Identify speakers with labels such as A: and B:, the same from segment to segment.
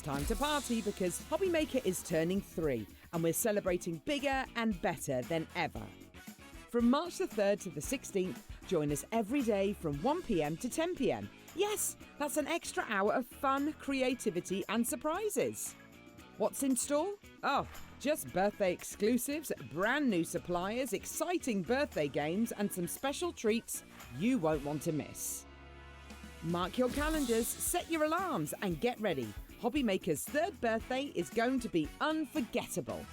A: It's time to party because HobbyMaker is turning 3 and we're celebrating bigger and better than ever. From March the 3rd to the 16th, join us every day from 1 p.m. to 10 p.m. Yes, that's an extra hour of fun, creativity and surprises. What's in store? Oh, just birthday exclusives, brand new suppliers, exciting birthday games and some special treats you won't want to miss. Mark your calendars, set your alarms and get ready. HobbyMaker's 3rd birthday is going to be unforgettable.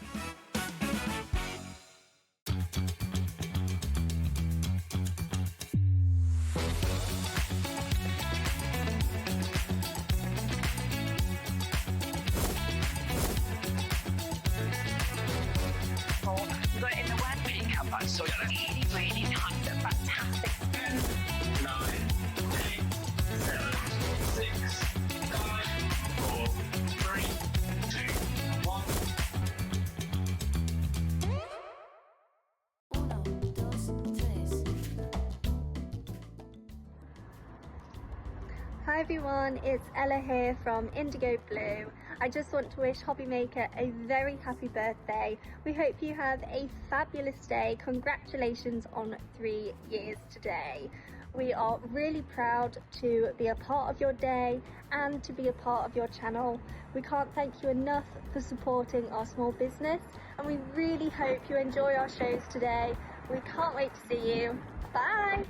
B: So really, really nice and fantastic. 9, 8, 7, 6, 5, 4, 3, 2, 1.
C: Hi everyone, it's Ella here from Indigo Blue. I just want to wish HobbyMaker a very happy birthday. We hope you have a fabulous day. Congratulations on 3 years today. We are really proud to be a part of your day and to be a part of your channel. We can't thank you enough for supporting our small business and we really hope you enjoy our shows today. We can't wait to see you. Bye!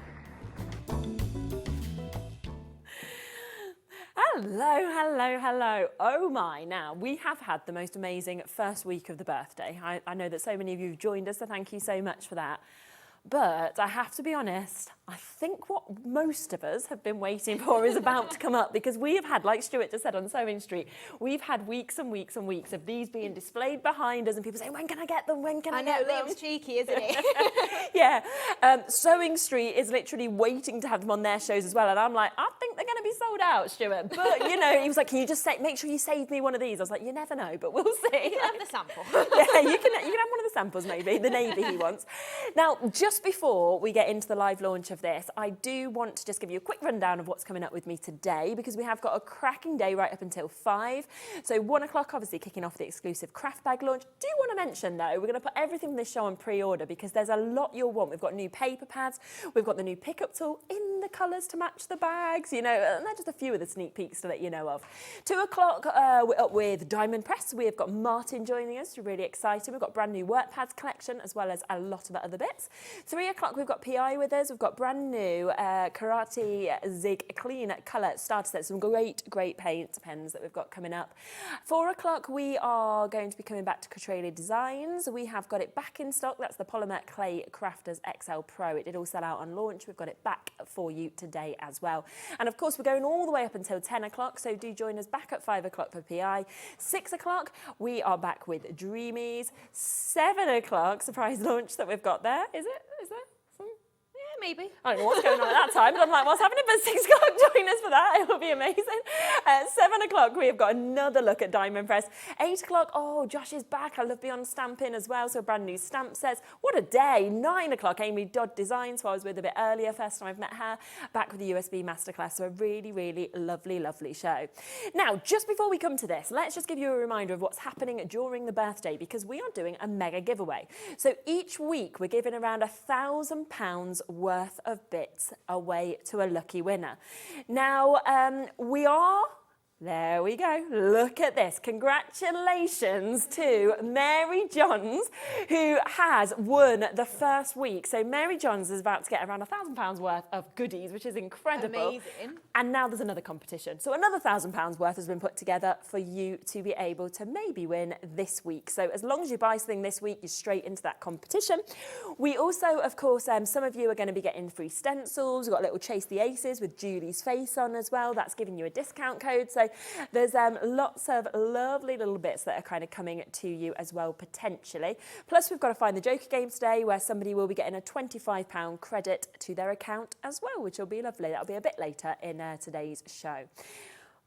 D: Hello, hello, hello. Oh my, now we have had the most amazing first week of the birthday. I know that so many of you have joined us, so thank you so much for that. But I have to be honest, I think what most of us have been waiting for is about to come up because we have had, like Stuart just said on Sewing Street, we've had weeks and weeks and weeks of these being displayed behind us and people saying, when can I get them, when can I get them?
E: I know, Liam's cheeky, isn't he?
D: Yeah, Sewing Street is literally waiting to have them on their shows as well and I'm like, I think they're going to be sold out, Stuart. But, you know, he was like, can you just make sure you save me one of these? I was like, you never know, but we'll see.
E: You can have the sample.
D: Yeah, you can have one of the samples maybe, the navy he wants. Now, just before we get into the live launch of this, I do want to just give you a quick rundown of what's coming up with me today because we have got a cracking day right up until 5. So 1 o'clock, obviously kicking off the exclusive craft bag launch. Do want to mention though, we're going to put everything in this show on pre-order because there's a lot you'll want. We've got new paper pads, we've got the new pickup tool in the colours to match the bags, you know, and they're just a few of the sneak peeks to let you know of. 2 o'clock, we're up with Diamond Press. We've got Martin joining us, we're really excited. We've got brand new work pads collection as well as a lot of other bits. 3 o'clock, we've got PI with us. We've got brand new Kuretake Zig Clean Colour starter sets. Some great paint pens that we've got coming up. 4 o'clock, we are going to be coming back to Katrilee Designs. We have got it back in stock. That's the Polymer Clay Crafters XL Pro. It did all sell out on launch. We've got it back for you today as well. And of course, we're going all the way up until 10 o'clock. So do join us back at 5 o'clock for PI. 6 o'clock, we are back with Dreamees. 7 o'clock, surprise launch that we've got there. Is it? Is there?
E: Maybe.
D: I don't know what's going on at that time, but I'm like, what's happening? But 6 o'clock, join us for that. It will be amazing. 7 o'clock, we have got another look at Diamond Press. 8 o'clock, oh, Josh is back. I love Beyond Stamping as well, so a brand new stamp sets. What a day. 9 o'clock, Amy Dodd Designs, who I was with a bit earlier, first time I've met her, back with the USB Masterclass. So a really, really lovely, lovely show. Now, just before we come to this, let's just give you a reminder of what's happening during the birthday because we are doing a mega giveaway. So each week, we're giving around £1,000 worth of bits away to a lucky winner. Now, there we go. Look at this. Congratulations to Mary Johns, who has won the first week. So Mary Johns is about to get around £1,000 worth of goodies, which is incredible.
E: Amazing.
D: And now there's another competition. So another £1,000 worth has been put together for you to be able to maybe win this week. So as long as you buy something this week, you're straight into that competition. We also, of course, some of you are going to be getting free stencils. We've got a little Chase the Aces with Julie's face on as well. That's giving you a discount code. So there's lots of lovely little bits that are kind of coming to you as well, potentially. Plus, we've got to find the Joker game today where somebody will be getting a £25 credit to their account as well, which will be lovely. That'll be a bit later in today's show.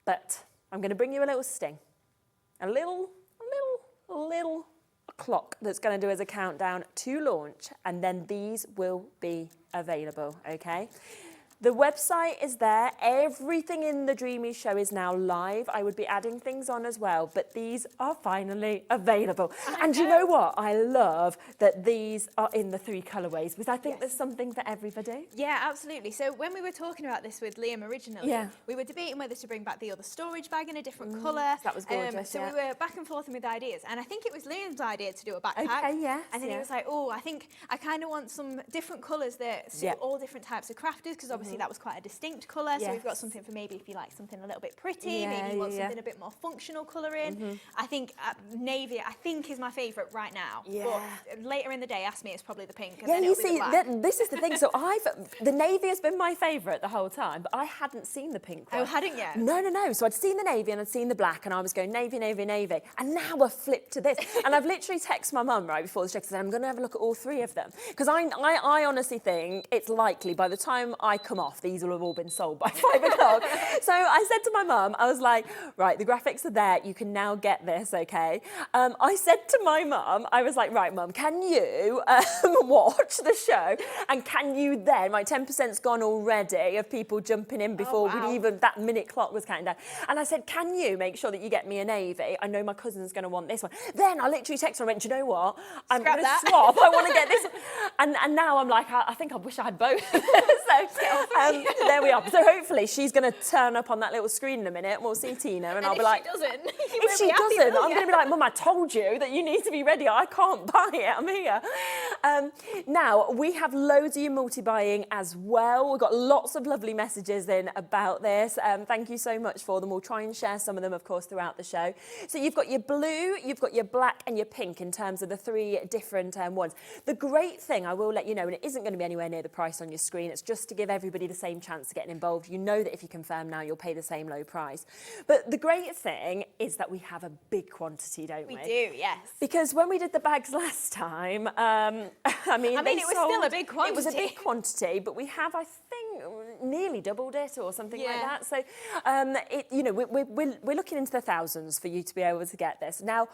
D: But I'm going to bring you a little sting. A little clock that's going to do as a countdown to launch, and then these will be available, okay? The website is there. Everything in the Dreamees show is now live. I would be adding things on as well, but these are finally available. And you know what? I love that these are in the 3 colourways, because I think there's something for everybody.
E: Yeah, absolutely. So when we were talking about this with Liam originally, we were debating whether to bring back the other storage bag in a different colour.
D: That was gorgeous,
E: So we were back and forth with ideas, and I think it was Liam's idea to do a backpack.
D: Okay, yes,
E: And then he was like, oh, I think I kind of want some different colours that suit all different types of crafters, because obviously that was quite a distinct colour. So we've got something for maybe if you like something a little bit pretty, maybe you want something a bit more functional colouring. I think navy, I think, is my favourite right now. But later in the day, ask me, it's probably the pink. And then
D: you
E: it'll be
D: see,
E: the black.
D: this is the thing. So the navy has been my favourite the whole time, but I hadn't seen the pink one.
E: Oh, hadn't you?
D: No. So I'd seen the navy and I'd seen the black, and I was going navy, navy, navy. And now I've flipped to this. And I've literally texted my mum right before the show, because I'm going to have a look at all 3 of them. Because I honestly think it's likely by the time I come off, these will have all been sold by 5 o'clock. So I said to my mum, I was like, right, the graphics are there. You can now get this, okay? I said to my mum, I was like, right, mum, can you watch the show? And can you then, my 10%'s gone already of people jumping in before we'd even, that minute clock was counting down. And I said, can you make sure that you get me a navy? I know my cousin's going to want this one. Then I literally texted her and went, do you know what? I'm going to swap. I want to get this one. And now I'm like, I think I wish I had both. So there we are. So hopefully she's going to turn up on that little screen in a minute, and we'll see Tina, and I'll be like, if she doesn't, I'm going to be like, Mum, I told you that you need to be ready. I can't buy it. I'm here. Now, we have loads of you multi-buying as well. We've got lots of lovely messages in about this. Thank you so much for them. We'll try and share some of them, of course, throughout the show. So you've got your blue, you've got your black and your pink in terms of the 3 different ones. The great thing, I will let you know, and it isn't going to be anywhere near the price on your screen, it's just to give everybody the same chance to get involved. You know that if you confirm now, you'll pay the same low price. But the great thing is that we have a big quantity, don't we?
E: We do, yes.
D: Because when we did the bags last time, I mean,
E: it was still a big quantity.
D: It was a big quantity, but we have, I think, nearly doubled it or something like that. So, we're looking into the thousands for you to be able to get this. Now,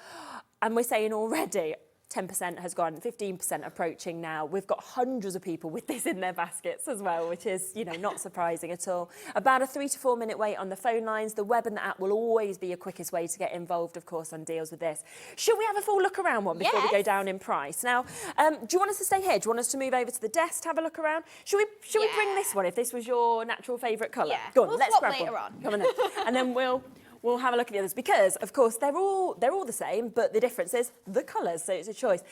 D: and we're saying already, 10% has gone, 15% approaching now. We've got hundreds of people with this in their baskets as well, which is, not surprising at all. About a 3 to 4 minute wait on the phone lines. The web and the app will always be your quickest way to get involved, of course, on deals with this. Should we have a full look around one before we go down in price? Now, do you want us to stay here? Do you want us to move over to the desk to have a look around? Should we bring this one if this was your natural favourite colour?
E: Yeah.
D: Go on,
E: We'll
D: let's
E: swap
D: grab
E: later
D: one.
E: on.
D: Come on in. And then we'll have a look at the others, because of course they're all the same, but the difference is the colours, so it's a choice.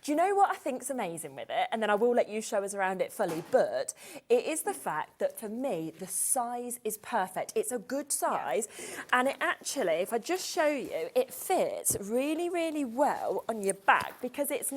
D: Do you know what I think's amazing with it? And then I will let you show us around it fully, but it is the fact that for me the size is perfect. It's a good size, and it actually, if I just show you, it fits really, really well on your back, because it's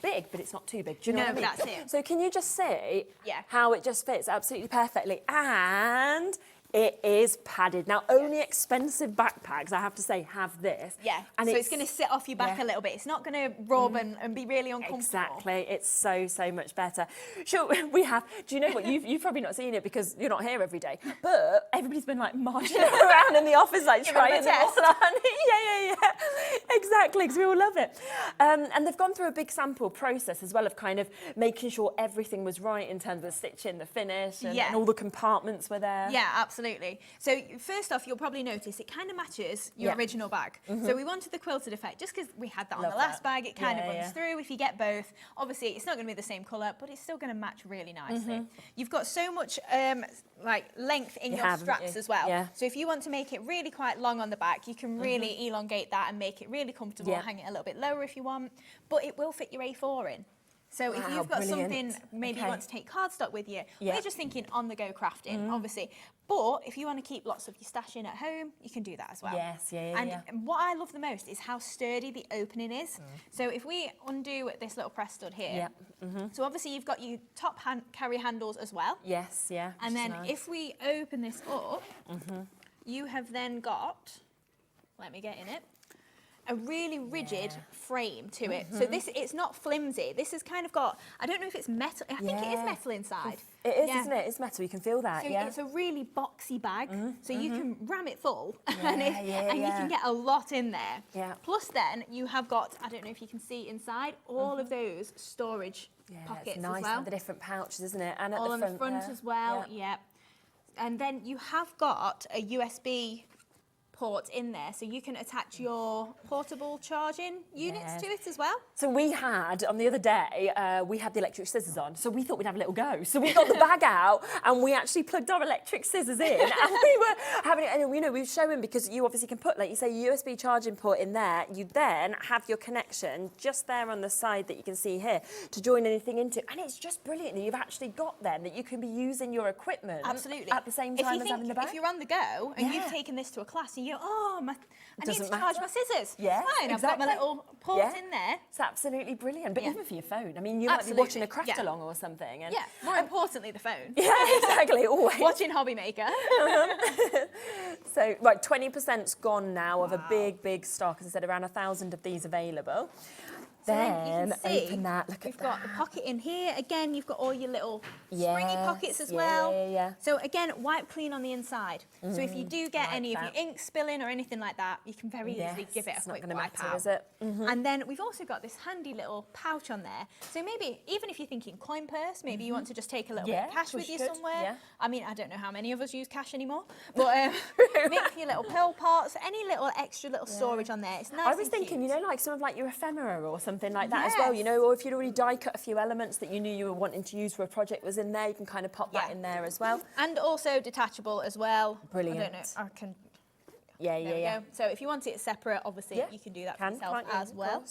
D: big, but it's not too big. Do you know what I mean?
E: That's it.
D: So can you just see how it just fits absolutely perfectly? And it is padded. Now, only expensive backpacks, I have to say, have this.
E: Yeah,
D: and
E: so it's going to sit off your back a little bit. It's not going to rub and be really uncomfortable.
D: Exactly. It's so much better. Sure, we have, do you know what? You've probably not seen it because you're not here every day, but everybody's been like marching around in the office, like trying them on. Yeah. Exactly, because we all love it. And they've gone through a big sample process as well of kind of making sure everything was right in terms of the stitching, the finish, and all the compartments were there.
E: Yeah, absolutely. So first off, you'll probably notice it kind of matches your original bag. So we wanted the quilted effect just because we had that on the last bag. It kind of runs through. If you get both, obviously it's not going to be the same colour, but it's still going to match really nicely. You've got so much length in your straps as well.
D: Yeah.
E: So if you want to make it really quite long on the back, you can really elongate that and make it really comfortable. Hang it a little bit lower if you want, but it will fit your A4 in. So if you've got something, maybe you want to take cardstock with you, we're just thinking on-the-go crafting, obviously. But if you want to keep lots of your stash in at home, you can do that as well.
D: Yes,
E: And what I love the most is how sturdy the opening is. So if we undo this little press stud here, so obviously you've got your top carry handles as well.
D: Yes, yeah.
E: And then if we open this up, you have then got, let me get in it, a really rigid frame to it. So it's not flimsy. This has kind of got, I don't know if it's metal, I think it is metal inside.
D: It is, isn't it? It's metal, you can feel that,
E: so it's a really boxy bag, so you can ram it full and you can get a lot in there.
D: Yeah.
E: Plus then you have got, I don't know if you can see inside, all of those storage pockets
D: it's nice
E: as well.
D: with the different pouches, isn't it? And at
E: all
D: the
E: on the front as well, And then you have got a USB port in there, so you can attach your portable charging units to it as well.
D: So we had, on the other day, we had the electric scissors on, so we thought we'd have a little go. So we got the bag out and we actually plugged our electric scissors in and we were having it, and you know, we were showing, because you obviously can put, like you say, a USB charging port in there. You then have your connection just there on the side that you can see here to join anything into. And it's just brilliant that you've actually got then that you can be using your equipment
E: Absolutely.
D: at the same time as having the bag.
E: If you're on the go and you've taken this to a class and you go, oh, I need to charge my scissors.
D: Yeah,
E: it's fine.
D: exactly.
E: I've got my little port in there.
D: It's absolutely brilliant. But even for your phone, I mean, you
E: Absolutely.
D: might be watching a craft along or something. And
E: more importantly, the phone.
D: Yeah, exactly, always.
E: Watching HobbyMaker.
D: So, right, 20%'s gone now of a big stock. As I said, around 1,000 of these available.
E: So
D: then
E: you can see,
D: open that, look
E: we've
D: at
E: got
D: that.
E: the pocket in here. Again, you've got all your little
D: Yes,
E: springy pockets as
D: yeah,
E: well.
D: yeah.
E: So again, wipe clean on the inside. So if you do get
D: like
E: any
D: that.
E: of your ink spilling or anything like that, you can very easily give it a
D: it's not
E: quick
D: gonna
E: wipe
D: matter,
E: out.
D: is it?
E: And then we've also got this handy little pouch on there. So maybe, even if you're thinking coin purse, maybe you want to just take a little bit of cash with you somewhere.
D: Yeah.
E: I mean, I don't know how many of us use cash anymore, but make your little pill pots, any little extra little storage on there. It's nice.
D: I was thinking, you know, like some of like your ephemera or something like that as well, you know, or if you'd already die cut a few elements that you knew you were wanting to use for a project was in there, you can kind of pop that in there as well.
E: And also detachable as well.
D: Brilliant.
E: I don't know, I can...
D: Yeah,
E: There we go. So if you want it separate, obviously you can do that for yourself as well.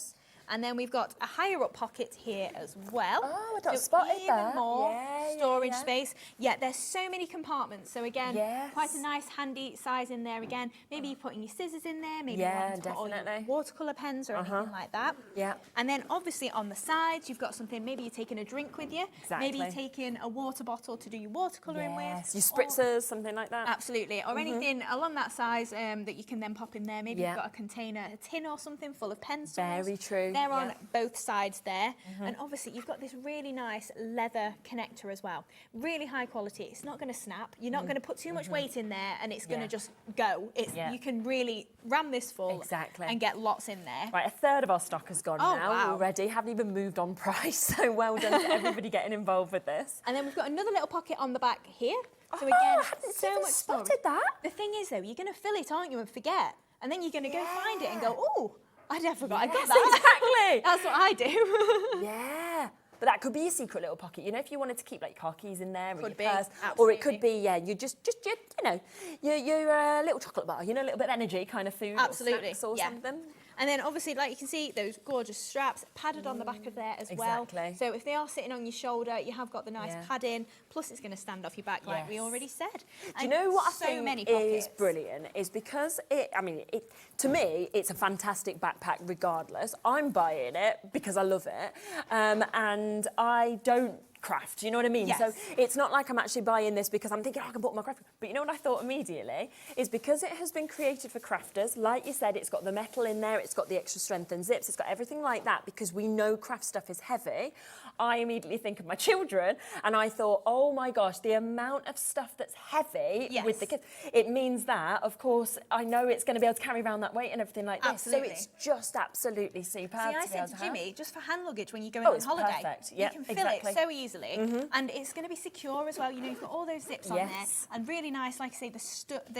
E: And then we've got a higher up pocket here as well.
D: Oh, I don't
E: so
D: spotted
E: even
D: that.
E: more storage space. Yeah, there's so many compartments. So again, quite a nice handy size in there again. Maybe you're putting your scissors in there. Maybe you want to put all your watercolour pens or anything like that.
D: Yeah.
E: And then obviously on the sides, you've got something, maybe you're taking a drink with you.
D: Exactly.
E: Maybe you're taking a water bottle to do your watercolouring with.
D: Your spritzers, something like that.
E: Absolutely. Or anything along that size that you can then pop in there. Maybe you've got a container, a tin or something full of pencils.
D: Very true.
E: They're on both sides there. And obviously you've got this really nice leather connector as well. Really high quality. It's not going to snap. You're not going to put too much weight in there and it's going to just go. You can really ram this full and get lots in there.
D: Right, a third of our stock has gone now already. Haven't even moved on price. So well done to everybody getting involved with this.
E: And then we've got another little pocket on the back here. So again,
D: I hadn't
E: so
D: even
E: much
D: spotted
E: storage.
D: that.
E: The thing is though, you're going to fill it, aren't you, and forget. And then you're going to go find it and go, oh, I forgot I got that.
D: Exactly.
E: That's what I do.
D: Yeah. But that could be your secret little pocket. You know, if you wanted to keep like car keys in there, or your purse,
E: absolutely.
D: or it could be, you just you know, your little chocolate bar. You know, a little bit of energy, kind of food,
E: Absolutely.
D: or snacks or something.
E: And then obviously, like you can see, those gorgeous straps padded on the back of there as well. So if they are sitting on your shoulder, you have got the nice padding. Plus, it's going to stand off your back, like we already said.
D: Do you know what
E: so
D: I think
E: many
D: is brilliant? Is because to me, it's a fantastic backpack regardless. I'm buying it because I love it. And I don't craft, you know what I mean?
E: Yes.
D: So it's not like I'm actually buying this because I'm thinking, I can put my craft. But you know what I thought immediately? Is because it has been created for crafters, like you said, it's got the metal in there, it's got the extra strength and zips, it's got everything like that because we know craft stuff is heavy. I immediately think of my children and I thought, oh my gosh, the amount of stuff that's heavy with the kids. It means that, of course, I know it's going to be able to carry around that weight and everything like this.
E: Absolutely.
D: So it's just absolutely superb.
E: See, I said to Jimmy, just for hand luggage when you go on
D: it's
E: holiday,
D: perfect.
E: you can fill it so easily, and it's going to be secure as well. You know, you've got all those zips on there, and really nice, like I say, the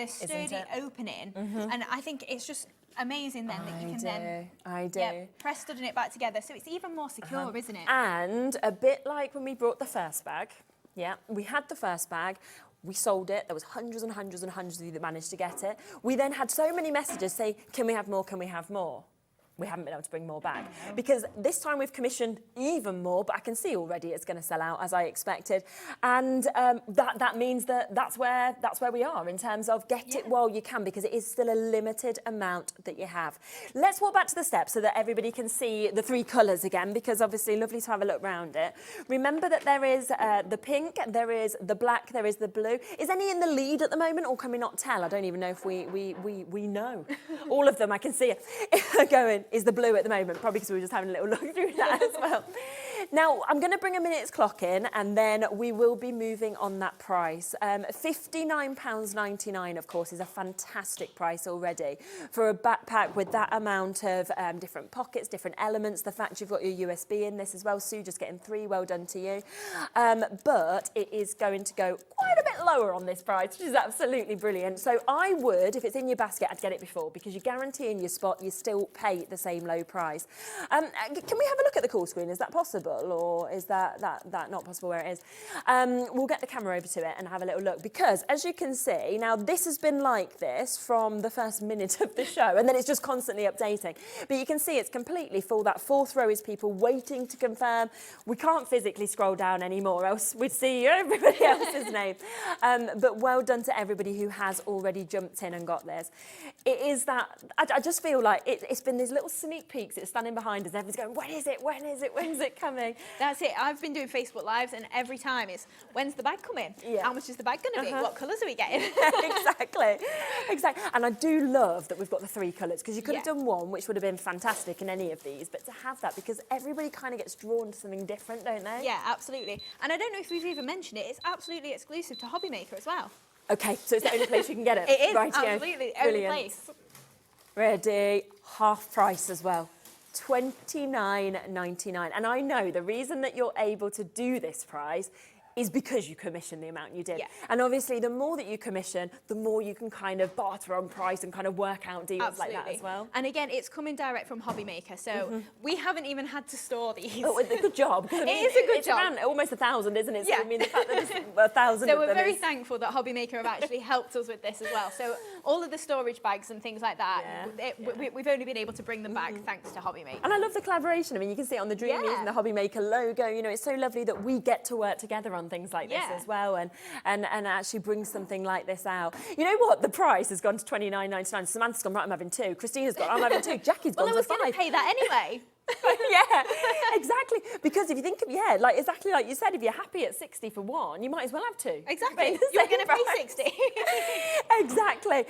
E: sturdy opening. And I think it's just amazing then that you can then press studding it back together. So it's even more secure, isn't it?
D: And a bit like when we brought the first bag. Yeah, we had the first bag. We sold it. There was hundreds and hundreds and hundreds of you that managed to get it. We then had so many messages say, can we have more? Can we have more? We haven't been able to bring more back because this time we've commissioned even more, but I can see already it's going to sell out as I expected, and that means that's where we are in terms of get it while you can because it is still a limited amount that you have. Let's walk back to the steps so that everybody can see the three colours again because obviously lovely to have a look round it. Remember that there is the pink, there is the black, there is the blue. Is any in the lead at the moment or can we not tell? I don't even know if we know. All of them I can see it going. Is the blue at the moment, probably because we were just having a little look through that as well. Now, I'm going to bring a minute's clock in and then we will be moving on that price. £59.99, of course, is a fantastic price already for a backpack with that amount of different pockets, different elements. The fact you've got your USB in this as well, Sue, just getting 3, well done to you. But it is going to go quite a bit lower on this price, which is absolutely brilliant. So I would, if it's in your basket, I'd get it before, because you're guaranteeing your spot, you still pay the same low price. Can we have a look at the call screen? Is that possible, or is that not possible where it is? We'll get the camera over to it and have a little look, because as you can see, now this has been like this from the first minute of the show, and then it's just constantly updating. But you can see it's completely full. That fourth row is people waiting to confirm. We can't physically scroll down anymore, else we'd see everybody else's name. But well done to everybody who has already jumped in and got this. It is that, I just feel like it's been these little sneak peeks. It's standing behind us. Everyone's going, when is it? When is it? When's it coming?
E: That's it. I've been doing Facebook Lives, and every time it's, when's the bag coming?
D: Yeah.
E: How much is the bag going to be? What colours are we getting?
D: Exactly. And I do love that we've got the 3 colours, because you could have done one, which would have been fantastic in any of these, but to have that, because everybody kind of gets drawn to something different, don't they?
E: Yeah, absolutely. And I don't know if we've even mentioned it, it's absolutely exclusive to HobbyMaker as well.
D: Okay, so it's the only place you can get it.
E: It is,
D: Rightio.
E: absolutely, the only place.
D: Ready, half price as well. $29.99. And I know the reason that you're able to do this price is because you commission the amount you did.
E: Yeah.
D: And obviously the more that you commission, the more you can kind of barter on price and kind of work out deals like that as well.
E: And again, it's coming direct from HobbyMaker, so we haven't even had to store these.
D: Oh, it's a good job. I mean,
E: It is a good
D: it's
E: job.
D: around almost 1,000, isn't it? So
E: Yeah.
D: I mean, the fact that there's 1,000
E: So
D: of
E: we're
D: them
E: very
D: is-
E: thankful that HobbyMaker have actually helped us with this as well. So all of the storage bags and things like that, we've only been able to bring them back thanks to HobbyMaker.
D: And I love the collaboration. I mean, you can see it on the Dreamees and the HobbyMaker logo. You know, it's so lovely that we get to work together on things like this as well, and actually bring something like this out. You know what? The price has gone to $29.99. Samantha's gone, right, I'm having 2. Christina's gone, I'm having 2. Jackie's gone
E: Well, I
D: to
E: was going
D: 5.
E: to pay that anyway.
D: Yeah, exactly. Because if you think of, like exactly like you said, if you're happy at 60 for one, you might as well have 2.
E: Exactly. You're going to pay 60.
D: Exactly.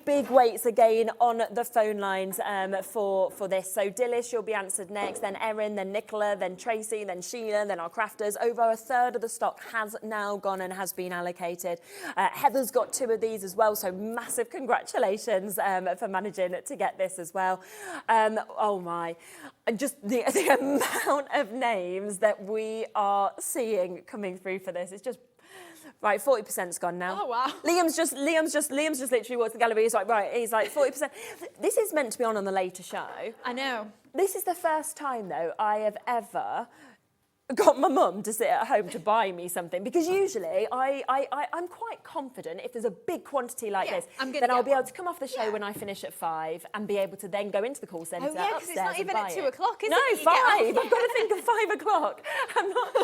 D: Big weights again on the phone lines for this. So Dillis, you'll be answered next, then Erin, then Nicola, then Tracy, then Sheila, then our crafters. Over a third of the stock has now gone and has been allocated. Heather's got 2 of these as well, so massive congratulations for managing to get this as well. Oh my. And just the amount of names that we are seeing coming through for this, it's just right. 40%'s gone now.
E: Oh wow!
D: Liam's just literally walked the gallery. He's like, right. He's like 40%. This is meant to be on the later show.
E: I know.
D: This is the first time though I have ever got my mum to sit at home to buy me something, because usually I'm quite confident if there's a big quantity like this, then I'll be able to come off the show when I finish at 5 and be able to then go into the call centre
E: because
D: upstairs
E: it's not even at 2 o'clock, is
D: no,
E: it?
D: No, 5. I've got to think of 5 o'clock. I'm not.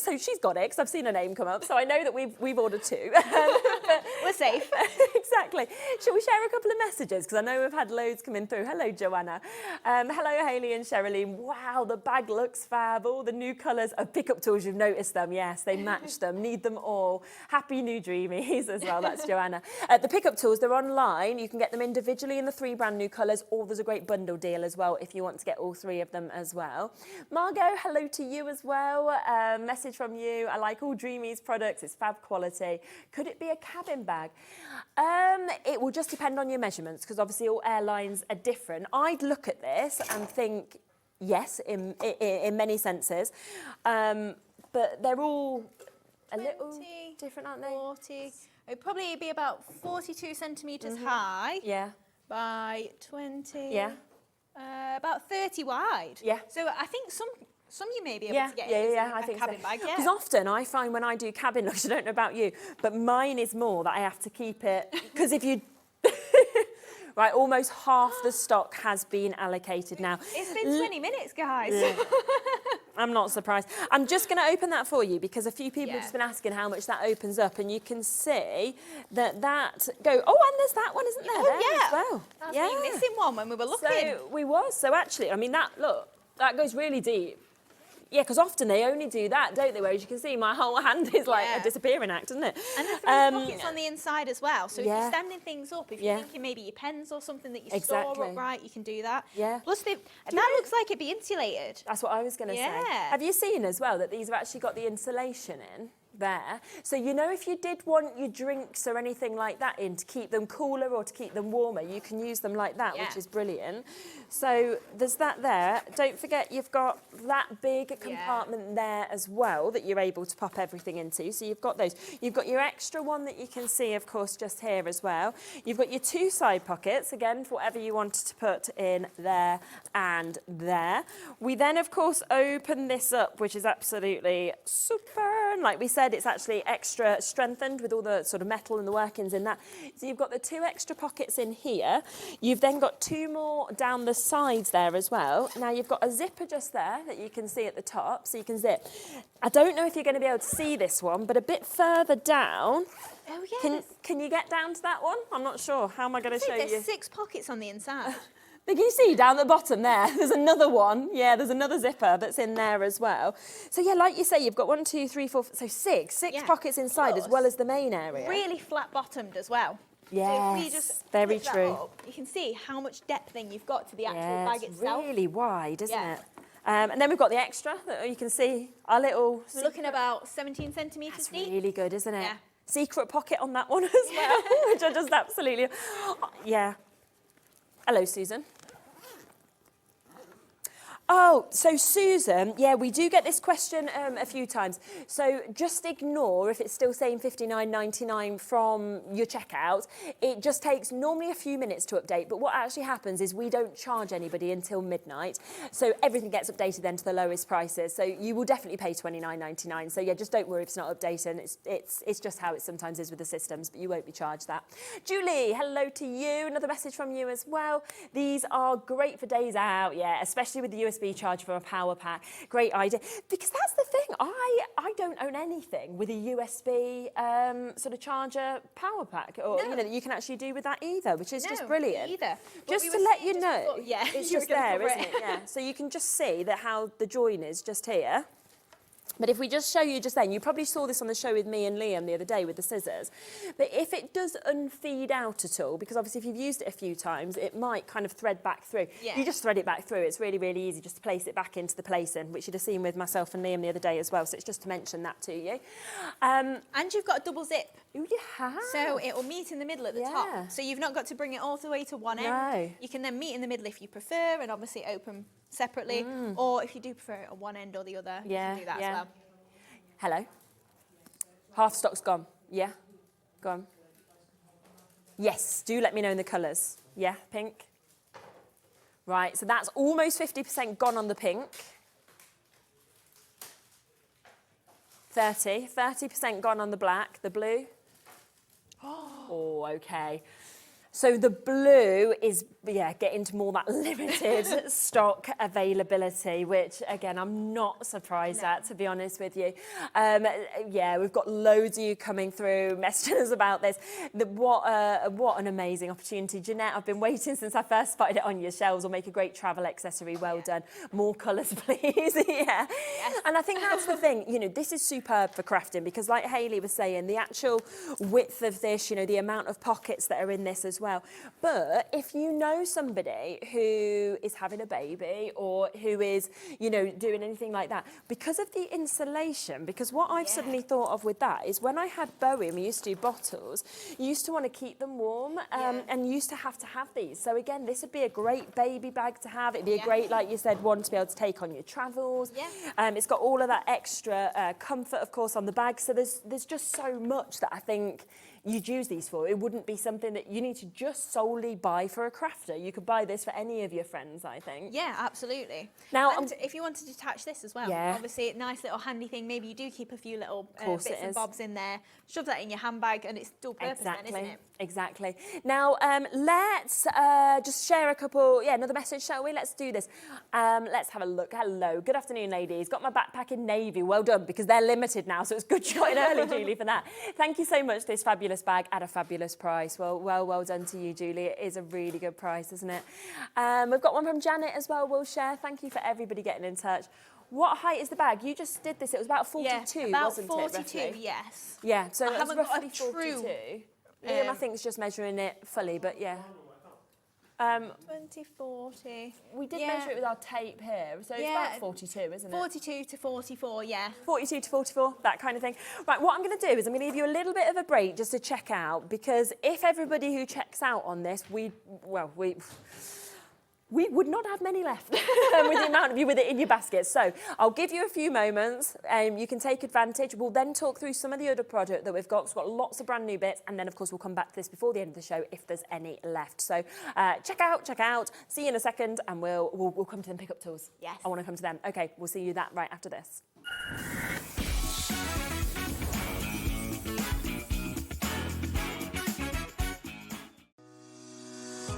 D: So she's got it because I've seen her name come up, so I know that we've ordered 2. But
E: we're safe.
D: Exactly. Shall we share a couple of messages? Because I know we've had loads coming through. Hello, Joanna. Hello, Hayley and Cheralene. Wow, the bag looks fab. All the new colours of pickup tools, you've noticed them. Yes, they match them. Need them all. Happy new Dreamies as well. That's Joanna. The pickup tools, they're online. You can get them individually in the 3 brand new colours, or there's a great bundle deal as well if you want to get all 3 of them as well. Margot, hello to you as well. Message from you. I like all Dreamies products. It's fab quality. Could it be a cabin bag? It will just depend on your measurements, because obviously all airlines are different. I'd look at this and think, yes, in many senses, but they're all a little different, aren't they?
E: 40. It'd probably be about 42 centimetres high.
D: Yeah.
E: By 20.
D: Yeah.
E: About 30 wide.
D: Yeah.
E: So I think some you may be able to get
D: I think
E: cabin bag.
D: Because often I find when I do cabin looks, I don't know about you, but mine is more that I have to keep it, because if you right, almost half the stock has been allocated now.
E: It's been 20 minutes, guys.
D: Yeah. I'm not surprised. I'm just going to open that for you, because a few people have just been asking how much that opens up, and you can see that go. Oh, and there's that one, isn't there?
E: Oh,
D: there
E: yeah.
D: as well.
E: That's the missing one when we were looking.
D: So actually, I mean, that goes really deep. Yeah, because often they only do that, don't they? Whereas you can see my whole hand is like a disappearing act, isn't it?
E: And there's pockets on the inside as well. So if you're standing things up, if you're thinking maybe your pens or something that you store upright, you can do that.
D: Yeah.
E: Plus, that looks like it'd be insulated.
D: That's what I was going to say. Have you seen as well that these have actually got the insulation in? there. So, you know, if you did want your drinks or anything like that in to keep them cooler or to keep them warmer, you can use them like that, which is brilliant. So there's that there. Don't forget you've got that big compartment there as well that you're able to pop everything into. So you've got those. You've got your extra one that you can see, of course, just here as well. You've got your 2 side pockets, again, for whatever you wanted to put in there and there. We then, of course, open this up, which is absolutely super. And like we said, it's actually extra strengthened with all the sort of metal and the workings in that. So you've got the 2 extra pockets in here. You've then got 2 more down the sides there as well. Now you've got a zipper just there that you can see at the top, so you can zip. I don't know if you're going to be able to see this one, but a bit further down.
E: Oh yeah.
D: Can you get down to that one? I'm not sure. How am I going to show you?
E: There's 6 pockets on the inside.
D: But can you see down the bottom there? There's another one. Yeah, there's another zipper that's in there as well. So yeah, like you say, you've got 1, 2, 3, 4, so 6 pockets inside as well as the main area.
E: Really flat bottomed as well.
D: Yes,
E: so if we just
D: very
E: flip that
D: true.
E: up, you can see how much depth then you've got to the actual bag
D: it's
E: itself.
D: Really wide, isn't it? And then we've got the extra that you can see our little.
E: We're looking about 17 centimetres deep.
D: Really good, isn't it?
E: Yeah.
D: Secret pocket on that one as well, which I just absolutely. Yeah. Hello, Susan. Oh, so Susan, yeah, we do get this question a few times. So just ignore if it's still saying $59.99 from your checkout. It just takes normally a few minutes to update, but what actually happens is we don't charge anybody until midnight. So everything gets updated then to the lowest prices. So you will definitely pay $29.99. So yeah, just don't worry if it's not updating. It's just how it sometimes is with the systems, but you won't be charged that. Julie, hello to you. Another message from you as well. These are great for days out, yeah, especially with the USB charge for a power pack. Great idea. Because that's the thing, I don't own anything with a USB sort of charger power pack, or you know, that you can actually do with that either, which is just brilliant.
E: Either.
D: Just to let you know,
E: before,
D: it's just there, isn't it? Yeah. So you can just see that how the join is just here. But if we just show you just then, you probably saw this on the show with me and Liam the other day with the scissors, but if it does unfeed out at all, because obviously if you've used it a few times, it might kind of thread back through. Yeah. You just thread it back through. It's really, really easy just to place it back into the placing, which you'd have seen with myself and Liam the other day as well. So it's just to mention that to you.
E: And you've got a double zip.
D: Oh, you have.
E: So it will meet in the middle at the top. So you've not got to bring it all the way to one end. You can then meet in the middle if you prefer, and obviously open separately. Or if you do prefer it on one end or the other, you can do that as well.
D: Hello. Half stock's gone. Yeah? Gone. Yes, do let me know in the colours. Yeah, pink. Right, so that's almost 50% gone on the pink. 30% gone on the black. The blue. Oh, okay. So the blue is, getting to more that limited stock availability, which, again, I'm not surprised at, to be honest with you. We've got loads of you coming through, messaging us about this. What an amazing opportunity. Jeanette, I've been waiting since I first spotted it on your shelves. Will make a great travel accessory. Well done. More colours, please. Yes. And I think that's the thing. You know, this is superb for crafting because, like Hayley was saying, the actual width of this, you know, the amount of pockets that are in this as well. But if you know somebody who is having a baby or who is, you know, doing anything like that, because of the insulation, because what I've suddenly thought of with that is when I had Bowie and we used to do bottles, you used to want to keep them warm and you used to have these. So again, this would be a great baby bag to have. It'd be a great, like you said, one to be able to take on your travels. It's got all of that extra comfort, of course, on the bag. So there's just so much that I think you'd use these for. It wouldn't be something that you need to just solely buy for a crafter. You could buy this for any of your friends, I think.
E: Yeah, absolutely.
D: Now,
E: and if you want to detach this as well, obviously a nice little handy thing. Maybe you do keep a few little bits and bobs in there. Shove that in your handbag and it's dual purpose then, isn't it?
D: Exactly. Now, let's just share a couple, another message, shall we? Let's do this. Let's have a look. Hello. Good afternoon, ladies. Got my backpack in navy. Well done, because they're limited now, so it's good you got in early, Julie, for that. Thank you so much for this fabulous bag at a fabulous price. Well done to you, Julie. It is a really good price, isn't it? We've got one from Janet as well. We'll share. Thank you for everybody getting in touch. What height is the bag? You just did this. It was about 42, wasn't it?
E: About 42, yes.
D: Yeah, so
E: I
D: it was
E: haven't got
D: roughly
E: a true
D: 42. Liam, I think, is just measuring it fully, but yeah.
E: 20, 40.
D: We did measure it with our tape here, so it's about 42, isn't it?
E: 42 to 44, yeah.
D: 42 to 44, that kind of thing. Right, what I'm going to do is I'm going to give you a little bit of a break just to check out, because if everybody who checks out on this, we would not have many left with the amount of you with it in your basket. So I'll give you a few moments. You can take advantage. We'll then talk through some of the other product that we've got. We've got lots of brand new bits. And then, of course, we'll come back to this before the end of the show if there's any left. So check out. See you in a second. And we'll come to them pickup tools.
E: Yes.
D: I want to come to them. OK, we'll see you that right after this.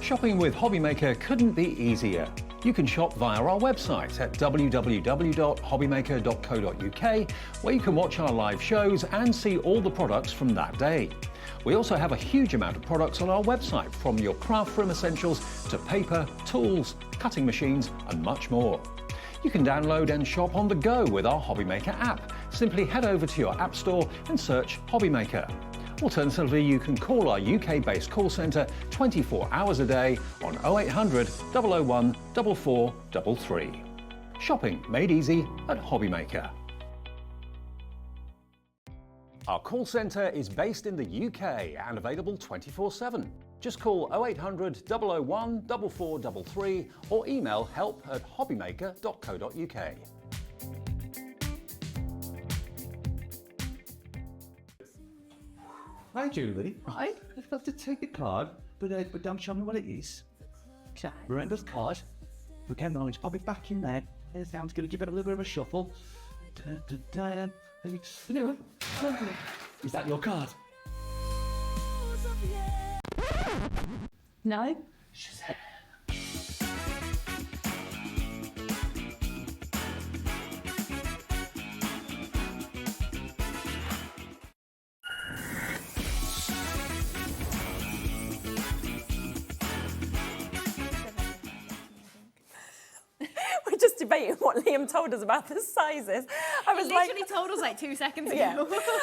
F: Shopping with HobbyMaker couldn't be easier. You can shop via our website at www.hobbymaker.co.uk, where you can watch our live shows and see all the products from that day. We also have a huge amount of products on our website, from your craft room essentials to paper, tools, cutting machines and much more. You can download and shop on the go with our HobbyMaker app. Simply head over to your app store and search HobbyMaker. Alternatively, you can call our UK-based call centre 24 hours a day on 0800 001 4433. Shopping made easy at HobbyMaker. Our call centre is based in the UK and available 24/7. Just call 0800 001 4433 or email help@hobbymaker.co.uk.
G: Hi Julie, right, I'd love to take a card, but don't show me what it is. Remember the card? Okay, now it's probably back in there. I'm going to give it a little bit of a shuffle. Is that your card?
H: No.
D: We're just debating what Liam told us about the sizes. I was
E: Literally told us like 2 seconds ago.
D: Yeah.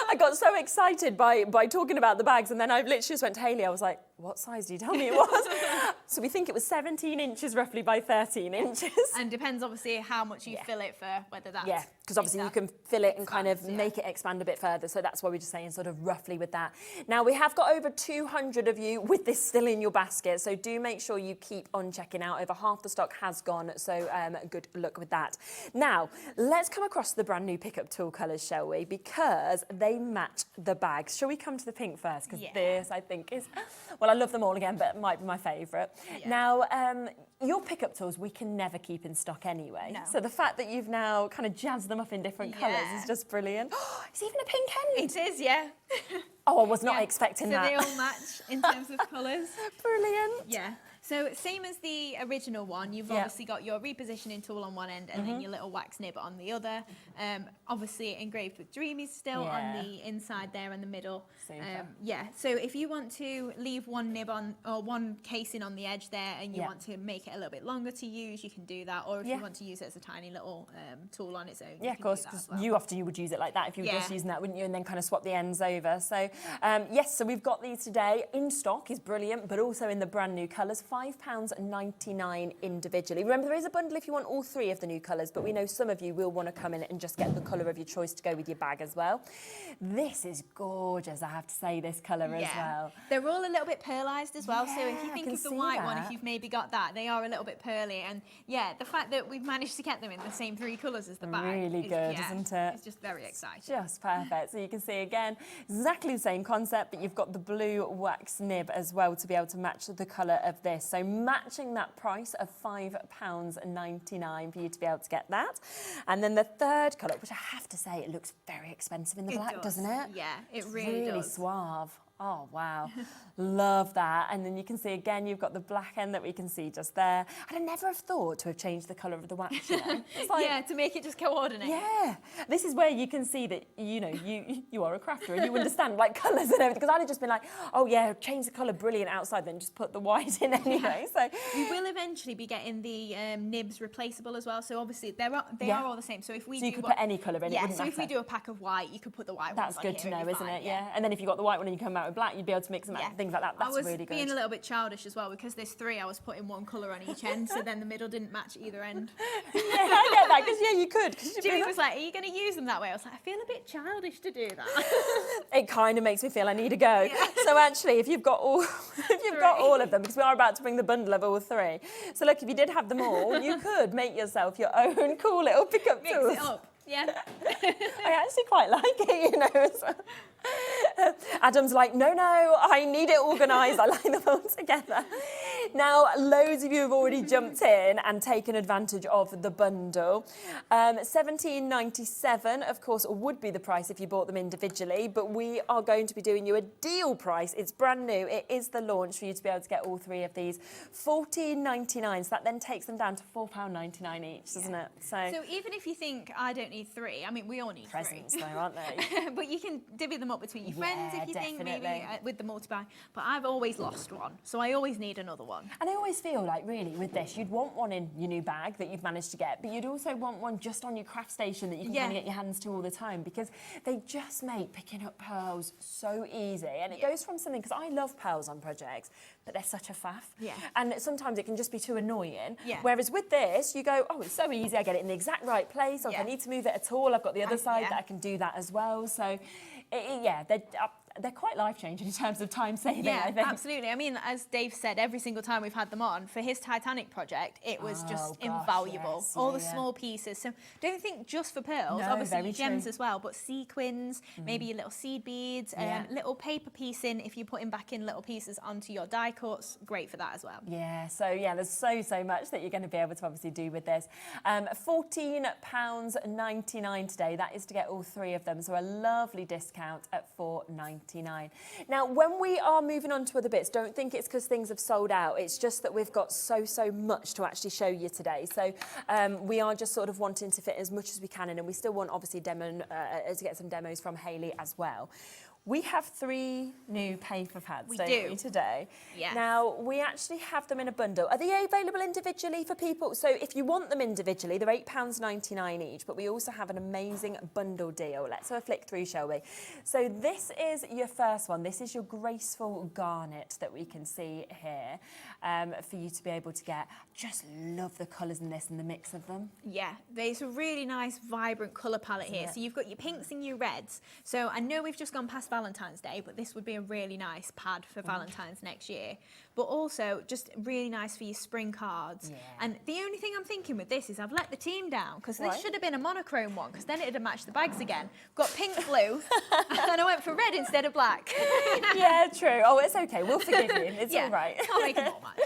D: I got so excited by talking about the bags, and then I literally just went to Hayley. I was like, what size do you tell me it was? So we think it was 17 inches roughly by 13 inches.
E: And depends obviously how much you fill it for, whether that's...
D: Yeah, because obviously you can fill it and kind of make it expand a bit further. So that's why we're just saying sort of roughly with that. Now, we have got over 200 of you with this still in your basket. So do make sure you keep on checking out. Over half the stock has gone. So good luck with that. Now, let's come across the brand new pickup tool colours, shall we? Because they match the bags. Shall we come to the pink first? Because this, I think, is... Well, I love them all again, but it might be my favourite. Yeah. Now, your pickup tools we can never keep in stock anyway. No. So the fact that you've now kind of jazzed them up in different colours is just brilliant. It's even a pink end.
E: It is, yeah.
D: Oh, I was not expecting that.
E: So they all match in terms of colours.
D: Brilliant.
E: Yeah. So same as the original one, you've obviously got your repositioning tool on one end and then your little wax nib on the other. Obviously engraved with Dreamees still on the inside there in the middle. So if you want to leave one nib on or one casing on the edge there and you want to make it a little bit longer to use, you can do that. Or if you want to use it as a tiny little tool on its own,
D: yeah, of course, because you would use it like that if you were just using that, wouldn't you? And then kind of swap the ends over. So yes, so we've got these today. In stock is brilliant, but also in the brand new colours. £5.99 individually. Remember, there is a bundle if you want all three of the new colours, but we know some of you will want to come in and just get the colour of your choice to go with your bag as well. This is gorgeous, I have to say, this colour as well.
E: They're all a little bit pearlised as well, so if you think of the white one, if you've maybe got that, they are a little bit pearly, and the fact that we've managed to get them in the same three colours as the bag
D: really good, isn't it?
E: It's just very exciting.
D: Just perfect. So you can see again, exactly the same concept, but you've got the blue wax nib as well to be able to match the colour of this. So matching that price of £5.99 for you to be able to get that. And then the third colour, which I have to say, it looks very expensive in the black, doesn't it?
E: Yeah, it really does.
D: Really suave. Oh, wow. Love that. And then you can see, again, you've got the black end that we can see just there. And I never have thought to have changed the colour of the wax, you know? It's like,
E: to make it just coordinate.
D: Yeah. This is where you can see that, you know, you are a crafter and you understand, like, colours and everything. Because I'd have just been like, oh, yeah, change the colour, brilliant, outside, then just put the white in anyway. So
E: we will eventually be getting the nibs replaceable as well. So obviously, they are all the same. So if we
D: you could put any colour in, it wouldn't
E: so
D: matter.
E: if we do a pack of white, you could put the white
D: That's
E: ones on
D: good
E: here,
D: to know, isn't it?
E: Yeah.
D: And then if you've got the white one and you come out of black, you'd be able to mix them out, things like that. That's really good.
E: I was being a little bit childish as well, because there's 3, I was putting one colour on each end, so then the middle didn't match either end.
D: Yeah, I get that, because you could.
E: Jimmy was like, are you going to use them that way? I was like, I feel a bit childish to do that.
D: It kind of makes me feel I need to go. Yeah. So actually, if you've got all of them, because we are about to bring the bundle of all 3. So look, if you did have them all, you could make yourself your own cool little pickup tools.
E: Mix it up. Yeah.
D: I actually quite like it, you know. Adam's like, no, I need it organised. I like them all together. Now, loads of you have already jumped in and taken advantage of the bundle. $17.97, of course, would be the price if you bought them individually, but we are going to be doing you a deal price. It's brand new. It is the launch for you to be able to get all 3 of these. $14.99, so that then takes them down to £4.99 each, doesn't it?
E: So even if you think, I don't need 3, I mean, we all need
D: presents
E: 3.
D: Though, aren't they?
E: But you can divvy them up between your friends if you think, maybe with the multi-buy. But I've always lost one, so I always need another one.
D: And I always feel like, really, with this, you'd want one in your new bag that you've managed to get, but you'd also want one just on your craft station that you can kind of get your hands to all the time, because they just make picking up pearls so easy. And it goes from something, because I love pearls on projects, but they're such a faff. Yeah. And sometimes it can just be too annoying. Yeah. Whereas with this, you go, oh, it's so easy. I get it in the exact right place. Or if I need to move it at all, I've got the other side that I can do that as well. So, they're quite life-changing in terms of time saving, I think.
E: Absolutely. I mean, as Dave said, every single time we've had them on, for his Titanic project, it was just invaluable. Yes. All the small pieces. So don't think just for pearls, obviously gems as well, but sequins, maybe your little seed beads, little paper piecing, if you're putting back in little pieces onto your die cuts, great for that as well.
D: Yeah, so there's so much that you're going to be able to obviously do with this. £14.99 today. That is to get all 3 of them, so a lovely discount at $4.99. Now, when we are moving on to other bits, don't think it's because things have sold out. It's just that we've got so much to actually show you today. So we are just sort of wanting to fit as much as we can in, and we still want, obviously, to get some demos from Hayley as well. We have 3 new paper pads today. Yes. Now, we actually have them in a bundle. Are they available individually for people? So if you want them individually, they're £8.99 each, but we also have an amazing bundle deal. Let's have a flick through, shall we? So this is your first one. This is your graceful garnet that we can see here for you to be able to get. Just love the colours in this and the mix of them.
E: Yeah, there's a really nice, vibrant colour palette here. So you've got your pinks and your reds. So I know we've just gone past Valentine's Day, but this would be a really nice pad for Valentine's next year. But also just really nice for your spring cards. Yeah. And the only thing I'm thinking with this is I've let the team down, because this should have been a monochrome one, because then it'd have matched the bags again. Got pink, blue, and I went for red instead of black.
D: Yeah, true. Oh, it's okay. We'll forgive you. It's all right.
E: Can't make them all match.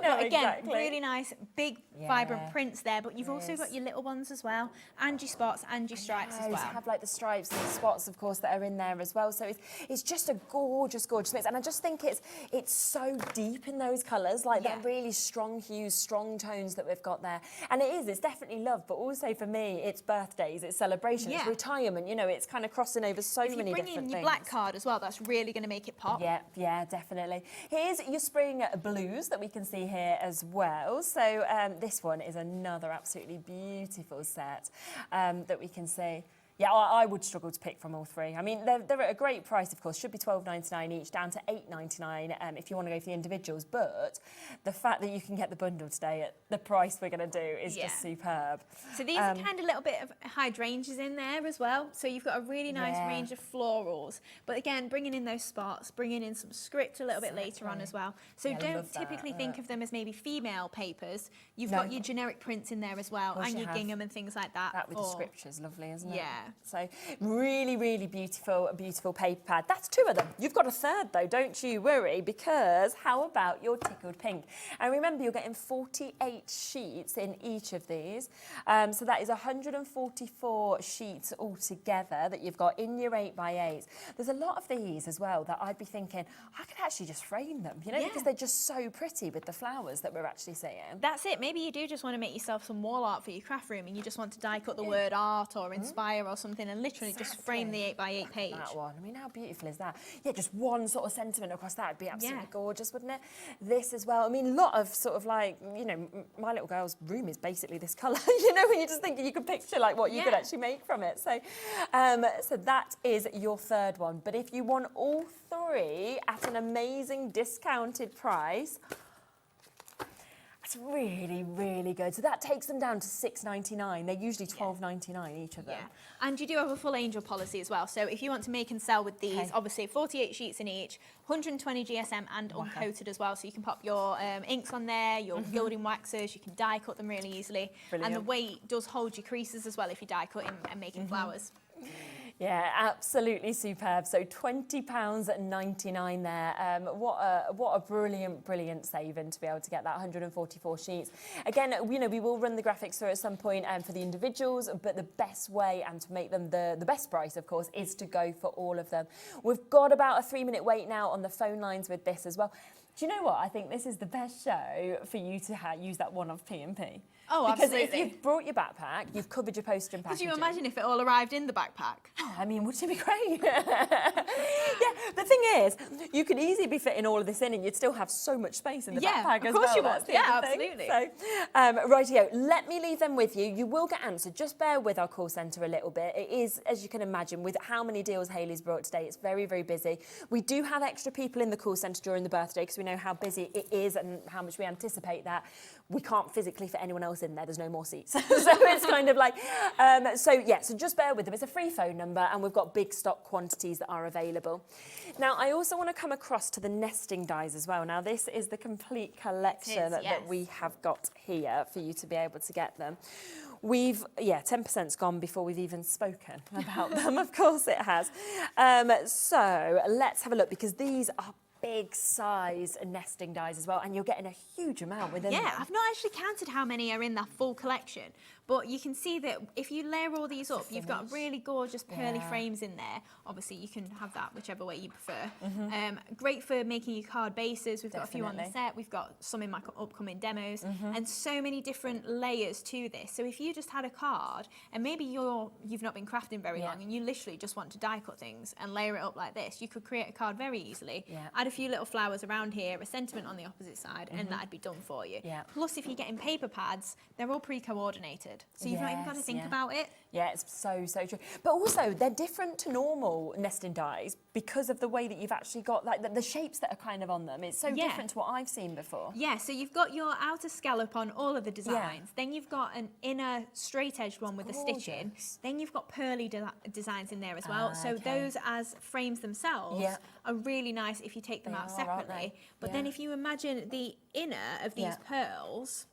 E: But again, really nice, big, vibrant prints there. But you've also got your little ones as well, and your spots and your stripes as well.
D: You have like the stripes and the spots, of course, that are in there as well. So it's just a gorgeous mix. And I just think it's so deep in those colours, like that really strong hues, strong tones that we've got there. And it's definitely love, but also for me, it's birthdays, it's celebration, it's retirement, you know, it's kind of crossing over so many different things.
E: If you bring in your black card as well, that's really going to make it pop.
D: Yeah, definitely. Here's your spring blues that we can see here as well. So this one is another absolutely beautiful set that we can see. Yeah, I would struggle to pick from all 3. I mean, they're at a great price, of course. Should be $12.99 each, down to $8.99 if you want to go for the individuals. But the fact that you can get the bundle today at the price we're going to do is just superb.
E: So these are kind of a little bit of hydrangeas in there as well. So you've got a really nice range of florals. But again, bringing in those spots, bringing in some script a little bit later on as well. So don't typically think of them as maybe female papers. You've got your generic prints in there as well, and your gingham and things like that.
D: That with the scriptures, lovely, isn't it?
E: Yeah.
D: So really beautiful paper pad. That's 2 of them. You've got a 3rd though, don't you worry, because how about your tickled pink? And remember, you're getting 48 sheets in each of these. So that is 144 sheets altogether that you've got in your 8x8s. There's a lot of these as well that I'd be thinking, I could actually just frame them, you know, because they're just so pretty with the flowers that we're actually seeing.
E: That's it. Maybe you do just want to make yourself some wall art for your craft room, and you just want to die cut the word art or inspire or something and literally just frame the 8x8 page.
D: That one. I mean, how beautiful is that? Yeah, just one sort of sentiment across that would be absolutely gorgeous, wouldn't it? This as well. I mean, a lot of sort of like, you know, my little girl's room is basically this colour. You know, when you just think you could picture like what you could actually make from it. So, so that is your third one. But if you want all three at an amazing discounted price, it's really, really good. So that takes them down to $6.99. They're usually $12.99 each of them.
E: Yeah. And you do have a full angel policy as well. So if you want to make and sell with these, obviously 48 sheets in each, 120 GSM and uncoated as well. So you can pop your inks on there, your gilding waxes, you can die cut them really easily. Brilliant. And the weight does hold your creases as well if you die cutting and making flowers.
D: Yeah, absolutely superb. So £20.99 there. What a brilliant, brilliant saving to be able to get that 144 sheets. Again, you know, we will run the graphics through at some point for the individuals, but the best way and to make them the best price, of course, is to go for all of them. We've got about a 3-minute wait now on the phone lines with this as well. Do you know what? I think this is the best show for you to use that one-off P&P.
E: Oh,
D: because
E: absolutely.
D: If you've brought your backpack, you've covered your poster and packaging.
E: Could you imagine if it all arrived in the backpack?
D: Oh, I mean, wouldn't it be great? Yeah, the thing is, you could easily be fitting all of this in and you'd still have so much space in the backpack as well.
E: Of course you would. Yeah,
D: absolutely.
E: absolutely.
D: So, rightio, let me leave them with you. You will get answered. Just bear with our call centre a little bit. It is, as you can imagine, with how many deals Hayley's brought today, it's very, very busy. We do have extra people in the call centre during the birthday because we know how busy it is and how much we anticipate that. We can't physically fit anyone else in there. There's no more seats. So it's kind of like, so just bear with them. It's a free phone number and we've got big stock quantities that are available. Now, I also want to come across to the nesting dies as well. Now, this is the complete collection that we have got here for you to be able to get them. We've, 10%'s gone before we've even spoken about them. Of course it has. So let's have a look because these are big size nesting dies as well, and you're getting a huge amount within them.
E: I've not actually counted how many are in that full collection, but you can see that if you layer all these up, you've got really gorgeous pearly frames in there. Obviously, you can have that whichever way you prefer. Great for making your card bases. We've got a few on the set. We've got some in my upcoming demos, and so many different layers to this. So if you just had a card, and maybe you've not been crafting very long, and you literally just want to die cut things and layer it up like this, you could create a card very easily. Add a few little flowers around here, a sentiment on the opposite side, and that'd be done for you. Plus, if you're getting paper pads, they're all pre-coordinated, so you've not even got to think about it.
D: Yeah, it's so true. But also, they're different to normal nesting dies because of the way that you've actually got like the shapes that are kind of on them. It's so different to what I've seen before.
E: Yeah, so you've got your outer scallop on all of the designs. Then you've got an inner straight-edged one with the stitching. Then you've got pearly designs in there as well. So those as frames themselves are really nice if you take them out separately. But then if you imagine the inner of these pearls,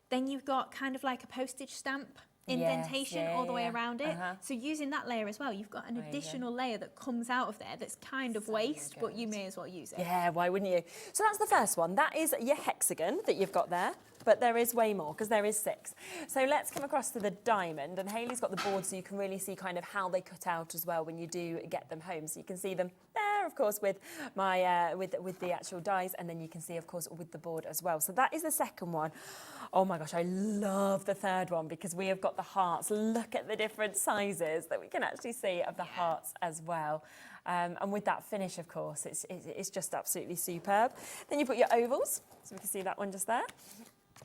E: then you've got kind of like a postage stamp indentation all the way around it. So using that layer as well, you've got an additional layer that comes out of there that's kind of waste, but you may as well use it.
D: Yeah, why wouldn't you? So that's the first one. That is your hexagon that you've got there. But there is way more because there is 6. So let's come across to the diamond, and Hayley's got the board so you can really see kind of how they cut out as well when you do get them home. So you can see them there, of course, with my with the actual dies, and then you can see, of course, with the board as well. So that is the second one. Oh my gosh, I love the third one because we have got the hearts. Look at the different sizes that we can actually see of the hearts as well. And with that finish, of course, it's just absolutely superb. Then you've got your ovals, so we can see that one just there.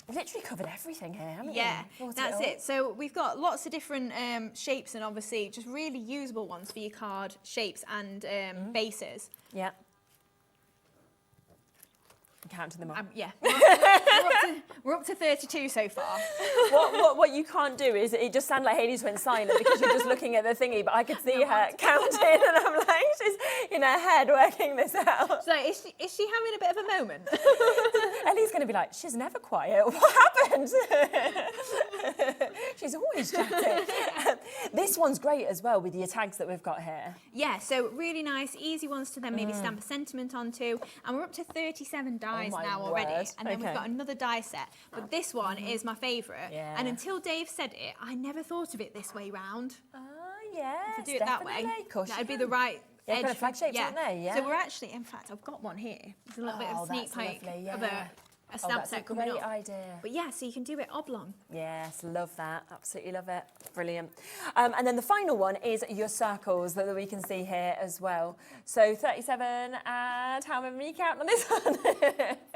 D: We've literally covered everything here, haven't we?
E: Yeah, that's it. So we've got lots of different shapes and obviously just really usable ones for your card shapes and bases.
D: Yeah. Counting them up.
E: Yeah. We're up to 32 so far.
D: What you can't do is, it just sounded like Hayley's went silent because you're just looking at the thingy, but I could see her counting and I'm like, she's in her head working this out.
E: So is she having a bit of a moment?
D: Ellie's going to be like, she's never quiet. What happened? She's always chatting. This one's great as well with your tags that we've got here.
E: Yeah, so really nice, easy ones to then maybe stamp a sentiment onto. And we're up to 37 dies now already. And then we've got another die set. But this one is my favourite. Yeah. And until Dave said it, I never thought of it this way round.
D: Yeah.
E: If I do it that way, that'd be the right edge.
D: Kind of flag shapes, aren't they? Yeah.
E: So we're actually, in fact, I've got one here. There's a little bit of a sneak peek of a stamp set coming up.
D: Great idea.
E: But yeah, so you can do it oblong.
D: Yes, love that. Absolutely love it. Brilliant. And then the final one is your circles that we can see here as well. So 37 and how many count on this one?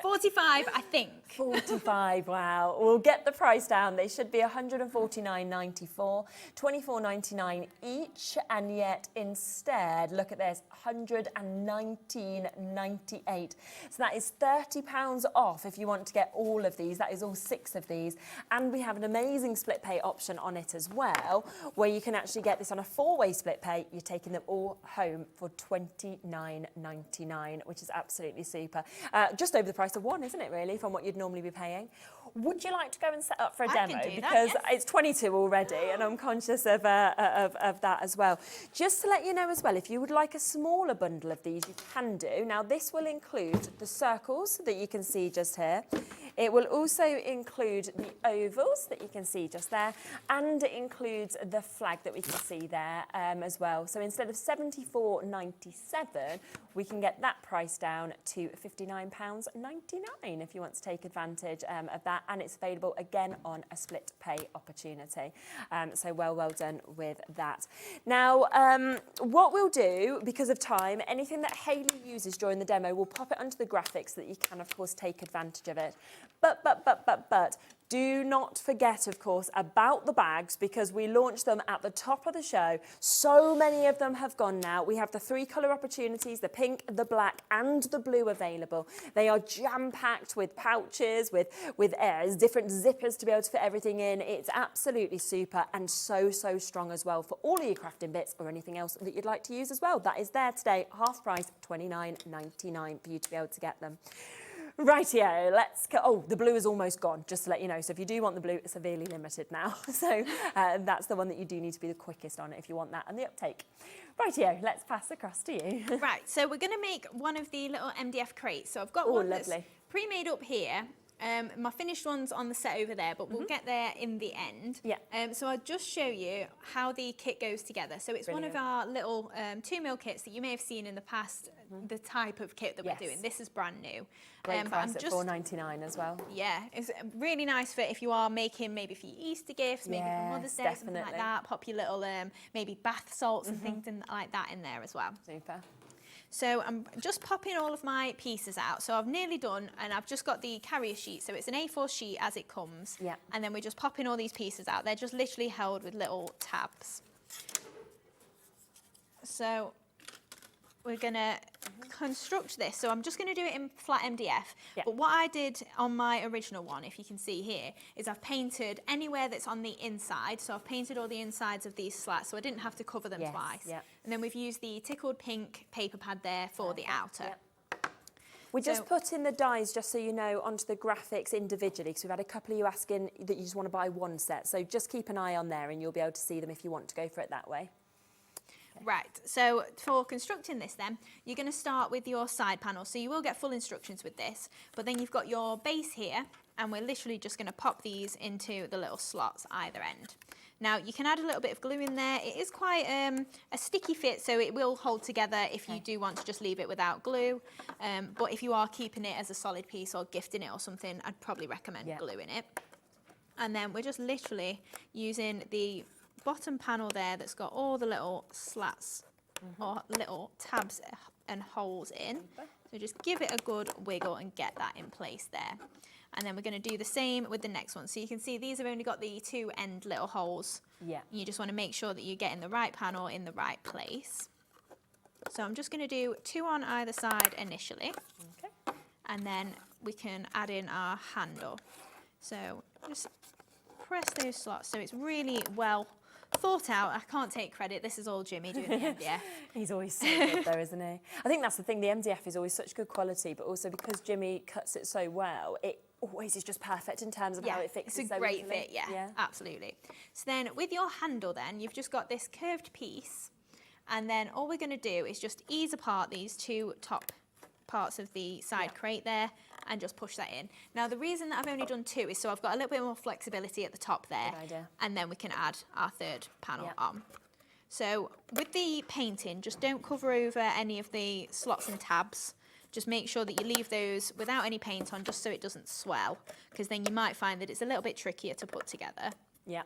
E: 45, I think.
D: 45, wow. We'll get the price down. They should be $149.94, $24.99 each, and yet instead, look at this, $119.98. So that is £30 off if you want to get all of these. That is all 6 of these. And we have an amazing split pay option on it as well, where you can actually get this on a 4-way split pay. You're taking them all home for $29.99, which is absolutely super. Just over the price of one, isn't it, really, from what you'd normally be paying? Would you like to go and set up for a demo? Because it's 22 already, and I'm conscious of that as well. Just to let you know as well, if you would like a smaller bundle of these, you can do. Now, this will include the circles that you can see just here. It will also include the ovals that you can see just there, and it includes the flag that we can see there as well. So instead of £74.97, we can get that price down to £59.99 if you want to take advantage of that, and it's available again on a split pay opportunity. So well done with that. Now, what we'll do, because of time, anything that Hayley uses during the demo, we'll pop it onto the graphics so that you can, of course, take advantage of it. But do not forget, of course, about the bags, because we launched them at the top of the show. So many of them have gone now. We have the 3 colour opportunities, the pink, the black and the blue available. They are jam-packed with pouches, with different zippers to be able to fit everything in. It's absolutely super, and so strong as well for all of your crafting bits or anything else that you'd like to use as well. That is there today, half price, $29.99 for you to be able to get them. Rightio, let's go. Oh, the blue is almost gone, just to let you know. So if you do want the blue, it's severely limited now. So that's the one that you do need to be the quickest on if you want that and the uptake. Rightio, let's pass across to you.
E: Right, so we're going to make one of the little MDF crates. So I've got one that's pre-made up here. My finished one's on the set over there, but we'll get there in the end.
D: Yeah.
E: So I'll just show you how the kit goes together. So it's one of our little 2mm kits that you may have seen in the past, the type of kit that we're doing. This is brand new.
D: Great price at $4.99 as well.
E: Yeah, it's really nice for if you are making maybe for your Easter gifts, maybe for Mother's Day, something like that. Pop your little maybe bath salts and things like that in there as well.
D: Super.
E: So I'm just popping all of my pieces out. So I've nearly done, and I've just got the carrier sheet. So it's an A4 sheet as it comes.
D: Yeah.
E: And then we're just popping all these pieces out. They're just literally held with little tabs. So we're going to construct this. So I'm just going to do it in flat MDF. Yeah. But what I did on my original one, if you can see here, is I've painted anywhere that's on the inside. So I've painted all the insides of these slats, so I didn't have to cover them twice. Yeah. And then we've used the tickled pink paper pad there for the outer.
D: Yep. We just put in the dies, just so you know, onto the graphics individually, because we've had a couple of you asking that you just want to buy one set. So just keep an eye on there and you'll be able to see them if you want to go for it that way.
E: Right, so for constructing this then, you're going to start with your side panel. So you will get full instructions with this, but then you've got your base here, and we're literally just going to pop these into the little slots either end. Now, you can add a little bit of glue in there. It is quite a sticky fit, so it will hold together if you do want to just leave it without glue. But if you are keeping it as a solid piece or gifting it or something, I'd probably recommend gluing it. And then we're just literally using the bottom panel there that's got all the little slats or little tabs and holes in. So just give it a good wiggle and get that in place there. And then we're going to do the same with the next one. So you can see these have only got the 2 end little holes. Yeah. You just want to make sure that you're getting the right panel in the right place. So I'm just going to do 2 on either side initially. Okay. And then we can add in our handle. So just press those slots so it's really well thought out. I can't take credit. This is all Jimmy doing the MDF.
D: He's always so good though, isn't he? I think that's the thing. The MDF is always such good quality, but also because Jimmy cuts it so well, it always is just perfect in terms of how it fixes.
E: It's a great fit, absolutely. So then with your handle then, you've just got this curved piece, and then all we're going to do is just ease apart these 2 top parts of the side crate there and just push that in. Now the reason that I've only done 2 is so I've got a little bit more flexibility at the top there, and then we can add our 3rd panel on. So with the painting, just don't cover over any of the slots and tabs. just make sure that you leave those without any paint on, just so it doesn't swell, because then you might find that it's a little bit trickier to put together.
D: Yeah.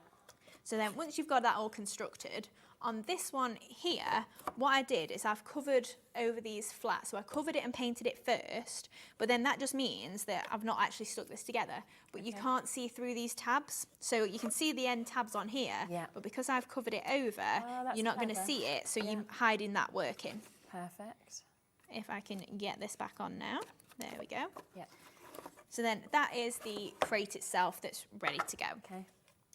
E: So then once you've got that all constructed, on this one here, what I did is I've covered over these flats. So I covered it and painted it first, but then that just means that I've not actually stuck this together. But you can't see through these tabs. So you can see the end tabs on here, but because I've covered it over, you're not going to see it. So you're hiding that working.
D: Perfect.
E: If I can get this back on now. There we go.
D: Yeah.
E: So then that is the crate itself that's ready to go.
D: Okay.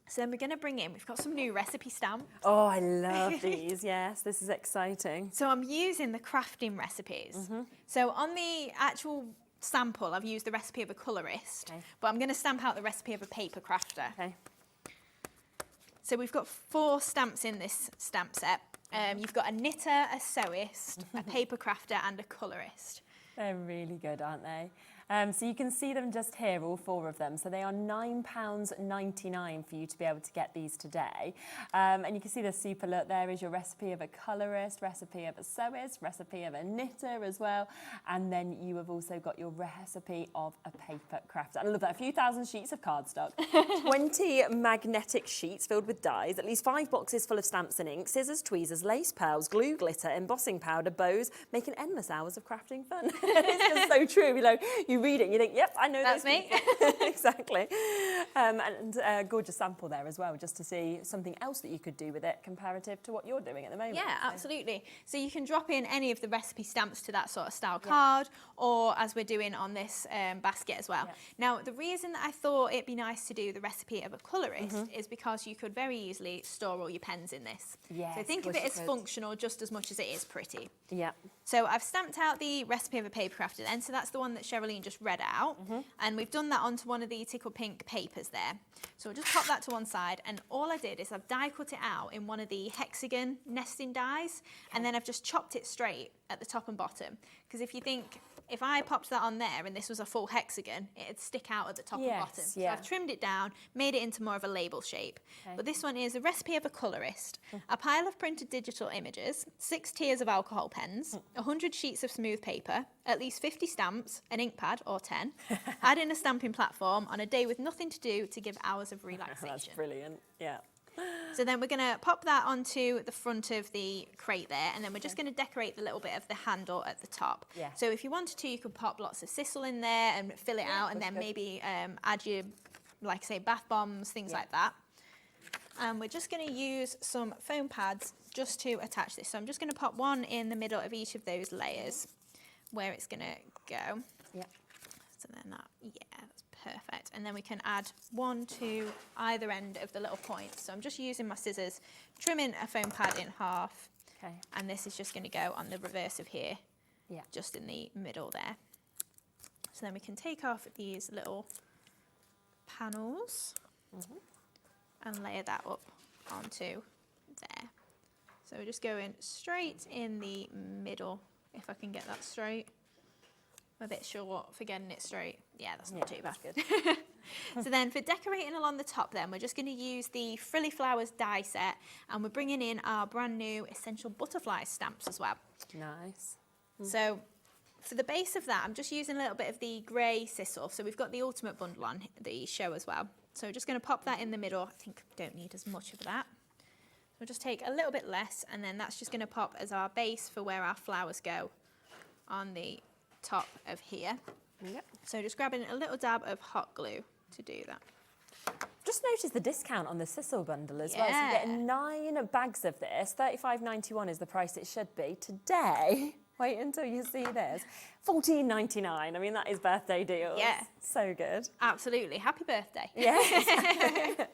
E: So then we're going to bring in, we've got some new recipe stamps.
D: Oh, I love these. Yes, this is exciting.
E: So I'm using the crafting recipes. So on the actual sample, I've used the recipe of a colourist, but I'm going to stamp out the recipe of a paper crafter.
D: Okay.
E: So we've got 4 stamps in this stamp set. You've got a knitter, a sewist, a paper crafter and a colourist.
D: They're really good, aren't they? So you can see them just here, all 4 of them. So they are £9.99 for you to be able to get these today. And you can see the super look. There is your recipe of a colourist, recipe of a sewist, recipe of a knitter as well. And then you have also got your recipe of a paper crafter. And I love that. A few thousand sheets of cardstock, 20 magnetic sheets filled with dies, at least 5 boxes full of stamps and ink, scissors, tweezers, lace pearls, glue, glitter, embossing powder, bows, making endless hours of crafting fun. It's just so true. You know, you read it and you think, yep, I know
E: That's
D: those
E: me.
D: Exactly. And a gorgeous sample there as well, just to see something else that you could do with it comparative to what you're doing at the moment.
E: Yeah, absolutely. So you can drop in any of the recipe stamps to that sort of style card, or as we're doing on this basket as well. Now, the reason that I thought it'd be nice to do the recipe of a colourist is because you could very easily store all your pens in this.
D: Yes,
E: so think of it as functional just as much as it is pretty.
D: Yeah.
E: So I've stamped out the recipe of a paper crafter then, so that's the one that Cheralene just read out, and we've done that onto one of the tickle pink papers there. So we'll just pop that to one side, and all I did is I've die cut it out in one of the hexagon nesting dies, and then I've just chopped it straight at the top and bottom, because if you think, if I popped that on there and this was a full hexagon, it'd stick out at the top and bottom. So I've trimmed it down, made it into more of a label shape. But this one is a recipe of a colourist, a pile of printed digital images, 6 tiers of alcohol pens, 100 sheets of smooth paper, at least 50 stamps, an ink pad or 10, add in a stamping platform on a day with nothing to do to give hours of relaxation.
D: That's brilliant. Yeah.
E: So then we're going to pop that onto the front of the crate there, and then we're just going to decorate the little bit of the handle at the top.
D: Yeah.
E: So if you wanted to, you could pop lots of sisal in there and fill it out, and then maybe add your, like I say, bath bombs, things like that. And we're just going to use some foam pads just to attach this. So I'm just going to pop one in the middle of each of those layers where it's going to go.
D: Yeah.
E: So then that, that's perfect. And then we can add one to either end of the little points. So I'm just using my scissors, trimming a foam pad in half.
D: Okay.
E: And this is just going to go on the reverse of here, just in the middle there. So then we can take off these little panels and layer that up onto there. So we're just going straight in the middle, if I can get that straight. I'm a bit short for getting it straight. Yeah, that's not too bad.
D: Good.
E: So then for decorating along the top then, we're just going to use the Frilly Flowers die set, and we're bringing in our brand new Essential Butterfly stamps as well.
D: Nice.
E: So for the base of that, I'm just using a little bit of the grey sisal. So we've got the Ultimate Bundle on the show as well. So we're just going to pop that in the middle. I think we don't need as much of that. We'll just take a little bit less, and then that's just going to pop as our base for where our flowers go on the top of here.
D: Yep.
E: So just grabbing a little dab of hot glue to do that.
D: Just noticed the discount on the sisal bundle as well. So you're getting 9 bags of this. £35.91 is the price it should be. Today, wait until you see this, £14.99. I mean, that is birthday deals.
E: Yeah.
D: So good.
E: Absolutely. Happy birthday.
D: Yes.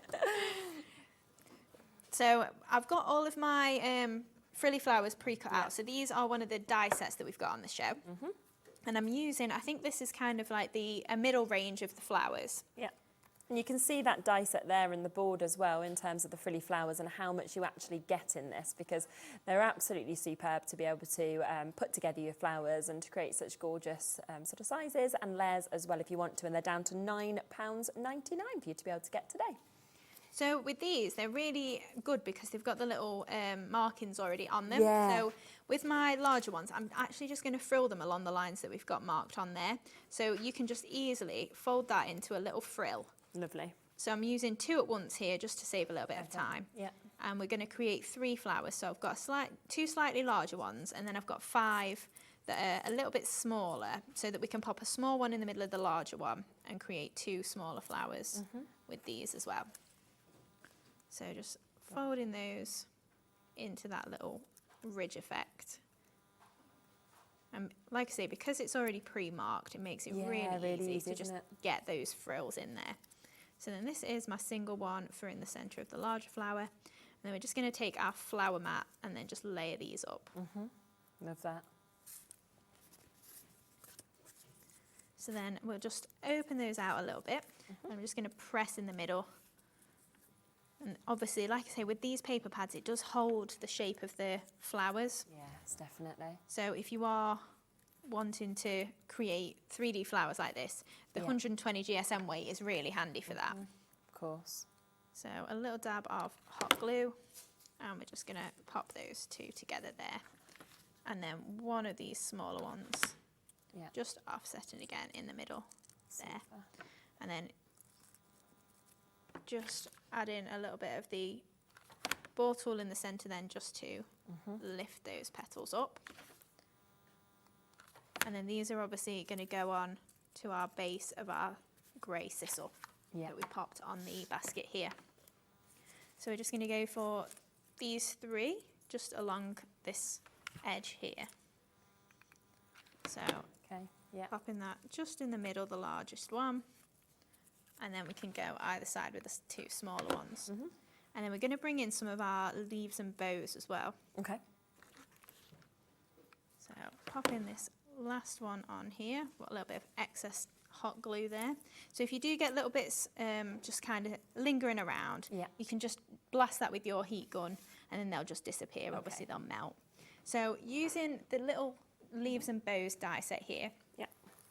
E: So I've got all of my frilly flowers pre-cut out. So these are one of the die sets that we've got on the show. And I'm using, I think this is kind of like a middle range of the flowers.
D: Yeah. And you can see that die set there in the board as well in terms of the frilly flowers and how much you actually get in this, because they're absolutely superb to be able to put together your flowers and to create such gorgeous sort of sizes and layers as well if you want to. And they're down to £9.99 for you to be able to get today.
E: So with these, they're really good because they've got the little markings already on them.
D: Yeah.
E: So with my larger ones, I'm actually just going to frill them along the lines that we've got marked on there. So you can just easily fold that into a little frill.
D: Lovely.
E: So I'm using 2 at once here just to save a little bit of time.
D: Yeah.
E: And we're going to create 3 flowers. So I've got 2 slightly larger ones, and then I've got 5 that are a little bit smaller, so that we can pop a small one in the middle of the larger one and create 2 smaller flowers with these as well. So just folding those into that little ridge effect. And like I say, because it's already pre-marked, it makes it really easy to just get those frills in there. So then this is my single one for in the centre of the larger flower. And then we're just going to take our flower mat and then just layer these up.
D: Love that.
E: So then we'll just open those out a little bit. And I'm just going to press in the middle. And obviously, like I say, with these paper pads, it does hold the shape of the flowers.
D: Yes, definitely.
E: So if you are wanting to create 3D flowers like this, the 120 GSM weight is really handy for that.
D: Of course.
E: So a little dab of hot glue, and we're just going to pop those 2 together there. And then one of these smaller ones, just offsetting again in the middle there. And then just add in a little bit of the ball tool in the centre then, just to lift those petals up. And then these are obviously going to go on to our base of our grey sisal that we popped on the basket here. So we're just going to go for these 3 just along this edge here. So popping that just in the middle, the largest one. And then we can go either side with the 2 smaller ones. And then we're going to bring in some of our leaves and bows as well.
D: Okay.
E: So pop in this last one on here. Got a little bit of excess hot glue there. So if you do get little bits just kind of lingering around, you can just blast that with your heat gun and then they'll just disappear. Obviously they'll melt. So using the little leaves and bows die set here,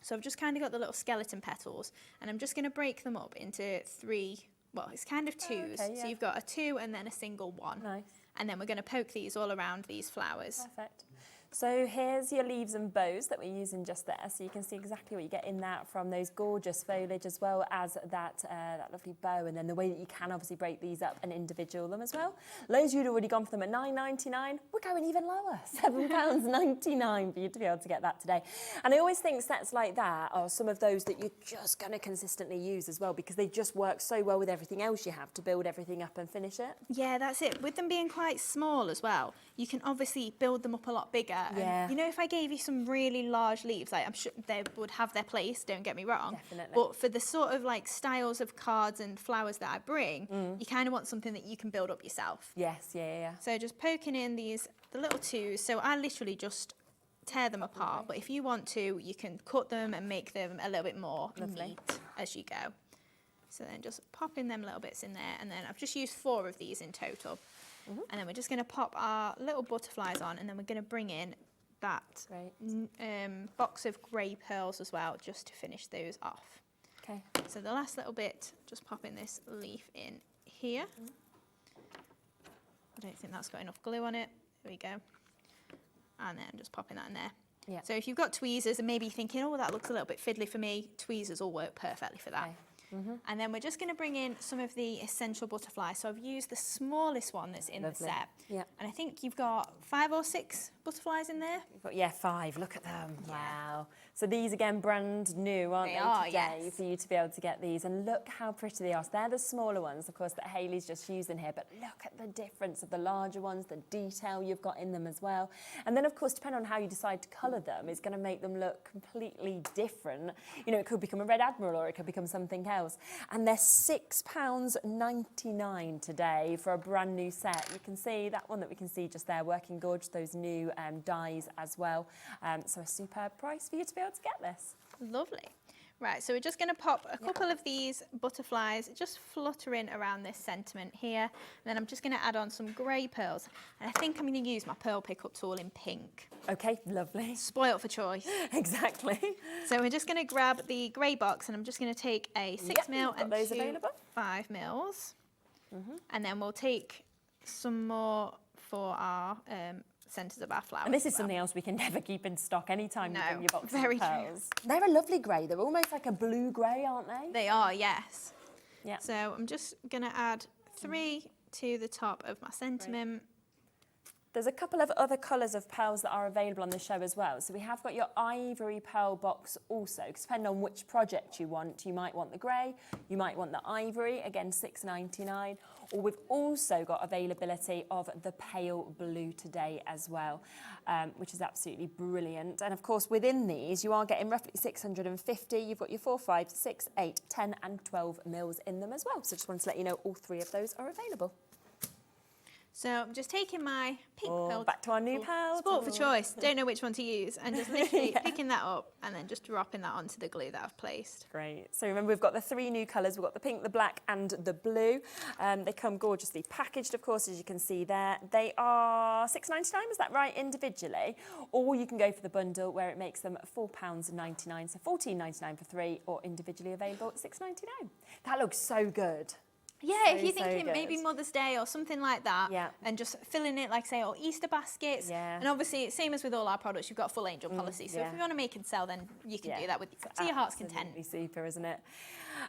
E: so I've just kind of got the little skeleton petals, and I'm just going to break them up into 3, well, it's kind of 2s. So you've got a 2 and then a single 1.
D: Nice.
E: And then we're going to poke these all around these flowers.
D: Perfect. So here's your leaves and bows that we're using just there, so you can see exactly what you get in that from those gorgeous foliage, as well as that lovely bow, and then the way that you can obviously break these up and individual them as well. Loads you'd already gone for them at £9.99. We're going even lower, £7.99 for you to be able to get that today. And I always think sets like that are some of those that you're just going to consistently use as well, because they just work so well with everything else you have to build everything up and finish it.
E: Yeah, that's it. With them being quite small as well, you can obviously build them up a lot bigger. And, you know, if I gave you some really large leaves, like, I'm sure they would have their place, don't get me wrong.
D: Definitely.
E: But for the sort of like styles of cards and flowers that I bring, you kind of want something that you can build up yourself.
D: Yes, yeah.
E: So just poking in the little 2s. So I literally just tear them apart. But if you want to, you can cut them and make them a little bit more neat as you go. So then just popping them little bits in there. And then I've just used 4 of these in total. And then we're just going to pop our little butterflies on, and then we're going to bring in that box of grey pearls as well, just to finish those off.
D: Okay.
E: So the last little bit, just popping this leaf in here. I don't think that's got enough glue on it. There we go. And then just popping that in there.
D: Yeah.
E: So if you've got tweezers and maybe you're thinking, oh, that looks a little bit fiddly for me, tweezers will work perfectly for that.
D: Okay.
E: And then we're just going to bring in some of the essential butterflies. So I've used the smallest one that's in the set.
D: Yeah.
E: And I think you've got 5 or 6 butterflies in there.
D: We've got, 5. Look at them. Yeah. Wow. So these, again, brand new, aren't they today, for you to be able to get these. And look how pretty they are. So they're the smaller ones, of course, that Hayley's just using here. But look at the difference of the larger ones, the detail you've got in them as well. And then, of course, depending on how you decide to colour them, it's going to make them look completely different. You know, it could become a Red Admiral or it could become something else. And they're £6.99 today for a brand new set. You can see that one that we can see just there, working gorgeous, those new dies as well. So a superb price for you to be able to get this.
E: Lovely. Right, so we're just going to pop a couple of these butterflies just fluttering around this sentiment here. And then I'm just going to add on some grey pearls. And I think I'm going to use my pearl pickup tool in pink.
D: Okay, lovely.
E: Spoilt for choice.
D: Exactly.
E: So we're just going to grab the grey box, and I'm just going to take a 6 mil and
D: those
E: 2
D: available.
E: 5 mils. And then we'll take some more for our centres of our flowers.
D: And this is something else we can never keep in stock anytime you bring your box
E: very
D: of pearls. They're a lovely grey. They're almost like a blue grey, aren't they?
E: They are, yes.
D: Yeah.
E: So I'm just going to add 3 to the top of my sentiment.
D: There's a couple of other colours of pearls that are available on the show as well. So we have got your ivory pearl box also, because depending on which project you might want the grey, you might want the ivory, again £6.99, or we've also got availability of the pale blue today as well, which is absolutely brilliant. And of course within these you are getting roughly 650. You've got your 4, 5, 6, 8, 10 and 12 mils in them as well. So just wanted to let you know all 3 of those are available.
E: So I'm just taking my pink pearl.
D: Back to our new pearl.
E: Sport for choice. Don't know which one to use. And just literally picking that up and then just dropping that onto the glue that I've placed.
D: Great. So remember, we've got the 3 new colours. We've got the pink, the black and the blue. They come gorgeously packaged, of course, as you can see there. They are £6.99, is that right, individually? Or you can go for the bundle where it makes them £4.99, so £14.99 for 3, or individually available at £6.99. That looks so good.
E: Yeah,
D: So,
E: if you're thinking
D: so
E: maybe Mother's Day or something like that, and just filling it, like say, or Easter baskets.
D: Yeah.
E: And obviously, same as with all our products, you've got a full angel policy. So if you want to make and sell, then you can do that to your heart's content.
D: Super, isn't it?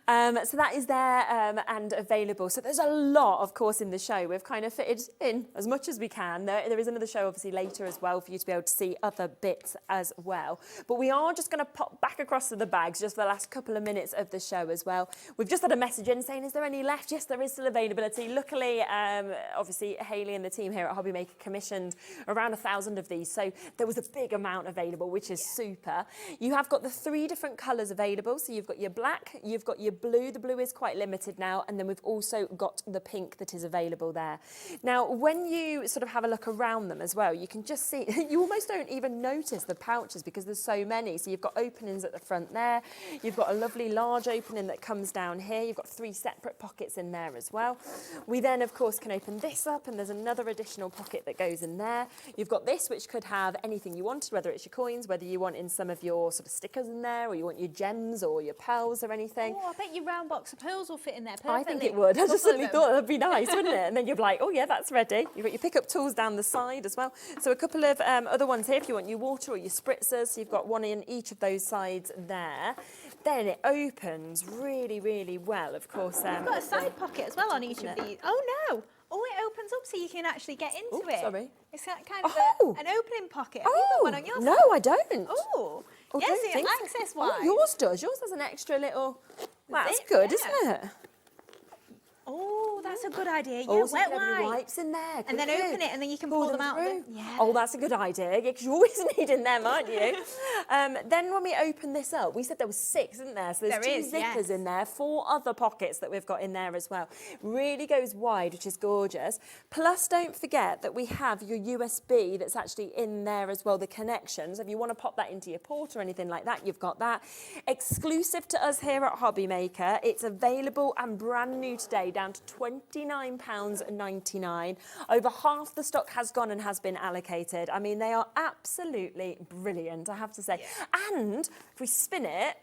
D: So that is there and available. So there's a lot, of course, in the show. We've kind of fitted in as much as we can. There is another show, obviously, later as well for you to be able to see other bits as well. But we are just going to pop back across to the bags just for the last couple of minutes of the show as well. We've just had a message in saying, is there any left? Yes, there is still availability. Luckily, obviously, Hayley and the team here at HobbyMaker commissioned around 1,000 of these. So there was a big amount available, which is super. You have got the 3 different colours available. So you've got your black, you've got your blue. The blue is quite limited now, and then we've also got the pink that is available there. Now, when you sort of have a look around them as well, you can just see, you almost don't even notice the pouches because there's so many. So you've got openings at the front there, you've got a lovely large opening that comes down here, you've got 3 separate pockets in there as well. We then, of course, can open this up, and there's another additional pocket that goes in there. You've got this, which could have anything you wanted, whether it's your coins, whether you want in some of your sort of stickers in there, or you want your gems or your pearls or anything.
E: Oh, I bet your round box of pearls will fit in there perfectly.
D: I think it would. I just suddenly thought that'd be nice, wouldn't it? And then you're like, oh yeah, that's ready. You've got your pickup tools down the side as well. So a couple of other ones here if you want your water or your spritzers. So you've got one in each of those sides there. Then it opens really, really well, of course.
E: You've got a side pocket as well on each of these. Oh no! Oh, it opens up so you can actually get into it.
D: Sorry.
E: It's kind of an opening pocket. Have you got one on your
D: no,
E: side?
D: I don't.
E: Oh,
D: Oh,
E: yes,
D: don't think so.
E: access-wise.
D: Oh, yours does. Yours has an extra little... That's
E: Zip,
D: good,
E: yeah.
D: isn't it?
E: Oh, that's a good idea. Yeah,
D: Oh, so you
E: wet
D: can have your
E: wipes.
D: wipes in there.
E: And then
D: couldn't
E: open
D: you?
E: it and then you can pull them out.
D: through.
E: Yeah.
D: Oh, that's a good idea. Yeah, because you always need in them, aren't you? Then when we open this up, we said there was 6, isn't there? So there's
E: There
D: 2
E: is,
D: zippers
E: yes.
D: in there, 4 other pockets that we've got in there as well. Really goes wide, which is gorgeous. Plus, don't forget that we have your USB that's actually in there as well, the connections. If you want to pop that into your port or anything like that, you've got that. Exclusive to us here at HobbyMaker, it's available and brand new today, down to £29.99. Over half the stock has gone and has been allocated. I mean, they are absolutely brilliant, I have to say. Yeah. And if we spin it,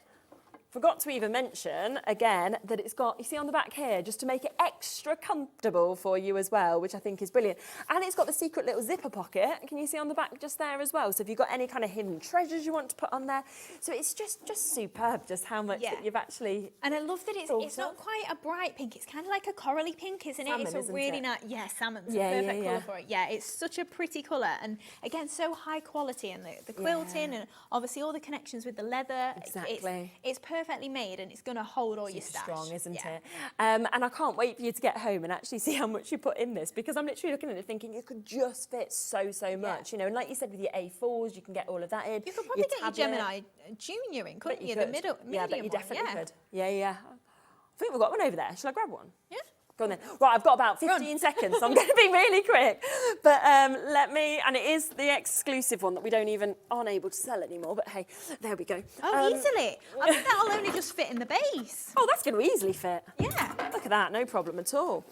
D: forgot to even mention, again, that it's got, you see on the back here, just to make it extra comfortable for you as well, which I think is brilliant. And it's got the secret little zipper pocket. Can you see on the back just there as well? So if you've got any kind of hidden treasures you want to put on there. So it's just superb, just how much that you've actually...
E: And I love that it's not quite a bright pink. It's kind of like a corally pink, isn't it?
D: Salmon,
E: it's a
D: isn't
E: really
D: it?
E: nice... Yeah, salmon's a perfect colour for it. Yeah, it's such a pretty colour. And again, so high quality. And the quilting and obviously all the connections with the leather.
D: Exactly.
E: It's perfectly made and it's going to hold all your stash.
D: Strong, isn't it? And I can't wait for you to get home and actually see how much you put in this, because I'm literally looking at it thinking it could just fit so much, you know. And like you said, with your A4s, you can get all of that in.
E: You could probably get your Gemini Junior in, couldn't you? The medium
D: Yeah, I bet you
E: one,
D: definitely could. Yeah. I think we've got one over there. Shall I grab one?
E: Yeah.
D: Go on then. Right, I've got about 15 seconds, so I'm going to be really quick. But let me, and it is the exclusive one that we aren't able to sell anymore, but hey, there we go.
E: Oh, easily. I think that'll only just fit in the base.
D: Oh, that's going to easily fit.
E: Yeah.
D: Look at that, no problem at all.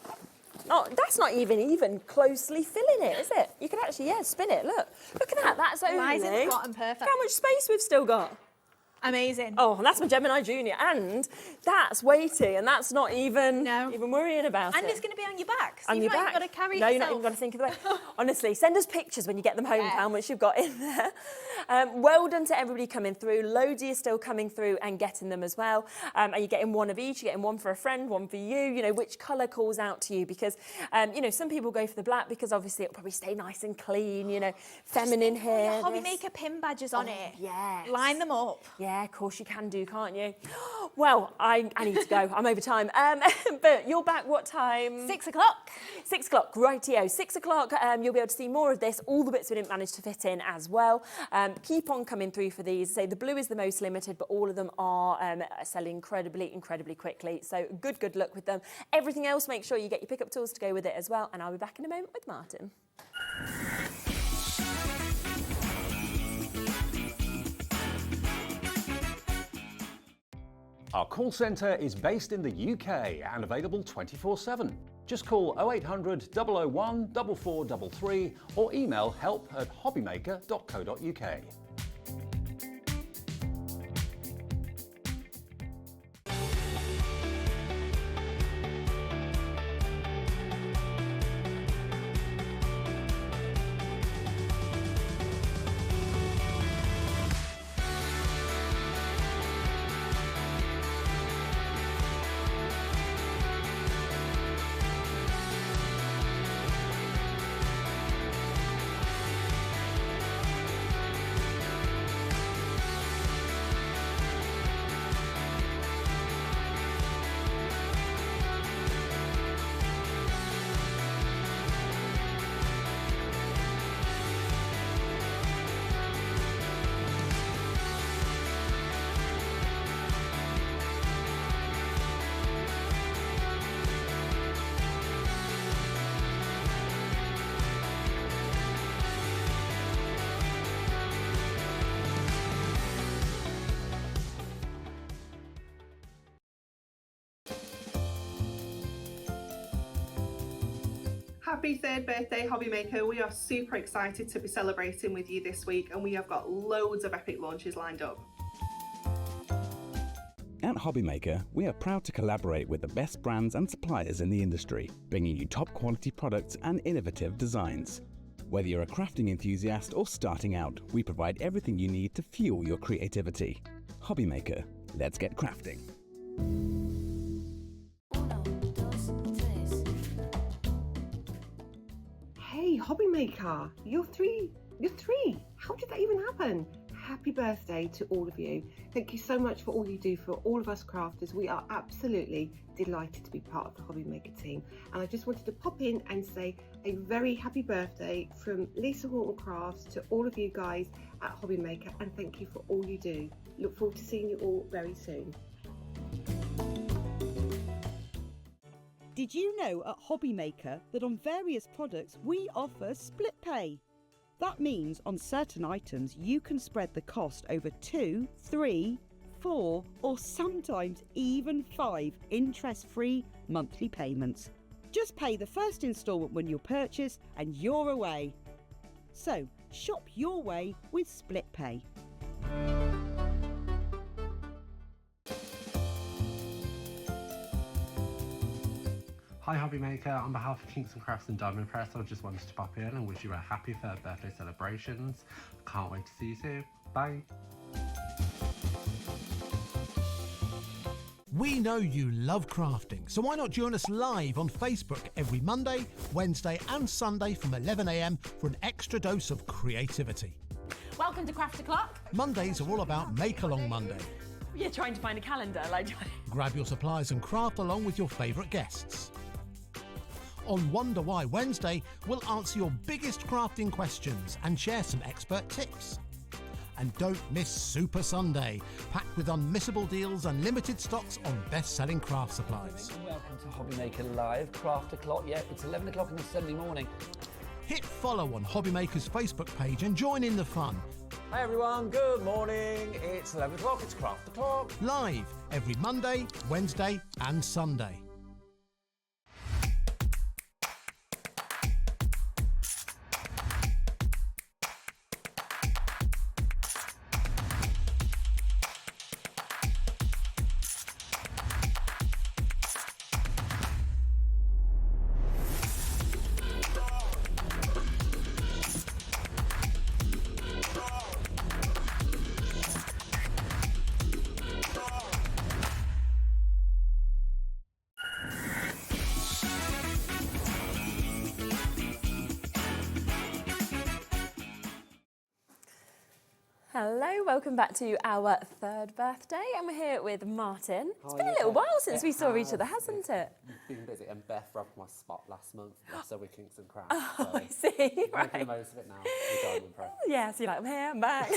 D: Oh, that's not even closely filling it, is it? You can actually, spin it, look. Look at that, that's only...
E: Lies in the bottom, perfect.
D: Look how much space we've still got.
E: Amazing.
D: Oh, that's my Gemini Junior, and that's weighty, and that's not even worrying about
E: and
D: it.
E: it's going to be on your back, so
D: on
E: you've
D: your
E: not
D: back.
E: even got to carry it
D: No,
E: yourself.
D: you're not even got to think of the way. Honestly, send us pictures when you get them home of how much you've got in there. Well done to everybody coming through. Loads of you still coming through and getting them as well. And you're getting one of each. You're getting one for a friend, one for you. You know, which colour calls out to you? Because, you know, some people go for the black because obviously it'll probably stay nice and clean, you know, feminine hair.
E: Your HobbyMaker pin badges on it.
D: Yes.
E: Line them up.
D: Yeah, of course you can do, can't you? Well, I need to go. I'm over time. But you're back what time?
E: 6 o'clock.
D: 6 o'clock, rightio. 6 o'clock, you'll be able to see more of this, all the bits we didn't manage to fit in as well. Keep on coming through for these. So the blue is the most limited, but all of them are selling incredibly quickly. So good luck with them. Everything else, make sure you get your pickup tools to go with it as well. And I'll be back in a moment with Martin.
F: Our call centre is based in the UK and available 24/7. Just call 0800 001 4433 or email help@hobbymaker.co.uk.
H: Happy 3rd birthday, HobbyMaker. We are super excited to be celebrating with you this week, and we have got loads of epic launches lined up.
I: At HobbyMaker, we are proud to collaborate with the best brands and suppliers in the industry, bringing you top quality products and innovative designs. Whether you're a crafting enthusiast or starting out, we provide everything you need to fuel your creativity. HobbyMaker, let's get crafting.
J: Hey, HobbyMaker, you're three. How did that even happen? Happy birthday to all of you. Thank you so much for all you do for all of us crafters. We are absolutely delighted to be part of the HobbyMaker team. And I just wanted to pop in and say a very happy birthday from Lisa Horton Crafts to all of you guys at HobbyMaker, and thank you for all you do. Look forward to seeing you all very soon.
K: Did you know at HobbyMaker that on various products we offer split pay? That means on certain items you can spread the cost over 2, 3, 4 or sometimes even 5 interest-free monthly payments. Just pay the first instalment when you purchase and you're away. So shop your way with split pay.
L: Hi HobbyMaker, on behalf of Kingston Crafts and Diamond Press, I just wanted to pop in and wish you a happy 3rd birthday celebrations. Can't wait to see you soon. Bye.
M: We know you love crafting, so why not join us live on Facebook every Monday, Wednesday and Sunday from 11 AM for an extra dose of creativity.
N: Welcome to Craft O'Clock.
M: Mondays are all about Make Along Monday.
D: You're trying to find a calendar, like.
M: Grab your supplies and craft along with your favourite guests. On Wonder Why Wednesday, we'll answer your biggest crafting questions and share some expert tips. And don't miss Super Sunday, packed with unmissable deals and limited stocks on best-selling craft supplies.
O: Welcome to HobbyMaker Live, Craft O'Clock. Yeah, it's 11 o'clock on a Sunday morning.
M: Hit follow on HobbyMaker's Facebook page and join in the fun.
P: Hi everyone, good morning. It's 11 o'clock, it's Craft O'Clock.
M: Live every Monday, Wednesday and Sunday.
D: Hello, welcome back to our third birthday, and we're here with Martin. It's been a little while since we saw each other, hasn't it?
L: Been busy, and Beth robbed my spot last month, so we're Kinks and Crafts.
D: Oh,
L: so
D: I see.
L: Making the most of it now. With Diamond Press.
D: Yeah, so you're like, I'm here, I'm back.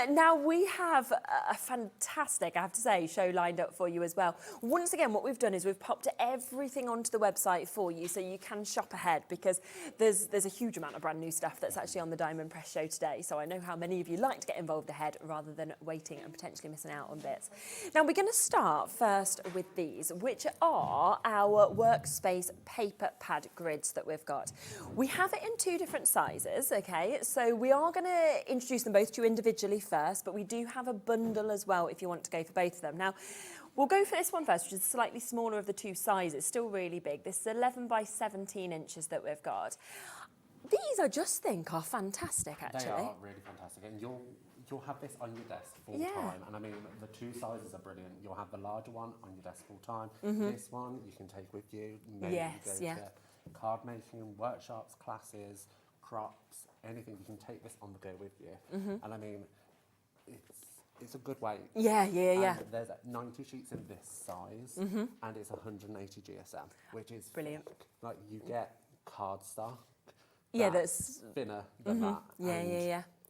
D: Now we have a fantastic, I have to say, show lined up for you as well. Once again, what we've done is we've popped everything onto the website for you so you can shop ahead, because there's a huge amount of brand new stuff that's actually on the Diamond Press show today. So I know how many of you like to get involved ahead rather than waiting and potentially missing out on bits. Now we're going to start first with these, which are our workspace paper pad grids that we've got. We have it in 2 different sizes, okay? So we are going to introduce them both to you individually first, but we do have a bundle as well if you want to go for both of them. Now, we'll go for this one first, which is slightly smaller of the 2 sizes, still really big. This is 11 by 17 inches that we've got. These, I just think, are fantastic, actually.
L: They are really fantastic, and you'll have this on your desk full time. And I mean, the 2 sizes are brilliant. You'll have the larger one on your desk full time. This one you can take with you. Maybe you go to card making workshops, classes, crops, anything. You can take this on the go with you. And I mean, it's a good weight.
D: Yeah.
L: And there's 90 sheets in this size, and it's 180 GSM, which is
D: brilliant.
L: Like, you get cardstock.
D: That's
L: thinner than that.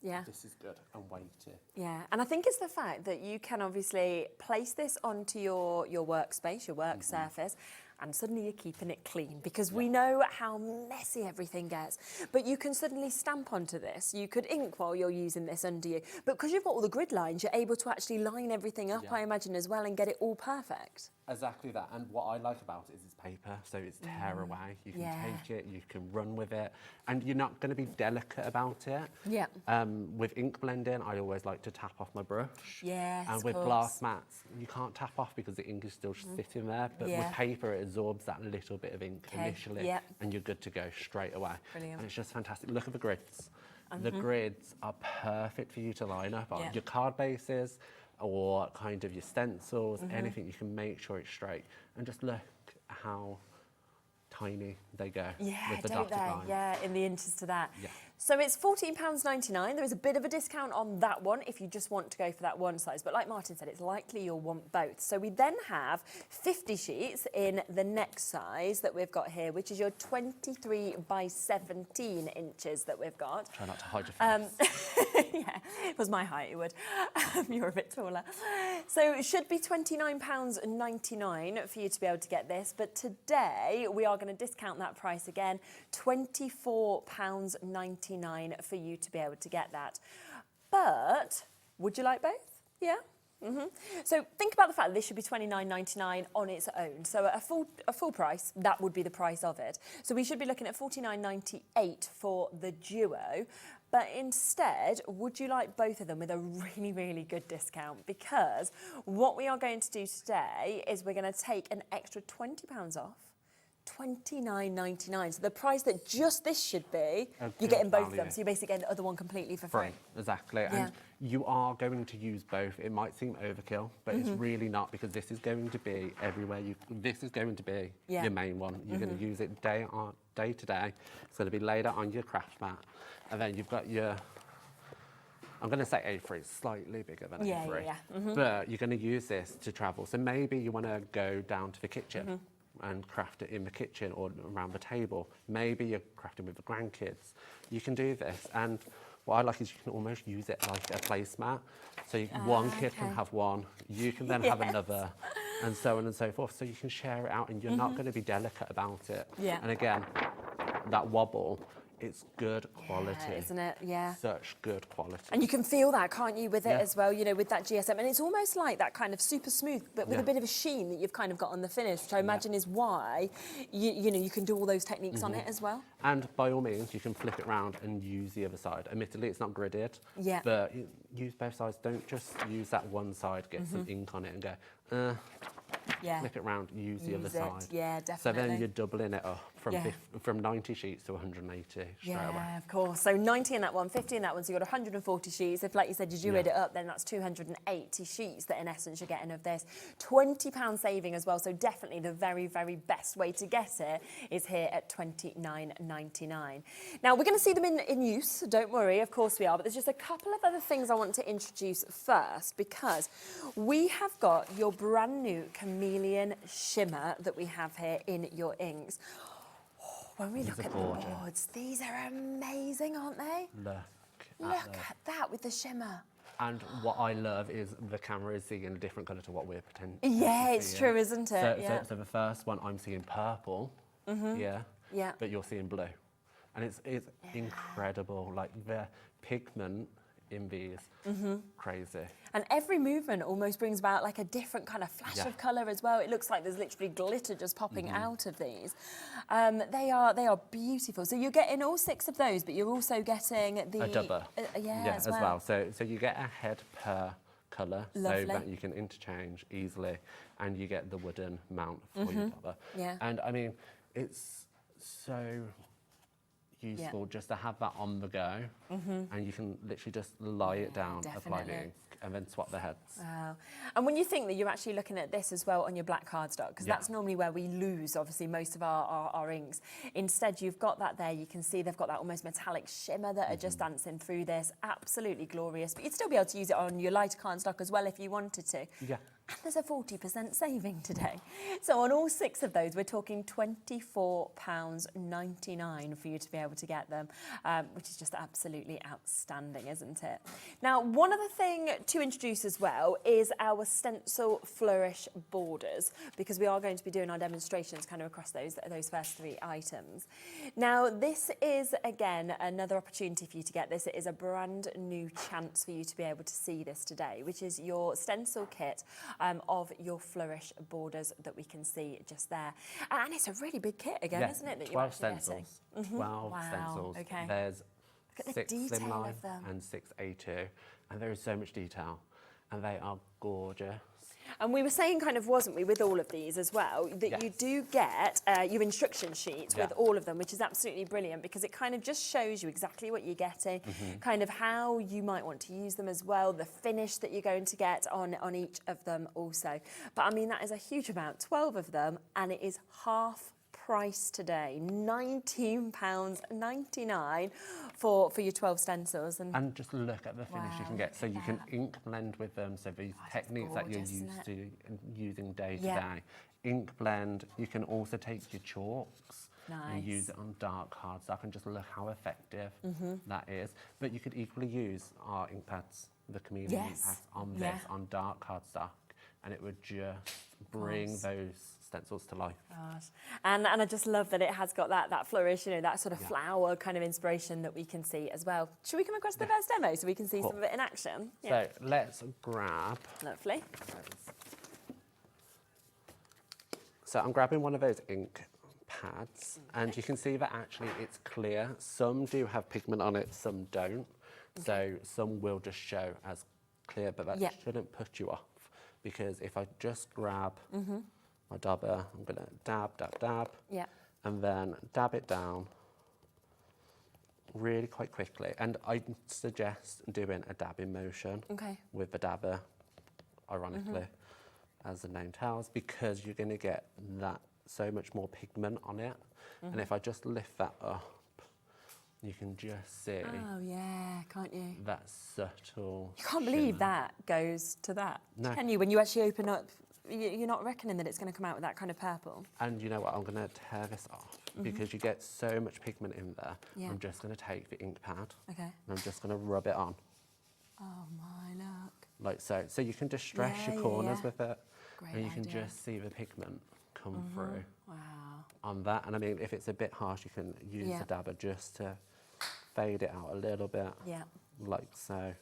D: Yeah.
L: This is good and weighty.
D: Yeah, and I think it's the fact that you can obviously place this onto your workspace, your work surface, and suddenly you're keeping it clean, because we know how messy everything gets. But you can suddenly stamp onto this. You could ink while you're using this under you. But because you've got all the grid lines, you're able to actually line everything up, I imagine, as well, and get it all perfect.
L: Exactly that. And what I like about it is it's paper, so it's tear away. You can take it, you can run with it, and you're not going to be delicate about it.
D: Yeah.
L: With ink blending, I always like to tap off my brush.
D: Yes,
L: and with glass mats, you can't tap off because the ink is still sitting there. But with paper, it absorbs that little bit of ink initially, and you're good to go straight away.
D: Brilliant.
L: And it's just fantastic. Look at the grids. The grids are perfect for you to line up on your card bases, or kind of your stencils, anything. You can make sure it's straight, and just look how tiny they go with the dotted line.
D: Yeah, in the inches to that.
L: Yeah.
D: So it's £14.99. There is a bit of a discount on that one if you just want to go for that one size. But like Martin said, it's likely you'll want both. So we then have 50 sheets in the next size that we've got here, which is your 23 by 17 inches that we've got.
L: Try not to hide your face.
D: Yeah, if it was my height, it would. You're a bit taller. So it should be £29.99 for you to be able to get this. But today we are going to discount that price again, £24.99 for you to be able to get that. But would you like both? Yeah. So think about the fact that this should be £29.99 on its own. So at a full price, that would be the price of it. So we should be looking at £49.98 for the duo. But instead, would you like both of them with a really, really good discount? Because what we are going to do today is we're going to take an extra £20 off. £29.99. So the price that just this should be, you're getting both of them. So you're basically getting the other one completely for free.
L: Exactly.
D: Yeah.
L: And you are going to use both. It might seem overkill, but it's really not, because this is going to be everywhere. This is going to be your main one. You're going to use it day to day. It's going to be laid out on your craft mat. And then you've got your, I'm going to say A3, it's slightly bigger than A3. But you're going to use this to travel. So maybe you want to go down to the kitchen and craft it in the kitchen or around the table. Maybe you're crafting with the grandkids. You can do this, and what I like is you can almost use it like a placemat. So one kid can have one, you can then have another, and so on and so forth. So you can share it out, and you're not going to be delicate about it. And again, that wobble, it's good quality.
D: Yeah, isn't it? Yeah.
L: Such good quality.
D: And you can feel that, can't you, with it as well, you know, with that GSM. And it's almost like that kind of super smooth, but with a bit of a sheen that you've kind of got on the finish, which I imagine is why, you know, you can do all those techniques on it as well.
L: And by all means, you can flip it round and use the other side. Admittedly, it's not gridded, but use both sides. Don't just use that one side, get some ink on it and go, flip it round, use the other side.
D: Yeah,
L: So
D: definitely.
L: then you're doubling it up from 90 sheets to 180 straight away.
D: Yeah, of course. So 90 in that one, 50 in that one, so you've got 140 sheets. If, like you said, you do it up, then that's 280 sheets that in essence you're getting of this. £20 saving as well, so definitely the very, very best way to get it is here at £29.99. Now, we're going to see them in use, don't worry, of course we are, but there's just a couple of other things I want to introduce first, because we have got your brand new Chameleon Shimmer that we have here in your inks. When we look at the boards, these are amazing, aren't they?
L: Look
D: at that with the shimmer.
L: And what I love is the camera is seeing a different colour to what we're pretending.
D: Yeah, it's true, isn't it?
L: So the first one I'm seeing purple, but you're seeing blue. And it's incredible, like the pigment in these, crazy.
D: And every movement almost brings about like a different kind of flash of colour as well. It looks like there's literally glitter just popping out of these. They are beautiful. So you're getting all 6 of those, but you're also getting the...
L: A double.
D: As well.
L: So you get a head per colour, so that you can interchange easily, and you get the wooden mount for your double. And I mean, it's so useful just to have that on the go, and you can literally just lie it down, apply the ink, and then swap the heads.
D: Wow. And when you think that you're actually looking at this as well on your black cardstock, because that's normally where we lose, obviously, most of our inks. Instead, you've got that there. You can see they've got that almost metallic shimmer that are just dancing through this. Absolutely glorious. But you'd still be able to use it on your lighter cardstock as well if you wanted to.
L: Yeah.
D: And there's a 40% saving today. So on all 6 of those, we're talking £24.99 for you to be able to get them, which is just absolutely outstanding, isn't it? Now, one other thing to introduce as well is our stencil flourish borders, because we are going to be doing our demonstrations kind of across those first 3 items. Now, this is, again, another opportunity for you to get this. It is a brand new chance for you to be able to see this today, which is your stencil kit of your flourish borders that we can see just there. And it's a really big kit again, isn't it? That
L: 12 stencils. 12 stencils.
D: Okay.
L: There's
D: Look at
L: 6
D: the detail
L: slimline
D: of them.
L: and 6 A2, and there is so much detail, and they are gorgeous.
D: And we were saying kind of, wasn't we, with all of these as well, that you do get your instruction sheets with all of them, which is absolutely brilliant, because it kind of just shows you exactly what you're getting, kind of how you might want to use them as well, the finish that you're going to get on each of them also. But I mean, that is a huge amount, 12 of them, and it is half price today, £19.99 for your 12 stencils.
L: And just look at the finish you can get. So you can ink blend with them. So these techniques that you're used to using day to day. Ink blend. You can also take your chalks and use it on dark cardstock, and just look how effective that is. But you could equally use our ink pads, the Chameleon ink pads, on this, on dark cardstock, and it would just bring those stencils to life.
D: And I just love that it has got that flourish, you know, that sort of flower kind of inspiration that we can see as well. Should we come across to the first demo so we can see some of it in action?
L: So let's grab...
D: Lovely.
L: So I'm grabbing one of those ink pads, and you can see that actually it's clear. Some do have pigment on it, some don't. So some will just show as clear, but that shouldn't put you off, because if I just grab my dabber, I'm going to dab, dab, dab, and then dab it down really quite quickly. And I suggest doing a dabbing motion with the dabber, ironically, as the name tells, because you're going to get that so much more pigment on it. And if I just lift that up, you can just see.
D: Oh yeah, can't you?
L: That subtle.
D: You can't believe that goes to that, can you? When you actually open up, you're not reckoning that it's going to come out with that kind of purple.
L: And you know what? I'm going to tear this off because you get so much pigment in there. I'm just going to take the ink pad. And I'm just going to rub it on.
D: Oh my, look.
L: Like so. So you can just stress your corners with it, and you can just see the pigment come through.
D: Wow.
L: On that, and I mean, if it's a bit harsh, you can use the dabber just to fade it out a little bit. Like so,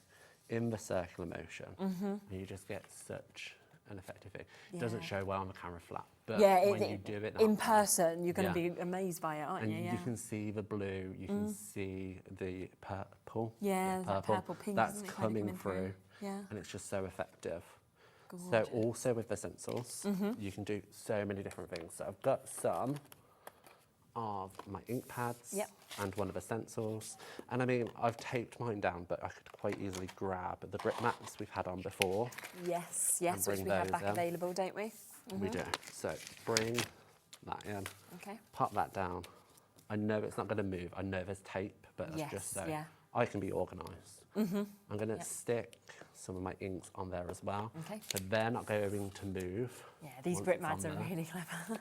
L: in the circular motion, and you just get such an effective thing. It doesn't show well on the camera flat, but when you do it
D: in person, you're going to be amazed by it, aren't
L: and
D: you?
L: You can see the blue, you can see the purple.
D: Purple pink
L: that's
D: isn't it,
L: coming
D: through.
L: and it's just so effective. So also with the stencils, you can do so many different things. So I've got some of my ink pads and one of the stencils. And I mean, I've taped mine down, but I could quite easily grab the brick mats we've had on before.
D: Yes, yes, which we have back available, don't we?
L: We do. So bring that in, pop that down. I know it's not going to move. I know there's tape, but that's just so I can be organised. I'm going to stick some of my inks on there as well. So they're not going to move.
D: Yeah, these brick mats are really clever.
L: I'm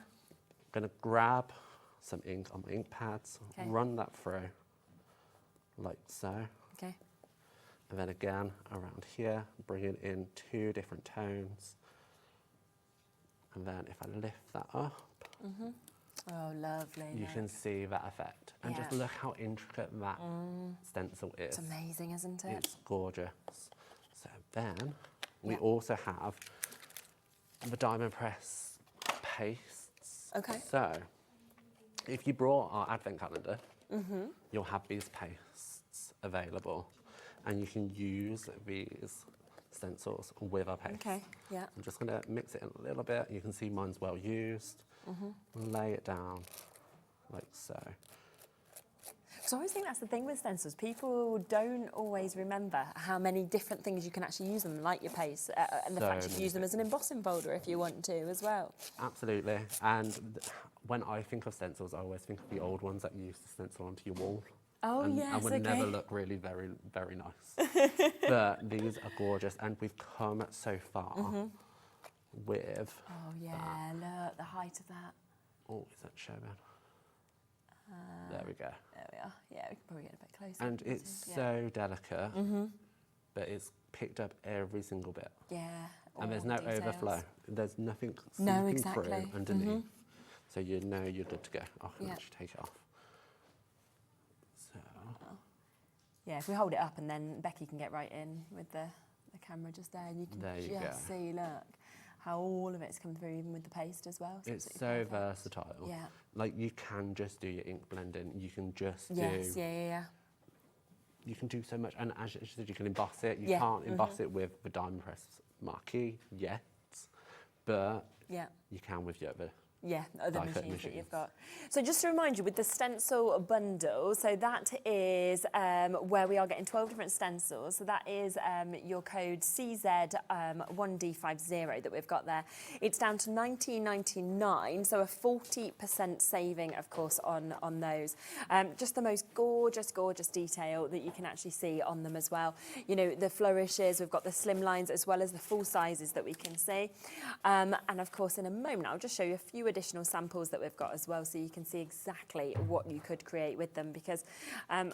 L: going to grab some ink on my ink pads, run that through like so. And then again, around here, bringing in 2 different tones. And then if I lift that up,
D: oh, lovely.
L: You can see that effect. And just look how intricate that stencil is.
D: It's amazing, isn't it?
L: It's gorgeous. So then we also have the diamond press pastes. So if you brought our advent calendar, you'll have these pastes available. And you can use these stencils with our paste. I'm just going to mix it in a little bit. You can see mine's well used. Lay it down like so.
D: So I always think that's the thing with stencils. People don't always remember how many different things you can actually use them, like your paste, and the fact you can use them as an embossing folder if you want to as well.
L: Absolutely. And when I think of stencils, I always think of the old ones that you used to stencil onto your wall.
D: Oh,
L: and,
D: yes,
L: and would never look really very, very nice. But these are gorgeous, and we've come so far with
D: oh, yeah, look, the height of that.
L: Oh, is that showing? There we go.
D: There we are. Yeah, we can probably get a bit closer.
L: And it's so delicate, but it's picked up every single bit.
D: Yeah.
L: And there's no overflow. There's nothing seeping through underneath. So you know you're good to go. I can actually take it off. So.
D: Yeah, if we hold it up and then Becky can get right in with the camera just there, and you can just see, look, how all of it's come through, even with the paste as well. So
L: it's so versatile. Yeah. Like, you can just do your ink blending. You can just do... You can do so much. And as you said, you can emboss it. You can't emboss it with the diamond press marquee yet, but you can with your other
D: other machines that you've got. So just to remind you, with the stencil bundle, so that is where we are getting 12 different stencils. So that is your code CZ1D50 that we've got there. It's down to $19.99, so a 40% saving, of course, on those. Just the most gorgeous, gorgeous detail that you can actually see on them as well. You know, the flourishes, we've got the slim lines as well as the full sizes that we can see. And of course, in a moment, I'll just show you a few additional samples that we've got as well, so you can see exactly what you could create with them, because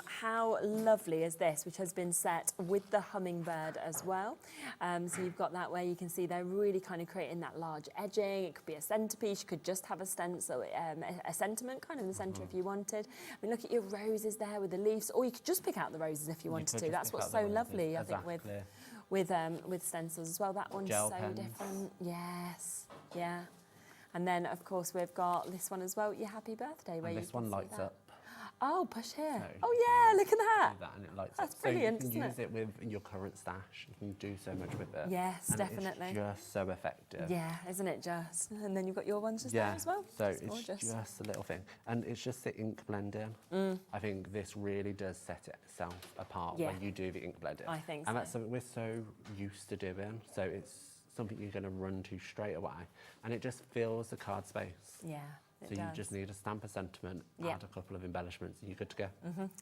D: how lovely is this, which has been set with the hummingbird as well. So you've got that where you can see they're really kind of creating that large edging. It could be a centerpiece, you could just have a stencil, a sentiment kind of in the center if you wanted. I mean, look at your roses there with the leaves, or you could just pick out the roses if you wanted to. That's what's so lovely, I think, with stencils as well. That one's so different. Yes, yeah. And then, of course, we've got this one as well, your happy birthday. Where
L: this one lights up.
D: Oh, push here. So oh, yeah, look at that.
L: Do that and it lights
D: That's
L: up.
D: Brilliant,
L: so you can use it with your current stash. You can do so much with it.
D: Yes,
L: and
D: definitely.
L: It's just so effective.
D: Yeah, isn't it just? And then you've got your ones just there as well.
L: So it's just a little thing. And it's just the ink blending. I think this really does set itself apart when you do the ink blending.
D: I think
L: and that's something we're so used to doing. So it's something you're going to run to straight away, and it just fills the card space.
D: Yeah,
L: so you just need a stamp of sentiment, add a couple of embellishments, and you're good to go.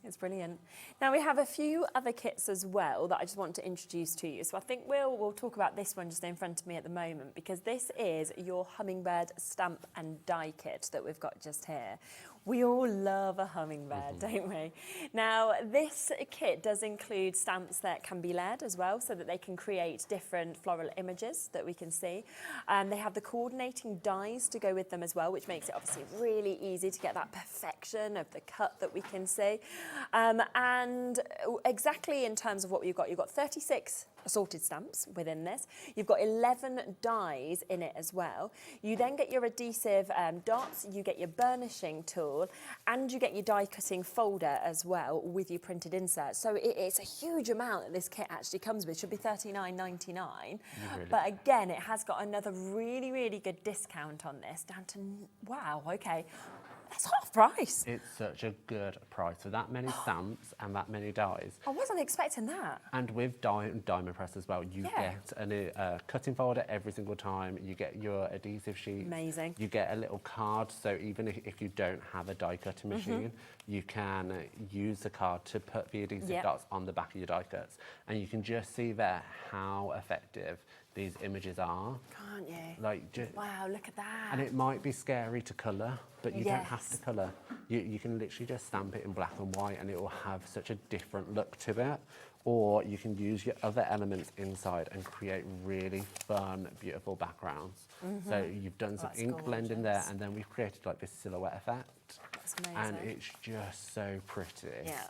D: It's brilliant. Now we have a few other kits as well that I just want to introduce to you. So I think we'll talk about this one just in front of me at the moment, because this is your hummingbird stamp and die kit that we've got just here. We all love a hummingbird, don't we? Now, this kit does include stamps that can be layered as well, so that they can create different floral images that we can see. They have the coordinating dies to go with them as well, which makes it obviously really easy to get that perfection of the cut that we can see. And exactly in terms of what you've got 36 assorted stamps within this. You've got 11 dies in it as well. You then get your adhesive dots, you get your burnishing tool, and you get your die cutting folder as well with your printed insert. So it's a huge amount that this kit actually comes with. It should be $39.99. Really? But again, it has got another really, really good discount on this, down to, wow, okay. That's half price.
L: It's such a good price for that many stamps and that many dies.
D: I wasn't expecting that.
L: And with diamond press as well, you get a cutting folder every single time. You get your adhesive sheet.
D: Amazing.
L: You get a little card, so even if you don't have a die cutting machine, you can use the card to put the adhesive dots on the back of your die cuts. And you can just see there how effective these images are.
D: Can't you?
L: Like,
D: wow, look at that.
L: And it might be scary to colour, but you don't have to colour. You can literally just stamp it in black and white and it will have such a different look to it. Or you can use your other elements inside and create really fun, beautiful backgrounds. So you've done some ink blending there, and then we've created like this silhouette effect.
D: That's amazing.
L: And it's just so pretty.
D: Yeah.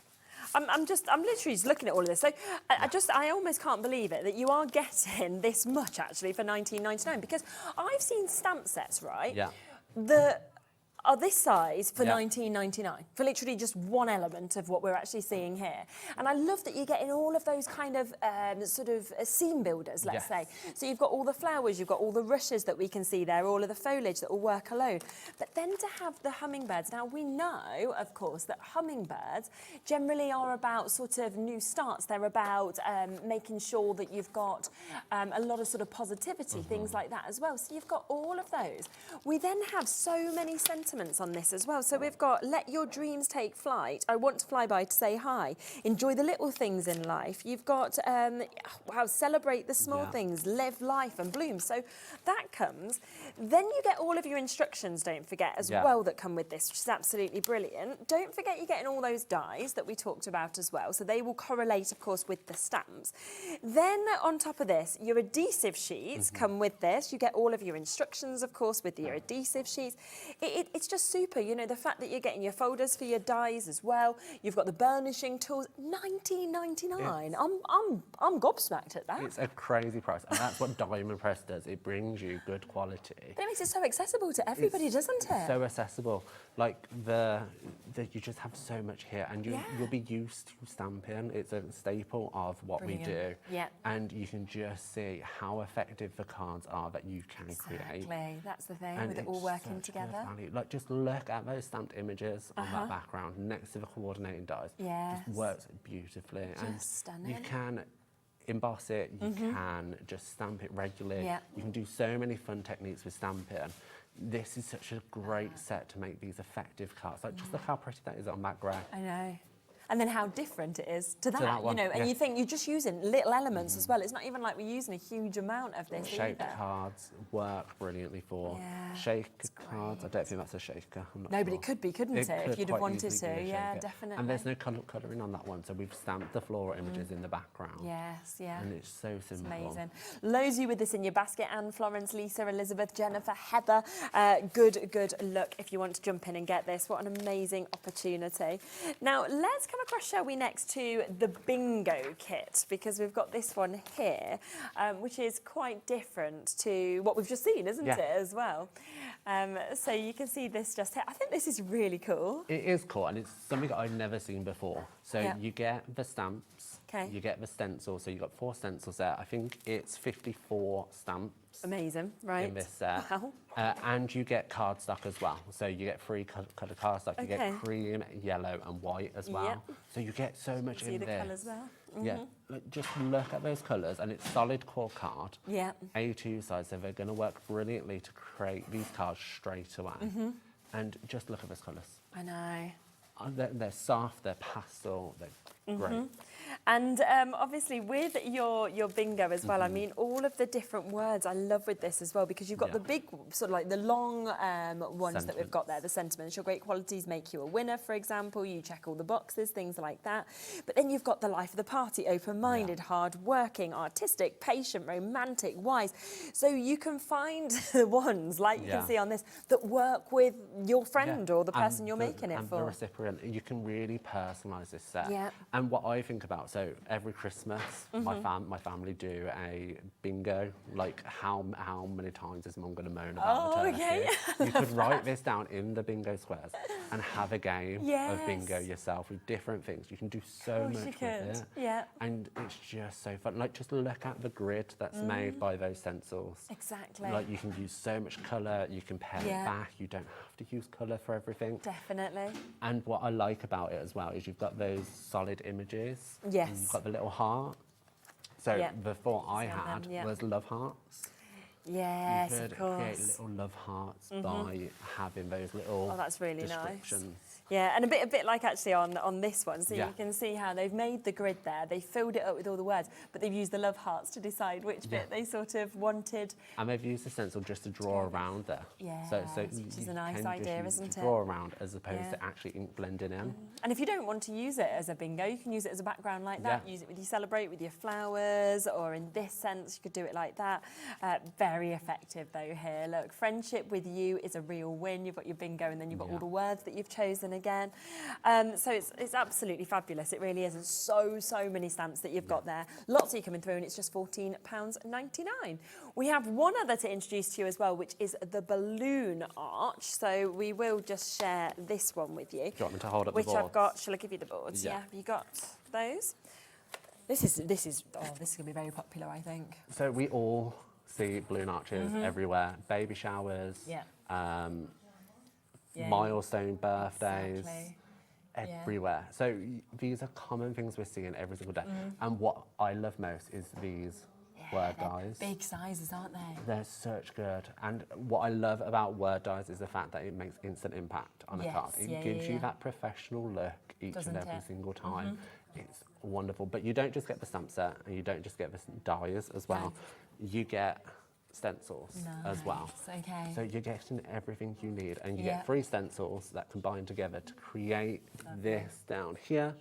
D: I'm literally just looking at all of this. So I almost can't believe it that you are getting this much actually for $19.99, because I've seen stamp sets, right?
L: Yeah.
D: That are this size for $19.99 for literally just one element of what we're actually seeing here. And I love that you're getting all of those kind of sort of seam builders, let's say. So you've got all the flowers, you've got all the rushes that we can see there, all of the foliage that will work alone. But then to have the hummingbirds. Now we know, of course, that hummingbirds generally are about sort of new starts. They're about making sure that you've got a lot of sort of positivity, things like that as well. So you've got all of those. We then have so many sentiments on this as well. So we've got let your dreams take flight. I want to fly by to say hi. Enjoy the little things in life. You've got wow, celebrate the small things. Live life and bloom. So that comes. Then you get all of your instructions, don't forget, as well, that come with this, which is absolutely brilliant. Don't forget you're getting all those dies that we talked about as well. So they will correlate, of course, with the stamps. Then on top of this, your adhesive sheets come with this. You get all of your instructions, of course, with your adhesive sheets. It's just super, you know, the fact that you're getting your folders for your dies as well. You've got the burnishing tools, $19.99. I'm gobsmacked at that.
L: It's a crazy price, and that's what Diamond Press does. It brings you good quality.
D: But it makes it so accessible to everybody, doesn't it?
L: So accessible. Like you just have so much here, and you'll be used to stamping. It's a staple of what we do.
D: Yeah.
L: And you can just see how effective the cards are that you can create.
D: Exactly. That's the thing,
L: And
D: with it all working together.
L: Like, just look at those stamped images on that background next to the coordinating dies.
D: Yes.
L: Just works beautifully.
D: Just stunning.
L: You can emboss it, you can just stamp it regularly.
D: Yeah.
L: You can do so many fun techniques with stamping. This is such a great set to make these effective cards. Like, just look how pretty that is on that grey.
D: I know. And then how different it is to that,
L: that one,
D: you know, and you think you're just using little elements as well. It's not even like we're using a huge amount of this
L: Shaped
D: either.
L: cards work brilliantly for shaker cards. I don't think that's a shaker. I'm not
D: No,
L: sure.
D: but it could be, couldn't it, if you'd have
L: quite
D: wanted
L: easily
D: to.
L: be a
D: Yeah,
L: shaker.
D: definitely.
L: And there's no colouring on that one, so we've stamped the floral images in the background.
D: Yes, yeah.
L: And it's so simple.
D: It's amazing. Loads of you with this in your basket. Anne, Florence, Lisa, Elizabeth, Jennifer, Heather. Good look if you want to jump in and get this. What an amazing opportunity. Now, let's come across, shall we, next to the bingo kit, because we've got this one here, which is quite different to what we've just seen, isn't it, as well? So you can see this just here. I think this is really cool.
L: It is cool, and it's something I've never seen before. So you get the stamps, you get the stencil, so you've got 4 stencils there. I think it's 54 stamps.
D: Amazing, right?
L: In this set.
D: Wow.
L: And you get cardstock as well. So you get 3 colour cardstock. You get cream, yellow and white as well. So you get so much in
D: See
L: this.
D: the colours there.
L: Yeah, just look at those colours, and it's solid core card.
D: Yeah.
L: A2 size, so they're going to work brilliantly to create these cards straight away. And just look at those colours.
D: I know.
L: They're soft, they're pastel, they're great.
D: And obviously with your bingo as well, I mean, all of the different words I love with this as well, because you've got the big, sort of like the long ones that we've got there, the sentiments. Your great qualities make you a winner, for example. You check all the boxes, things like that. But then you've got the life of the party, open-minded, hard-working, artistic, patient, romantic, wise. So you can find the ones, like you can see on this, that work with your friend or the person you're making it for.
L: And the recipient. You can really personalise this set.
D: Yeah.
L: And what I think about, so every Christmas, my family do a bingo, like how many times is mum going to moan about the turkey?
D: Okay.
L: You could write this down in the bingo squares and have a game of bingo yourself with different things. You can do so much with it.
D: Yeah.
L: And it's just so fun. Like, just look at the grid that's made by those stencils.
D: Exactly.
L: Like, you can use so much colour, you can pare it back, you don't have to use colour for everything.
D: Definitely.
L: And what I like about it as well is you've got those solid images.
D: Yes.
L: And you've got the little heart. So the thought I had was love hearts.
D: Yes,
L: you could
D: of course.
L: create little love hearts by having those little
D: that's really
L: descriptions.
D: nice. Yeah, and a bit like actually on this one. So you can see how they've made the grid there. They filled it up with all the words, but they've used the love hearts to decide which bit they sort of wanted.
L: And they've used the stencil just to draw around there.
D: Yeah,
L: so
D: which is a nice idea, isn't it?
L: Draw around as opposed to actually ink blending in.
D: And if you don't want to use it as a bingo, you can use it as a background like that. Use it with your celebrate, with your flowers, or in this sense, you could do it like that. Very effective though here. Look, friendship with you is a real win. You've got your bingo and then you've got all the words that you've chosen again. So it's absolutely fabulous. It really is. And so many stamps that you've got there. Lots of you coming through and it's just £14.99. We have one other to introduce to you as well, which is the balloon arch. So we will just share this one with you.
L: Do you want me to hold up the
D: which
L: boards?
D: I've got. Shall I give you the boards? Yeah. Have you got those? This is going to be very popular, I think.
L: So we all see balloon arches everywhere. Baby showers. Milestone birthdays.
D: Exactly.
L: Everywhere. So these are common things we're seeing every single day. And what I love most is these word dies.
D: Big sizes, aren't they?
L: They're such good. And what I love about word dies is the fact that it makes instant impact on a card. It gives you that professional look each and every single time. It's wonderful. But you don't just get the stamp set and you don't just get the dies as well. You get stencils as well.
D: Okay.
L: So you're getting everything you need and you get 3 stencils that combine together to create this down here.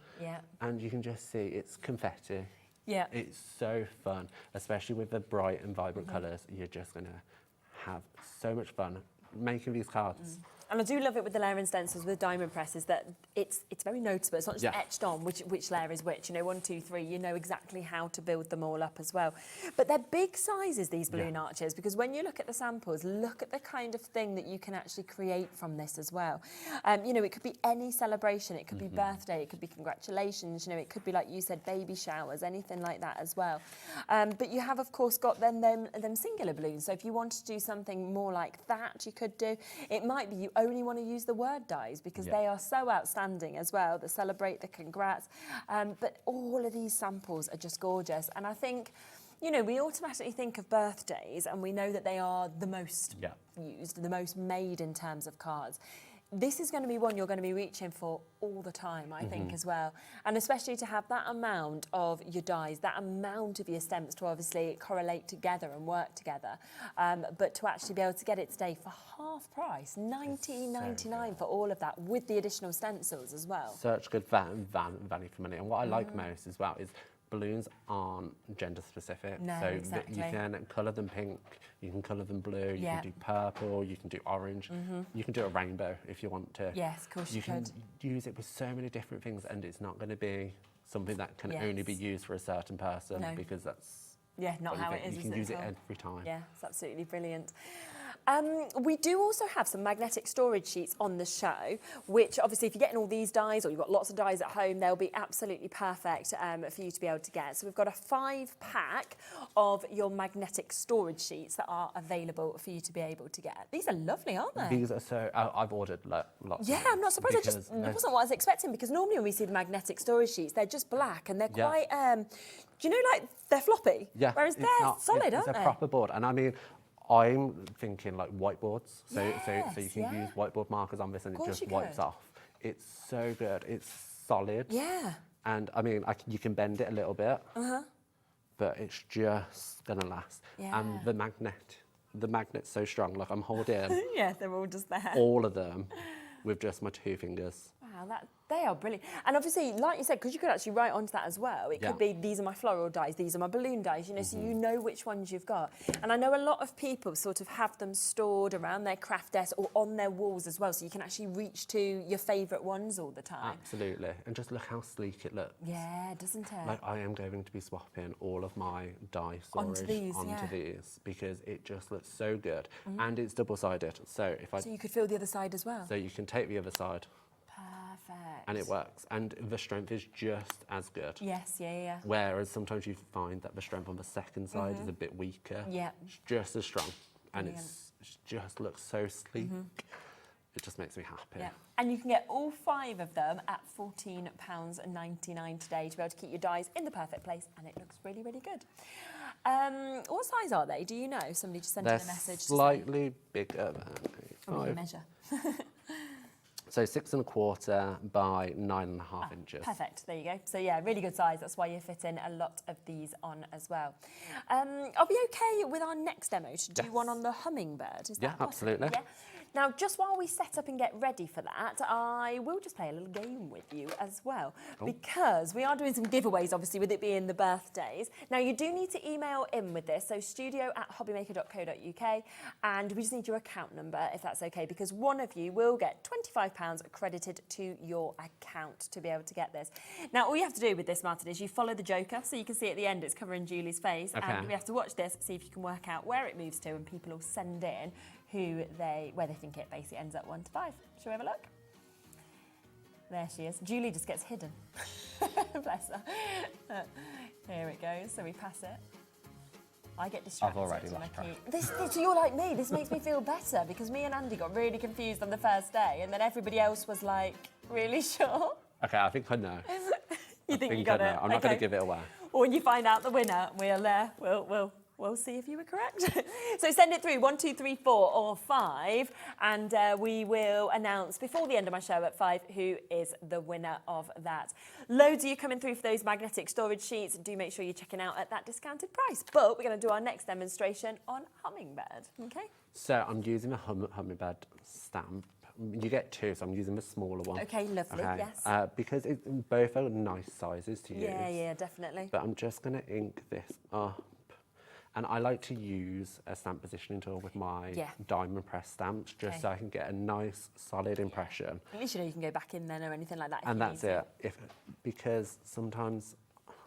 L: And you can just see it's confetti. It's so fun, especially with the bright and vibrant colours. You're just going to have so much fun making these cards.
D: And I do love it with the layering stencils with diamond presses that it's very noticeable. It's not just etched on which layer is which. You know, 1, 2, 3. You know exactly how to build them all up as well. But they're big sizes, these balloon arches, because when you look at the samples, look at the kind of thing that you can actually create from this as well. You know, it could be any celebration. It could be birthday. It could be congratulations. You know, it could be, like you said, baby showers, anything like that as well. But you have, of course, got them singular balloons. So if you wanted to do something more like that, you could do. It might be you only want to use the word dies because they are so outstanding as well. The celebrate, the congrats. But all of these samples are just gorgeous. And I think, you know, we automatically think of birthdays and we know that they are the most used, the most made in terms of cards. This is going to be one you're going to be reaching for all the time, I think, as well. And especially to have that amount of your dies, that amount of your stems to obviously correlate together and work together. But to actually be able to get it today for half price, $19.99 for all of that, with the additional stencils as well.
L: Such good value for money. And what I like most as well is balloons aren't gender specific.
D: No,
L: so
D: exactly.
L: you can colour them pink, you can colour them blue, you can do purple, you can do orange, you can do a rainbow if you want to.
D: Yes, of course
L: you can use it with so many different things and it's not going to be something that can only be used for a certain person because that's
D: not how it is.
L: You can use it every time.
D: Yeah, it's absolutely brilliant. We do also have some magnetic storage sheets on the show, which obviously if you're getting all these dies or you've got lots of dies at home, they'll be absolutely perfect for you to be able to get. So we've got a 5-pack of your magnetic storage sheets that are available for you to be able to get. These are lovely, aren't they?
L: These are so... I've ordered lots.
D: Yeah, I'm not surprised. It wasn't what I was expecting because normally when we see the magnetic storage sheets, they're just black and they're quite... do you know, like, they're floppy?
L: Yeah.
D: Whereas they're solid, aren't they?
L: It's a proper board. And I mean... I'm thinking like whiteboards, so you can use whiteboard markers on this and it just wipes off. It's so good, it's solid.
D: Yeah.
L: And I mean, you can bend it a little bit, but it's just gonna last.
D: Yeah.
L: And the magnet's so strong, like I'm holding
D: yeah, they're all just there.
L: all of them with just my 2 fingers.
D: Wow, they are brilliant. And obviously, like you said, because you could actually write onto that as well. It could be, these are my floral dies, these are my balloon dies, you know, so you know which ones you've got. And I know a lot of people sort of have them stored around their craft desk or on their walls as well, so you can actually reach to your favourite ones all the time.
L: Absolutely. And just look how sleek it looks.
D: Yeah, doesn't it?
L: Like, I am going to be swapping all of my die storage onto these because it just looks so good. And it's double-sided, so
D: So you could fill the other side as well?
L: So you can take the other side.
D: Perfect.
L: And it works. And the strength is just as good.
D: Yes, yeah.
L: Whereas sometimes you find that the strength on the second side is a bit weaker.
D: Yeah.
L: It's just as strong. And it just looks so sleek. It just makes me happy.
D: Yeah. And you can get all 5 of them at £14.99 today to be able to keep your dies in the perfect place, and it looks really, really good. What size are they? Do you know? Somebody just sent in a message.
L: Slightly bigger than
D: Oh, you measure.
L: So 6 1/4 by 9.5 inches.
D: Perfect, there you go. So yeah, really good size. That's why you're fitting a lot of these on as well. Are we okay with our next demo to do one on the hummingbird? Is that possible?
L: Absolutely.
D: Yeah. Now, just while we set up and get ready for that, I will just play a little game with you as well, because we are doing some giveaways, obviously, with it being the birthdays. Now, you do need to email in with this, so studio@hobbymaker.co.uk, and we just need your account number, if that's okay, because one of you will get £25 credited to your account to be able to get this. Now, all you have to do with this, Martin, is you follow the joker, so you can see at the end it's covering Julie's face, and we have to watch this, see if you can work out where it moves to, and people will send in where they think it basically ends up 1 to 5. Shall we have a look? There she is. Julie just gets hidden. Bless her. Here it goes. So we pass it. I get distracted.
L: I've already lost track.
D: So you're like me. This makes me feel better because me and Andy got really confused on the first day, and then everybody else was like, really sure?
L: Okay, I think I know.
D: You think you got it?
L: I'm not going to give it away.
D: Or when you find out the winner, we'll see if you were correct. So send it through 1, 2, 3, 4 or 5, and we will announce before the end of my show at 5 who is the winner of that. Loads of you coming through for those magnetic storage sheets. Do make sure you're checking out at that discounted price. But we're going to do our next demonstration on hummingbird. Okay.
L: So I'm using a hummingbird stamp. You get 2, so I'm using the smaller one.
D: Okay, lovely, yes.
L: Because both are nice sizes to use.
D: Yeah, definitely.
L: But I'm just going to ink this up. And I like to use a stamp positioning tool with my diamond press stamps, just so I can get a nice, solid impression.
D: At least you know you can go back in then or anything like that.
L: And that's it. Because sometimes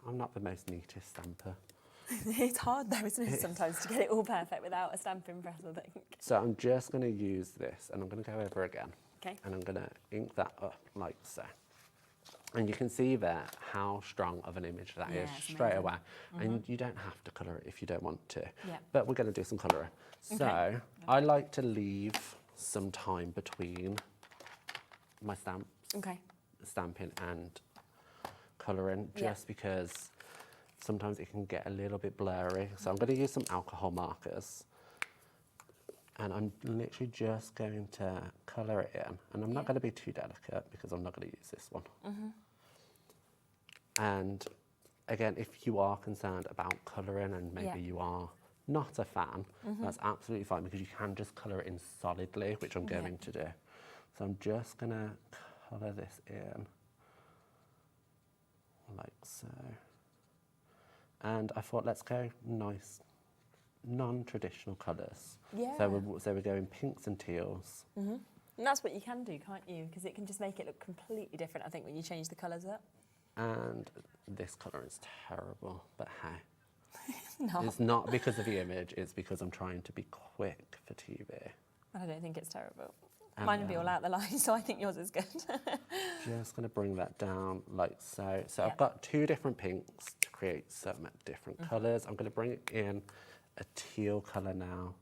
L: I'm not the most neatest stamper.
D: It's hard though, isn't it, sometimes to get it all perfect without a stamping press, I think.
L: So I'm just going to use this, and I'm going to go over again.
D: Okay.
L: And I'm going to ink that up like so. And you can see there how strong of an image that is straight away. And you don't have to colour it if you don't want to. But we're going to do some colouring. So I like to leave some time between my stamps, stamping and colouring, just because sometimes it can get a little bit blurry. So I'm going to use some alcohol markers. And I'm literally just going to colour it in. And I'm not going to be too delicate because I'm not going to use this one. And again, if you are concerned about colouring and maybe you are not a fan, that's absolutely fine because you can just colour it in solidly, which I'm going to do. So I'm just going to colour this in like so. And I thought, let's go nice, non-traditional colours. So we're going pinks and teals.
D: And that's what you can do, can't you? Because it can just make it look completely different, I think, when you change the colours up.
L: And this colour is terrible, but hey.
D: No.
L: It's not because of the image, it's because I'm trying to be quick for TV.
D: I don't think it's terrible. Mine will be all out the line, so I think yours is good.
L: Just going to bring that down like so. So I've got 2 different pinks to create some different colours. I'm going to bring it in a teal colour now,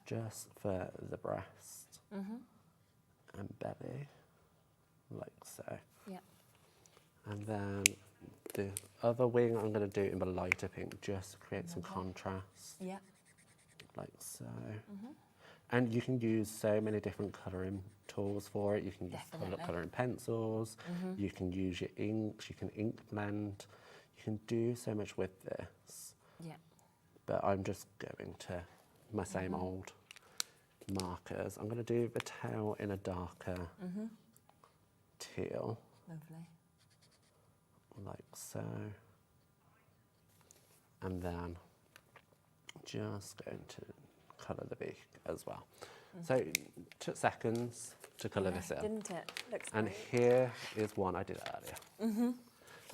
L: just for the breast and belly, like so. And then the other wing I'm going to do in the lighter pink, just to create some contrast, like so. And you can use so many different colouring tools for it. You can use colouring pencils, you can use your inks, you can ink blend, you can do so much with this. But I'm just going to my same old markers. I'm going to do the tail in a darker teal.
D: Lovely.
L: Like so. And then just going to colour the beak as well. So it took seconds to colour this in.
D: Didn't it? Looks
L: and
D: great.
L: here is one I did earlier.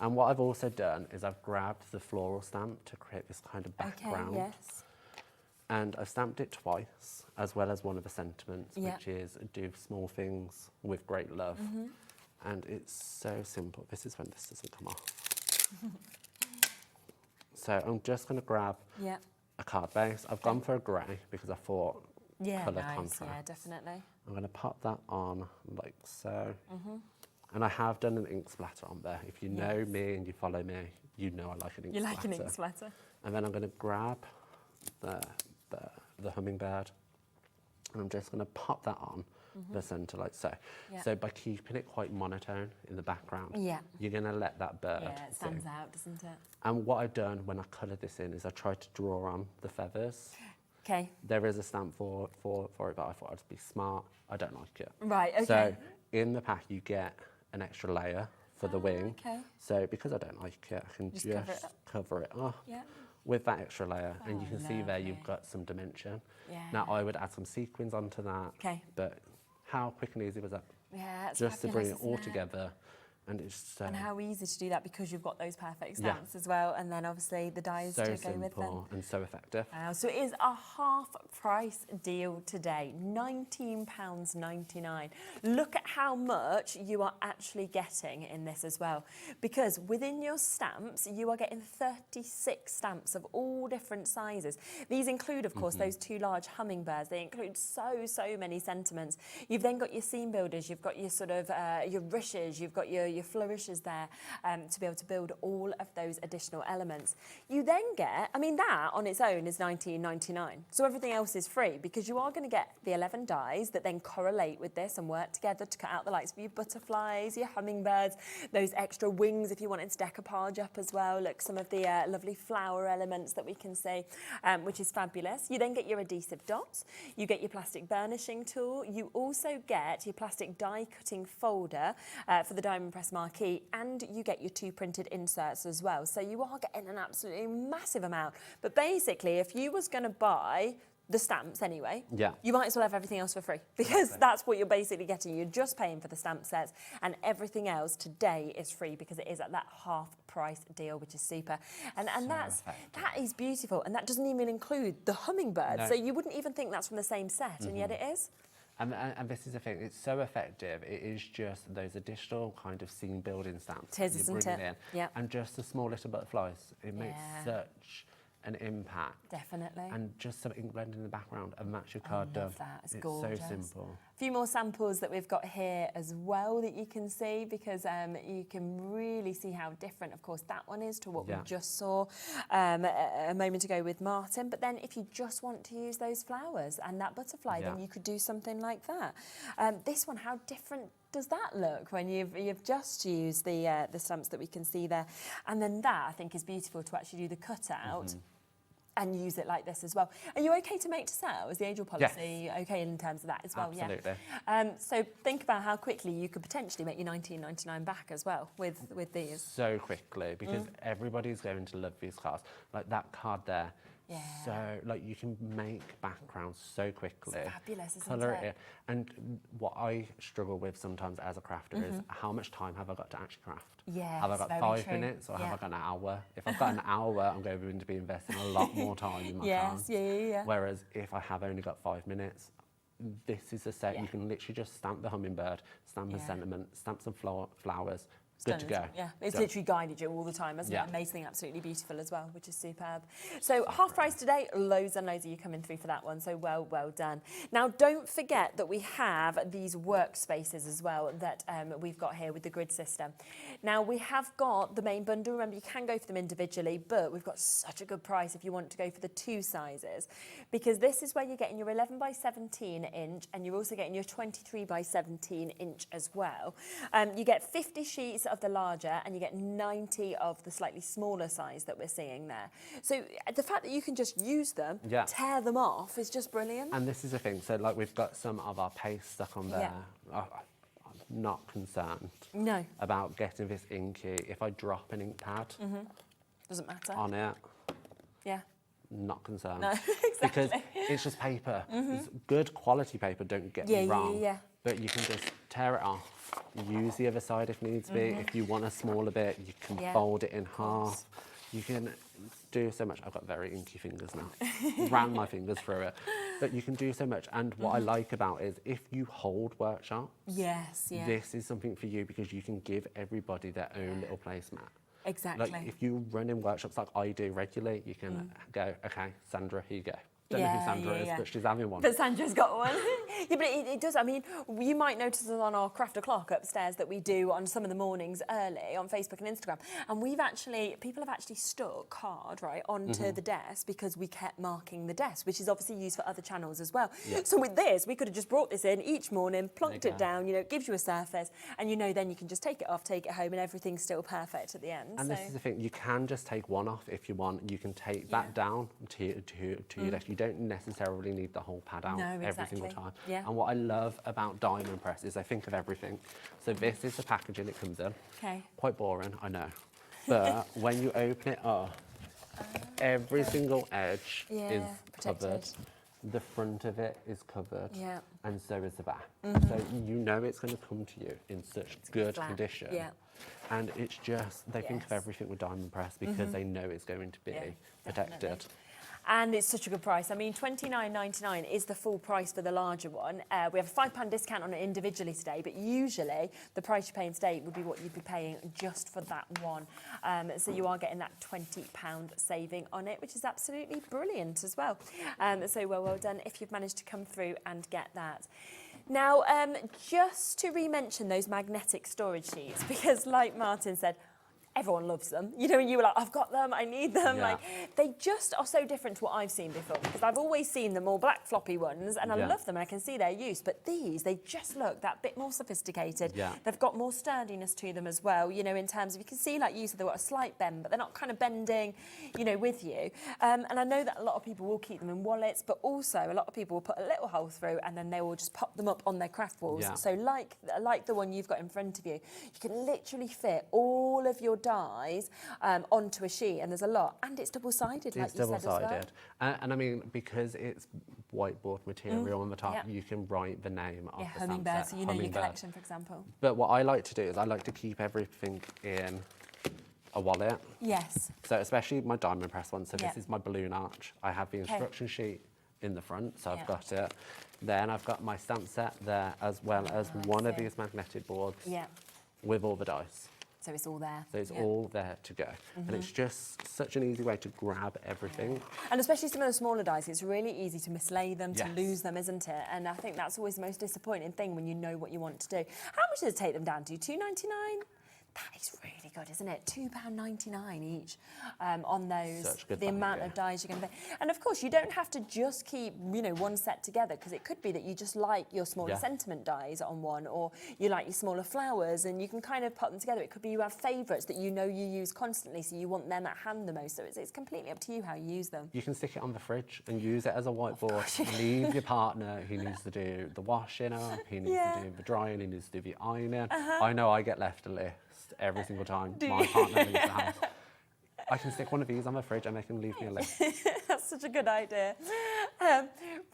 L: And what I've also done is I've grabbed the floral stamp to create this kind of background.
D: Okay, yes.
L: And I've stamped it twice, as well as one of the sentiments, which is do small things with great love. And it's so simple. This is when this doesn't come off. So I'm just going to grab a card base. I've gone for a grey because I thought colour contrast.
D: Yeah, definitely.
L: I'm going to pop that on like so. And I have done an ink splatter on there. If you know me and you follow me, you know I like an ink splatter.
D: You like an ink splatter.
L: And then I'm going to grab the hummingbird, and I'm just going to pop that on the centre like so. So by keeping it quite monotone in the background, you're going to let that bird
D: it stands out, doesn't it?
L: And what I've done when I coloured this in is I tried to draw on the feathers.
D: Okay.
L: There is a stamp for it, but I thought I'd be smart. I don't like it.
D: Right, okay.
L: So in the pack you get an extra layer for the wing.
D: Okay.
L: So because I don't like it, I can just cover it up with that extra layer. And you can see there you've got some dimension. Now I would add some sequins onto that.
D: Okay.
L: But how quick and easy was that?
D: Yeah, it's
L: just to bring it
D: fabulous,
L: all
D: isn't it?
L: together. And it's so...
D: And how easy to do that because you've got those perfect stamps as well, and then obviously the dies to go with them.
L: And so effective.
D: So it is a half price deal today, £19.99. Look at how much you are actually getting in this as well, because within your stamps you are getting 36 stamps of all different sizes. These include, of course, those two large hummingbirds. They include so many sentiments. You've then got your scene builders, you've got your sort of your rushes, you've got your flourishes there to be able to build all of those additional elements. You then get, I mean, that on its own is £19.99. So everything else is free because you are going to get the 11 dies that then correlate with this and work together to cut out the likes of your butterflies, your hummingbirds, those extra wings if you wanted to decoupage up as well. Look, some of the lovely flower elements that we can see, which is fabulous. You then get your adhesive dots. You get your plastic burnishing tool. You also get your plastic die cutting folder for the diamond press marquee, and you get your 2 printed inserts as well. So you are getting an absolutely massive amount. But basically, if you was going to buy the stamps anyway, you might as well have everything else for free because that's what you're basically getting. You're just paying for the stamp sets, and everything else today is free because it is at that half price deal, which is super. And that is beautiful, and that doesn't even include the hummingbird. So you wouldn't even think that's from the same set, and yet it is.
L: And this is the thing, it's so effective. It is just those additional kind of scene building stamps.
D: It is, isn't it?
L: Yeah. And just the small little butterflies. It makes such an impact.
D: Definitely.
L: And just some ink blend in the background, and that's your card done.
D: That. It's
L: gorgeous. So simple.
D: A few more samples that we've got here as well that you can see, because you can really see how different, of course, that one is to what we just saw a moment ago with Martin. But then if you just want to use those flowers and that butterfly, then you could do something like that. This one, how different does that look when you've just used the stamps that we can see there? And then that, I think, is beautiful to actually do the cutout and use it like this as well. Are you okay to make to sell? Is the age policy okay in terms of that as well?
L: Absolutely.
D: Yeah. So think about how quickly you could potentially make your £19.99 back as well with these.
L: So quickly, because everybody's going to love these cards. Like that card there.
D: Yeah.
L: So, like, you can make backgrounds so quickly.
D: It's fabulous, isn't
L: Colour
D: it?
L: And what I struggle with sometimes as a crafter is how much time have I got to actually craft?
D: Yeah,
L: have I got 5 minutes or have I got an hour? If I've got an hour, I'm going to be investing a lot more time in my cards.
D: Yeah.
L: Whereas if I have only got 5 minutes, this is a set you can literally just stamp the hummingbird, stamp a sentiment, stamp some flowers. Good to go.
D: Yeah, it's literally guided you all the time, hasn't it? Amazing, absolutely beautiful as well, which is superb. So half price today, loads and loads of you coming through for that one, so well done. Now, don't forget that we have these workspaces as well that we've got here with the grid system. Now, we have got the main bundle. Remember, you can go for them individually, but we've got such a good price if you want to go for the 2 sizes, because this is where you're getting your 11 by 17 inch, and you're also getting your 23 by 17 inch as well. You get 50 sheets of the larger, and you get 90 of the slightly smaller size that we're seeing there. So the fact that you can just use them, tear them off, is just brilliant.
L: And this is the thing, so like we've got some of our paste stuck on there. not concerned
D: No.
L: about getting this inky. If I drop an ink pad
D: Doesn't matter.
L: on it,
D: Yeah.
L: not concerned.
D: No, exactly.
L: Because it's just paper. It's good quality paper, don't get me wrong.
D: Yeah.
L: But you can just tear it off, use the other side if needs be. If you want a smaller bit, you can fold it in half. You can do so much. I've got very inky fingers now. Ran my fingers through it. But you can do so much. And what I like about it is if you hold workshops, this is something for you because you can give everybody their own little placemat.
D: Exactly.
L: Like if you run in workshops like I do regularly, you can go, okay, Sandra, here you go. Don't know who Sandra is, but she's having one.
D: But Sandra's got one. Yeah, but it does. I mean, you might notice on our craft o'clock upstairs that we do on some of the mornings early on Facebook and Instagram. And people have actually stuck card, right, onto the desk because we kept marking the desk, which is obviously used for other channels as well. Yeah. So with this, we could have just brought this in each morning, plonked it down, it gives you a surface, and then you can just take it off, take it home, and everything's still perfect at the end.
L: And this is the thing, you can just take one off if you want. You can take that down to your desk. You don't necessarily need the whole pad out every single time.
D: Yeah.
L: And what I love about diamond press is I think of everything. So this is the packaging it comes in.
D: Okay.
L: Quite boring, I know. But when you open it up, every single edge is covered. The front of it is covered, and so is the back. So you know it's going to come to you in such good condition. Yeah. And it's just, they think of everything with diamond press because they know it's going to be protected.
D: Definitely. And it's such a good price. I mean, $29.99 is the full price for the larger one. We have a £5 discount on it individually today, but usually the price you pay in today would be what you'd be paying just for that one. So you are getting that £20 saving on it, which is absolutely brilliant as well. So well done if you've managed to come through and get that. Now, just to re-mention those magnetic storage sheets, because like Martin said, everyone loves them. You were like, I've got them, I need them. Like, they just are so different to what I've seen before, because I've always seen them all black floppy ones, and I love them and I can see their use. But these, they just look that bit more sophisticated. They've got more sturdiness to them as well, in terms of, you can see, like you said, they've got a slight bend, but they're not kind of bending, with you. And I know that a lot of people will keep them in wallets, but also a lot of people will put a little hole through and then they will just pop them up on their craft walls. So like the one you've got in front of you, you can literally fit all of your dyes onto a sheet, and there's a lot, and it's double-sided, like you said as well. It's double-sided,
L: and I mean, because it's whiteboard material on the top, you can write the name of the
D: hummingbird,
L: stamp
D: so your collection, for example.
L: But what I like to do is I like to keep everything in a wallet.
D: Yes.
L: So especially my diamond press one. So this is my balloon arch. I have the instruction sheet in the front, so I've got it. Then I've got my stamp set there, as well as one of these magnetic boards with all the dies.
D: So it's all there.
L: So it's all there to go. And it's just such an easy way to grab everything.
D: And especially some of the smaller dies, it's really easy to mislay them, to lose them, isn't it? And I think that's always the most disappointing thing when you know what you want to do. How much does it take them down to? $2.99? That is really good, isn't it? £2.99 each on those. The amount of dies you're going to pay. And of course, you don't have to just keep, one set together, because it could be that you just like your smaller sentiment dies on one, or you like your smaller flowers, and you can kind of put them together. It could be you have favourites that you use constantly, so you want them at hand the most. So it's completely up to you how you use them.
L: You can stick it on the fridge and use it as a whiteboard. Leave your partner who needs to do the washing up, he needs to do the drying, he needs to do the ironing. I know I get left a list every single time my partner leaves the house. I can stick one of these on my fridge and make him leave me a list.
D: That's such a good idea.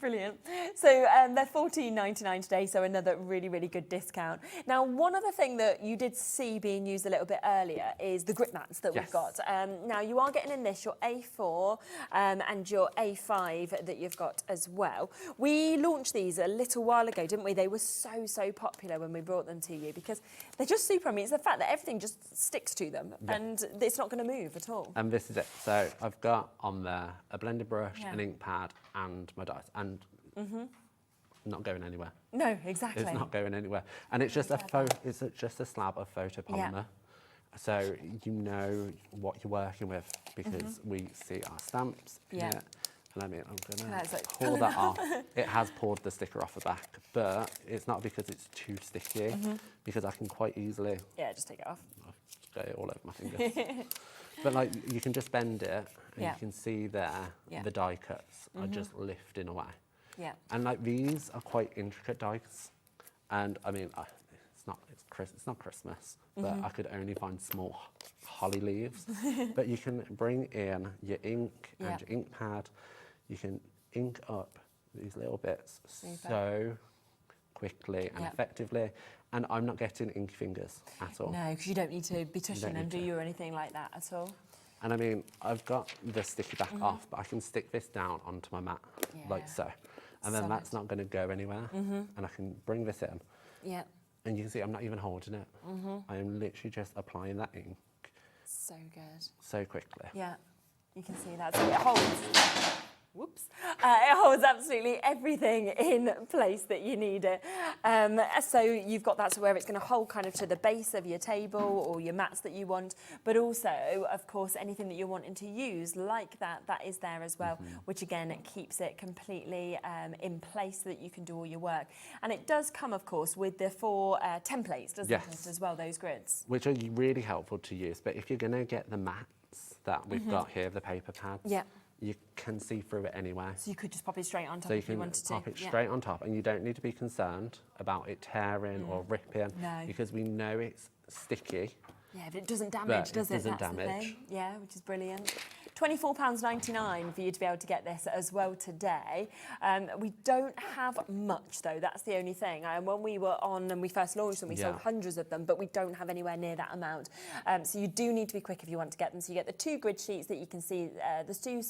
D: Brilliant. So they're $14.99 today, so another really, really good discount. Now, one other thing that you did see being used a little bit earlier is the grip mats that we've got. Now, you are getting in this, your A4 and your A5 that you've got as well. We launched these a little while ago, didn't we? They were so, so popular when we brought them to you, because they're just super. I mean, it's the fact that everything just sticks to them and it's not going to move at all.
L: And this is it. So I've got on there a blender brush, an ink pad, and my dice, and not going anywhere.
D: No, exactly.
L: It's not going anywhere, and it's just just a slab of photopolymer, so you know what you're working with, because we see our stamps here. And I mean, I'm gonna pull that off. It has pulled the sticker off the back, but it's not because it's too sticky, because I can quite easily
D: just take it off.
L: I've just got it all over my fingers. But like, you can just bend it, and you can see there the die cuts are just lifting away. And like, these are quite intricate dies, and I mean, it's not Christmas, but I could only find small holly leaves. But you can bring in your ink and your ink pad. You can ink up these little bits so quickly and effectively. And I'm not getting inky fingers at all.
D: No, because you don't need to be touching them, do you, or anything like that at all?
L: And I mean, I've got the sticky back off, but I can stick this down onto my mat, like so. And then that's not going to go anywhere. And I can bring this in.
D: Yeah.
L: And you can see I'm not even holding it. I am literally just applying that ink.
D: So good.
L: So quickly.
D: Yeah, you can see that. So it holds. Whoops. It holds absolutely everything in place that you need it. So you've got that to where it's going to hold kind of to the base of your table or your mats that you want, but also, of course, anything that you're wanting to use like that is there as well, which again, it keeps it completely in place so that you can do all your work. And it does come, of course, with the 4 templates, doesn't it, as well, those grids?
L: Which are really helpful to use, but if you're going to get the mats that we've got here, the paper pads, you can see through it anywhere.
D: So you could just pop it straight on top if you wanted to.
L: So you can pop it straight on top, and you don't need to be concerned about it tearing or ripping, because we know it's sticky.
D: Yeah, but it doesn't damage, does it?
L: Doesn't
D: That's
L: damage.
D: The thing. Yeah, which is brilliant. £24.99 for you to be able to get this as well today. We don't have much though, that's the only thing. When we were on and we first launched them, we sold hundreds of them, but we don't have anywhere near that amount. So you do need to be quick if you want to get them. So you get the 2 grid sheets that you can see, the 2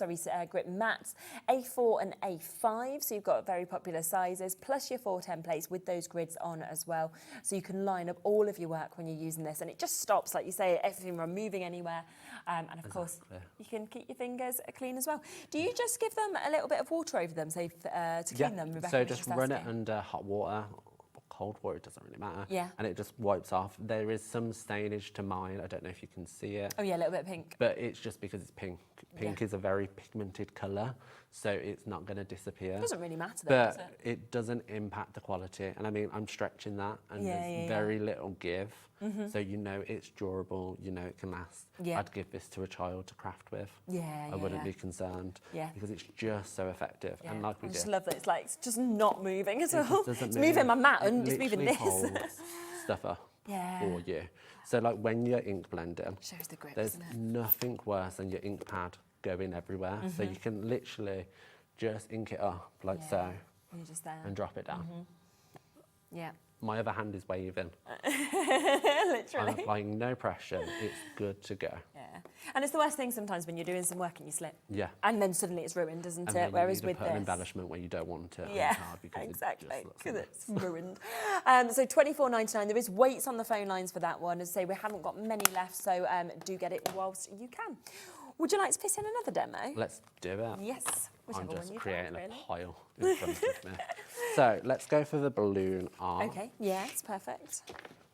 D: grid mats, A4 and A5, so you've got very popular sizes, plus your 4 templates with those grids on as well. So you can line up all of your work when you're using this, and it just stops, like you say, everything from moving anywhere. And of course, you can keep your fingers clean as well. Do you just give them a little bit of water over them, say, to clean them, Rebecca?
L: So just run it under hot water, or cold water, it doesn't really matter.
D: Yeah.
L: And it just wipes off. There is some stainage to mine. I don't know if you can see it.
D: Oh yeah, a little bit of pink.
L: But it's just because it's pink. Pink is a very pigmented colour, so it's not going to disappear.
D: It doesn't really matter though, does
L: But it doesn't impact the quality. And I mean, I'm stretching that, and there's very little give. So you know it's durable, you know it can last. I'd give this to a child to craft with. I wouldn't be concerned because it's just so effective. And like we
D: I just
L: did,
D: love that it's just not moving at all.
L: It's
D: moving my mat and just moving this.
L: holds stuff up for you. So like when you're ink blending,
D: shows the grip,
L: there's
D: doesn't it?
L: nothing worse than your ink pad going everywhere. So you can literally just ink it up like so
D: You're just there.
L: and drop it down.
D: Yeah.
L: My other hand is waving.
D: Literally.
L: I'm applying no pressure. It's good to go.
D: Yeah. And it's the worst thing sometimes when you're doing some work and you slip.
L: Yeah.
D: And then suddenly it's ruined, isn't
L: And
D: it?
L: then
D: Whereas
L: you need
D: with
L: to put an
D: this,
L: embellishment where you don't want it on the card because
D: exactly,
L: it just looks
D: because
L: like
D: it's ruined. So £24.99. There is waits on the phone lines for that one. As I say, we haven't got many left, so do get it whilst you can. Would you like to fit in another demo?
L: Let's do it.
D: Yes.
L: I'm
D: Whichever
L: just
D: one you'd
L: creating
D: like,
L: a
D: really.
L: pile in front of me. So let's go for the balloon art.
D: Okay, yes, perfect.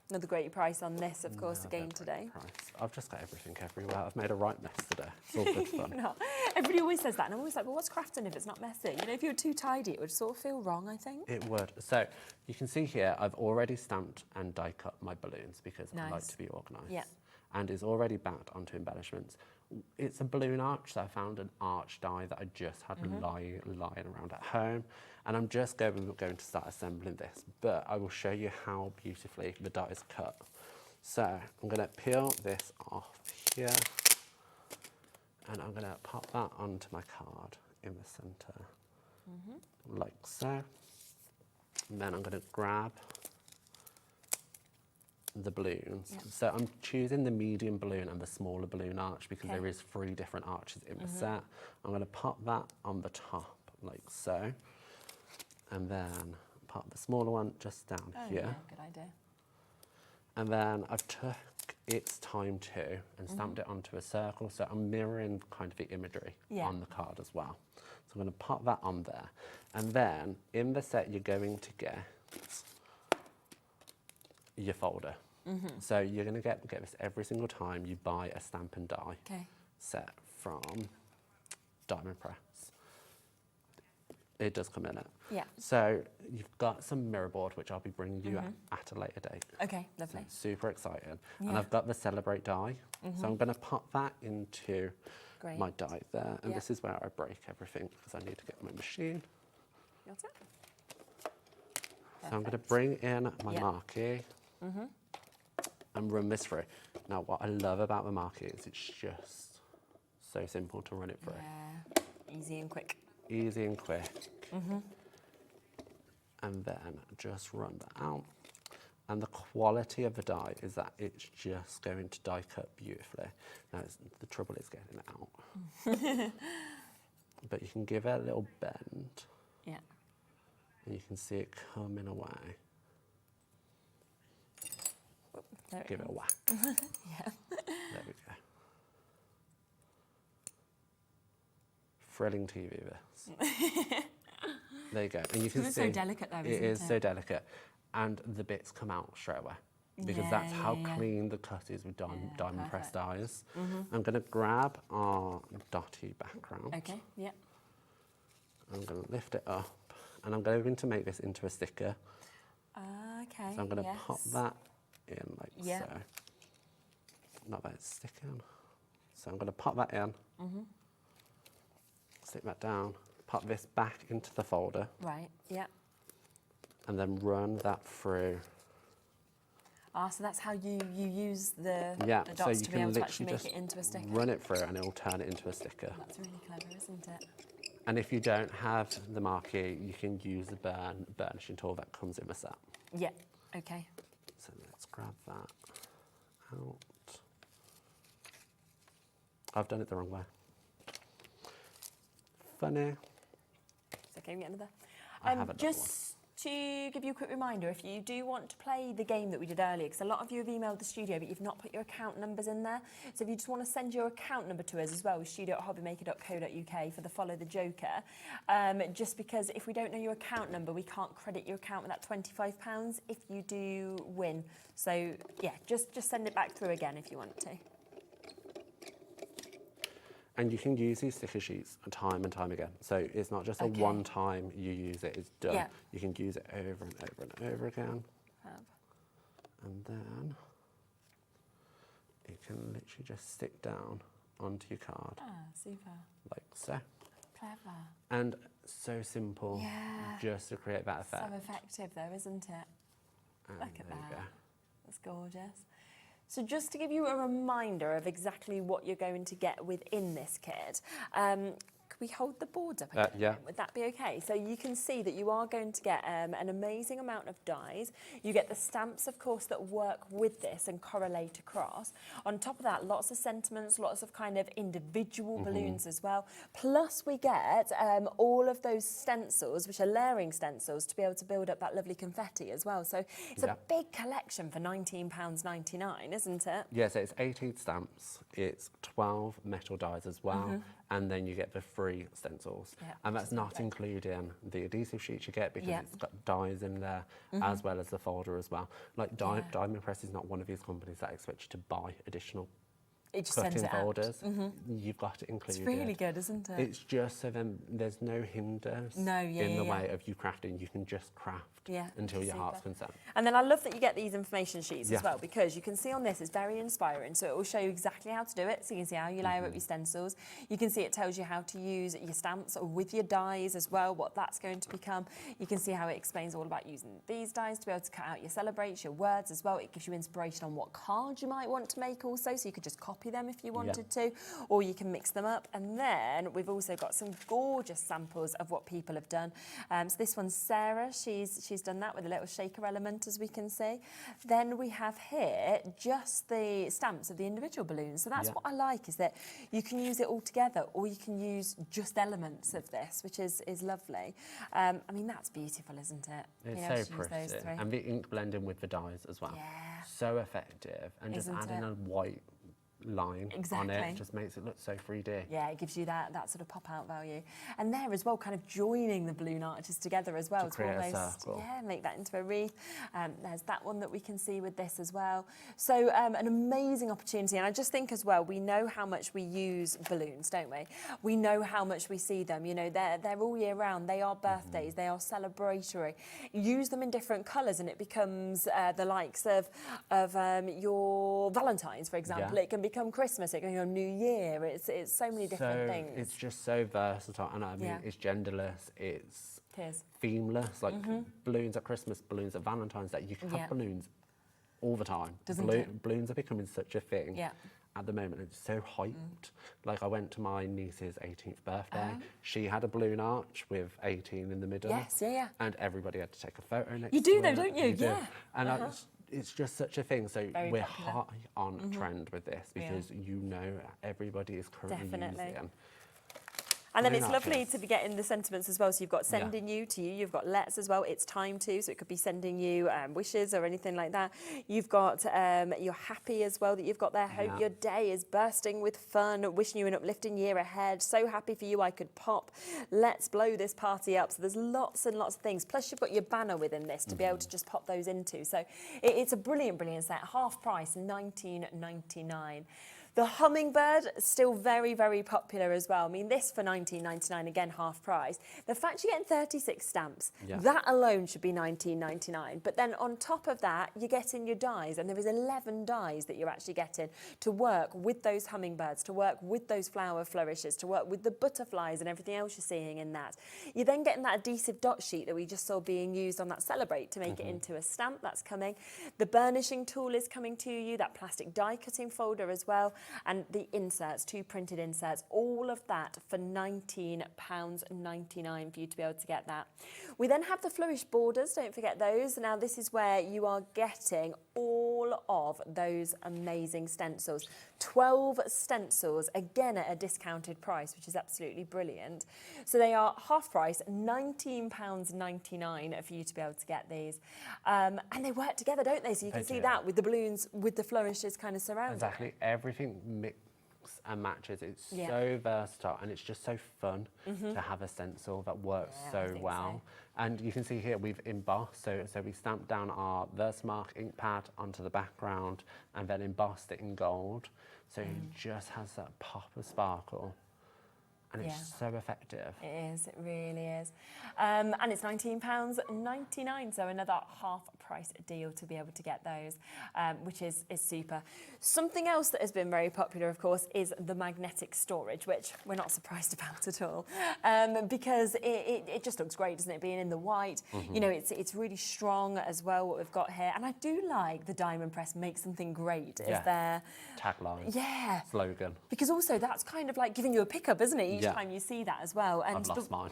D: Another great price on this, of course, again today.
L: Price. I've just got everything everywhere. I've made a right mess today. It's all good fun.
D: Everybody always says that, and I'm always like, well, what's crafting if it's not messy? You know, if you were too tidy, it would sort of feel wrong, I think.
L: It would. So you can see here, I've already stamped and die cut my balloons because I like to be organised.
D: Yeah.
L: And it's already backed onto embellishments. It's a balloon arch, so I found an arch die that I just had lying around at home. And I'm just going to start assembling this, but I will show you how beautifully the die is cut. So I'm going to peel this off here, and I'm going to pop that onto my card in the centre, like so. And then I'm going to grab the balloons. So I'm choosing the medium balloon and the smaller balloon arch because there is 3 different arches in the set. I'm going to pop that on the top like so, and then pop the smaller one just down here.
D: Yeah, good idea.
L: And then I've took its time too and stamped it onto a circle, so I'm mirroring kind of the imagery on the card as well. So I'm going to pop that on there, and then in the set you're going to get your folder. So you're going to get this every single time you buy a stamp and die set from Diamond Press. It does come in it.
D: Yeah.
L: So you've got some mirror board, which I'll be bringing you at a later date.
D: Okay, lovely.
L: So super exciting. And I've got the Celebrate die. So I'm going to pop that into my die there. And this is where I break everything because I need to get my machine.
D: Got it?
L: So I'm going to bring in my marquee. and run this through. Now, what I love about the market is it's just so simple to run it through.
D: Yeah, easy and quick.
L: Easy and quick. And then just run that out. And the quality of the dye is that it's just going to die cut beautifully. Now, the trouble is getting it out. But you can give it a little bend.
D: Yeah.
L: And you can see it coming away. Give it a whack.
D: Yeah.
L: There we go. Thrilling TV, this. There you go. And you can see
D: it's so delicate though, isn't it?
L: It is so delicate. And the bits come out straight away. Because that's how clean the cut is with diamond press dyes. I'm going to grab our dotty background.
D: Okay, yeah.
L: I'm going to lift it up. And I'm going to make this into a sticker.
D: Okay,
L: So I'm going to pop that in like so. Not that it's sticking. So I'm going to pop that in. Stick that down. Pop this back into the folder.
D: Right, yeah.
L: And then run that through.
D: Ah, so that's how you use the
L: so
D: dots
L: you
D: to be
L: can
D: able to
L: literally
D: actually make
L: just
D: it into a sticker.
L: run it through and it will turn it into a sticker.
D: That's really clever, isn't it?
L: And if you don't have the marquee, you can use the burnishing tool that comes in the set.
D: Yeah, okay.
L: So let's grab that out. I've done it the wrong way. Funny.
D: It's okay, we get another.
L: I have another
D: Just to give you a quick reminder, if you do want to play the game that we did earlier, because a lot of you have emailed the studio, but you've not put your account numbers in there. So if you just want to send your account number to us as well, studio@hobbymaker.co.uk for the Follow the Joker. Just because if we don't know your account number, we can't credit your account with that £25 if you do win. So yeah, just send it back through again if you want to.
L: And you can use these sticker sheets time and time again. So it's not just a one time you use it, it's done.
D: Yeah.
L: You can use it over and over and over again.
D: Fab.
L: And then it can literally just stick down onto your card.
D: Ah, super.
L: Like so.
D: Clever.
L: And so simple just to create that effect.
D: So effective though, isn't it?
L: And
D: Look at
L: there you
D: that.
L: go.
D: That's gorgeous. So just to give you a reminder of exactly what you're going to get within this kit, could we hold the boards up again?
L: Yeah.
D: Would that be okay? So you can see that you are going to get an amazing amount of dyes. You get the stamps, of course, that work with this and correlate across. On top of that, lots of sentiments, lots of kind of individual balloons as well. Plus we get all of those stencils, which are layering stencils, to be able to build up that lovely confetti as well. So it's a big collection for £19.99, isn't it?
L: Yeah, so it's 18 stamps, it's 12 metal dies as well, and then you get the free stencils. And that's not including the adhesive sheets you get because it's got dies in there as well as the folder as well. Like Diamond Press is not one of these companies that expect you to buy additional
D: It just sends
L: cutting
D: it out.
L: folders. You've got it included.
D: It's really good, isn't it?
L: It's just so then there's no hinders in the way of you crafting. You can just craft until your heart's content.
D: And then I love that you get these information sheets as well, because you can see on this, it's very inspiring. So it will show you exactly how to do it. So you can see how you layer up your stencils. You can see it tells you how to use your stamps with your dies as well, what that's going to become. You can see how it explains all about using these dies to be able to cut out your celebrates, your words as well. It gives you inspiration on what cards you might want to make also, so you could just copy them if you wanted to, or you can mix them up. And then we've also got some gorgeous samples of what people have done. So this one's Sarah. She's done that with a little shaker element, as we can see. Then we have here just the stamps of the individual balloons. So that's what I like, is that you can use it all together, or you can use just elements of this, which is lovely. I mean, that's beautiful, isn't it?
L: It's so pretty. And the ink blending with the dyes as well.
D: Yeah.
L: So effective. And just adding a white line on it just makes it look so 3D.
D: Yeah, it gives you that sort of pop-out value. And there as well, kind of joining the balloon arches together as well
L: to create
D: almost,
L: a circle.
D: yeah, make that into a wreath. There's that one that we can see with this as well. So an amazing opportunity. And I just think as well, we know how much we use balloons, don't we? We know how much we see them. You know, they're all year round. They are birthdays. They are celebratory. Use them in different colours and it becomes the likes of your Valentine's, for example. It can become Christmas, it can become New Year. It's so many different things.
L: It's just so versatile, and I mean, it's genderless, it's themeless, like balloons at Christmas, balloons at Valentine's Day. You can have balloons all the time.
D: Doesn't it?
L: Balloons are becoming such a thing.
D: Yeah.
L: At the moment, it's so hyped. Like, I went to my niece's 18th birthday. She had a balloon arch with 18 in the middle.
D: Yes, yeah.
L: And everybody had to take a photo next
D: You do
L: to
D: though,
L: it.
D: don't you?
L: Do.
D: Yeah.
L: And it's just such a thing. So
D: Very
L: we're
D: popular.
L: high on trend with this because you know everybody is currently using.
D: And then
L: Balloon
D: it's lovely
L: arches.
D: to be getting the sentiments as well. So you've got sending you to you, you've got let's as well, it's time to, so it could be sending you wishes or anything like that. You've got you're happy as well that you've got there. Hope your day is bursting with fun, wishing you an uplifting year ahead. So happy for you, I could pop. Let's blow this party up. So there's lots and lots of things. Plus you've got your banner within this to be able to just pop those into. So it's a brilliant, brilliant set. Half price, $19.99. The hummingbird, still very, very popular as well. I mean, this for $19.99, again, half price. The fact you're getting 36 stamps, that alone should be $19.99. But then on top of that, you're getting your dies, and there is 11 dies that you're actually getting to work with those hummingbirds, to work with those flower flourishes, to work with the butterflies and everything else you're seeing in that. You're then getting that adhesive dot sheet that we just saw being used on that Celebrate to make it into a stamp. That's coming. The burnishing tool is coming to you, that plastic die cutting folder as well. And the inserts, 2 printed inserts, all of that for £19.99 for you to be able to get that. We then have the flourish borders, don't forget those. Now this is where you are getting all of those amazing stencils. 12 stencils, again at a discounted price, which is absolutely brilliant. So they are half price, £19.99 for you to be able to get these. And they work together, don't they? So you can see that with the balloons, with the flourishes kind of surrounding.
L: Exactly, everything mix and matches. It's so versatile, and it's just so fun to have a stencil that works so well. And you can see here we've embossed, so we stamped down our Versamark ink pad onto the background and then embossed it in gold. So it just has that pop of sparkle. And it's so effective.
D: It is, it really is. And it's £19.99, so another half price deal to be able to get those, which is super. Something else that has been very popular, of course, is the magnetic storage, which we're not surprised about at all, because it just looks great, doesn't it, being in the white. You know, it's really strong as well, what we've got here. And I do like the diamond press make something great. Is there
L: tagline, slogan.
D: Because also that's kind of like giving you a pickup, isn't it? Each time you see that as well. And
L: I've lost mine.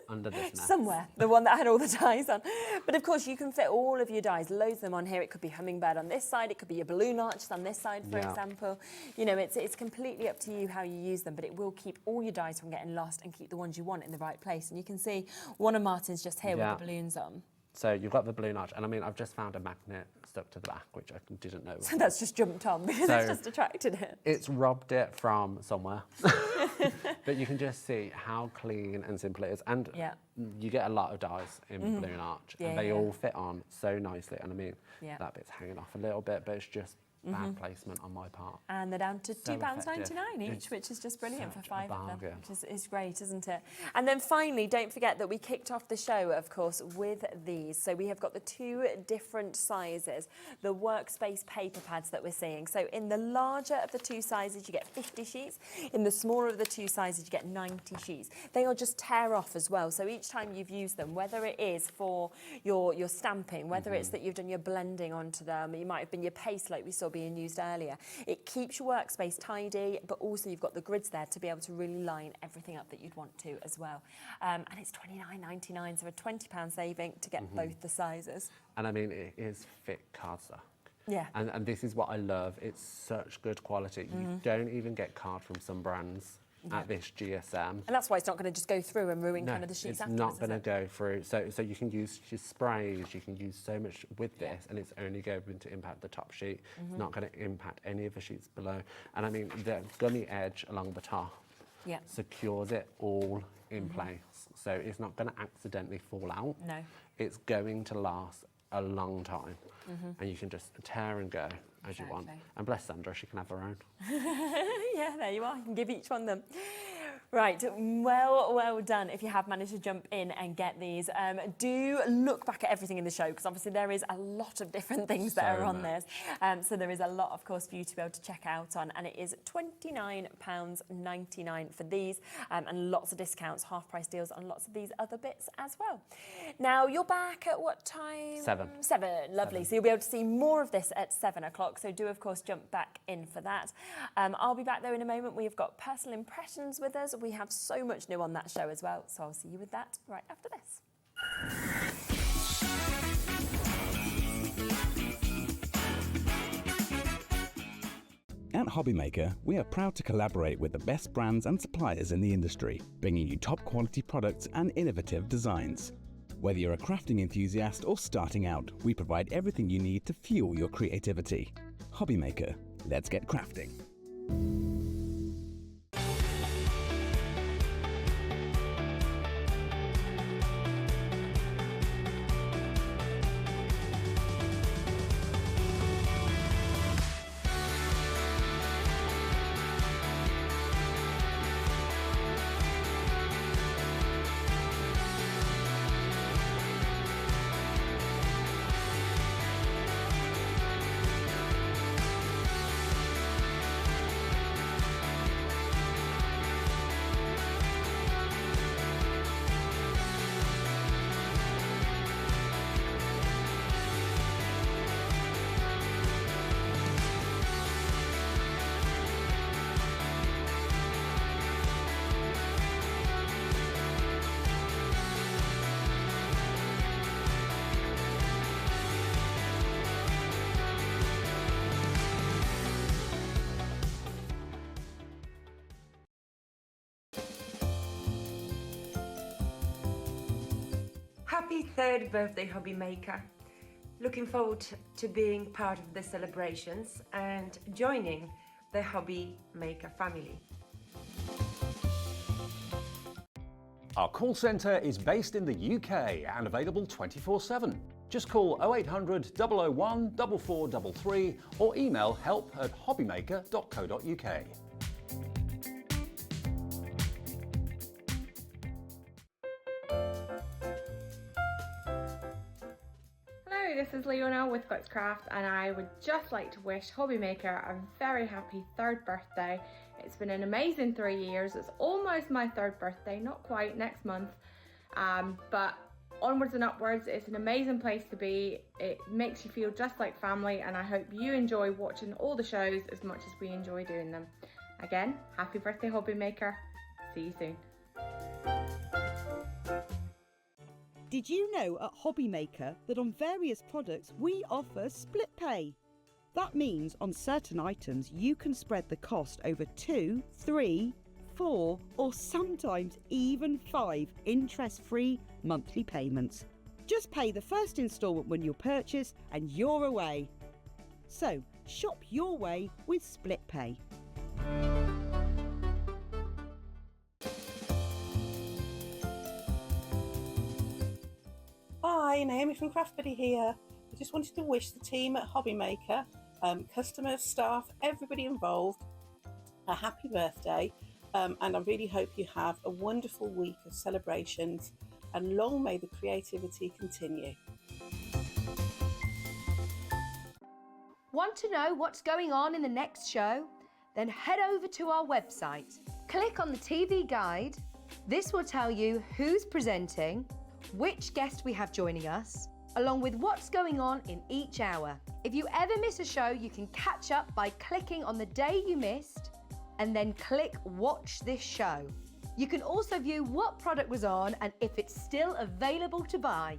L: Under this nest.
D: Somewhere, the one that had all the dies on. But of course you can fit all of your dies, loads of them on here. It could be hummingbird on this side, it could be your balloon arches on this side, for example. You know, it's completely up to you how you use them, but it will keep all your dies from getting lost and keep the ones you want in the right place. And you can see one of Martin's just here with the balloons on.
L: So you've got the balloon arch, and I mean, I've just found a magnet stuck to the back, which I didn't know.
D: So that's just jumped on because it's just attracted it.
L: It's robbed it from somewhere. But you can just see how clean and simple it is. And you get a lot of dies in balloon arch, and they all fit on so nicely. And I mean, that bit's hanging off a little bit, but it's just bad placement on my part.
D: And they're down to
L: So
D: £2.99 each,
L: it's
D: which is just brilliant for 5 of them,
L: bargain.
D: which is great, isn't it? And then finally, don't forget that we kicked off the show, of course, with these. So we have got the 2 different sizes, the workspace paper pads that we're seeing. So in the larger of the 2 sizes, you get 50 sheets. In the smaller of the 2 sizes, you get 90 sheets. They will just tear off as well. So each time you've used them, whether it is for your stamping, whether it's that you've done your blending onto them, it might have been your paste like we saw being used earlier. It keeps your workspace tidy, but also you've got the grids there to be able to really line everything up that you'd want to as well. And it's £29.99, so a £20 saving to get both the sizes.
L: And I mean, it is thick cardstock.
D: Yeah.
L: And this is what I love. It's such good quality. You don't even get card from some brands at this GSM.
D: And that's why it's not going to just go through and ruin kind of the sheets afterwards.
L: It's not going to go through. So you can use your sprays, you can use so much with this, and it's only going to impact the top sheet. It's not going to impact any of the sheets below. And I mean, the gummy edge along the top secures it all in place. So it's not going to accidentally fall out.
D: No.
L: It's going to last a long time. And you can just tear and go as you want. And bless Sandra, she can have her own.
D: Yeah, there you are. You can give each one them. Right, well done if you have managed to jump in and get these. Do look back at everything in the show, because obviously there is a lot of different things that are on this. So there is a lot, of course, for you to be able to check out on, and it is £29.99 for these, and lots of discounts, half price deals on lots of these other bits as well. Now, you're back at what time?
L: 7.
D: 7, lovely. So you'll be able to see more of this at 7 o'clock, so do, of course, jump back in for that. I'll be back, though, in a moment. We've got personal impressions with us. We have so much new on that show as well, so I'll see you with that right after this.
I: At HobbyMaker, we are proud to collaborate with the best brands and suppliers in the industry, bringing you top quality products and innovative designs. Whether you're a crafting enthusiast or starting out, we provide everything you need to fuel your creativity. HobbyMaker, let's get crafting.
Q: Happy 3rd birthday, HobbyMaker. Looking forward to being part of the celebrations and joining the HobbyMaker family.
F: Our call centre is based in the UK and available 24/7. Just call 0800 001 4433 or email help@hobbymaker.co.uk.
R: This is Leona with Craft, and I would just like to wish HobbyMaker a very happy 3rd birthday. It's been an amazing 3 years. It's almost my 3rd birthday, not quite, next month, but onwards and upwards. It's an amazing place to be. It makes you feel just like family, and I hope you enjoy watching all the shows as much as we enjoy doing them. Again, happy birthday, HobbyMaker. See you soon.
K: Did you know at HobbyMaker that on various products we offer split pay? That means on certain items you can spread the cost over 2, 3, 4 or sometimes even 5 interest-free monthly payments. Just pay the first instalment when you purchase and you're away. So shop your way with split pay.
S: Hi, Naomi from Craft Buddy here. I just wanted to wish the team at HobbyMaker, customers, staff, everybody involved, a happy birthday, and I really hope you have a wonderful week of celebrations, and long may the creativity continue.
T: Want to know what's going on in the next show? Then head over to our website. Click on the TV guide. This will tell you who's presenting, which guest we have joining us, along with what's going on in each hour. If you ever miss a show, you can catch up by clicking on the day you missed and then click Watch This Show. You can also view what product was on and if it's still available to buy.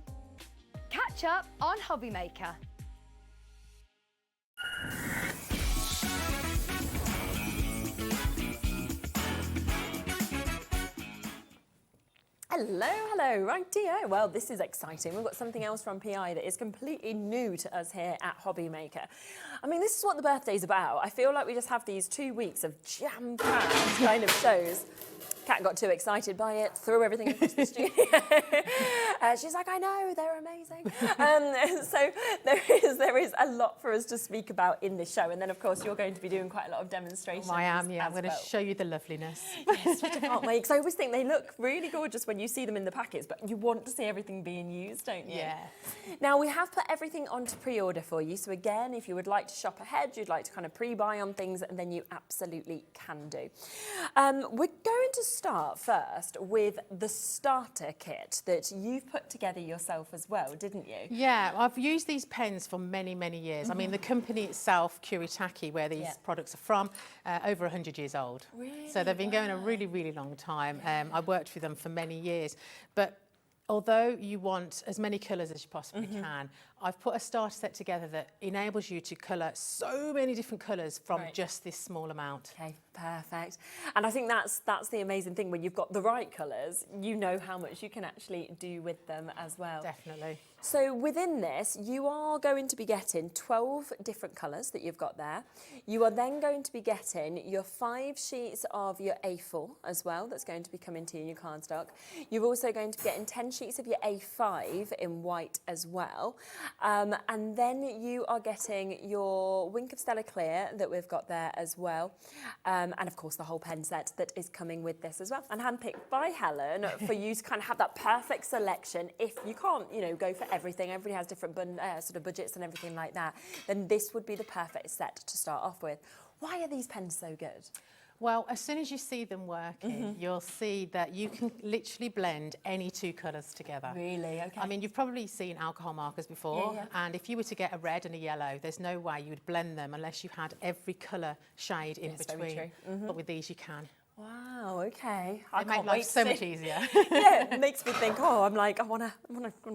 T: Catch up on HobbyMaker.
D: Hello, hello, rightio. Well, this is exciting. We've got something else from PI that is completely new to us here at HobbyMaker. I mean, this is what the birthday's about. I feel like we just have these 2 weeks of jam-packed kind of shows. Kat got too excited by it, threw everything across the studio. She's like, I know, they're amazing. So there is a lot for us to speak about in this show. And then, of course, you're going to be doing quite a lot of demonstrations.
N: I am, yeah. I'm going to show you the loveliness.
D: Yes, which I can't wait. Because I always think they look really gorgeous when you see them in the packets, but you want to see everything being used, don't you?
N: Yeah.
D: Now, we have put everything onto pre-order for you. So again, if you would like to shop ahead, you'd like to kind of pre-buy on things, and then you absolutely can do. We're going to start first with the starter kit that you've put together yourself as well, didn't you?
N: Yeah, I've used these pens for many, many years. I mean, the company itself, Kuretake, where these products are from, over 100 years old.
D: Really?
N: So they've been going a really, really long time. I worked with them for many years. But although you want as many colours as you possibly can, I've put a starter set together that enables you to colour so many different colours from just this small amount.
D: Okay, perfect. And I think that's the amazing thing. When you've got the right colours, you know how much you can actually do with them as well.
N: Definitely.
D: So within this, you are going to be getting 12 different colours that you've got there. You are then going to be getting your 5 sheets of your A4 as well. That's going to be coming to you in your cardstock. You're also going to be getting 10 sheets of your A5 in white as well. And then you are getting your Wink of Stella clear that we've got there as well. And of course the whole pen set that is coming with this as well. And handpicked by Helen for you to kind of have that perfect selection. If you can't, you know, go for everything, everybody has different sort of budgets and everything like that, then this would be the perfect set to start off with. Why are these pens so good?
N: Well, as soon as you see them working, you'll see that you can literally blend any 2 colours together.
D: Really? Okay.
N: I mean, you've probably seen alcohol markers before, and if you were to get a red and a yellow, there's no way you would blend them unless you had every colour shade in between.
D: Very true.
N: But with these, you can.
D: Wow, okay.
N: I make life so much easier.
D: Yeah, it makes me think, oh, I'm like, I want to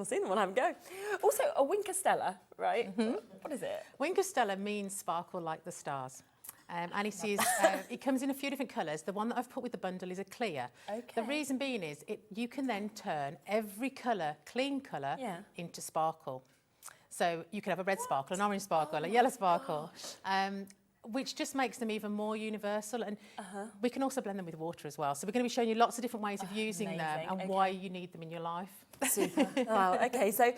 D: see them, I want to have a go. Also, a Wink of Stella, right? What is it?
N: Wink of Stella means sparkle like the stars. And it comes in a few different colours. The one that I've put with the bundle is a clear. Okay. The reason being is you can then turn every colour, clean colour, into sparkle. So you could have a red sparkle, an orange sparkle, a yellow sparkle, which just makes them even more universal. And we can also blend them with water as well. So we're going to be showing you lots of different ways of using them and why you need them in your life.
D: Super. Wow, okay, so,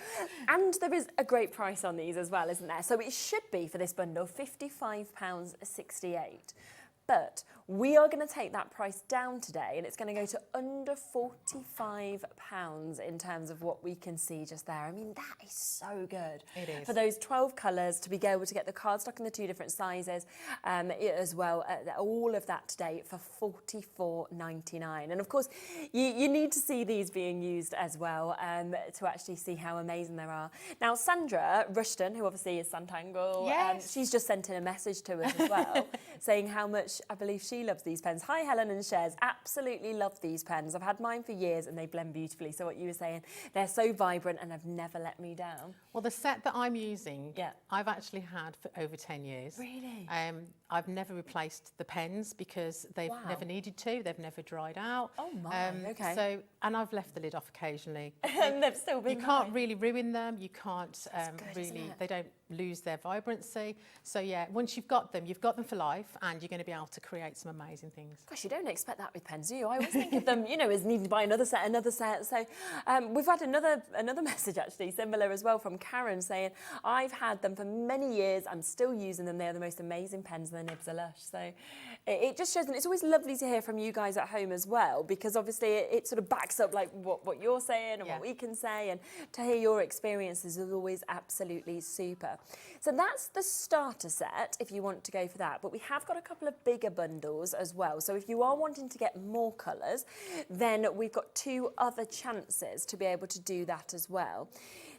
D: and there is a great price on these as well, isn't there? So it should be, for this bundle, £55.68. But we are going to take that price down today, and it's going to go to under £45 in terms of what we can see just there. I mean, that is so good.
N: It is.
D: For those 12 colours, to be able to get the cardstock in the 2 different sizes as well, all of that today for £44.99. And of course, you need to see these being used as well to actually see how amazing they are. Now, Sandra Rushton, who obviously is Santangle, she's just sent in a message to us as well, saying how much I believe she loves these pens. Hi, Helen and Shares. Absolutely love these pens. I've had mine for years and they blend beautifully. So what you were saying, they're so vibrant and have never let me down.
N: Well, the set that I'm using, I've actually had for over 10 years.
D: Really?
N: I've never replaced the pens because they've never needed to. They've never dried out.
D: Oh my, okay.
N: So, and I've left the lid off occasionally.
D: And they've still been
N: You can't really ruin them. You can't really, they don't lose their vibrancy. So yeah, once you've got them for life, and you're going to be able to create some amazing things.
D: Gosh, you don't expect that with pens, do you? I always think of them, you know, as needing to buy another set. So we've had another message actually, similar as well, from Karen saying, I've had them for many years. I'm still using them. They're the most amazing pens and the nibs are lush. So it just shows, and it's always lovely to hear from you guys at home as well, because obviously it sort of backs up like what you're saying and what we can say, and to hear your experiences is always absolutely super. So that's the starter set if you want to go for that. But we have got a couple of bigger bundles as well. So if you are wanting to get more colours, then we've got 2 other chances to be able to do that as well.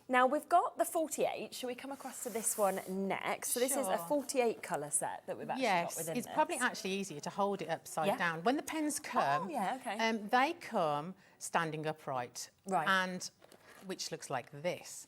D: Now, we've got the 48. Shall we come across to this one next? So this is a 48 colour set that we've actually got within
N: it's probably actually easier to hold it upside down. When the pens come, they come standing upright, and which looks like this.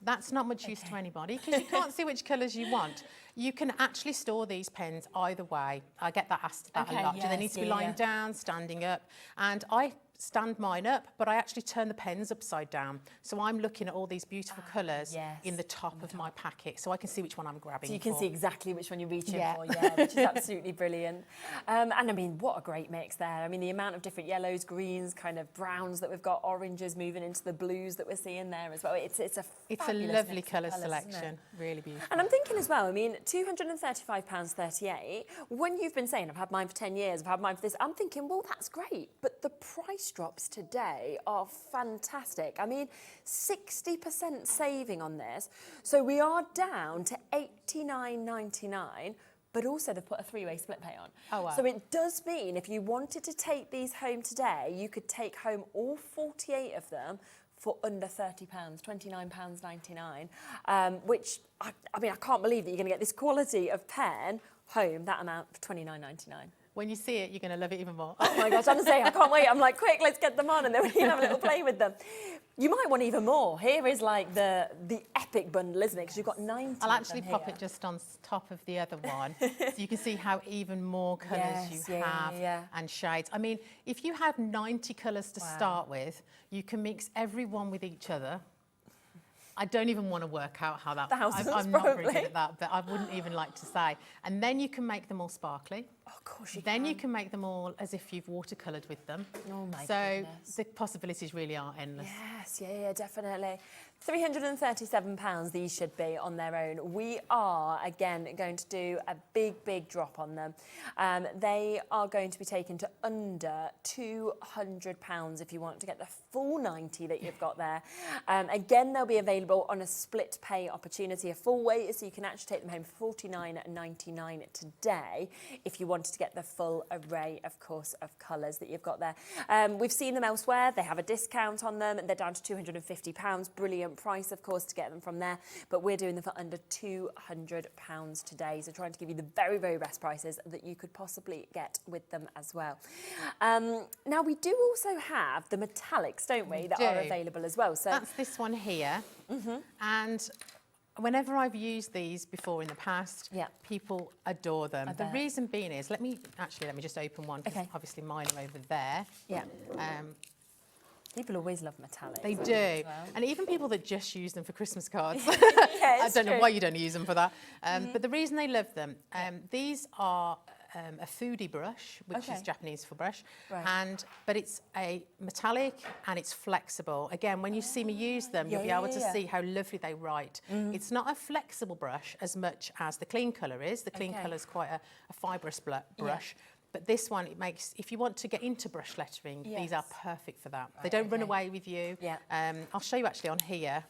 N: That's not much use to anybody because you can't see which colours you want. You can actually store these pens either way. I get that asked about a lot. Do they need to be lying down, standing up? And I stand mine up, but I actually turn the pens upside down. So I'm looking at all these beautiful colours in the top of my packet, so I can see which one I'm grabbing.
D: So you can
N: for.
D: see exactly which one you're reaching for, which is absolutely brilliant. And I mean, what a great mix there. I mean, the amount of different yellows, greens, kind of browns that we've got, oranges moving into the blues that we're seeing there as well. It's a
N: lovely colour selection, really beautiful.
D: And I'm thinking as well, I mean, £235.38, when you've been saying, I've had mine for 10 years, I've had mine for this, I'm thinking, well, that's great, but the price drops today are fantastic. I mean, 60% saving on this. So we are down to $89.99, but also they've put a 3-way split pay on.
N: Oh, wow.
D: So it does mean if you wanted to take these home today, you could take home all 48 of them for under £30, £29.99, which, I mean, I can't believe that you're going to get this quality of pen home, that amount for £29.99.
N: When you see it, you're going to love it even more.
D: Oh my gosh, honestly, I can't wait. I'm like, quick, let's get them on, and then we can have a little play with them. You might want even more. Here is like the epic bundle, isn't it? Because you've got 90.
N: I'll actually pop it just on top of the other one, so you can see how even more colours you have and shades. I mean, if you have 90 colours to start with, you can mix every one with each other. I don't even want to work out how that... I'm not very good at that, but I wouldn't even like to say. And then you can make them all sparkly.
D: Oh, of course you
N: then
D: can.
N: you can make them all as if you've watercoloured with them.
D: Oh, my
N: so
D: goodness.
N: the possibilities really are endless.
D: Yes, yeah, definitely. £337 these should be on their own. We are, again, going to do a big drop on them. They are going to be taken to under £200 if you want to get the full 90 that you've got there. Again, they'll be available on a split pay opportunity, a full weight, so you can actually take them home for £49.99 today if you wanted to get the full array, of course, of colours that you've got there. We've seen them elsewhere. They have a discount on them. They're down to £250. Brilliant price, of course, to get them from there, but we're doing them for under £200 today, so trying to give you the very best prices that you could possibly get with them as well. Now we do also have the metallics, don't we, that are available as well. So
N: that's this one here, and whenever I've used these before in the past, people adore them. The reason being is, let me just open one, because obviously mine are over there.
D: People always love metallics.
N: They do.
D: As well.
N: And even people that just use them for Christmas cards.
D: Yeah,
N: I don't know why you don't use them for that. But the reason they love them, these are a foodie brush, which is Japanese for brush. Right. But it's a metallic and it's flexible. Again, when you see me use them, you'll be able to see how lovely they write. It's not a flexible brush as much as the Clean Colour is. The Clean Colour is quite a fibrous brush. But this one, it makes, if you want to get into brush lettering, these are perfect for that. They don't run away with you. I'll show you actually on here.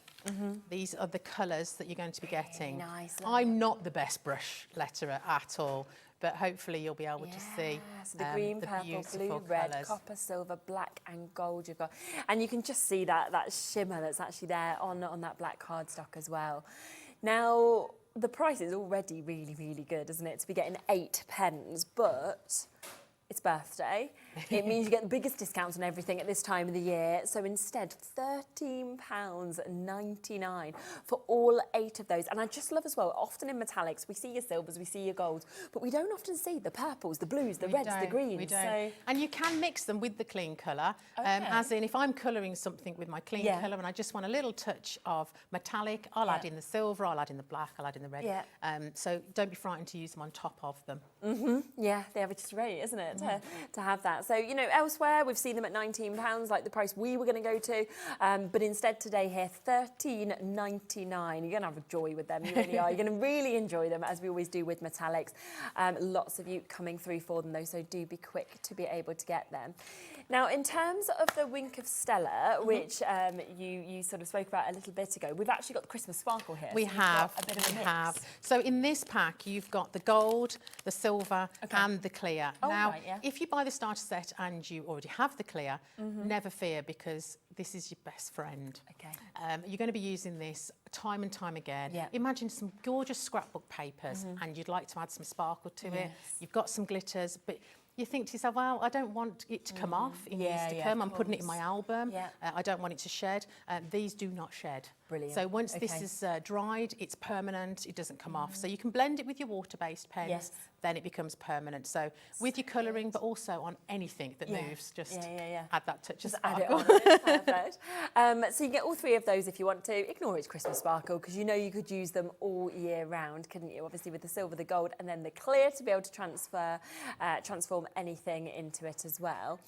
N: These are the colours that you're going to be getting.
D: Nice.
N: I'm not the best brush letterer at all, but hopefully you'll be able to see
D: the green, purple, blue, red, copper, silver, black and gold you've got. And you can just see that shimmer that's actually there on that black cardstock as well. Now, the price is already really good, isn't it, to be getting 8 pens, but it's birthday. It means you get the biggest discounts on everything at this time of the year. So instead, £13.99 for all 8 of those. And I just love as well, often in metallics, we see your silvers, we see your golds, but we don't often see the purples, the blues, the reds, the greens.
N: We don't. And you can mix them with the Clean Colour. As in, if I'm colouring something with my Clean Colour and I just want a little touch of metallic, I'll add in the silver, I'll add in the black, I'll add in the red. So don't be frightened to use them on top of them.
D: Yeah, the average is great, isn't it, to have that. So, you know, elsewhere we've seen them at £19, like the price we were going to go to, but instead today here, £13.99. You're going to have a joy with them, you really are. You're going to really enjoy them, as we always do with metallics. Lots of you coming through for them, though, so do be quick to be able to get them. Now, in terms of the Wink of Stella, which you sort of spoke about a little bit ago, we've actually got the Christmas sparkle here.
N: We have. So in this pack, you've got the gold, the silver and the clear. Now, if you buy the starter set and you already have the clear, never fear, because this is your best friend. You're going to be using this time and time again. Imagine some gorgeous scrapbook papers and you'd like to add some sparkle to it. You've got some glitters, but you think to yourself, well, I don't want it to come off in years to come. I'm putting it in my album. I don't want it to shed. These do not shed.
D: Brilliant.
N: So once this is dried, it's permanent, it doesn't come off. So you can blend it with your water-based pens, then it becomes permanent. So with your colouring, but also on anything that moves, just add that touch of sparkle.
D: Add it on. Perfect. So you get all 3 of those if you want to. Ignore its Christmas sparkle, because you know you could use them all year round, couldn't you? Obviously with the silver, the gold, and then the clear to be able to transform anything into it as well.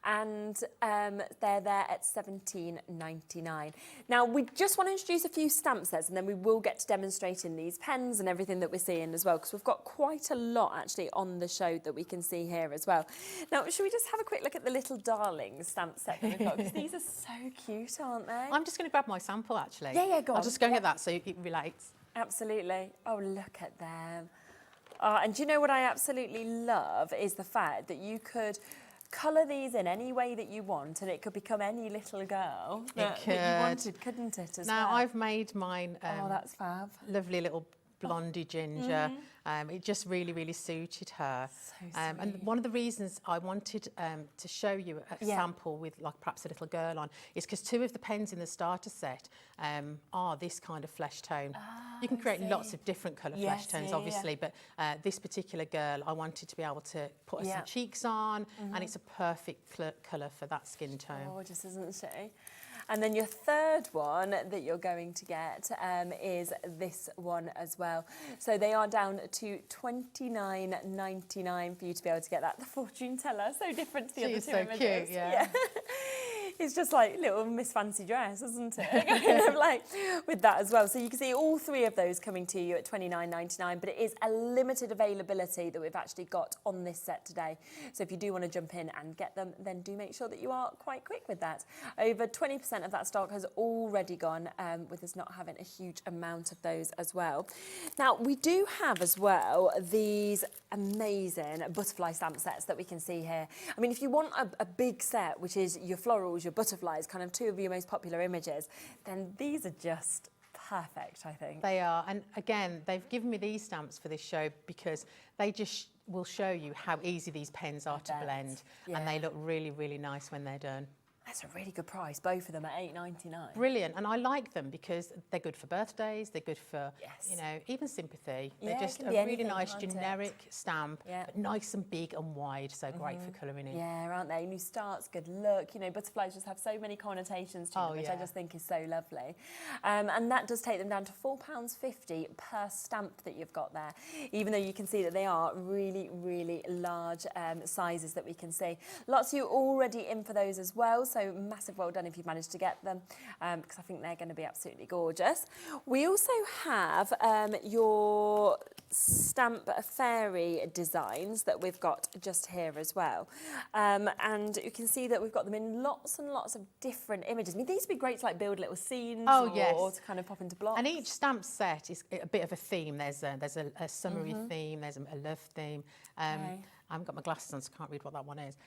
D: And they're there at £17.99. Now we just want to introduce a few stamp sets, and then we will get to demonstrating these pens and everything that we're seeing as well, because we've got quite a lot actually on the show that we can see here as well. Now, should we just have a quick look at the little darlings stamp set that we've got? Because these are so cute, aren't they?
N: I'm just going to grab my sample actually.
D: Yeah, go on.
N: I'll just go and get that so it relates.
D: Absolutely. Oh, look at them. And do you know what I absolutely love is the fact that you could colour these in any way that you want, and it could become any little girl that you wanted, couldn't it?
N: Now, I've made mine.
D: Oh, that's fab.
N: Lovely little blondie ginger. It just really, really suited her. And one of the reasons I wanted to show you a sample with like perhaps a little girl on is because 2 of the pens in the starter set are this kind of flesh tone. You can create lots of different colour flesh tones, obviously, but this particular girl, I wanted to be able to put her some cheeks on, and it's a perfect colour for that skin tone.
D: Gorgeous, isn't she? And then your third one that you're going to get is this one as well. So they are down to £29.99 for you to be able to get that. The fortune teller, so different to the other 2 images.
N: Cute, yeah.
D: It's just like little Miss Fancy Dress, isn't it? Kind of like with that as well. So you can see all 3 of those coming to you at £29.99, but it is a limited availability that we've actually got on this set today. So if you do want to jump in and get them, then do make sure that you are quite quick with that. Over 20% of that stock has already gone, with us not having a huge amount of those as well. Now, we do have as well these amazing butterfly stamp sets that we can see here. I mean, if you want a big set, which is your florals, your butterflies, kind of 2 of your most popular images, then these are just perfect, I think.
N: They are, and again, they've given me these stamps for this show because they just will show you how easy these pens are to blend, and they look really, really nice when they're done.
D: That's a really good price, both of them at £8.99.
N: Brilliant, and I like them because they're good for birthdays, they're good for, you know, even sympathy. They're just a really nice generic stamp, but nice and big and wide, so great for colouring in.
D: Yeah, aren't they? New starts, good look. You know, butterflies just have so many connotations to them, which I just think is so lovely. And that does take them down to £4.50 per stamp that you've got there, even though you can see that they are really, really large sizes that we can see. Lots of you already in for those as well, so massive well done if you've managed to get them, because I think they're going to be absolutely gorgeous. We also have your stamp fairy designs that we've got just here as well, and you can see that we've got them in lots and lots of different images. I mean, these would be great to like build little scenes or to kind of pop into blocks.
N: And each stamp set is a bit of a theme. There's a summery theme, there's a love theme. I haven't got my glasses on, so I can't read what that one is.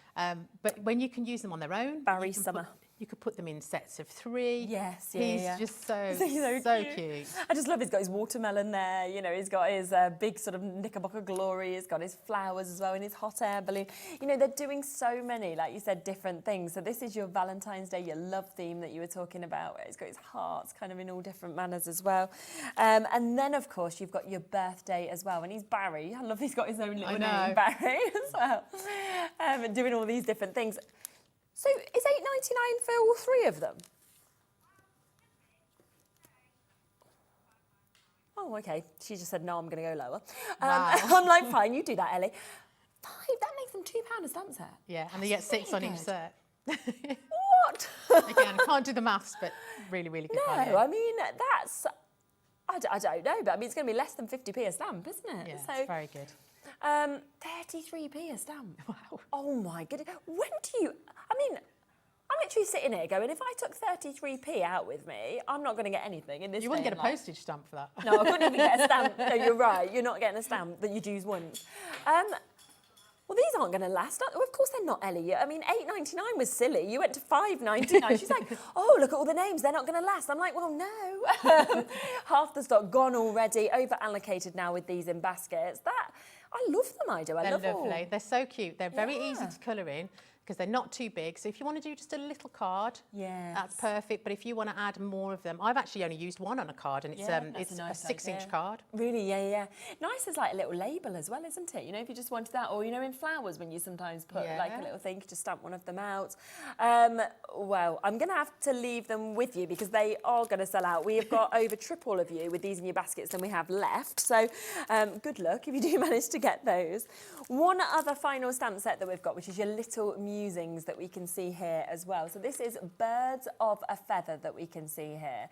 N: But when you can use them on their own,
D: Barry Summer.
N: You could put them in sets of 3.
D: Yes,
N: He's just so cute.
D: I just love he's got his watermelon there, you know, he's got his big sort of knickerbocker glory, he's got his flowers as well, and his hot air balloon. You know, they're doing so many, like you said, different things. So this is your Valentine's Day, your love theme that you were talking about, where he's got his hearts kind of in all different manners as well. And then, of course, you've got your birthday as well. And he's Barry. I love he's got his own little name, Barry, as well. And doing all these different things. So is £8.99 for all 3 of them? Oh, OK. She just said, no, I'm going to go lower. I'm like, fine, you do that, Ellie. £5, that makes them £2 a stamp set.
N: Yeah, and they get 6 on each set.
D: What?
N: Again, I can't do the maths, but really, really good value.
D: No, I mean, that's... I don't know, but I mean, it's going to be less than 50p a stamp, isn't it?
N: Yeah,
D: so,
N: it's very good.
D: 33p a stamp. Wow. Oh, my goodness. When do you... I mean, I'm literally sitting here going, if I took 33p out with me, I'm not going to get anything in this.
N: You wouldn't get a postage stamp for that.
D: No, I couldn't even get a stamp. No, you're right. You're not getting a stamp that you'd use once. Well, these aren't going to last. Well, of course they're not, Ellie. I mean, £8.99 was silly. You went to £5.99. She's like, oh, look at all the names. They're not going to last. I'm like, well, no. Half the stock gone already, over-allocated now with these in baskets. I love them, I do. I love them.
N: They're lovely. They're so cute. They're very easy to colour in because they're not too big. So if you want to do just a little card, that's perfect. But if you want to add more of them, I've actually only used one on a card, and it's a 6-inch card.
D: Really, nice as like a little label as well, isn't it? You know, if you just wanted that, or you know, in flowers when you sometimes put like a little thing, you just stamp one of them out. Well, I'm going to have to leave them with you because they are going to sell out. We have got over triple of you with these in your baskets than we have left. So good luck if you do manage to get those. One other final stamp set that we've got, which is your little musings that we can see here as well. So this is Birds of a Feather that we can see here.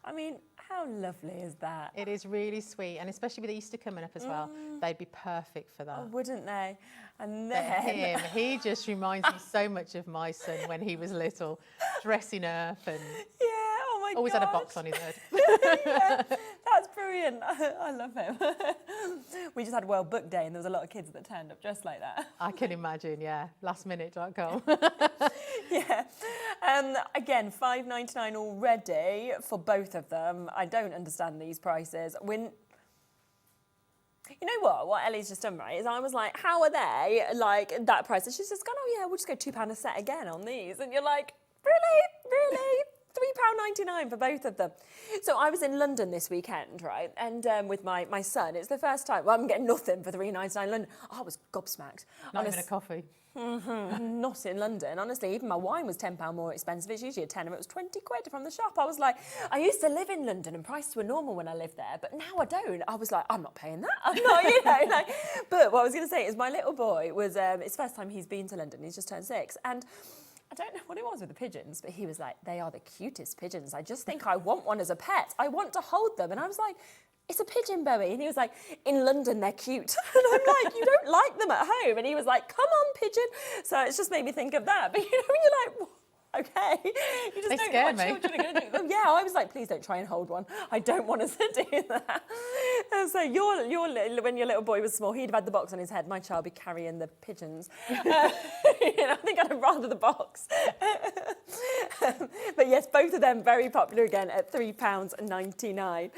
D: I mean, how lovely is that?
N: It is really sweet, and especially with Easter coming up as well, they'd be perfect for that.
D: Oh, wouldn't they? And
N: then he just reminds me so much of my son when he was little, dressing up and always had a box on his head.
D: That's brilliant. I love him. We just had World Book Day and there was a lot of kids that turned up dressed like that.
N: I can imagine, lastminute.com.
D: Again, $5.99 already for both of them. I don't understand these prices. You know what Ellie's just done, right, is I was like, how are they, like, that price? And she's just gone, oh yeah, we'll just go £2 a set again on these. And you're like, really? £3.99 for both of them. So I was in London this weekend, right, and with my son. It's the first time, well, I'm getting nothing for £3.99 in London. Oh, I was gobsmacked.
N: Not even a coffee.
D: Not in London, honestly. Even my wine was £10 more expensive. It's usually a tenner. It was 20 quid from the shop. I was like, I used to live in London and prices were normal when I lived there, but now I don't. I was like, I'm not paying that. I'm not, you know. Like, but what I was going to say is my little boy was, it's the first time he's been to London. He's just turned 6. And I don't know what it was with the pigeons, but he was like, they are the cutest pigeons. I just think I want one as a pet. I want to hold them. And I was like, it's a pigeon, Bowie. And he was like, in London, they're cute. And I'm like, you don't like them at home. And he was like, come on, pigeon. So it's just made me think of that. But you know, when you're like, okay. You just
N: they
D: don't
N: scare
D: know
N: me.
D: what children are going to do. Yeah, I was like, please don't try and hold one. I don't want us to do that. And so when your little boy was small, he'd have had the box on his head. My child would be carrying the pigeons. You know, I think I'd have rather the box. But yes, both of them very popular again at £3.99.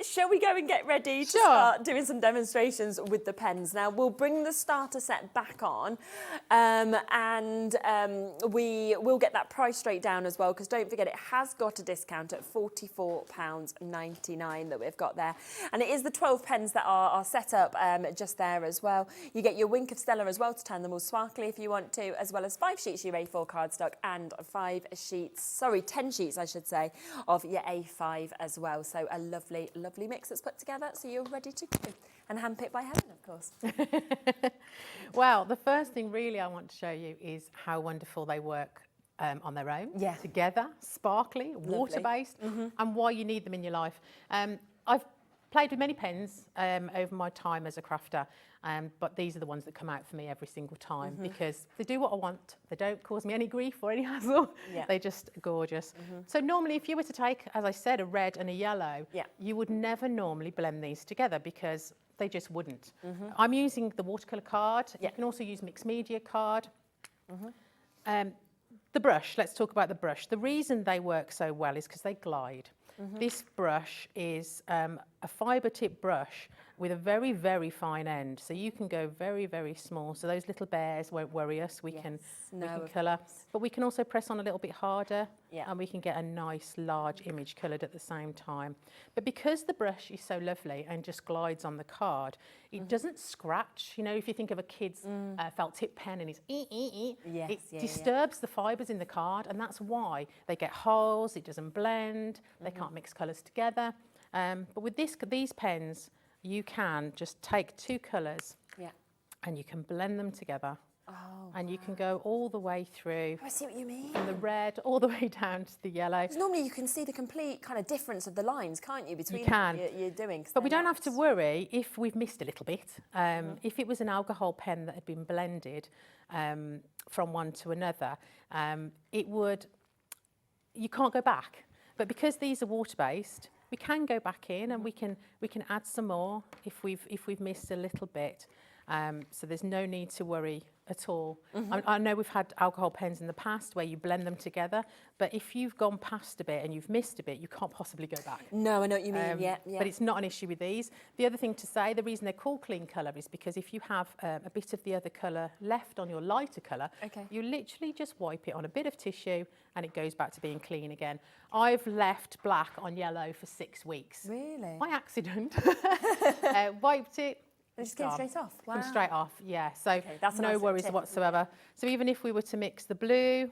D: Shall we go and get ready to start doing some demonstrations with the pens? Now, we'll bring the starter set back on and we will get that price straight down as well, because don't forget it has got a discount at £44.99 that we've got there. And it is the 12 pens that are set up just there as well. You get your Wink of Stella as well to turn them all sparkly if you want to, as well as 5 sheets of your A4 cardstock and 10 sheets, I should say, of your A5 as well. So a lovely, lovely mix that's put together. So you're ready to go. And handpicked by Helen, of course.
N: Well, the first thing really I want to show you is how wonderful they work on their own, together, sparkly, water-based, and why you need them in your life. I've played with many pens over my time as a crafter, but these are the ones that come out for me every single time because they do what I want. They don't cause me any grief or any hassle. They're just gorgeous. So normally if you were to take, as I said, a red and a yellow, you would never normally blend these together because they just wouldn't. I'm using the watercolour card. You can also use mixed media card. The brush, let's talk about the brush. The reason they work so well is because they glide. This brush is a fibre tip brush with a very, very fine end. So you can go very, very small. So those little bears won't worry us. We can colour. But we can also press on a little bit harder and we can get a nice large image coloured at the same time. But because the brush is so lovely and just glides on the card, it doesn't scratch. You know, if you think of a kid's felt tip pen and it's it disturbs the fibres in the card, and that's why they get holes, it doesn't blend, they can't mix colours together. But with these pens, you can just take 2 colours and you can blend them together. And you can go all the way through.
D: I see what you mean.
N: From the red all the way down to the yellow.
D: Because normally you can see the complete kind of difference of the lines, can't you, between you're doing.
N: But we don't have to worry if we've missed a little bit. If it was an alcohol pen that had been blended from one to another, you can't go back. But because these are water-based, we can go back in and we can add some more if we've missed a little bit. So there's no need to worry at all. I know we've had alcohol pens in the past where you blend them together, but if you've gone past a bit and you've missed a bit, you can't possibly go back.
D: No, I know what you mean, yeah.
N: But it's not an issue with these. The other thing to say, the reason they're called clean colour is because if you have a bit of the other colour left on your lighter colour, you literally just wipe it on a bit of tissue and it goes back to being clean again. I've left black on yellow for 6 weeks.
D: Really?
N: By accident. Wiped it.
D: It just came straight off. Wow.
N: Comes straight off, yeah. So
D: that's a
N: no
D: nice
N: worries
D: tip.
N: whatsoever. So even if we were to mix the blue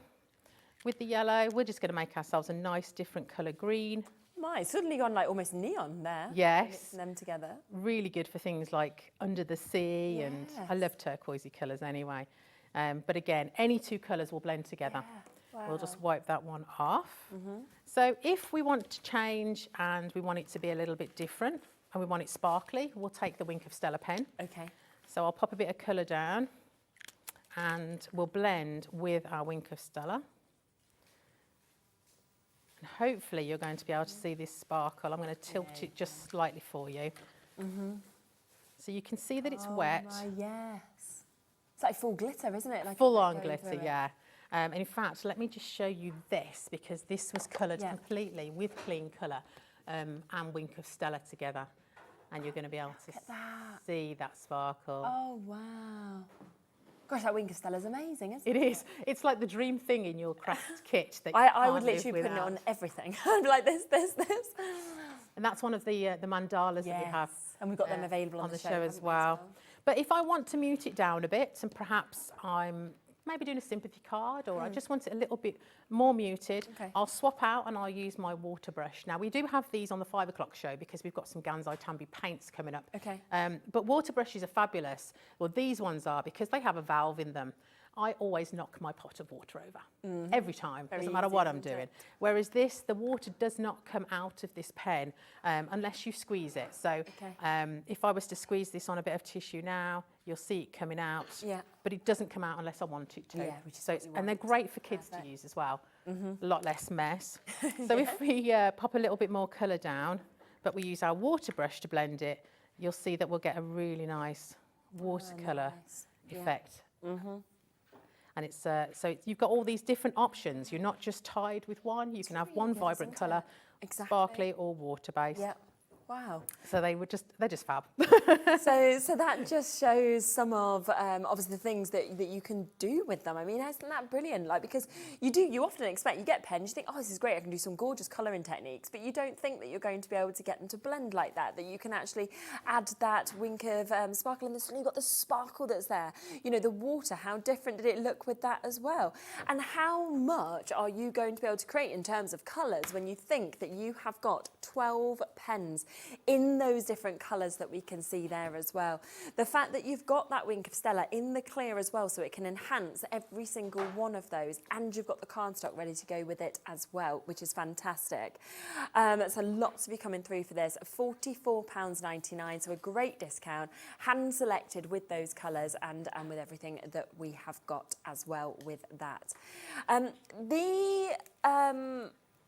N: with the yellow, we're just going to make ourselves a nice different colour green.
D: Nice, suddenly gone like almost neon there.
N: Yes.
D: Mixing them together.
N: Really good for things like under the sea, and I love turquoisey colours anyway. But again, any two colours will blend together.
D: Wow.
N: We'll just wipe that one off. So if we want to change and we want it to be a little bit different, and we want it sparkly, we'll take the Wink of Stella pen.
D: Okay.
N: So I'll pop a bit of colour down and we'll blend with our Wink of Stella. And hopefully you're going to be able to see this sparkle. I'm going to tilt it just slightly for you. So you can see that it's wet.
D: Yes. It's like full glitter, isn't it? Like
N: Full on glitter, yeah. And in fact, let me just show you this, because this was coloured completely with clean colour. And Wink of Stella together, and you're going to be able to see that sparkle.
D: Oh, wow. Gosh, that Wink of Stella's amazing, isn't it?
N: It is. It's like the dream thing in your craft kit. That
D: I would literally put it on everything. I'd be like this.
N: And that's one of the mandalas that we have.
D: And we've got them available
N: on the show as well. But if I want to mute it down a bit, and perhaps I'm maybe doing a sympathy card, or I just want it a little bit more muted, I'll swap out and I'll use my water brush. Now, we do have these on the 5 o'clock show because we've got some Gansai Tambi paints coming up. But water brushes are fabulous. Well, these ones are, because they have a valve in them. I always knock my pot of water over every time, doesn't matter what I'm doing. Whereas this, the water does not come out of this pen unless you squeeze it. So if I was to squeeze this on a bit of tissue now, you'll see it coming out, but it doesn't come out unless I want it to. And they're great for kids to use as well. A lot less mess. So if we pop a little bit more colour down, but we use our water brush to blend it, you'll see that we'll get a really nice watercolour effect. And it's so you've got all these different options. You're not just tied with one. You can have one vibrant colour, sparkly or water-based.
D: Wow.
N: So they're just fab.
D: so that just shows some of obviously the things that you can do with them. I mean, isn't that brilliant? Like, because you often expect, you get pens, you think, oh, this is great, I can do some gorgeous colouring techniques, but you don't think that you're going to be able to get them to blend like that, that you can actually add that wink of sparkle, and you've got the sparkle that's there. You know, the water, how different did it look with that as well? And how much are you going to be able to create in terms of colours when you think that you have got 12 pens in those different colours that we can see there as well. The fact that you've got that Wink of Stella in the clear as well, so it can enhance every single one of those, and you've got the cardstock ready to go with it as well, which is fantastic. So lots to be coming through for this. £44.99, so a great discount, hand selected with those colours and with everything that we have got as well with that.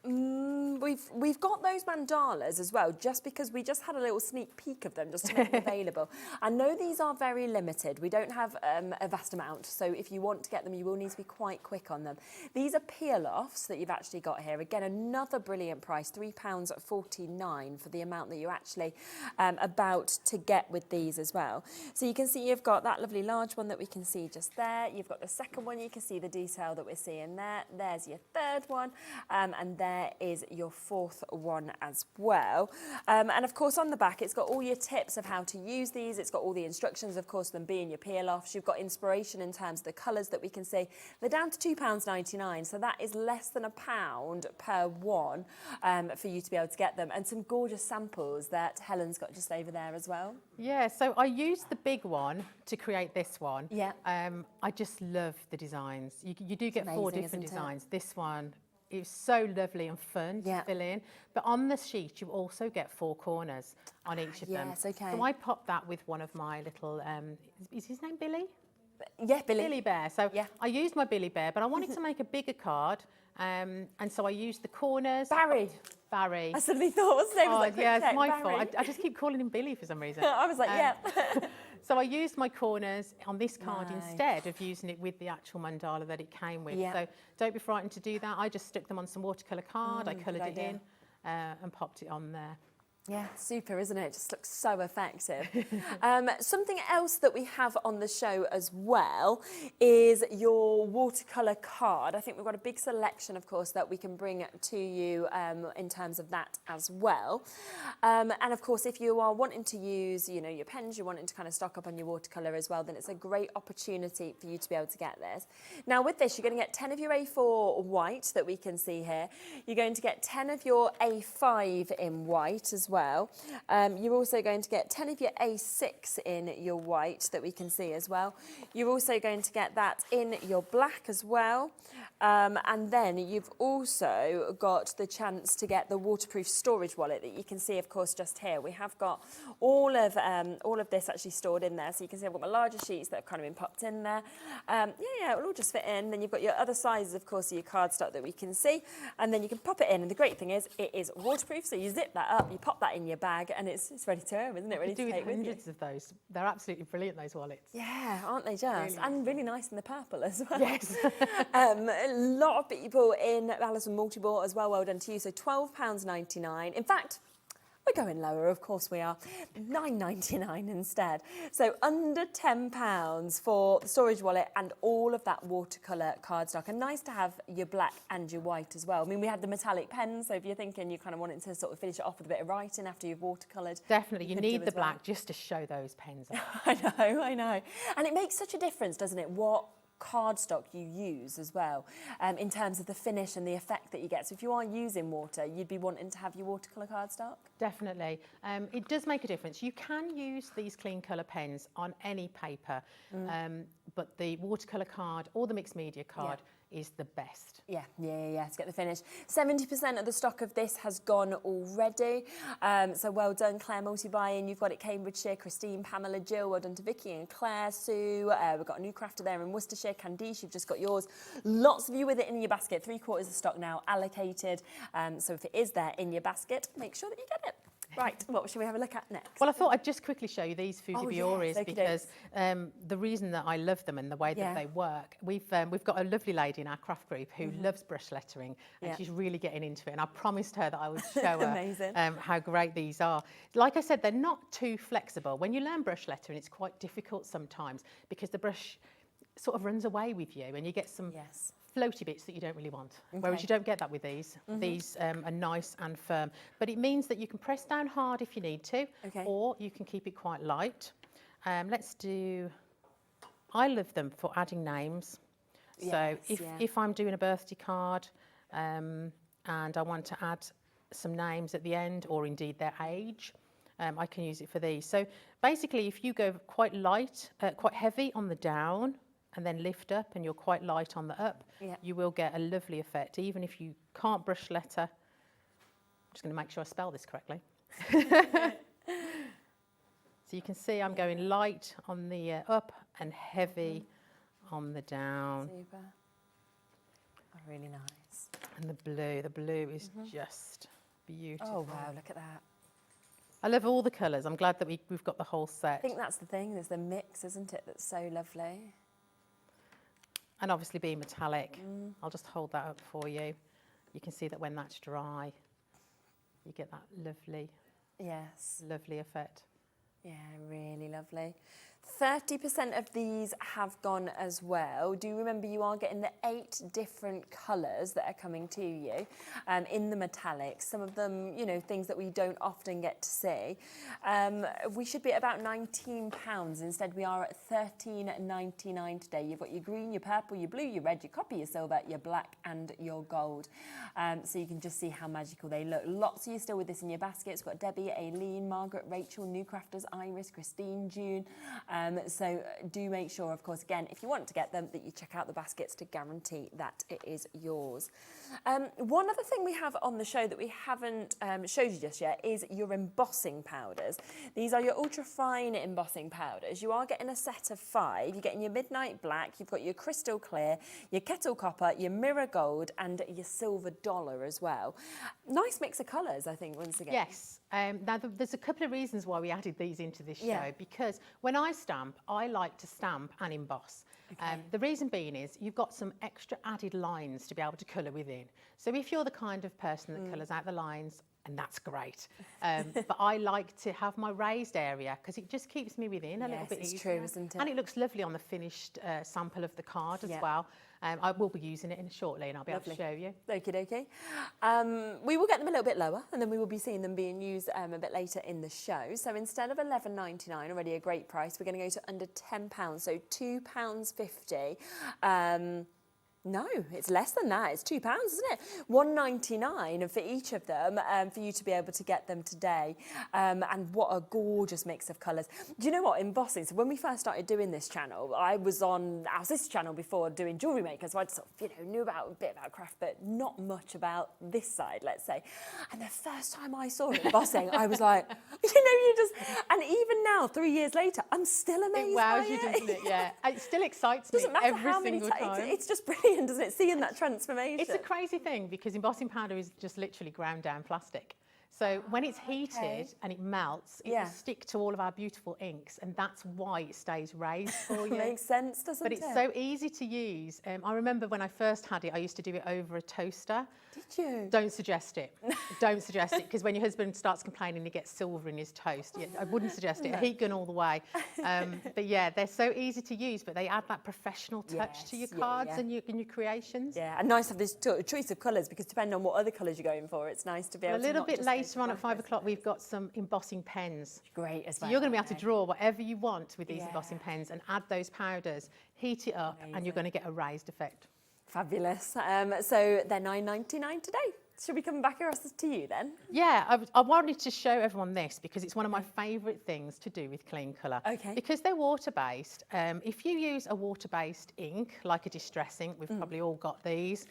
D: We've got those mandalas as well, just because we just had a little sneak peek of them just to make them available. I know these are very limited. We don't have a vast amount, so if you want to get them, you will need to be quite quick on them. These are peel-offs that you've actually got here. Again, another brilliant price, £3.49 for the amount that you're actually about to get with these as well. So you can see you've got that lovely large one that we can see just there. You've got the second one, you can see the detail that we're seeing there. There's your third one, and there is your fourth one as well. And of course on the back it's got all your tips of how to use these. It's got all the instructions, of course, them being your peel-offs. You've got inspiration in terms of the colours that we can see. They're down to £2.99, so that is less than £1 per one for you to be able to get them. And some gorgeous samples that Helen's got just over there as well.
N: Yeah, so I used the big one to create this one.
D: Yeah.
N: I just love the designs. You do get
D: amazing,
N: 4 different
D: isn't it?
N: designs. This one, it's so lovely and fun to fill in. But on the sheet, you also get 4 corners on each of them.
D: Yes, okay.
N: So I popped that with one of my little, is his name Billy?
D: Yeah, Billy.
N: Billy Bear. So I used my Billy Bear, but I wanted to make a bigger card. And so I used the corners.
D: Barry.
N: Barry.
D: I suddenly thought, what's his name?
N: Yeah, it's my fault. I just keep calling him Billy for some reason.
D: I was like, yeah.
N: So I used my corners on this card instead of using it with the actual mandala that it came with.
D: Yeah.
N: So don't be frightened to do that. I just stuck them on some watercolour card, I coloured it in and popped it on there.
D: Yeah, super, isn't it? It just looks so effective. Something else that we have on the show as well is your watercolour card. I think we've got a big selection, of course, that we can bring to you in terms of that as well. And of course, if you are wanting to use, you know, your pens, you're wanting to kind of stock up on your watercolour as well, then it's a great opportunity for you to be able to get this. Now with this, you're going to get 10 of your A4 white that we can see here. You're going to get 10 of your A5 in white as well. You're also going to get 10 of your A6 in your white that we can see as well. You're also going to get that in your black as well. And then you've also got the chance to get the waterproof storage wallet that you can see, of course, just here. We have got all of this actually stored in there. So you can see I've got my larger sheets that have kind of been popped in there. Yeah, it'll all just fit in. Then you've got your other sizes, of course, of your cardstock that we can see. And then you can pop it in. And the great thing is it is waterproof. So you zip that up, you pop that in your bag, and it's ready to go, isn't it? Ready to take with you.
N: Hundreds of those. They're absolutely brilliant, those wallets.
D: Yeah, aren't they just?
N: Really
D: and really nice in the purple as well.
N: Yes.
D: A lot of people in Allison Multiball as well. Well done to you. So £12.99. In fact, we're going lower, of course we are. £9.99 instead. So under £10 for the storage wallet and all of that watercolour cardstock. And nice to have your black and your white as well. I mean, we had the metallic pens, so if you're thinking you kind of wanted to sort of finish it off with a bit of writing after you've watercoloured.
N: Definitely, you need the black just to show those pens off.
D: I know. And it makes such a difference, doesn't it, what cardstock you use as well, in terms of the finish and the effect that you get. So if you are using water, you'd be wanting to have your watercolour cardstock?
N: Definitely. It does make a difference. You can use these clean colour pens on any paper, but the watercolour card or the mixed media card is the best.
D: Yeah, to get the finish. 70% of the stock of this has gone already. So well done, Claire Multi-Buying. You've got it Cambridgeshire, Christine, Pamela, Jill. Well done to Vicky and Claire, Sue. We've got a new crafter there in Worcestershire, Candice. You've just got yours. Lots of you with it in your basket. 3/4 of stock now allocated. So if it is there in your basket, make sure that you get it. Right, what should we have a look at next?
N: Well, I thought I'd just quickly show you these Foodie Bioris
D: yes,
N: because the reason that I love them and the way that they work, we've got a lovely lady in our craft group who loves brush lettering and she's really getting into it, and I promised her that I would show her how great these are. Like I said, they're not too flexible. When you learn brush lettering, it's quite difficult sometimes because the brush sort of runs away with you and you get some floaty bits that you don't really want, whereas you don't get that with these. These are nice and firm, but it means that you can press down hard if you need to, or you can keep it quite light. Let's do, I love them for adding names. So if I'm doing a birthday card and I want to add some names at the end, or indeed their age, I can use it for these. So basically, if you go quite light, quite heavy on the down, and then lift up and you're quite light on the up, you will get a lovely effect, even if you can't brush letter. I'm just going to make sure I spell this correctly. So you can see I'm going light on the up and heavy on the down.
D: Super. Oh, really nice.
N: And the blue is just beautiful.
D: Oh wow, look at that.
N: I love all the colours. I'm glad that we've got the whole set.
D: I think that's the thing, there's the mix, isn't it, that's so lovely.
N: And obviously being metallic, I'll just hold that up for you. You can see that when that's dry, you get that lovely effect.
D: Yeah, really lovely. 30% of these have gone as well. Do remember you are getting the 8 different colours that are coming to you in the metallics. Some of them, you know, things that we don't often get to see. We should be at about £19. Instead, we are at $13.99 today. You've got your green, your purple, your blue, your red, your copper, your silver, your black and your gold. So you can just see how magical they look. Lots of you still with this in your baskets. We've got Debbie, Aileen, Margaret, Rachel, New Crafters, Iris, Christine, June. So do make sure, of course, again, if you want to get them, that you check out the baskets to guarantee that it is yours. One other thing we have on the show that we haven't showed you just yet is your embossing powders. These are your ultra-fine embossing powders. You are getting a set of 5. You're getting your midnight black, you've got your crystal clear, your kettle copper, your mirror gold, and your silver dollar as well. Nice mix of colours, I think, once again.
N: Yes. Now, there's a couple of reasons why we added these into this show, because when I stamp, I like to stamp and emboss. The reason being is you've got some extra added lines to be able to colour within. So if you're the kind of person that colours out the lines, and that's great. But I like to have my raised area because it just keeps me within a little bit easier.
D: It's true, isn't it?
N: And it looks lovely on the finished sample of the card as well. I will be using it shortly and I'll be able to show you.
D: Okie dokie. We will get them a little bit lower and then we will be seeing them being used a bit later in the show. So instead of £11.99, already a great price, we're going to go to under £10, so £2.50. No, it's less than that. It's £2, isn't it? $1.99 for each of them for you to be able to get them today. And what a gorgeous mix of colours. Do you know what? Embossing. So when we first started doing this channel, I was on our sister channel before doing Jewellery Maker, so I sort of, knew a bit about craft, but not much about this side, let's say. And the first time I saw embossing, I was like, and even now, 3 years later, I'm still amazed by it.
N: Doesn't it? Yeah, it still excites me
D: Doesn't matter
N: every
D: how many
N: single time.
D: It's just brilliant, doesn't it? Seeing that transformation.
N: It's a crazy thing because embossing powder is just literally ground down plastic. So when it's heated and it melts, it will stick to all of our beautiful inks, and that's why it stays raised for you.
D: Makes sense, doesn't it?
N: But it's so easy to use. I remember when I first had it, I used to do it over a toaster.
D: Did you?
N: Don't suggest it. Don't suggest it, because when your husband starts complaining he gets silver in his toast, I wouldn't suggest it. A heat gun all the way. But yeah, they're so easy to use, but they add that professional touch to your cards and your creations.
D: Yeah, and nice to have this choice of colours, because depending on what other colours you're going for, it's nice to be able to.
N: A little bit later on at 5 o'clock, we've got some embossing pens.
D: Great as well.
N: So you're going to be able to draw whatever you want with these embossing pens and add those powders, heat it up, and you're going to get a raised effect.
D: Fabulous. So they're $9.99 today. Should we come back across to you then?
N: Yeah, I wanted to show everyone this because it's one of my favourite things to do with Clean Colour.
D: Okay.
N: Because they're water-based, if you use a water-based ink, like a distress ink, we've probably all got these,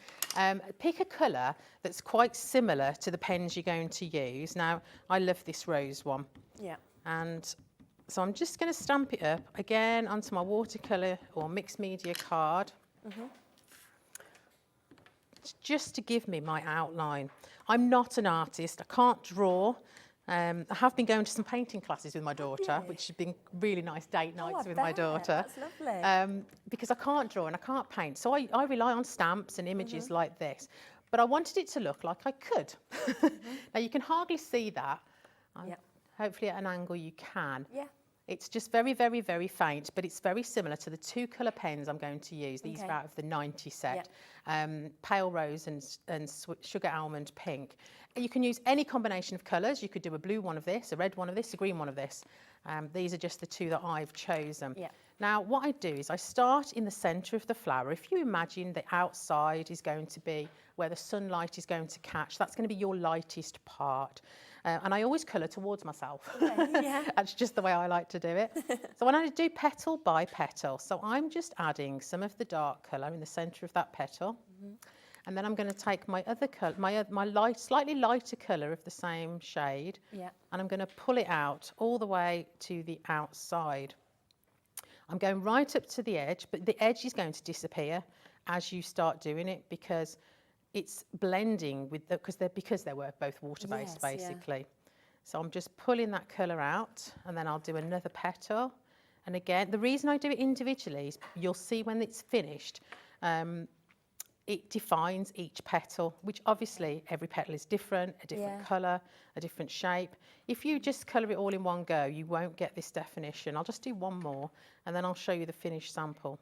N: pick a colour that's quite similar to the pens you're going to use. Now, I love this rose one.
D: Yeah.
N: And so I'm just going to stamp it up, again, onto my watercolour or mixed media card. Just to give me my outline. I'm not an artist, I can't draw. I have been going to some painting classes with my daughter, which has been really nice date nights with my daughter.
D: That's lovely.
N: Because I can't draw and I can't paint, so I rely on stamps and images like this. But I wanted it to look like I could. Now you can hardly see that. Hopefully at an angle you can.
D: Yeah.
N: It's just very, very, very faint, but it's very similar to the two colour pens I'm going to use. These are out of the 90 set. Pale rose and sugar almond pink. And you can use any combination of colours. You could do a blue one of this, a red one of this, a green one of this. These are just the two that I've chosen. Now, what I do is I start in the centre of the flower. If you imagine the outside is going to be where the sunlight is going to catch, that's going to be your lightest part. And I always colour towards myself. That's just the way I like to do it. So when I do petal by petal, so I'm just adding some of the dark colour in the centre of that petal. And then I'm going to take my other colour, my slightly lighter colour of the same shade, and I'm going to pull it out all the way to the outside. I'm going right up to the edge, but the edge is going to disappear as you start doing it because it's blending with because they were both water-based basically. So I'm just pulling that colour out, and then I'll do another petal. And again, the reason I do it individually is you'll see when it's finished, it defines each petal, which obviously every petal is different, a different colour, a different shape. If you just colour it all in one go, you won't get this definition. I'll just do one more, and then I'll show you the finished sample.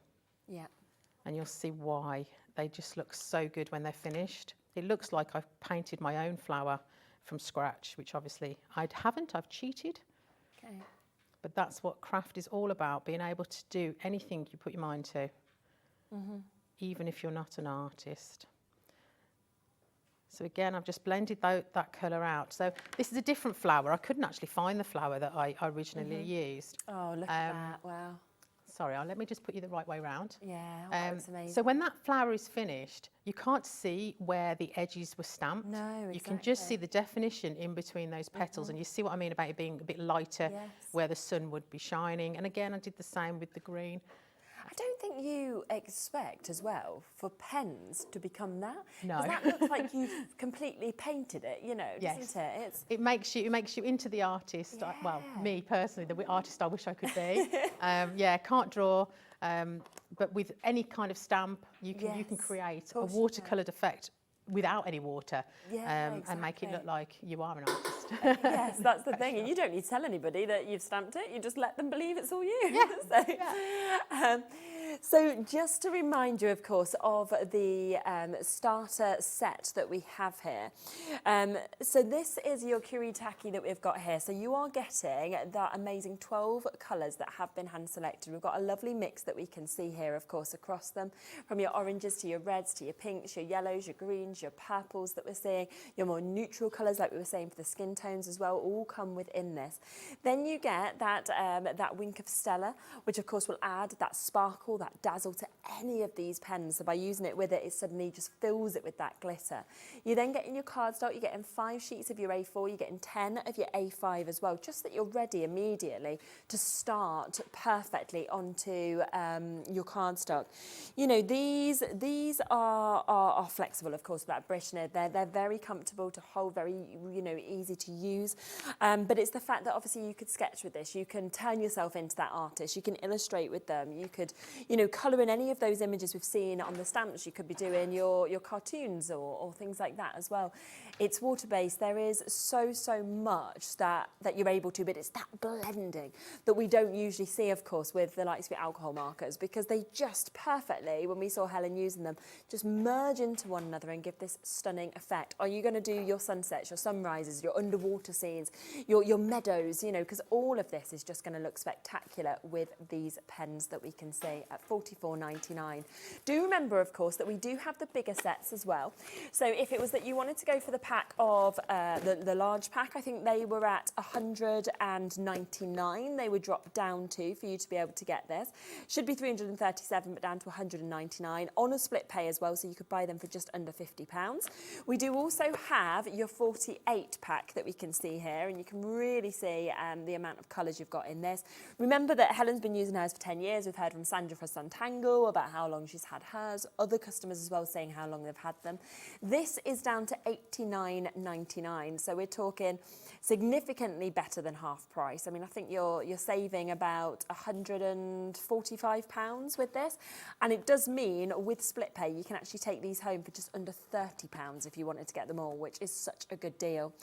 N: And you'll see why. They just look so good when they're finished. It looks like I've painted my own flower from scratch, which obviously I haven't, I've cheated. But that's what craft is all about, being able to do anything you put your mind to, even if you're not an artist. So again, I've just blended that colour out. So this is a different flower. I couldn't actually find the flower that I originally used.
D: Oh, look at that, wow.
N: Sorry, let me just put you the right way round.
D: Yeah, that was amazing.
N: So when that flower is finished, you can't see where the edges were stamped.
D: No, exactly.
N: You can just see the definition in between those petals, and you see what I mean about it being a bit lighter where the sun would be shining. And again, I did the same with the green.
D: I don't think you expect as well for pens to become that.
N: No.
D: 'Cause that looks like you've completely painted it, you know, doesn't it?
N: It makes you into the artist. Well, me personally, the artist I wish I could be. Can't draw, but with any kind of stamp, you can create a watercoloured effect without any water, and make it look like you are an artist.
D: Yes, that's the thing. And you don't need to tell anybody that you've stamped it. You just let them believe it's all you. So just to remind you, of course, of the starter set that we have here. So this is your Kuretake that we've got here. So you are getting that amazing 12 colours that have been hand selected. We've got a lovely mix that we can see here, of course, across them, from your oranges to your reds to your pinks, your yellows, your greens, your purples that we're seeing, your more neutral colours like we were saying for the skin tones as well, all come within this. Then you get that Wink of Stella, which of course will add that sparkle, that dazzle to any of these pens. So by using it with it, it suddenly just fills it with that glitter. You then get in your cardstock, you're getting 5 sheets of your A4, you're getting 10 of your A5 as well, just that you're ready immediately to start perfectly onto your cardstock. You know, these are flexible, of course, with that British nib. They're very comfortable to hold, very, you know, easy to use. But it's the fact that obviously you could sketch with this, you can turn yourself into that artist, you can illustrate with them, you could, you know, colour in any of those images we've seen on the stamps. You could be doing your cartoons or things like that as well. It's water-based. There is so much that you're able to, but it's that blending that we don't usually see, of course, with the likes of your alcohol markers, because they just perfectly, when we saw Helen using them, just merge into one another and give this stunning effect. Are you going to do your sunsets, your sunrises, your underwater scenes, your meadows, you know, because all of this is just going to look spectacular with these pens that we can see at £44.99. Do remember, of course, that we do have the bigger sets as well. So if it was that you wanted to go for the pack of the large pack, I think they were at £199. They would drop down to for you to be able to get this. Should be £337, but down to £199 on a split pay as well, so you could buy them for just under £50. We do also have your 48 pack that we can see here, and you can really see the amount of colours you've got in this. Remember that Helen's been using hers for 10 years. We've heard from Sandra for Suntangle about how long she's had hers. Other customers as well saying how long they've had them. This is down to £89.99, so we're talking significantly better than half price. I mean, I think you're saving about £145 with this, and it does mean with split pay you can actually take these home for just under £30 if you wanted to get them all, which is such a good deal.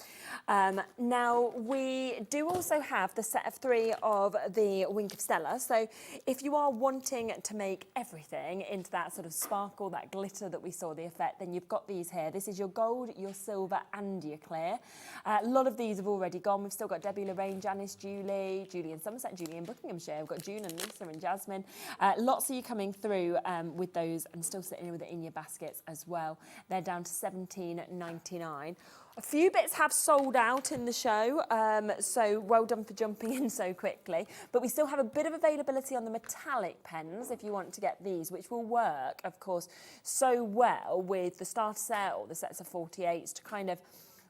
D: Now we do also have the set of 3 of the Wink of Stella, so if you are wanting to make everything into that sort of sparkle, that glitter that we saw the effect, then you've got these here. This is your gold, your silver and your clear. A lot of these have already gone. We've still got Debbie, Lorraine, Janice, Julie in Somerset, Julie in Buckinghamshire. We've got June and Lisa and Jasmine. Lots of you coming through with those and still sitting with it in your baskets as well. They're down to £17.99. A few bits have sold out in the show, so well done for jumping in so quickly. But we still have a bit of availability on the metallic pens if you want to get these, which will work, of course, so well with the starter set or the sets of 48s to kind of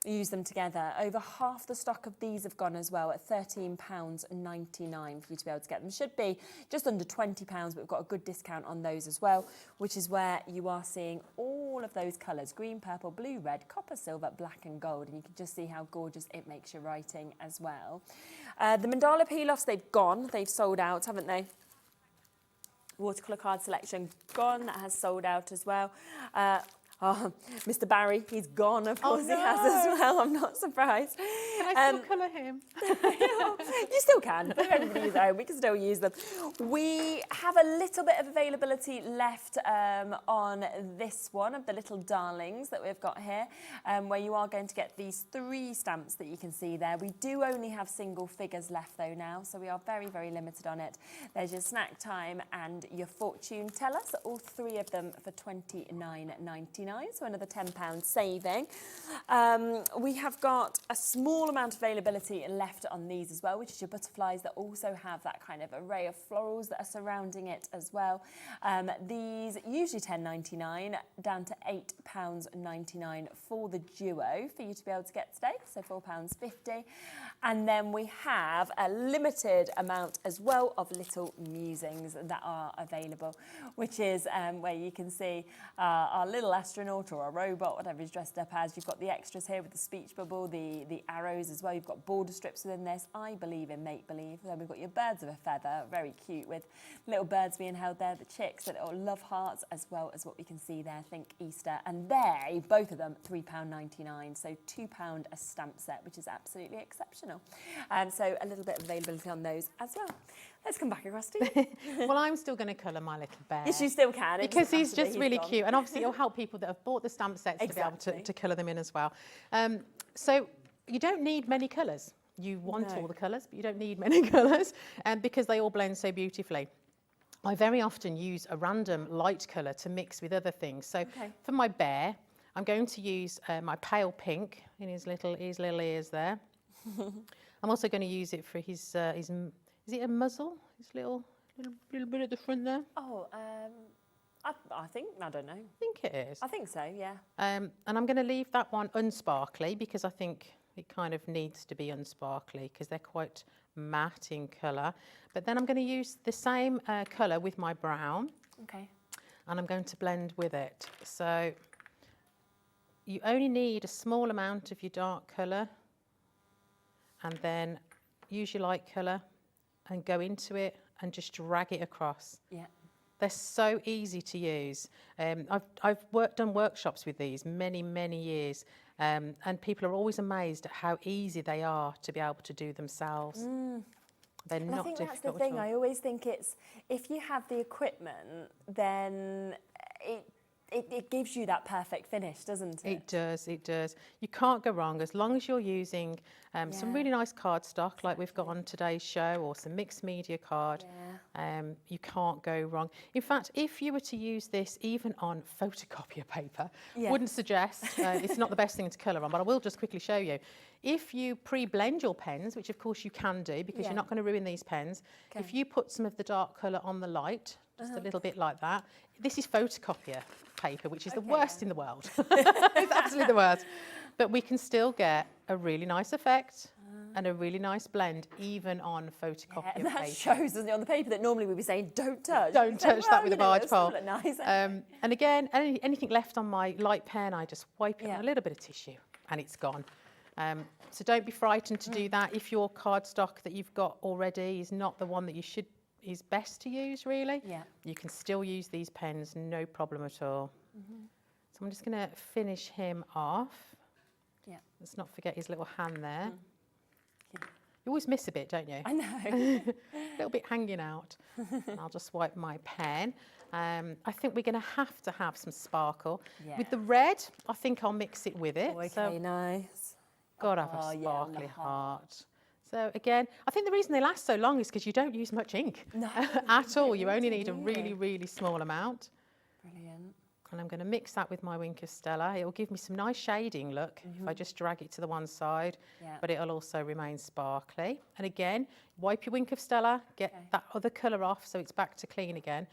D: use them together. Over half the stock of these have gone as well at £13.99 for you to be able to get them. Should be just under £20, but we've got a good discount on those as well, which is where you are seeing all of those colours: green, purple, blue, red, copper, silver, black and gold. And you can just see how gorgeous it makes your writing as well. The mandala peel-offs, they've gone. They've sold out, haven't they? Watercolour card selection gone. That has sold out as well. Oh, Mr. Barry, he's gone, of course. He has as well. I'm not surprised.
N: Can I still colour him?
D: You still can. But everybody use own. We can still use them. We have a little bit of availability left on this one of the little darlings that we've got here, where you are going to get these 3 stamps that you can see there. We do only have single figures left though now, so we are very, very limited on it. There's your snack time and your fortune teller, so all 3 of them for £29.99. £9.99, so another £10 saving. We have got a small amount of availability left on these as well, which is your butterflies that also have that kind of array of florals that are surrounding it as well. These usually £10.99 down to £8.99 for the duo for you to be able to get today, so £4.50. And then we have a limited amount as well of little musings that are available, which is where you can see our little astronaut or a robot, whatever he's dressed up as. You've got the extras here with the speech bubble, the arrows as well. You've got border strips within this. I believe in make-believe. Then we've got your birds of a feather, very cute, with little birds being held there, the chicks, the little love hearts, as well as what we can see there, think Easter. And they, both of them, £3.99, so £2 a stamp set, which is absolutely exceptional. So a little bit of availability on those as well. Let's come back across to you.
N: Well, I'm still going to colour my little bear.
D: Yes, you still can.
N: Because he's just really cute. And obviously it'll help people that have bought the stamp sets to be able to colour them in as well. So you don't need many colours. You want all the colours, but you don't need many colours because they all blend so beautifully. I very often use a random light colour to mix with other things. So for my bear, I'm going to use my pale pink in his little ears there. I'm also going to use it for his is it a muzzle? His little bit at the front there?
D: Oh, I don't know.
N: I think it is.
D: I think so, yeah.
N: And I'm going to leave that one unsparkly because I think it kind of needs to be unsparkly because they're quite matte in colour. But then I'm going to use the same colour with my brown.
D: Okay.
N: And I'm going to blend with it. So you only need a small amount of your dark colour, and then use your light colour and go into it and just drag it across.
D: Yeah.
N: They're so easy to use. I've done workshops with these many years, and people are always amazed at how easy they are to be able to do themselves. They're
D: And
N: not
D: I think
N: difficult
D: that's the thing.
N: at all.
D: I always think it's, if you have the equipment, then it gives you that perfect finish, doesn't it?
N: It does, it does. You can't go wrong as long as you're using some really nice cardstock like we've got on today's show, or some mixed media card. You can't go wrong. In fact, if you were to use this even on photocopier paper, wouldn't suggest, it's not the best thing to colour on, but I will just quickly show you. If you pre-blend your pens, which of course you can do because you're not going to ruin these pens, if you put some of the dark colour on the light, just a little bit like that. This is photocopier paper, which is the worst in the world. It's absolutely the worst. But we can still get a really nice effect and a really nice blend, even on photocopier
D: and that
N: paper.
D: shows, doesn't it, on the paper that normally we'd be saying, don't touch.
N: Don't touch that with a barge pole.
D: Nice,
N: and again, anything left on my light pen, I just wipe it on a little bit of tissue and it's gone. So don't be frightened to do that. If your cardstock that you've got already is not the one that is best to use, really, you can still use these pens, no problem at all. So I'm just going to finish him off. Let's not forget his little hand there. You always miss a bit, don't you?
D: I know.
N: A little bit hanging out. And I'll just wipe my pen. I think we're going to have some sparkle. With the red, I think I'll mix it with it.
D: Okay, nice.
N: Got to have a sparkly heart. So again, I think the reason they last so long is because you don't use much ink at all. You only need a really small amount.
D: Brilliant.
N: And I'm going to mix that with my Wink of Stella. It will give me some nice shading look if I just drag it to the one side, but it'll also remain sparkly. And again, wipe your Wink of Stella, get that other colour off so it's back to clean again.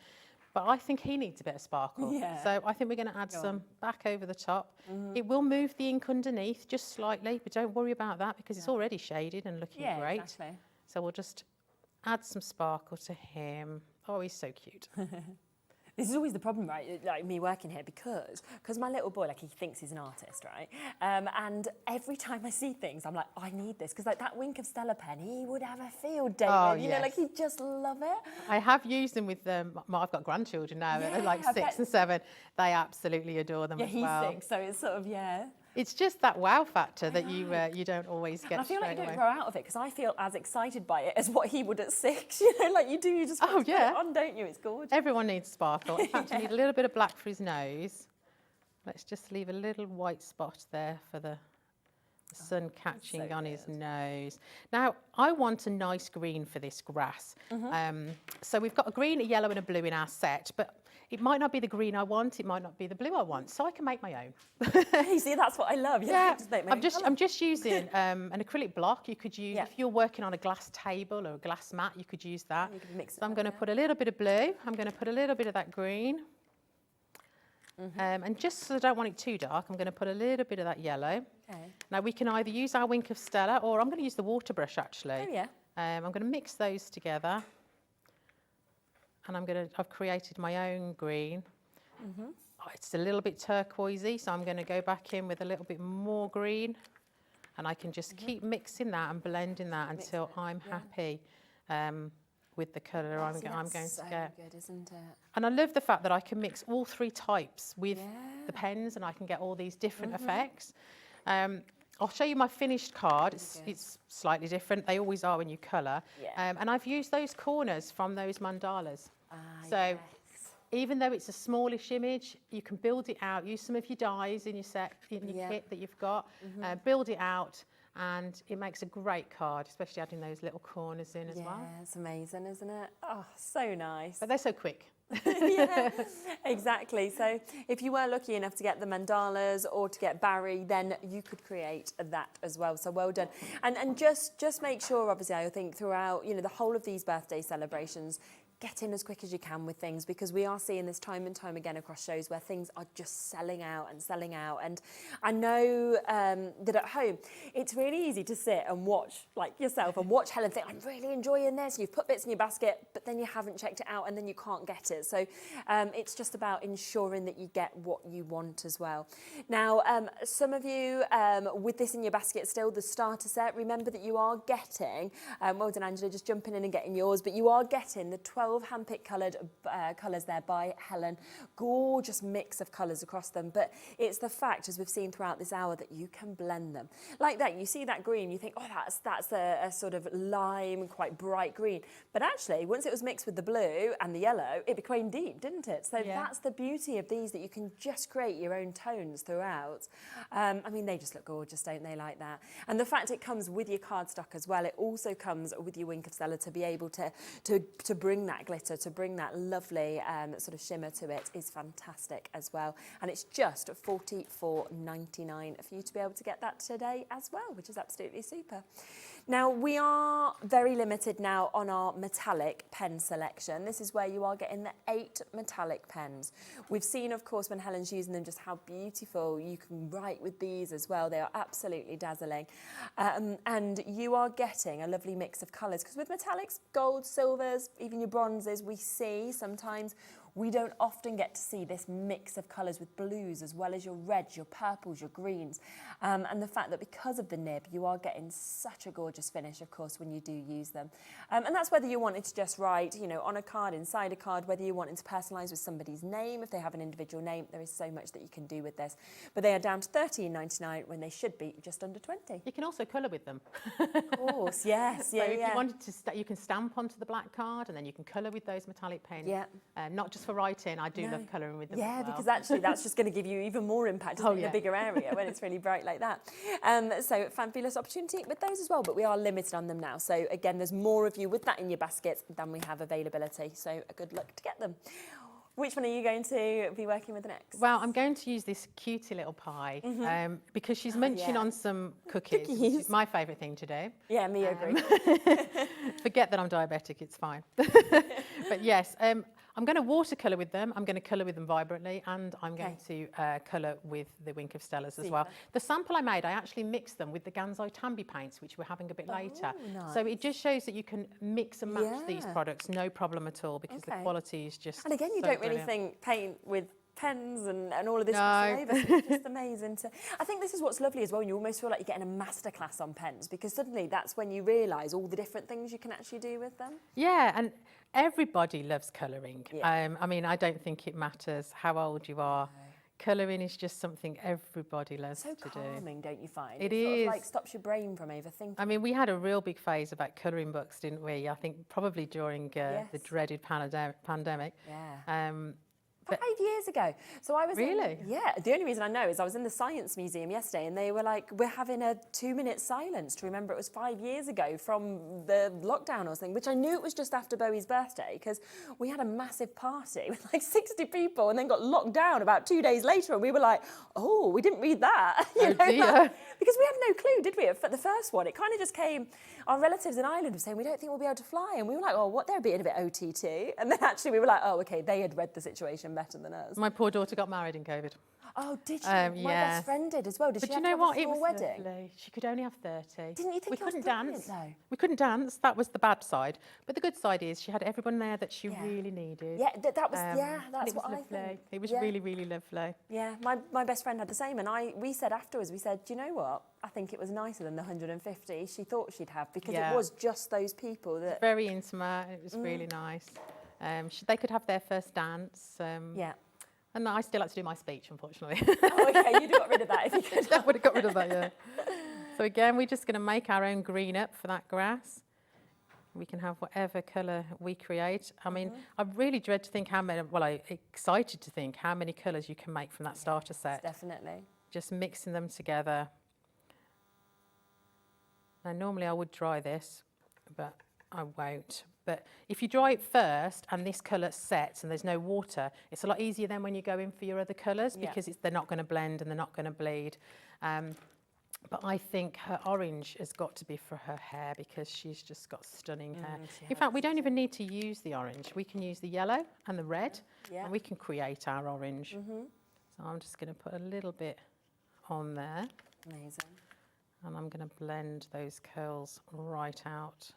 N: But I think he needs a bit of sparkle. So I think we're going to add some back over the top. It will move the ink underneath just slightly, but don't worry about that because it's already shaded and looking great.
D: Exactly.
N: So we'll just add some sparkle to him. Oh, he's so cute.
D: This is always the problem, right? Like me working here, because my little boy, like, he thinks he's an artist, right? And every time I see things, I'm like, I need this, because like that Wink of Stella pen, he would have a field day. You know, like he'd just love it.
N: I have used them with them. I've got grandchildren now, they're like 6 and 7. They absolutely adore them as well.
D: He's 6, so it's sort of
N: It's just that wow factor that you don't always get.
D: And I feel like you don't
N: away.
D: grow out of it because I feel as excited by it as what he would at 6. You know, like you do, you just want to put it on, don't you? It's gorgeous.
N: Everyone needs sparkle. In fact, you need a little bit of black for his nose. Let's just leave a little white spot there for the The sun catching on his nose. Now, I want a nice green for this grass. So we've got a green, a yellow and a blue in our set, but it might not be the green I want, it might not be the blue I want, so I can make my own.
D: You see, that's what I love.
N: Yeah,
D: just make my
N: I'm
D: own
N: just
D: colour.
N: I'm just using an acrylic block. You could use, if you're working on a glass table or a glass mat, you could use that.
D: You could mix it
N: So I'm
D: up,
N: going to put a little bit of blue, I'm going to put a little bit of that green. And just so I don't want it too dark, I'm going to put a little bit of that yellow.
D: Okay.
N: Now we can either use our Wink of Stella, or I'm going to use the water brush actually.
D: Oh yeah.
N: I'm going to mix those together. And I've created my own green. Oh, it's a little bit turquoisey, so I'm going to go back in with a little bit more green. And I can just keep mixing that and blending that until I'm happy with the colour I'm going to get.
D: Good, isn't it?
N: And I love the fact that I can mix all three types with the pens, and I can get all these different effects. I'll show you my finished card. It's slightly different. They always are when you colour. And I've used those corners from those mandalas. So even though it's a smallish image, you can build it out. Use some of your dies in your set, in your kit that you've got. Build it out, and it makes a great card, especially adding those little corners in as well.
D: Yeah, it's amazing, isn't it? Oh, so nice.
N: But they're so quick.
D: Yeah, exactly. So if you were lucky enough to get the mandalas or to get Barry, then you could create that as well. So well done. And just make sure, obviously, I think throughout, you know, the whole of these birthday celebrations, get in as quick as you can with things, because we are seeing this time and time again across shows where things are just selling out. And I know that at home it's really easy to sit and watch, like yourself, and watch Helen think, I'm really enjoying this. You've put bits in your basket, but then you haven't checked it out and then you can't get it. So it's just about ensuring that you get what you want as well. Now, some of you with this in your basket still, the starter set, remember that you are getting, well done Angela, just jumping in and getting yours, but you are getting the 12 hand-picked coloured colours there by Helen. Gorgeous mix of colours across them, but it's the fact, as we've seen throughout this hour, that you can blend them. Like that, you see that green, you think, oh, that's a sort of lime, quite bright green. But actually, once it was mixed with the blue and the yellow, it became deep, didn't it? So that's the beauty of these, that you can just create your own tones throughout. I mean, they just look gorgeous, don't they, like that? And the fact it comes with your cardstock as well, it also comes with your Wink of Stella to be able to bring that glitter, to bring that lovely sort of shimmer to it, is fantastic as well. And it's just $44.99 for you to be able to get that today as well, which is absolutely super. Now, we are very limited now on our metallic pen selection. This is where you are getting the 8 metallic pens. We've seen, of course, when Helen's using them, just how beautiful you can write with these as well. They are absolutely dazzling. And you are getting a lovely mix of colours, because with metallics, golds, silvers, even your bronzes, we see sometimes we don't often get to see this mix of colours with blues as well as your reds, your purples, your greens. And the fact that because of the nib, you are getting such a gorgeous finish, of course, when you do use them. And that's whether you wanted to just write, you know, on a card, inside a card, whether you wanted to personalise with somebody's name, if they have an individual name. There is so much that you can do with this. But they are down to $13.99 when they should be just under $20.
N: You can also colour with them.
D: Of course, yes.
N: So if you wanted to, you can stamp onto the black card, and then you can colour with those metallic pens.
D: Yeah.
N: Not just for writing, I do love colouring with them as well.
D: Because actually that's just going to give you even more impact in a bigger area when it's really bright like that. So fabulous opportunity with those as well, but we are limited on them now. So again, there's more of you with that in your basket than we have availability. So a good luck to get them. Which one are you going to be working with next?
N: Well, I'm going to use this cutie little pie because she's munching on some cookies, which is my favourite thing to do.
D: Yeah, me agree.
N: Forget that I'm diabetic, it's fine. But yes, I'm going to watercolour with them, I'm going to colour with them vibrantly, and I'm going to colour with the Wink of Stellas as well. The sample I made, I actually mixed them with the Gansai Tambi paints, which we're having a bit later.
D: Nice.
N: So it just shows that you can mix and match these products, no problem at all, because the quality is just
D: And again, you
N: so
D: don't really
N: brilliant.
D: think paint with pens and all of this over, so it's just amazing I think this is what's lovely as well. You almost feel like you're getting a masterclass on pens, because suddenly that's when you realise all the different things you can actually do with them.
N: Yeah, and everybody loves colouring. I mean, I don't think it matters how old you are. Colouring is just something everybody loves to do.
D: So calming, don't you find?
N: It
D: sort
N: is.
D: of like stops your brain from overthinking.
N: I mean, we had a real big phase about colouring books, didn't we? I think probably during the dreaded pandemic.
D: Yeah. 5 years ago. So I was
N: Really?
D: Yeah, the only reason I know is I was in the Science Museum yesterday and they were like, we're having a 2-minute silence to remember it was 5 years ago from the lockdown or something, which I knew it was just after Bowie's birthday because we had a massive party with like 60 people and then got locked down about 2 days later and we were like, oh, we didn't read that.
N: Dear.
D: Because we had no clue, did we? For the first one, it kind of just came, our relatives in Ireland were saying, we don't think we'll be able to fly. And we were like, oh, what, they're being a bit OTT. And then actually we were like, oh, okay, they had read the situation better than us.
N: My poor daughter got married in COVID.
D: Oh, did you? My best friend did as well. Did she have to have a small wedding?
N: Lovely. She could only have 30.
D: Didn't you think
N: we couldn't dance?
D: Though?
N: We couldn't dance. That was the bad side. But the good side is she had everyone there that she really needed.
D: Yeah, that was that's what
N: lovely.
D: I think.
N: It was really, really lovely.
D: Yeah, my best friend had the same, and we said afterwards, we said, do you know what? I think it was nicer than the 150 she thought she'd have because it was just those people that.
N: Very intimate. It was really nice. They could have their first dance.
D: Yeah.
N: And I still had to do my speech, unfortunately.
D: Oh, okay, you'd have got rid of that if you could.
N: I would have got rid of that, yeah. So again, we're just going to make our own green up for that grass. We can have whatever colour we create. I mean, I really dread to think how many, well, I'm excited to think how many colours you can make from that starter set.
D: Definitely.
N: Just mixing them together. Now, normally I would dry this, but I won't. But if you dry it first and this colour sets and there's no water, it's a lot easier then when you go in for your other colours because they're not going to blend and they're not going to bleed. But I think her orange has got to be for her hair because she's just got stunning hair. In fact, we don't even need to use the orange. We can use the yellow and the red and we can create our orange. So I'm just going to put a little bit on there.
D: Amazing.
N: And I'm going to blend those curls right out.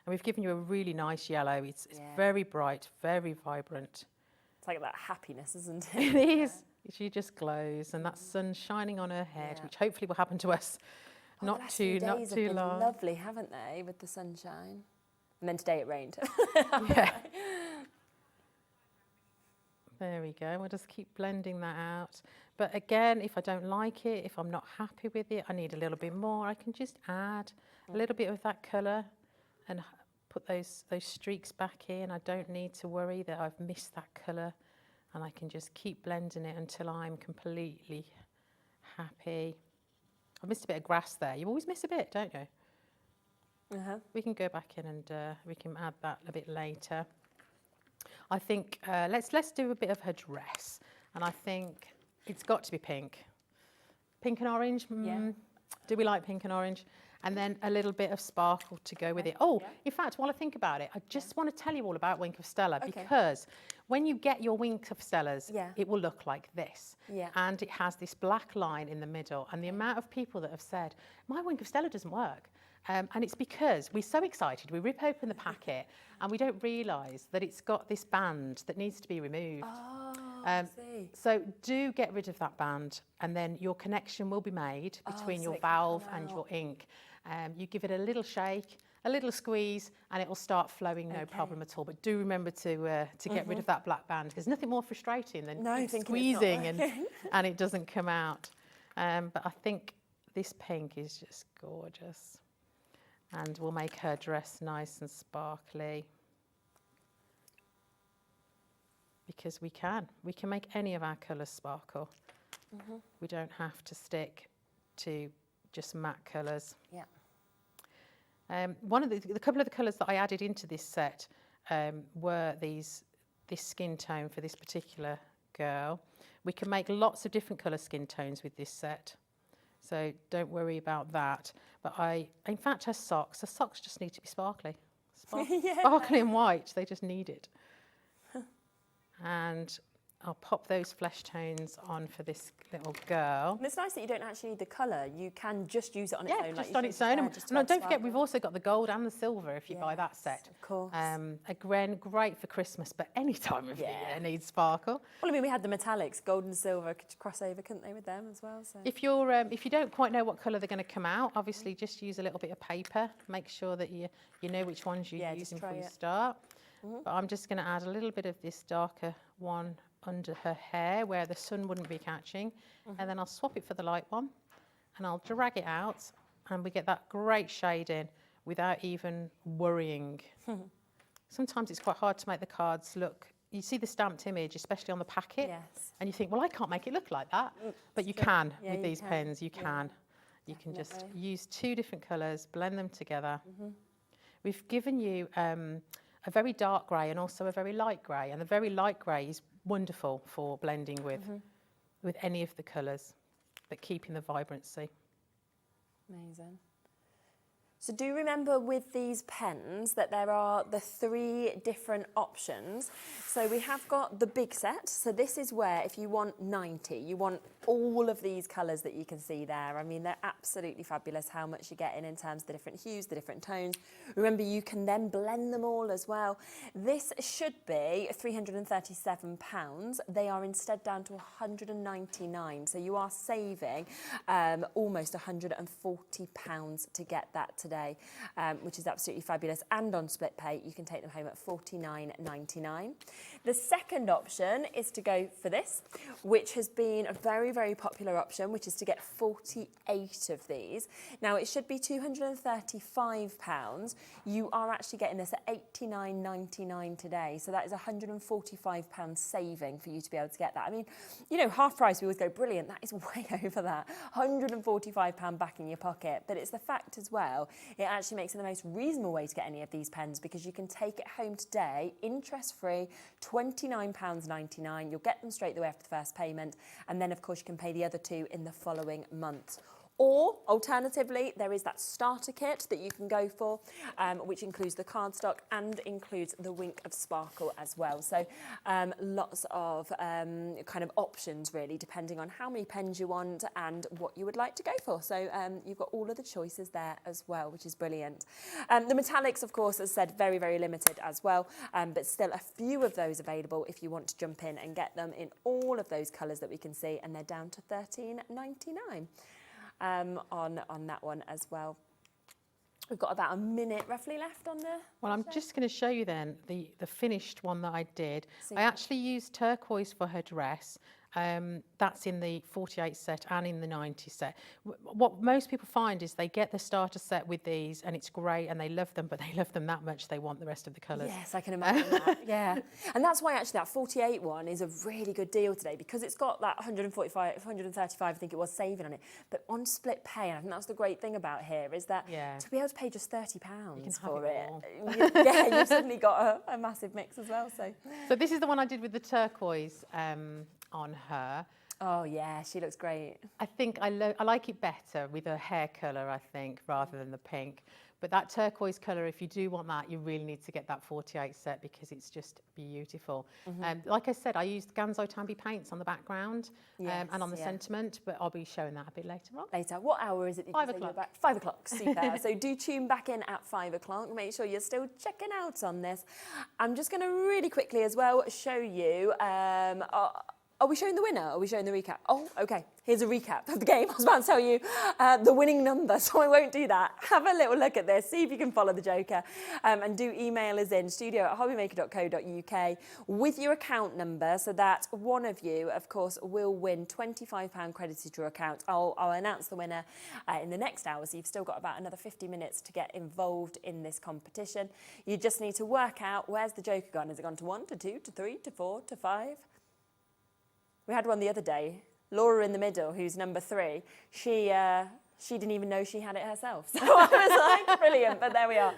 N: And we've given you a really nice yellow. It's very bright, very vibrant.
D: It's like that happiness, isn't it?
N: It is. She just glows, and that sun's shining on her head, which hopefully will happen to us not too long.
D: Lovely, haven't they, with the sunshine? And then today it rained.
N: Yeah. There we go. We'll just keep blending that out. But again, if I don't like it, if I'm not happy with it, I need a little bit more. I can just add a little bit of that colour and put those streaks back in. I don't need to worry that I've missed that colour, and I can just keep blending it until I'm completely happy. I missed a bit of grass there. You always miss a bit, don't you? We can go back in and we can add that a bit later. I think let's do a bit of her dress, and I think it's got to be pink. Pink and orange. Do we like pink and orange? And then a little bit of sparkle to go with it. Oh, in fact, while I think about it, I just want to tell you all about Wink of Stella because when you get your Wink of Stellas, it will look like this. And it has this black line in the middle. And the amount of people that have said, my Wink of Stella doesn't work. And it's because we're so excited, we rip open the packet and we don't realise that it's got this band that needs to be removed.
D: I see.
N: So do get rid of that band and then your connection will be made between your valve and your ink. You give it a little shake, a little squeeze, and it will start flowing, no problem at all. But do remember to get rid of that black band. There's nothing more frustrating than squeezing and it doesn't come out. But I think this pink is just gorgeous. And we'll make her dress nice and sparkly. Because we can make any of our colours sparkle. We don't have to stick to just matte colours. One of the couple of the colours that I added into this set were this skin tone for this particular girl. We can make lots of different colour skin tones with this set, so don't worry about that. But in fact, her socks just need to be sparkly, sparkly and white. They just need it. And I'll pop those flesh tones on for this little girl.
D: And it's nice that you don't actually need the colour. You can just use it on its own.
N: Just on its own. And don't forget, we've also got the gold and the silver if you buy that set.
D: Of course.
N: Again, great for Christmas, but any time of year needs sparkle.
D: Well, I mean, we had the metallics, gold and silver, could cross over, couldn't they, with them as well? So.
N: If you don't quite know what colour they're going to come out, obviously just use a little bit of paper. Make sure that you know which ones you're using before you start. But I'm just going to add a little bit of this darker one under her hair where the sun wouldn't be catching, and then I'll swap it for the light one and I'll drag it out and we get that great shade in without even worrying. Sometimes it's quite hard to make the cards look you see the stamped image, especially on the packet,
D: Yes.
N: and you think, well, I can't make it look like that. But you can
D: Yeah,
N: with
D: you
N: these
D: can.
N: pens, you
D: Yeah,
N: can. You can just
D: definitely.
N: use 2 different colours, blend them together.
D: Mhm.
N: We've given you a very dark grey and also a very light grey, and the very light grey is wonderful for blending with any of the colours, but keeping the vibrancy.
D: Amazing. So do remember with these pens that there are the 3 different options. So we have got the big set. So this is where if you want 90, you want all of these colours that you can see there. I mean, they're absolutely fabulous how much you're getting in terms of the different hues, the different tones. Remember, you can then blend them all as well. This should be £337. They are instead down to £199. So you are saving almost £140 to get that today, which is absolutely fabulous. And on split pay, you can take them home at £49.99. The second option is to go for this, which has been a very, very popular option, which is to get 48 of these. Now, it should be £235. You are actually getting this at £89.99 today. So that is £145 saving for you to be able to get that. I mean, you know, half price, we always go, brilliant. That is way over that. £145 back in your pocket. But it's the fact as well, it actually makes it the most reasonable way to get any of these pens because you can take it home today, interest-free, £29.99. You'll get them straight away after the first payment. And then, of course, you can pay the other 2 in the following months. Or, alternatively, there is that starter kit that you can go for, which includes the cardstock and includes the Wink of Sparkle as well. So lots of kind of options, really, depending on how many pens you want and what you would like to go for. So you've got all of the choices there as well, which is brilliant. The metallics, of course, as said, very, very limited as well, but still a few of those available if you want to jump in and get them in all of those colours that we can see, and they're down to £13.99. On that one as well. We've got about a minute roughly left on the...
N: Well, I'm just going to show you then the finished one that I did.
D: Super.
N: I actually used turquoise for her dress. That's in the 48 set and in the 90 set. What most people find is they get the starter set with these and it's great and they love them, but they love them that much they want the rest of the colours.
D: Yes, I can imagine that, yeah. And that's why actually that 48 one is a really good deal today because it's got that 135, I think it was, saving on it. But on split pay, and I think that's the great thing about here, is that to be able to pay just £30 for it, yeah, you've suddenly got a massive mix as well.
N: So this is the one I did with the turquoise on her.
D: Oh yeah, she looks great.
N: I think I like it better with her hair colour, I think, rather than the pink. But that turquoise colour, if you do want that, you really need to get that 48 set because it's just beautiful. Like I said, I used Gansai Tambi paints on the background and on the sentiment, but I'll be showing that a bit later on.
D: Later. What hour is it?
N: 5 o'clock.
D: 5 o'clock, super. So do tune back in at 5 o'clock. Make sure you're still checking out on this. I'm just going to really quickly as well show you... Are we showing the winner? Are we showing the recap? Oh, okay. Here's a recap of the game. I was about to tell you the winning number, so I won't do that. Have a little look at this. See if you can follow the joker. And do email us in studio@hobbymaker.co.uk with your account number so that one of you, of course, will win £25 credited to your account. I'll announce the winner in the next hour, so you've still got about another 50 minutes to get involved in this competition. You just need to work out where's the joker gone. Has it gone to 1, to 2, to 3, to 4, to 5? We had one the other day, Laura in the middle, who's number 3. She didn't even know she had it herself. So I was like, brilliant, but there we are.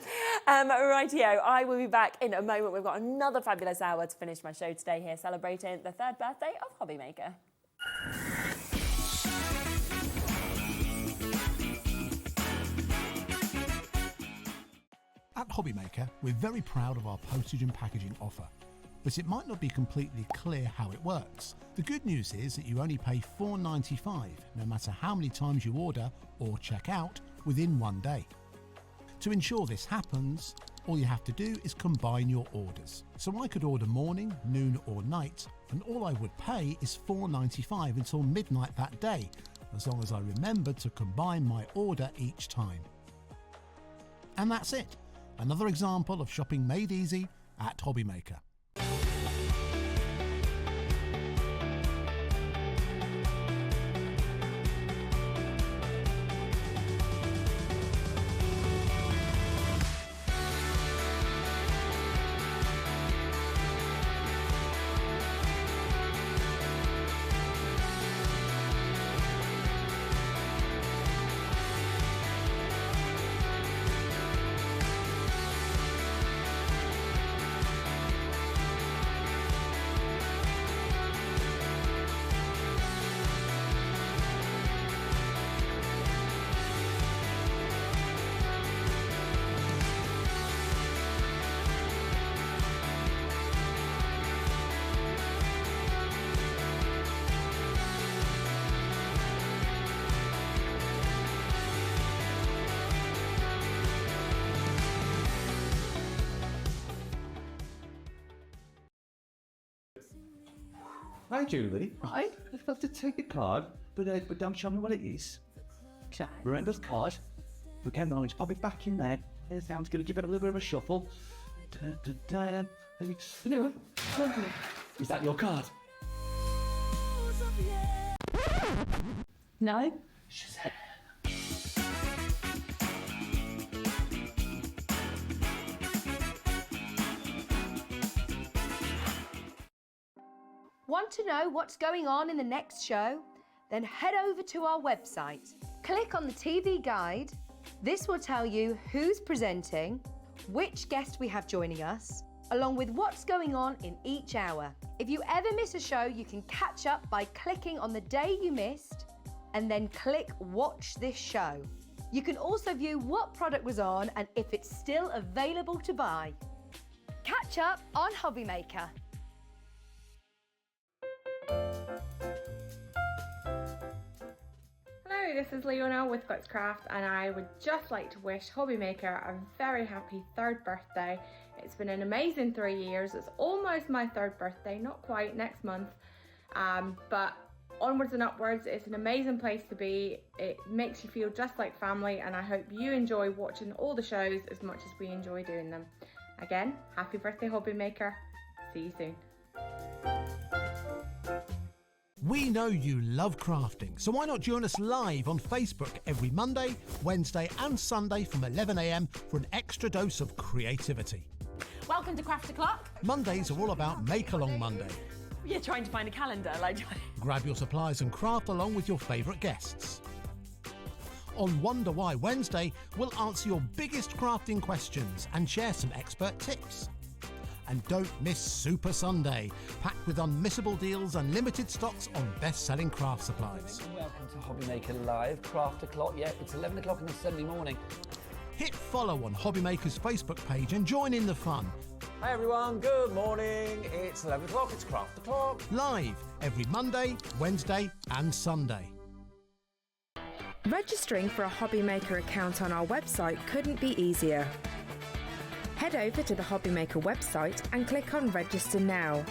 D: Rightio, I will be back in a moment. We've got another fabulous hour to finish my show today here, celebrating the 3rd birthday of HobbyMaker.
M: At HobbyMaker, we're very proud of our postage and packaging offer. But it might not be completely clear how it works. The good news is that you only pay $4.95 no matter how many times you order or check out within one day. To ensure this happens, all you have to do is combine your orders. So I could order morning, noon or night, and all I would pay is $4.95 until midnight that day, as long as I remembered to combine my order each time. And that's it. Another example of shopping made easy at HobbyMaker.
G: Hi, Julie. Right, I'd love to take a card, but don't show me what it is. Remember the card? We can manage to pop it back in there. It sounds good. Give it a little bit of a shuffle. Is that your card?
K: No.
T: Want to know what's going on in the next show? Then head over to our website. Click on the TV guide. This will tell you who's presenting, which guest we have joining us, along with what's going on in each hour. If you ever miss a show, you can catch up by clicking on the day you missed and then click Watch This Show. You can also view what product was on and if it's still available to buy. Catch up on HobbyMaker.
R: Hello, this is Leona with Craft, and I would just like to wish HobbyMaker a very happy 3rd birthday. It's been an amazing 3 years. It's almost my 3rd birthday, not quite, next month. But onwards and upwards, it's an amazing place to be. It makes you feel just like family, and I hope you enjoy watching all the shows as much as we enjoy doing them. Again, happy birthday, HobbyMaker. See you soon.
M: We know you love crafting, so why not join us live on Facebook every Monday, Wednesday and Sunday from 11 AM for an extra dose of creativity.
D: Welcome to Craft O'Clock.
M: Mondays are all about Make Along Monday.
D: You're trying to find a calendar, like.
M: Grab your supplies and craft along with your favourite guests. On Wonder Why Wednesday, we'll answer your biggest crafting questions and share some expert tips. And don't miss Super Sunday, packed with unmissable deals and limited stocks on best-selling craft supplies.
O: Welcome to HobbyMaker Live, Craft O'Clock. Yeah, it's 11 o'clock on a Sunday morning.
M: Hit follow on HobbyMaker's Facebook page and join in the fun.
P: Hi everyone, good morning. It's 11 o'clock, it's Craft O'Clock.
M: Live every Monday, Wednesday and Sunday.
U: Registering for a HobbyMaker account on our website couldn't be easier. Head over to the HobbyMaker website and click on Register Now.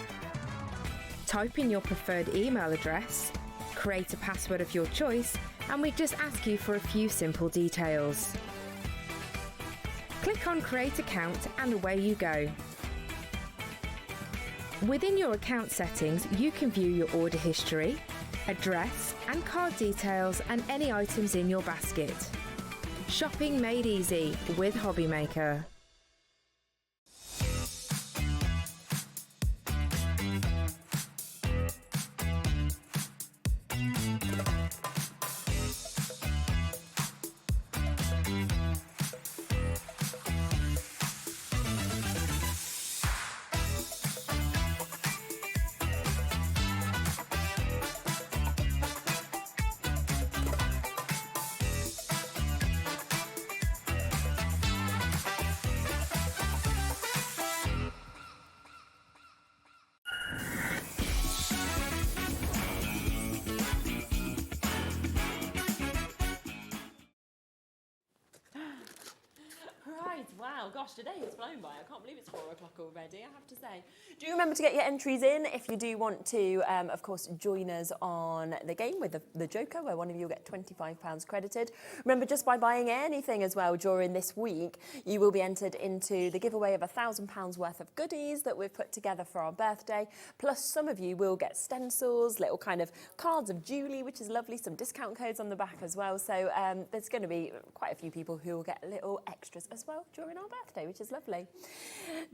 U: Type in your preferred email address, create a password of your choice, and we just ask you for a few simple details. Click on Create Account and away you go. Within your account settings, you can view your order history, address and card details and any items in your basket. Shopping made easy with HobbyMaker.
D: Wow, gosh, today has flown by. I can't believe it's 4 o'clock already, I have to say. Do remember to get your entries in if you do want to, of course, join us on the game with the Joker, where one of you will get £25 credited. Remember, just by buying anything as well during this week, you will be entered into the giveaway of £1,000 worth of goodies that we've put together for our birthday. Plus, some of you will get stencils, little kind of cards of Julie, which is lovely, some discount codes on the back as well. So there's going to be quite a few people who will get little extras as well during our birthday, which is lovely.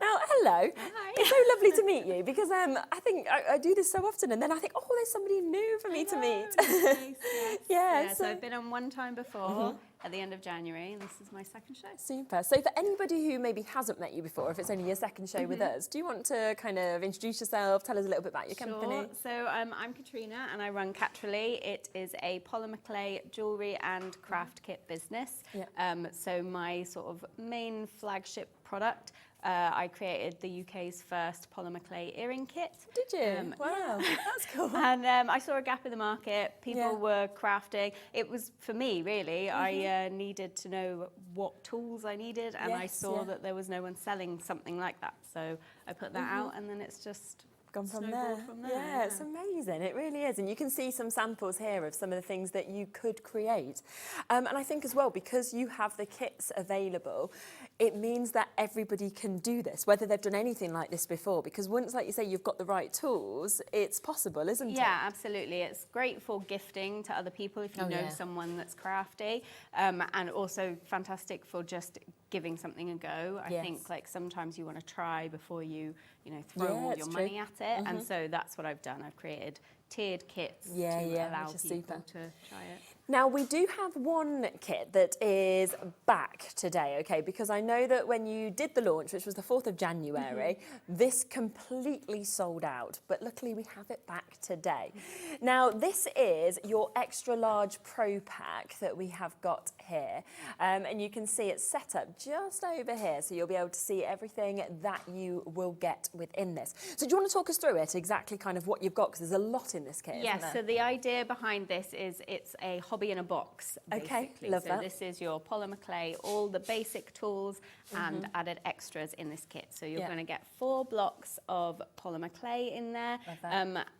D: Now, hello.
E: Hi.
D: It's so lovely to meet you because I think I do this so often and then I think, oh, there's somebody new for me to meet.
V: Nice,
D: Yeah,
V: so I've been on one time before at the end of January, and this is my second show.
D: Super. So for anybody who maybe hasn't met you before, if it's only your second show with us, do you want to kind of introduce yourself, tell us a little bit about your company?
V: So I'm Katrina and I run Katrilee. It is a Polymer Clay jewellery and craft kit business. So my sort of main flagship product, I created the UK's first Polymer Clay earring kit.
D: Did you? Wow, that's cool.
V: And I saw a gap in the market. People were crafting. It was for me, really. I needed to know what tools I needed, and I saw that there was no one selling something like that. So I put that out, and then it's just
D: gone from
V: snowball
D: there.
V: from there,
D: Yeah, it's amazing. It really is. And you can see some samples here of some of the things that you could create. And I think as well, because you have the kits available, it means that everybody can do this, whether they've done anything like this before. Because once, like you say, you've got the right tools, it's possible, isn't it?
V: Yeah, absolutely. It's great for gifting to other people if you know someone that's crafty, and also fantastic for just giving something a go. I think like sometimes you want to try before you throw all your money at it, and so that's what I've done. I've created tiered kits to allow people to try it.
D: Now, we do have one kit that is back today, okay, because I know that when you did the launch, which was the 4th of January, this completely sold out, but luckily we have it back today. Now, this is your extra large pro pack that we have got here, and you can see it's set up just over here, so you'll be able to see everything that you will get within this. So do you want to talk us through it, exactly kind of what you've got, because there's a lot in this kit,
V: Yes, so the idea behind this is it's a hobby in a box, basically.
D: Okay, love that.
V: So this is your polymer clay, all the basic tools and added extras in this kit. So you're going to get 4 blocks of polymer clay in there,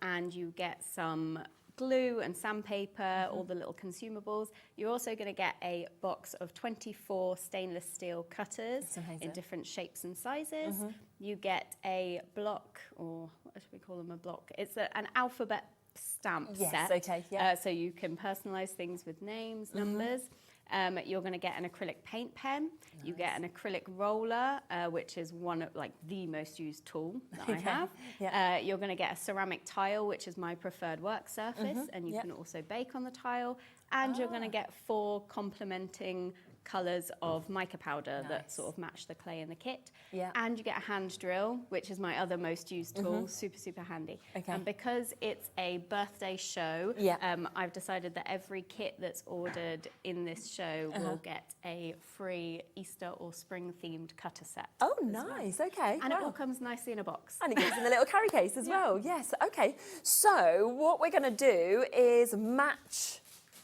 V: and you get some glue and sandpaper, all the little consumables. You're also going to get a box of 24 stainless steel cutters in different shapes and sizes. You get a block, or what should we call them, a block? It's an alphabet stamp set.
D: Okay, yeah.
V: So you can personalise things with names, numbers. You're going to get an acrylic paint pen. You get an acrylic roller, which is one of the most used tool that I have. You're going to get a ceramic tile, which is my preferred work surface, and you can also bake on the tile. And you're going to get 4 complementing colours of mica powder that sort of match the clay in the kit. And you get a hand drill, which is my other most used tool, super handy. And because it's a birthday show, I've decided that every kit that's ordered in this show will get a free Easter or spring themed cutter set.
D: Oh, nice, okay.
V: And it all comes nicely in a box.
D: And it comes in a little carry case as well, yes, okay. So what we're going to do is match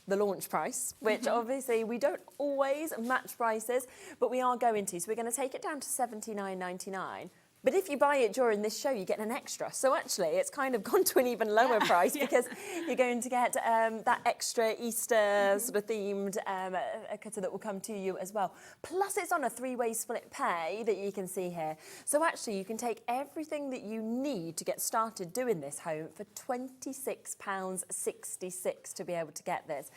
D: the launch price, which obviously we don't always match prices, but we are going to. So we're going to take it down to $79.99. But if you buy it during this show, you get an extra. So actually, it's kind of gone to an even lower price because you're going to get that extra Easter sort of themed a cutter that will come to you as well. Plus, it's on a 3-way split pay that you can see here. So actually, you can take everything that you need to get started doing this home for £26.66 to be able to get this,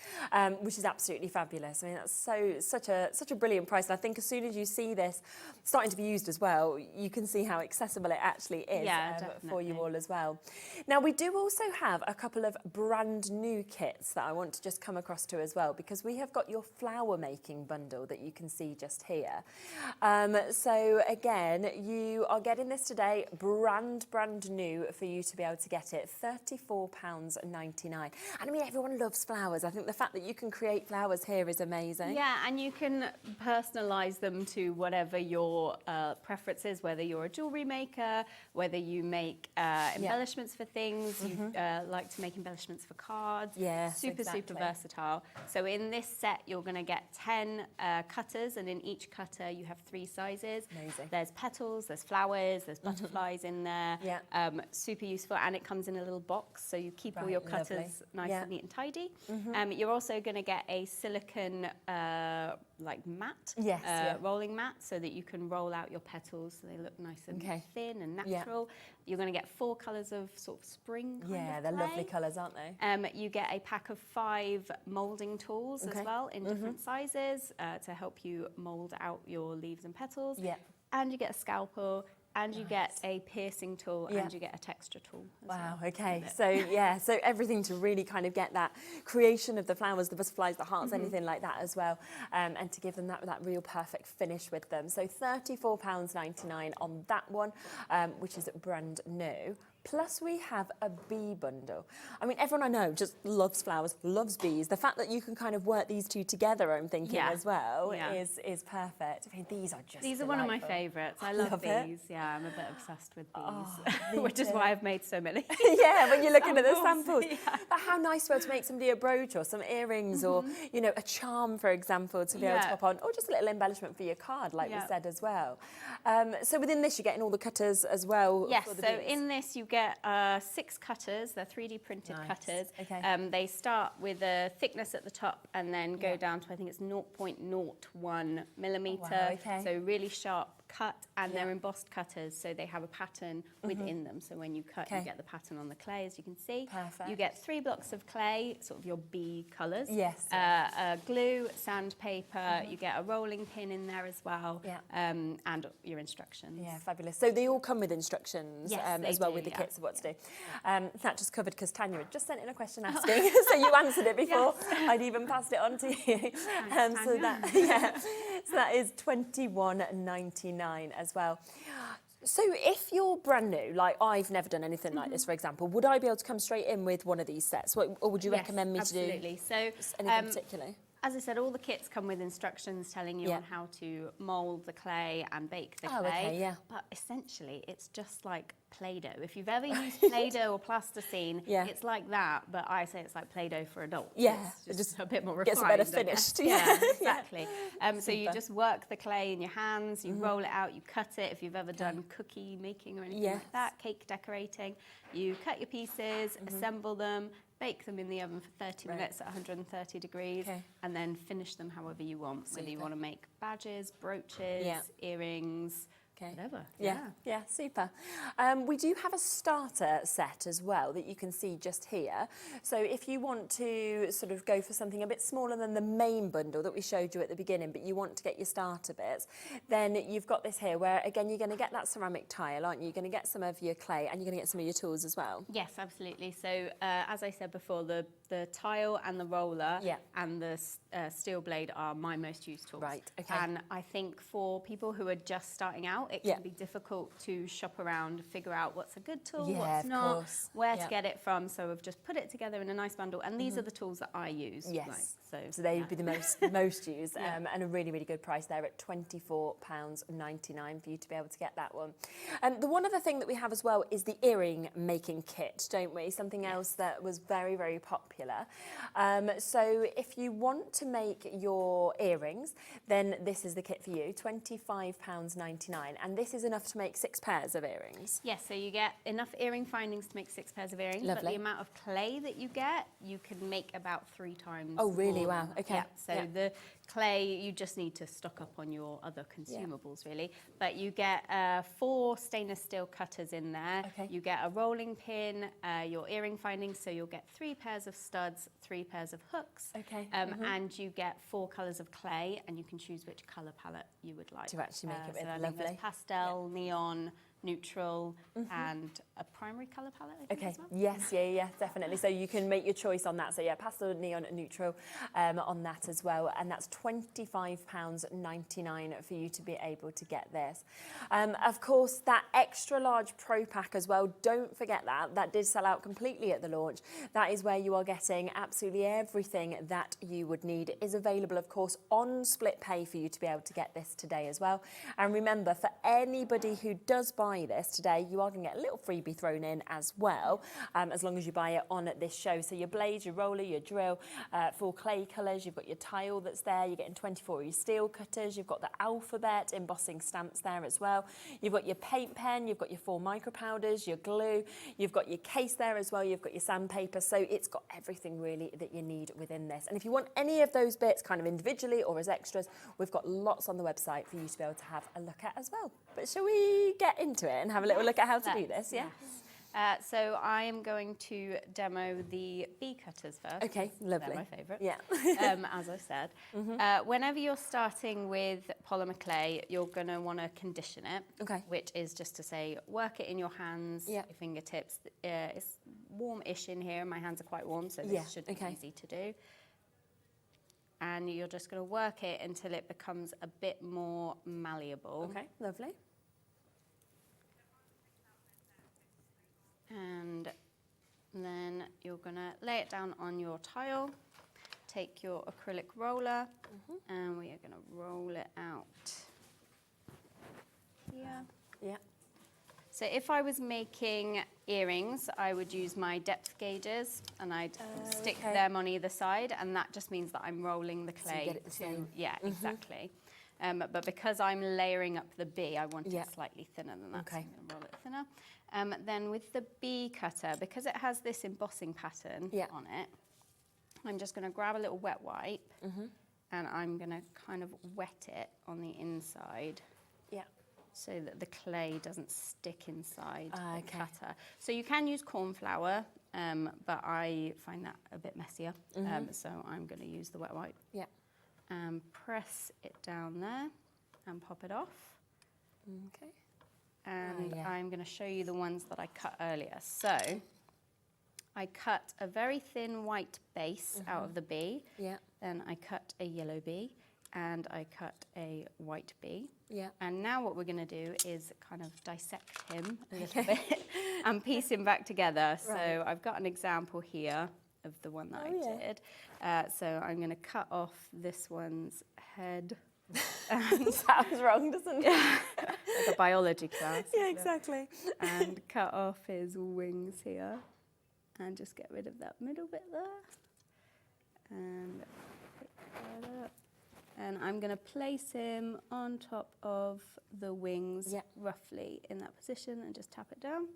D: which is absolutely fabulous. I mean, that's such a brilliant price. And I think as soon as you see this starting to be used as well, you can see how accessible it actually is for you all as well. Now, we do also have a couple of brand new kits that I want to just come across to as well, because we have got your flower making bundle that you can see just here. So again, you are getting this today, brand new for you to be able to get it, £34.99. And I mean, everyone loves flowers. I think the fact that you can create flowers here is amazing.
V: Yeah, and you can personalise them to whatever your preference is, whether you're a jewellery maker, whether you make embellishments for things, you like to make embellishments for cards. Super versatile. So in this set, you're going to get 10 cutters, and in each cutter you have 3 sizes.
D: Amazing.
V: There's petals, there's flowers, there's butterflies in there. Super useful, and it comes in a little box, so you keep all your cutters nice and neat and tidy. You're also going to get a silicone mat, rolling mat, so that you can roll out your petals so they look nice and thin and natural. You're going to get 4 colours of sort of spring kind of
D: they're
V: clay.
D: lovely colours, aren't they?
V: You get a pack of 5 moulding tools as well in different sizes to help you mould out your leaves and petals. And you get a scalpel, and you get a piercing tool, and you get a texture tool as well.
D: Okay. So so everything to really kind of get that creation of the flowers, the butterflies, the hearts, anything like that as well, and to give them that real perfect finish with them. So £34.99 on that one, which is brand new. Plus, we have a bee bundle. I mean, everyone I know just loves flowers, loves bees. The fact that you can kind of work these two together, I'm thinking, as well, is perfect. I mean, these are just
V: These are one of my favourites. I love bees. Yeah, I'm a bit obsessed with bees, which is why I've made so many.
D: When you're looking at the samples. But how nice to be able to make somebody a brooch or some earrings or, you know, a charm, for example, to be able to pop on, or just a little embellishment for your card, like we said as well. So within this, you're getting all the cutters as well.
V: Yes,
D: for the
V: so
D: bees.
V: in this you get get 6 cutters. They're 3D printed cutters.
D: Okay.
V: They start with a thickness at the top and then go down to, I think it's 0.01 millimetre.
D: Oh, wow, okay.
V: So really sharp cut, and they're embossed cutters, so they have a pattern within them. So when you cut, you get the pattern on the clay, as you can see.
D: Perfect.
V: You get 3 blocks of clay, sort of your B colours.
D: Yes.
V: Glue, sandpaper, you get a rolling pin in there as well, and your instructions.
D: Yeah, fabulous. So they all come with instructions as well with the kits of what to do. That just covered because Tanya had just sent in a question asking, so you answered it before I'd even passed it on to you. So that is £21.99 as well. So if you're brand new, like I've never done anything like this, for example, would I be able to come straight in with one of these sets, or would you recommend me to do
V: absolutely. So
D: anything particularly?
V: As I said, all the kits come with instructions telling you on how to mould the clay and bake the clay.
D: Okay, yeah.
V: But essentially, it's just like Play-Doh. If you've ever used Play-Doh or plasticine, it's like that, but I say it's like Play-Doh for adults.
D: Yeah,
V: it's just a bit more refined.
D: Gets a better finished.
V: Yeah, exactly. So you just work the clay in your hands, you roll it out, you cut it. If you've ever done cookie making or anything like that, cake decorating, you cut your pieces, assemble them, bake them in the oven for 30 minutes at 130 degrees, and then finish them however you want. Whether you want to make badges, brooches, earrings, whatever.
D: Yeah, super. We do have a starter set as well that you can see just here. So if you want to sort of go for something a bit smaller than the main bundle that we showed you at the beginning, but you want to get your starter bits, then you've got this here where, again, you're going to get that ceramic tile, aren't you? You're going to get some of your clay and you're going to get some of your tools as well.
V: Yes, absolutely. So as I said before, the tile and the roller and the steel blade are my most used tools.
D: Right, okay.
V: And I think for people who are just starting out, it can be difficult to shop around, figure out what's a good tool, what's not, where to get it from. So we've just put it together in a nice bundle, and these are the tools that I use.
D: Yes. So they would be the most used, and a really, really good price there at £24.99 for you to be able to get that one. The one other thing that we have as well is the earring making kit, don't we? Something else that was very, very popular. So if you want to make your earrings, then this is the kit for you, £25.99, and this is enough to make 6 pairs of earrings.
V: Yes, so you get enough earring findings to make 6 pairs of earrings,
D: Lovely.
V: but the amount of clay that you get, you can make about 3 times.
D: Oh, really?
V: more.
D: Wow. Okay.
V: Yeah, so the clay, you just need to stock up on your other consumables, really. But you get 4 stainless steel cutters in there.
D: Okay.
V: You get a rolling pin, your earring findings, so you'll get 3 pairs of studs, 3 pairs of hooks.
D: Okay.
V: And you get 4 colours of clay, and you can choose which colour palette you would like.
D: To actually make it
V: so I think
D: lovely.
V: there's pastel, neon, neutral, and a primary colour palette, I think, as well.
D: Yes, yeah, definitely. So you can make your choice on that. So yeah, pastel, neon, and neutral on that as well. And that's £25.99 for you to be able to get this. Of course, that extra large pro pack as well, don't forget that. That did sell out completely at the launch. That is where you are getting absolutely everything that you would need. It is available, of course, on split pay for you to be able to get this today as well. And remember, for anybody who does buy this today, you are going to get a little freebie thrown in as well, as long as you buy it on this show. So your blade, your roller, your drill, 4 clay colours, you've got your tile that's there, you're getting 24 of your steel cutters, you've got the alphabet embossing stamps there as well, you've got your paint pen, you've got your 4 micro powders, your glue, you've got your case there as well, you've got your sandpaper, so it's got everything really that you need within this. And if you want any of those bits kind of individually or as extras, we've got lots on the website for you to be able to have a look at as well. But shall we get into it and have a little look at how to do this? Yeah.
V: So I am going to demo the bee cutters first.
D: Okay, lovely.
V: They're my favourite.
D: Yeah.
V: As I said. Whenever you're starting with polymer clay, you're going to want to condition it.
D: Okay.
V: Which is just to say, work it in your hands, your fingertips. It's warm-ish in here. My hands are quite warm, so this should be easy to do. And you're just going to work it until it becomes a bit more malleable.
D: Okay, lovely.
V: And then you're going to lay it down on your tile, take your acrylic roller, and we are going to roll it out here.
D: Yeah.
V: So if I was making earrings, I would use my depth gauges, and I'd stick them on either side, and that just means that I'm rolling the clay.
D: So you get it the same.
V: Yeah, exactly. But because I'm layering up the bee, I want it slightly thinner than that. Okay. So I'm going to roll it thinner. Then with the bee cutter, because it has this embossing pattern on it, I'm just going to grab a little wet wipe and I'm going to kind of wet it on the inside. Yeah. So that the clay doesn't stick inside the cutter. So you can use corn flour, but I find that a bit messier. So I'm going to use the wet wipe. Yeah. And press it down there and pop it off. Okay. And I'm going to show you the ones that I cut earlier. So I cut a very thin white base out of the bee. Yeah. Then I cut a yellow bee. And I cut a white bee. Yeah. And now what we're going to do is kind of dissect him a little bit and piece him back together. Right. So I've got an example here of the one that I did. So I'm going to cut off this one's head.
D: Sounds wrong, doesn't it?
V: Like a biology class.
D: Yeah, exactly.
V: And cut off his wings here. And just get rid of that middle bit there. And pick that up. And I'm going to place him on top of the wings, roughly in that position, and just tap it down.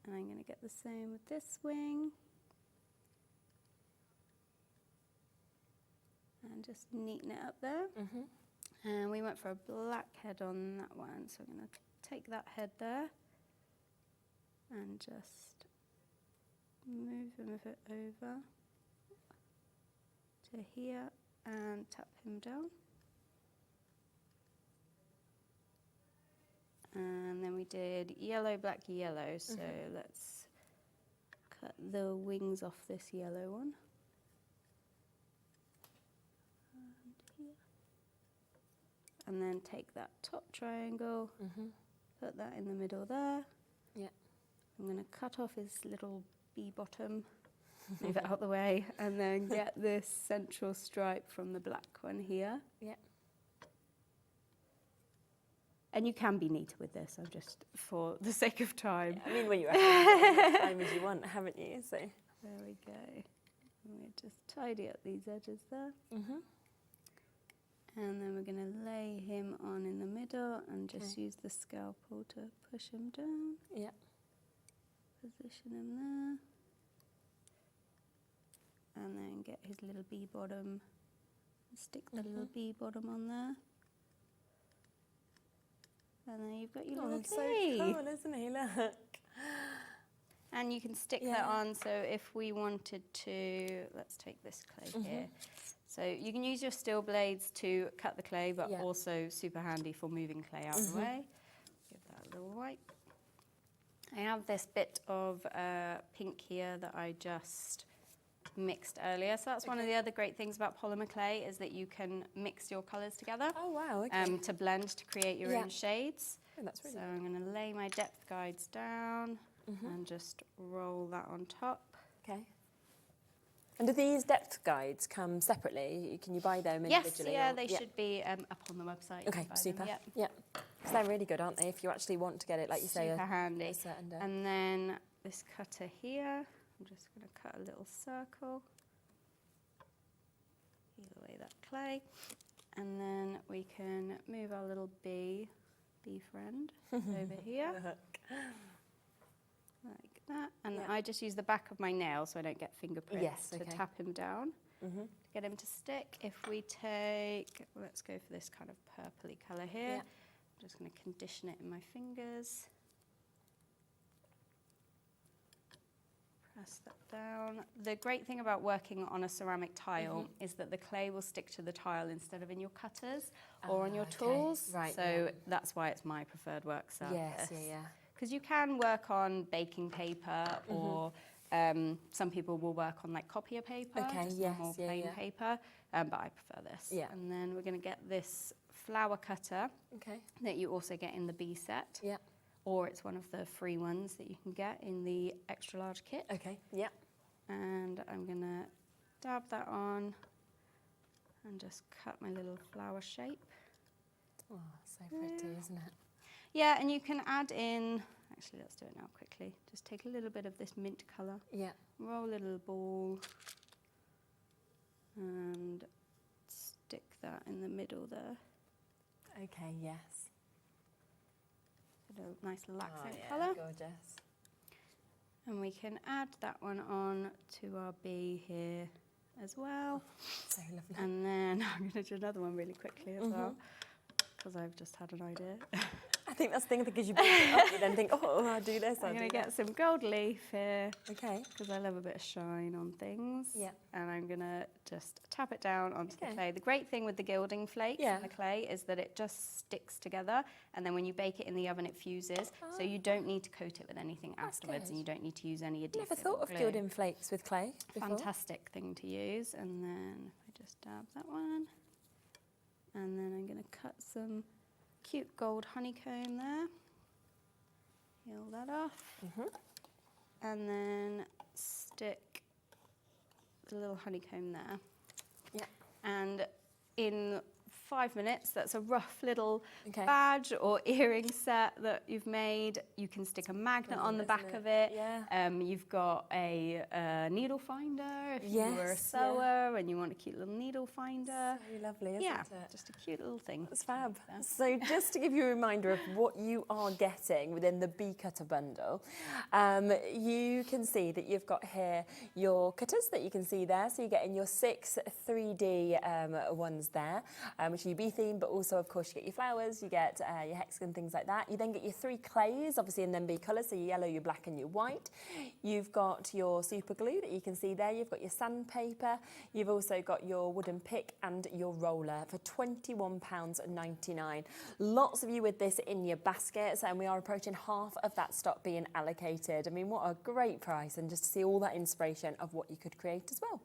V: And I'm going to get the same with this wing. And just neaten it up there. And we went for a black head on that one, so I'm going to take that head there and just move it over to here. And tap him down. And then we did yellow, black, yellow. So let's cut the wings off this yellow one. And then take that top triangle, put that in the middle there. Yeah. I'm going to cut off his little bee bottom. Move it out the way, and then get this central stripe from the black one here. Yeah. And you can be neater with this, I'm just for the sake of time.
D: Yeah, I mean, well, you have as much time as you want, haven't you? So
V: there we go. And we just tidy up these edges there. And then we're going to lay him on in the middle and just use the scalpel to push him down. Yeah. Position him there. And then get his little bee bottom, stick the little bee bottom on there. And then you've got your little clay.
D: So cool, isn't he? Look.
V: And you can stick that on, so if we wanted to, let's take this clay here. So you can use your steel blades to cut the clay, but also super handy for moving clay out of the way. Give that a little wipe. I have this bit of pink here that I just mixed earlier. So that's one of the other great things about Polymer Clay is that you can mix your colours together. Oh, wow, okay. To blend to create your own shades. Oh, that's really I'm going to lay my depth guides down and just roll that on top. Okay.
D: And do these depth guides come separately? Can you buy them individually?
V: Yes, yeah, they should be up on the website.
D: Okay, super. Yeah. Because they're really good, aren't they? If you actually want to get it, like you say,
V: super handy. And then this cutter here, I'm just going to cut a little circle. Peel away that clay. And then we can move our little bee friend over here. Like that. And I just use the back of my nail so I don't get fingerprints to tap him down. To get him to stick. If we take, let's go for this kind of purpley colour here. I'm just going to condition it in my fingers. Press that down. The great thing about working on a ceramic tile is that the clay will stick to the tile instead of in your cutters or on your tools. Right, so that's why it's my preferred work surface.
D: Yes, yeah.
V: Because you can work on baking paper or some people will work on like copier paper, just normal plain paper, but I prefer this. Yeah. And then we're going to get this flower cutter that you also get in the bee set. Yeah. Or it's one of the free ones that you can get in the extra large kit. Okay, yeah. And I'm going to dab that on and just cut my little flower shape.
D: Oh, so pretty, isn't it?
V: Yeah, and you can add in, actually let's do it now quickly. Just take a little bit of this mint colour. Yeah. Roll a little ball and stick that in the middle there.
D: Okay, yes.
V: A nice little accent colour.
D: Gorgeous.
V: And we can add that one on to our bee here as well.
D: So lovely.
V: And then I'm going to do another one really quickly as well, because I've just had an idea.
D: I think that's the thing, because you build it up, you then think, oh, I'll do this,
V: I'm going to get some gold leaf here.
D: Okay.
V: Because I love a bit of shine on things.
D: Yeah.
V: And I'm going to just tap it down onto the clay. The great thing with the gilding flakes in the clay is that it just sticks together, and then when you bake it in the oven, it fuses. So you don't need to coat it with anything afterwards, and you don't need to use any adhesive.
D: Never thought of gilding flakes with clay before.
V: Fantastic thing to use. And then if I just dab that one, and then I'm going to cut some cute gold honeycomb there. Peel that off. And then stick the little honeycomb there.
D: Yeah.
V: And in 5 minutes, that's a rough little badge or earring set that you've made. You can stick a magnet on the back of it.
D: Yeah.
V: You've got a needle finder if you were a sewer and you want a cute little needle finder.
D: So lovely, isn't it?
V: Just a cute little thing.
D: That's fab. So just to give you a reminder of what you are getting within the bee cutter bundle, you can see that you've got here your cutters that you can see there. So you're getting your 6 3D ones there, which are your bee theme, but also of course you get your flowers, you get your hexagon, things like that. You then get your 3 clays, obviously in them bee colours, so your yellow, your black and your white. You've got your super glue that you can see there, you've got your sandpaper, you've also got your wooden pick and your roller for £21.99. Lots of you with this in your baskets, and we are approaching half of that stock being allocated. I mean, what a great price, and just to see all that inspiration of what you could create as well.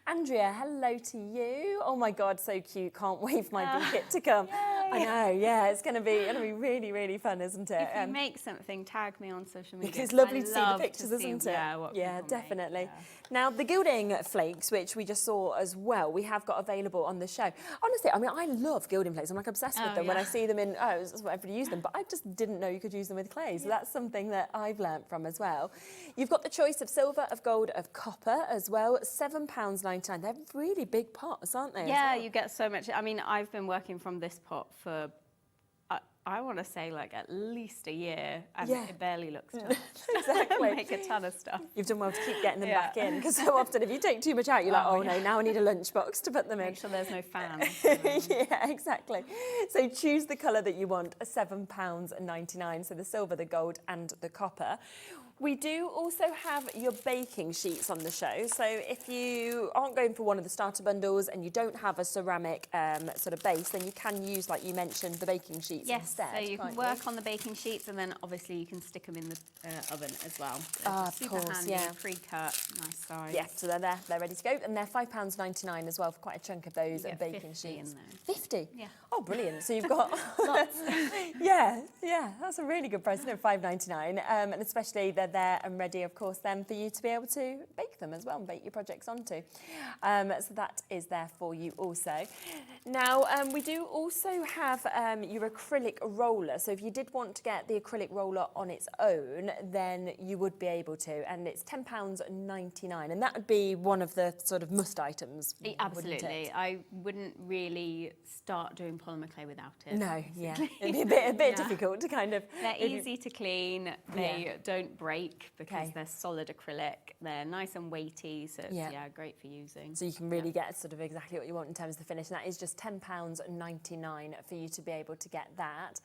D: Andrea, hello to you. Oh my God, so cute. Can't wait for my bee kit to come. I know, yeah, it's going to be really, really fun, isn't it?
V: If you make something, tag me on social media.
D: It's lovely to see the
V: love
D: pictures,
V: to see,
D: isn't it?
V: Yeah,
D: definitely.
V: Make,
D: Now, the gilding flakes, which we just saw as well, we have got available on the show. Honestly, I mean, I love gilding flakes. I'm like obsessed with them when I see them in, that's what everybody use them, but I just didn't know you could use them with clay. So that's something that I've learnt from as well. You've got the choice of silver, of gold, of copper as well, £7.99. They're really big pots, aren't they?
V: Yeah, you get so much. I mean, I've been working from this pot for I want to say like at least a year, and it barely looks done.
D: Exactly.
V: Make a ton of stuff.
D: You've done well to keep getting them back in, because so often if you take too much out, you're like, oh no, now I need a lunchbox to put them in.
V: Make sure there's no fan.
D: Yeah, exactly. So choose the colour that you want, £7.99. So the silver, the gold and the copper. We do also have your baking sheets on the show. So if you aren't going for one of the starter bundles and you don't have a ceramic sort of base, then you can use, like you mentioned, the baking sheets instead.
V: So you can work on the baking sheets, and then obviously you can stick them in the oven as well. So
D: of
V: super
D: course,
V: handy,
D: yeah.
V: pre-cut, nice size.
D: Yeah, so they're there, they're ready to go, and they're £5.99 as well for quite a chunk of those baking
V: 50
D: sheets.
V: in there.
D: 50?
V: Yeah.
D: Oh, brilliant! So you've got
V: lots.
D: yeah, that's a really good price, isn't it? £5.99, and especially they're there and ready, of course, then for you to be able to bake them as well and bake your projects onto. So that is there for you also. Now, we do also have your acrylic roller. So if you did want to get the acrylic roller on its own, then you would be able to, and it's £10.99, and that would be one of the sort of must items.
V: Absolutely. I wouldn't really start doing polymer clay without it.
D: No, yeah. It'd be a bit difficult to kind of...
V: They're easy to clean. They don't break because they're solid acrylic. They're nice and weighty, so it's great for using.
D: So you can really get sort of exactly what you want in terms of the finish, and that is just £10.99 for you to be able to get that.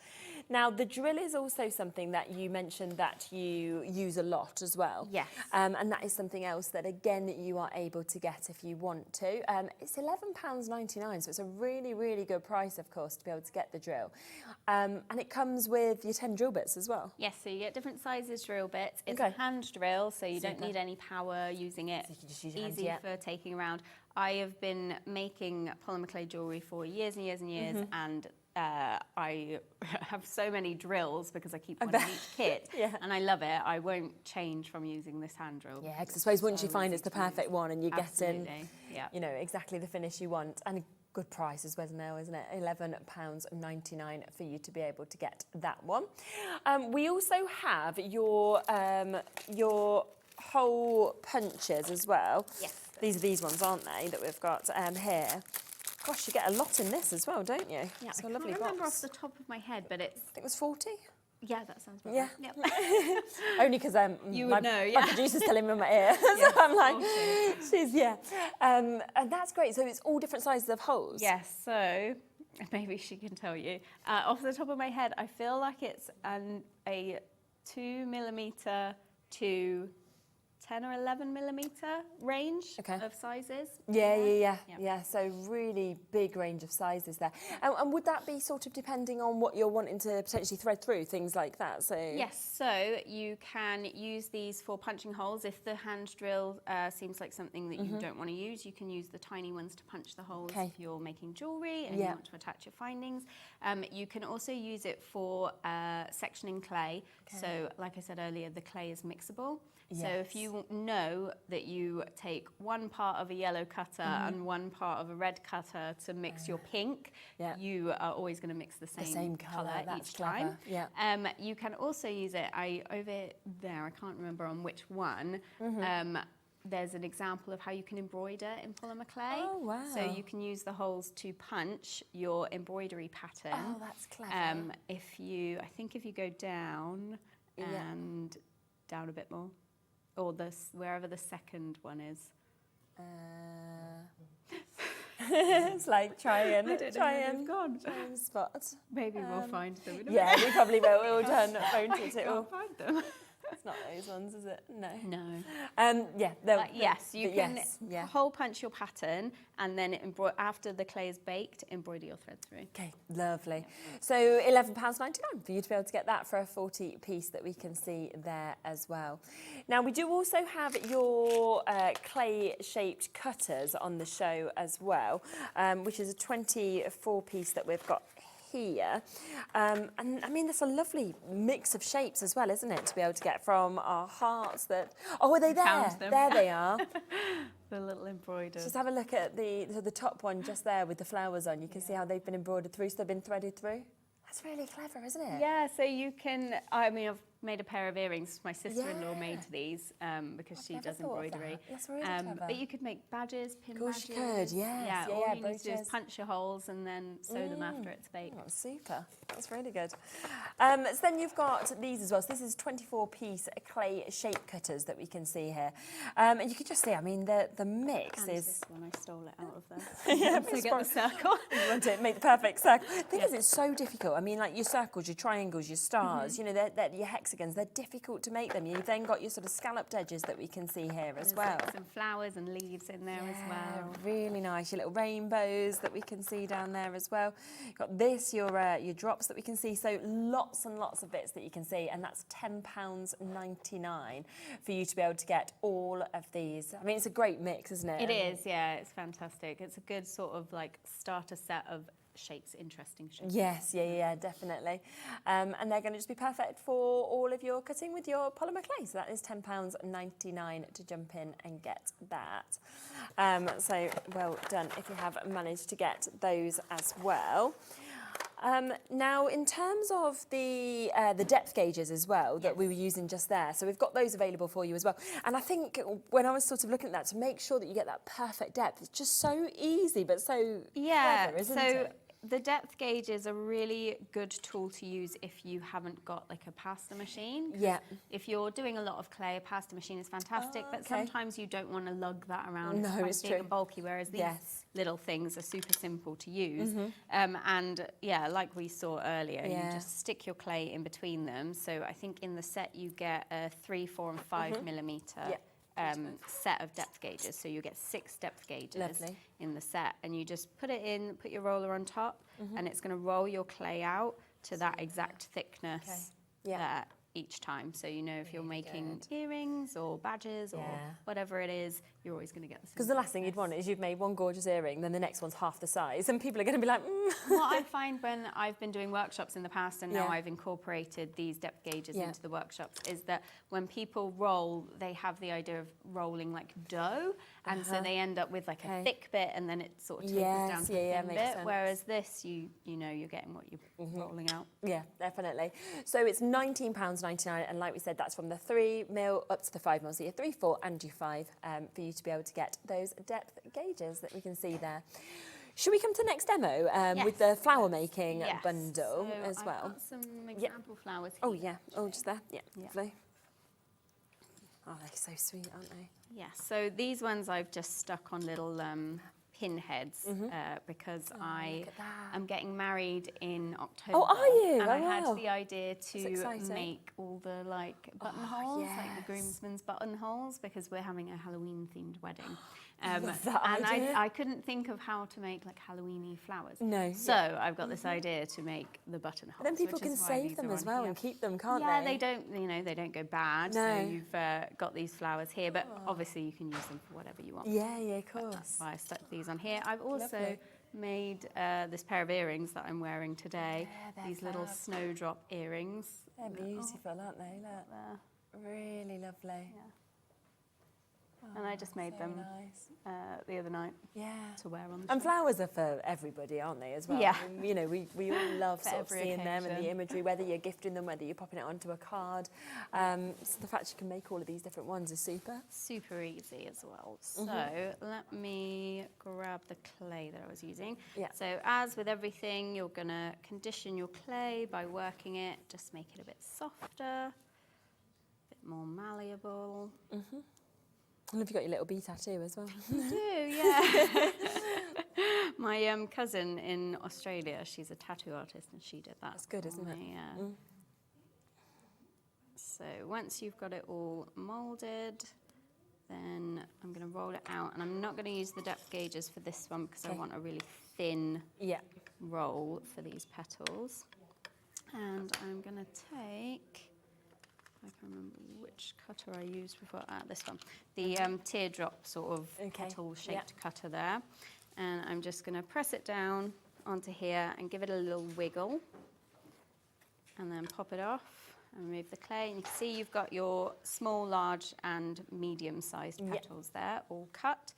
D: Now, the drill is also something that you mentioned that you use a lot as well.
V: Yes.
D: And that is something else that, again, you are able to get if you want to. It's £11.99, so it's a really, really good price, of course, to be able to get the drill. And it comes with your 10 drill bits as well.
V: Yes, so you get different sizes drill bits. It's a hand drill, so you don't need any power using it.
D: So you can just use your
V: easy
D: hand,
V: for taking around. I have been making polymer clay jewellery for years and years and years, and I have so many drills because I keep one in each kit, and I love it. I won't change from using this hand drill.
D: Yeah, because I suppose once you find it's the perfect one and you're getting,
V: yeah,
D: you know, exactly the finish you want, and a good price as well now, isn't it? £11.99 for you to be able to get that one. We also have your hole punches as well.
V: Yes.
D: These are these ones, aren't they, that we've got here. Gosh, you get a lot in this as well, don't you?
V: Yeah,
D: it's
V: I
D: a lovely
V: can't remember
D: box.
V: off the top of my head, but it's...
D: I think it was 40.
V: Yeah, that sounds right.
D: Yeah.
V: Yep.
D: Only because
V: you
D: my,
V: would know, yeah.
D: my producer's telling me in my ear. So I'm like, she's, yeah. And that's great. So it's all different sizes of holes?
V: Yes, so maybe she can tell you. Off the top of my head, I feel like it's a 2mm to 10 or 11mm range of sizes.
D: Yeah, so really big range of sizes there. And would that be sort of depending on what you're wanting to potentially thread through, things like that? So
V: yes, so you can use these for punching holes. If the hand drill seems like something that you don't want to use, you can use the tiny ones to punch the holes if you're making jewellery and you want to attach your findings. You can also use it for sectioning clay. So like I said earlier, the clay is mixable. So if you know that you take one part of a yellow cutter and one part of a red cutter to mix your pink, you are always going to mix the same colour each time. You can also use it, over there, I can't remember on which one, there's an example of how you can embroider in polymer clay.
D: Oh, wow.
V: So you can use the holes to punch your embroidery pattern.
D: Oh, that's clever.
V: I think if you go down and down a bit more, or wherever the second one is.
D: It's like try and spot.
V: Maybe we'll find them in a
D: Yeah,
V: minute.
D: we probably will. We'll turn, won't it?
V: I can't find them.
D: It's not those ones, is it? No.
V: No. Yes, you can hole punch your pattern and then after the clay is baked, embroider your thread through.
D: Okay, lovely. So £11.99 for you to be able to get that for a 40 piece that we can see there as well. Now we do also have your clay shaped cutters on the show as well, which is a 24 piece that we've got here. And I mean, there's a lovely mix of shapes as well, isn't it, to be able to get from our hearts that... Oh, are they there? There they are.
V: The little embroidered.
D: Just have a look at the top one just there with the flowers on. You can see how they've been embroidered through, so they've been threaded through. That's really clever, isn't it?
V: Yeah, so you can... I mean, I've made a pair of earrings. My sister-in-law made these because she does embroidery.
D: That's really clever.
V: But you could make badges, pin badges.
D: Of course you could, yes.
V: All you need to do is punch your holes and then sew them after it's baked.
D: Oh, super. That's really good. So then you've got these as well. So this is 24-piece clay shape cutters that we can see here. And you can just see, I mean, the mix
V: And
D: is...
V: this one, I stole it out of there.
D: Yeah,
V: to get the circle.
D: You want to make the perfect circle. The thing is, it's so difficult. I mean, like your circles, your triangles, your stars, you know, they're your hexagons, they're difficult to make them. You've then got your sort of scalloped edges that we can see here as well.
V: Some flowers and leaves in there as well.
D: Really nice. Your little rainbows that we can see down there as well. You've got this, your drops that we can see. So lots and lots of bits that you can see, and that's £10.99 for you to be able to get all of these. I mean, it's a great mix, isn't it?
V: It is, yeah. It's fantastic. It's a good sort of like starter set of shapes, interesting shapes.
D: Yes, yeah, definitely. And they're going to just be perfect for all of your cutting with your polymer clay. So that is £10.99 to jump in and get that. So well done if you have managed to get those as well. Now, in terms of the depth gauges as well that we were using just there, so we've got those available for you as well. And I think when I was sort of looking at that, to make sure that you get that perfect depth, it's just so easy, but so clever, isn't it?
V: The depth gauge is a really good tool to use if you haven't got like a pasta machine.
D: Yeah.
V: If you're doing a lot of clay, a pasta machine is fantastic, but sometimes you don't want to lug that around.
D: No,
V: it's big and bulky, whereas these little things are super simple to use. And yeah, like we saw earlier, you just stick your clay in between them. So I think in the set you get a 3, 4 and 5 millimetre set of depth gauges, so you get 6 depth gauges in the set, and you just put it in, put your roller on top, and it's going to roll your clay out to that exact thickness each time. So you know if you're making earrings or badges or whatever it is, you're always going to get the same.
D: Because the last thing you'd want is you've made one gorgeous earring, then the next one's half the size, and people are going to be like,
V: What I find when I've been doing workshops in the past, and now I've incorporated these depth gauges into the workshops, is that when people roll, they have the idea of rolling like dough, and so they end up with like a thick bit, and then it sort of tapers down to a thin bit. Whereas this, you know, you're getting what you're rolling out.
D: Yeah, definitely. So it's £19.99, and like we said, that's from the 3mm up to the 5mm, so your 3, 4 and your 5 for you to be able to get those depth gauges that we can see there. Should we come to the next demo with the flower making bundle
V: so
D: as well?
V: I've got some example flowers here.
D: Oh yeah, oh just there, lovely. Oh, they're so sweet, aren't they?
V: Yeah, so these ones I've just stuck on little pin heads because I am getting married in October.
D: Oh, are you?
V: And
D: Oh,
V: I had
D: wow.
V: the idea to
D: exciting.
V: make all the like buttonholes, like the groomsmen's buttonholes, because we're having a Halloween themed wedding.
D: Love that
V: and
D: idea.
V: I couldn't think of how to make like Halloweeny flowers.
D: No.
V: So I've got this idea to make the buttonholes.
D: Then people
V: which
D: can
V: is why
D: save
V: these
D: them
V: are
D: as
V: on
D: well
V: here.
D: and keep them, can't
V: Yeah,
D: they?
V: they don't, you know, they don't go bad.
D: No.
V: So you've got these flowers here, but obviously you can use them for whatever you want.
D: Yeah, of course.
V: That's why I stuck these on here. I've also
D: Lovely.
V: made this pair of earrings that I'm wearing today.
D: Yeah,
V: these little snowdrop earrings.
D: They're beautiful, aren't they? Look. Really lovely.
V: Yeah. And I just made them the other night to wear on the
D: And
V: show.
D: flowers are for everybody, aren't they, as well?
V: Yeah.
D: And, you know, we all love
V: For
D: sort of
V: every
D: seeing them and the
V: occasion.
D: imagery, whether you're gifting them, whether you're popping it onto a card. So the fact you can make all of these different ones is super.
V: Super easy as well. So
D: Mhm.
V: let me grab the clay that I was using.
D: Yeah.
V: So as with everything, you're gonna condition your clay by working it, just make it a bit softer, a bit more malleable.
D: I love you got your little bee tattoo as well.
V: I do, yeah. My cousin in Australia, she's a tattoo artist, and she did that.
D: That's good, isn't it?
V: Yeah. So once you've got it all moulded, then I'm going to roll it out, and I'm not going to use the depth gauges for this one because I want a really thin roll for these petals. And I'm going to take, I can't remember which cutter I used before. This one, the teardrop sort of petal-shaped cutter there. And I'm just going to press it down onto here and give it a little wiggle. And then pop it off and remove the clay. And you can see you've got your small, large and medium-sized petals there, all cut.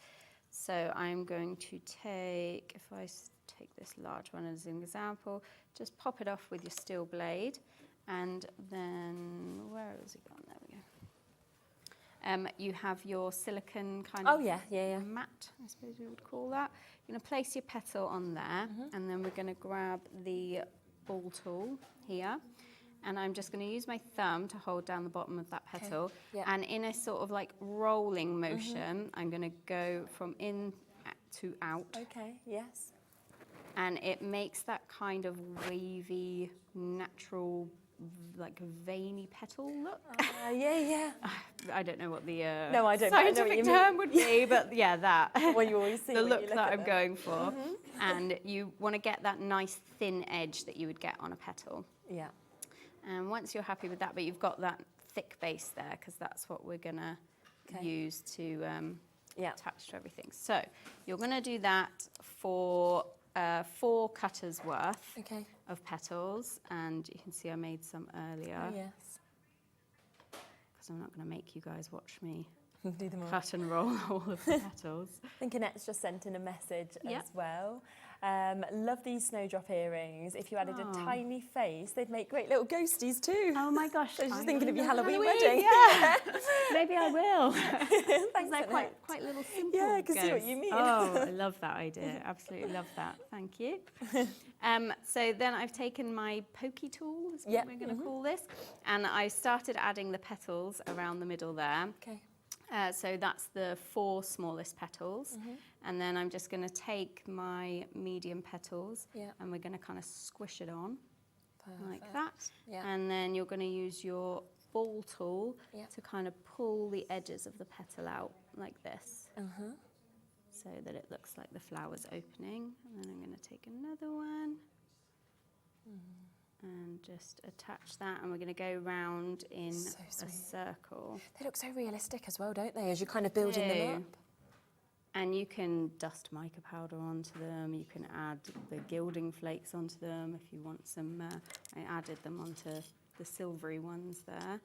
V: So I'm going to take, if I take this large one as an example, just pop it off with your steel blade. And then, where has it gone? There we go. You have your silicone kind of mat, I suppose we would call that. You're going to place your petal on there, and then we're going to grab the ball tool here. And I'm just going to use my thumb to hold down the bottom of that petal. And in a sort of like rolling motion, I'm going to go from in to out.
D: Okay, yes.
V: And it makes that kind of wavy, natural, like veiny petal look. I don't know what the
D: no, I don't
V: scientific term would be, but yeah, that.
D: Well, you always see
V: the
D: when
V: look
D: you look
V: that
D: at
V: I'm
D: them.
V: going for. And you want to get that nice thin edge that you would get on a petal.
D: Yeah.
V: And once you're happy with that, but you've got that thick base there, because that's what we're going to use to attach to everything. So you're going to do that for 4 cutters worth of petals, and you can see I made some earlier.
D: Oh, yes.
V: Because I'm not going to make you guys watch me
D: do them all.
V: cut and roll all of the petals.
D: I think Annette's just sent in a message as well. Love these snowdrop earrings. If you added a tiny face, they'd make great little ghosties too.
V: Oh my gosh.
D: I was just thinking of your Halloween wedding.
V: Yeah. Maybe I will.
D: Thanks,
V: They're
D: Annette.
V: quite little simple.
D: Yeah, I can see what you mean.
V: Oh, I love that idea. Absolutely love that. Thank you. So then I've taken my pokey tool, is what we're going to call this, and I started adding the petals around the middle there.
D: Okay.
V: So that's the 4 smallest petals. And then I'm just going to take my medium petals and we're going to kind of squish it on like that. And then you're going to use your ball tool to kind of pull the edges of the petal out like this. So that it looks like the flower's opening. And then I'm going to take another one. And just attach that, and we're going to go round in a circle.
D: They look so realistic as well, don't they, as you're kind of building them up?
V: And you can dust mica powder onto them, you can add the gilding flakes onto them if you want some. I added them onto the silvery ones there.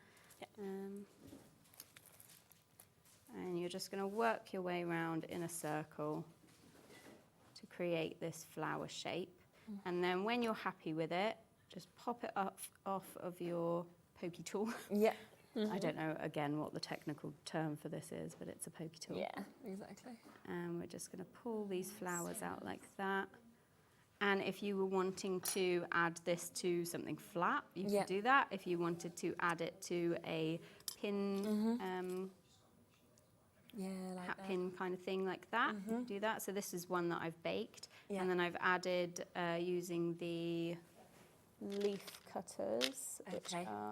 V: And you're just going to work your way around in a circle to create this flower shape. And then when you're happy with it, just pop it off of your pokey tool. I don't know, again, what the technical term for this is, but it's a pokey tool.
D: Yeah, exactly.
V: And we're just going to pull these flowers out like that. And if you were wanting to add this to something flat, you could do that. If you wanted to add it to a pin, hat pin kind of thing like that, you could do that. So this is one that I've baked. And then I've added, using the leaf cutters, which are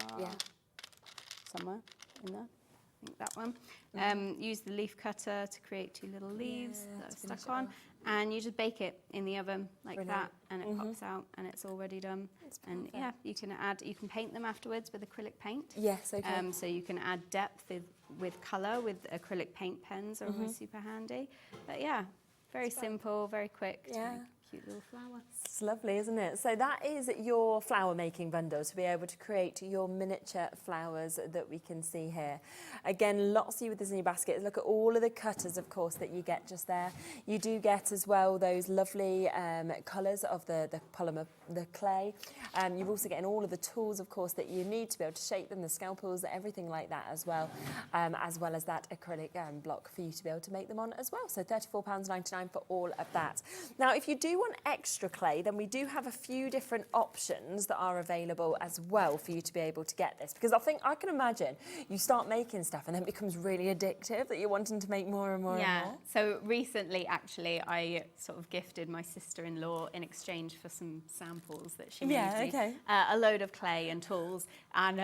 V: somewhere in there. I think that one. Use the leaf cutter to create 2 little leaves that I've stuck on, and you just bake it in the oven like that, and it pops out, and it's already done. And yeah, you can paint them afterwards with acrylic paint.
D: Yes, okay.
V: So you can add depth with colour with acrylic paint pens, are always super handy. But yeah, very simple, very quick. To make a cute little flower.
D: It's lovely, isn't it? So that is your flower making bundle to be able to create your miniature flowers that we can see here. Again, lots you with this in your basket. Look at all of the cutters, of course, that you get just there. You do get as well those lovely colours of the polymer, the clay. You're also getting all of the tools, of course, that you need to be able to shape them, the scalpels, everything like that as well as that acrylic block for you to be able to make them on as well. So £34.99 for all of that. Now, if you do want extra clay, then we do have a few different options that are available as well for you to be able to get this, because I can imagine you start making stuff and then it becomes really addictive that you're wanting to make more and more and more.
V: So recently, actually, I sort of gifted my sister-in-law in exchange for some samples that she made me, a load of clay and tools, and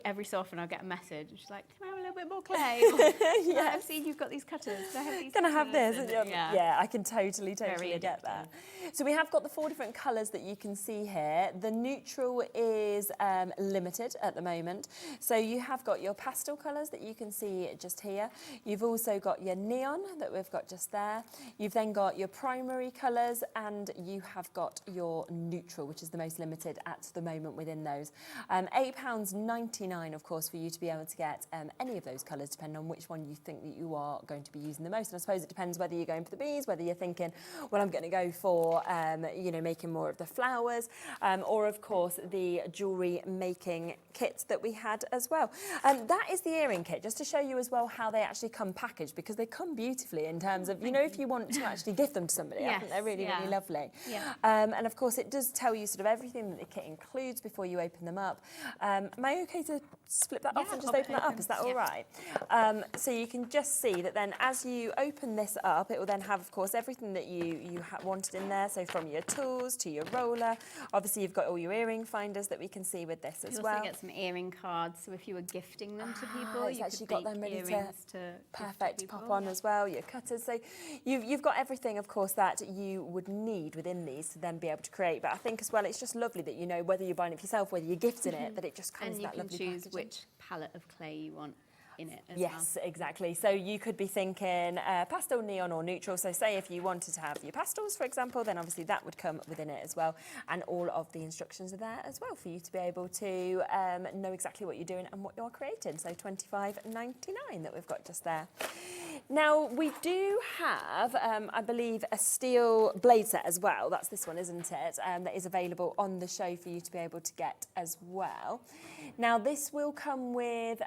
V: every so often I'll get a message, she's like, can I have a little bit more clay? Or, I've seen you've got these cutters, can I have these
D: Can I have
V: cutters?
D: this?
V: And,
D: yeah, I can totally get that. So we have got the 4 different colours that you can see here. The neutral is limited at the moment. So you have got your pastel colours that you can see just here. You've also got your neon that we've got just there. You've then got your primary colours, and you have got your neutral, which is the most limited at the moment within those. £8.99, of course, for you to be able to get any of those colours, depending on which one you think that you are going to be using the most. And I suppose it depends whether you're going for the bees, whether you're thinking, well, I'm going to go for, making more of the flowers, or of course the jewellery making kit that we had as well. That is the earring kit, just to show you as well how they actually come packaged, because they come beautifully in terms of, if you want to actually gift them to somebody, I think they're really, really lovely. And of course it does tell you sort of everything that the kit includes before you open them up. Am I okay to split that off and just open that up? Is that all right? So you can just see that then as you open this up, it will then have, of course, everything that you wanted in there. So from your tools to your roller, obviously you've got all your earring finders that we can see with this as well.
V: You also get some earring cards, so if you were gifting them to people,
D: you
V: actually
D: got them ready to perfect pop on as well. Your cutters, so you've got everything, of course, that you would need within these to then be able to create. But I think as well, it's just lovely that you know whether you're buying it for yourself, whether you're gifting it, that it just comes that lovely packaging.
V: And you can choose which palette of clay you want in it as
D: yes, exactly. So you could be thinking pastel, neon or neutral. So say if you wanted to have your pastels, for example, then obviously that would come within it as well. And all of the instructions are there as well for you to be able to know exactly what you're doing and what you're creating. So £25.99 that we've got just there. Now, we do have, I believe, a steel blade set as well. That's this one, isn't it? That is available on the show for you to be able to get as well. Now, this will come with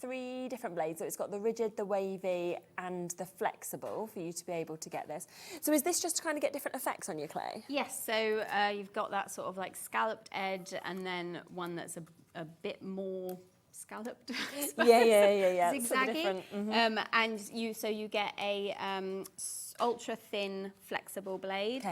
D: 3 different blades. So it's got the rigid, the wavy, and the flexible for you to be able to get this. So is this just to kind of get different effects on your clay?
V: Yes, so you've got that sort of like scalloped edge, and then one that's a bit more scalloped.
D: Yeah.
V: Zigzaggy. And you get a ultra thin flexible blade,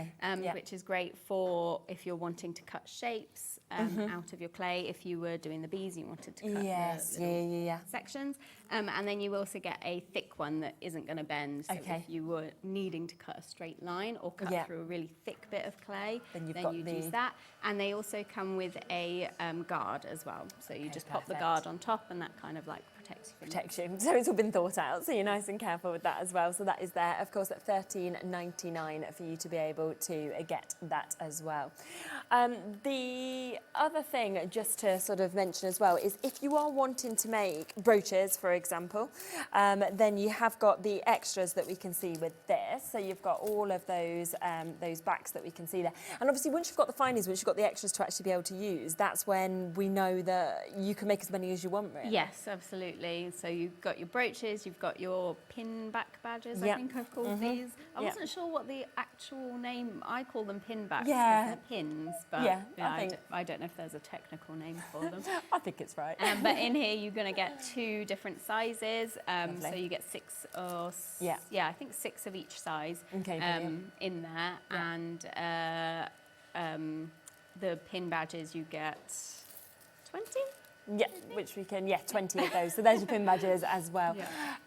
V: which is great for if you're wanting to cut shapes out of your clay. If you were doing the bees, you wanted to cut the sections. And then you also get a thick one that isn't going to bend. So if you were needing to cut a straight line or cut through a really thick bit of clay, then you'd use that. And they also come with a guard as well. So you just pop the guard on top, and that kind of like
D: Protects you. So it's all been thought out, so you're nice and careful with that as well. So that is there, of course, at $13.99 for you to be able to get that as well. The other thing, just to sort of mention as well, is if you are wanting to make brooches, for example, then you have got the extras that we can see with this. So you've got all of those backs that we can see there. And obviously, once you've got the findings, once you've got the extras to actually be able to use, that's when we know that you can make as many as you want, really.
V: Yes, absolutely. So you've got your brooches, you've got your pin back badges, I think I've called these. I wasn't sure what the actual name, I call them pin backs because they're pins, but I don't know if there's a technical name for them.
D: I think it's right.
V: But in here you're going to get 2 different sizes, so you get 6 or, I think 6 of each size in there, and the pin badges you get 20?
D: Yeah, which we can, 20 of those. So there's your pin badges as well.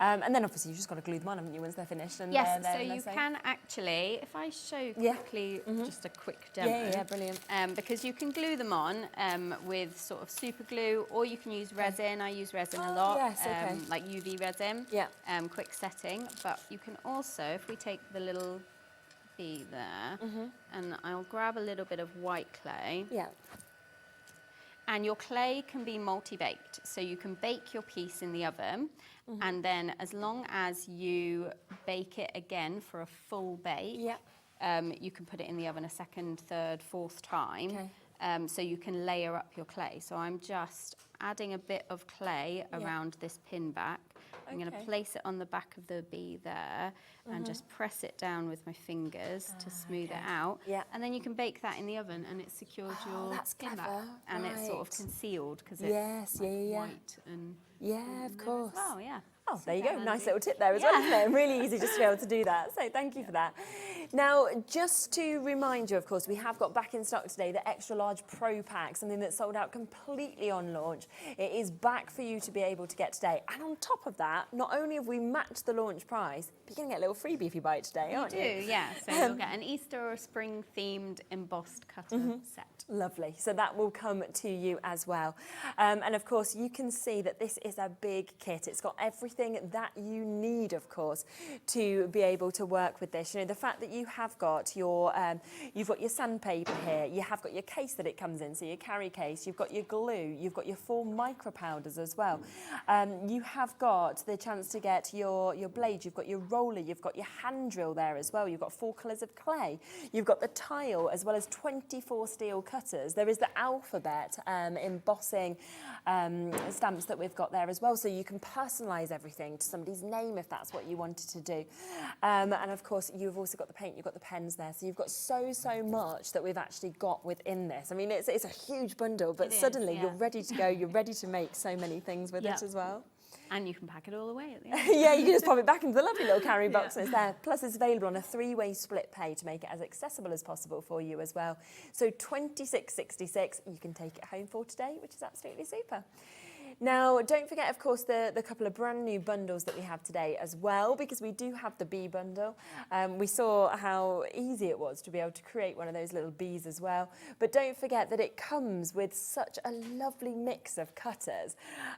D: And then obviously you've just got to glue them on, haven't you, once they're finished? And
V: yes, so you can actually, if I show quickly, just a quick demo.
D: Yeah, brilliant.
V: Because you can glue them on with sort of super glue, or you can use resin. I use resin a lot, like UV resin, quick setting. But you can also, if we take the little bee there, and I'll grab a little bit of white clay. And your clay can be multi-baked, so you can bake your piece in the oven, and then as long as you bake it again for a full bake, you can put it in the oven a 2nd, 3rd, 4th time, so you can layer up your clay. So I'm just adding a bit of clay around this pin back. I'm going to place it on the back of the bee there and just press it down with my fingers to smooth it out. And then you can bake that in the oven and it secures your pin back. And it's sort of concealed because it's white and
D: of course.
V: Well,
D: Oh, there you go. Nice little tip there as well, isn't it? Really easy just to be able to do that. So thank you for that. Now, just to remind you, of course, we have got back in stock today the extra large Pro Pack, something that sold out completely on launch. It is back for you to be able to get today. And on top of that, not only have we matched the launch price, but you're going to get a little freebie if you buy it today, aren't you?
V: You do, yeah. So you'll get an Easter or spring themed embossed cutter set.
D: Lovely. So that will come to you as well. And of course, you can see that this is a big kit. It's got everything that you need, of course, to be able to work with this. You know, the fact that you have got your, you've got your sandpaper here, you have got your case that it comes in, so your carry case, you've got your glue, you've got your 4 micro powders as well. You have got the chance to get your blade, you've got your roller, you've got your hand drill there as well, you've got 4 colours of clay, you've got the tile as well as 24 steel cutters. There is the alphabet embossing stamps that we've got there as well, so you can personalise everything to somebody's name if that's what you wanted to do. And of course, you've also got the paint, you've got the pens there, so you've got so much that we've actually got within this. I mean, it's a huge bundle, but suddenly you're ready to go, you're ready to make so many things with it as well.
V: And you can pack it all away at the end.
D: Yeah, you can just pop it back into the lovely little carry box and it's there. Plus, it's available on a 3-way split pay to make it as accessible as possible for you as well. So $26.66, you can take it home for today, which is absolutely super. Now, don't forget, of course, the couple of brand new bundles that we have today as well, because we do have the bee bundle. We saw how easy it was to be able to create one of those little bees as well. But don't forget that it comes with such a lovely mix of cutters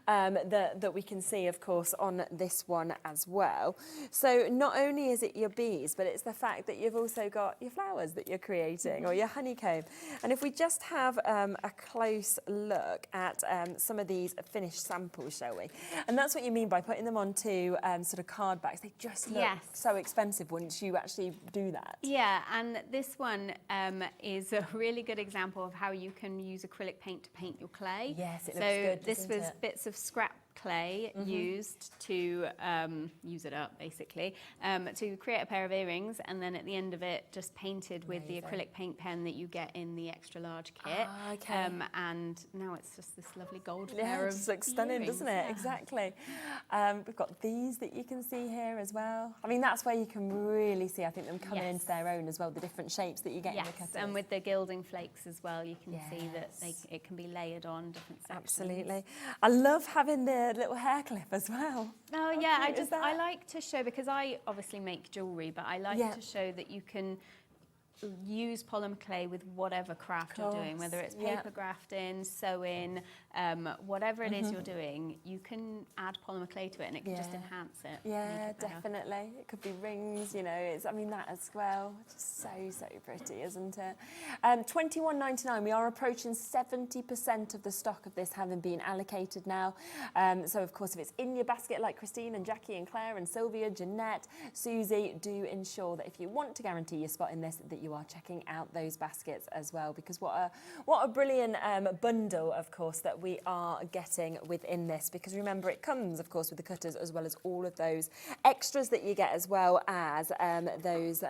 D: that we can see, of course, on this one as well. So not only is it your bees, but it's the fact that you've also got your flowers that you're creating or your honeycomb. And if we just have a close look at some of these finished samples, shall we? And that's what you mean by putting them onto sort of card backs. They just look so expensive once you actually do that.
V: Yeah, and this one is a really good example of how you can use acrylic paint to paint your clay.
D: Yes, it looks good,
V: So this was
D: it?
V: Bits of scrap clay used to use it up, basically, to create a pair of earrings, and then at the end of it just painted with the acrylic paint pen that you get in the extra large kit. And now it's just this lovely gold pair of
D: looks stunning, doesn't it? Exactly. We've got these that you can see here as well. I mean, that's where you can really see, I think, them coming into their own as well, the different shapes that you get in the cutters.
V: And with the gilding flakes as well, you can see that it can be layered on different sections.
D: Absolutely. I love having the little hair clip as well.
V: Oh yeah, I like to show, because I obviously make jewellery, but I like to show that you can use polymer clay with whatever craft you're doing, whether it's paper grafting, sewing, whatever it is you're doing, you can add polymer clay to it and it can just enhance it.
D: Yeah, definitely. It could be rings, you know, I mean, that as well. Just so pretty, isn't it? £21.99, we are approaching 70% of the stock of this having been allocated now. So, of course, if it's in your basket like Christine and Jackie and Claire and Sylvia, Jeanette, Susie, do ensure that if you want to guarantee your spot in this, that you are checking out those baskets as well, because what a brilliant bundle, of course, that we are getting within this, because remember, it comes, of course, with the cutters as well as all of those extras that you get, as well as those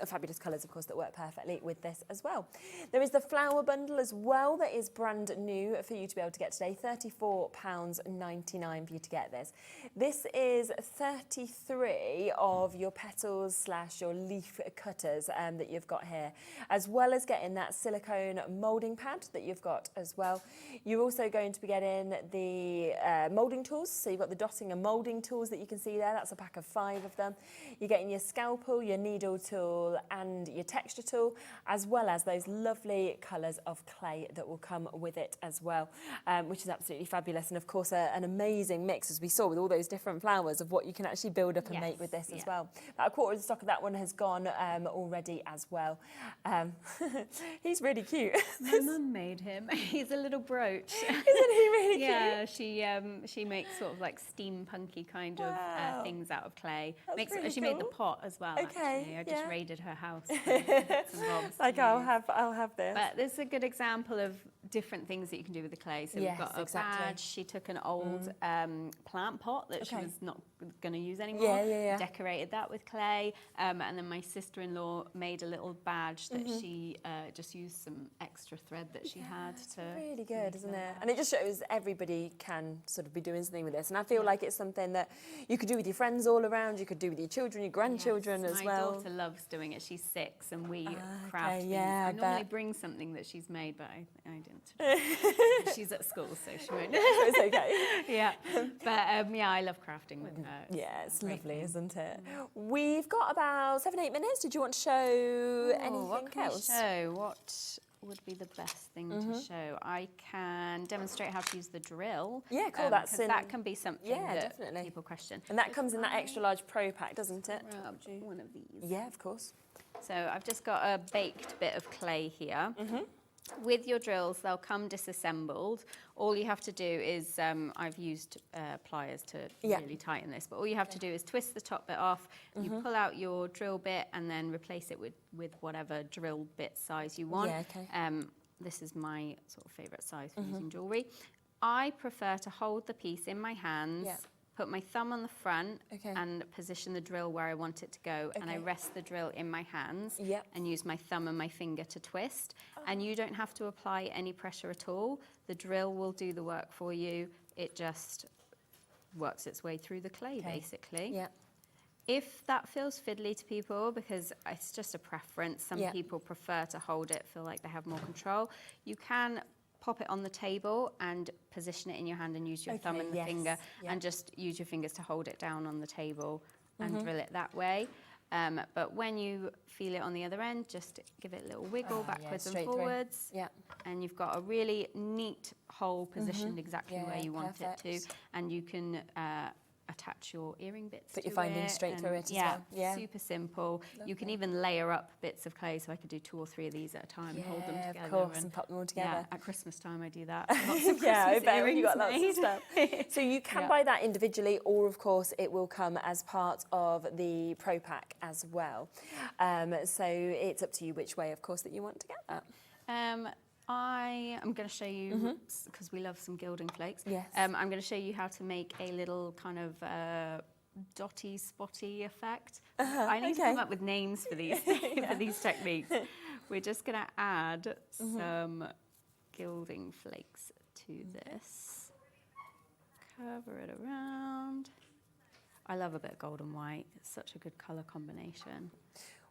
D: fabulous colours, of course, that work perfectly with this as well. There is the flower bundle as well that is brand new for you to be able to get today, £34.99 for you to get this. This is 33 of your petals / your leaf cutters that you've got here, as well as getting that silicone moulding pad that you've got as well. You're also going to be getting the moulding tools, so you've got the dotting and moulding tools that you can see there. That's a pack of 5 of them. You're getting your scalpel, your needle tool and your texture tool, as well as those lovely colours of clay that will come with it as well, which is absolutely fabulous. And of course an amazing mix, as we saw, with all those different flowers, of what you can actually build up and make with this as well. About a quarter of the stock of that one has gone already as well. He's really cute.
V: My mum made him. He's a little brooch.
D: Isn't he really cute?
V: Yeah, she makes sort of like steampunky kind of things out of clay. She made the pot as well. Actually, I just raided her house.
D: Like I'll have this.
V: But this is a good example of different things that you can do with the clay. So we've got a badge. She took an old plant pot that she was not going to use anymore. Decorated that with clay, and then my sister-in-law made a little badge that she just used some extra thread that she had to.
D: Really good, isn't it? And it just shows everybody can sort of be doing something with this. And I feel like it's something that you could do with your friends all around. You could do with your children, your grandchildren as well.
V: My daughter loves doing it. She's 6, and we craft things. I normally bring something that she's made, but I didn't. She's at school, so she won't.
D: It's okay.
V: But I love crafting with her.
D: Yeah, it's lovely, isn't it? We've got about 7-8 minutes. Did you want to show anything else?
V: What would be the best thing to show? I can demonstrate how to use the drill.
D: Yeah, cool.
V: That can be something that
D: definitely.
V: People question.
D: And that comes in that extra large pro pack, doesn't it?
V: One of these.
D: Yeah, of course.
V: So I've just got a baked bit of clay here. With your drills, they'll come disassembled. All you have to do is, I've used pliers to really tighten this, but all you have to do is twist the top bit off, you pull out your drill bit and then replace it with whatever drill bit size you want. This is my sort of favourite size for using jewellery. I prefer to hold the piece in my hands, put my thumb on the front and position the drill where I want it to go, and I rest the drill in my hands and use my thumb and my finger to twist. And you don't have to apply any pressure at all. The drill will do the work for you. It just works its way through the clay, basically. If that feels fiddly to people, because it's just a preference, some people prefer to hold it, feel like they have more control, you can pop it on the table and position it in your hand and use your thumb and the finger and just use your fingers to hold it down on the table and drill it that way. But when you feel it on the other end, just give it a little wiggle backwards and forwards. And you've got a really neat hole positioned exactly where you want it to. And you can attach your earring bits
D: Put your findings straight through it as well.
V: Super simple. You can even layer up bits of clay, so I could do 2 or 3 of these at a time and hold them together.
D: Of course, and pop them all together.
V: At Christmas time I do that. Lots of
D: I
V: Christmas
D: bet you got
V: earrings
D: lots of stuff.
V: made.
D: So you can buy that individually, or of course it will come as part of the Pro Pack as well. So it's up to you which way, of course, that you want to get that.
V: I am going to show you, because we love some gilding flakes, I'm going to show you how to make a little kind of dotty, spotty effect. I need to come up with names for these, for these techniques. We're just going to add some gilding flakes to this. Cover it around. I love a bit of gold and white. It's such a good colour combination.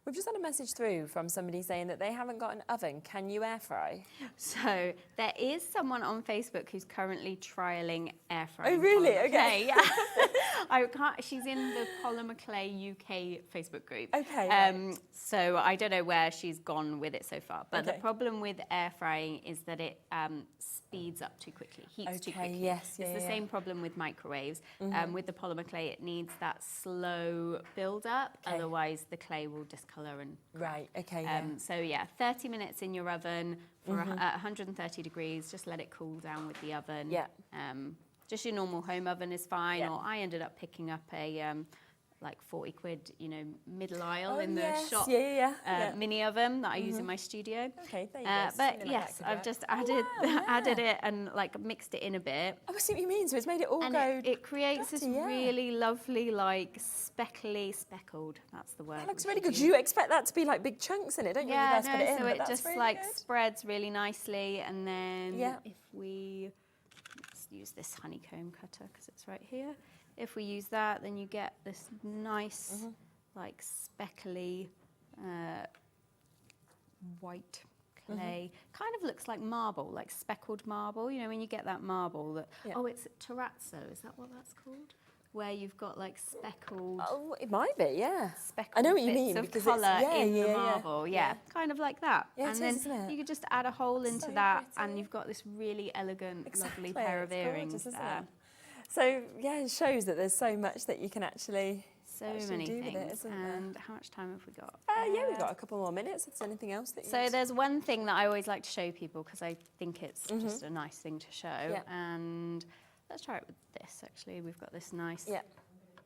D: We've just had a message through from somebody saying that they haven't got an oven. Can you air fry?
V: So there is someone on Facebook who's currently trialling air frying.
D: Oh, really?
V: Polymer
D: Okay.
V: Clay, yeah. She's in the Polymer Clay UK Facebook group.
D: Okay.
V: So I don't know where she's gone with it so far. But the
D: Okay.
V: problem with air frying is that it speeds up too quickly, heats too quickly.
D: Yes,
V: it's the same problem with microwaves.
D: Mhm.
V: With the Polymer Clay, it needs that slow build up. Otherwise, the clay will discolour and crack.
D: Right. Okay.
V: So yeah, 30 minutes in your oven for
D: Mhm.
V: 130 degrees. Just let it cool down with the oven.
D: Yeah.
V: Just your normal home oven is fine. Or I ended up picking up a like 40 quid, middle aisle in the shop mini oven that I use in my studio.
D: Okay, there you go.
V: But
D: Something like
V: yes,
D: that could
V: I've
D: work.
V: just added added it and like mixed it in a bit.
D: Oh, I see what you mean. So it's made it all
V: And
D: go.
V: it creates this really lovely, like speckled. That's the word.
D: That looks really good. Do you expect that to be like big chunks in it, don't you? when you
V: Yeah,
D: first put it in?
V: so
D: But
V: it
D: that's
V: just
D: really
V: like
D: good.
V: spreads really nicely, and then
D: Yeah.
V: if we let's use this honeycomb cutter because it's right here. If we use that, then you get this nice, like speckly white clay. Kind of looks like marble, like speckled marble. When you get that marble that it's terrazzo. Is that what that's called? Where you've got like speckled.
D: Oh, it might be, yeah.
V: Speckled
D: I know what you
V: bits
D: mean
V: of
D: because
V: colour
D: it's
V: in the marble. Yeah, kind of like that.
D: Yeah,
V: and
D: it
V: then
D: is, isn't it?
V: you could just add a hole into
D: So
V: that,
D: pretty.
V: and you've got this really elegant, lovely
D: Exactly,
V: pair of
D: it's
V: earrings
D: gorgeous, isn't
V: there.
D: it? So yeah, it shows that there's so much that you can actually
V: So
D: actually
V: many
D: do with it,
V: things.
D: isn't there?
V: And how much time have we got?
D: Yeah, we've got a couple more minutes. If there's anything else that you
V: So there's one thing that I always like to show people because I think it's
D: Mhm.
V: just a nice thing to show.
D: Yeah.
V: And let's try it with this. Actually, we've got this nice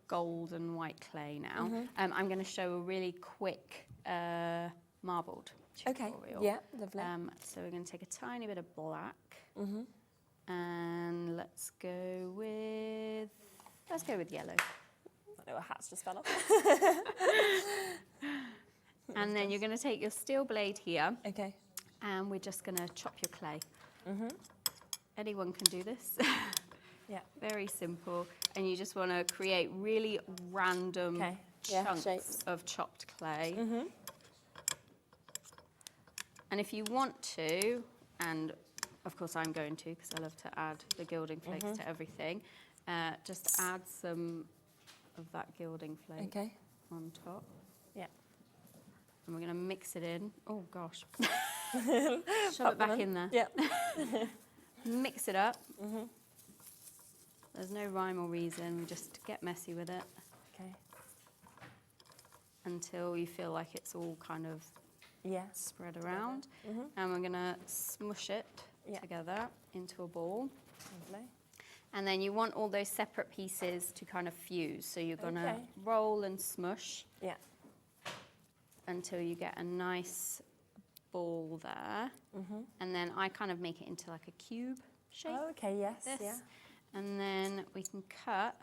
V: gold and white clay now.
D: Mhm.
V: I'm going to show a really quick marbled tutorial.
D: Yeah, lovely.
V: So we're going to take a tiny bit of black,
D: Mhm.
V: and let's go with yellow.
D: I know a hat's just fell off.
V: And then you're going to take your steel blade here.
D: Okay.
V: And we're just going to chop your clay.
D: Mhm.
V: Anyone can do this.
D: Yeah.
V: Very simple. And you just want to create really random chunks
D: shapes.
V: of chopped clay.
D: Mhm.
V: And if you want to, and of course I'm going to because I love to add the gilding flakes to everything, just add some of that gilding flake on top.
D: Yeah.
V: And we're going to mix it in. Oh gosh. Shove
D: Pop
V: it back
D: them
V: in there.
D: Yeah.
V: Mix it up.
D: Mhm.
V: There's no rhyme or reason. We just get messy with it.
D: Okay.
V: Until you feel like it's all kind of spread around.
D: Mhm.
V: And we're going to smush it together into a ball.
D: Lovely.
V: And then you want all those separate pieces to kind of fuse. So you're going to
D: Okay.
V: roll and smush
D: Yeah.
V: until you get a nice ball there.
D: Mhm.
V: And then I kind of make it into like a cube shape.
D: Oh, okay, yes,
V: This.
D: yeah.
V: And then we can cut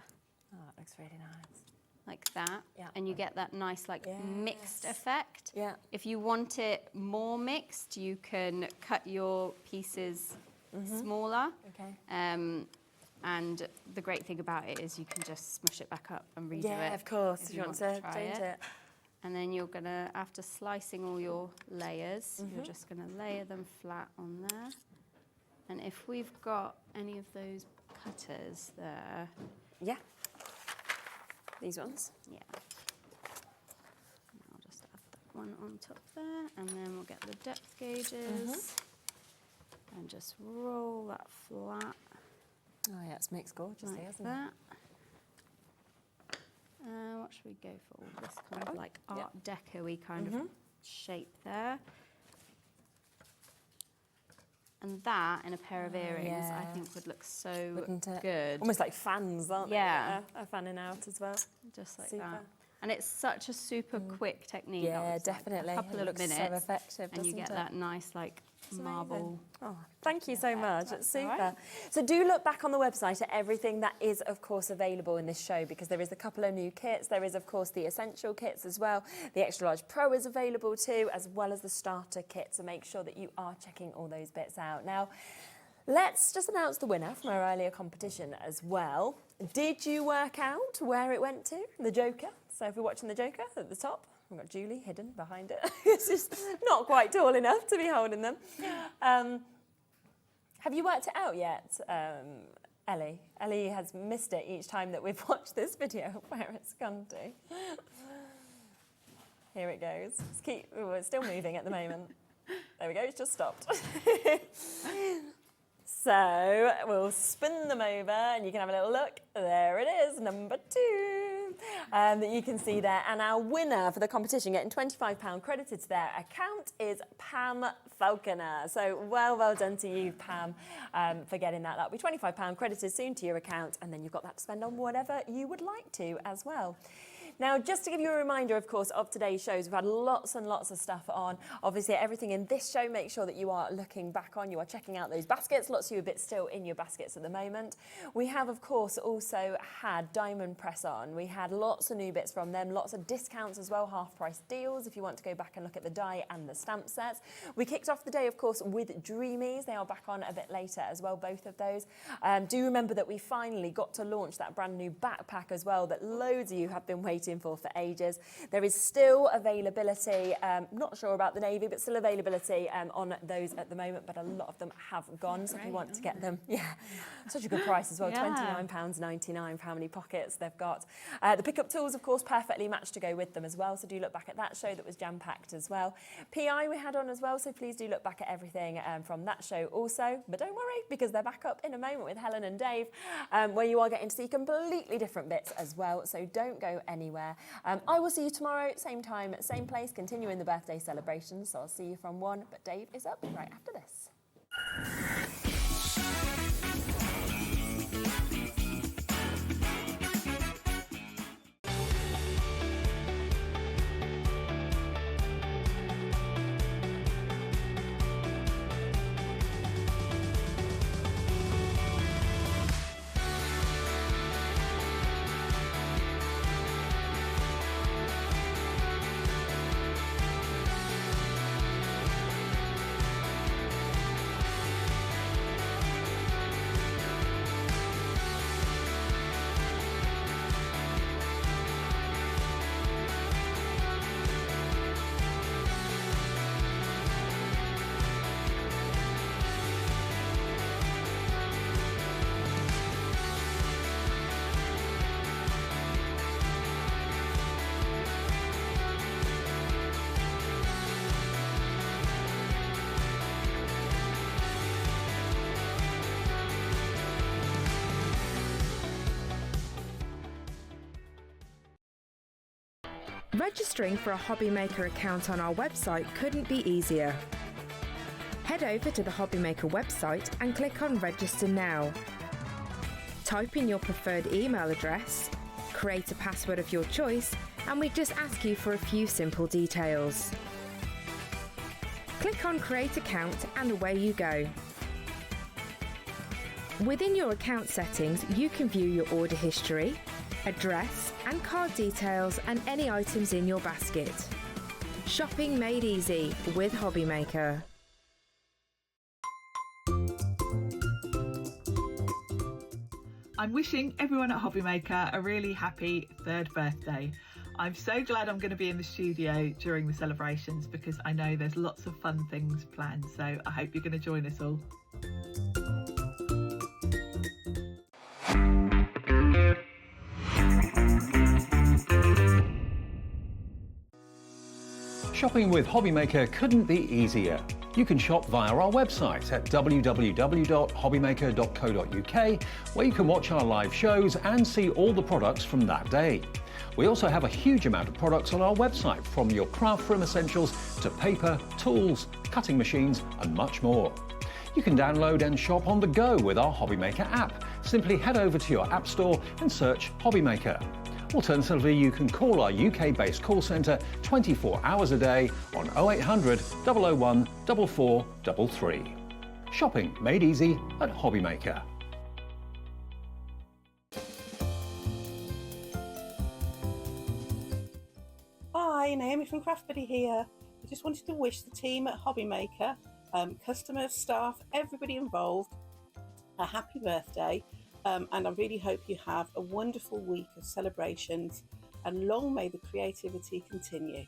D: Oh, that looks really nice.
V: like that.
D: Yeah.
V: And you get that nice like mixed effect.
D: Yeah.
V: If you want it more mixed, you can cut your pieces smaller.
D: Okay.
V: And the great thing about it is you can just smush it back up and redo it.
D: Yeah, of course, if you want to
V: try
D: change it.
V: And then you're going to, after slicing all your layers, you're
D: Mhm.
V: just going to layer them flat on there. And if we've got any of those cutters there.
D: Yeah. These ones?
V: Yeah. I'll just add that one on top there. And then we'll get the depth gauges. And just roll that flat.
D: Oh yeah, it's mixed gorgeously,
V: like
D: hasn't
V: that. What should we go for? This kind of like Art Deco-y kind of shape there. And that in a pair of earrings, I think would look so
D: Wouldn't it?
V: good.
D: Almost like fans, aren't they?
V: Yeah.
D: Are fanning out as well.
V: Just like
D: Super.
V: that. And it's such a super quick technique.
D: Yeah,
V: Obviously, like
D: definitely.
V: A couple
D: It
V: of
D: looks so
V: minutes.
D: effective,
V: and you
D: doesn't
V: get
D: it?
V: that nice like marble.
D: Oh, thank you so much. It's super.
V: all right.
D: So do look back on the website at everything that is, of course, available in this show, because there is a couple of new kits. There is, of course, the essential kits as well. The Extra Large Pro is available too, as well as the starter kit. So make sure that you are checking all those bits out. Now, let's just announce the winner from our earlier competition as well. Did you work out where it went to? The Joker. So if we're watching the Joker at the top, we've got Julie hidden behind it. It's just not quite tall enough to be holding them. Have you worked it out yet, Ellie. Ellie has missed it each time that we've watched this video, where it's gone to. Here it goes. It's still moving at the moment. There we go, it's just stopped. So we'll spin them over and you can have a little look. There it is, number 2, that you can see there. And our winner for the competition, getting £25 credited to their account, is Pam Falconer. So well done to you, Pam, for getting that. That'll be £25 credited soon to your account, and then you've got that to spend on whatever you would like to as well. Now, just to give you a reminder, of course, of today's shows, we've had lots and lots of stuff on. Obviously, everything in this show, make sure that you are looking back on, you are checking out those baskets. Lots of you a bit still in your baskets at the moment. We have, of course, also had Diamond Press on. We had lots of new bits from them, lots of discounts as well, half-price deals, if you want to go back and look at the die and the stamp sets. We kicked off the day, of course, with Dreamees. They are back on a bit later as well, both of those. Do remember that we finally got to launch that brand new backpack as well that loads of you have been waiting for ages. There is still availability, not sure about the navy, but still availability on those at the moment, but a lot of them have gone, so if you want to get them, such a good price as well, £29.99 for how many pockets they've got. The pickup tools, of course, perfectly matched to go with them as well, so do look back at that show that was jam-packed as well. PI we had on as well, so please do look back at everything from that show also, but don't worry, because they're back up in a moment with Helen and Dave, where you are getting to see completely different bits as well, so don't go anywhere. I will see you tomorrow, same time, same place, continuing the birthday celebrations. So I'll see you from 1, but Dave is up right after this.
U: Registering for a HobbyMaker account on our website couldn't be easier. Head over to the HobbyMaker website and click on Register Now. Type in your preferred email address, create a password of your choice, and we just ask you for a few simple details. Click on Create Account and away you go. Within your account settings, you can view your order history, address and card details and any items in your basket. Shopping made easy with HobbyMaker.
A: I'm wishing everyone at HobbyMaker a really happy 3rd birthday. I'm so glad I'm going to be in the studio during the celebrations because I know there's lots of fun things planned, so I hope you're going to join us all.
F: Shopping with HobbyMaker couldn't be easier. You can shop via our website at www.hobbymaker.co.uk, where you can watch our live shows and see all the products from that day. We also have a huge amount of products on our website, from your craft room essentials to paper, tools, cutting machines and much more. You can download and shop on the go with our HobbyMaker app. Simply head over to your app store and search HobbyMaker. Alternatively, you can call our UK-based call centre 24 hours a day on 0800 001 4433. Shopping made easy at HobbyMaker.
S: Hi, Naomi from Craft Buddy here. I just wanted to wish the team at HobbyMaker, customers, staff, everybody involved, a happy birthday. And I really hope you have a wonderful week of celebrations, and long may the creativity continue.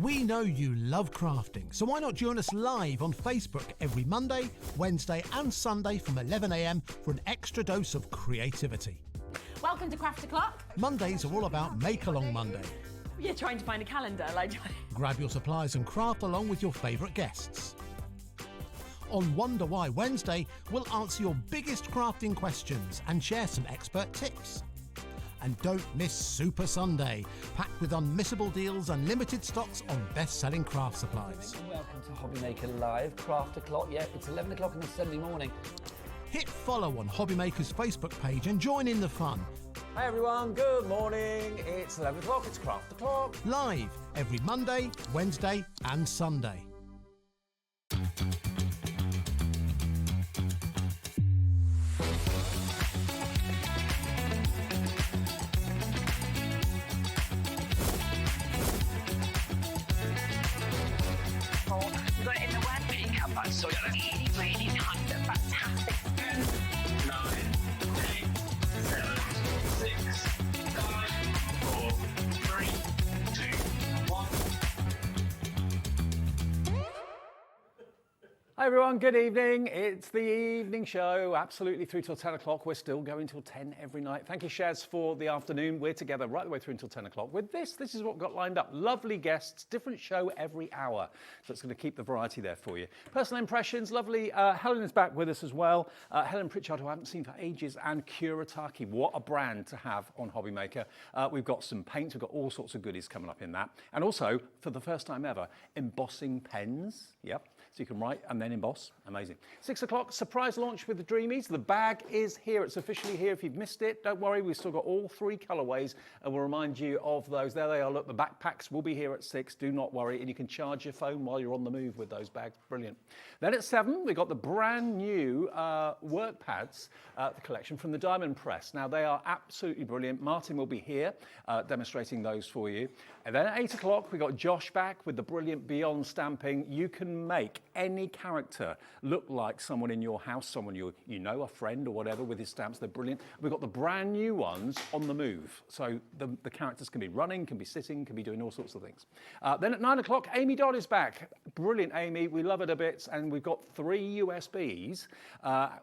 M: We know you love crafting, so why not join us live on Facebook every Monday, Wednesday and Sunday from 11 a.m. for an extra dose of creativity.
D: Welcome to Craft O'Clock.
M: Mondays are all about Make Along Monday.
D: You're trying to find a calendar, like.
M: Grab your supplies and craft along with your favourite guests. On Wonder Why Wednesday, we'll answer your biggest crafting questions and share some expert tips. And don't miss Super Sunday, packed with unmissable deals and limited stocks on best-selling craft supplies.
O: Welcome to HobbyMaker Live, Craft O'Clock. Yeah, it's 11 o'clock on a Sunday morning.
M: Hit follow on HobbyMaker's Facebook page and join in the fun.
P: Hi everyone, good morning. It's 11 o'clock, it's Craft O'Clock.
M: Live every Monday, Wednesday and Sunday.
B: You got it in the word makeup, but so you're really nice and fantastic. 9, 8, 7, 6, 5, 4, 3, 2, 1.
F: Hi everyone, good evening. It's the evening show, absolutely through till 10 o'clock. We're still going till 10 every night. Thank you, Shaz, for the afternoon. We're together right the way through until 10 o'clock. With this is what we've got lined up. Lovely guests, different show every hour. So it's going to keep the variety there for you. Personal impressions, lovely. Helen is back with us as well. Helen Pritchard, who I haven't seen for ages, and Kuretake. What a brand to have on HobbyMaker. We've got some paints, we've got all sorts of goodies coming up in that. And also, for the first time ever, embossing pens. Yep. So you can write and then emboss. Amazing. 6 o'clock, surprise launch with the Dreamees. The bag is here. It's officially here. If you've missed it, don't worry. We've still got all 3 colourways and we'll remind you of those. There they are. Look, the backpacks will be here at 6. Do not worry. And you can charge your phone while you're on the move with those bags. Brilliant. Then at 7, we've got the brand new work pads, the collection from the Diamond Press. Now, they are absolutely brilliant. Martin will be here demonstrating those for you. And then at 8 o'clock, we've got Josh back with the brilliant Beyond stamping. You can make any character look like someone in your house, someone you know, a friend or whatever, with his stamps. They're brilliant. We've got the brand new ones on the move. So the characters can be running, can be sitting, can be doing all sorts of things. Then at 9 o'clock, Amy Dodd is back. Brilliant, Amy. We love her to bits. And we've got 3 USBs,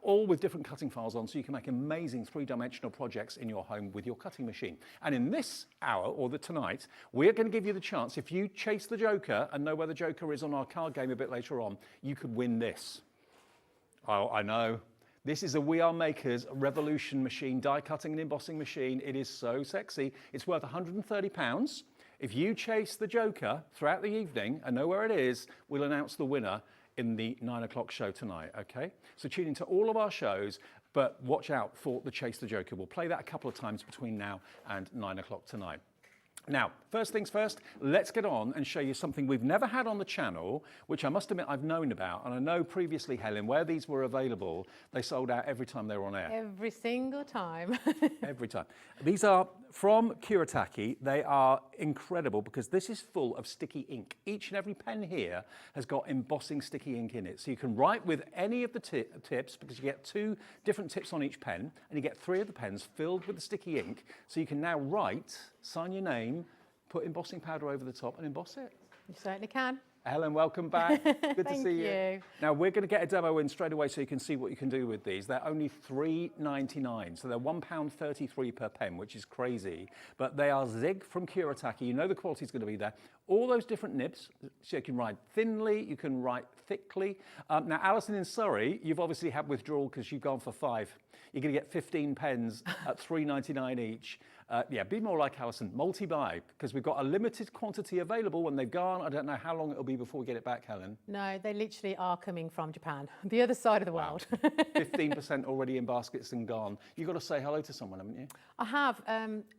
F: all with different cutting files on, so you can make amazing 3-dimensional projects in your home with your cutting machine. And in this hour, or tonight, we're going to give you the chance, if you chase the Joker and know where the Joker is on our card game a bit later on, you could win this. Oh, I know. This is a We Are Makers Revolution machine, die cutting and embossing machine. It is so sexy. It's worth £130. If you chase the Joker throughout the evening and know where it is, we'll announce the winner in the 9 o'clock show tonight, okay? So tune into all of our shows, but watch out for the Chase the Joker. We'll play that a couple of times between now and 9 o'clock tonight. Now, first things first, let's get on and show you something we've never had on the channel, which I must admit I've known about. And I know previously, Helen, where these were available, they sold out every time they were on air.
N: Every single time.
F: Every time. These are from Kuretake. They are incredible because this is full of sticky ink. Each and every pen here has got embossing sticky ink in it. So you can write with any of the tips, because you get 2 different tips on each pen, and you get 3 of the pens filled with the sticky ink. So you can now write, sign your name, put embossing powder over the top and emboss it.
N: You certainly can.
F: Helen, welcome back. Good to see
N: you.
F: Now, we're going to get a demo in straight away so you can see what you can do with these. They're only £3.99, so they're £1.33 per pen, which is crazy. But they are Zig from Kuretake. You know the quality's going to be there. All those different nibs, so you can write thinly, you can write thickly. Now, Alison in Surrey, you've obviously had withdrawal because you've gone for 5. You're going to get 15 pens at £3.99 each. Yeah, be more like Alison, multi-buy, because we've got a limited quantity available. When they've gone, I don't know how long it'll be before we get it back, Helen.
N: No, they literally are coming from Japan, the other side of the world.
F: 15% already in baskets and gone. You've got to say hello to someone, haven't you?
N: I have.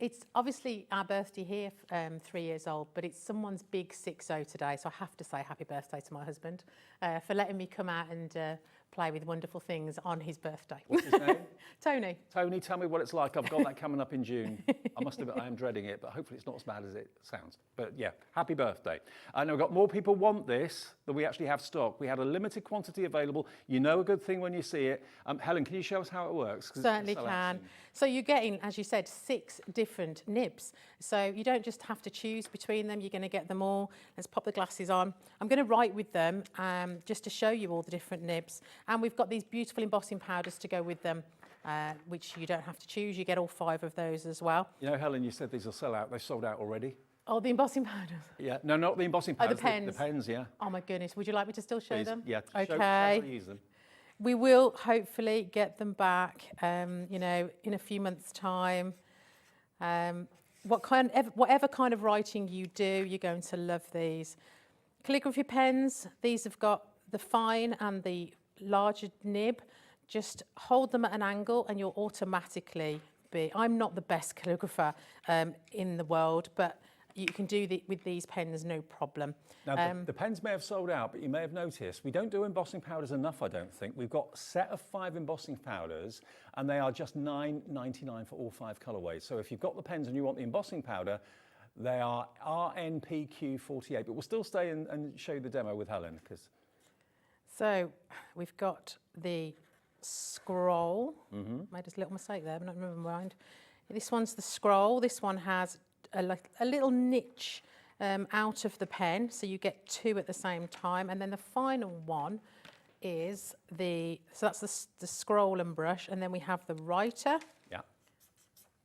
N: It's obviously our birthday here, 3 years old, but it's someone's big 6-0 today, so I have to say happy birthday to my husband for letting me come out and play with wonderful things on his birthday.
F: What's his name?
N: Tony.
F: Tony, tell me what it's like. I've got that coming up in June. I must admit, I am dreading it, but hopefully it's not as bad as it sounds. But yeah, happy birthday. I know we've got more people want this than we actually have stock. We had a limited quantity available. You know a good thing when you see it. Helen, can you show us how it works?
N: Certainly can. So you're getting, as you said, 6 different nibs. So you don't just have to choose between them, you're going to get them all. Let's pop the glasses on. I'm going to write with them just to show you all the different nibs. And we've got these beautiful embossing powders to go with them, which you don't have to choose. You get all 5 of those as well.
F: You know, Helen, you said these will sell out. They've sold out already.
N: Oh, the embossing powders?
F: Yeah, no, not the embossing powders.
N: Oh, the pens?
F: The pens, yeah.
N: Oh my goodness, would you like me to still show
F: Please.
N: them?
F: Yeah,
N: okay.
F: show how to use them.
N: We will hopefully get them back, you know, in a few months' time. Whatever kind of writing you do, you're going to love these. Calligraphy pens, these have got the fine and the larger nib. Just hold them at an angle and you'll automatically be... I'm not the best calligrapher in the world, but you can do with these pens, no problem.
F: Now, the pens may have sold out, but you may have noticed we don't do embossing powders enough, I don't think. We've got a set of 5 embossing powders, and they are just $9.99 for all 5 colourways. So if you've got the pens and you want the embossing powder, they are RNPQ48, but we'll still stay and show you the demo with Helen.
N: So we've got the scroll. Made a little mistake there, but not never mind. This one's the scroll. This one has a little niche out of the pen, so you get 2 at the same time. And then the final one is so that's the scroll and brush, and then we have the writer.
F: Yeah.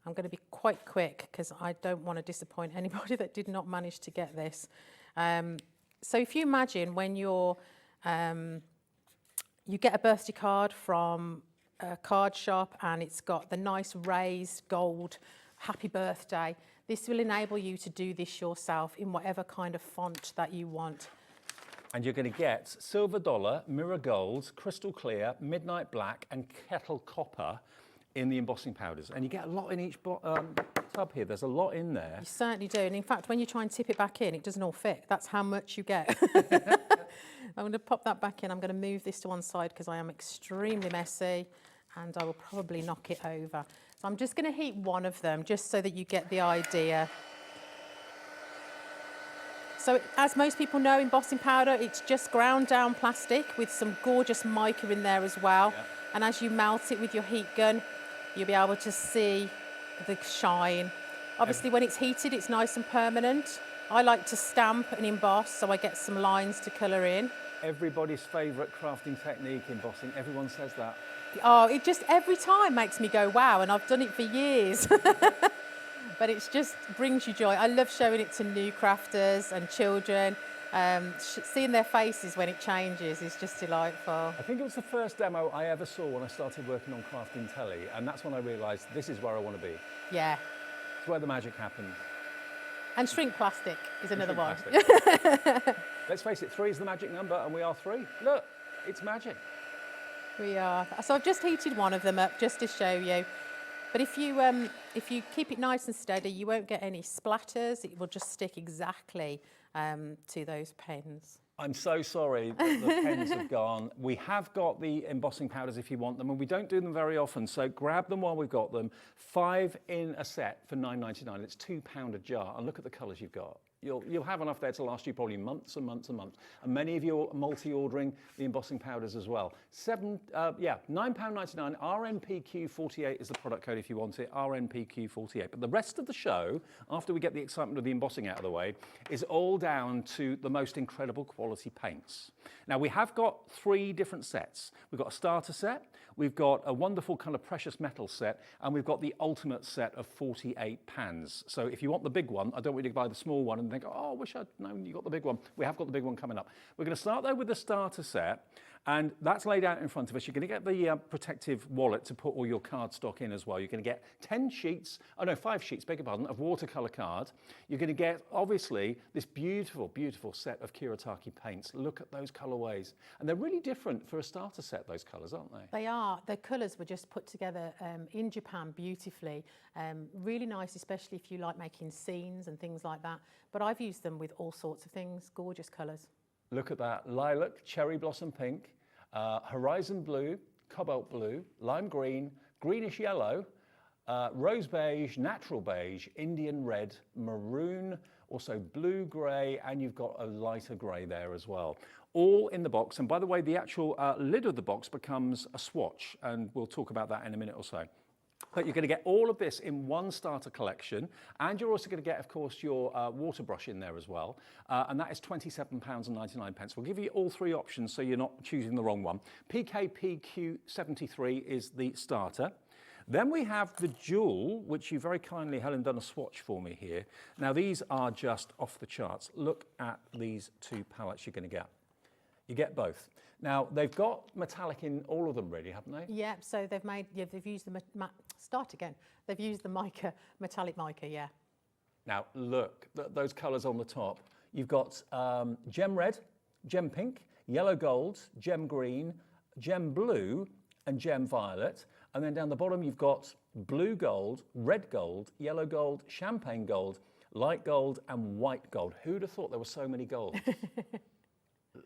N: I'm going to be quite quick because I don't want to disappoint anybody that did not manage to get this. So if you imagine when you get a birthday card from a card shop and it's got the nice raised gold happy birthday, this will enable you to do this yourself in whatever kind of font that you want.
F: And you're going to get silver dollar, mirror gold, crystal clear, midnight black and kettle copper in the embossing powders. And you get a lot in each tub here. There's a lot in there.
N: You certainly do. And in fact, when you try and tip it back in, it doesn't all fit. That's how much you get. I'm going to pop that back in. I'm going to move this to one side because I am extremely messy and I will probably knock it over. So I'm just going to heat one of them just so that you get the idea. So as most people know, embossing powder, it's just ground down plastic with some gorgeous mica in there as well. Yeah. And as you melt it with your heat gun, you'll be able to see the shine. Obviously, when it's heated, it's nice and permanent. I like to stamp and emboss so I get some lines to colour in.
F: Everybody's favourite crafting technique, embossing. Everyone says that.
N: Oh, it just every time makes me go, wow, and I've done it for years. But it just brings you joy. I love showing it to new crafters and children. Seeing their faces when it changes is just delightful.
F: I think it was the first demo I ever saw when I started working on crafting telly, and that's when I realised this is where I want to be.
N: Yeah.
F: It's where the magic happens.
N: And shrink plastic is another one.
F: Let's face it, 3 is the magic number, and we are 3. Look, it's magic.
N: We are. So I've just heated one of them up just to show you. But if you keep it nice and steady, you won't get any splatters. It will just stick exactly to those pens.
F: I'm so sorry that the pens have gone. We have got the embossing powders if you want them, and we don't do them very often, so grab them while we've got them. 5 in a set for $9.99. It's £2 a jar, and look at the colours you've got. You'll have enough there to last you probably months and months and months. And many of you are multi-ordering the embossing powders as well. £9.99. RNPQ48 is the product code if you want it. RNPQ48. But the rest of the show, after we get the excitement of the embossing out of the way, is all down to the most incredible quality paints. Now we have got 3 different sets. We've got a starter set, we've got a wonderful kind of precious metal set, and we've got the ultimate set of 48 pans. So if you want the big one, I don't want you to buy the small one and think, oh, I wish I'd known you got the big one. We have got the big one coming up. We're going to start though with the starter set, and that's laid out in front of us. You're going to get the protective wallet to put all your cardstock in as well. You're going to get 5 sheets, beg your pardon, of watercolour card. You're going to get, obviously, this beautiful, beautiful set of Kuretake paints. Look at those colourways. And they're really different for a starter set, those colours, aren't they?
N: They are. The colours were just put together in Japan beautifully. Really nice, especially if you like making scenes and things like that. But I've used them with all sorts of things, gorgeous colours.
F: Look at that, lilac, cherry blossom pink, horizon blue, cobalt blue, lime green, greenish yellow, rose beige, natural beige, Indian red, maroon, also blue grey, and you've got a lighter grey there as well. All in the box, and by the way, the actual lid of the box becomes a swatch, and we'll talk about that in a minute or so. But you're going to get all of this in one starter collection, and you're also going to get, of course, your water brush in there as well, and that is £27.99. We'll give you all three options so you're not choosing the wrong one. PKPQ73 is the starter. Then we have the Jewel, which you very kindly, Helen, done a swatch for me here. Now, these are just off the charts. Look at these two palettes you're going to get. You get both. Now, they've got metallic in all of them, really, haven't they?
N: Yeah, so they've made, yeah, they've used the, start again. They've used the mica, metallic mica, yeah.
F: Now, look, those colours on the top. You've got gem red, gem pink, yellow gold, gem green, gem blue, and gem violet. And then down the bottom, you've got blue gold, red gold, yellow gold, champagne gold, light gold, and white gold. Who'd have thought there were so many golds?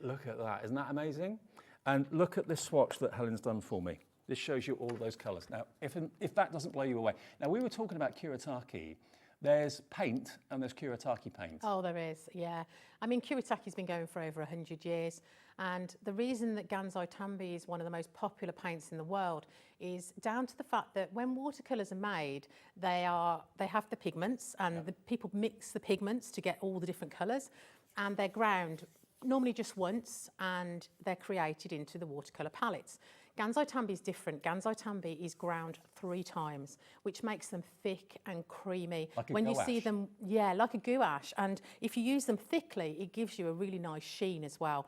F: Look at that, isn't that amazing? And look at this swatch that Helen's done for me. This shows you all of those colours. Now, if that doesn't blow you away. Now, we were talking about Kuretake. There's paint and there's Kuretake paint.
N: Oh, there is, yeah. I mean, Kuretake's been going for over 100 years. And the reason that Gansai Tambi is one of the most popular paints in the world is down to the fact that when watercolours are made, they have the pigments, and the people mix the pigments to get all the different colours, and they're ground normally just once, and they're created into the watercolour palettes. Gansai Tambi is different. Gansai Tambi is ground 3 times, which makes them thick and creamy.
F: Like a
N: when
F: gouache.
N: you see them, yeah, like a gouache. And if you use them thickly, it gives you a really nice sheen as well,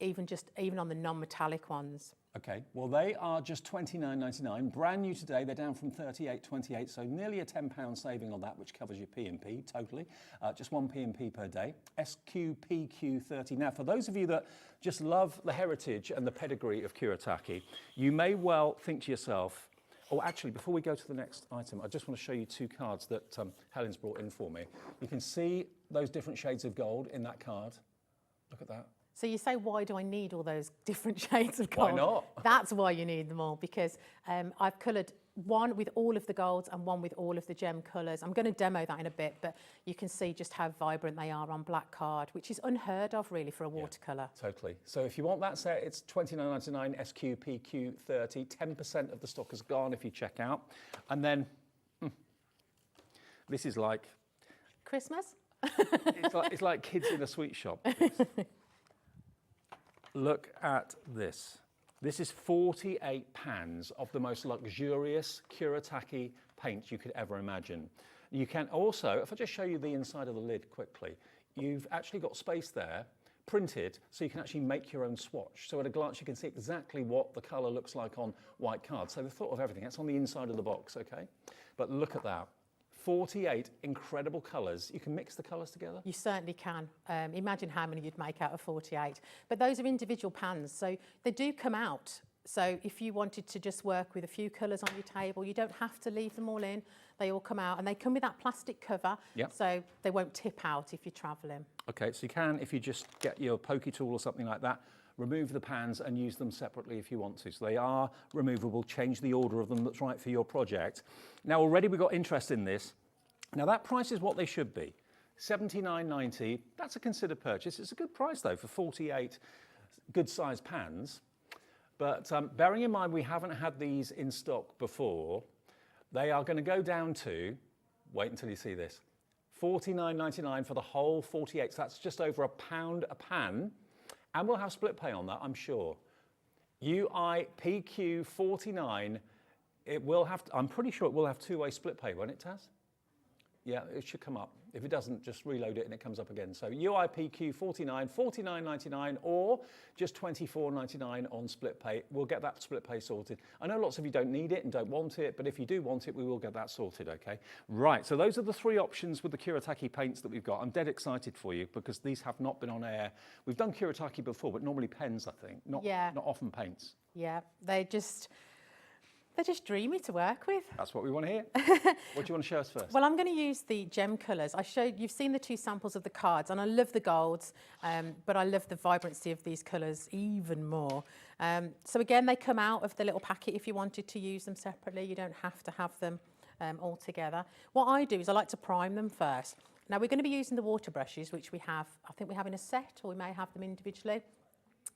N: even on the non-metallic ones.
F: Okay, well, they are just £29.99, brand new today. They're down from £38.28, so nearly a £10 saving on that, which covers your P&P totally. Just one P&P per day. SQPQ30. Now, for those of you that just love the heritage and the pedigree of Kuretake, you may well think to yourself, oh, actually, before we go to the next item, I just want to show you 2 cards that Helen's brought in for me. You can see those different shades of gold in that card. Look at that.
N: So you say, why do I need all those different shades of gold?
F: Why not?
N: That's why you need them all, because I've coloured one with all of the golds and one with all of the gem colours. I'm going to demo that in a bit, but you can see just how vibrant they are on black card, which is unheard of really for a watercolour.
F: Totally. So if you want that set, it's £29.99 SQPQ30. 10% of the stock is gone if you check out. And then, this is like...
N: Christmas?
F: it's like kids in a sweet shop. Look at this. This is 48 pans of the most luxurious Kuretake paint you could ever imagine. You can also, if I just show you the inside of the lid quickly, you've actually got space there printed so you can actually make your own swatch. So at a glance you can see exactly what the colour looks like on white card. So they've thought of everything. That's on the inside of the box, okay? But look at that. 48 incredible colours. You can mix the colours together?
N: You certainly can. Imagine how many you'd make out of 48. But those are individual pans, so they do come out. So if you wanted to just work with a few colours on your table, you don't have to leave them all in. They all come out, and they come with that plastic cover, so they won't tip out if you're travelling. Okay, so you can, if you just get your pokey tool or something like that, remove the pans and use them separately if you want to. So they are removable, change the order of them that's right for your project. Now already we've got interest in this. Now that price is what they should be. $79.90, that's a considered purchase. It's a good price though for 48 good sized pans. But bearing in mind we haven't had these in stock before, they are going to go down to, wait until you see this, $49.99 for the whole 48. So that's just over £1 a pan. And we'll have split pay on that, I'm sure. UIPQ49, it will have, I'm pretty sure it will have 2-way split pay, won't it, Taz? Yeah, it should come up. If it doesn't, just reload it and it comes up again. So UIPQ49, $49.99 or just $24.99 on split pay. We'll get that split pay sorted. I know lots of you don't need it and don't want it, but if you do want it, we will get that sorted, okay? Right, so those are the 3 options with the Kuretake paints that we've got. I'm dead excited for you because these have not been on air. We've done Kuretake before, but normally pens, I think, not often paints. Yeah, they're just dreamy to work with. That's what we want to hear. What do you want to show us first? Well, I'm going to use the gem colours. You've seen the 2 samples of the cards, and I love the golds, but I love the vibrancy of these colours even more. So again, they come out of the little packet if you wanted to use them separately. You don't have to have them all together. What I do is I like to prime them first. Now we're going to be using the water brushes, which we have, I think we have in a set, or we may have them individually.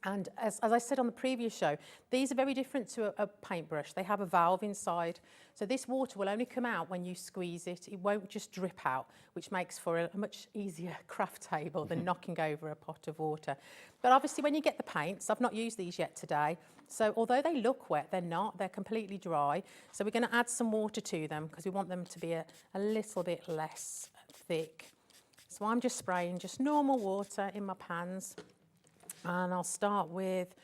N: And as I said on the previous show, these are very different to a paintbrush. They have a valve inside. So this water will only come out when you squeeze it. It won't just drip out, which makes for a much easier craft table than knocking over a pot of water. But obviously when you get the paints, I've not used these yet today. So although they look wet, they're not. They're completely dry. So we're going to add some water to them because we want them to be a little bit less thick. So I'm just spraying just normal water in my pans. And I'll start with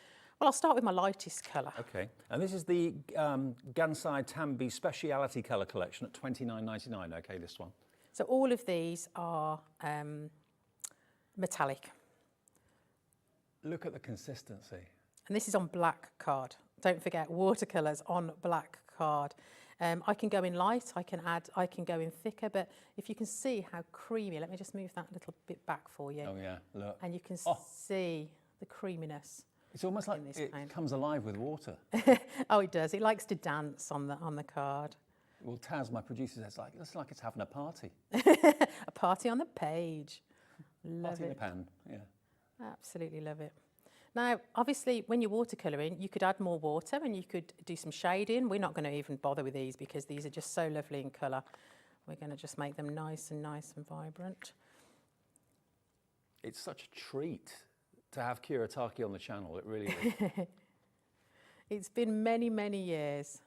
N: my lightest colour.
F: Okay, and this is the Gansai Tambi Speciality Colour Collection at $29.99, okay, this one.
N: So all of these are metallic.
F: Look at the consistency.
N: And this is on black card. Don't forget, watercolours on black card. I can go in light, I can go in thicker, but if you can see how creamy, let me just move that a little bit back for you.
F: Oh yeah, look.
N: And you can see the creaminess.
F: It's almost like it comes alive with water.
N: Oh, it does. It likes to dance on the card.
F: Well, Taz, my producer, says it's like it's having a party.
N: A party on the page. Love
F: party
N: it.
F: in the pan, yeah.
N: Absolutely love it. Now, obviously, when you're watercolouring, you could add more water and you could do some shading. We're not going to even bother with these because these are just so lovely in colour. We're going to just make them nice and vibrant.
F: It's such a treat to have Kuretake on the channel, it really is.
N: It's been many, many years,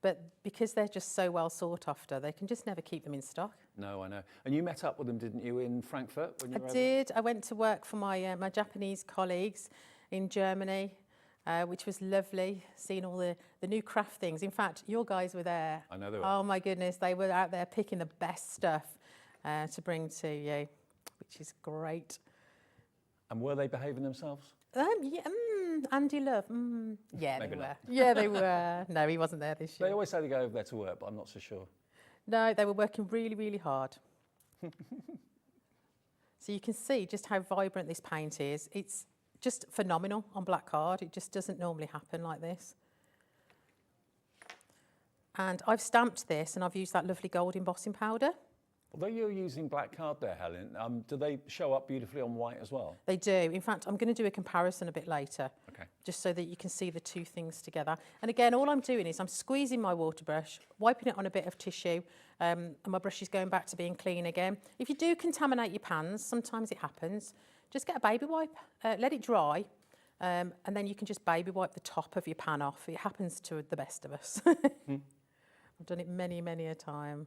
N: but because they're just so well sought after, they can just never keep them in stock.
F: No, I know. And you met up with them, didn't you, in Frankfurt? When you were
N: I did. I went to work for my Japanese colleagues in Germany, which was lovely, seeing all the new craft things. In fact, your guys were there.
F: I know they were.
N: Oh my goodness, they were out there picking the best stuff to bring to you, which is great.
F: And were they behaving themselves?
N: Yeah, Andy Love. Yeah,
F: Maybe
N: they were.
F: not.
N: Yeah, they were. No, he wasn't there this year.
F: They always say they go over there to work, but I'm not so sure.
N: No, they were working really, really hard. So you can see just how vibrant this paint is. It's just phenomenal on black card. It just doesn't normally happen like this. And I've stamped this and I've used that lovely gold embossing powder.
F: Although you're using black card there, Helen, do they show up beautifully on white as well?
N: They do. In fact, I'm going to do a comparison a bit later.
F: Okay.
N: Just so that you can see the two things together. And again, all I'm doing is I'm squeezing my water brush, wiping it on a bit of tissue, and my brush is going back to being clean again. If you do contaminate your pans, sometimes it happens, just get a baby wipe, let it dry, and then you can just baby wipe the top of your pan off. It happens to the best of us. I've done it many, many a time.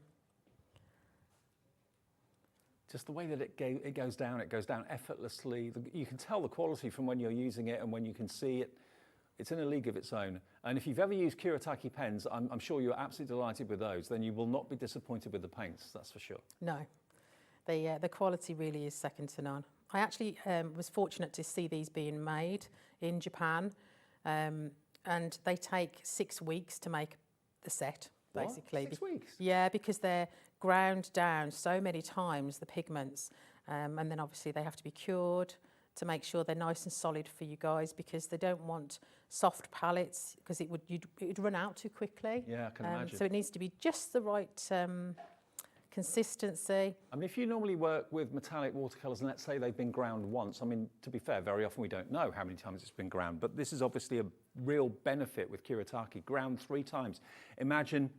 F: Just the way that it goes down effortlessly. You can tell the quality from when you're using it and when you can see it. It's in a league of its own. And if you've ever used Kuretake pens, I'm sure you're absolutely delighted with those. Then you will not be disappointed with the paints, that's for sure.
N: No, the quality really is second to none. I actually was fortunate to see these being made in Japan, and they take 6 weeks to make the set, basically.
F: What? 6 weeks?
N: Yeah, because they're ground down so many times, the pigments, and then obviously they have to be cured to make sure they're nice and solid for you guys, because they don't want soft palettes because it'd run out too quickly.
F: Yeah, I can imagine.
N: So it needs to be just the right consistency.
F: I mean, if you normally work with metallic watercolours and let's say they've been ground once, I mean, to be fair, very often we don't know how many times it's been ground, but this is obviously a real benefit with Kuretake, ground 3 times. Imagine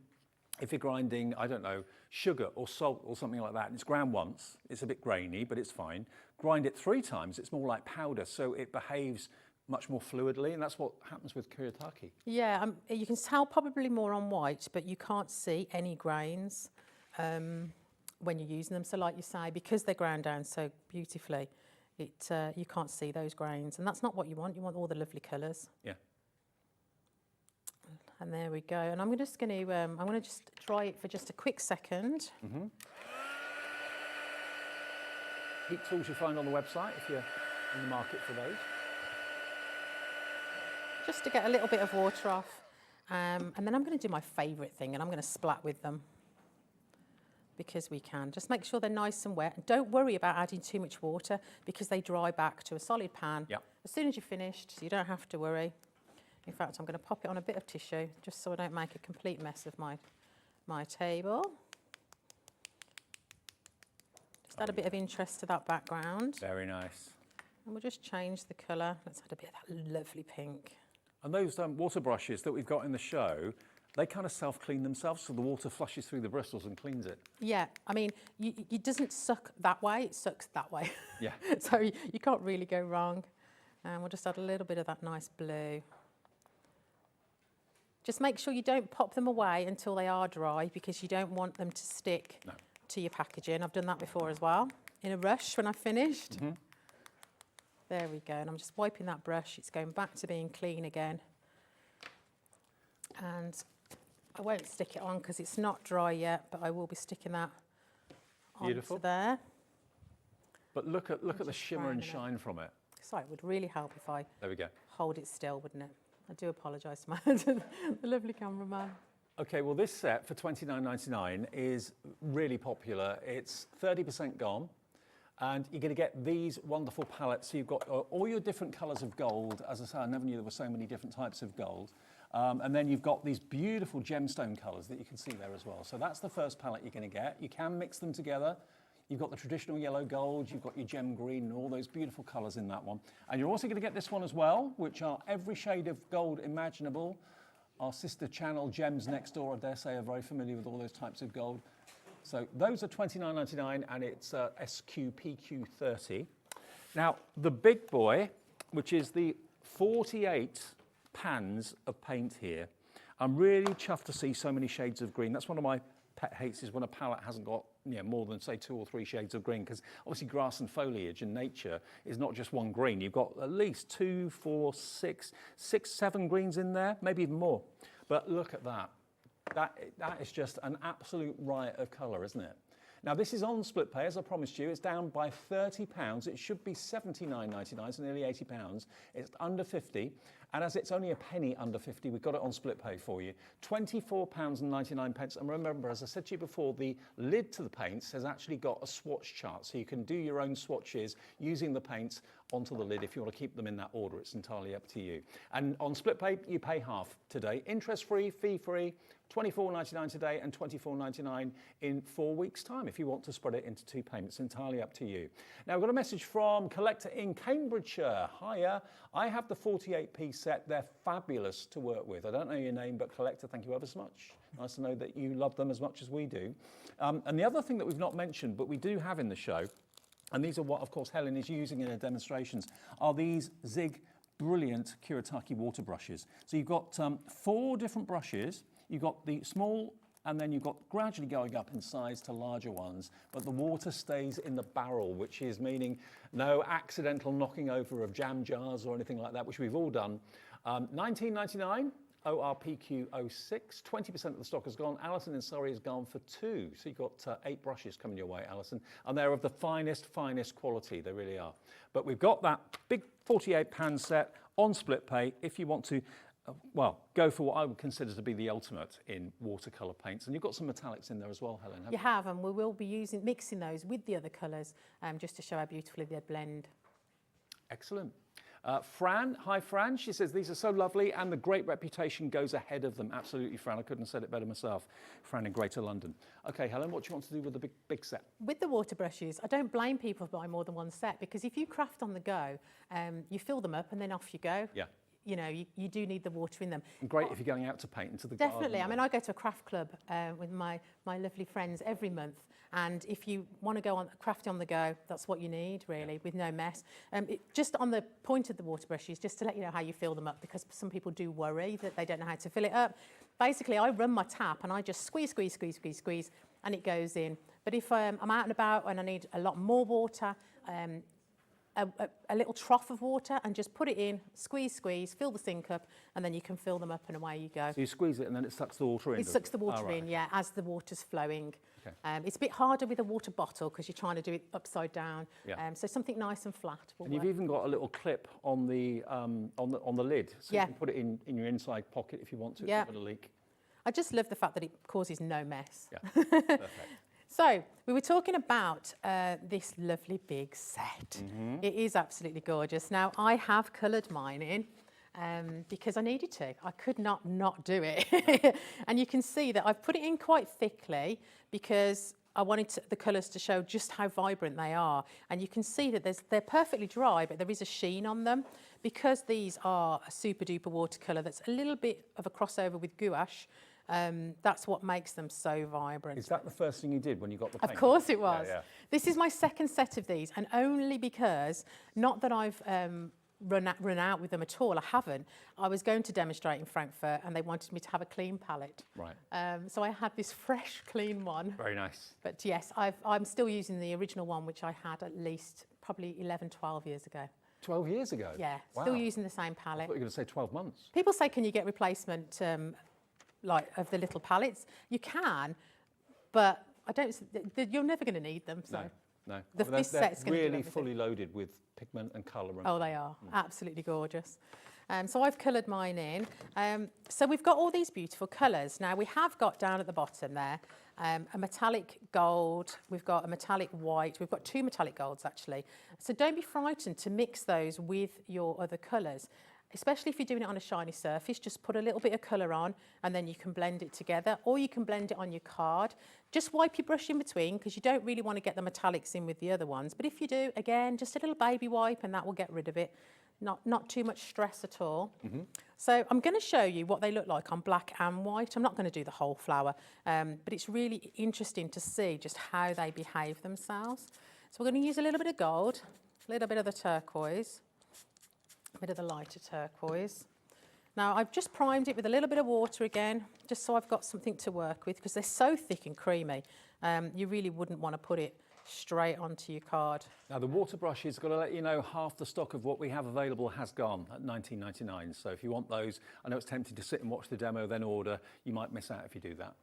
F: if you're grinding, I don't know, sugar or salt or something like that, and it's ground once, it's a bit grainy, but it's fine. Grind it 3 times, it's more like powder, so it behaves much more fluidly, and that's what happens with Kuretake.
N: Yeah, you can tell probably more on white, but you can't see any grains when you're using them. So like you say, because they're ground down so beautifully, you can't see those grains, and that's not what you want. You want all the lovely colours.
F: Yeah.
N: And there we go. And I'm just going to just dry it for just a quick second.
F: Mm-hmm. Heat tools you find on the website if you're in the market for those.
N: Just to get a little bit of water off. And then I'm going to do my favourite thing, and I'm going to splat with them. Because we can. Just make sure they're nice and wet. And don't worry about adding too much water because they dry back to a solid pan.
F: Yep.
N: As soon as you're finished, so you don't have to worry. In fact, I'm going to pop it on a bit of tissue just so I don't make a complete mess of my table. Just add a bit of interest to that background.
F: Very nice.
N: And we'll just change the colour. Let's add a bit of that lovely pink.
F: And those water brushes that we've got in the show, they kind of self-clean themselves, so the water flushes through the bristles and cleans it.
N: Yeah, I mean, it doesn't suck that way, it sucks that way.
F: Yeah.
N: So you can't really go wrong. And we'll just add a little bit of that nice blue. Just make sure you don't pop them away until they are dry, because you don't want them to stick to your packaging. I've done that before as well, in a rush when I finished.
F: Mm-hmm.
N: There we go, and I'm just wiping that brush. It's going back to being clean again. And I won't stick it on because it's not dry yet, but I will be sticking that onto there.
F: But look at the shimmer and shine from it.
N: So it would really help if I
F: There we go.
N: hold it still, wouldn't it? I do apologise to the lovely cameraman.
F: Okay, well this set for $29.99 is really popular. It's 30% gone. And you're going to get these wonderful palettes. So you've got all your different colours of gold. As I say, I never knew there were so many different types of gold. And then you've got these beautiful gemstone colours that you can see there as well. So that's the first palette you're going to get. You can mix them together. You've got the traditional yellow gold, you've got your gem green and all those beautiful colours in that one. And you're also going to get this one as well, which are every shade of gold imaginable. Our sister channel, Gems Next Door, I dare say, are very familiar with all those types of gold. So those are $29.99 and it's SQPQ30. Now, the big boy, which is the 48 pans of paint here. I'm really chuffed to see so many shades of green. That's one of my pet hates, is when a palette hasn't got more than, say, 2 or 3 shades of green, because obviously grass and foliage and nature is not just one green. You've got at least 2, 4, 6, 7 greens in there, maybe even more. But look at that. That is just an absolute riot of colour, isn't it? Now, this is on split pay, as I promised you. It's down by £30. It should be $79.99, so nearly £80. It's under 50, and as it's only a penny under 50, we've got it on split pay for you. £24.99. And remember, as I said to you before, the lid to the paints has actually got a swatch chart, so you can do your own swatches using the paints onto the lid if you want to keep them in that order. It's entirely up to you. And on split pay, you pay half today. Interest-free, fee-free, $24.99 today and $24.99 in 4 weeks' time if you want to spread it into 2 payments. Entirely up to you. Now, we've got a message from Collector in Cambridgeshire. Hiya. I have the 48p set. They're fabulous to work with. I don't know your name, but Collector, thank you ever so much. Nice to know that you love them as much as we do. And the other thing that we've not mentioned, but we do have in the show, and these are what, of course, Helen is using in her demonstrations, are these Zig brilliant Kuretake water brushes. So you've got 4 different brushes. You've got the small, and then you've got gradually going up in size to larger ones, but the water stays in the barrel, which is meaning no accidental knocking over of jam jars or anything like that, which we've all done. $19.99, ORPQ06, 20% of the stock has gone. Alison in Surrey has gone for 2. So you've got 8 brushes coming your way, Alison, and they're of the finest quality, they really are. But we've got that big 48 pan set on split pay if you want to well, go for what I would consider to be the ultimate in watercolour paints. And you've got some metallics in there as well, Helen, haven't you?
N: You have, and we will be mixing those with the other colours just to show how beautifully they blend.
F: Excellent. Fran, hi Fran, she says, these are so lovely and the great reputation goes ahead of them. Absolutely, Fran, I couldn't have said it better myself. Fran in Greater London. Okay, Helen, what do you want to do with the big set? With
N: the water brushes, I don't blame people for buying more than one set, because if you craft on the go, you fill them up and then off you go.
F: Yeah.
N: You know, you do need the water in them.
F: And great if you're going out to paint into the
N: Definitely.
F: garden.
N: I mean, I go to a craft club with my lovely friends every month. And if you want to go on crafting on the go, that's what you need, really, with no mess. Just on the point of the water brushes, just to let you know how you fill them up, because some people do worry that they don't know how to fill it up. Basically, I run my tap and I just squeeze, and it goes in. But if I'm out and about and I need a lot more water, a little trough of water and just put it in, squeeze, fill the sink up, and then you can fill them up and away you go.
F: So you squeeze it and then it sucks the water in?
N: It sucks the water in, yeah, as the water's flowing.
F: Okay.
N: It's a bit harder with a water bottle because you're trying to do it upside down.
F: Yeah.
N: So something nice and flat will
F: And you've
N: work.
F: even got a little clip on the lid, so
N: Yeah.
F: you can put it in your inside pocket if you want to,
N: Yeah.
F: if you've got a leak.
N: I just love the fact that it causes no mess.
F: Yeah, perfect.
N: So we were talking about this lovely big set.
F: Mm-hmm.
N: It is absolutely gorgeous. Now, I have coloured mine in because I needed to. I could not do it. And you can see that I've put it in quite thickly because I wanted the colours to show just how vibrant they are. And you can see that they're perfectly dry, but there is a sheen on them. Because these are a super duper watercolour that's a little bit of a crossover with gouache, that's what makes them so vibrant.
F: Is that the first thing you did when you got the paint?
N: Of course it was.
F: Yeah.
N: This is my second set of these, and only because, not that I've run out with them at all, I haven't. I was going to demonstrate in Frankfurt and they wanted me to have a clean palette.
F: Right.
N: So I had this fresh, clean one.
F: Very nice.
N: But yes, I'm still using the original one, which I had at least probably 11, 12 years ago.
F: 12 years ago?
N: Yeah,
F: wow.
N: Still using the same palette.
F: I thought you were going to say 12 months.
N: People say, can you get replacement like of the little palettes? You can, but I don't. You're never going to need them. So.
F: No.
N: This set's going to
F: really fully loaded with pigment and colour.
N: Oh, they are. Absolutely gorgeous. So I've coloured mine in. So we've got all these beautiful colours. Now we have got down at the bottom there a metallic gold, we've got a metallic white, we've got two metallic golds actually. So don't be frightened to mix those with your other colours. Especially if you're doing it on a shiny surface, just put a little bit of colour on and then you can blend it together, or you can blend it on your card. Just wipe your brush in between because you don't really want to get the metallics in with the other ones. But if you do, again, just a little baby wipe and that will get rid of it. Not too much stress at all. Mm-hmm. So I'm going to show you what they look like on black and white. I'm not going to do the whole flower, but it's really interesting to see just how they behave themselves. So we're going to use a little bit of gold, a little bit of the turquoise, a bit of the lighter turquoise. Now I've just primed it with a little bit of water again, just so I've got something to work with, because they're so thick and creamy. You really wouldn't want to put it straight onto your card.
F: Now the water brush is going to let you know half the stock of what we have available has gone at $19.99. So if you want those, I know it's tempting to sit and watch the demo then order. You might miss out if you do that.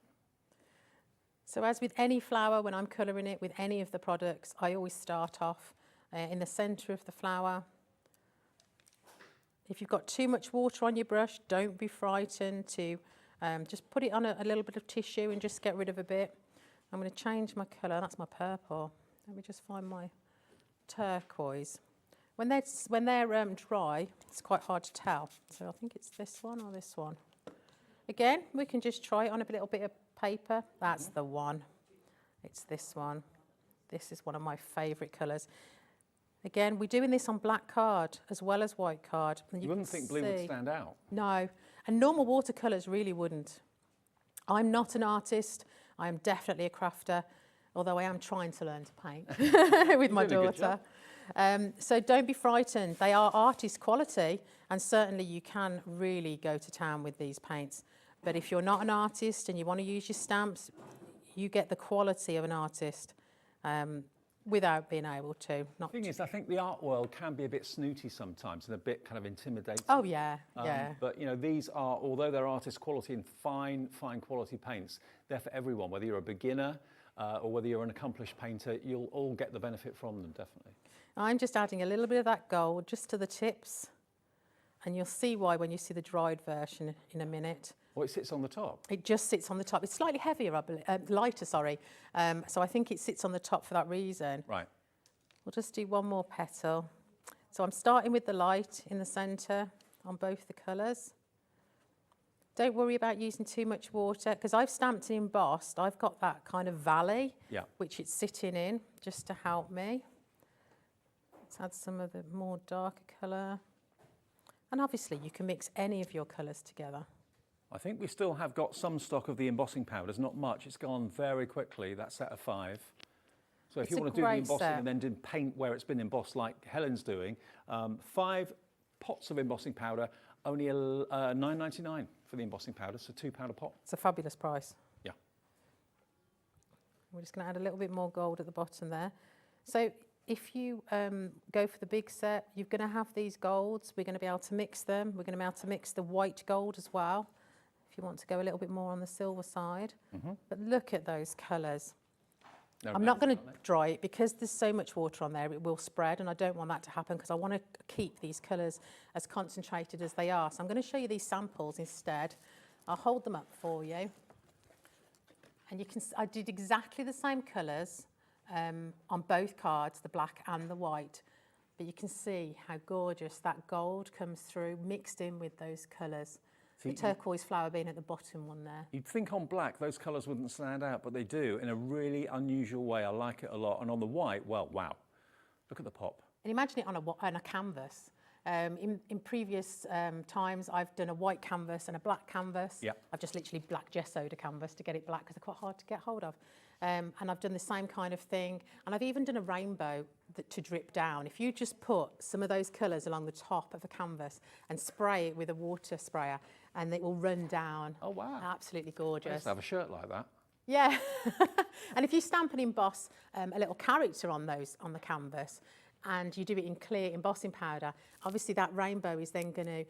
N: So as with any flower, when I'm colouring it with any of the products, I always start off in the centre of the flower. If you've got too much water on your brush, don't be frightened to just put it on a little bit of tissue and just get rid of a bit. I'm going to change my colour. That's my purple. Let me just find my turquoise. When they're dry, it's quite hard to tell. So I think it's this one or this one. Again, we can just try it on a little bit of paper. That's the one. It's this one. This is one of my favourite colours. Again, we're doing this on black card as well as white card. And
F: you wouldn't think blue would stand out. No,
N: and normal watercolours really wouldn't. I'm not an artist. I am definitely a crafter, although I am trying to learn to paint with my daughter. So don't be frightened. They are artist quality, and certainly you can really go to town with these paints. But if you're not an artist and you want to use your stamps, you get the quality of an artist without being able to.
F: The thing is, I think the art world can be a bit snooty sometimes and a bit kind of intimidating.
N: Oh, yeah, yeah.
F: But, you know, these are, although they're artist quality and fine quality paints, they're for everyone. Whether you're a beginner or whether you're an accomplished painter, you'll all get the benefit from them, definitely.
N: I'm just adding a little bit of that gold just to the tips, and you'll see why when you see the dried version in a minute.
F: Well, it sits on the top.
N: It just sits on the top. It's slightly heavier, lighter, sorry. So I think it sits on the top for that reason.
F: Right.
N: We'll just do one more petal. So I'm starting with the light in the centre on both the colours. Don't worry about using too much water, because I've stamped and embossed. I've got that kind of valley, which it's sitting in, just to help me. Let's add some of the more darker colour. And obviously you can mix any of your colours together.
F: I think we still have got some stock of the embossing powders, not much. It's gone very quickly, that set of 5. So if you want to do the embossing and then do paint where it's been embossed like Helen's doing, 5 pots of embossing powder, only $9.99 for the embossing powder, so £2 a pot.
N: It's a fabulous price.
F: Yeah.
N: We're just going to add a little bit more gold at the bottom there. So if you go for the big set, you're going to have these golds. We're going to be able to mix them. We're going to be able to mix the white gold as well, if you want to go a little bit more on the silver side. Mm-hmm. But look at those colours. I'm not going to dry it because there's so much water on there, it will spread, and I don't want that to happen because I want to keep these colours as concentrated as they are. So I'm going to show you these samples instead. I'll hold them up for you. And you can, I did exactly the same colours on both cards, the black and the white. But you can see how gorgeous that gold comes through, mixed in with those colours. The turquoise flower being at the bottom one there.
F: You'd think on black those colours wouldn't stand out, but they do in a really unusual way. I like it a lot. And on the white, well, wow. Look at the pop.
N: And imagine it on a canvas. In previous times, I've done a white canvas and a black canvas.
F: Yep.
N: I've just literally black gessoed a canvas to get it black because they're quite hard to get hold of. And I've done the same kind of thing. And I've even done a rainbow to drip down. If you just put some of those colours along the top of a canvas and spray it with a water sprayer, and it will run down.
F: Oh, wow.
N: Absolutely
F: I
N: gorgeous.
F: used to have a shirt like that.
N: Yeah. And if you stamp and emboss a little character on the canvas, and you do it in clear embossing powder, obviously that rainbow is then going to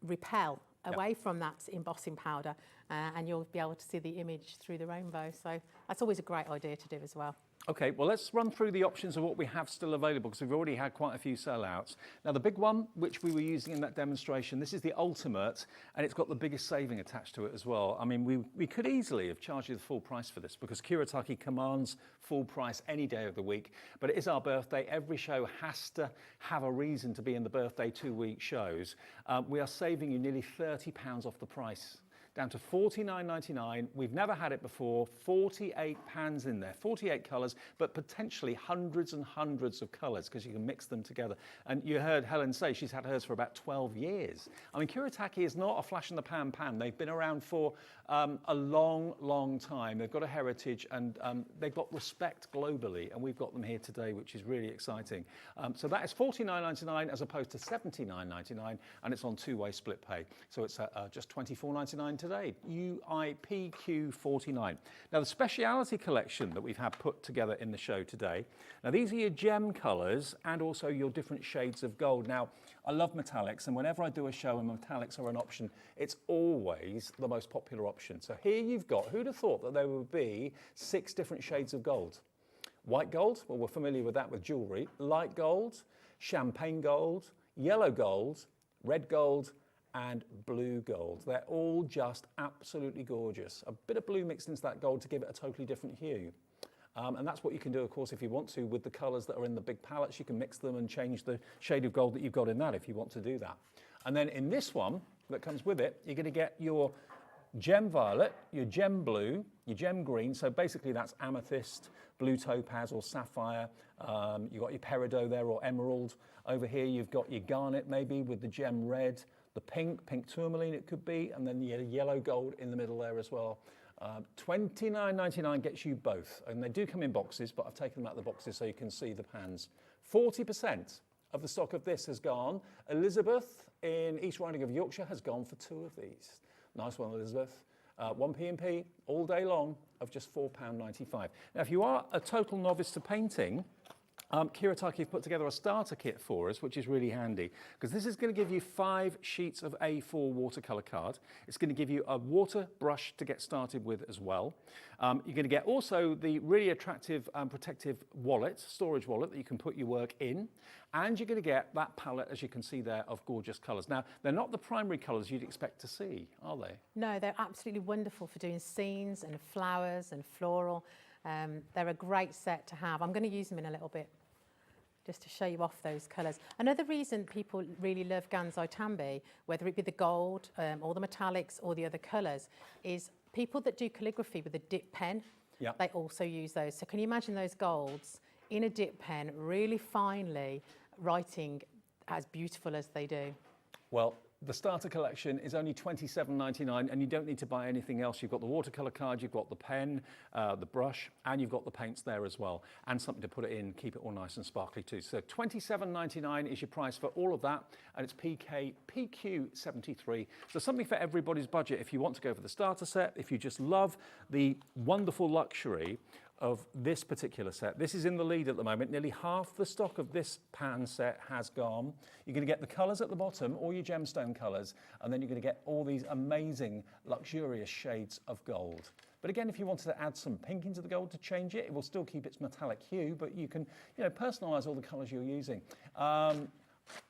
N: repel away from that embossing powder, and you'll be able to see the image through the rainbow. So that's always a great idea to do as well.
F: Okay, well, let's run through the options of what we have still available, because we've already had quite a few sellouts. Now, the big one, which we were using in that demonstration, this is the Ultimate, and it's got the biggest saving attached to it as well. I mean, we could easily have charged you the full price for this, because Kuretake commands full price any day of the week, but it is our birthday. Every show has to have a reason to be in the birthday 2-week shows. We are saving you nearly £30 off the price, down to $49.99. We've never had it before. 48 pans in there, 48 colours, but potentially hundreds and hundreds of colours because you can mix them together. And you heard Helen say she's had hers for about 12 years. I mean, Kuretake is not a flash in the pan pan. They've been around for a long, long time. They've got a heritage, and they've got respect globally, and we've got them here today, which is really exciting. So that is $49.99 as opposed to $79.99, and it's on 2-way split pay. So it's just $24.99 today, UIPQ49. Now, the speciality collection that we've had put together in the show today, now these are your gem colours and also your different shades of gold. Now, I love metallics, and whenever I do a show and metallics are an option, it's always the most popular option. So here you've got, who'd have thought that there would be 6 different shades of gold? White gold, well, we're familiar with that with jewellery. Light gold, champagne gold, yellow gold, red gold, and blue gold. They're all just absolutely gorgeous. A bit of blue mixed into that gold to give it a totally different hue. And that's what you can do, of course, if you want to, with the colours that are in the big palettes. You can mix them and change the shade of gold that you've got in that if you want to do that. And then in this one that comes with it, you're going to get your gem violet, your gem blue, your gem green. So basically that's amethyst, blue topaz or sapphire. You've got your peridot there or emerald. Over here you've got your garnet maybe with the gem red, the pink tourmaline it could be, and then the yellow gold in the middle there as well. $29.99 gets you both, and they do come in boxes, but I've taken them out of the boxes so you can see the pans. 40% of the stock of this has gone. Elizabeth in East Riding of Yorkshire has gone for 2 of these. Nice one, Elizabeth. 1 P&P all day long of just £4.95. Now, if you are a total novice to painting, Kuretake have put together a starter kit for us, which is really handy, because this is going to give you 5 sheets of A4 watercolour card. It's going to give you a water brush to get started with as well. You're going to get also the really attractive protective wallet, storage wallet that you can put your work in, and you're going to get that palette, as you can see there, of gorgeous colours. Now, they're not the primary colours you'd expect to see, are they?
N: No, they're absolutely wonderful for doing scenes and flowers and floral. They're a great set to have. I'm going to use them in a little bit, just to show you off those colours. Another reason people really love Gansai Tambi, whether it be the gold or the metallics or the other colours, is people that do calligraphy with a dip pen, they also use those. So can you imagine those golds in a dip pen, really finely writing as beautiful as they do?
F: Well, the starter collection is only $27.99, and you don't need to buy anything else. You've got the watercolour card, you've got the pen, the brush, and you've got the paints there as well, and something to put it in, keep it all nice and sparkly too. So $27.99 is your price for all of that, and it's PQ73. So something for everybody's budget if you want to go for the starter set, if you just love the wonderful luxury of this particular set. This is in the lead at the moment. Nearly half the stock of this pan set has gone. You're going to get the colours at the bottom, all your gemstone colours, and then you're going to get all these amazing, luxurious shades of gold. But again, if you wanted to add some pink into the gold to change it, it will still keep its metallic hue, but you can, personalise all the colours you're using.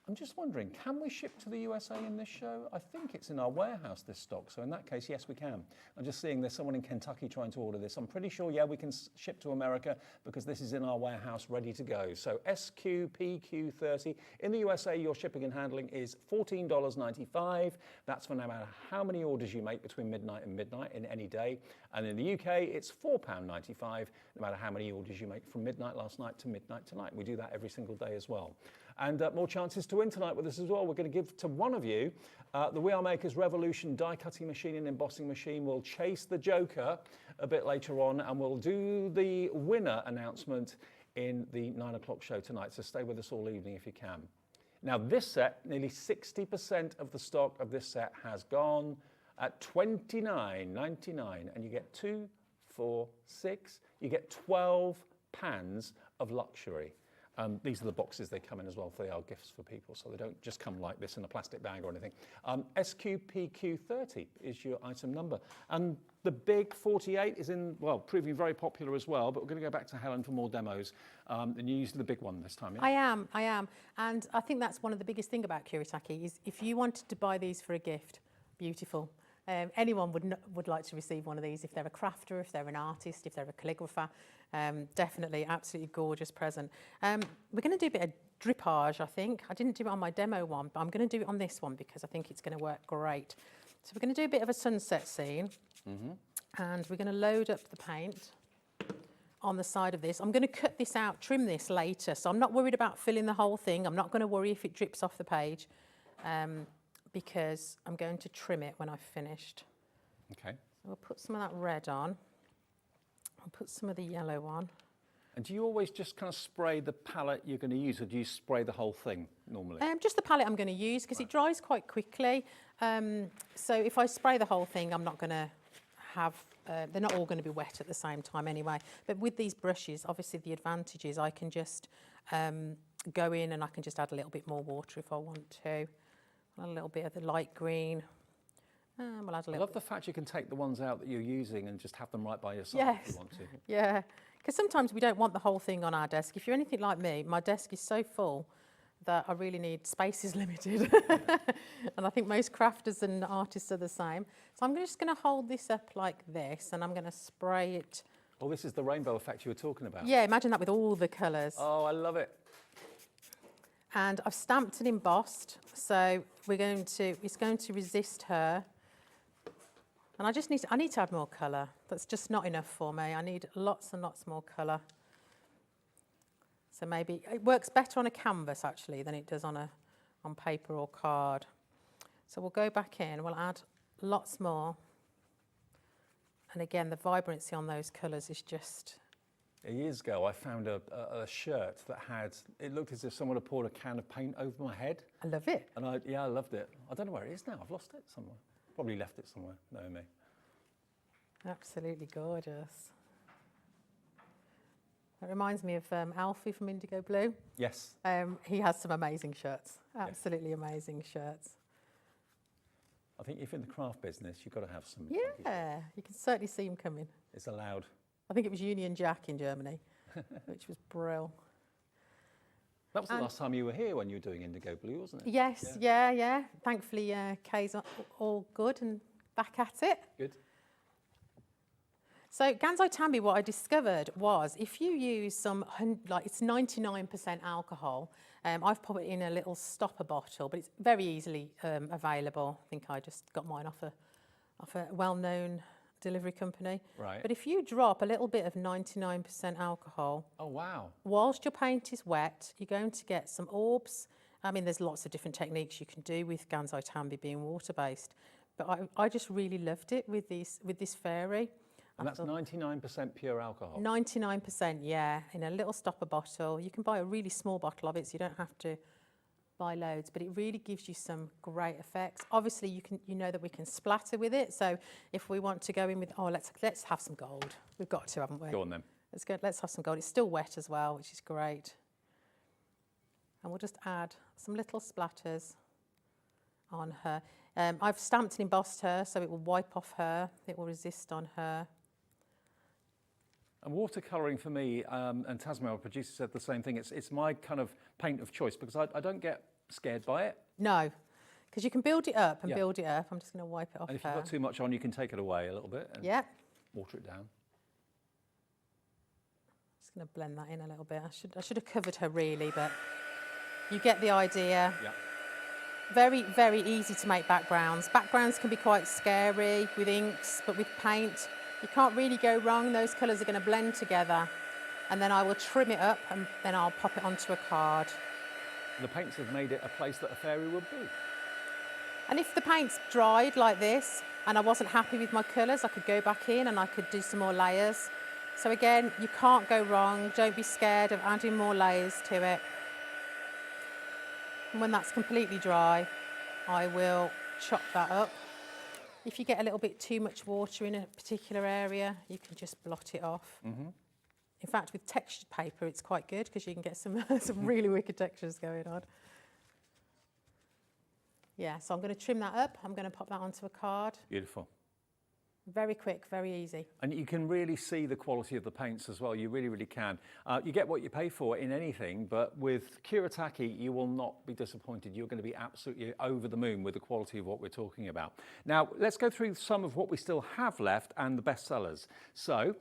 F: I'm just wondering, can we ship to the USA in this show? I think it's in our warehouse, this stock. So in that case, yes, we can. I'm just seeing there's someone in Kentucky trying to order this. I'm pretty sure, yeah, we can ship to America because this is in our warehouse ready to go. So SQPQ30. In the USA, your shipping and handling is $14.95. That's for no matter how many orders you make between midnight and midnight in any day. And in the UK, it's £4.95, no matter how many orders you make from midnight last night to midnight tonight. We do that every single day as well. And more chances to win tonight with us as well. We're going to give to one of you the We Are Makers Revolution die cutting machine and embossing machine. We'll chase the Joker a bit later on, and we'll do the winner announcement in the 9 o'clock show tonight. So stay with us all evening if you can. Now this set, nearly 60% of the stock of this set has gone at $29.99, and you get 2, 4, 6. You get 12 pans of luxury. These are the boxes they come in as well, for they are gifts for people, so they don't just come like this in a plastic bag or anything. SQPQ30 is your item number. And the big 48 is proving very popular as well, but we're going to go back to Helen for more demos. And you're using the big one this time, yeah?
N: I am. And I think that's one of the biggest thing about Kuretake is if you wanted to buy these for a gift, beautiful. Anyone would like to receive one of these if they're a crafter, if they're an artist, if they're a calligrapher. Definitely, absolutely gorgeous present. We're going to do a bit of drippage, I think. I didn't do it on my demo one, but I'm going to do it on this one because I think it's going to work great. So we're going to do a bit of a sunset scene, and we're going to load up the paint on the side of this. I'm going to cut this out, trim this later, so I'm not worried about filling the whole thing. I'm not going to worry if it drips off the page. Because I'm going to trim it when I've finished.
F: Okay.
N: So we'll put some of that red on. I'll put some of the yellow on.
F: And do you always just kind of spray the palette you're going to use, or do you spray the whole thing normally?
N: Just the palette I'm going to use because it dries quite quickly. So if I spray the whole thing, I'm not going to have, they're not all going to be wet at the same time anyway. But with these brushes, obviously the advantage is I can just go in and I can just add a little bit more water if I want to. A little bit of the light green. We'll add a little
F: I love the fact you can take the ones out that you're using and just have them right by your side
N: yes.
F: if you want to.
N: Yeah, because sometimes we don't want the whole thing on our desk. If you're anything like me, my desk is so full that I really need space is limited. And I think most crafters and artists are the same. So I'm just going to hold this up like this and I'm going to spray it.
F: Oh, this is the rainbow effect you were talking about.
N: Yeah, imagine that with all the colours.
F: Oh, I love it.
N: And I've stamped and embossed, so it's going to resist her. And I need to add more colour. That's just not enough for me. I need lots and lots more colour. So maybe it works better on a canvas actually than it does on paper or card. So we'll go back in, we'll add lots more. And again, the vibrancy on those colours is just...
F: Years ago, I found a shirt that it looked as if someone had poured a can of paint over my head.
N: I love it.
F: And I loved it. I don't know where it is now. I've lost it somewhere. Probably left it somewhere, knowing me.
N: Absolutely gorgeous. That reminds me of Alfie from Indigo Blue.
F: Yes.
N: He has some amazing shirts. Absolutely amazing shirts.
F: I think if you're in the craft business, you've got to have some.
N: Yeah, you can certainly see him coming.
F: It's allowed.
N: I think it was Union Jack in Germany, which was brill.
F: That was the last time you were here when you were doing Indigo Blue, wasn't it?
N: Yes, yeah. Thankfully, Kay's all good and back at it.
F: Good.
N: So Gansai Tambi, what I discovered was if you use it's 99% alcohol. I've put it in a little stopper bottle, but it's very easily available. I think I just got mine off a well-known delivery company.
F: Right.
N: But if you drop a little bit of 99% alcohol,
F: oh wow,
N: whilst your paint is wet, you're going to get some orbs. I mean, there's lots of different techniques you can do with Gansai Tambi being water-based, but I just really loved it with this fairy.
F: And that's 99% pure alcohol?
N: 99%, yeah, in a little stopper bottle. You can buy a really small bottle of it, so you don't have to buy loads, but it really gives you some great effects. Obviously, you know that we can splatter with it, so if we want to go in with, let's have some gold. We've got to, haven't we?
F: Go on then.
N: Let's have some gold. It's still wet as well, which is great. And we'll just add some little splatters on her. I've stamped and embossed her, so it will wipe off her. It will resist on her.
F: And watercolouring for me, and Tasma, our producer, said the same thing. It's my kind of paint of choice because I don't get scared by it?
N: No, because you can build it up and
F: Yeah.
N: build it up. I'm just going to wipe it off
F: And if you've
N: her.
F: got too much on, you can take it away a little bit and water it down.
N: Just going to blend that in a little bit. I should have covered her really, but you get the idea.
F: Yeah.
N: Very, very easy to make backgrounds. Backgrounds can be quite scary with inks, but with paint, you can't really go wrong. Those colours are going to blend together. And then I will trim it up and then I'll pop it onto a card.
F: The paints have made it a place that a fairy would be.
N: And if the paint's dried like this and I wasn't happy with my colours, I could go back in and I could do some more layers. So again, you can't go wrong. Don't be scared of adding more layers to it. And when that's completely dry, I will chop that up. If you get a little bit too much water in a particular area, you can just blot it off.
F: Mm-hmm.
N: In fact, with textured paper, it's quite good because you can get some, some really wicked textures going on. Yeah, so I'm going to trim that up. I'm going to pop that onto a card.
F: Beautiful.
N: Very quick, very easy.
F: And you can really see the quality of the paints as well. You really, really can. You get what you pay for in anything, but with Kuretake, you will not be disappointed. You're going to be absolutely over the moon with the quality of what we're talking about. Now, let's go through some of what we still have left and the best sellers. So,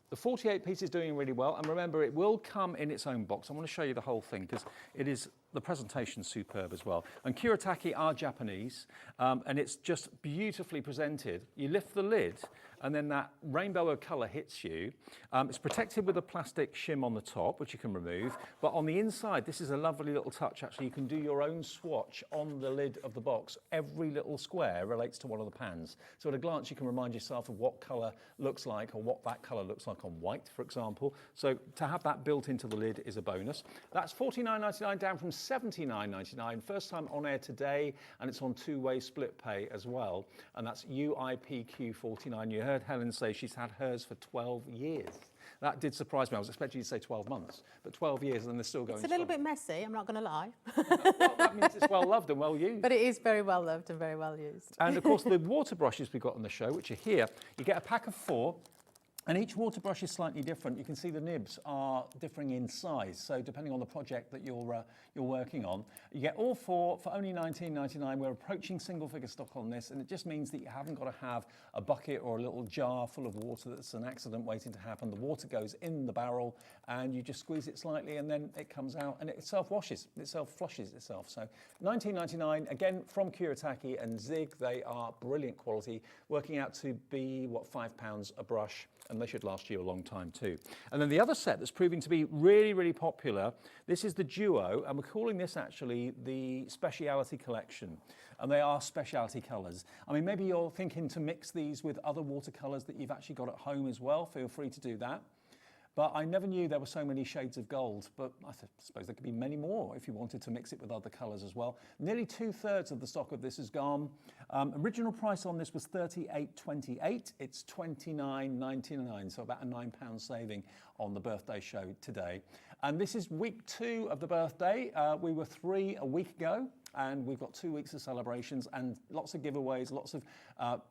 F: the 48 piece is doing really well, and remember, it will come in its own box. I want to show you the whole thing because it is, the presentation's superb as well. And Kuretake are Japanese, and it's just beautifully presented. You lift the lid, and then that rainbow of colour hits you. It's protected with a plastic shim on the top, which you can remove, but on the inside, this is a lovely little touch. Actually, you can do your own swatch on the lid of the box. Every little square relates to one of the pans. So at a glance, you can remind yourself of what colour looks like or what that colour looks like on white, for example. So to have that built into the lid is a bonus. That's $49.99 down from $79.99. First time on air today, and it's on two-way split pay as well. And that's UIPQ49. You heard Helen say she's had hers for 12 years. That did surprise me. I was expecting you to say 12 months, but 12 years and they're still going
N: It's a little bit messy, I'm not going to lie.
F: Well, that means it's well loved and well used.
N: But it is very well loved and very well used.
F: And of course, the water brushes we've got on the show, which are here, you get a pack of 4. And each water brush is slightly different. You can see the nibs are differing in size. So depending on the project that you're working on, you get all 4 for only $19.99. We're approaching single figure stock on this, and it just means that you haven't got to have a bucket or a little jar full of water that's an accident waiting to happen. The water goes in the barrel, and you just squeeze it slightly, and then it comes out, and it self-washes, it self-flushes itself. So $19.99, again, from Kuretake and Zig. They are brilliant quality, working out to be, what, £5 a brush. And they should last you a long time too. And then the other set that's proving to be really, really popular, this is the Duo, and we're calling this actually the Speciality Collection. And they are speciality colours. I mean, maybe you're thinking to mix these with other watercolours that you've actually got at home as well. Feel free to do that. But I never knew there were so many shades of gold, but I suppose there could be many more if you wanted to mix it with other colours as well. Nearly 2/3 of the stock of this is gone. Original price on this was $38.28. It's $29.99, so about a £9 saving on the birthday show today. And this is week 2 of the birthday. We were 3 a week ago, and we've got 2 weeks of celebrations and lots of giveaways, lots of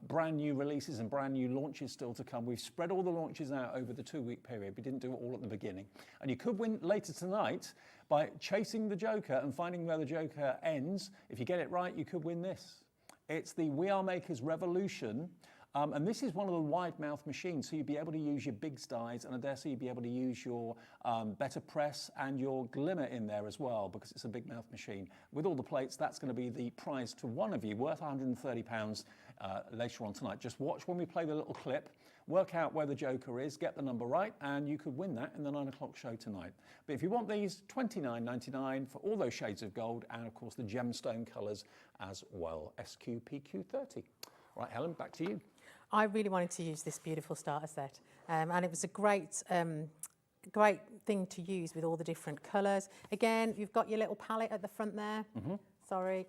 F: brand new releases and brand new launches still to come. We've spread all the launches out over the 2-week period. We didn't do it all at the beginning. And you could win later tonight by chasing the Joker and finding where the Joker ends. If you get it right, you could win this. It's the We Are Makers Revolution. And this is one of the wide mouth machines, so you'd be able to use your big styes, and I dare say you'd be able to use your better press and your glimmer in there as well, because it's a big mouth machine. With all the plates, that's going to be the prize to one of you, worth £130 later on tonight. Just watch when we play the little clip, work out where the Joker is, get the number right, and you could win that in the 9 o'clock show tonight. But if you want these, $29.99 for all those shades of gold, and of course the gemstone colours as well, SQPQ30. Right, Helen, back to you.
N: I really wanted to use this beautiful starter set, and it was a great great thing to use with all the different colours. Again, you've got your little palette at the front there, sorry,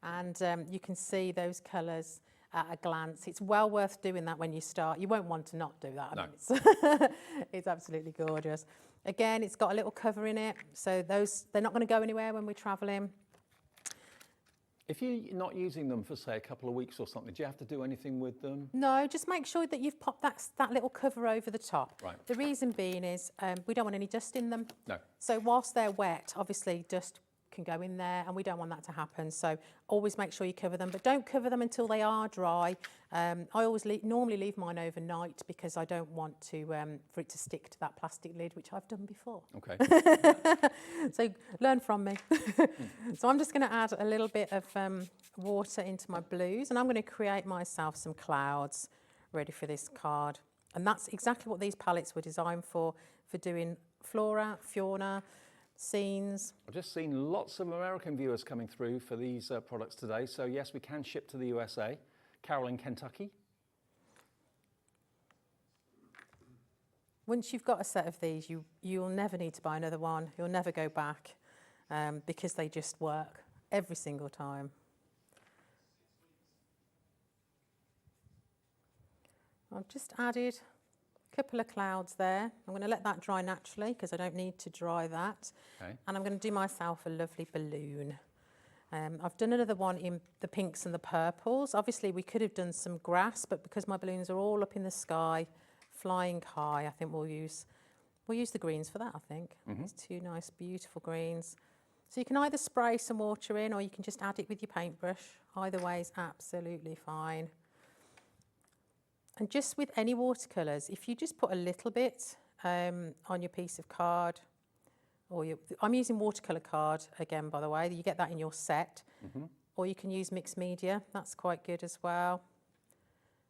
N: and you can see those colours at a glance. It's well worth doing that when you start. You won't want to not do that. I mean, it's absolutely gorgeous. Again, it's got a little cover in it, so they're not going to go anywhere when we're travelling.
F: If you're not using them for, say, a couple of weeks or something, do you have to do anything with them?
N: No, just make sure that you've popped that little cover over the top.
F: Right.
N: The reason being is we don't want any dust in them.
F: No.
N: So whilst they're wet, obviously dust can go in there, and we don't want that to happen. So always make sure you cover them, but don't cover them until they are dry. I always normally leave mine overnight because I don't want to for it to stick to that plastic lid, which I've done before.
F: Okay.
N: So learn from me. So I'm just going to add a little bit of water into my blues, and I'm going to create myself some clouds ready for this card. And that's exactly what these palettes were designed for doing flora, fauna, scenes.
F: I've just seen lots of American viewers coming through for these products today. So yes, we can ship to the USA. Carol in Kentucky.
N: Once you've got a set of these, you'll never need to buy another one. You'll never go back because they just work every single time. I've just added a couple of clouds there. I'm going to let that dry naturally because I don't need to dry that.
F: Okay.
N: And I'm going to do myself a lovely balloon. I've done another one in the pinks and the purples. Obviously we could have done some grass, but because my balloons are all up in the sky, flying high, I think we'll use the greens for that, I think. It's two nice, beautiful greens. So you can either spray some water in or you can just add it with your paintbrush. Either way is absolutely fine. And just with any watercolours, if you just put a little bit on your piece of card, or I'm using watercolour card again, by the way, you get that in your set, or you can use mixed media, that's quite good as well.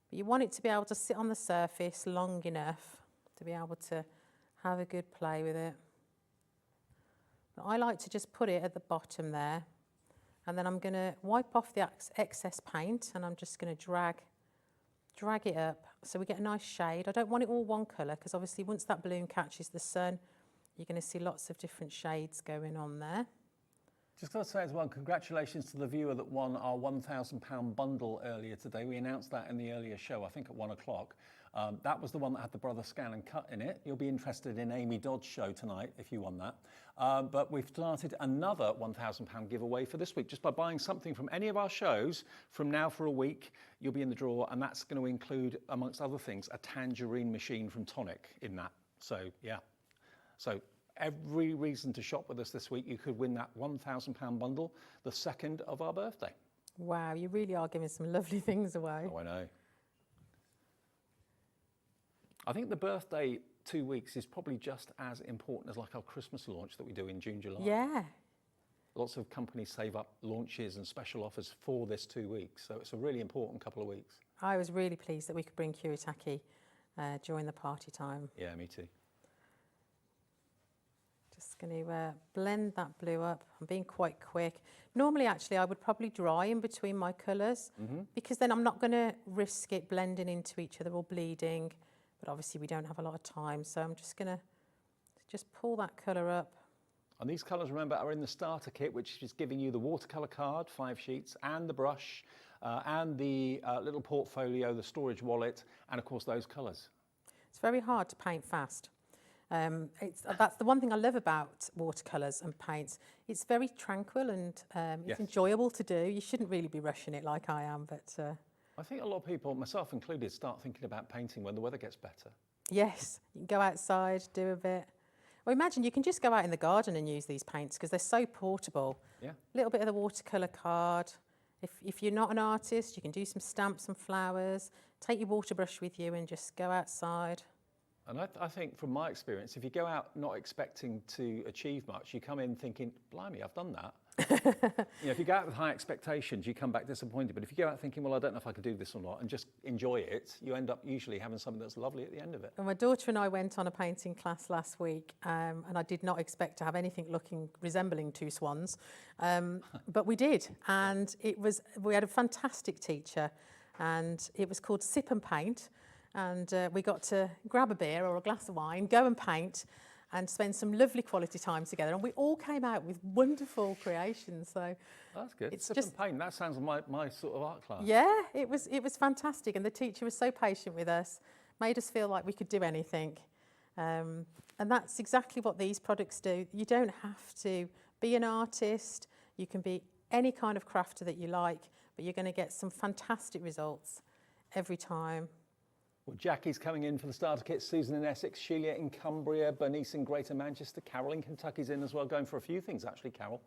N: But you want it to be able to sit on the surface long enough to be able to have a good play with it. But I like to just put it at the bottom there, and then I'm going to wipe off the excess paint, and I'm just going to drag it up so we get a nice shade. I don't want it all one colour because obviously once that balloon catches the sun, you're going to see lots of different shades going on there.
F: Just got to say as well, congratulations to the viewer that won our £1,000 bundle earlier today. We announced that in the earlier show, I think at 1 o'clock. That was the one that had the brother scan and cut in it. You'll be interested in Amy Dodd's show tonight if you won that. But we've started another £1,000 giveaway for this week. Just by buying something from any of our shows from now for a week, you'll be in the draw, and that's going to include, amongst other things, a tangerine machine from Tonic in that. So, yeah. So every reason to shop with us this week. You could win that £1,000 bundle, the second of our birthday.
N: Wow, you really are giving some lovely things away.
F: Oh, I know. I think the birthday 2 weeks is probably just as important as like our Christmas launch that we do in June, July.
N: Yeah.
F: Lots of companies save up launches and special offers for this 2 weeks. So it's a really important couple of weeks.
N: I was really pleased that we could bring Kuretake during the party time.
F: Yeah, me too.
N: Just going to blend that blue up. I'm being quite quick. Normally, actually, I would probably dry in between my colours because then I'm not going to risk it blending into each other or bleeding. But obviously we don't have a lot of time, so I'm just going to just pull that colour up.
F: And these colours, remember, are in the starter kit, which is giving you the watercolour card, 5 sheets, and the brush, and the little portfolio, the storage wallet, and of course those colours.
N: It's very hard to paint fast. That's the one thing I love about watercolours and paints. It's very tranquil and it's enjoyable to do. You shouldn't really be rushing it like I am, but...
F: I think a lot of people, myself included, start thinking about painting when the weather gets better.
N: Yes, you can go outside, do a bit. Well, imagine you can just go out in the garden and use these paints because they're so portable.
F: Yeah.
N: A little bit of the watercolour card. If you're not an artist, you can do some stamps and flowers. Take your water brush with you and just go outside.
F: And I think from my experience, if you go out not expecting to achieve much, you come in thinking, blimey, I've done that. If you go out with high expectations, you come back disappointed. But if you go out thinking, well, I don't know if I could do this or not, and just enjoy it, you end up usually having something that's lovely at the end of it.
N: And my daughter and I went on a painting class last week, and I did not expect to have anything resembling two swans, but we did. And we had a fantastic teacher, and it was called Sip and Paint. And we got to grab a beer or a glass of wine, go and paint, and spend some lovely quality time together. And we all came out with wonderful creations. So
F: that's good.
N: It's
F: Sip
N: just
F: and paint. That sounds like my sort of art class.
N: Yeah, it was fantastic, and the teacher was so patient with us, made us feel like we could do anything. And that's exactly what these products do. You don't have to be an artist. You can be any kind of crafter that you like, but you're going to get some fantastic results every time.
F: Well, Jackie's coming in for the starter kit, Susan in Essex, Sheila in Cumbria, Bernice in Greater Manchester, Carol in Kentucky's in as well, going for a few things actually, Carol.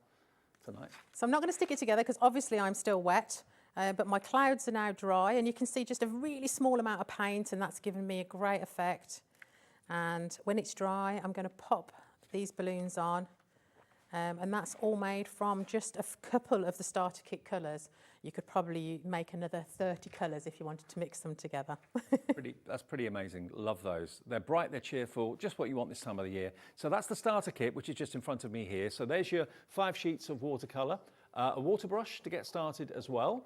F: tonight.
N: So I'm not going to stick it together because obviously I'm still wet, but my clouds are now dry, and you can see just a really small amount of paint, and that's given me a great effect. And when it's dry, I'm going to pop these balloons on, and that's all made from just a couple of the starter kit colours. You could probably make another 30 colours if you wanted to mix them together.
F: That's pretty amazing. Love those. They're bright, they're cheerful, just what you want this time of the year. So that's the starter kit, which is just in front of me here. So there's your 5 sheets of watercolour, a water brush to get started as well,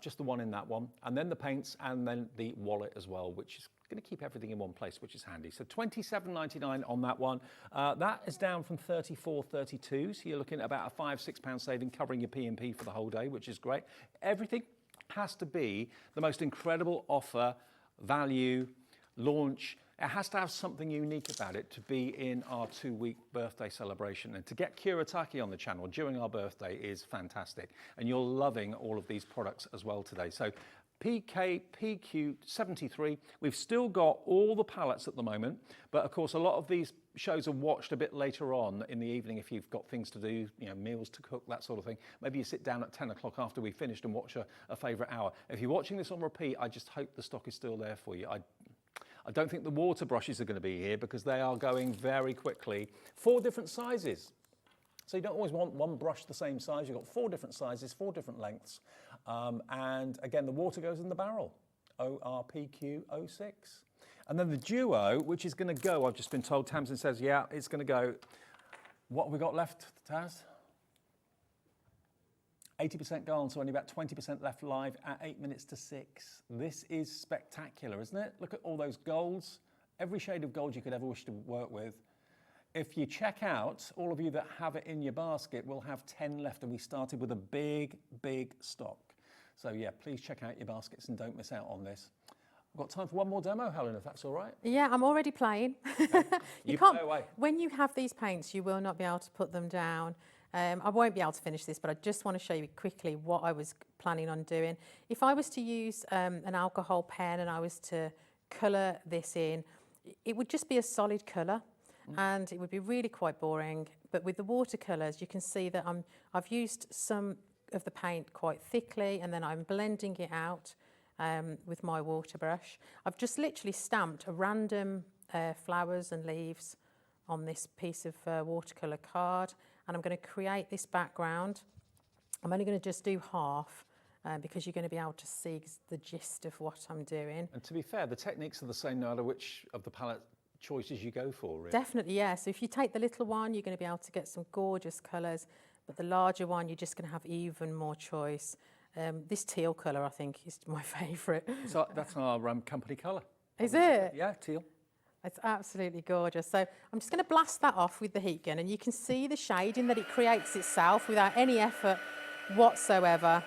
F: just the one in that one, and then the paints, and then the wallet as well, which is going to keep everything in one place, which is handy. So £27.99 on that one. That is down from £34.32, so you're looking at about a £5–6 saving, covering your P&P for the whole day, which is great. Everything has to be the most incredible offer, value, launch. It has to have something unique about it to be in our 2-week birthday celebration. And to get Kuretake on the channel during our birthday is fantastic. And you're loving all of these products as well today. So PKPQ73. We've still got all the palettes at the moment, but of course a lot of these shows are watched a bit later on in the evening if you've got things to do, you know, meals to cook, that sort of thing. Maybe you sit down at 10 o'clock after we've finished and watch a favourite hour. If you're watching this on repeat, I just hope the stock is still there for you. I don't think the water brushes are going to be here because they are going very quickly. 4 different sizes. So you don't always want one brush the same size. You've got 4 different sizes, 4 different lengths. And again, the water goes in the barrel, ORPQ06. And then the duo, which is going to go, I've just been told, Tamsin says, yeah, it's going to go. What have we got left, Taz? 80% gone, so only about 20% left live at 8 minutes to 6. This is spectacular, isn't it? Look at all those golds, every shade of gold you could ever wish to work with. If you check out, all of you that have it in your basket will have 10 left, and we started with a big, big stock. So yeah, please check out your baskets and don't miss out on this. I've got time for one more demo, Helen, if that's all right.
N: Yeah, I'm already playing.
F: Okay. You can't, play away.
N: When you have these paints, you will not be able to put them down. I won't be able to finish this, but I just want to show you quickly what I was planning on doing. If I was to use an alcohol pen and I was to colour this in, it would just be a solid colour. And it would be really quite boring. But with the watercolours, you can see that I've used some of the paint quite thickly, and then I'm blending it out with my water brush. I've just literally stamped a random flowers and leaves on this piece of watercolour card, and I'm going to create this background. I'm only going to just do half because you're going to be able to see the gist of what I'm doing.
F: And to be fair, the techniques are the same no matter which of the palette choices you go for, really.
N: Definitely, yeah. So if you take the little one, you're going to be able to get some gorgeous colours, but the larger one, you're just going to have even more choice. This teal colour, I think, is my favourite.
F: So that's our company colour.
N: Is it?
F: Yeah, teal.
N: It's absolutely gorgeous. So I'm just going to blast that off with the heat gun, and you can see the shading that it creates itself without any effort whatsoever.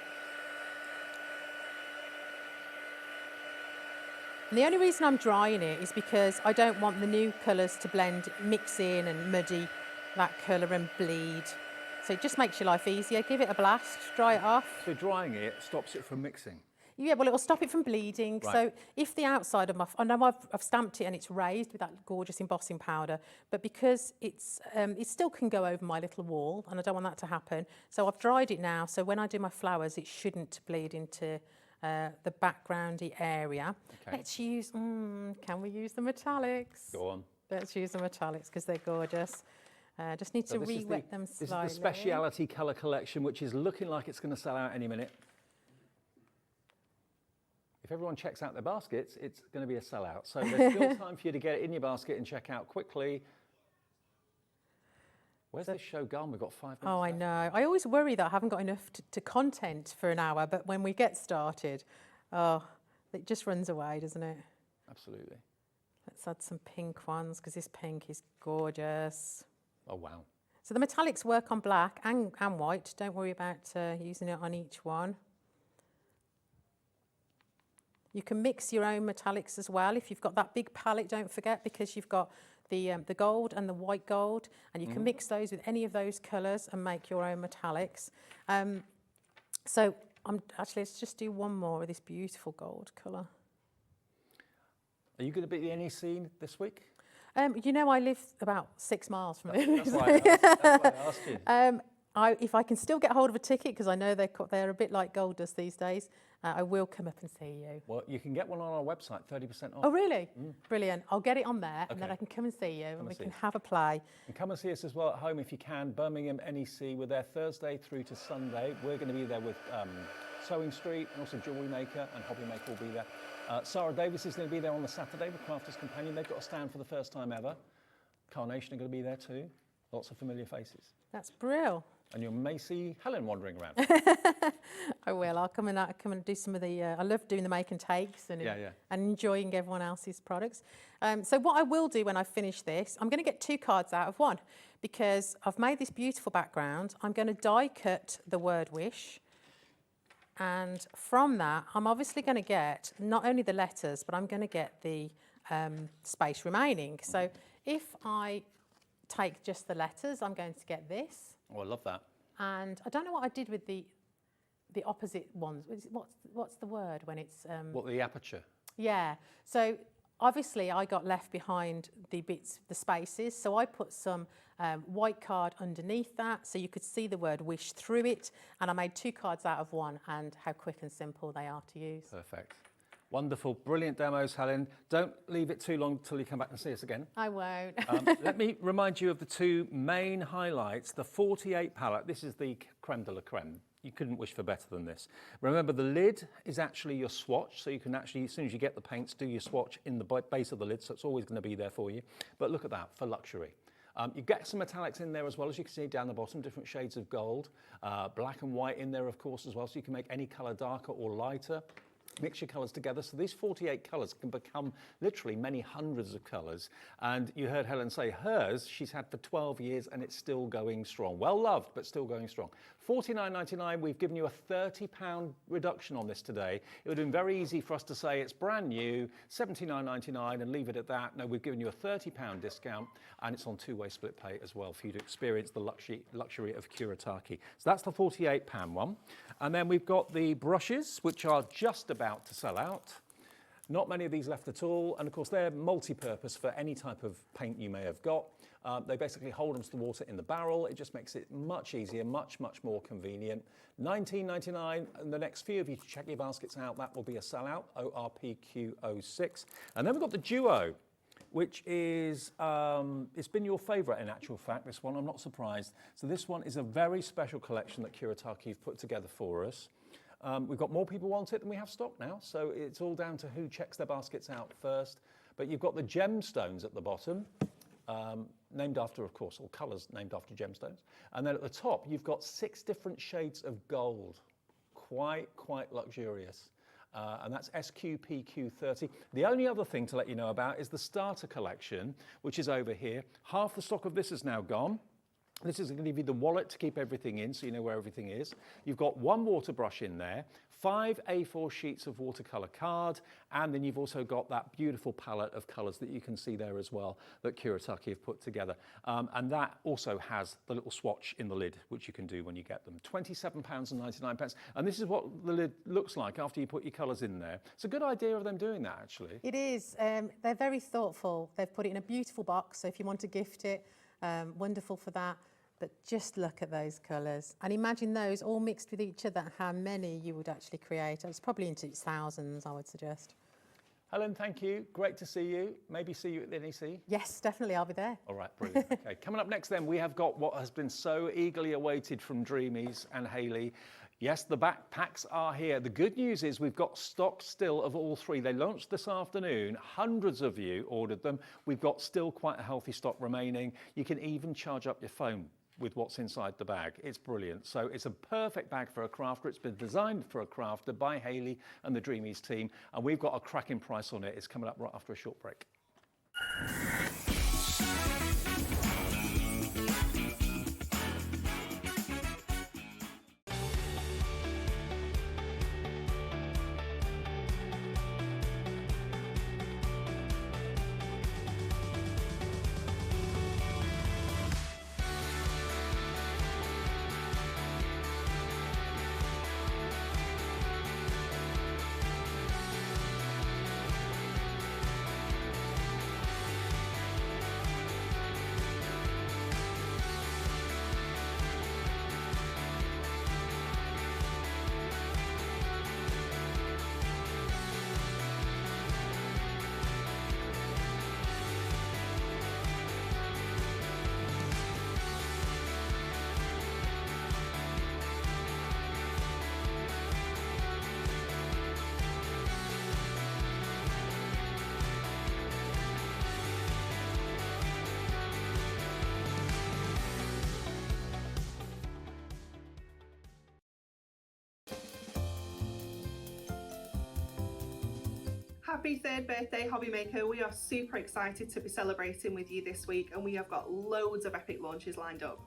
N: And the only reason I'm drying it is because I don't want the new colours to blend, mix in and muddy that colour and bleed. So it just makes your life easier. Give it a blast, dry it off.
F: So drying it stops it from mixing?
N: Yeah, well, it'll stop it from bleeding.
F: Right.
N: So if the outside of my, I know I've stamped it and it's raised with that gorgeous embossing powder, but because it's, it still can go over my little wall, and I don't want that to happen. So I've dried it now, so when I do my flowers, it shouldn't bleed into the backgroundy area.
F: Okay.
N: Let's use, can we use the metallics?
F: Go on.
N: Let's use the metallics because they're gorgeous. Just need to re-wet them slightly.
F: This is the Speciality Colour Collection, which is looking like it's going to sell out any minute. If everyone checks out their baskets, it's going to be a sellout. So there's still time for you to get it in your basket and check out quickly. Where's this show gone? We've got 5 minutes.
N: Oh, I know. I always worry that I haven't got enough to content for an hour, but when we get started, oh, it just runs away, doesn't it?
F: Absolutely.
N: Let's add some pink ones because this pink is gorgeous.
F: Oh, wow.
N: So the metallics work on black and white. Don't worry about using it on each one. You can mix your own metallics as well. If you've got that big palette, don't forget, because you've got the gold and the white gold, and you can mix those with any of those colours and make your own metallics. So actually, let's just do one more of this beautiful gold colour.
F: Are you going to be at the NEC this week?
N: You know, I live about 6 miles from it.
F: That's why I asked you.
N: if I can still get hold of a ticket, because I know they're a bit like gold dust these days, I will come up and see you.
F: Well, you can get one on our website, 30% off.
N: Oh, really? Brilliant. I'll get it on there, and then I can come and see you, and we can have a play.
F: And come and see us as well at home if you can. Birmingham NEC, we're there Thursday through to Sunday. We're going to be there with Sewing Street, and also Jewellery Maker and HobbyMaker will be there. Sarah Davis is going to be there on the Saturday with Crafters Companion. They've got a stand for the first time ever. Carnation are going to be there too. Lots of familiar faces.
N: That's brilliant.
F: And you may see Helen wandering around.
N: I will. I'll come and do some of the. I love doing the make and takes and enjoying everyone else's products. So what I will do when I finish this, I'm going to get 2 cards out of one, because I've made this beautiful background. I'm going to die cut the word wish, and from that, I'm obviously going to get not only the letters, but I'm going to get the space remaining. So if I take just the letters, I'm going to get this.
F: Oh, I love that.
N: And I don't know what I did with the opposite ones. What's the word when it's...
F: What, the aperture?
N: Yeah. So obviously I got left behind the spaces. So I put some white card underneath that so you could see the word wish through it. And I made 2 cards out of one, and how quick and simple they are to use.
F: Perfect. Wonderful, brilliant demos, Helen. Don't leave it too long till you come back and see us again.
N: I won't.
F: Let me remind you of the 2 main highlights. The 48 palette, this is the creme de la creme. You couldn't wish for better than this. Remember, the lid is actually your swatch, so you can actually, as soon as you get the paints, do your swatch in the base of the lid, so it's always going to be there for you. But look at that, for luxury. You get some metallics in there as well, as you can see down the bottom, different shades of gold. Black and white in there, of course, as well, so you can make any colour darker or lighter. Mix your colours together. So these 48 colours can become literally many hundreds of colours. And you heard Helen say hers, she's had for 12 years and it's still going strong. Well loved, but still going strong. $49.99, we've given you a £30 reduction on this today. It would have been very easy for us to say it's brand new, $79.99 and leave it at that. No, we've given you a £30 discount, and it's on 2-way split pay as well for you to experience the luxury of Kuretake. So that's the £48 one. And then we've got the brushes, which are just about to sell out. Not many of these left at all, and of course they're multi-purpose for any type of paint you may have got. They basically hold onto the water in the barrel. It just makes it much easier, much more convenient. $19.99, and the next few of you to check your baskets out, that will be a sellout, ORPQ06. And then we've got the Duo, which is, it's been your favourite in actual fact, this one, I'm not surprised. So this one is a very special collection that Kuretake have put together for us. We've got more people want it than we have stock now, so it's all down to who checks their baskets out first. But you've got the gemstones at the bottom, named after, of course, or colours named after gemstones. And then at the top, you've got 6 different shades of gold. Quite luxurious. And that's SQPQ30. The only other thing to let you know about is the starter collection, which is over here. Half the stock of this is now gone. This is going to give you the wallet to keep everything in, so you know where everything is. You've got 1 water brush in there, 5 A4 sheets of watercolour card, and then you've also got that beautiful palette of colours that you can see there as well that Kuretake have put together. And that also has the little swatch in the lid, which you can do when you get them. £27.99. And this is what the lid looks like after you put your colours in there. It's a good idea of them doing that, actually.
N: It is. They're very thoughtful. They've put it in a beautiful box, so if you want to gift it, wonderful for that. But just look at those colours and imagine those all mixed with each other, how many you would actually create. It's probably into thousands, I would suggest.
F: Helen, thank you. Great to see you. Maybe see you at the NEC.
N: Yes, definitely. I'll be there.
F: All right, brilliant. Okay, coming up next then, we have got what has been so eagerly awaited from Dreamees and Hayley. Yes, the backpacks are here. The good news is we've got stock still of all 3. They launched this afternoon. Hundreds of you ordered them. We've got still quite a healthy stock remaining. You can even charge up your phone with what's inside the bag. It's brilliant. So it's a perfect bag for a crafter. It's been designed for a crafter by Hayley and the Dreamees team, and we've got a cracking price on it. It's coming up right after a short break.
C: Happy third birthday, HobbyMaker. We are super excited to be celebrating with you this week, and we have got loads of epic launches lined up.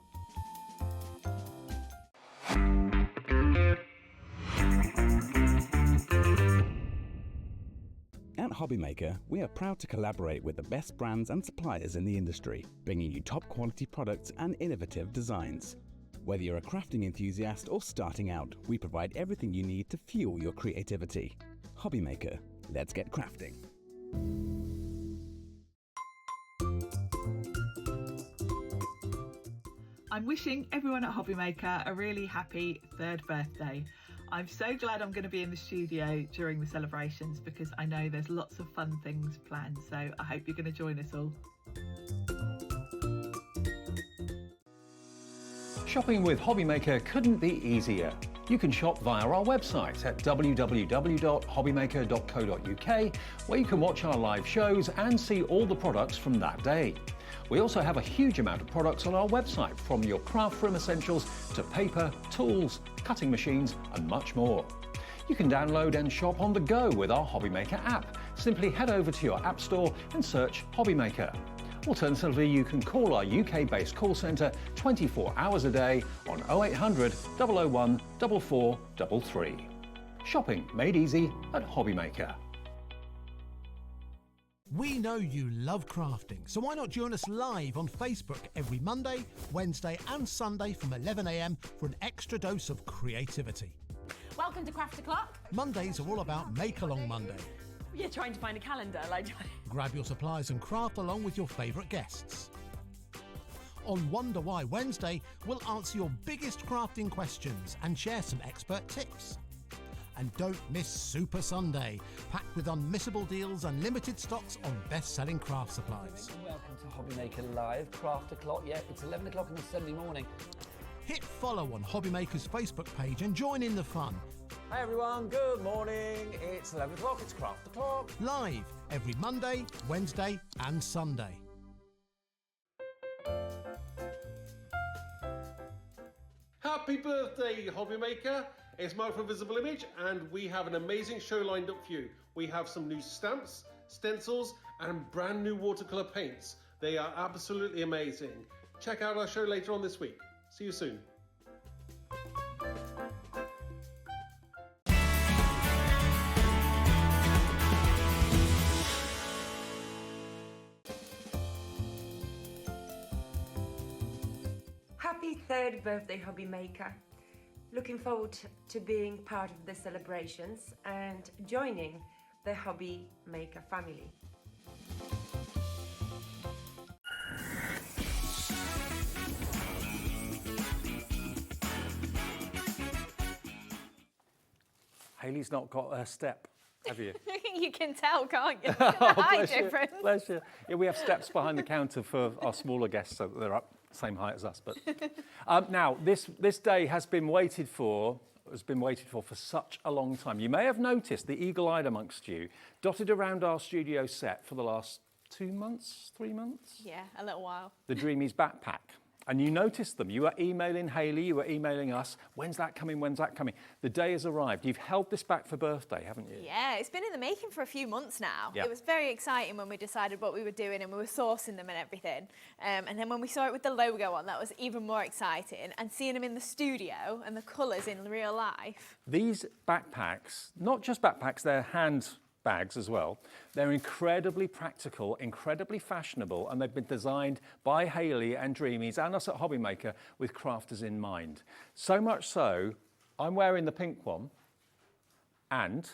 I: At HobbyMaker, we are proud to collaborate with the best brands and suppliers in the industry, bringing you top quality products and innovative designs. Whether you're a crafting enthusiast or starting out, we provide everything you need to fuel your creativity. HobbyMaker, let's get crafting.
A: I'm wishing everyone at HobbyMaker a really happy third birthday. I'm so glad I'm going to be in the studio during the celebrations because I know there's lots of fun things planned, so I hope you're going to join us all.
F: Shopping with HobbyMaker couldn't be easier. You can shop via our website at www.hobbymaker.co.uk, where you can watch our live shows and see all the products from that day. We also have a huge amount of products on our website, from your craft room essentials to paper, tools, cutting machines and much more. You can download and shop on the go with our HobbyMaker app. Simply head over to your app store and search HobbyMaker. Alternatively, you can call our UK-based call centre 24 hours a day on 0800 001 4433. Shopping made easy at HobbyMaker.
M: We know you love crafting, so why not join us live on Facebook every Monday, Wednesday and Sunday from 11 AM for an extra dose of creativity.
D: Welcome to Craft O'Clock.
M: Mondays are all about Make Along Monday.
D: You're trying to find a calendar, like...
M: Grab your supplies and craft along with your favourite guests. On Wonder Why Wednesday, we'll answer your biggest crafting questions and share some expert tips. And don't miss Super Sunday, packed with unmissable deals and limited stocks on best-selling craft supplies.
O: Welcome to HobbyMaker Live, Craft O'Clock. Yeah, it's 11 o'clock on a Sunday morning.
M: Hit follow on HobbyMaker's Facebook page and join in the fun.
P: Hey everyone, good morning. It's 11 o'clock, it's Craft O'Clock.
M: Live every Monday, Wednesday and Sunday.
H: Happy birthday, HobbyMaker! It's Mark from Visible Image, and we have an amazing show lined up for you. We have some new stamps, stencils, and brand new watercolour paints. They are absolutely amazing. Check out our show later on this week. See you soon.
Q: Happy third birthday, HobbyMaker. Looking forward to being part of the celebrations and joining the HobbyMaker family.
P: Hayley's not got a step, have you?
E: You can tell, can't you?
P: Oh,
E: The height
P: bless you,
E: difference.
P: bless you. Yeah, we have steps behind the counter for our smaller guests, so they're up same height as us. But now this day has been waited for such a long time. You may have noticed the eagle-eyed amongst you dotted around our studio set for the last 2 months, 3 months.
E: Yeah, a little while.
P: The Dreamees backpack. And you noticed them. You were emailing Hayley, you were emailing us. When's that coming? When's that coming? The day has arrived. You've held this back for birthday, haven't you?
E: Yeah, it's been in the making for a few months now.
P: Yeah.
E: It was very exciting when we decided what we were doing and we were sourcing them and everything. And then when we saw it with the logo on, that was even more exciting. And seeing them in the studio and the colours in real life.
P: These backpacks, not just backpacks, they're hand bags as well. They're incredibly practical, incredibly fashionable, and they've been designed by Hayley and Dreamees and us at HobbyMaker with crafters in mind. So much so, I'm wearing the pink one, and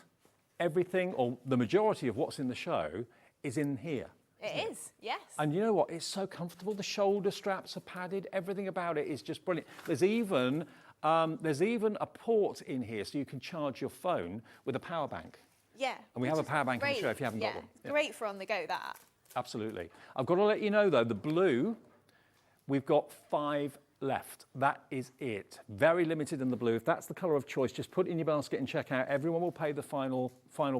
P: everything, or the majority of what's in the show, is in here.
E: It is, yes.
P: And you know what? It's so comfortable. The shoulder straps are padded. Everything about it is just brilliant. There's even a port in here so you can charge your phone with a power bank.
E: Yeah.
P: And we have a power bank on the show if you haven't got one.
E: Yeah, great for on the go, that.
P: Absolutely. I've got to let you know, though, the blue, we've got 5 left. That is it. Very limited in the blue. If that's the colour of choice, just put it in your basket and check out. Everyone will pay the final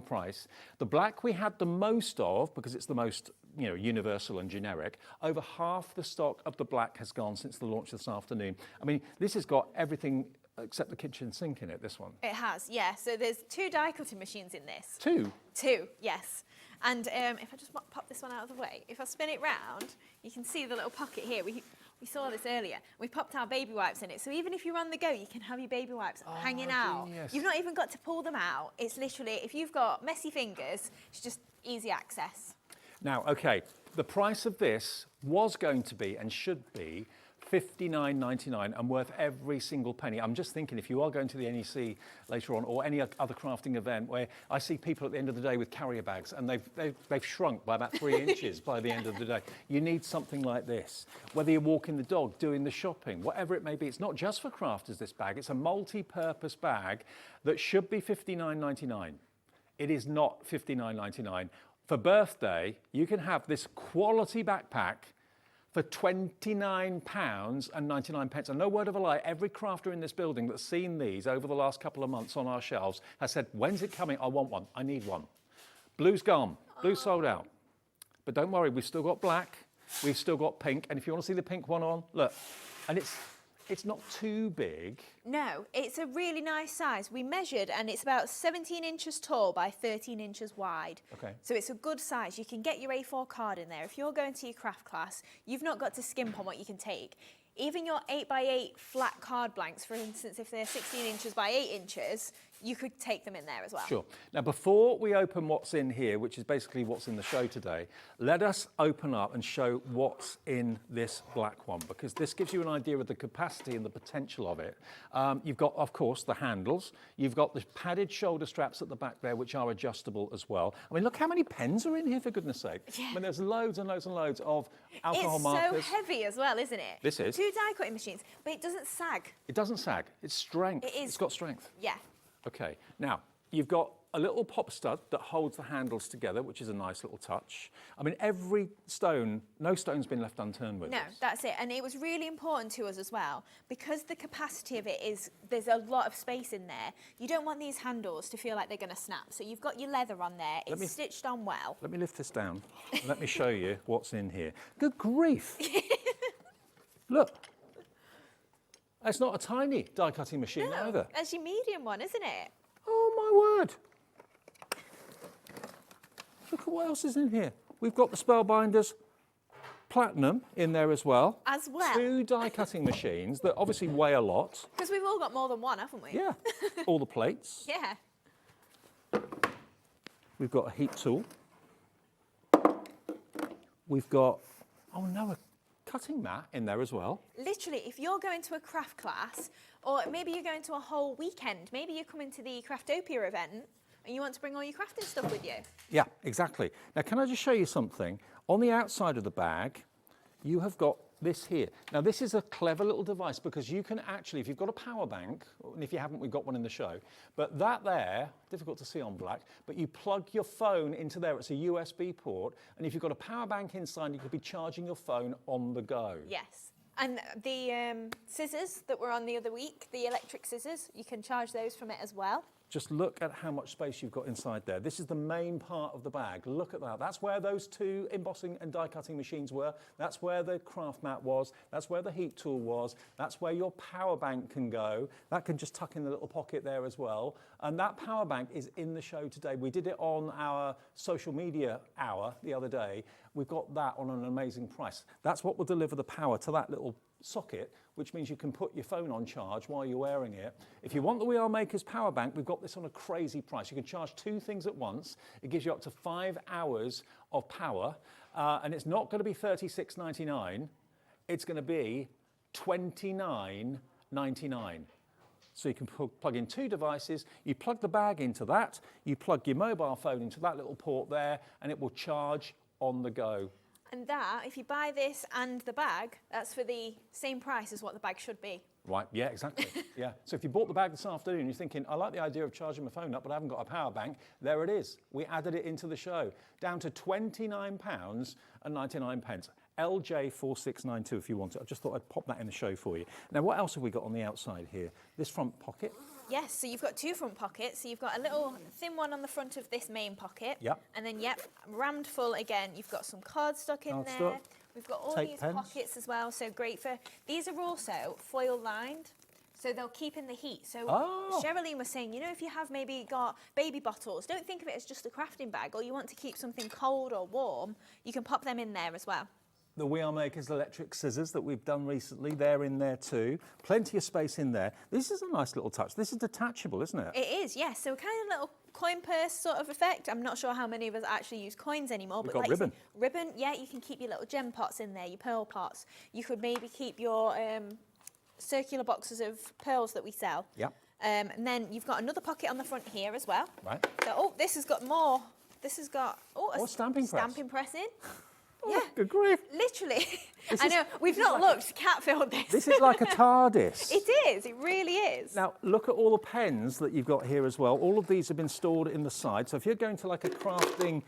P: price. The black we had the most of, because it's the most universal and generic. Over half the stock of the black has gone since the launch this afternoon. I mean, this has got everything accept the kitchen sink in it, this one?
E: It has, yeah. So there's 2 die cutting machines in this.
P: 2?
E: 2, yes. And if I just pop this one out of the way, if I spin it round, you can see the little pocket here. We saw this earlier. We popped our baby wipes in it. So even if you're on the go, you can have your baby wipes hanging out.
P: genius.
E: You've not even got to pull them out. It's literally, if you've got messy fingers, it's just easy access.
P: Now, okay, the price of this was going to be and should be $59.99 and worth every single penny. I'm just thinking if you are going to the NEC later on or any other crafting event where I see people at the end of the day with carrier bags and they've shrunk by about 3 inches by the end of the day. You need something like this. Whether you're walking the dog, doing the shopping, whatever it may be, it's not just for crafters, this bag. It's a multi-purpose bag that should be $59.99. It is not $59.99. For birthday, you can have this quality backpack for £29.99. And no word of a lie, every crafter in this building that's seen these over the last couple of months on our shelves has said, when's it coming? I want one, I need one. Blue's gone, blue's sold out. But don't worry, we've still got black, we've still got pink. And if you want to see the pink one on, look, and it's not too big.
E: No, it's a really nice size. We measured and it's about 17 inches tall by 13 inches wide.
P: Okay.
E: So it's a good size. You can get your A4 card in there. If you're going to your craft class, you've not got to skimp on what you can take. Even your 8x8 flat card blanks, for instance, if they're 16 inches by 8 inches, you could take them in there as well.
P: Sure. Now, before we open what's in here, which is basically what's in the show today, let us open up and show what's in this black one, because this gives you an idea of the capacity and the potential of it. You've got, of course, the handles. You've got the padded shoulder straps at the back there, which are adjustable as well. I mean, look how many pens are in here, for goodness sake. Yeah. I mean, there's loads and loads and loads of alcohol markers.
E: It's so heavy as well, isn't it?
P: This is.
E: 2 die cutting machines, but it doesn't sag.
P: It doesn't sag. It's strength.
E: It is.
P: It's got strength.
E: Yeah.
P: Okay, now you've got a little pop stud that holds the handles together, which is a nice little touch. I mean, every stone, no stone's been left unturned with
E: No,
P: this.
E: that's it. And it was really important to us as well, because the capacity of it is, there's a lot of space in there. You don't want these handles to feel like they're going to snap. So you've got your leather on there. It's stitched on well.
P: Let me lift this down. And let me show you what's in here. Good grief. Look. It's not a tiny die cutting machine either.
E: That's your medium one, isn't it?
P: Oh my word. Look at what else is in here. We've got the Spellbinders Platinum in there as well.
E: As well.
P: 2 die cutting machines that obviously weigh a lot.
E: Because we've all got more than one, haven't we?
P: Yeah. All the plates.
E: Yeah.
P: We've got a heat tool. We've got, oh no, a cutting mat in there as well.
E: Literally, if you're going to a craft class, or maybe you're going to a whole weekend, maybe you're coming to the Craftopia event and you want to bring all your crafting stuff with you.
P: Yeah, exactly. Now, can I just show you something? On the outside of the bag, you have got this here. Now, this is a clever little device because you can actually, if you've got a power bank, and if you haven't, we've got one in the show, but that there, difficult to see on black, but you plug your phone into there. It's a USB port, and if you've got a power bank inside, you could be charging your phone on the go.
E: Yes. And the scissors that were on the other week, the electric scissors, you can charge those from it as well.
P: Just look at how much space you've got inside there. This is the main part of the bag. Look at that. That's where those 2 embossing and die cutting machines were. That's where the craft mat was. That's where the heat tool was. That's where your power bank can go. That can just tuck in the little pocket there as well. And that power bank is in the show today. We did it on our social media hour the other day. We've got that on an amazing price. That's what will deliver the power to that little socket, which means you can put your phone on charge while you're wearing it. If you want the We Are Makers power bank, we've got this on a crazy price. You can charge 2 things at once. It gives you up to 5 hours of power, and it's not going to be $36.99. It's going to be $29.99. So you can plug in 2 devices, you plug the bag into that, you plug your mobile phone into that little port there, and it will charge on the go.
E: And that, if you buy this and the bag, that's for the same price as what the bag should be.
P: Right, yeah, exactly. Yeah. So if you bought the bag this afternoon, you're thinking, I like the idea of charging my phone up, but I haven't got a power bank. There it is. We added it into the show. Down to £29.99. LJ4692 if you want it. I just thought I'd pop that in the show for you. Now, what else have we got on the outside here? This front pocket.
E: Yes, so you've got 2 front pockets. So you've got a little thin one on the front of this main pocket.
P: Yep.
E: And then, rammed full again. You've got some cards stuck in there. We've got all these pockets as well. So great for, these are also foil lined. So they'll keep in the heat. So
P: Oh.
E: Cheralene was saying, you know, if you have maybe got baby bottles, don't think of it as just a crafting bag, or you want to keep something cold or warm, you can pop them in there as well.
P: The We Are Makers electric scissors that we've done recently, they're in there too. Plenty of space in there. This is a nice little touch. This is detachable, isn't it?
E: It is, yes. So kind of little coin purse sort of effect. I'm not sure how many of us actually use coins anymore.
P: We've
E: but
P: got
E: like
P: ribbon.
E: Ribbon, yeah, you can keep your little gem pots in there, your pearl pots. You could maybe keep your circular boxes of pearls that we sell.
P: Yep.
E: And then you've got another pocket on the front here as well.
P: Right.
E: So, this has got more. This has got a
P: stamping press.
E: Stamping press in.
P: Yeah. Good grief.
E: Literally.
P: This
E: I
P: is-
E: know, we've not looked, Cat filled this.
P: This is like a TARDIS.
E: It is, it really is.
P: Now, look at all the pens that you've got here as well. All of these have been stored in the side. So if you're going to like a crafting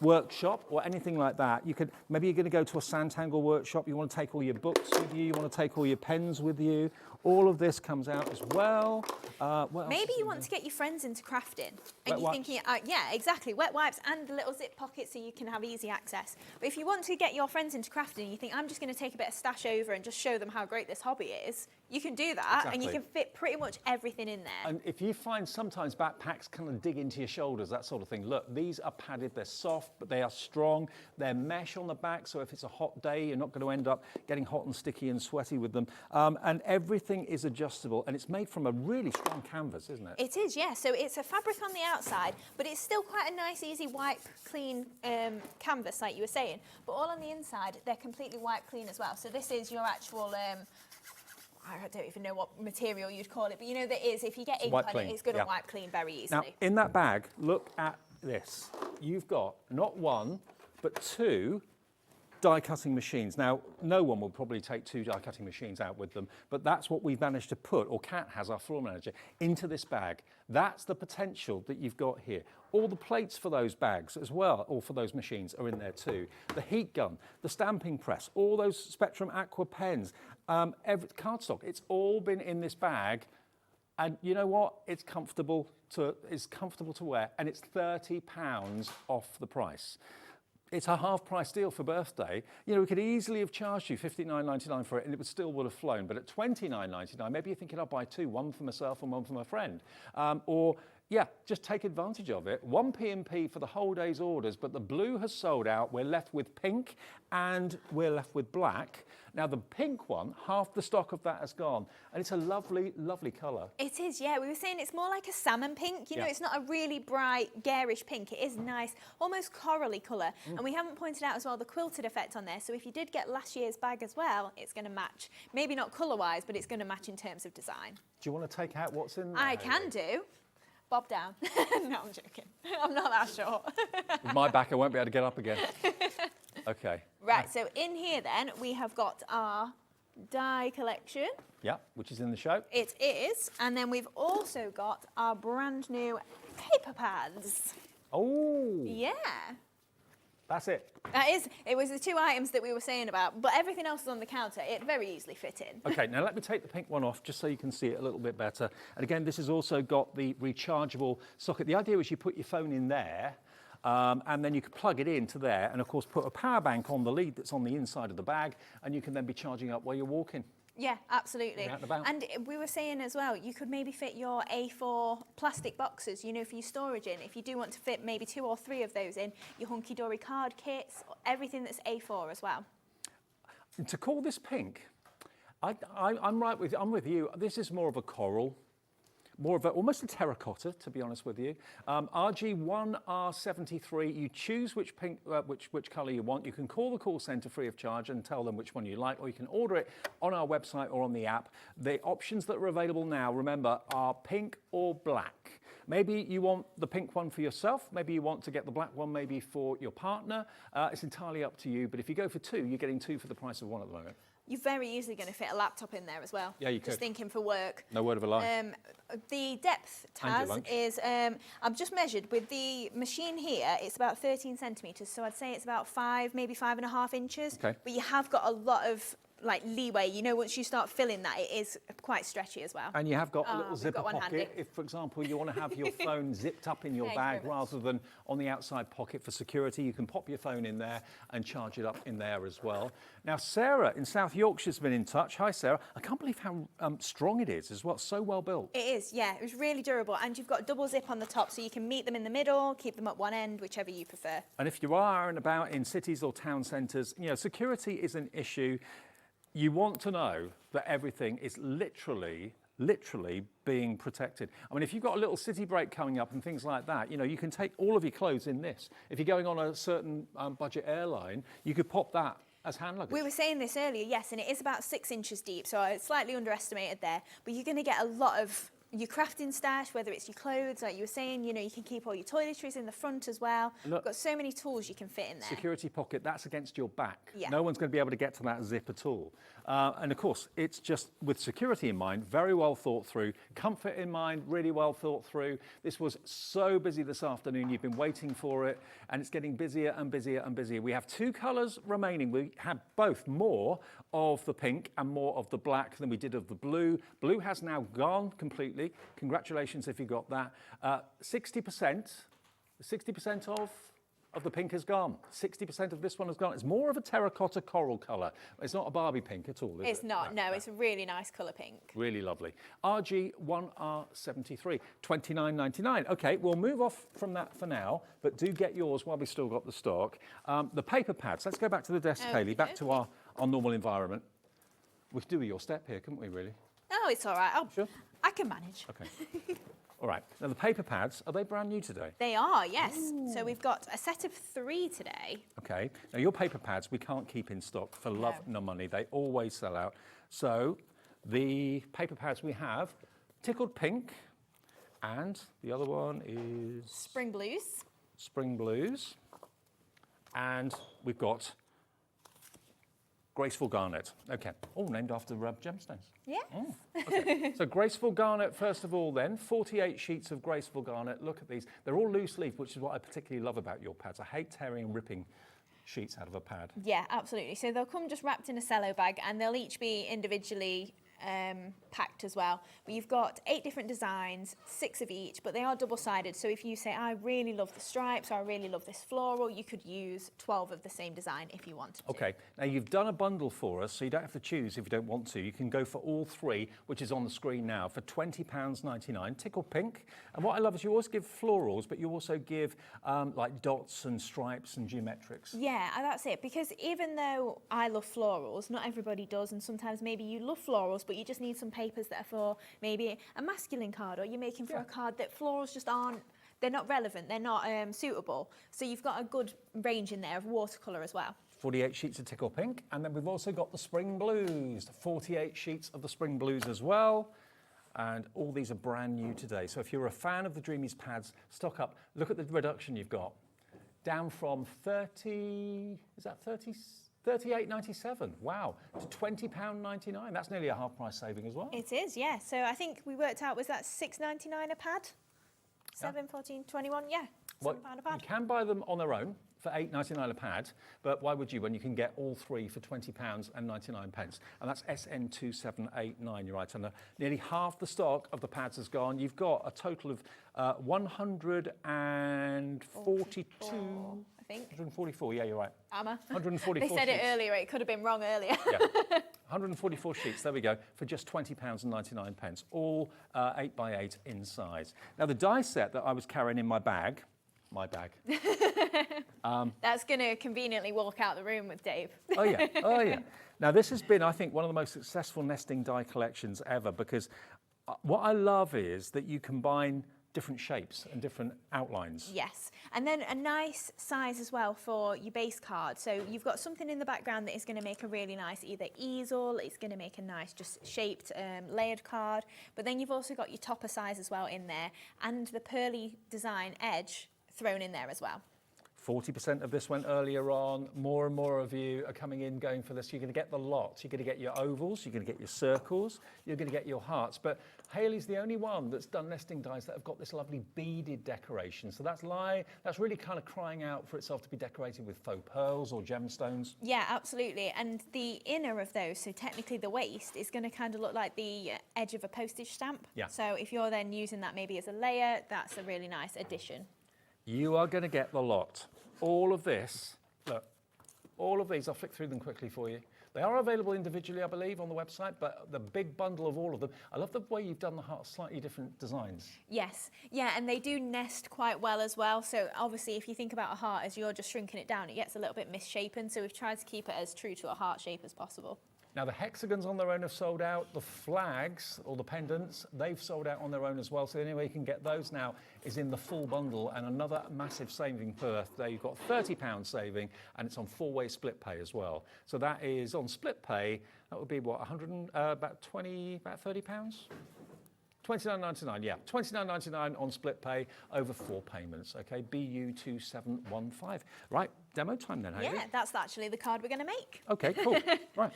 P: workshop or anything like that, maybe you're going to go to a Santangle workshop, you want to take all your books with you, you want to take all your pens with you. All of this comes out as well.
E: Maybe you want to get your friends into crafting.
P: Wet
E: And you're thinking, yeah, exactly, wet wipes and the little zip pocket so you can have easy access. But if you want to get your friends into crafting and you think, I'm just going to take a bit of stash over and just show them how great this hobby is, you can do that and you
P: Exactly.
E: can fit pretty much everything in there.
P: And if you find sometimes backpacks kind of dig into your shoulders, that sort of thing, look, these are padded, they're soft, but they are strong. They're mesh on the back, so if it's a hot day, you're not going to end up getting hot and sticky and sweaty with them. And everything is adjustable, and it's made from a really strong canvas, isn't it?
E: It is, yeah. So it's a fabric on the outside, but it's still quite a nice, easy, wipe, clean canvas, like you were saying. But all on the inside, they're completely wipe clean as well. So this is your actual, I don't even know what material you'd call it, but you know that is, if you get ink
P: wipe
E: on
P: clean,
E: it, it's going to
P: yeah.
E: wipe clean very easily.
P: Now, in that bag, look at this. You've got not one, but two die cutting machines. Now, no one will probably take two die cutting machines out with them, but that's what we've managed to put, or Kat has, our floor manager, into this bag. That's the potential that you've got here. All the plates for those bags as well, or for those machines, are in there too. The heat gun, the stamping press, all those Spectrum Aqua pens, cardstock, it's all been in this bag. And you know what? It's comfortable to wear, and it's £30 off the price. It's a half price deal for birthday. You know, we could easily have charged you $59.99 for it and it would have flown. But at $29.99, maybe you're thinking I'll buy two, one for myself and one for my friend. Yeah, just take advantage of it. One P&P for the whole day's orders, but the blue has sold out. We're left with pink and we're left with black. Now the pink one, half the stock of that has gone. And it's a lovely, lovely colour.
E: It is, yeah. We were saying it's more like a salmon pink. You know,
P: Yeah.
E: it's not a really bright, garish pink. It is nice, almost corally colour. And we haven't pointed out as well the quilted effect on there. So if you did get last year's bag as well, it's going to match. Maybe not colour-wise, but it's going to match in terms of design.
P: Do you want to take out what's in there?
E: I can do. Bob down. No, I'm joking. I'm not that short.
P: With my back, I won't be able to get up again. Okay.
E: Right, so in here then, we have got our die collection.
P: Yeah, which is in the show.
E: It is. And then we've also got our brand new paper pads.
P: Oh.
E: Yeah.
P: That's it.
E: That is, it was the two items that we were saying about, but everything else is on the counter. It very easily fit in.
P: Okay, now let me take the pink one off just so you can see it a little bit better. And again, this has also got the rechargeable socket. The idea was you put your phone in there, and then you can plug it into there, and of course put a power bank on the lead that's on the inside of the bag, and you can then be charging up while you're walking.
E: Yeah, absolutely.
P: Out and about.
E: And we were saying as well, you could maybe fit your A4 plastic boxes, you know, for your storage in. If you do want to fit maybe 2 or 3 of those in, your hunky-dory card kits, everything that's A4 as well.
P: To call this pink, I'm with you. This is more of a coral. More of almost a terracotta, to be honest with you. RG1R73. You choose which pink, which colour you want. You can call the call centre free of charge and tell them which one you like, or you can order it on our website or on the app. The options that are available now, remember, are pink or black. Maybe you want the pink one for yourself. Maybe you want to get the black one maybe for your partner. It's entirely up to you. But if you go for 2, you're getting 2 for the price of 1 at the moment.
E: You're very easily going to fit a laptop in there as well.
P: Yeah, you could.
E: Just thinking for work.
P: No word of a lie.
E: The depth,
P: And your
E: Taz,
P: lunch.
E: is, I've just measured with the machine here, it's about 13 centimetres, so I'd say it's about 5, maybe 5.5 inches.
P: Okay.
E: But you have got a lot of like leeway. You know, once you start filling that, it is quite stretchy as well.
P: And you have got a little
E: we've
P: zipper
E: got one
P: pocket
E: handy.
P: if, for example, you want to have your phone zipped up in your
E: Thank you
P: bag
E: very much.
P: rather than on the outside pocket for security. You can pop your phone in there and charge it up in there as well. Now, Sarah in South Yorkshire's been in touch. Hi, Sarah. I can't believe how strong it is as well. So well built.
E: It is, yeah. It was really durable, and you've got double zip on the top, so you can meet them in the middle, keep them at one end, whichever you prefer.
P: And if you are and about in cities or town centres, you know, security is an issue. You want to know that everything is literally being protected. I mean, if you've got a little city break coming up and things like that, you know, you can take all of your clothes in this. If you're going on a certain budget airline, you could pop that as hand luggage.
E: We were saying this earlier, yes, and it is about 6 inches deep, so I slightly underestimated there, but you're going to get a lot of your crafting stash, whether it's your clothes, like you were saying, you know, you can keep all your toiletries in the front as well.
P: Look,
E: You've got so many tools you can fit in there.
P: Security pocket, that's against your back.
E: Yeah.
P: No one's going to be able to get to that zip at all. And of course, it's just with security in mind, very well thought through, comfort in mind, really well thought through. This was so busy this afternoon, you've been waiting for it, and it's getting busier and busier and busier. We have 2 colours remaining. We have both more of the pink and more of the black than we did of the blue. Blue has now gone completely. Congratulations if you got that. 60% of the pink has gone. 60% of this one has gone. It's more of a terracotta coral colour. It's not a Barbie pink at all, is it?
E: It's not, no, it's a really nice colour pink.
P: Really lovely. RG1R73, $29.99. Okay, we'll move off from that for now, but do get yours while we've still got the stock. The paper pads. Let's go back to the desk, Hayley, back to our normal environment. We could do with your step here, couldn't we, really?
E: Oh, it's all right.
P: Sure?
E: I can manage.
P: Okay. All right. Now, the paper pads, are they brand new today?
E: They are, yes. So we've got a set of 3 today.
P: Okay. Now, your paper pads, we can't keep in stock for love nor money. They always sell out. So the paper pads we have, tickled pink, and the other one is...
E: Spring Blues.
P: Spring Blues. And we've got Graceful Garnet. Okay. All named after gemstones.
E: Yeah.
P: Oh, okay. So Graceful Garnet, first of all then, 48 sheets of Graceful Garnet. Look at these. They're all loose leaf, which is what I particularly love about your pads. I hate tearing and ripping sheets out of a pad.
E: Yeah, absolutely. So they'll come just wrapped in a cello bag, and they'll each be individually packed as well. But you've got 8 different designs, 6 of each, but they are double-sided. So if you say, I really love the stripes, or I really love this floral, you could use 12 of the same design if you wanted to.
P: Okay, now you've done a bundle for us, so you don't have to choose if you don't want to. You can go for all 3, which is on the screen now, for £20.99, tickled pink. And what I love is you always give florals, but you also give like dots and stripes and geometrics.
E: Yeah, that's it. Because even though I love florals, not everybody does, and sometimes maybe you love florals, but you just need some papers that are for maybe a masculine card, or you're making for a card that florals just aren't, they're not relevant, they're not suitable. So you've got a good range in there of watercolour as well.
P: 48 sheets of Tickle Pink, and then we've also got the Spring Blues, 48 sheets of the Spring Blues as well. And all these are brand new today. So if you're a fan of the Dreamees pads, stock up. Look at the reduction you've got. Down from 30, is that 30? $38.97, wow, to £20.99. That's nearly a half price saving as well.
E: It is, yeah. So I think we worked out, was that $6.99 a pad? 7, 14, 21, yeah.
P: Well,
E: £7 a pad.
P: you can buy them on their own for £8.99 a pad, but why would you when you can get all 3 for £20.99? And that's SN2789, you're right. And nearly half the stock of the pads has gone. You've got a total of 142...
E: I think.
P: 144, yeah, you're right.
E: Am I?
P: 144
E: They said
P: sheets.
E: it earlier, it could have been wrong earlier.
P: Yeah. 144 sheets, there we go, for just £20.99, all 8x8 in size. Now, the die set that I was carrying in my bag,
E: That's going to conveniently walk out the room with Dave.
P: Oh, yeah, oh, yeah. Now, this has been, I think, one of the most successful nesting die collections ever, because what I love is that you combine different shapes and different outlines.
E: Yes, and then a nice size as well for your base card. So you've got something in the background that is going to make a really nice either easel, it's going to make a nice just shaped layered card, but then you've also got your topper size as well in there, and the pearly design edge thrown in there as well.
P: 40% of this went earlier on. More and more of you are coming in going for this. You're going to get the lot. You're going to get your ovals, you're going to get your circles, you're going to get your hearts. But Hayley's the only one that's done nesting dies that have got this lovely beaded decoration. So that's really kind of crying out for itself to be decorated with faux pearls or gemstones.
E: Yeah, absolutely. And the inner of those, so technically the waist, is going to kind of look like the edge of a postage stamp.
P: Yeah.
E: So if you're then using that maybe as a layer, that's a really nice addition.
P: You are going to get the lot. All of this, look, all of these, I'll flick through them quickly for you. They are available individually, I believe, on the website, but the big bundle of all of them. I love the way you've done the heart, slightly different designs.
E: Yes, yeah, and they do nest quite well as well. So obviously, if you think about a heart as you're just shrinking it down, it gets a little bit misshapen. So we've tried to keep it as true to a heart shape as possible.
P: Now, the hexagons on their own have sold out. The flags, or the pendants, they've sold out on their own as well. So the only way you can get those now is in the full bundle. And another massive saving per birthday. You've got £30 saving, and it's on 4-way split pay as well. So that is on split pay. That would be what, about £30? £29.99, yeah, £29.99 on split pay over 4 payments. Okay, BU2715. Right, demo time then, Hayley.
E: Yeah, that's actually the card we're going to make.
P: Okay, cool. Right.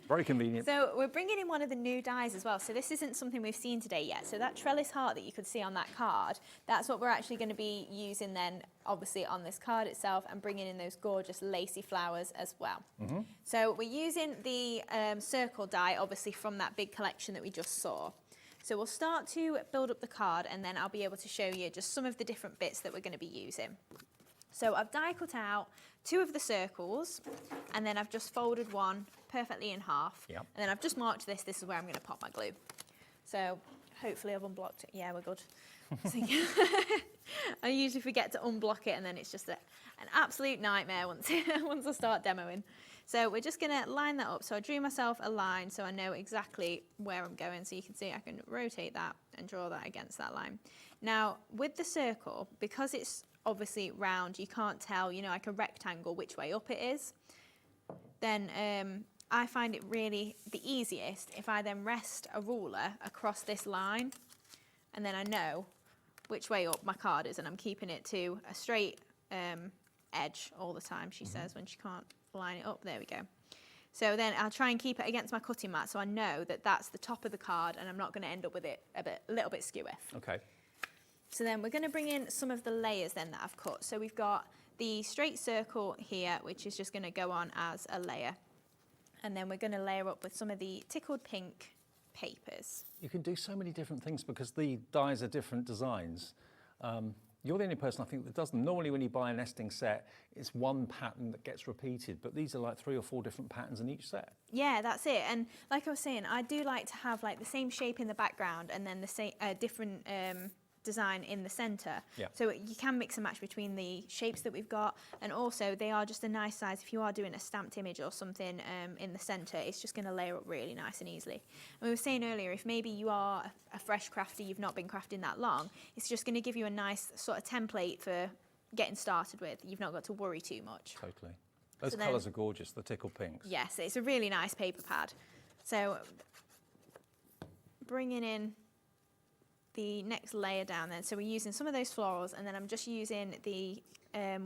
P: Very convenient.
E: So we're bringing in one of the new dies as well. So this isn't something we've seen today yet. So that trellis heart that you could see on that card, that's what we're actually going to be using then, obviously, on this card itself, and bringing in those gorgeous lacy flowers as well.
P: Mm-hmm.
E: So we're using the circle die, obviously, from that big collection that we just saw. So we'll start to build up the card, and then I'll be able to show you just some of the different bits that we're going to be using. So I've die cut out 2 of the circles, and then I've just folded one perfectly in half.
P: Yep.
E: And then I've just marked this. This is where I'm going to pop my glue. So hopefully I've unblocked it. Yeah, we're good. So, I usually forget to unblock it, and then it's just an absolute nightmare once I start demoing. So we're just going to line that up. So I drew myself a line so I know exactly where I'm going. So you can see I can rotate that and draw that against that line. Now, with the circle, because it's obviously round, you can't tell, like a rectangle, which way up it is. Then I find it really the easiest if I then rest a ruler across this line, and then I know which way up my card is, and I'm keeping it to a straight edge all the time, she says, when she can't line it up. There we go. So then I'll try and keep it against my cutting mat so I know that that's the top of the card, and I'm not going to end up with it a little bit skewy.
P: Okay.
E: So then we're going to bring in some of the layers then that I've cut. So we've got the straight circle here, which is just going to go on as a layer. And then we're going to layer up with some of the tickled pink papers.
P: You can do so many different things because the dies are different designs. You're the only person I think that does them. Normally when you buy a nesting set, it's one pattern that gets repeated, but these are like 3 or 4 different patterns in each set.
E: Yeah, that's it. And like I was saying, I do like to have like the same shape in the background and then the same different design in the centre.
P: Yeah.
E: So you can mix and match between the shapes that we've got, and also they are just a nice size. If you are doing a stamped image or something in the centre, it's just going to layer up really nice and easily. And we were saying earlier, if maybe you are a fresh crafter, you've not been crafting that long, it's just going to give you a nice sort of template for getting started with. You've not got to worry too much.
P: Totally. Those
E: So
P: colours
E: then-
P: are gorgeous, the tickled pinks.
E: Yes, it's a really nice paper pad. So bringing in the next layer down then. So we're using some of those florals, and then I'm just using the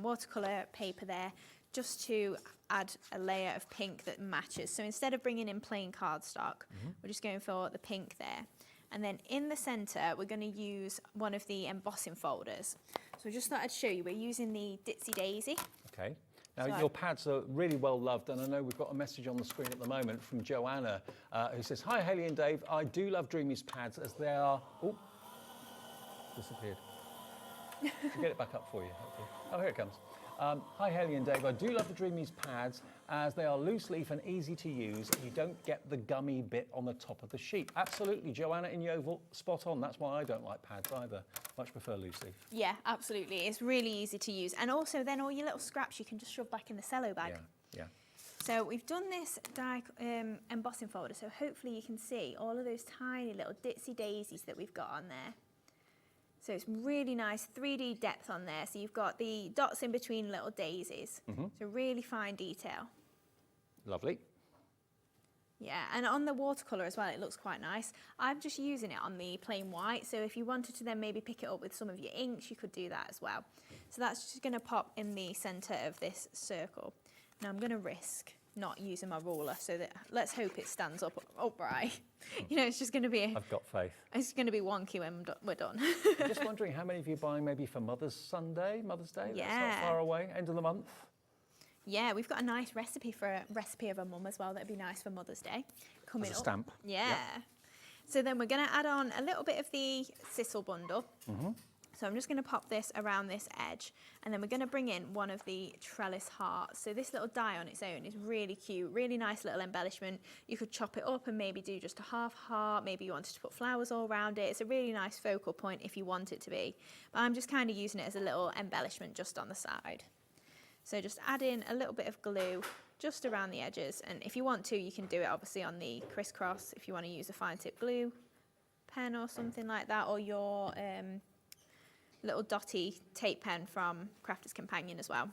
E: watercolour paper there just to add a layer of pink that matches. So instead of bringing in plain cardstock, we're just going for the pink there. And then in the centre, we're going to use one of the embossing folders. So I just thought I'd show you, we're using the Ditsy Daisy.
P: Okay. Now,
E: So
P: your pads are really well loved, and I know we've got a message on the screen at the moment from Joanna, who says, "Hi, Hayley and Dave. I do love Dreamees pads as they are..." Oh, disappeared. I'll get it back up for you, hopefully. Oh, here it comes. Hi, Hayley and Dave. I do love the Dreamees pads as they are loose leaf and easy to use. You don't get the gummy bit on the top of the sheet. Absolutely, Joanna in Yeovil, spot on. That's why I don't like pads either. Much prefer loose leaf.
E: Yeah, absolutely. It's really easy to use. And also then all your little scraps you can just shove back in the cello bag.
P: Yeah.
E: So we've done this embossing folder, so hopefully you can see all of those tiny little Ditsy Daisies that we've got on there. So it's really nice 3D depth on there. So you've got the dots in between little daisies. So really fine detail.
P: Lovely.
E: Yeah, and on the watercolour as well, it looks quite nice. I'm just using it on the plain white, so if you wanted to then maybe pick it up with some of your inks, you could do that as well. So that's just going to pop in the centre of this circle. Now I'm going to risk not using my ruler, so that let's hope it stands up upright. You know, it's just going to be...
P: I've got faith.
E: It's going to be wonky when we're done.
P: I'm just wondering how many of you are buying maybe for Mother's Day?
E: Yeah.
P: That's not far away, end of the month.
E: Yeah, we've got a nice recipe of a mum as well that'd be nice for Mother's Day coming
P: As a
E: up.
P: stamp.
E: Yeah.
P: Yep.
E: So then we're going to add on a little bit of the sisal bundle. So I'm just going to pop this around this edge, and then we're going to bring in one of the trellis hearts. So this little die on its own is really cute, really nice little embellishment. You could chop it up and maybe do just a half heart. Maybe you wanted to put flowers all around it. It's a really nice focal point if you want it to be. But I'm just kind of using it as a little embellishment just on the side. So just add in a little bit of glue just around the edges, and if you want to, you can do it obviously on the crisscross if you want to use a fine tip glue pen or something like that, or your little dotty tape pen from Crafter's Companion as well.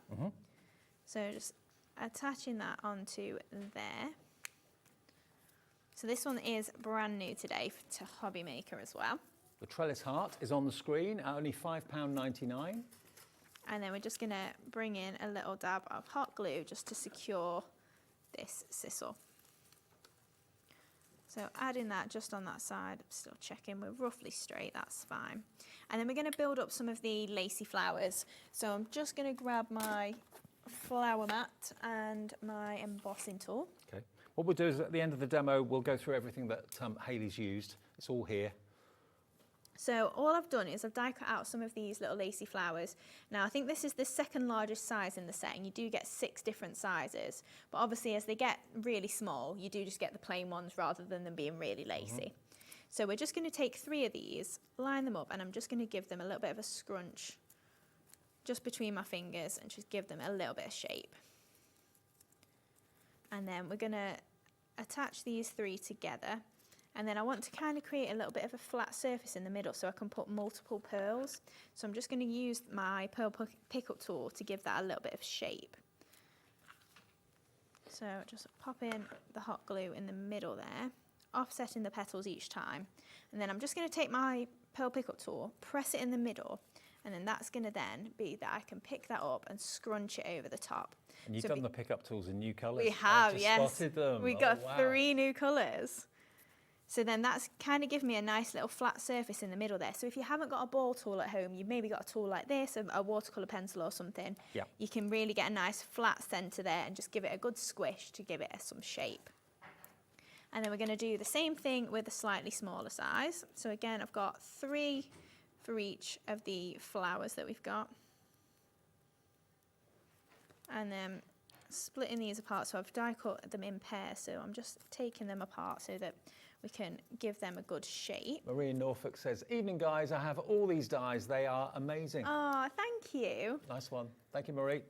E: So just attaching that onto there. So this one is brand new today to HobbyMaker as well.
P: The trellis heart is on the screen at only £5.99.
E: And then we're just going to bring in a little dab of hot glue just to secure this sisal. So adding that just on that side, I'm still checking, we're roughly straight, that's fine. And then we're going to build up some of the lacy flowers. So I'm just going to grab my flower mat and my embossing tool.
P: Okay. What we'll do is at the end of the demo, we'll go through everything that Hayley's used. It's all here.
E: So all I've done is I've die cut out some of these little lacy flowers. Now I think this is the second largest size in the set, and you do get 6 different sizes. But obviously as they get really small, you do just get the plain ones rather than them being really lacy. So we're just going to take 3 of these, line them up, and I'm just going to give them a little bit of a scrunch just between my fingers and just give them a little bit of shape. And then we're going to attach these 3 together. And then I want to kind of create a little bit of a flat surface in the middle so I can put multiple pearls. So I'm just going to use my pearl pickup tool to give that a little bit of shape. So just pop in the hot glue in the middle there, offsetting the petals each time. And then I'm just going to take my pearl pickup tool, press it in the middle, and then that's going to then be that I can pick that up and scrunch it over the top.
P: And you've done the pickup tools in new colours.
E: We have, yes.
P: Spotted them.
E: We got 3 new colours. So then that's kind of given me a nice little flat surface in the middle there. So if you haven't got a ball tool at home, you've maybe got a tool like this, a watercolour pencil or something, you can really get a nice flat centre there and just give it a good squish to give it some shape. And then we're going to do the same thing with a slightly smaller size. So again, I've got 3 for each of the flowers that we've got. And then splitting these apart, so I've die cut them in pairs, so I'm just taking them apart so that we can give them a good shape.
P: Marie in Norfolk says, evening guys, I have all these dies, they are amazing.
E: Oh, thank you.
P: Nice one. Thank you, Marie.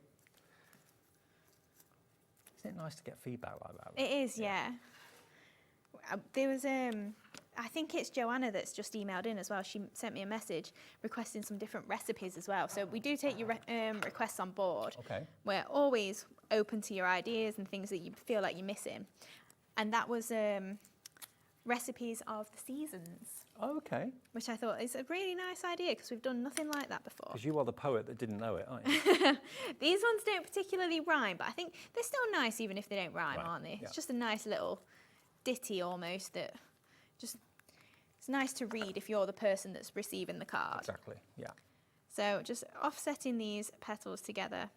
P: Isn't it nice to get feedback like that?
E: It is, yeah. There was, I think it's Joanna that's just emailed in as well. She sent me a message requesting some different recipes as well. So we do take your requests on board.
P: Okay.
E: We're always open to your ideas and things that you feel like you're missing. And that was recipes of the seasons.
P: Oh, okay.
E: Which I thought is a really nice idea because we've done nothing like that before.
P: Because you are the poet that didn't know it, aren't you?
E: These ones don't particularly rhyme, but I think they're still nice even if they don't rhyme,
P: Right,
E: aren't they?
P: yeah.
E: It's just a nice little ditty almost that just, it's nice to read if you're the person that's receiving the card.
P: Exactly, yeah.
E: So just offsetting these petals together,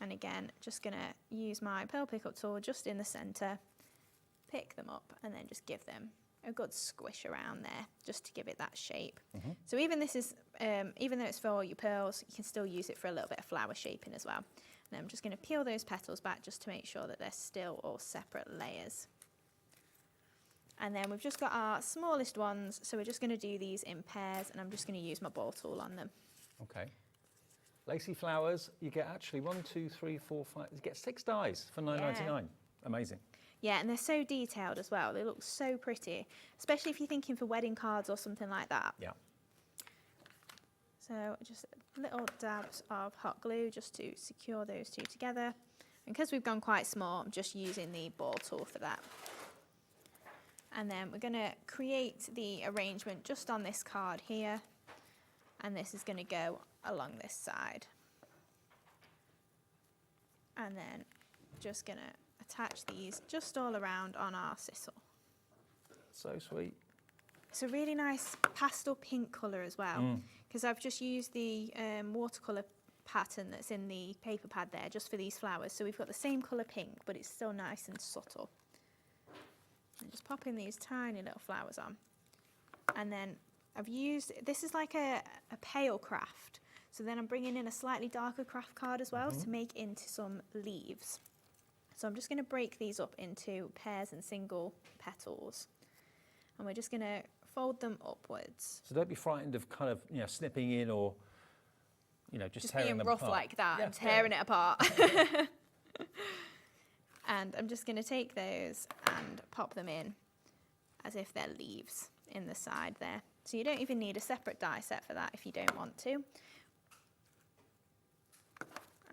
E: and again, just gonna use my pearl pickup tool just in the center, pick them up, and then just give them a good squish around there, just to give it that shape. So even this is, even though it's for all your pearls, you can still use it for a little bit of flower shaping as well. And I'm just gonna peel those petals back just to make sure that they're still all separate layers. And then we've just got our smallest ones, so we're just going to do these in pairs, and I'm just going to use my ball tool on them.
P: Okay. Lacy flowers, you get actually 1, 2, 3, 4, 5, you get 6 dies for £9.99. Amazing.
E: Yeah, and they're so detailed as well. They look so pretty, especially if you're thinking for wedding cards or something like that.
P: Yeah.
E: So just little dabs of hot glue just to secure those 2 together. And because we've gone quite small, I'm just using the ball tool for that. And then we're going to create the arrangement just on this card here. And this is going to go along this side. And then just going to attach these just all around on our sisal.
P: So sweet.
E: It's a really nice pastel pink colour as well, because I've just used the watercolour pattern that's in the paper pad there just for these flowers. So we've got the same colour pink, but it's still nice and subtle. And just popping these tiny little flowers on. And then I've used, this is like a pale craft. So then I'm bringing in a slightly darker craft card as well to make into some leaves. So I'm just going to break these up into pairs and single petals. And we're just going to fold them upwards.
P: So don't be frightened of kind of, you know, snipping in or, you know, just tearing
E: being
P: them
E: rough
P: apart.
E: like that and tearing it apart. And I'm just going to take those and pop them in as if they're leaves in the side there. So you don't even need a separate die set for that if you don't want to.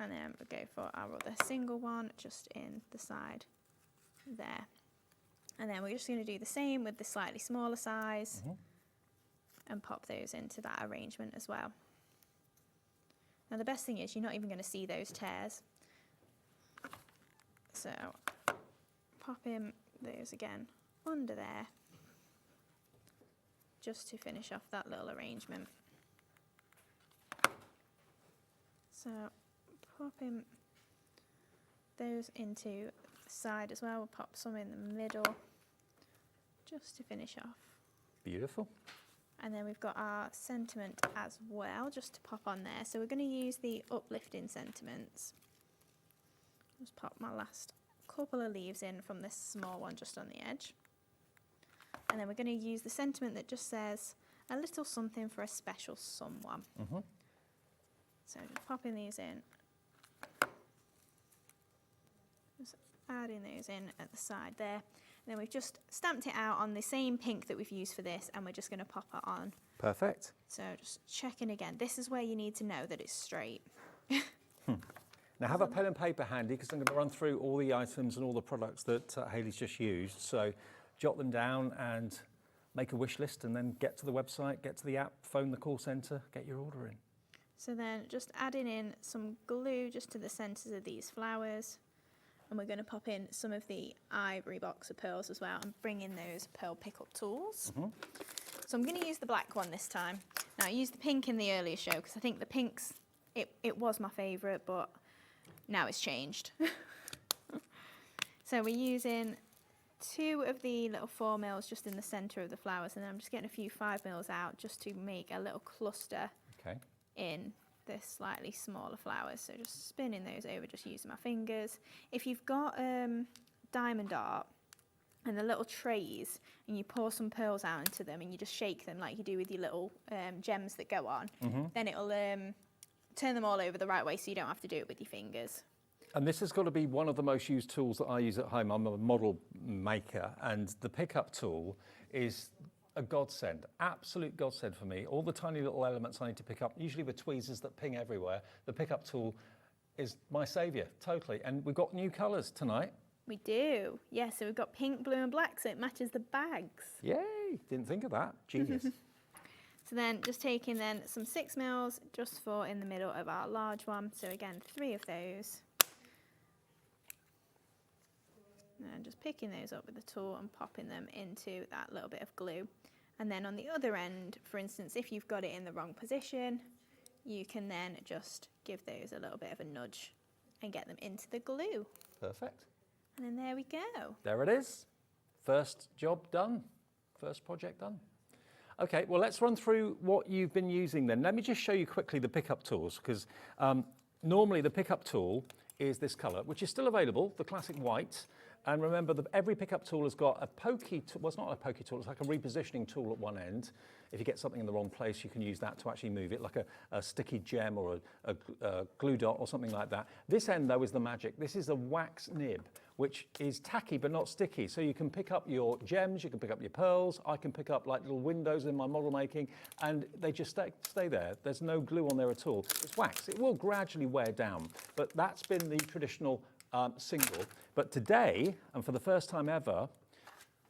E: And then we'll go for our other single one just in the side there. And then we're just going to do the same with the slightly smaller size and pop those into that arrangement as well. Now the best thing is you're not even going to see those tears. So popping those again under there just to finish off that little arrangement. So popping those into the side as well. We'll pop some in the middle just to finish off.
P: Beautiful.
E: And then we've got our sentiment as well, just to pop on there. So we're going to use the uplifting sentiments. Just pop my last couple of leaves in from this small one just on the edge. And then we're going to use the sentiment that just says a little something for a special someone. So just popping these in. Just adding those in at the side there. And then we've just stamped it out on the same pink that we've used for this, and we're just going to pop it on.
P: Perfect.
E: So just checking again. This is where you need to know that it's straight.
P: Now have a pen and paper handy because I'm going to run through all the items and all the products that Hayley's just used. So jot them down and make a wish list and then get to the website, get to the app, phone the call centre, get your order in.
E: So then just adding in some glue just to the centres of these flowers. And we're going to pop in some of the ivory box of pearls as well and bring in those pearl pickup tools. So I'm going to use the black one this time. Now I used the pink in the earlier show because I think the pinks, it was my favourite, but now it's changed. So we're using 2 of the little 4mm just in the centre of the flowers, and then I'm just getting a few 5mm out just to make a little cluster in the slightly smaller flowers. So just spinning those over, just using my fingers. If you've got diamond art and the little trays and you pour some pearls out into them and you just shake them like you do with your little gems that go on, then it'll turn them all over the right way so you don't have to do it with your fingers.
P: And this has got to be one of the most used tools that I use at home. I'm a model maker, and the pickup tool is a godsend, absolute godsend for me. All the tiny little elements I need to pick up, usually with tweezers that ping everywhere, the pickup tool is my saviour, totally. And we've got new colours tonight.
E: We do, yeah, so we've got pink, blue and black, so it matches the bags.
P: Yay, didn't think of that, genius.
E: So then just taking then some 6mm just for in the middle of our large one. So again, 3 of those. And just picking those up with the tool and popping them into that little bit of glue. And then on the other end, for instance, if you've got it in the wrong position, you can then just give those a little bit of a nudge and get them into the glue.
P: Perfect.
E: And then there we go.
P: There it is. First job done. First project done. Okay, well, let's run through what you've been using then. Let me just show you quickly the pickup tools, because normally the pickup tool is this colour, which is still available, the classic white. And remember that every pickup tool has got a pokey tool. Well, it's not a pokey tool, it's like a repositioning tool at one end. If you get something in the wrong place, you can use that to actually move it, like a sticky gem or a glue dot or something like that. This end, though, is the magic. This is a wax nib, which is tacky but not sticky. So you can pick up your gems, you can pick up your pearls, I can pick up like little windows in my model making, and they just stay there. There's no glue on there at all. It's wax. It will gradually wear down, but that's been the traditional single. But today, and for the first time ever,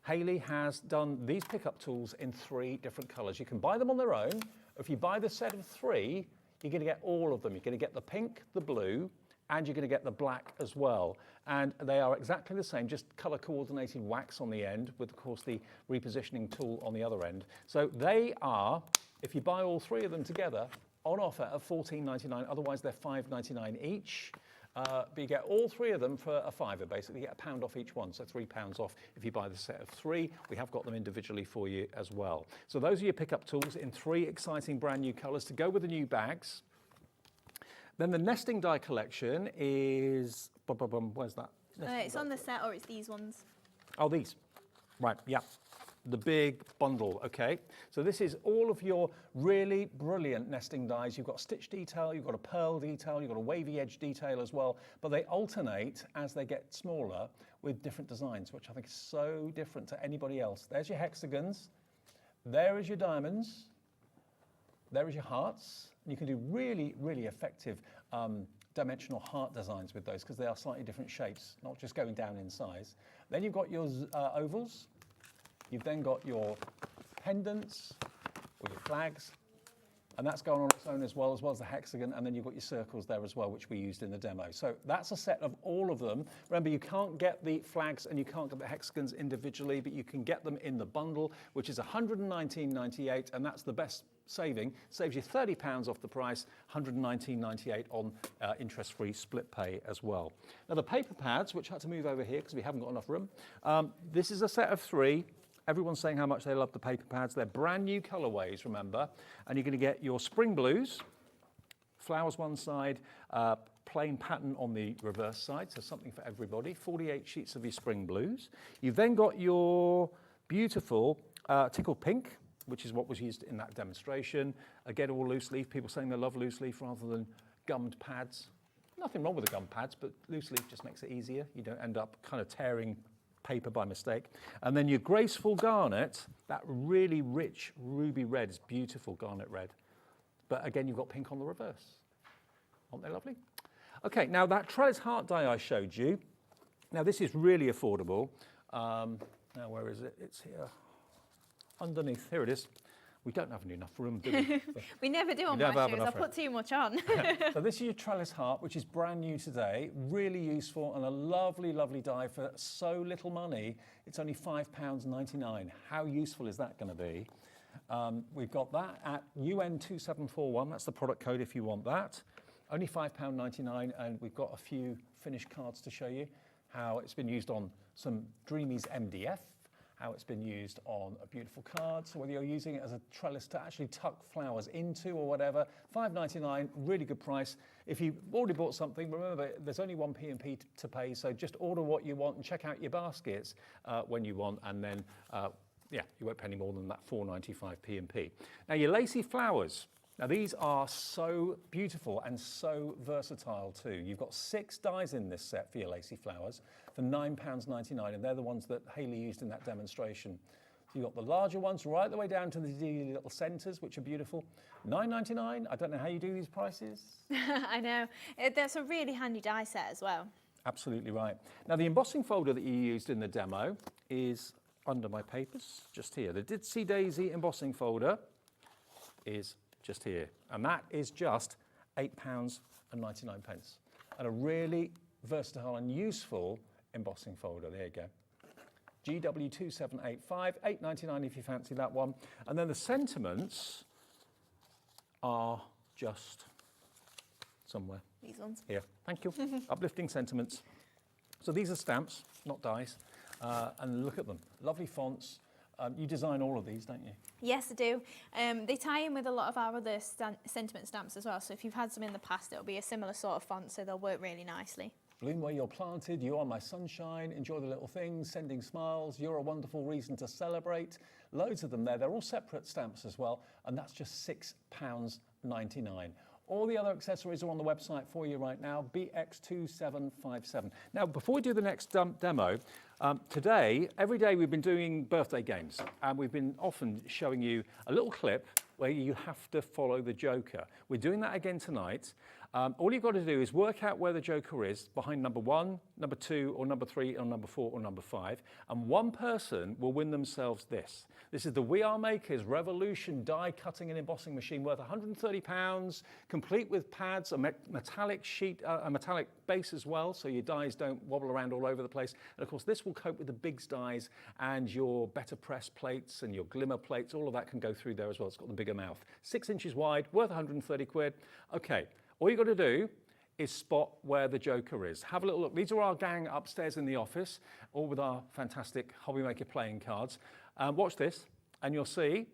P: Hayley has done these pickup tools in 3 different colours. You can buy them on their own. If you buy the set of 3, you're going to get all of them. You're going to get the pink, the blue, and you're going to get the black as well. And they are exactly the same, just colour coordinated wax on the end with, of course, the repositioning tool on the other end. So they are, if you buy all 3 of them together, on offer at $14.99. Otherwise, they're $5.99 each. But you get all 3 of them for a £5, basically. You get £1 off each one, so £3 off if you buy the set of 3. We have got them individually for you as well. So those are your pickup tools in 3 exciting brand new colours to go with the new bags. Then the nesting die collection is, where's that?
E: It's on the set, or it's these ones.
P: Oh, these. Right, yeah. The big bundle, okay. So this is all of your really brilliant nesting dies. You've got stitch detail, you've got a pearl detail, you've got a wavy edge detail as well, but they alternate as they get smaller with different designs, which I think is so different to anybody else. There's your hexagons, there is your diamonds, there is your hearts. You can do really, really effective dimensional heart designs with those because they are slightly different shapes, not just going down in size. Then you've got your ovals. You've then got your pendants or your flags, and that's going on its own as well as the hexagon, and then you've got your circles there as well, which we used in the demo. So that's a set of all of them. Remember, you can't get the flags and you can't get the hexagons individually, but you can get them in the bundle, which is $119.98, and that's the best saving. Saves you £30 off the price, $119.98 on interest-free split pay as well. Now the paper pads, which I had to move over here because we haven't got enough room, this is a set of 3. Everyone's saying how much they love the paper pads. They're brand new colorways, remember, and you're going to get your spring blues, flowers one side, plain pattern on the reverse side, so something for everybody. 48 sheets of your spring blues. You've then got your beautiful tickled pink, which is what was used in that demonstration. Again, all loose leaf. People saying they love loose leaf rather than gummed pads. Nothing wrong with the gummed pads, but loose leaf just makes it easier. You don't end up kind of tearing paper by mistake. And then your graceful garnet, that really rich ruby red is beautiful garnet red. But again, you've got pink on the reverse. Aren't they lovely? Okay, now that trellis heart die I showed you, now this is really affordable. Now where is it? It's here. Underneath, here it is. We don't have enough room, do we?
E: We never do on my shows. I put too much on.
P: So this is your trellis heart, which is brand new today. Really useful and a lovely, lovely die for so little money. It's only £5.99. How useful is that going to be? We've got that at UN2741. That's the product code if you want that. Only £5.99, and we've got a few finished cards to show you how it's been used on some Dreamees MDF, how it's been used on a beautiful card. So whether you're using it as a trellis to actually tuck flowers into or whatever, £5.99, really good price. If you've already bought something, remember there's only one P&P to pay, so just order what you want and check out your baskets when you want, and then yeah, you won't pay any more than that £4.95 P&P. Now your lacy flowers. Now these are so beautiful and so versatile too. You've got 6 dies in this set for your lacy flowers for £9.99, and they're the ones that Hayley used in that demonstration. So you've got the larger ones right the way down to the little centres, which are beautiful. £9.99. I don't know how you do these prices.
E: I know. That's a really handy die set as well.
P: Absolutely right. Now the embossing folder that you used in the demo is under my papers, just here. The Ditsy Daisy embossing folder is just here, and that is just £8.99, and a really versatile and useful embossing folder. There you go. GW2785, £8.99 if you fancy that one. And then the sentiments are just somewhere.
E: These ones.
P: Here, thank you. Uplifting sentiments. So these are stamps, not dies, and look at them. Lovely fonts. You design all of these, don't you?
E: Yes, I do. They tie in with a lot of our other sentiment stamps as well. So if you've had some in the past, it'll be a similar sort of font, so they'll work really nicely.
P: Bloom where you're planted, you are my sunshine, enjoy the little things, sending smiles, you're a wonderful reason to celebrate. Loads of them there. They're all separate stamps as well, and that's just £6.99. All the other accessories are on the website for you right now, BX2757. Now, before we do the next demo, today, every day we've been doing birthday games, and we've been often showing you a little clip where you have to follow the joker. We're doing that again tonight. All you've got to do is work out where the joker is behind number 1, number 2, or number 3, or number 4, or number 5, and one person will win themselves this. This is the We Are Makers Revolution die cutting and embossing machine worth £130, complete with pads, a metallic sheet, a metallic base as well, so your dies don't wobble around all over the place. And of course, this will cope with the big dies, and your better press plates and your glimmer plates, all of that can go through there as well. It's got the bigger mouth. 6 inches wide, worth 130 quid. Okay. All you've got to do is spot where the joker is. Have a little look. These are our gang upstairs in the office, all with our fantastic HobbyMaker playing cards. Watch this, and you'll see.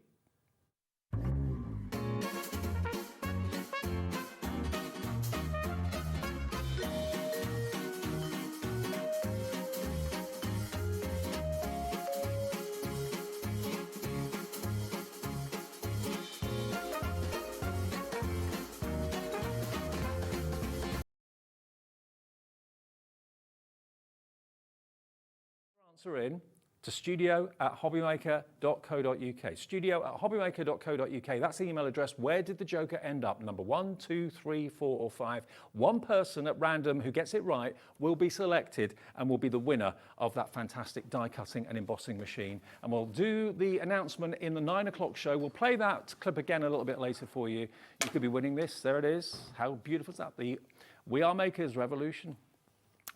P: Answer in to studio@hobbymaker.co.uk. Studio@hobbymaker.co.uk. That's the email address. Where did the joker end up? Number 1, 2, 3, 4, or 5. One person at random who gets it right will be selected and will be the winner of that fantastic die cutting and embossing machine. And we'll do the announcement in the 9 o'clock show. We'll play that clip again a little bit later for you. You could be winning this. There it is. How beautiful is that? The We Are Makers Revolution.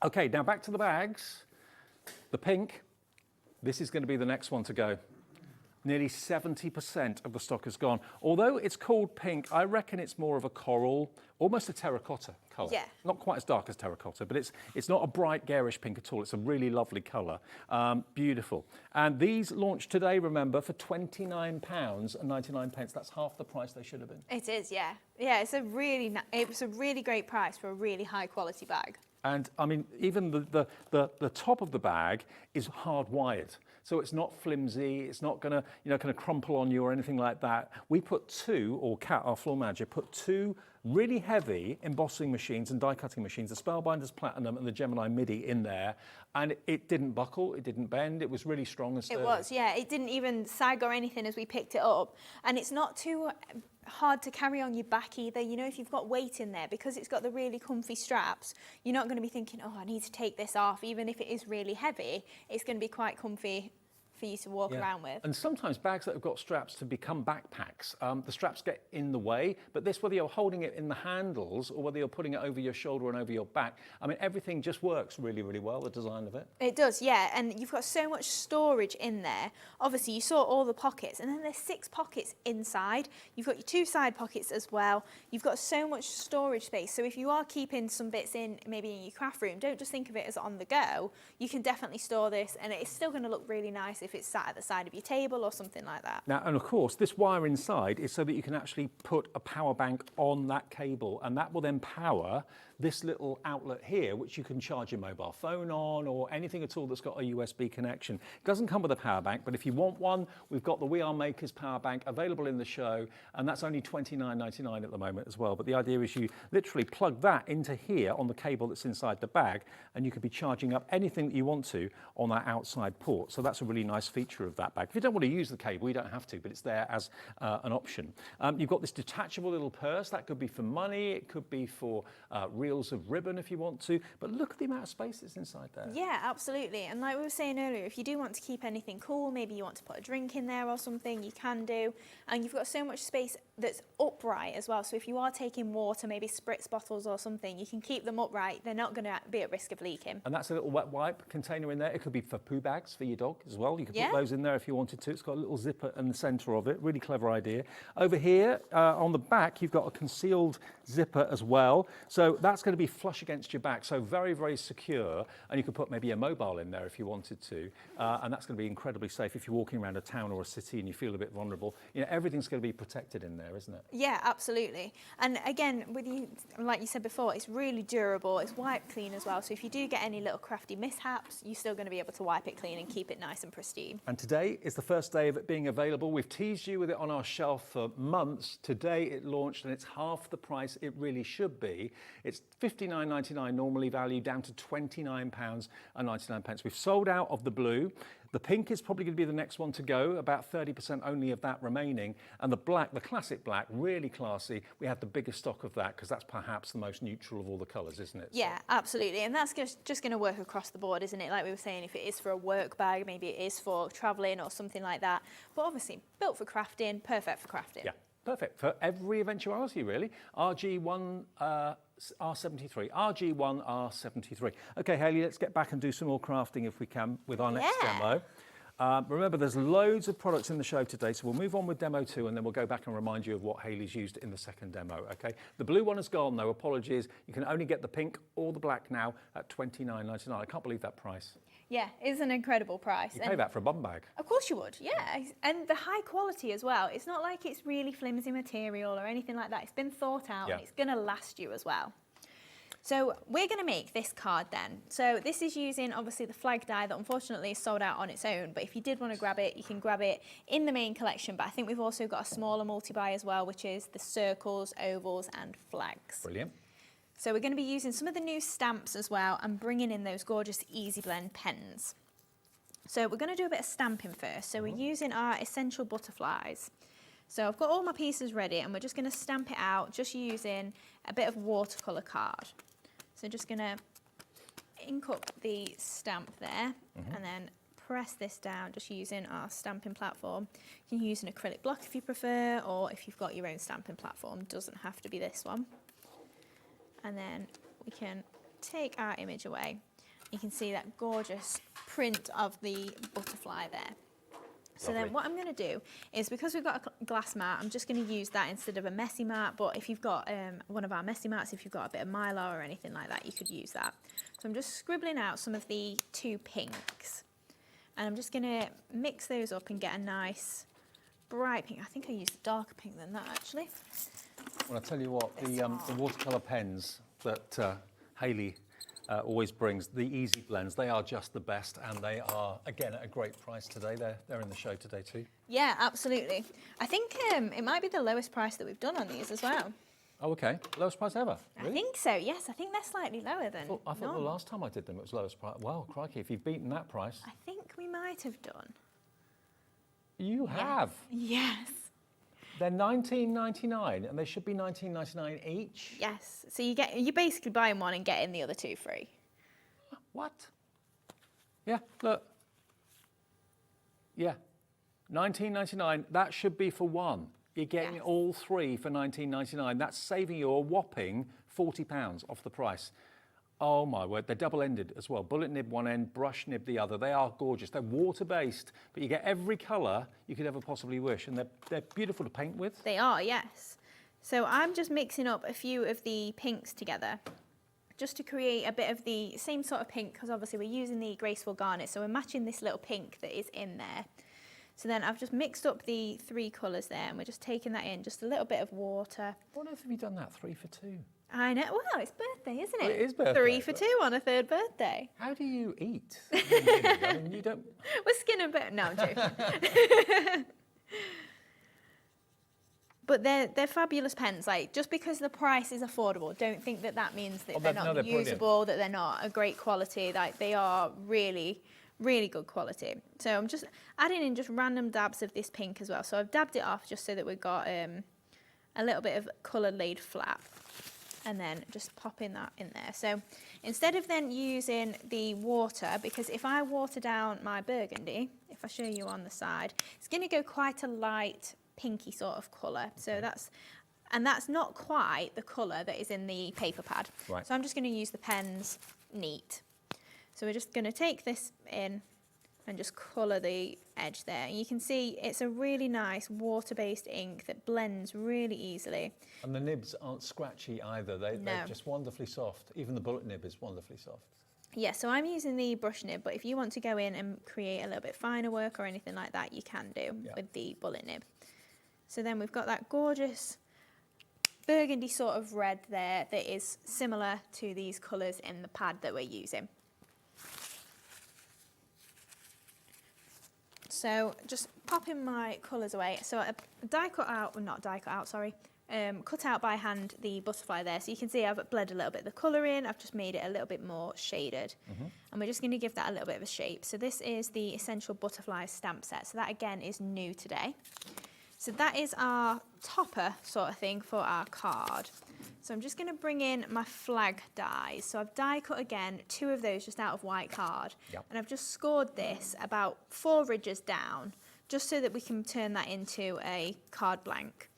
P: Okay, now back to the bags. The pink, this is going to be the next one to go. Nearly 70% of the stock is gone. Although it's called pink, I reckon it's more of a coral, almost a terracotta colour.
E: Yeah.
P: Not quite as dark as terracotta, but it's not a bright garish pink at all. It's a really lovely colour. Beautiful. And these launched today, remember, for £29.99. That's half the price they should have been.
E: It is, yeah. Yeah, it was a really great price for a really high quality bag.
P: And I mean, even the top of the bag is hardwired. So it's not flimsy, it's not gonna, kind of crumple on you or anything like that. We put two, or Kat, our floor manager, put two really heavy embossing machines and die cutting machines, the Spellbinders Platinum and the Gemini Midi in there, and it didn't buckle, it didn't bend, it was really strong and sturdy.
E: It was, yeah. It didn't even sag or anything as we picked it up. And it's not too hard to carry on your back either. You know, if you've got weight in there, because it's got the really comfy straps, you're not going to be thinking, oh, I need to take this off. Even if it is really heavy, it's going to be quite comfy for you to walk around with.
P: And sometimes bags that have got straps to become backpacks, the straps get in the way, but this, whether you're holding it in the handles or whether you're putting it over your shoulder and over your back, I mean, everything just works really, really well, the design of it.
E: It does, yeah, and you've got so much storage in there. Obviously, you saw all the pockets, and then there's 6 pockets inside. You've got your 2 side pockets as well. You've got so much storage space, so if you are keeping some bits in, maybe in your craft room, don't just think of it as on the go. You can definitely store this, and it's still going to look really nice if it's sat at the side of your table or something like that.
P: Now, and of course, this wire inside is so that you can actually put a power bank on that cable, and that will then power this little outlet here, which you can charge your mobile phone on or anything at all that's got a USB connection. It doesn't come with a power bank, but if you want one, we've got the We Are Makers power bank available in the show, and that's only $29.99 at the moment as well. But the idea is you literally plug that into here on the cable that's inside the bag, and you could be charging up anything that you want to on that outside port. So that's a really nice feature of that bag. If you don't want to use the cable, you don't have to, but it's there as an option. You've got this detachable little purse. That could be for money, it could be for reels of ribbon if you want to, but look at the amount of space that's inside there.
E: Yeah, absolutely. And like we were saying earlier, if you do want to keep anything cool, maybe you want to put a drink in there or something, you can do. And you've got so much space that's upright as well. So if you are taking water, maybe spritz bottles or something, you can keep them upright. They're not going to be at risk of leaking.
P: And that's a little wet wipe container in there. It could be for poo bags for your dog as well. You could put those in there if you wanted to. It's got a little zipper in the centre of it. Really clever idea. Over here on the back, you've got a concealed zipper as well. So that's going to be flush against your back. So very, very secure. And you could put maybe a mobile in there if you wanted to. And that's going to be incredibly safe if you're walking around a town or a city and you feel a bit vulnerable. You know, everything's going to be protected in there, isn't it?
E: Yeah, absolutely. And again, with you, like you said before, it's really durable. It's wipe clean as well. So if you do get any little crafty mishaps, you're still going to be able to wipe it clean and keep it nice and pristine.
P: And today is the first day of it being available. We've teased you with it on our shelf for months. Today it launched and it's half the price it really should be. It's £59.99 normally valued down to £29.99. We've sold out of the blue. The pink is probably going to be the next one to go, about 30% only of that remaining. And the black, the classic black, really classy. We have the biggest stock of that because that's perhaps the most neutral of all the colours, isn't it?
E: Yeah, absolutely. And that's just going to work across the board, isn't it? Like we were saying, if it is for a work bag, maybe it is for travelling or something like that. But obviously, built for crafting, perfect for crafting.
P: Yeah, perfect for every eventuality, really. RG1 R73, RG1 R73. Okay, Hayley, let's get back and do some more crafting if we can with our next demo. Remember, there's loads of products in the show today, so we'll move on with demo 2 and then we'll go back and remind you of what Hayley's used in the second demo, okay? The blue one has gone, though, apologies. You can only get the pink or the black now at $29.99. I can't believe that price.
E: Yeah, it's an incredible price.
P: You pay that for a bum bag.
E: Of course you would, yeah. And the high quality as well. It's not like it's really flimsy material or anything like that. It's been thought out and it's going to last you as well. So we're going to make this card then. So this is using obviously the flag die that unfortunately is sold out on its own, but if you did want to grab it, you can grab it in the main collection. But I think we've also got a smaller multi-buy as well, which is the circles, ovals and flags.
P: Brilliant.
E: So we're going to be using some of the new stamps as well and bringing in those gorgeous Easy Blend pens. So we're going to do a bit of stamping first. So we're using our essential butterflies. So I've got all my pieces ready and we're just going to stamp it out just using a bit of watercolour card. So just going to ink up the stamp there and then press this down just using our stamping platform. You can use an acrylic block if you prefer, or if you've got your own stamping platform, doesn't have to be this one. And then we can take our image away. You can see that gorgeous print of the butterfly there. So then what I'm going to do is, because we've got a glass mat, I'm just going to use that instead of a messy mat. But if you've got one of our messy mats, if you've got a bit of mylar or anything like that, you could use that. So I'm just scribbling out some of the 2 pinks. And I'm just going to mix those up and get a nice bright pink. I think I used a darker pink than that, actually.
P: Well, I'll tell you what, the watercolour pens that Hayley always brings, the Easy Blends, they are just the best, and they are, again, at a great price today. They're in the show today too.
E: Yeah, absolutely. I think it might be the lowest price that we've done on these as well.
P: Oh, okay. Lowest price ever? Really?
E: I think so, yes. I think they're slightly lower than
P: I thought the last time I did them it was lowest price. Wow, crikey, if you've beaten that price.
E: I think we might have done.
P: You have?
E: Yes.
P: They're $19.99 and they should be $19.99 each?
E: Yes. So you're basically buying one and getting the other 2 free.
P: What? Yeah, look. Yeah. $19.99, that should be for one. You're getting all 3 for $19.99. That's saving you a whopping £40 off the price. Oh my word, they're double-ended as well. Bullet nib one end, brush nib the other. They are gorgeous. They're water-based, but you get every colour you could ever possibly wish, and they're beautiful to paint with.
E: They are, yes. So I'm just mixing up a few of the pinks together, just to create a bit of the same sort of pink, because obviously we're using the graceful garnet, so we're matching this little pink that is in there. So then I've just mixed up the 3 colours there, and we're just taking that in, just a little bit of water.
P: What on earth have you done that 3 for 2?
E: I know. Well, it's birthday, isn't it?
P: Well, it is birthday.
E: 3 for 2 on a 3rd birthday.
P: How do you eat? I mean, you don't...
E: We're skinning bit. No, I'm joking. But they're fabulous pens. Like, just because the price is affordable, don't think that that means that they're not usable, that they're not a great quality. Like, they are really, really good quality. So I'm just adding in just random dabs of this pink as well. So I've dabbed it off just so that we've got a little bit of colour laid flat. And then just popping that in there. So instead of then using the water, because if I water down my burgundy, if I show you on the side, it's going to go quite a light pinky sort of colour. So that's not quite the colour that is in the paper pad.
P: Right.
E: So I'm just going to use the pens neat. So we're just going to take this in and just colour the edge there. And you can see it's a really nice water-based ink that blends really easily.
P: And the nibs aren't scratchy either. They're just wonderfully soft. Even the bullet nib is wonderfully soft.
E: Yeah, so I'm using the brush nib, but if you want to go in and create a little bit finer work or anything like that, you can do with the bullet nib. So then we've got that gorgeous burgundy sort of red there that is similar to these colours in the pad that we're using. So just popping my colours away. So a cut out by hand the butterfly there. So you can see I've bled a little bit of the colour in. I've just made it a little bit more shaded. And we're just going to give that a little bit of a shape. So this is the Essential Butterfly stamp set. So that again is new today. So that is our topper sort of thing for our card. So I'm just going to bring in my flag dies. So I've die cut again 2 of those just out of white card. And I've just scored this about 4 ridges down, just so that we can turn that into a card blank.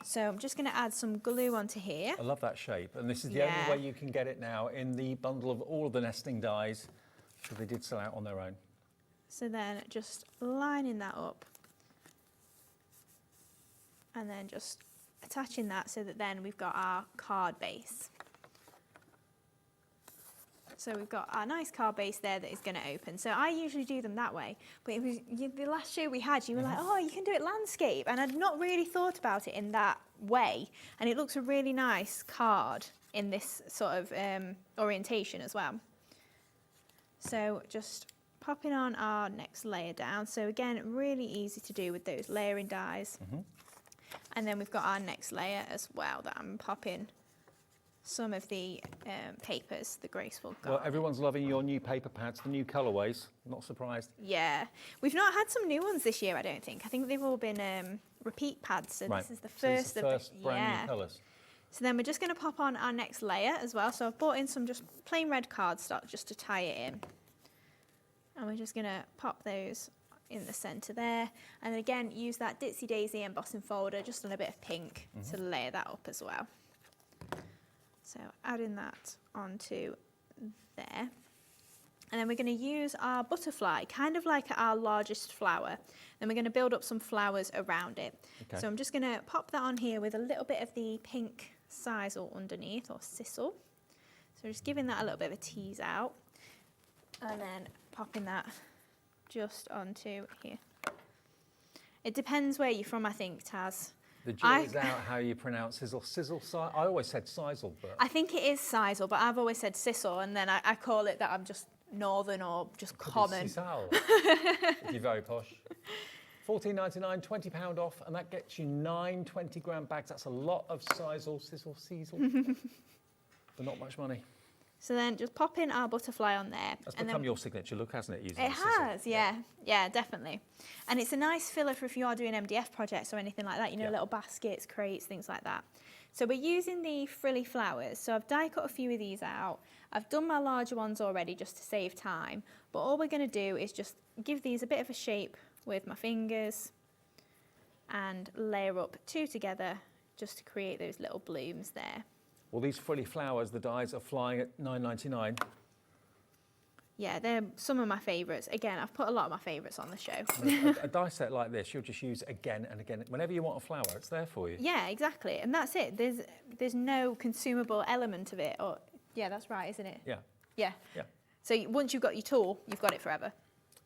E: So I'm just going to add some glue onto here.
P: I love that shape, and this is the only way you can get it now in the bundle of all of the nesting dies, because they did sell out on their own.
E: So then just lining that up, and then just attaching that so that then we've got our card base. So we've got our nice card base there that is going to open. So I usually do them that way, but it was the last show we had, you were like, oh, you can do it landscape, and I'd not really thought about it in that way, and it looks a really nice card in this sort of orientation as well. So just popping on our next layer down. So again, really easy to do with those layering dies. And then we've got our next layer as well that I'm popping some of the papers, the graceful garden.
P: Well, everyone's loving your new paper pads, the new colourways. Not surprised.
E: Yeah, we've not had some new ones this year, I don't think. I think they've all been repeat pads, so this is the first
P: of the brand new colours.
E: So then we're just going to pop on our next layer as well. So I've brought in some just plain red cardstock just to tie it in. And we're just going to pop those in the centre there. And again, use that Ditsy Daisy embossing folder just on a bit of pink to layer that up as well. So adding that onto there. And then we're going to use our butterfly, kind of like our largest flower. Then we're going to build up some flowers around it. Okay. So I'm just going to pop that on here with a little bit of the pink sisal underneath, or sisal. So just giving that a little bit of a tease out. And then popping that just onto here. It depends where you're from, I think, Taz.
P: The jury's out how you pronounce sizzle. I always said sisal, but...
E: I think it is sisal, but I've always said sisal, and then I call it that I'm just northern or just common.
P: If you're very posh. $14.99, £20 off, and that gets you 9 20-gram bags. That's a lot of sisal, sizzle, for not much money.
E: So then just pop in our butterfly on there.
P: That's become your signature look, hasn't it?
E: It has, yeah, definitely. And it's a nice filler for if you are doing MDF projects or anything like that, you know, little baskets, crates, things like that. So we're using the frilly flowers. So I've die cut a few of these out. I've done my larger ones already just to save time. But all we're going to do is just give these a bit of a shape with my fingers and layer up 2 together just to create those little blooms there.
P: Well, these frilly flowers, the dies are flying at $9.99.
E: Yeah, they're some of my favourites. Again, I've put a lot of my favourites on the show.
P: A die set like this, you'll just use again and again. Whenever you want a flower, it's there for you.
E: Yeah, exactly. And that's it. There's no consumable element of it. Or yeah, that's right, isn't it?
P: Yeah.
E: Yeah.
P: Yeah.
E: So once you've got your tool, you've got it forever.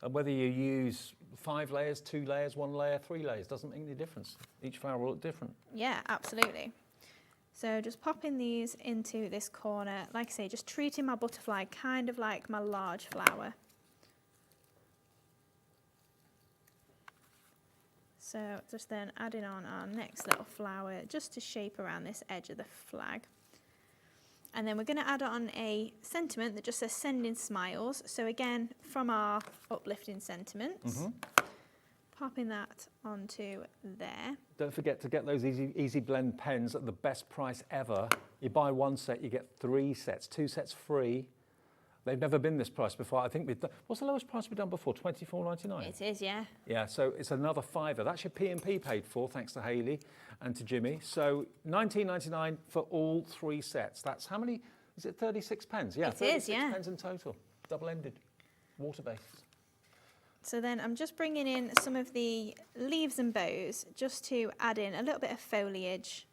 P: And whether you use 5 layers, 2 layers, 1 layer, 3 layers, doesn't make any difference. Each flower will look different.
E: Yeah, absolutely. So just popping these into this corner, like I say, just treating my butterfly kind of like my large flower. So just then adding on our next little flower just to shape around this edge of the flag. And then we're going to add on a sentiment that just says sending smiles. So again, from our uplifting sentiments. Popping that onto there.
P: Don't forget to get those easy blend pens at the best price ever. You buy 1 set, you get 3 sets, 2 sets free. They've never been this price before. I think we've done, what's the lowest price we've done before? $24.99.
E: It is, yeah.
P: Yeah, so it's another £5. That's your P&P paid for, thanks to Hayley and to Jimmy. So $19.99 for all 3 sets. That's how many? Is it 36 pens? Yeah, 36 pens in total. Double-ended, water-based.
E: So then I'm just bringing in some of the leaves and bows just to add in a little bit of foliage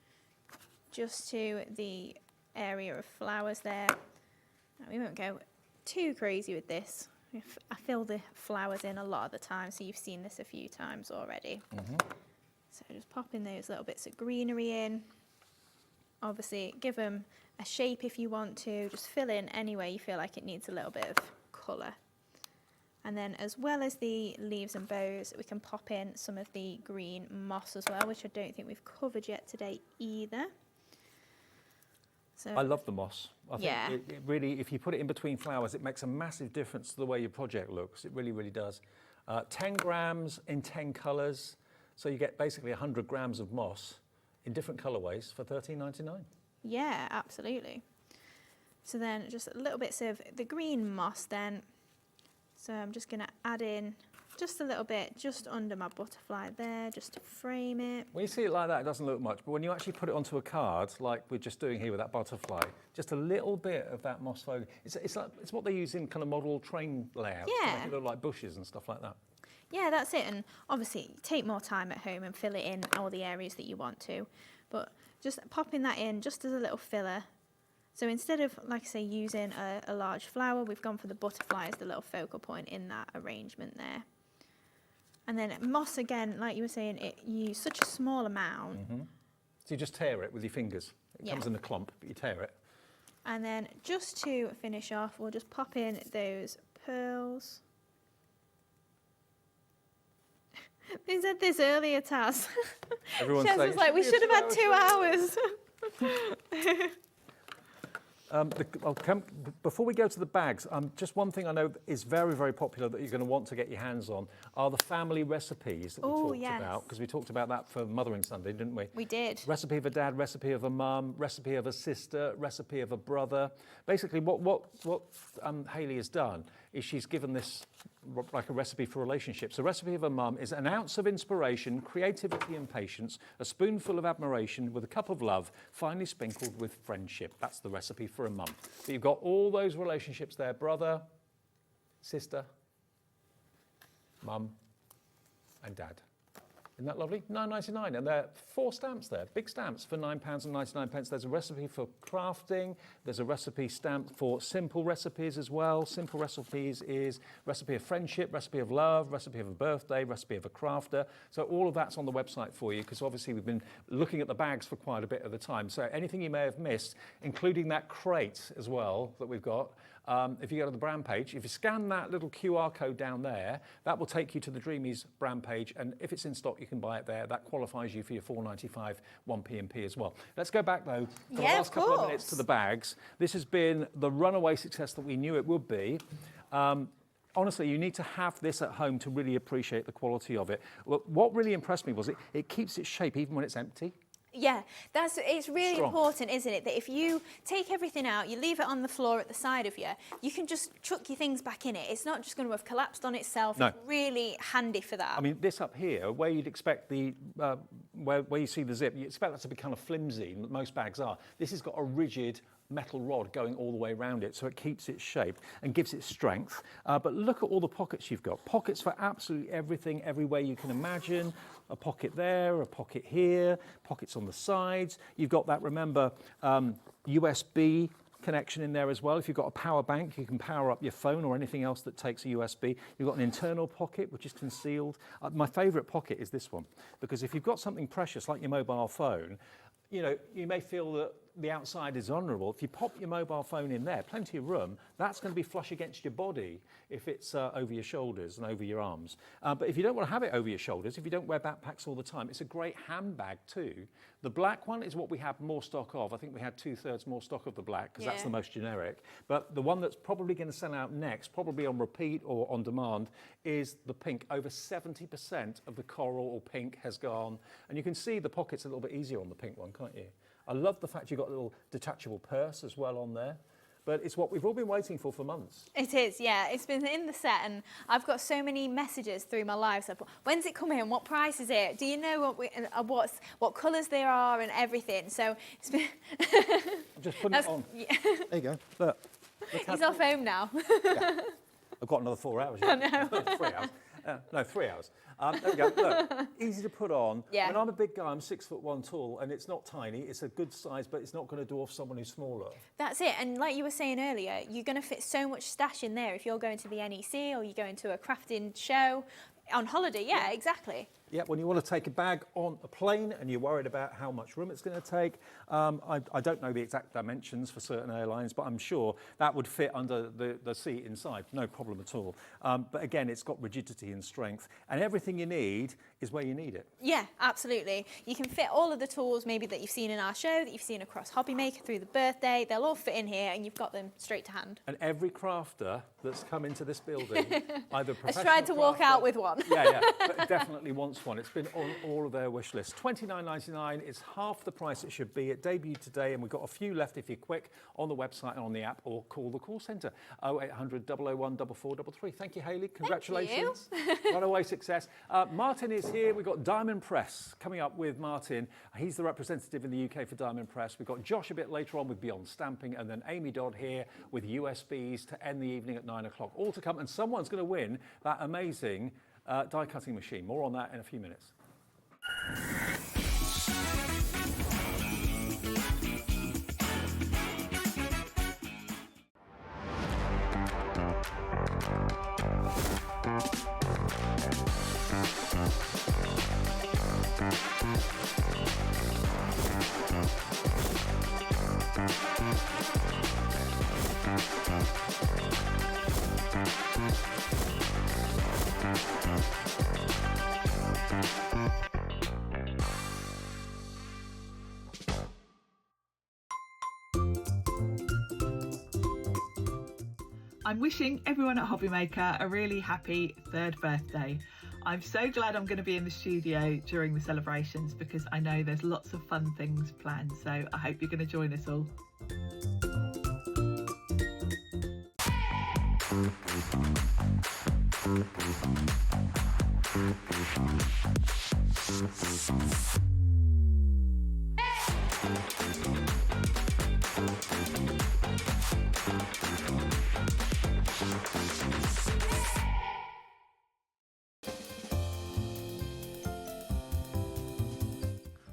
E: just to the area of flowers there. Now, we won't go too crazy with this. I fill the flowers in a lot of the time, so you've seen this a few times already. So just popping those little bits of greenery in. Obviously, give them a shape if you want to. Just fill in any way you feel like it needs a little bit of colour. And then as well as the leaves and bows, we can pop in some of the green moss as well, which I don't think we've covered yet today either. So,
P: I love the moss. I think
E: yeah.
P: it really, if you put it in between flowers, it makes a massive difference to the way your project looks. It really, really does. 10 grams in 10 colours. So you get basically 100 grams of moss in different colourways for $13.99.
E: Yeah, absolutely. So then just a little bits of the green moss then. So I'm just going to add in just a little bit just under my butterfly there, just to frame it.
P: When you see it like that, it doesn't look much, but when you actually put it onto a card, like we're just doing here with that butterfly, just a little bit of that moss foliage. It's what they use in kind of model train layouts,
E: Yeah.
P: to make it look like bushes and stuff like that.
E: Yeah, that's it. And obviously take more time at home and fill it in all the areas that you want to. But just popping that in just as a little filler. So instead of, like I say, using a large flower, we've gone for the butterfly as the little focal point in that arrangement there. And then moss, again, like you were saying, you use such a small amount.
P: Mm-hmm. So you just tear it with your fingers. It
E: Yeah.
P: comes in a clump, but you tear it.
E: And then just to finish off, we'll just pop in those pearls. They said this earlier, Taz.
P: Everyone's
E: Jess
P: saying,
E: was like, we should have had 2 hours.
P: Before we go to the bags, just one thing I know is very, very popular that you're going to want to get your hands on are the family recipes that we talked about, because we talked about that for Mothering Sunday, didn't we?
E: We did.
P: Recipe of a dad, recipe of a mum, recipe of a sister, recipe of a brother. Basically, what Hayley has done is she's given this like a recipe for relationships. The recipe of a mum is an ounce of inspiration, creativity and patience, a spoonful of admiration with a cup of love, finely sprinkled with friendship. That's the recipe for a mum. But you've got all those relationships there, brother, sister, mum and dad. Isn't that lovely? £9.99, and there are 4 stamps there, big stamps for £9.99. There's a recipe for crafting. There's a recipe stamp for simple recipes as well. Simple recipes is recipe of friendship, recipe of love, recipe of a birthday, recipe of a crafter. So all of that's on the website for you, because obviously we've been looking at the bags for quite a bit of the time. So anything you may have missed, including that crate as well that we've got, if you go to the brand page, if you scan that little QR code down there, that will take you to the Dreamees brand page, and if it's in stock, you can buy it there. That qualifies you for your $4.95 1p&p as well. Let's go back though for the last couple of minutes to the bags. This has been the runaway success that we knew it would be. Honestly, you need to have this at home to really appreciate the quality of it. What really impressed me was it keeps its shape even when it's empty.
E: Yeah, it's really important, isn't it, that if you take everything out, you leave it on the floor at the side of you, you can just chuck your things back in it. It's not just going to have collapsed on itself.
P: No.
E: It's really handy for that.
P: I mean, this up here, where you'd expect the, where you see the zip, you expect that to be kind of flimsy, most bags are. This has got a rigid metal rod going all the way around it, so it keeps its shape and gives it strength. But look at all the pockets you've got. Pockets for absolutely everything, everywhere you can imagine. A pocket there, a pocket here, pockets on the sides. You've got that, remember, USB connection in there as well. If you've got a power bank, you can power up your phone or anything else that takes a USB. You've got an internal pocket, which is concealed. My favourite pocket is this one, because if you've got something precious like your mobile phone, you know, you may feel that the outside is vulnerable. If you pop your mobile phone in there, plenty of room, that's going to be flush against your body if it's over your shoulders and over your arms. But if you don't want to have it over your shoulders, if you don't wear backpacks all the time, it's a great handbag too. The black one is what we have more stock of. I think we had 2/3 more stock of the black, because that's the most generic. But the one that's probably going to sell out next, probably on repeat or on demand, is the pink. Over 70% of the coral or pink has gone. And you can see the pockets a little bit easier on the pink one, can't you? I love the fact you've got a little detachable purse as well on there. But it's what we've all been waiting for months.
E: It is, yeah. It's been in the set, and I've got so many messages through my live. So, when's it coming? What price is it? Do you know what colours there are and everything? So it's been.
P: I'm just putting it on.
E: Yeah.
P: There you go. Look.
E: He's off home now.
P: Yeah. I've got another 4 hours.
E: I know.
P: 3 hours. No, 3 hours. There we go. Look, easy to put on.
E: Yeah.
P: And I'm a big guy. I'm 6'1" tall, and it's not tiny. It's a good size, but it's not going to dwarf someone who's smaller.
E: That's it. And like you were saying earlier, you're going to fit so much stash in there if you're going to the NEC or you're going to a crafting show on holiday. Yeah, exactly.
P: Yeah, when you want to take a bag on a plane and you're worried about how much room it's going to take, I don't know the exact dimensions for certain airlines, but I'm sure that would fit under the seat inside, no problem at all. But again, it's got rigidity and strength, and everything you need is where you need it.
E: Yeah, absolutely. You can fit all of the tools maybe that you've seen in our show, that you've seen across HobbyMaker through the birthday. They'll all fit in here and you've got them straight to hand.
P: And every crafter that's come into this building, either
E: has
P: professional
E: tried to walk
P: crafter-
E: out with one.
P: yeah, but definitely wants one. It's been on all of their wish lists. $29.99 is half the price it should be. It debuted today and we've got a few left if you're quick on the website and on the app, or call the call centre 0800 001 4433. Thank you, Hayley. Congratulations. Runaway success. Martin is here. We've got Diamond Press coming up with Martin. He's the representative in the UK for Diamond Press. We've got Josh a bit later on with Beyond Stamping, and then Amy Dodd here with USBs to end the evening at 9 o'clock. All to come, and someone's going to win that amazing die cutting machine. More on that in a few minutes.
A: I'm wishing everyone at HobbyMaker a really happy 3rd birthday. I'm so glad I'm going to be in the studio during the celebrations because I know there's lots of fun things planned, so I hope you're going to join us all.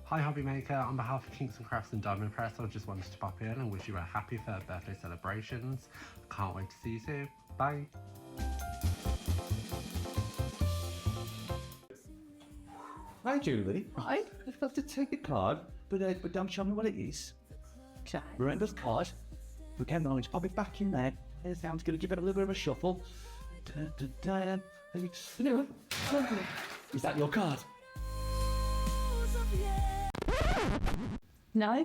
J: Hi HobbyMaker, on behalf of Kinks and Crafts and Diamond Press, I just wanted to pop in and wish you a happy 3rd birthday celebrations. Can't wait to see you soon. Bye.
G: Hi Julie. Right, I'd love to take a card, but don't show me what it is. Remember the card? We can manage to pop it back in there. I'm going to give it a little bit of a shuffle. Is that your card?
L: No.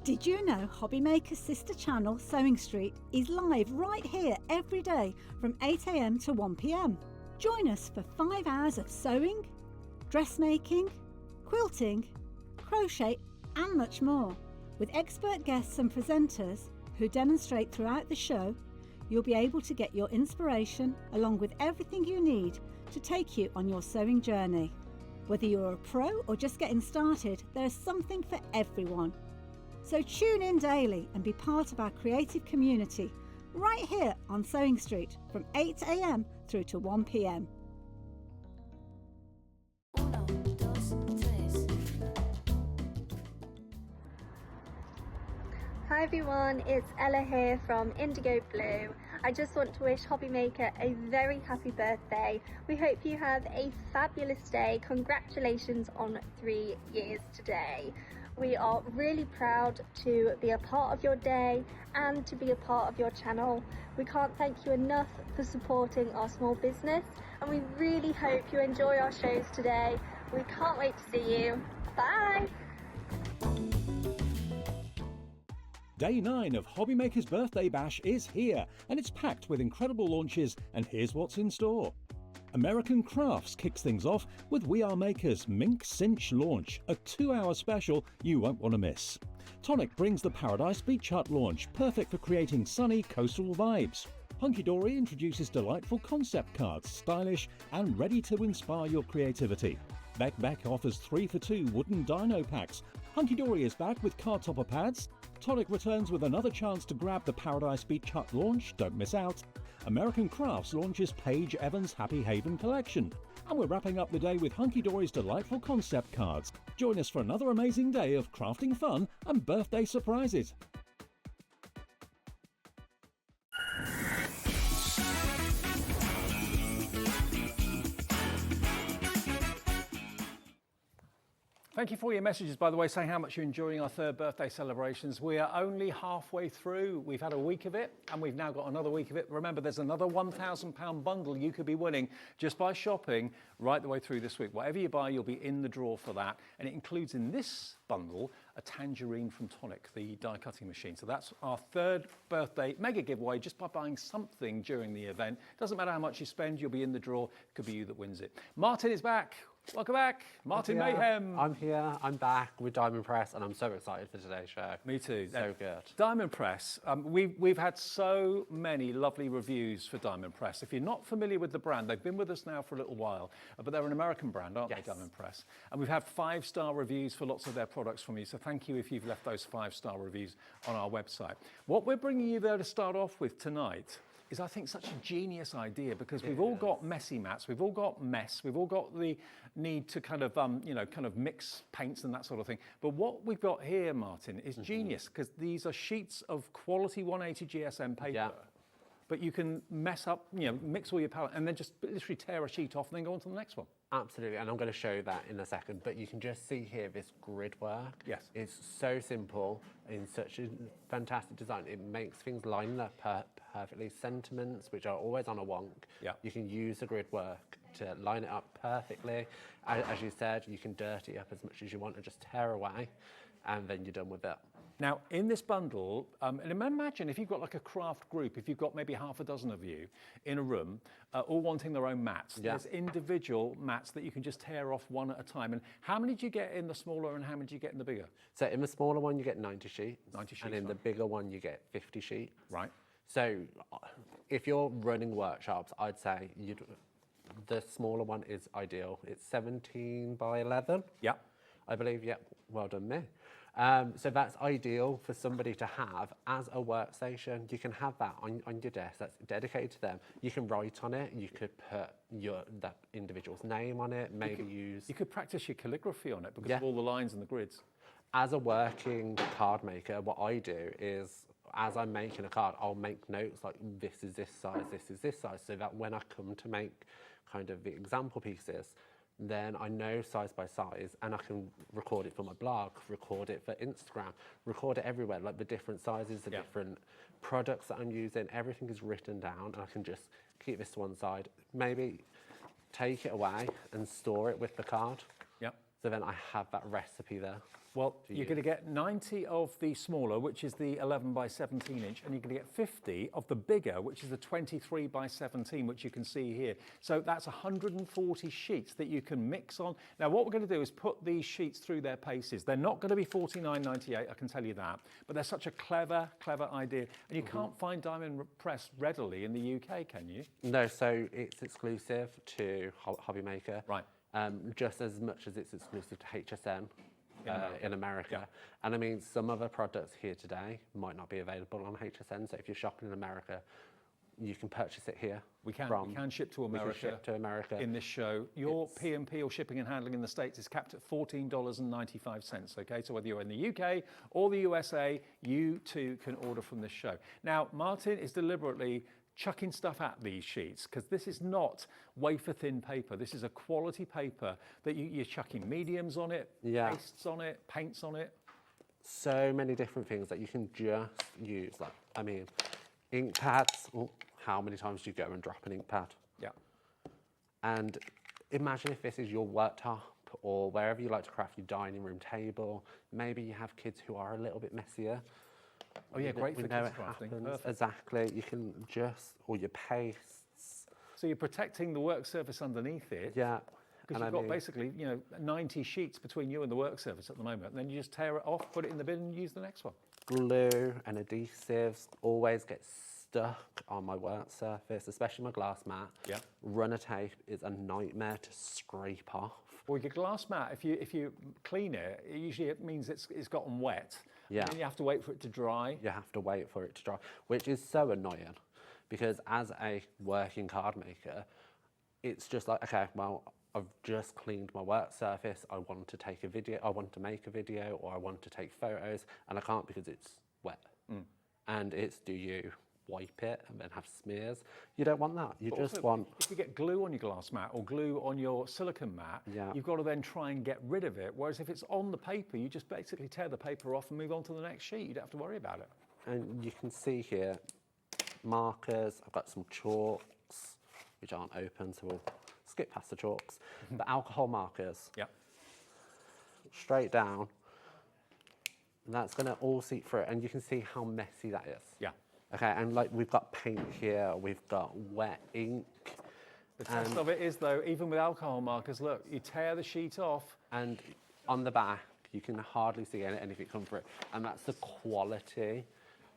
W: Did you know HobbyMaker's sister channel, Sewing Street, is live right here every day from 8 AM to 1 PM? Join us for 5 hours of sewing, dressmaking, quilting, crochet and much more. With expert guests and presenters who demonstrate throughout the show, you'll be able to get your inspiration along with everything you need to take you on your sewing journey. Whether you're a pro or just getting started, there's something for everyone. So tune in daily and be part of our creative community right here on Sewing Street from 8 AM through to 1 PM.
X: Hi everyone, it's Ella here from Indigo Blue. I just want to wish HobbyMaker a very happy birthday. We hope you have a fabulous day. Congratulations on 3 years today. We are really proud to be a part of your day and to be a part of your channel. We can't thank you enough for supporting our small business, and we really hope you enjoy our shows today. We can't wait to see you. Bye!
F: Day 9 of HobbyMaker's Birthday Bash is here, and it's packed with incredible launches, and here's what's in store. American Crafts kicks things off with We Are Makers Mink Cinch launch, a 2-hour special you won't want to miss. Tonic brings the Paradise Beach Hut launch, perfect for creating sunny coastal vibes. Hunky Dory introduces delightful concept cards, stylish and ready to inspire your creativity. Beck offers 3 for 2 wooden dino packs, Hunky Dory is back with card topper pads. Tonic returns with another chance to grab the Paradise Beach Hut launch. Don't miss out. American Crafts launches Paige Evans' Happy Haven collection. And we're wrapping up the day with Hunky Dory's delightful concept cards. Join us for another amazing day of crafting fun and birthday surprises.
P: Thank you for all your messages, by the way, saying how much you're enjoying our third birthday celebrations. We are only halfway through. We've had a week of it, and we've now got another week of it. Remember, there's another £1,000 bundle you could be winning just by shopping right the way through this week. Whatever you buy, you'll be in the draw for that. And it includes in this bundle a tangerine from Tonic, the die cutting machine. So that's our third birthday mega giveaway just by buying something during the event. Doesn't matter how much you spend, you'll be in the draw. It could be you that wins it. Martin is back. Welcome back, Martin Mayhem.
J: I'm here, I'm back with Diamond Press, and I'm so excited for today's show.
P: Me too.
J: So good.
P: Diamond Press, we've had so many lovely reviews for Diamond Press. If you're not familiar with the brand, they've been with us now for a little while, but they're an American brand, aren't they, Diamond Press? And we've had 5-star reviews for lots of their products from you, so thank you if you've left those 5-star reviews on our website. What we're bringing you there to start off with tonight is, I think, such a genius idea, because we've all got messy mats, we've all got mess, we've all got the need to kind of mix paints and that sort of thing. But what we've got here, Martin, is genius, because these are sheets of quality 180 GSM paper. But you can mess up, mix all your palette and then just literally tear a sheet off and then go on to the next one.
J: Absolutely, and I'm going to show you that in a second, but you can just see here this grid work.
P: Yes.
J: It's so simple in such a fantastic design. It makes things line up perfectly. Sentiments, which are always on a wonk, you can use the grid work to line it up perfectly. As you said, you can dirty up as much as you want and just tear away, and then you're done with it.
P: Now, in this bundle, and imagine if you've got like a craft group, if you've got maybe half a dozen of you in a room, all wanting their own mats. There's individual mats that you can just tear off one at a time. And how many do you get in the smaller and how many do you get in the bigger?
J: So in the smaller one, you get 90 sheets.
P: 90 sheets.
J: And in the bigger one, you get 50 sheets.
P: Right.
J: So if you're running workshops, I'd say the smaller one is ideal. It's 17 by 11.
P: Yeah.
J: I believe, well done me. So that's ideal for somebody to have as a workstation. You can have that on your desk that's dedicated to them. You can write on it. You could put that individual's name on it.
P: You could practice your calligraphy on it because of all the lines and the grids.
J: As a working card maker, what I do is, as I'm making a card, I'll make notes like this is this size, this is this size, so that when I come to make kind of the example pieces, then I know size by size, and I can record it for my blog, record it for Instagram, record it everywhere, like the different sizes, the different products that I'm using, everything is written down, and I can just keep this to one side, maybe take it away and store it with the card.
P: Yep.
J: So then I have that recipe there.
P: Well, you're going to get 90 of the smaller, which is the 11 by 17 inch, and you're going to get 50 of the bigger, which is the 23 by 17, which you can see here. So that's 140 sheets that you can mix on. Now, what we're going to do is put these sheets through their paces. They're not going to be $49.98, I can tell you that, but they're such a clever idea. And you can't find Diamond Press readily in the UK, can you?
J: No, so it's exclusive to HobbyMaker.
P: Right.
J: Just as much as it's exclusive to HSN. In America. And I mean, some other products here today might not be available on HSN, so if you're shopping in America, you can purchase it here.
P: We can ship to America.
J: We can ship to America.
P: In this show. Your P&P or shipping and handling in the States is capped at $14.95, okay? So whether you're in the UK or the USA, you too can order from this show. Now, Martin is deliberately chucking stuff at these sheets because this is not wafer thin paper. This is a quality paper that you're chucking mediums on it, pastes on it, paints on it.
J: So many different things that you can just use. Like, I mean, ink pads. Oh, how many times do you go and drop an ink pad?
P: Yeah.
J: And imagine if this is your worktop or wherever you like to craft your dining room table. Maybe you have kids who are a little bit messier.
P: Oh yeah, great for kids crafting.
J: Exactly. You can just, or your pastes.
P: So you're protecting the work surface underneath it.
J: Yeah.
P: Because you've got basically, 90 sheets between you and the work surface at the moment. And then you just tear it off, put it in the bin and use the next one.
J: Glue and adhesives always get stuck on my work surface, especially my glass mat.
P: Yeah.
J: Runner tape is a nightmare to scrape off.
P: Or your glass mat, if you clean it, usually it means it's gotten wet.
J: Yeah.
P: And then you have to wait for it to dry.
J: You have to wait for it to dry, which is so annoying because as a working card maker, it's just like, okay, well, I've just cleaned my work surface. I want to take a video, I want to make a video, or I want to take photos, and I can't because it's wet. And it's, do you wipe it and then have smears? You don't want that. You
P: But
J: just
P: also,
J: want...
P: If you get glue on your glass mat or glue on your silicone mat, you've got to then try and get rid of it. Whereas if it's on the paper, you just basically tear the paper off and move on to the next sheet. You don't have to worry about it.
J: And you can see here, markers. I've got some chalks, which aren't open, so we'll skip past the chalks. The alcohol markers.
P: Yeah.
J: Straight down. And that's going to all seep through, and you can see how messy that is.
P: Yeah.
J: Okay, and like we've got paint here, we've got wet ink.
P: The test of it is though, even with alcohol markers, look, you tear the sheet off.
J: And on the back, you can hardly see anything come through. And that's the quality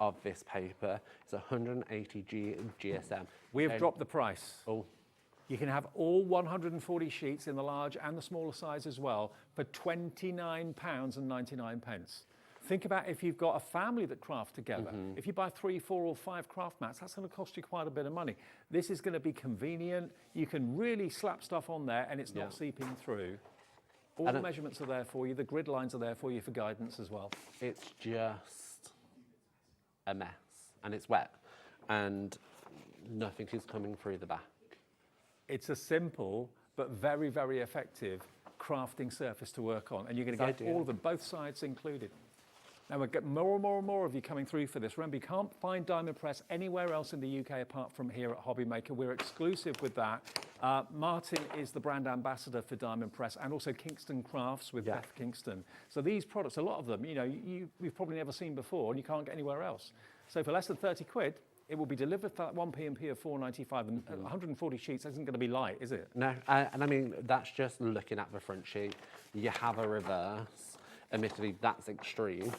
J: of this paper. It's 180 GSM.
P: We have dropped the price. Oh. You can have all 140 sheets in the large and the smaller size as well for £29.99. Think about if you've got a family that craft together. If you buy 3, 4 or 5 craft mats, that's going to cost you quite a bit of money. This is going to be convenient. You can really slap stuff on there and it's not seeping through. All the measurements are there for you. The grid lines are there for you for guidance as well.
J: It's just a mess and it's wet and nothing is coming through the back.
P: It's a simple but very, very effective crafting surface to work on. And you're going to get all of them, both sides included. Now we'll get more and more and more of you coming through for this. Remember, you can't find Diamond Press anywhere else in the UK apart from here at HobbyMaker. We're exclusive with that. Martin is the brand ambassador for Diamond Press and also Kingston Crafts with Beth Kingston. So these products, a lot of them, you know, you've probably never seen before and you can't get anywhere else. So for less than 30 quid, it will be delivered for one P&P of £4.95 and 140 sheets isn't going to be light, is it?
J: No, and I mean, that's just looking at the front sheet. You have a reverse. Admittedly, that's extreme.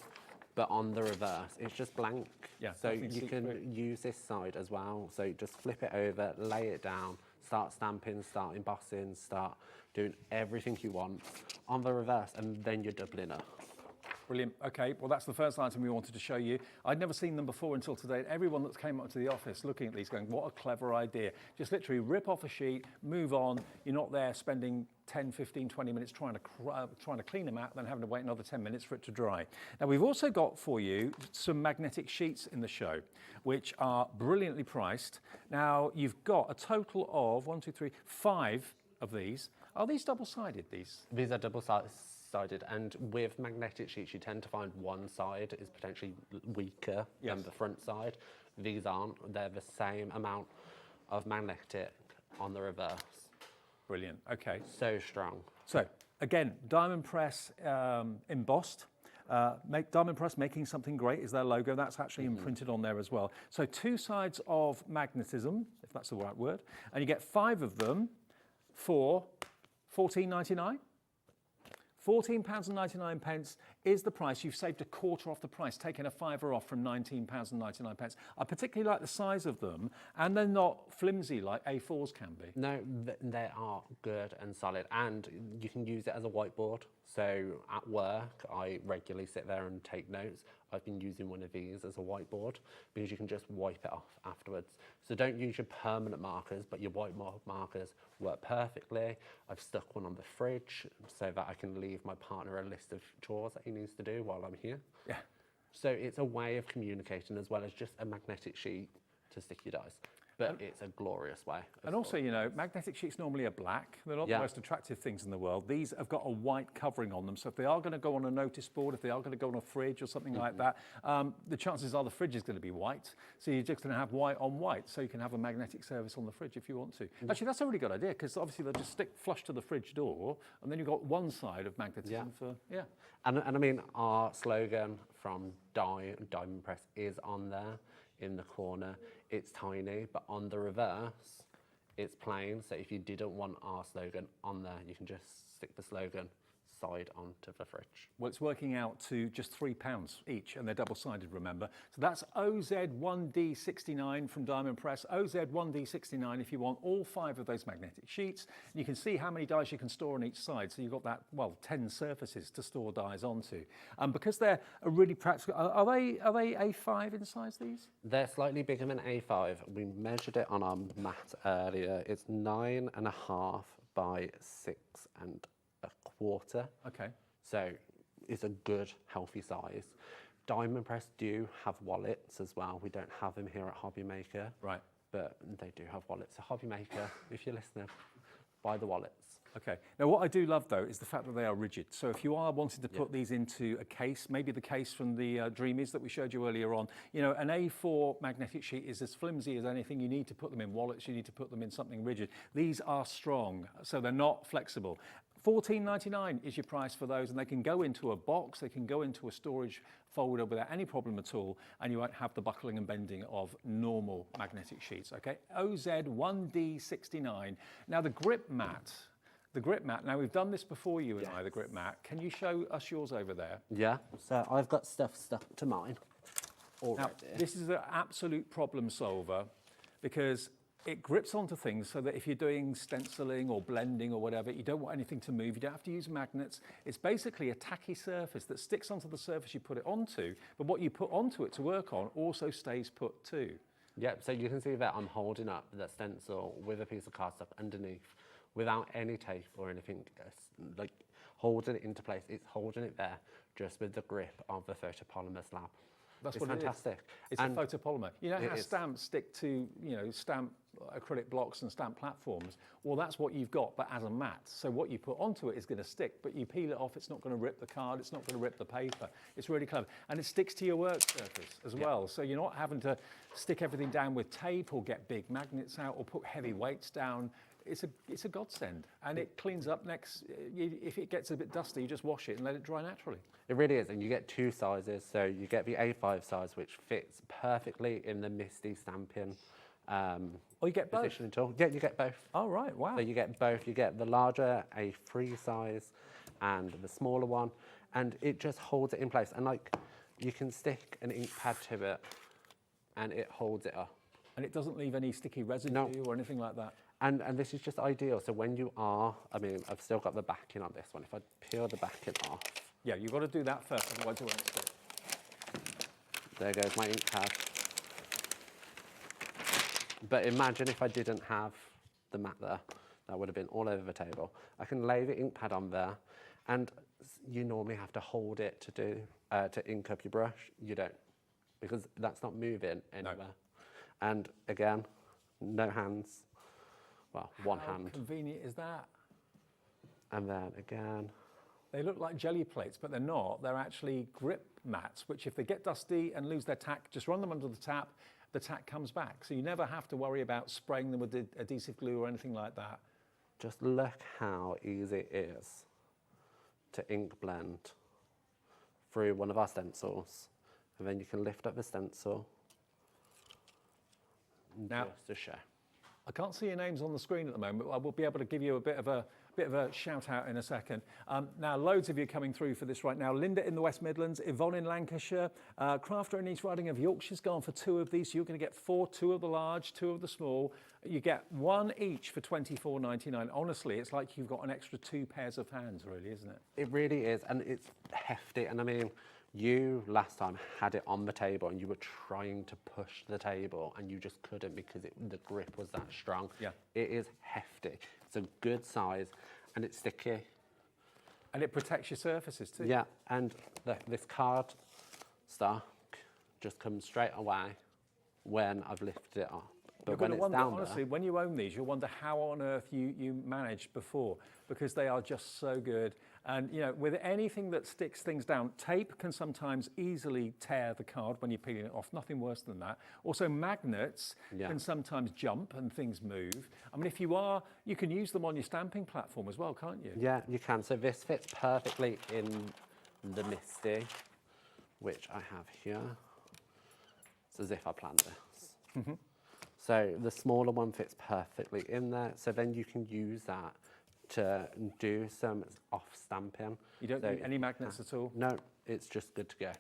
J: But on the reverse, it's just blank.
P: Yeah,
J: so you can use this side as well. So just flip it over, lay it down, start stamping, start embossing, start doing everything you want on the reverse, and then you're doubling up.
P: Brilliant. Okay, well, that's the first item we wanted to show you. I'd never seen them before until today. Everyone that came up to the office looking at these going, what a clever idea. Just literally rip off a sheet, move on. You're not there spending 10, 15, 20 minutes trying to clean them out, then having to wait another 10 minutes for it to dry. Now, we've also got for you some magnetic sheets in the show, which are brilliantly priced. Now, you've got a total of 1, 2, 3, 5 of these. Are these double-sided, these?
J: These are double-sided, and with magnetic sheets, you tend to find one side is potentially weaker than the front side. These aren't. They're the same amount of magnetic on the reverse.
P: Brilliant. Okay.
J: So strong.
P: So, again, Diamond Press embossed. Diamond Press Making Something Great is their logo. That's actually imprinted on there as well. So 2 sides of magnetism, if that's the right word, and you get 5 of them for £14.99. £14.99 is the price. You've saved a quarter off the price, taking a fiver off from £19.99. I particularly like the size of them, and they're not flimsy like A4s can be.
J: No, they are good and solid, and you can use it as a whiteboard. So at work, I regularly sit there and take notes. I've been using one of these as a whiteboard because you can just wipe it off afterwards. So don't use your permanent markers, but your white markers work perfectly. I've stuck one on the fridge so that I can leave my partner a list of chores that he needs to do while I'm here.
P: Yeah.
J: So it's a way of communicating as well as just a magnetic sheet to stick your dies. But it's a glorious way.
P: And also, you know, magnetic sheets normally are black. They're not the most attractive things in the world. These have got a white covering on them. So if they are going to go on a notice board, if they are going to go on a fridge or something like that, the chances are the fridge is going to be white. So you're just going to have white on white. So you can have a magnetic service on the fridge if you want to. Actually, that's a really good idea because obviously they'll just stick flush to the fridge door and then you've got one side of magnetism for,
J: And I mean, our slogan from Diamond Press is on there in the corner. It's tiny, but on the reverse, it's plain. So if you didn't want our slogan on there, you can just stick the slogan side onto the fridge.
P: Well, it's working out to just £3 each, and they're double-sided, remember. So that's OZ1D69 from Diamond Press. OZ1D69 if you want all 5 of those magnetic sheets. And you can see how many dies you can store on each side. So you've got that, well, 10 surfaces to store dies onto. Because they're a really practical, are they A5 in size, these?
J: They're slightly bigger than A5. We measured it on our mat earlier. It's 9.5 by 6.25.
P: Okay.
J: So it's a good, healthy size. Diamond Press do have wallets as well. We don't have them here at HobbyMaker.
P: Right.
J: But they do have wallets. So HobbyMaker, if you're listening, buy the wallets.
P: Okay. Now, what I do love, though, is the fact that they are rigid. So if you are wanting to put these into a case, maybe the case from the Dreamees that we showed you earlier on, you know, an A4 magnetic sheet is as flimsy as anything. You need to put them in wallets. You need to put them in something rigid. These are strong, so they're not flexible. $14.99 is your price for those, and they can go into a box, they can go into a storage folder without any problem at all, and you won't have the buckling and bending of normal magnetic sheets, okay? OZ1D69. Now, the grip mat, now we've done this before, you and I, the grip mat. Can you show us yours over there?
J: Yeah, so I've got stuff stuck to mine already.
P: Now, this is an absolute problem solver because it grips onto things so that if you're doing stenciling or blending or whatever, you don't want anything to move. You don't have to use magnets. It's basically a tacky surface that sticks onto the surface you put it onto, but what you put onto it to work on also stays put too.
J: Yeah, so you can see that I'm holding up the stencil with a piece of cardstock underneath without any tape or anything, like holding it into place. It's holding it there just with the grip of the photopolymer slab.
P: That's
J: it's
P: what
J: fantastic.
P: It is. It's a photopolymer. You know how stamps stick to, you know, stamp acrylic blocks and stamp platforms? Well, that's what you've got, but as a mat. So what you put onto it is going to stick, but you peel it off, it's not going to rip the card, it's not going to rip the paper. It's really clever. And it sticks to your work surface as well. So you're not having to stick everything down with tape or get big magnets out or put heavy weights down. It's a godsend, and it cleans up next. If it gets a bit dusty, you just wash it and let it dry naturally.
J: It really is, and you get 2 sizes. So you get the A5 size, which fits perfectly in the MISTI stamping.
P: You get both?
J: Positioning tool. Yeah, you get both.
P: Oh, right, wow.
J: So you get both. You get the larger A3 size and the smaller one, and it just holds it in place. And like, you can stick an ink pad to it, and it holds it up.
P: And it doesn't leave any sticky residue or anything like that.
J: And this is just ideal. So when you are, I mean, I've still got the backing on this one. If I peel the backing off.
P: Yeah, you've got to do that first, otherwise it won't stick.
J: There goes my ink pad. But imagine if I didn't have the mat there. That would have been all over the table. I can lay the ink pad on there, and you normally have to hold it to ink up your brush. You don't, because that's not moving anywhere. No. And again, no hands. Well, one hand.
P: How convenient is that?
J: And then again.
P: They look like jelly plates, but they're not. They're actually grip mats, which if they get dusty and lose their tack, just run them under the tack comes back. So you never have to worry about spraying them with adhesive glue or anything like that.
J: Just look how easy it is to ink blend through one of our stencils. And then you can lift up the stencil.
P: Now,
J: just to show.
P: I can't see your names on the screen at the moment, but I will be able to give you a bit of a shout out in a second. Now, loads of you coming through for this right now. Linda in the West Midlands, Yvonne in Lancashire, Crafter in East Riding of Yorkshire's gone for 2 of these. So you're going to get 4, 2 of the large, 2 of the small. You get 1 each for £24.99. Honestly, it's like you've got an extra 2 pairs of hands, really, isn't it?
J: It really is, and it's hefty. And I mean, you last time had it on the table and you were trying to push the table and you just couldn't because the grip was that strong. Yeah. It is hefty. It's a good size and it's sticky.
P: And it protects your surfaces too.
J: Yeah, and this card stock just comes straight away when I've lifted it up. But when it's
P: wonder,
J: down
P: honestly,
J: there,
P: when you own these, you'll wonder how on earth you managed before, because they are just so good. And you know, with anything that sticks things down, tape can sometimes easily tear the card when you're peeling it off. Nothing worse than that. Also, magnets can sometimes jump and things move. I mean, if you can use them on your stamping platform as well, can't you?
J: Yeah, you can. So this fits perfectly in the MISTI, which I have here. It's as if I planned this. So the smaller one fits perfectly in there. So then you can use that to do some off stamping.
P: You don't need any magnets at all?
J: No, it's just good to go.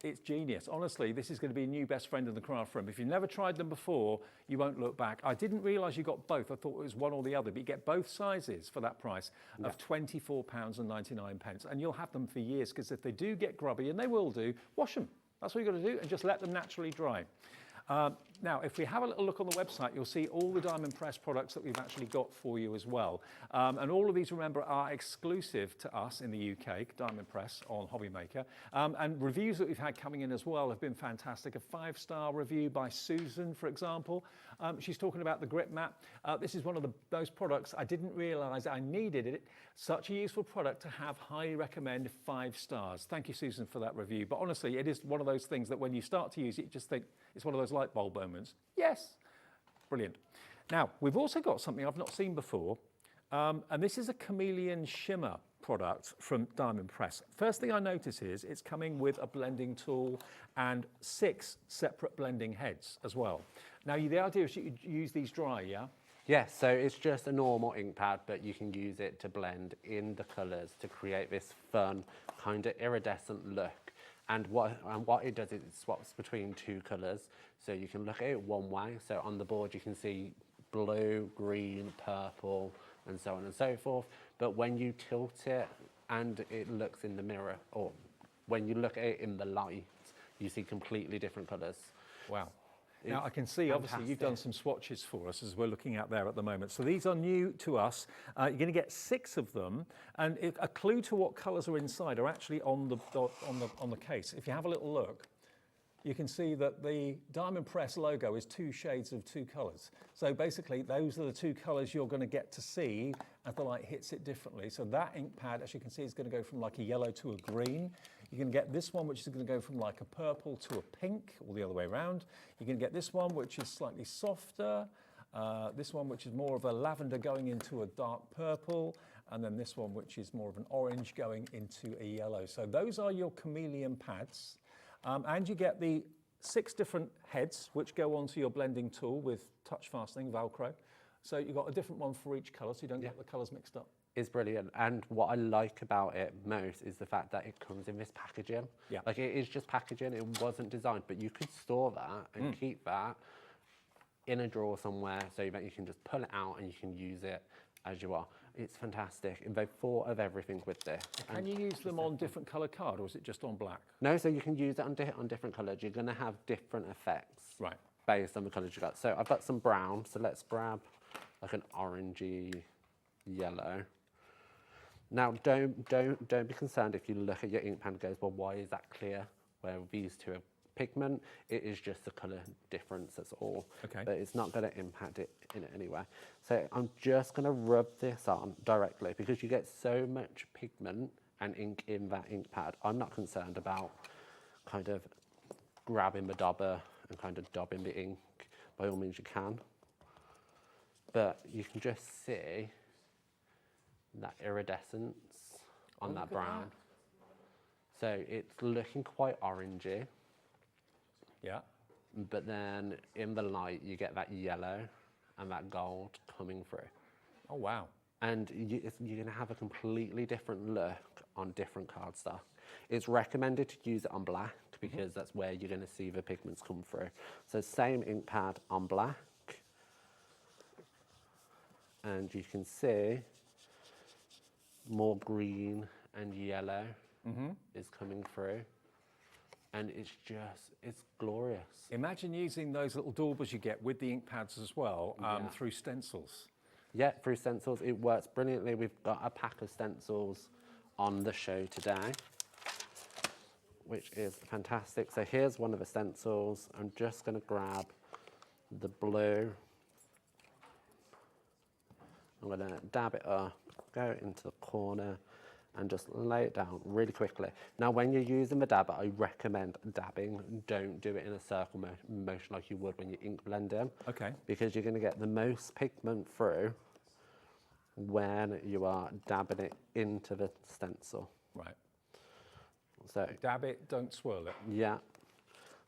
P: It's genius. Honestly, this is going to be a new best friend in the craft room. If you've never tried them before, you won't look back. I didn't realise you got both. I thought it was one or the other, but you get both sizes for that price of £24.99. And you'll have them for years, because if they do get grubby, and they will do, wash them. That's what you've got to do, and just let them naturally dry. Now, if we have a little look on the website, you'll see all the diamond press products that we've actually got for you as well. And all of these, remember, are exclusive to us in the UK, Diamond Press on HobbyMaker. And reviews that we've had coming in as well have been fantastic. A 5-star review by Susan, for example. She's talking about the grip mat. This is one of those products I didn't realise I needed it. Such a useful product to have. Highly recommend, 5 stars. Thank you, Susan, for that review. But honestly, it is one of those things that when you start to use it, you just think it's one of those light bulb moments. Yes, brilliant. Now, we've also got something I've not seen before, and this is a chameleon shimmer product from Diamond Press. First thing I notice is it's coming with a blending tool and 6 separate blending heads as well. Now, the idea is you use these dry, yeah?
J: Yes, so it's just a normal ink pad, but you can use it to blend in the colours to create this fun, kind of iridescent look. And what it does is it swaps between 2 colours. So you can look at it one way. So on the board you can see blue, green, purple, and so on and so forth. But when you tilt it and it looks in the mirror, or when you look at it in the light, you see completely different colours.
P: Wow. Now, I can see, obviously, you've done some swatches for us as we're looking out there at the moment. So these are new to us. You're going to get 6 of them. And a clue to what colours are inside are actually on the case. If you have a little look, you can see that the Diamond Press logo is 2 shades of 2 colours. So basically, those are the 2 colours you're going to get to see as the light hits it differently. So that ink pad, as you can see, is going to go from like a yellow to a green. You're going to get this one, which is going to go from like a purple to a pink, or the other way around. You're going to get this one, which is slightly softer. This one, which is more of a lavender going into a dark purple. And then this one, which is more of an orange going into a yellow. So those are your chameleon pads. And you get the 6 different heads, which go onto your blending tool with touch fastening, Velcro. So you've got a different one for each colour, so you don't get the colours mixed up.
J: It's brilliant, and what I like about it most is the fact that it comes in this packaging.
P: Yeah.
J: Like, it is just packaging, it wasn't designed, but you could store that and keep that in a drawer somewhere so that you can just pull it out and you can use it as you are. It's fantastic, and they've thought of everything with this.
P: Can you use them on different colour card, or is it just on black?
J: No, so you can use it on different colours. You're going to have different effects based on the colours you got. So I've got some brown, so let's grab like an orangey yellow. Now, don't be concerned if you look at your ink pad and goes, well, why is that clear? Where these 2 are pigment, it is just the colour difference, that's all.
P: Okay.
J: But it's not going to impact it in any way. So I'm just going to rub this on directly because you get so much pigment and ink in that ink pad. I'm not concerned about kind of grabbing the dauber and kind of daubing the ink. By all means you can. But you can just see that iridescence on that brown. So it's looking quite orangey.
P: Yeah.
J: But then in the light, you get that yellow and that gold coming through.
P: Oh, wow.
J: And you're going to have a completely different look on different cardstock. It's recommended to use it on black because that's where you're going to see the pigments come through. So same ink pad on black. And you can see more green and yellow is coming through. And it's glorious.
P: Imagine using those little daubers you get with the ink pads as well through stencils.
J: Yeah, through stencils. It works brilliantly. We've got a pack of stencils on the show today, which is fantastic. So here's one of the stencils. I'm just going to grab the blue. I'm going to dab it up, go into the corner, and just lay it down really quickly. Now, when you're using the dabber, I recommend dabbing. Don't do it in a circle motion like you would when you ink blend in.
P: Okay.
J: Because you're going to get the most pigment through when you are dabbing it into the stencil.
P: Right.
J: So
P: dab it, don't swirl it.
J: Yeah.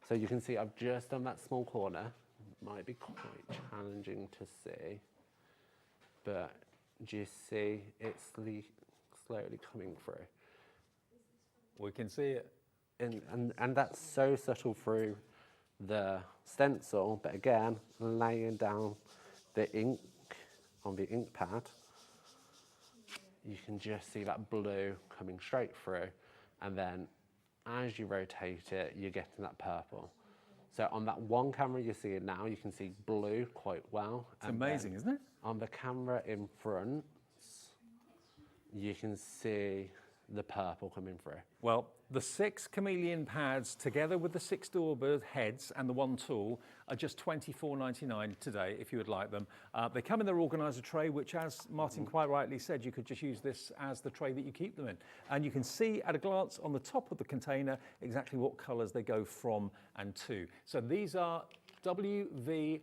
J: So you can see I've just done that small corner. Might be quite challenging to see, but do you see it's slowly coming through?
P: We can see it.
J: And that's so subtle through the stencil, but again, laying down the ink on the ink pad, you can just see that blue coming straight through, and then as you rotate it, you're getting that purple. So on that one camera you see it now, you can see blue quite well.
P: It's amazing, isn't it?
J: On the camera in front, you can see the purple coming through.
P: Well, the 6 chameleon pads together with the 6 Doorbird heads and the 1 tool are just £24.99 today if you would like them. They come in their organiser tray, which, as Martin quite rightly said, you could just use this as the tray that you keep them in. And you can see at a glance on the top of the container exactly what colours they go from and to. So these are WV1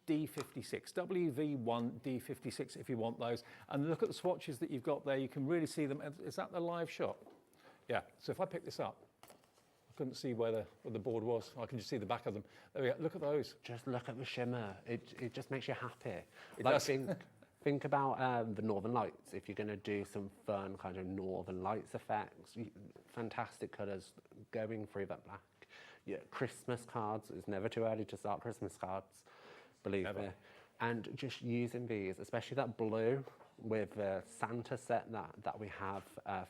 P: D56, WV1 D56 if you want those. And look at the swatches that you've got there, you can really see them. Is that the live shot? Yeah, so if I pick this up, I couldn't see where the board was. I can just see the back of them. There we go, look at those.
J: Just look at the shimmer. It just makes you happy.
P: It
J: like
P: does.
J: Think about the Northern Lights. If you're going to do some fun kind of Northern Lights effects, fantastic colours going through that black. Yeah, Christmas cards, it's never too early to start Christmas cards. Believe me. And just using these, especially that blue with the Santa set that we have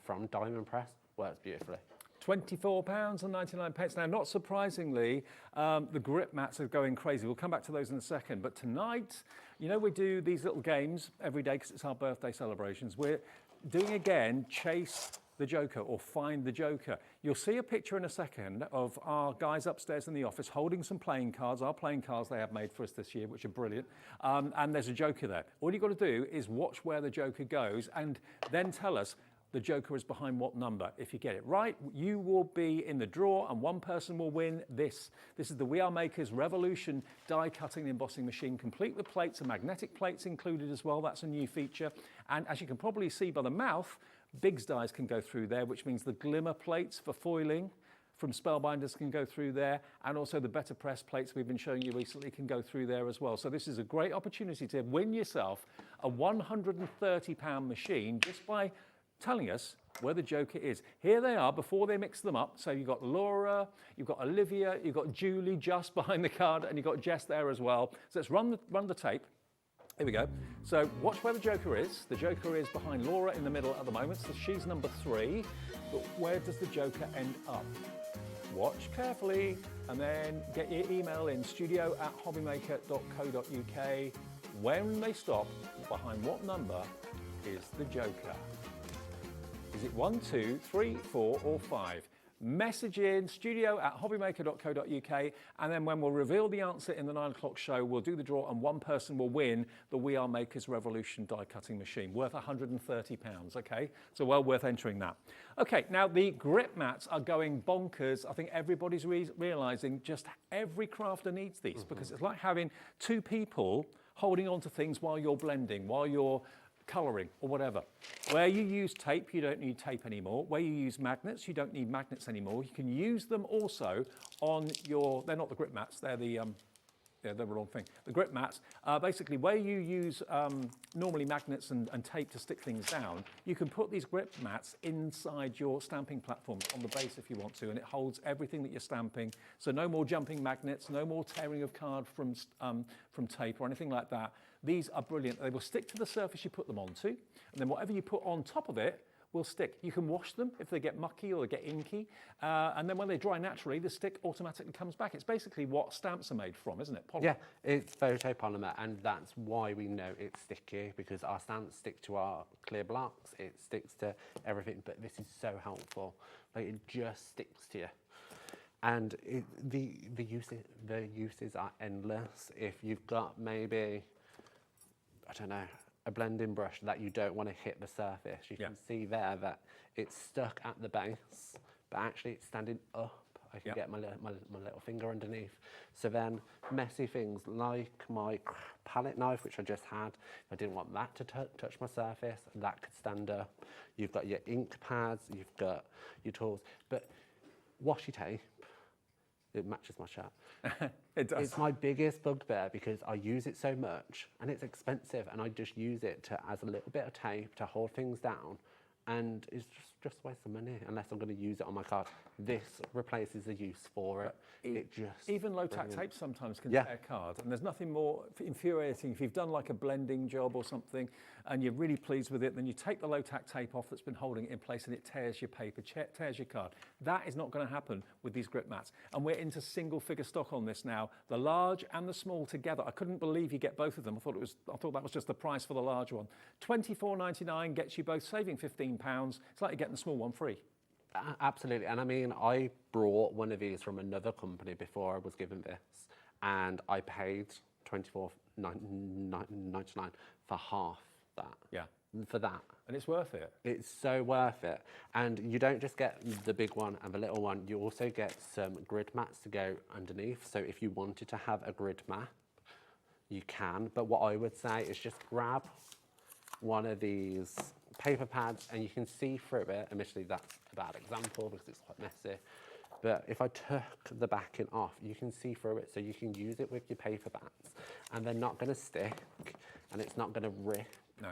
J: from Diamond Press, works beautifully.
P: £24.99. Now, not surprisingly, the grip mats are going crazy. We'll come back to those in a second. But tonight, you know, we do these little games every day because it's our birthday celebrations. We're doing again Chase the Joker or Find the Joker. You'll see a picture in a second of our guys upstairs in the office holding some playing cards, our playing cards they have made for us this year, which are brilliant. And there's a Joker there. All you've got to do is watch where the Joker goes and then tell us the Joker is behind what number. If you get it right, you will be in the draw and one person will win this. This is the We Are Makers Revolution die cutting and embossing machine, complete with plates and magnetic plates included as well. That's a new feature. And as you can probably see by the mouth, Biggs dies can go through there, which means the glimmer plates for foiling from Spellbinders can go through there, and also the better press plates we've been showing you recently can go through there as well. So this is a great opportunity to win yourself a £130 machine just by telling us where the Joker is. Here they are before they mix them up. So you've got Laura, you've got Olivia, you've got Julie just behind the card, and you've got Jess there as well. So let's run the tape. Here we go. So watch where the Joker is. The Joker is behind Laura in the middle at the moment, so she's number 3. But where does the Joker end up? Watch carefully and then get your email in, studio@hobbymaker.co.uk. When they stop, behind what number is the Joker? Is it 1, 2, 3, 4 or 5? Message in studio@hobbymaker.co.uk, and then when we'll reveal the answer in the 9 o'clock show, we'll do the draw and one person will win the We Are Makers Revolution die cutting machine worth £130, okay? So well worth entering that. Okay, now the grip mats are going bonkers. I think everybody's realising just every crafter needs these because it's like having 2 people holding on to things while you're blending, while you're colouring or whatever. Where you use tape, you don't need tape anymore. Where you use magnets, you don't need magnets anymore. You can use them also on your, they're not the grip mats, they're the, they're the wrong thing. The grip mats, basically where you use normally magnets and tape to stick things down, you can put these grip mats inside your stamping platforms on the base if you want to, and it holds everything that you're stamping. So no more jumping magnets, no more tearing of card from tape or anything like that. These are brilliant. They will stick to the surface you put them onto, and then whatever you put on top of it will stick. You can wash them if they get mucky or they get inky, and then when they dry naturally, the stick automatically comes back. It's basically what stamps are made from, isn't it? Polymer.
J: Yeah, it's photopolymer, and that's why we know it's sticky, because our stamps stick to our clear blocks, it sticks to everything, but this is so helpful. Like, it just sticks to you. And the uses are endless. If you've got maybe, I don't know, a blending brush that you don't want to hit the surface, you can see there that it's stuck at the base, but actually it's standing up. I can get my little finger underneath. So then messy things like my palette knife, which I just had, if I didn't want that to touch my surface, that could stand up. You've got your ink pads, you've got your tools, but washi tape It matches my shirt.
P: It does.
J: It's my biggest bugbear because I use it so much and it's expensive, and I just use it as a little bit of tape to hold things down, and it's just a waste of money unless I'm going to use it on my card. This replaces the use for it. It just
P: even low tack tape sometimes can tear a card, and there's nothing more infuriating if you've done like a blending job or something and you're really pleased with it, then you take the low tack tape off that's been holding it in place and it tears your paper, tears your card. That is not going to happen with these grip mats, and we're into single figure stock on this now, the large and the small together. I couldn't believe you get both of them. I thought that was just the price for the large one. $24.99 gets you both, saving £15. It's like you're getting the small one free.
J: Absolutely, and I mean, I brought one of these from another company before I was given this, and I paid $24.99 for half that.
P: Yeah.
J: For that.
P: And it's worth it.
J: It's so worth it. And you don't just get the big one and the little one, you also get some grid mats to go underneath. So if you wanted to have a grid mat, you can. But what I would say is just grab one of these paper pads and you can see through it. Admittedly, that's a bad example because it's quite messy. But if I took the backing off, you can see through it, so you can use it with your paper bats, and they're not going to stick, and it's not going to rip.
P: No.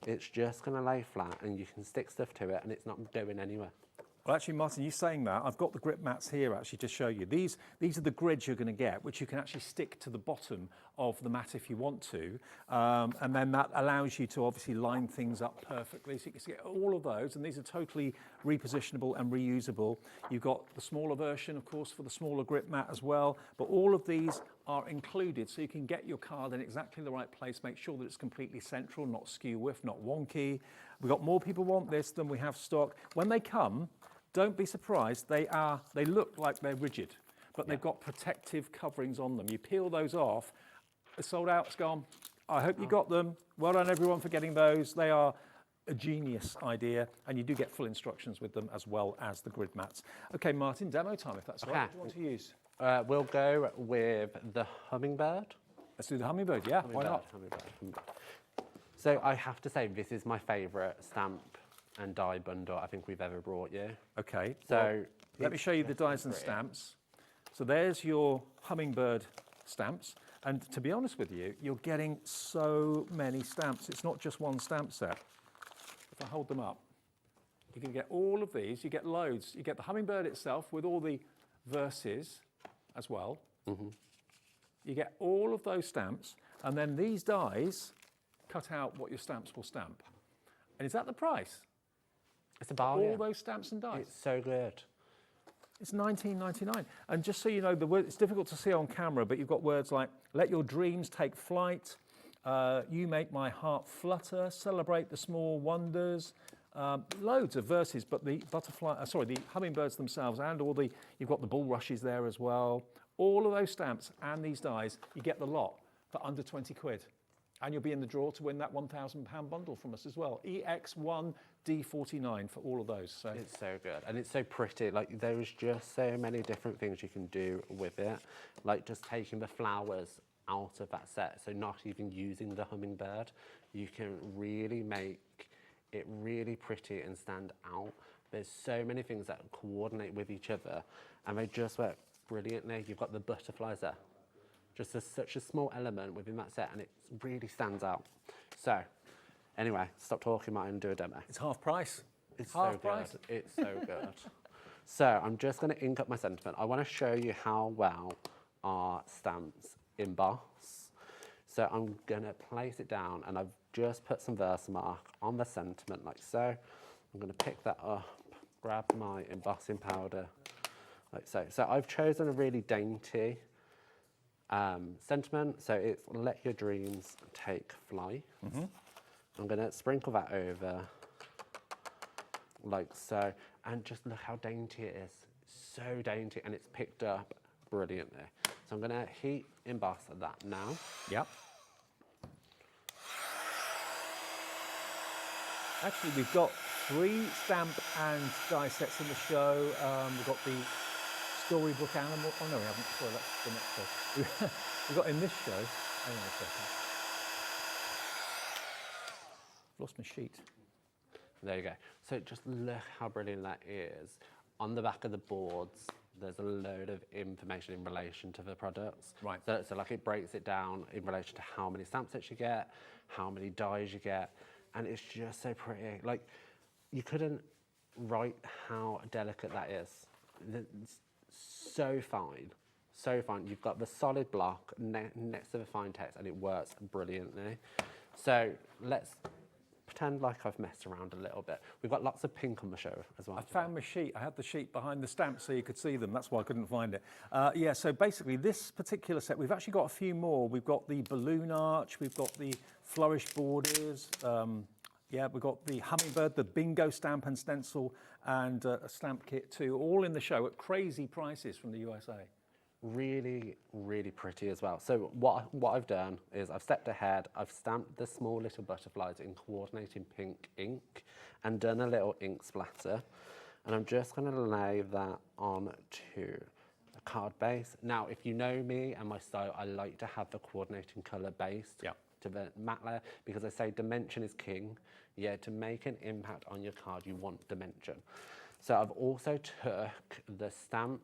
J: It's just going to lay flat, and you can stick stuff to it, and it's not going anywhere.
P: Well, actually, Martin, you saying that, I've got the grip mats here actually to show you. These are the grids you're going to get, which you can actually stick to the bottom of the mat if you want to. And then that allows you to obviously line things up perfectly. So you can get all of those, and these are totally repositionable and reusable. You've got the smaller version, of course, for the smaller grip mat as well. But all of these are included, so you can get your card in exactly the right place, make sure that it's completely central, not skew-whiff, not wonky. We've got more people want this than we have stock. When they come, don't be surprised, they look like they're rigid, but they've got protective coverings on them. You peel those off, it's sold out, it's gone. I hope you got them. Well done everyone for getting those. They are a genius idea, and you do get full instructions with them as well as the grid mats. Okay, Martin, demo time if that's right. What do you want to use?
J: We'll go with the hummingbird.
P: Let's do the hummingbird, yeah, why not?
J: Hummingbird. So I have to say, this is my favourite stamp and die bundle I think we've ever brought you.
P: Okay,
J: so
P: well, let me show you the dies and stamps. So there's your hummingbird stamps, and to be honest with you, you're getting so many stamps. It's not just one stamp set. If I hold them up, you can get all of these, you get loads. You get the hummingbird itself with all the verses as well.
J: Mm-hmm.
P: You get all of those stamps, and then these dies cut out what your stamps will stamp. And is that the price?
J: It's a bargain.
P: All those stamps and dies.
J: It's so good.
P: It's $19.99. And just so you know, it's difficult to see on camera, but you've got words like, let your dreams take flight, you make my heart flutter, celebrate the small wonders, loads of verses, but the the hummingbirds themselves and you've got the bulrushes there as well. All of those stamps and these dies, you get the lot for under 20 quid. And you'll be in the draw to win that £1,000 bundle from us as well. EX1D49 for all of those. So
J: it's so good, and it's so pretty. Like, there's just so many different things you can do with it. Like just taking the flowers out of that set, so not even using the hummingbird, you can really make it really pretty and stand out. There's so many things that coordinate with each other, and they just work brilliantly. You've got the butterflies there. Just such a small element within that set, and it really stands out. So, anyway, stop talking, Martin, and do a demo.
P: It's half price.
J: It's
P: half
J: so
P: price.
J: good. It's so good. So, I'm just going to ink up my sentiment. I want to show you how well our stamps emboss. So, I'm going to place it down, and I've just put some Versamark on the sentiment, like so. I'm going to pick that up, grab my embossing powder, like so. So, I've chosen a really dainty sentiment, so it's let your dreams take flight.
P: Mm-hmm.
J: I'm going to sprinkle that over like so, and just look how dainty it is. So dainty, and it's picked up brilliantly. So I'm going to heat emboss that now.
P: Yep. Actually, we've got 3 stamp and die sets in the show. We've got the storybook animal. Oh no, we haven't. Sorry, that's the next show. We've got in this show. Hang on a second. Lost my sheet.
J: There you go. So just look how brilliant that is. On the back of the boards, there's a load of information in relation to the products.
P: Right.
J: So like it breaks it down in relation to how many stamp sets you get, how many dies you get, and it's just so pretty. Like, you couldn't write how delicate that is. It's so fine, so fine. You've got the solid block next to the fine text, and it works brilliantly. So let's pretend like I've messed around a little bit. We've got lots of pink on the show as well.
P: I found my sheet. I had the sheet behind the stamp so you could see them. That's why I couldn't find it. Yeah, so basically this particular set, we've actually got a few more. We've got the balloon arch, we've got the flourished borders, yeah, we've got the hummingbird, the bingo stamp and stencil, and a stamp kit too, all in the show at crazy prices from the USA.
J: Really, really pretty as well. So what I've done is I've stepped ahead, I've stamped the small little butterflies in coordinating pink ink and done a little ink splatter. And I'm just going to lay that onto a card base. Now, if you know me and my style, I like to have the coordinating colour base to the matte layer, because I say dimension is king. Yeah, to make an impact on your card, you want dimension. So I've also took the stamp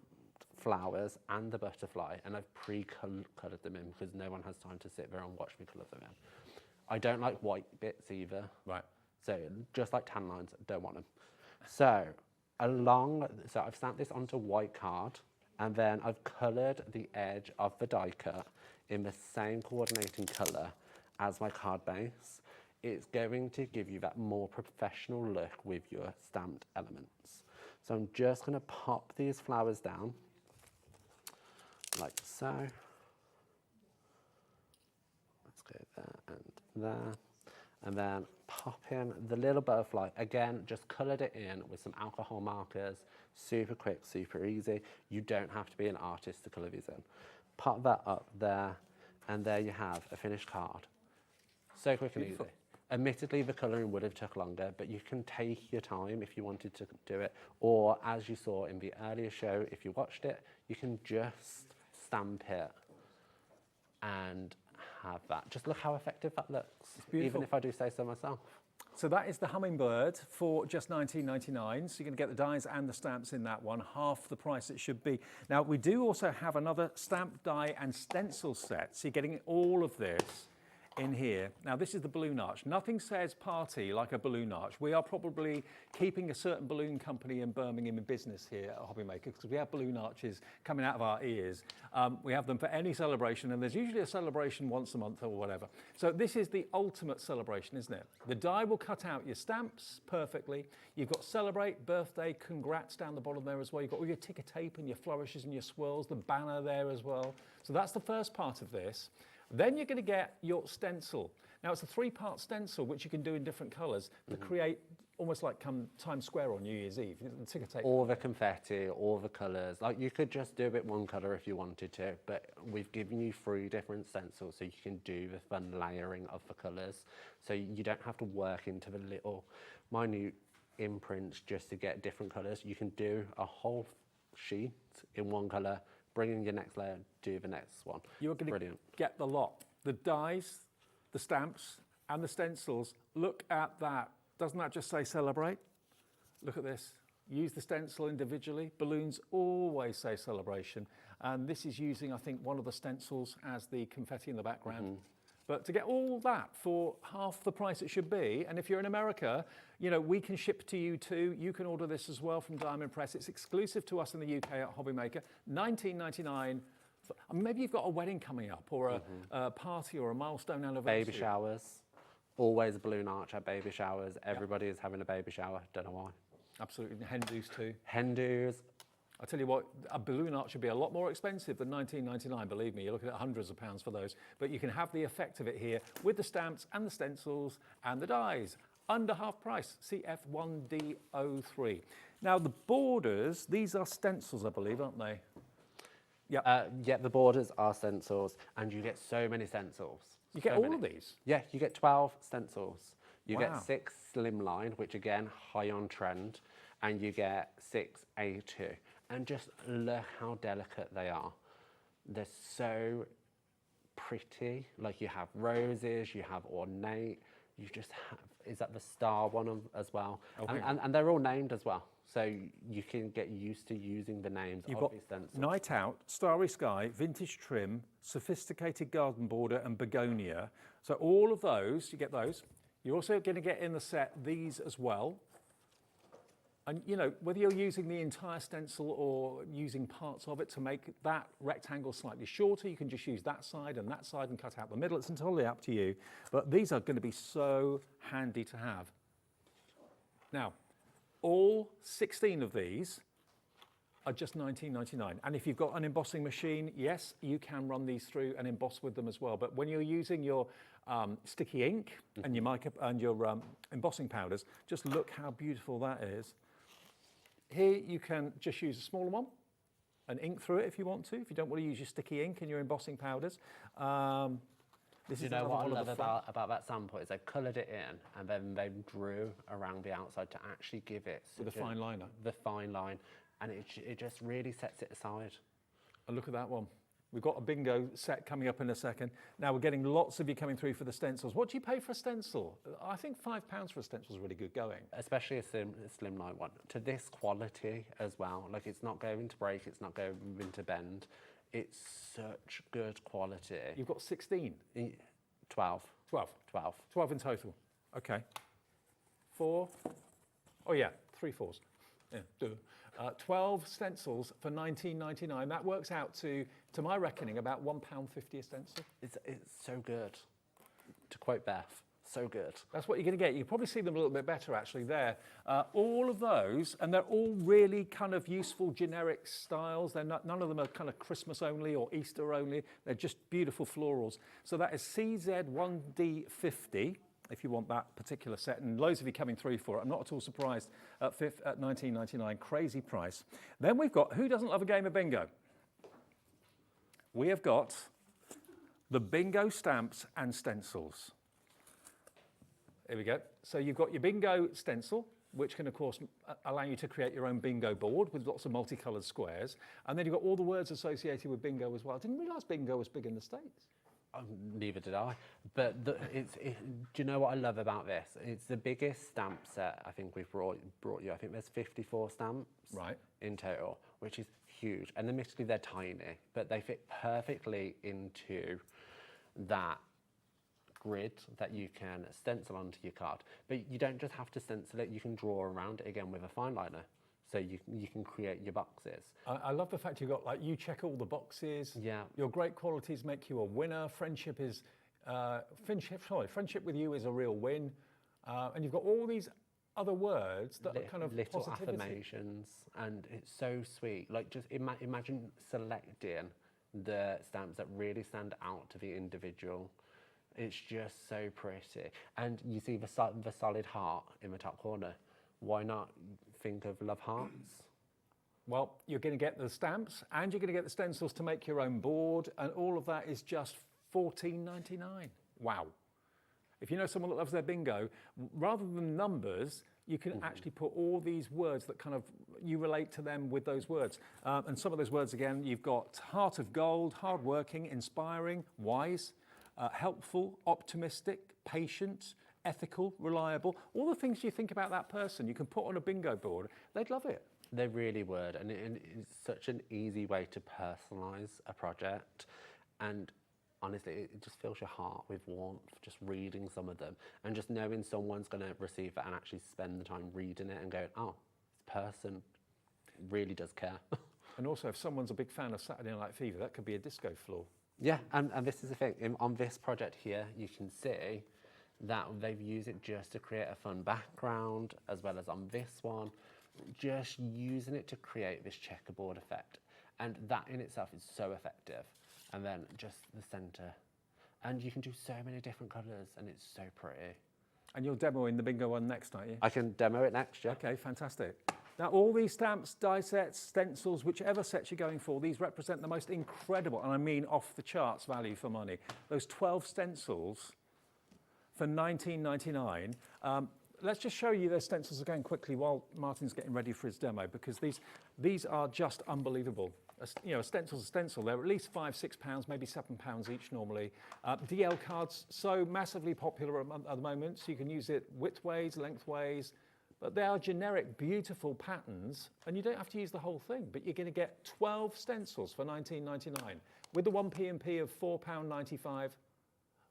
J: flowers and the butterfly, and I've pre-coloured them in because no one has time to sit there and watch me colour them in. I don't like white bits either.
P: Right.
J: So just like tan lines, don't want them. So I've stamped this onto white card, and then I've coloured the edge of the die cut in the same coordinating colour as my card base. It's going to give you that more professional look with your stamped elements. So I'm just going to pop these flowers down like so. Let's go there and there. And then pop in the little butterfly. Again, just coloured it in with some alcohol markers. Super quick, super easy. You don't have to be an artist to colour these in. Pop that up there, and there you have a finished card. So quick and easy. Admittedly, the colouring would have took longer, but you can take your time if you wanted to do it. Or, as you saw in the earlier show, if you watched it, you can just stamp it and have that. Just look how effective that looks, even if I do say so myself.
P: So that is the hummingbird for just $19.99. So you're going to get the dies and the stamps in that one, half the price it should be. Now, we do also have another stamp die and stencil set. So you're getting all of this in here. Now, this is the balloon arch. Nothing says party like a balloon arch. We are probably keeping a certain balloon company in Birmingham in business here at HobbyMaker, because we have balloon arches coming out of our ears. We have them for any celebration, and there's usually a celebration once a month or whatever. So this is the ultimate celebration, isn't it? The die will cut out your stamps perfectly. You've got celebrate, birthday, congrats down the bottom there as well. You've got all your ticker tape and your flourishes and your swirls, the banner there as well. So that's the first part of this. Then you're going to get your stencil. Now, it's a 3-part stencil, which you can do in different colours to create almost like Times Square on New Year's Eve. The ticker tape.
J: All the confetti, all the colours. Like, you could just do it one colour if you wanted to, but we've given you 3 different stencils so you can do the fun layering of the colours. So you don't have to work into the little minute imprints just to get different colours. You can do a whole sheet in one colour, bring in your next layer, do the next one.
P: You're going to get the lot. The dies, the stamps, and the stencils. Look at that. Doesn't that just say celebrate? Look at this. Use the stencil individually. Balloons always say celebration. And this is using, I think, one of the stencils as the confetti in the background. But to get all that for half the price it should be, and if you're in America, you know, we can ship to you too. You can order this as well from Diamond Press. It's exclusive to us in the UK at HobbyMaker. $19.99. Maybe you've got a wedding coming up, or a party, or a milestone anniversary.
J: Baby showers. Always a balloon arch at baby showers. Everybody is having a baby shower. Don't know why.
P: Absolutely. Hen do's too.
J: Hen do's.
P: I tell you what, a balloon arch should be a lot more expensive than $19.99, believe me. You're looking at hundreds of pounds for those. But you can have the effect of it here with the stamps and the stencils and the dies. Under half price, CF1D03. Now, the borders, these are stencils, I believe, aren't they?
J: Yeah. Yeah, the borders are stencils, and you get so many stencils.
P: You get all of these?
J: Yeah, you get 12 stencils. You
P: Wow.
J: get 6 slimline, which again, high on trend, and you get 6 A2. And just look how delicate they are. They're so pretty. Like, you have roses, you have ornate, you just have, is that the star one as well?
P: Okay.
J: And they're all named as well. So you can get used to using the names
P: You've
J: of
P: got
J: these stencils.
P: Night Out, Starry Sky, Vintage Trim, Sophisticated Garden Border and Begonia. So all of those, you get those. You're also going to get in the set these as well. And you know, whether you're using the entire stencil or using parts of it to make that rectangle slightly shorter, you can just use that side and cut out the middle. It's entirely up to you. But these are going to be so handy to have. Now, all 16 of these are just $19.99. And if you've got an embossing machine, yes, you can run these through and emboss with them as well. But when you're using your sticky ink and your mica and your embossing powders, just look how beautiful that is. Here you can just use a smaller one and ink through it if you want to, if you don't want to use your sticky ink and your embossing powders. This
J: You
P: is
J: know what I
P: another
J: love about that sample is they coloured it in and then they drew around the outside to actually give it
P: with a fine liner.
J: The fine line, and it just really sets it aside.
P: And look at that one. We've got a bingo set coming up in a second. Now we're getting lots of you coming through for the stencils. What do you pay for a stencil? I think £5 for a stencil is really good going.
J: Especially a slimline one. To this quality as well. Like, it's not going to break, it's not going to bend. It's such good quality.
P: You've got 16?
J: 12.
P: 12?
J: 12.
P: 12 in total. Okay. 4. Oh yeah, 3 fours. Yeah, 12 stencils for $19.99. That works out to my reckoning, about £1.50 a stencil.
J: It's so good. To quote Beth, so good.
P: That's what you're going to get. You can probably see them a little bit better actually there. All of those, and they're all really kind of useful generic styles. They're not, none of them are kind of Christmas only or Easter only. They're just beautiful florals. So that is CZ1D50. If you want that particular set, and loads of you coming through for it. I'm not at all surprised at $19.99, crazy price. Then we've got, who doesn't love a game of bingo? We have got the bingo stamps and stencils. Here we go. So you've got your bingo stencil, which can of course allow you to create your own bingo board with lots of multicoloured squares. And then you've got all the words associated with bingo as well. I didn't realise bingo was big in the States.
J: Neither did I. But do you know what I love about this? It's the biggest stamp set I think we've brought you. I think there's 54 stamps in total, which is huge. And admittedly, they're tiny, but they fit perfectly into that grid that you can stencil onto your card. But you don't just have to stencil it, you can draw around it again with a fine liner. So you can create your boxes.
P: I love the fact you've got, like, you check all the boxes.
J: Yeah.
P: Your great qualities make you a winner. Friendship with you is a real win. And you've got all these other words that are kind of
J: little
P: positivity.
J: affirmations, and it's so sweet. Like, just imagine selecting the stamps that really stand out to the individual. It's just so pretty. And you see the solid heart in the top corner. Why not think of love hearts?
P: Well, you're going to get the stamps and you're going to get the stencils to make your own board, and all of that is just $14.99. Wow. If you know someone that loves their bingo, rather than numbers, you can actually put all these words that kind of, you relate to them with those words. And some of those words, again, you've got heart of gold, hardworking, inspiring, wise, helpful, optimistic, patient, ethical, reliable, all the things you think about that person, you can put on a bingo board. They'd love it.
J: They really would, and it's such an easy way to personalise a project. And honestly, it just fills your heart with warmth, just reading some of them, and just knowing someone's going to receive it and actually spend the time reading it and going, oh, this person really does care.
P: And also, if someone's a big fan of Saturday Night Fever, that could be a disco floor.
J: Yeah, and this is the thing, on this project here, you can see that they've used it just to create a fun background, as well as on this one, just using it to create this checkerboard effect. And that in itself is so effective. And then just the centre. And you can do so many different colours, and it's so pretty.
P: And you're demoing the bingo one next, aren't you?
J: I can demo it next, yeah.
P: Okay, fantastic. Now, all these stamps, die sets, stencils, whichever sets you're going for, these represent the most incredible, and I mean off-the-charts value for money. Those 12 stencils for $19.99. Let's just show you those stencils again quickly while Martin's getting ready for his demo, because these are just unbelievable. a stencil's a stencil. They're at least £5, £6, maybe £7 each normally. DL cards, so massively popular at the moment, so you can use it widthways, lengthways, but they are generic, beautiful patterns, and you don't have to use the whole thing, but you're going to get 12 stencils for £19.99 with the 1p&p of £4.95.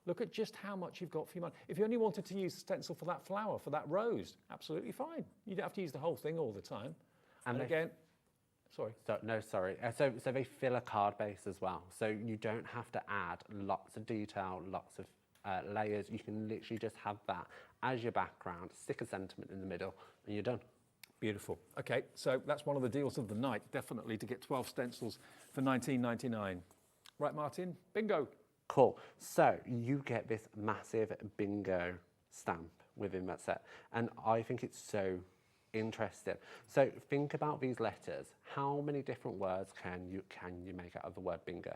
P: Look at just how much you've got for your money. If you only wanted to use the stencil for that flower, for that rose, absolutely fine. You don't have to use the whole thing all the time. And again, sorry.
J: So they fill a card base as well. So you don't have to add lots of detail, lots of layers. You can literally just have that as your background, stick a sentiment in the middle, and you're done.
P: Beautiful. Okay, so that's one of the deals of the night, definitely, to get 12 stencils for £19.99. Right, Martin? Bingo.
J: Cool. So you get this massive bingo stamp within that set, and I think it's so interesting. So think about these letters. How many different words can you make out of the word bingo?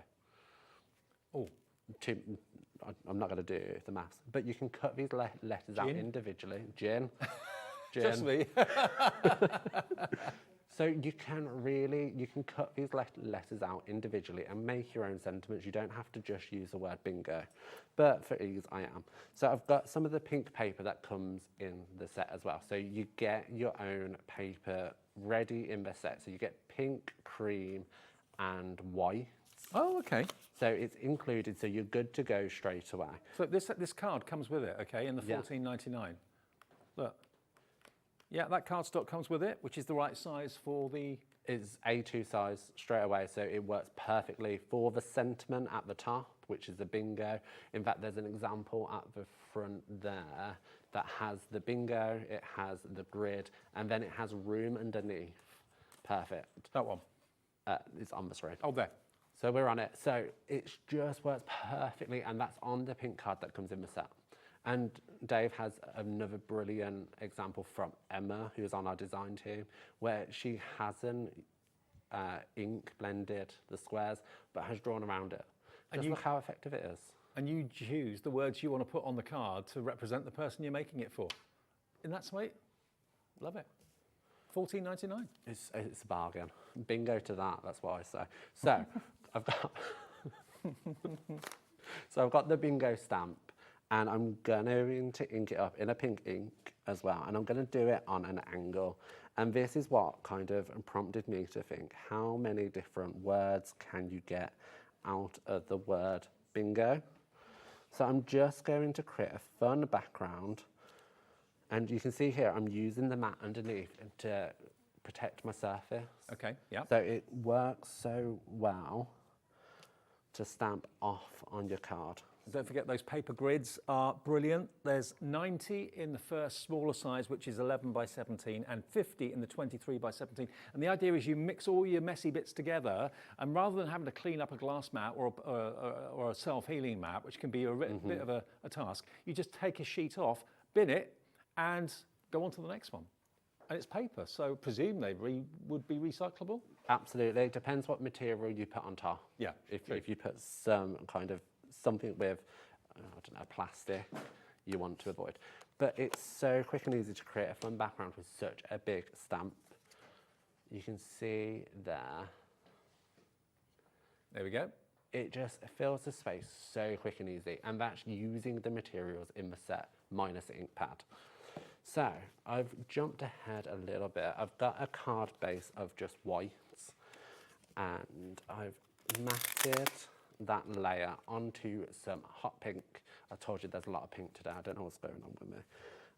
J: Oh, I'm not going to do the maths, but you can cut these letters out individually. Gin.
P: Just me.
J: So you can cut these letters out individually and make your own sentiments. You don't have to just use the word bingo. But for ease, I am. So I've got some of the pink paper that comes in the set as well. So you get your own paper ready in the set. So you get pink, cream, and white.
P: Oh, okay.
J: So it's included, so you're good to go straight away.
P: So this card comes with it, okay, in the $14.99. Look. Yeah, that cardstock comes with it, which is the right size for the...
J: It's A2 size straight away, so it works perfectly for the sentiment at the top, which is the bingo. In fact, there's an example at the front there that has the bingo, it has the grid, and then it has room underneath. Perfect.
P: That one?
J: It's on the screen.
P: Oh, there.
J: So we're on it. So it just works perfectly, and that's on the pink card that comes in the set. And Dave has another brilliant example from Emma, who's on our design team, where she hasn't ink blended the squares, but has drawn around it. Just look how effective it is.
P: And you choose the words you want to put on the card to represent the person you're making it for. Isn't that sweet? Love it. $14.99.
J: It's a bargain. Bingo to that, that's what I say. So I've got the bingo stamp. And I'm going to ink it up in a pink ink as well. And I'm going to do it on an angle. And this is what kind of prompted me to think, how many different words can you get out of the word bingo? So I'm just going to create a fun background. And you can see here, I'm using the mat underneath to protect my surface.
P: Okay, yeah.
J: So it works so well to stamp off on your card.
P: Don't forget those paper grids are brilliant. There's 90 in the first smaller size, which is 11 by 17, and 50 in the 23 by 17. And the idea is you mix all your messy bits together, and rather than having to clean up a glass mat or a self-healing mat, which can be a bit of a task, you just take a sheet off, bin it, and go on to the next one. And it's paper, so presumably would be recyclable?
J: Absolutely. It depends what material you put on top.
P: Yeah.
J: If you put some kind of something with, I don't know, plastic, you want to avoid. But it's so quick and easy to create a fun background with such a big stamp. You can see there.
P: There we go.
J: It just fills the space so quick and easy. And that's using the materials in the set, minus the ink pad. So I've jumped ahead a little bit. I've got a card base of just whites, and I've matted that layer onto some hot pink. I told you there's a lot of pink today. I don't know what's going on with me.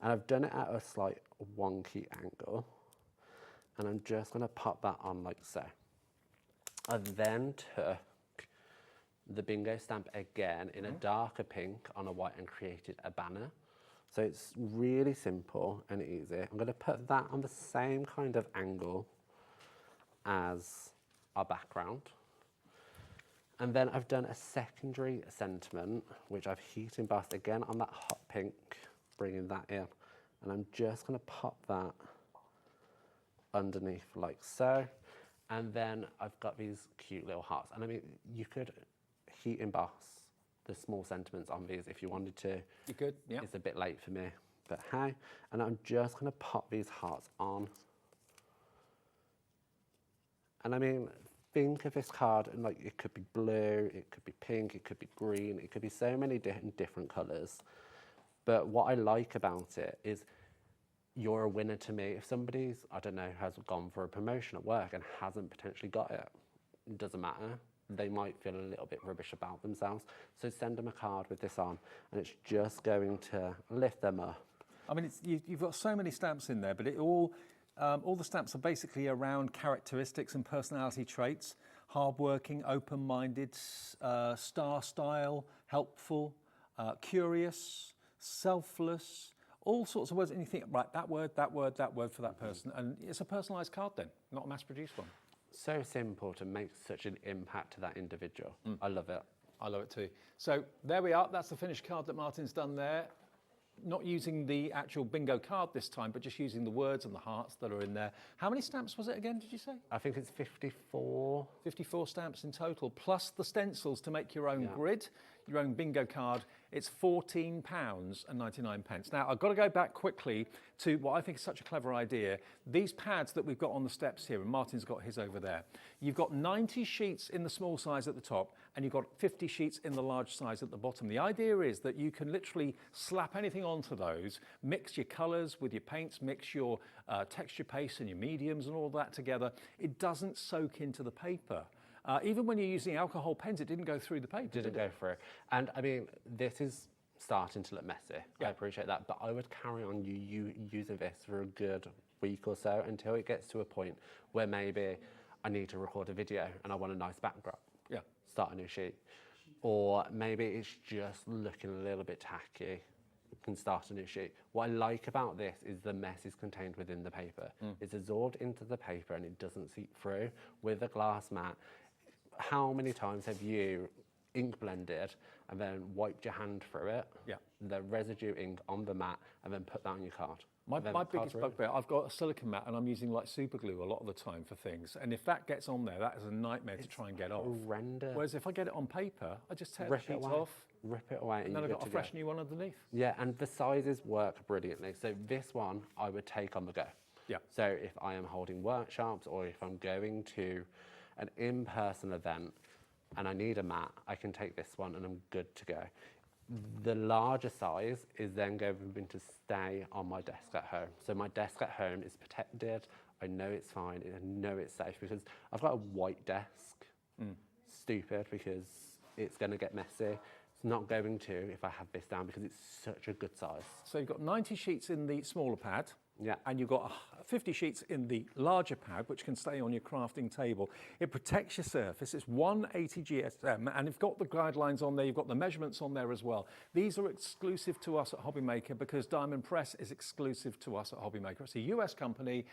J: And I've done it at a slight wonky angle. And I'm just going to pop that on like so. I then took the bingo stamp again in a darker pink on a white and created a banner. So it's really simple and easy. I'm going to put that on the same kind of angle as our background. And then I've done a secondary sentiment, which I've heat embossed again on that hot pink, bringing that in. And I'm just going to pop that underneath like so. And then I've got these cute little hearts. And I mean, you could heat emboss the small sentiments on these if you wanted to.
P: You could, yeah.
J: It's a bit late for me, but hey. And I'm just going to pop these hearts on. And I mean, think of this card and like it could be blue, it could be pink, it could be green, it could be so many different colours. But what I like about it is you're a winner to me. If somebody's, I don't know, has gone for a promotion at work and hasn't potentially got it, it doesn't matter. They might feel a little bit rubbish about themselves. So send them a card with this on and it's just going to lift them up.
P: I mean, you've got so many stamps in there, but all the stamps are basically around characteristics and personality traits: hardworking, open-minded, star style, helpful, curious, selfless, all sorts of words. And you think, right, that word for that person. And it's a personalised card then, not a mass-produced one.
J: So simple to make such an impact to that individual. I love it.
P: I love it too. So there we are. That's the finished card that Martin's done there. Not using the actual bingo card this time, but just using the words and the hearts that are in there. How many stamps was it again, did you say?
J: I think it's 54.
P: 54 stamps in total, plus the stencils to make your own grid, your own bingo card. It's £14.99. Now, I've got to go back quickly to what I think is such a clever idea. These pads that we've got on the steps here, and Martin's got his over there. You've got 90 sheets in the small size at the top, and you've got 50 sheets in the large size at the bottom. The idea is that you can literally slap anything onto those, mix your colours with your paints, mix your texture paste and your mediums and all that together. It doesn't soak into the paper. Even when you're using alcohol pens, it didn't go through the paper.
J: Didn't go through. And I mean, this is starting to look messy. Yeah. I appreciate that. But I would carry on using this for a good week or so until it gets to a point where maybe I need to record a video and I want a nice backdrop.
P: Yeah.
J: Start a new sheet. Or maybe it's just looking a little bit tacky. Can start a new sheet. What I like about this is the mess is contained within the paper. It's absorbed into the paper and it doesn't seep through. With a glass mat, how many times have you ink blended and then wiped your hand through it, the residue ink on the mat, and then put that on your card?
P: My biggest bugbear, I've got a silicone mat and I'm using like super glue a lot of the time for things. And if that gets on there, that is a nightmare to try and get off.
J: Horrendous.
P: Whereas if I get it on paper, I just tear the sheets off.
J: Rip it away.
P: And then I've got a fresh new one underneath.
J: Yeah, and the sizes work brilliantly. So this one I would take on the go.
P: Yeah.
J: So if I am holding workshops or if I'm going to an in-person event and I need a mat, I can take this one and I'm good to go. The larger size is then going to stay on my desk at home. So my desk at home is protected. I know it's fine. I know it's safe because I've got a white desk. Stupid because it's going to get messy. It's not going to if I have this down because it's such a good size.
P: So you've got 90 sheets in the smaller pad.
J: Yeah.
P: And you've got 50 sheets in the larger pad, which can stay on your crafting table. It protects your surface. It's 180 GSM, and you've got the guidelines on there. You've got the measurements on there as well. These are exclusive to us at HobbyMaker because Diamond Press is exclusive to us at HobbyMaker. It's a US company.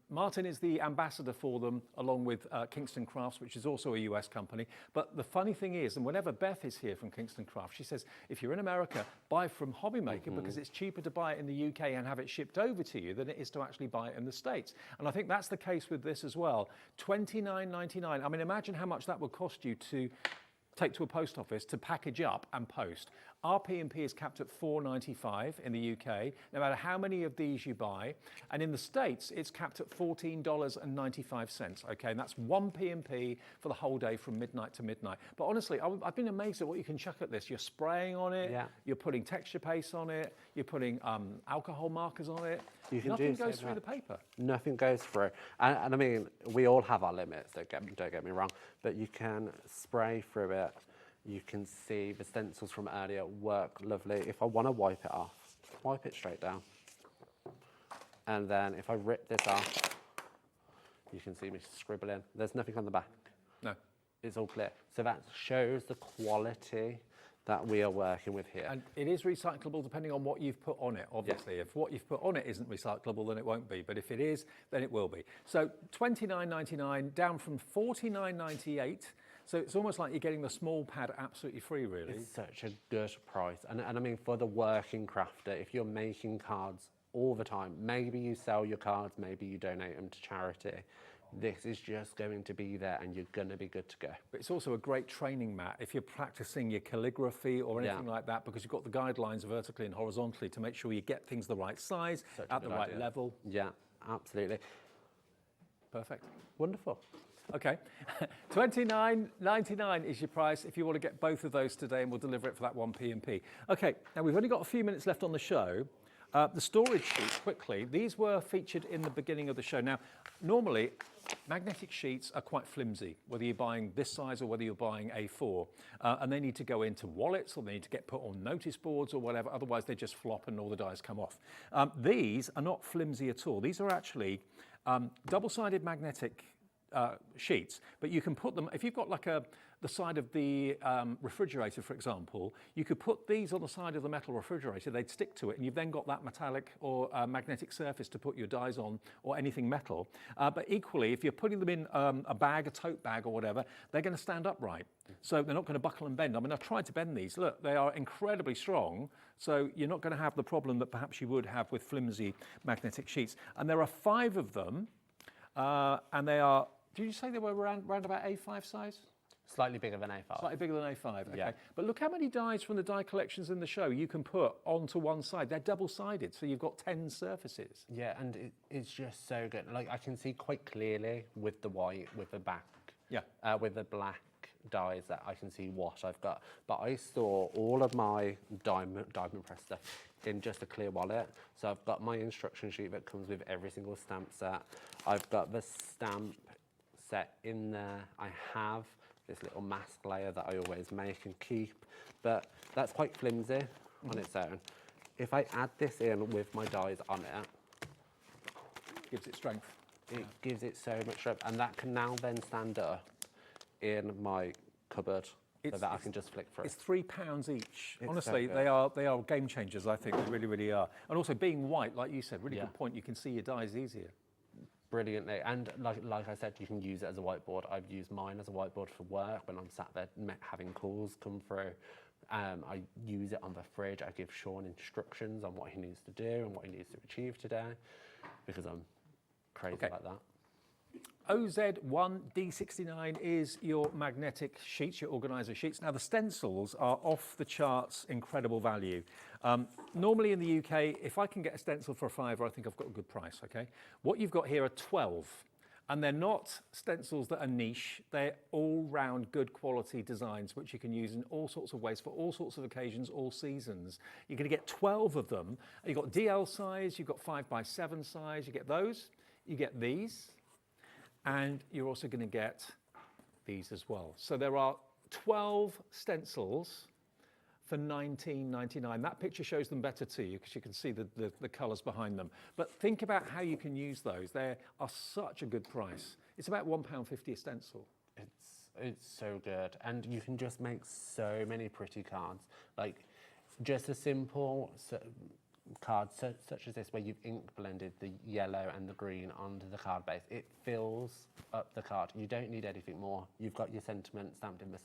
P: Martin is the ambassador for them, along with Kingston Crafts, which is also a US company. But the funny thing is, and whenever Beth is here from Kingston Crafts, she says, if you're in America, buy from HobbyMaker because it's cheaper to buy it in the UK and have it shipped over to you than it is to actually buy it in the States. And I think that's the case with this as well. $29.99. I mean, imagine how much that would cost you to take to a post office to package up and post. Our P&P is capped at $4.95 in the UK, no matter how many of these you buy. And in the States, it's capped at $14.95, okay? And that's one P&P for the whole day from midnight to midnight. But honestly, I've been amazed at what you can chuck at this. You're spraying on it, you're putting texture paste on it, you're putting alcohol markers on it. Nothing goes through the paper.
J: Nothing goes through. And I mean, we all have our limits, don't get me wrong, but you can spray through it. You can see the stencils from earlier work lovely. If I want to wipe it off, wipe it straight down. And then if I rip this off, you can see me scribbling. There's nothing on the back.
P: No.
J: It's all clear. So that shows the quality that we are working with here.
P: And it is recyclable depending on what you've put on it, obviously. If what you've put on it isn't recyclable, then it won't be. But if it is, then it will be. So $29.99 down from $49.98. So it's almost like you're getting the small pad absolutely free, really.
J: It's such a good price. And I mean, for the working crafter, if you're making cards all the time, maybe you sell your cards, maybe you donate them to charity. This is just going to be there and you're going to be good to go.
P: But it's also a great training mat if you're practicing your calligraphy or anything like that, because you've got the guidelines vertically and horizontally to make sure you get things the right size, at the right level.
J: Yeah, absolutely.
P: Perfect.
J: Wonderful.
P: Okay, $29.99 is your price if you want to get both of those today, and we'll deliver it for that 1p&p. Okay, now we've only got a few minutes left on the show. The storage sheets, quickly, these were featured in the beginning of the show. Now, normally, magnetic sheets are quite flimsy, whether you're buying this size or whether you're buying A4, and they need to go into wallets or they need to get put on notice boards or whatever, otherwise they just flop and all the dies come off. These are not flimsy at all. These are actually double-sided magnetic sheets, but you can put them, if you've got like the side of the refrigerator, for example, you could put these on the side of the metal refrigerator, they'd stick to it, and you've then got that metallic or magnetic surface to put your dies on or anything metal. But equally, if you're putting them in a bag, a tote bag or whatever, they're going to stand upright. So they're not going to buckle and bend. I mean, I've tried to bend these. Look, they are incredibly strong, so you're not going to have the problem that perhaps you would have with flimsy magnetic sheets. And there are 5 of them, and they are, did you say they were around about A5 size?
J: Slightly bigger than A5.
P: Slightly bigger than A5, okay.
J: Yeah.
P: But look how many dies from the die collections in the show you can put onto one side. They're double-sided, so you've got 10 surfaces.
J: Yeah, and it's just so good. Like, I can see quite clearly with the white, with the back, with the black dies that I can see what I've got. But I store all of my diamond press stuff in just a clear wallet. So I've got my instruction sheet that comes with every single stamp set. I've got the stamp set in there. I have this little mask layer that I always make and keep, but that's quite flimsy on its own. If I add this in with my dies on it,
P: gives it strength.
J: It gives it so much strength, and that can now then stand up in my cupboard so that I can just flick through.
P: It's £3 each.
J: It's
P: Honestly,
J: so
P: they are game changers, I think. They really, really are. And also being white, like you said, really good point. You can see your dies easier.
J: Brilliantly, and like I said, you can use it as a whiteboard. I've used mine as a whiteboard for work when I'm sat there having calls come through. I use it on the fridge. I give Sean instructions on what he needs to do and what he needs to achieve today, because I'm crazy like that.
P: OZ1D69 is your magnetic sheets, your organiser sheets. Now the stencils are off the charts, incredible value. Normally in the UK, if I can get a stencil for £5, I think I've got a good price, okay? What you've got here are 12, and they're not stencils that are niche. They're all-round good quality designs, which you can use in all sorts of ways for all sorts of occasions, all seasons. You're going to get 12 of them. You've got DL size, you've got 5x7 size, you get those, you get these, and you're also going to get these as well. So there are 12 stencils for £19.99. That picture shows them better to you because you can see the colours behind them. But think about how you can use those. They are such a good price. It's about £1.50 a stencil.
J: It's so good, and you can just make so many pretty cards. Like just a simple card such as this, where you've ink blended the yellow and the green onto the card base. It fills up the card. You don't need anything more. You've got your sentiment stamped in the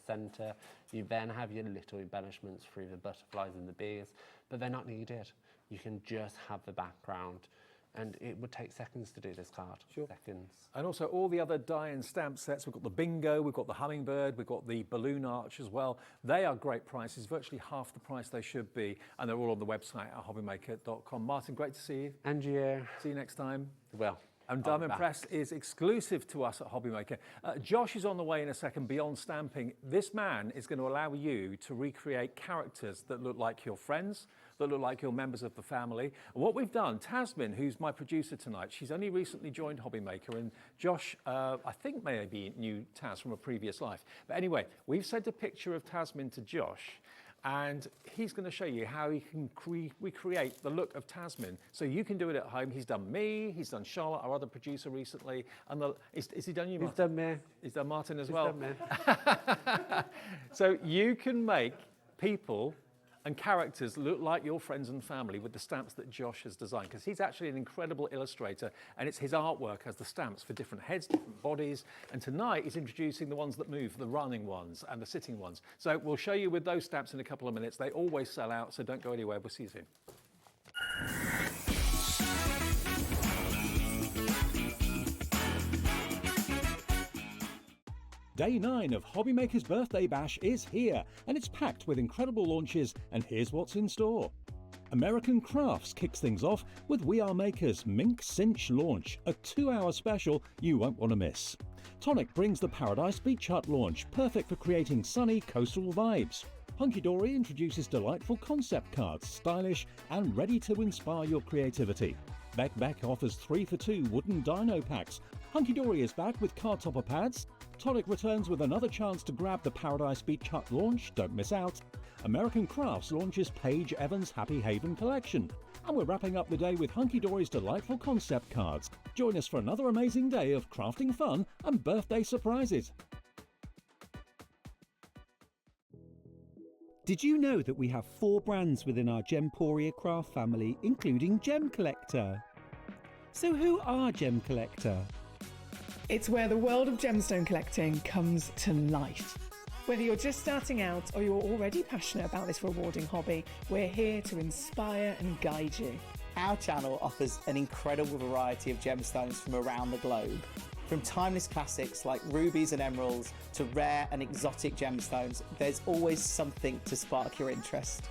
J: center. You then have your little embellishments through the butterflies and the bees, but they're not needed. You can just have the background, and it would take seconds to do this card. Sure. Seconds.
P: And also all the other die and stamp sets. We've got the bingo, we've got the hummingbird, we've got the balloon arch as well. They are great prices, virtually half the price they should be, and they're all on the website at hobbymaker.com. Martin, great to see you.
J: And you.
P: See you next time.
J: Well.
P: And Diamond Press is exclusive to us at HobbyMaker. Josh is on the way in a second beyond stamping. This man is going to allow you to recreate characters that look like your friends, that look like your members of the family. And what we've done, Tasmin, who's my producer tonight, she's only recently joined HobbyMaker, and Josh, I think maybe knew Taz from a previous life. But anyway, we've sent a picture of Tasmin to Josh, and he's going to show you how he can recreate the look of Tasmin. So you can do it at home. He's done me, he's done Charlotte, our other producer recently. And is he done you, Martin?
J: He's done me.
P: He's done Martin as well.
J: He's done me.
P: So you can make people and characters look like your friends and family with the stamps that Josh has designed, because he's actually an incredible illustrator, and it's his artwork as the stamps for different heads, different bodies. And tonight he's introducing the ones that move, the running ones and the sitting ones. So we'll show you with those stamps in a couple of minutes. They always sell out, so don't go anywhere. We'll see you soon.
F: Day 9 of HobbyMaker's Birthday Bash is here, and it's packed with incredible launches, and here's what's in store. American Crafts kicks things off with We Are Makers Mink Cinch launch, a 2-hour special you won't want to miss. Tonic brings the Paradise Beach Hut launch, perfect for creating sunny coastal vibes. Hunky Dory introduces delightful concept cards, stylish and ready to inspire your creativity. Beck offers 3 for 2 wooden dino packs. Hunky Dory is back with card topper pads. Tonic returns with another chance to grab the Paradise Beach Hut launch, don't miss out. American Crafts launches Paige Evans' Happy Haven collection. And we're wrapping up the day with Hunky Dory's delightful concept cards. Join us for another amazing day of crafting fun and birthday surprises.
K: Did you know that we have 4 brands within our Gemporia craft family, including Gem Collector? So who are Gem Collector?
L: It's where the world of gemstone collecting comes to life. Whether you're just starting out or you're already passionate about this rewarding hobby, we're here to inspire and guide you.
R: Our channel offers an incredible variety of gemstones from around the globe. From timeless classics like rubies and emeralds to rare and exotic gemstones, there's always something to spark your interest.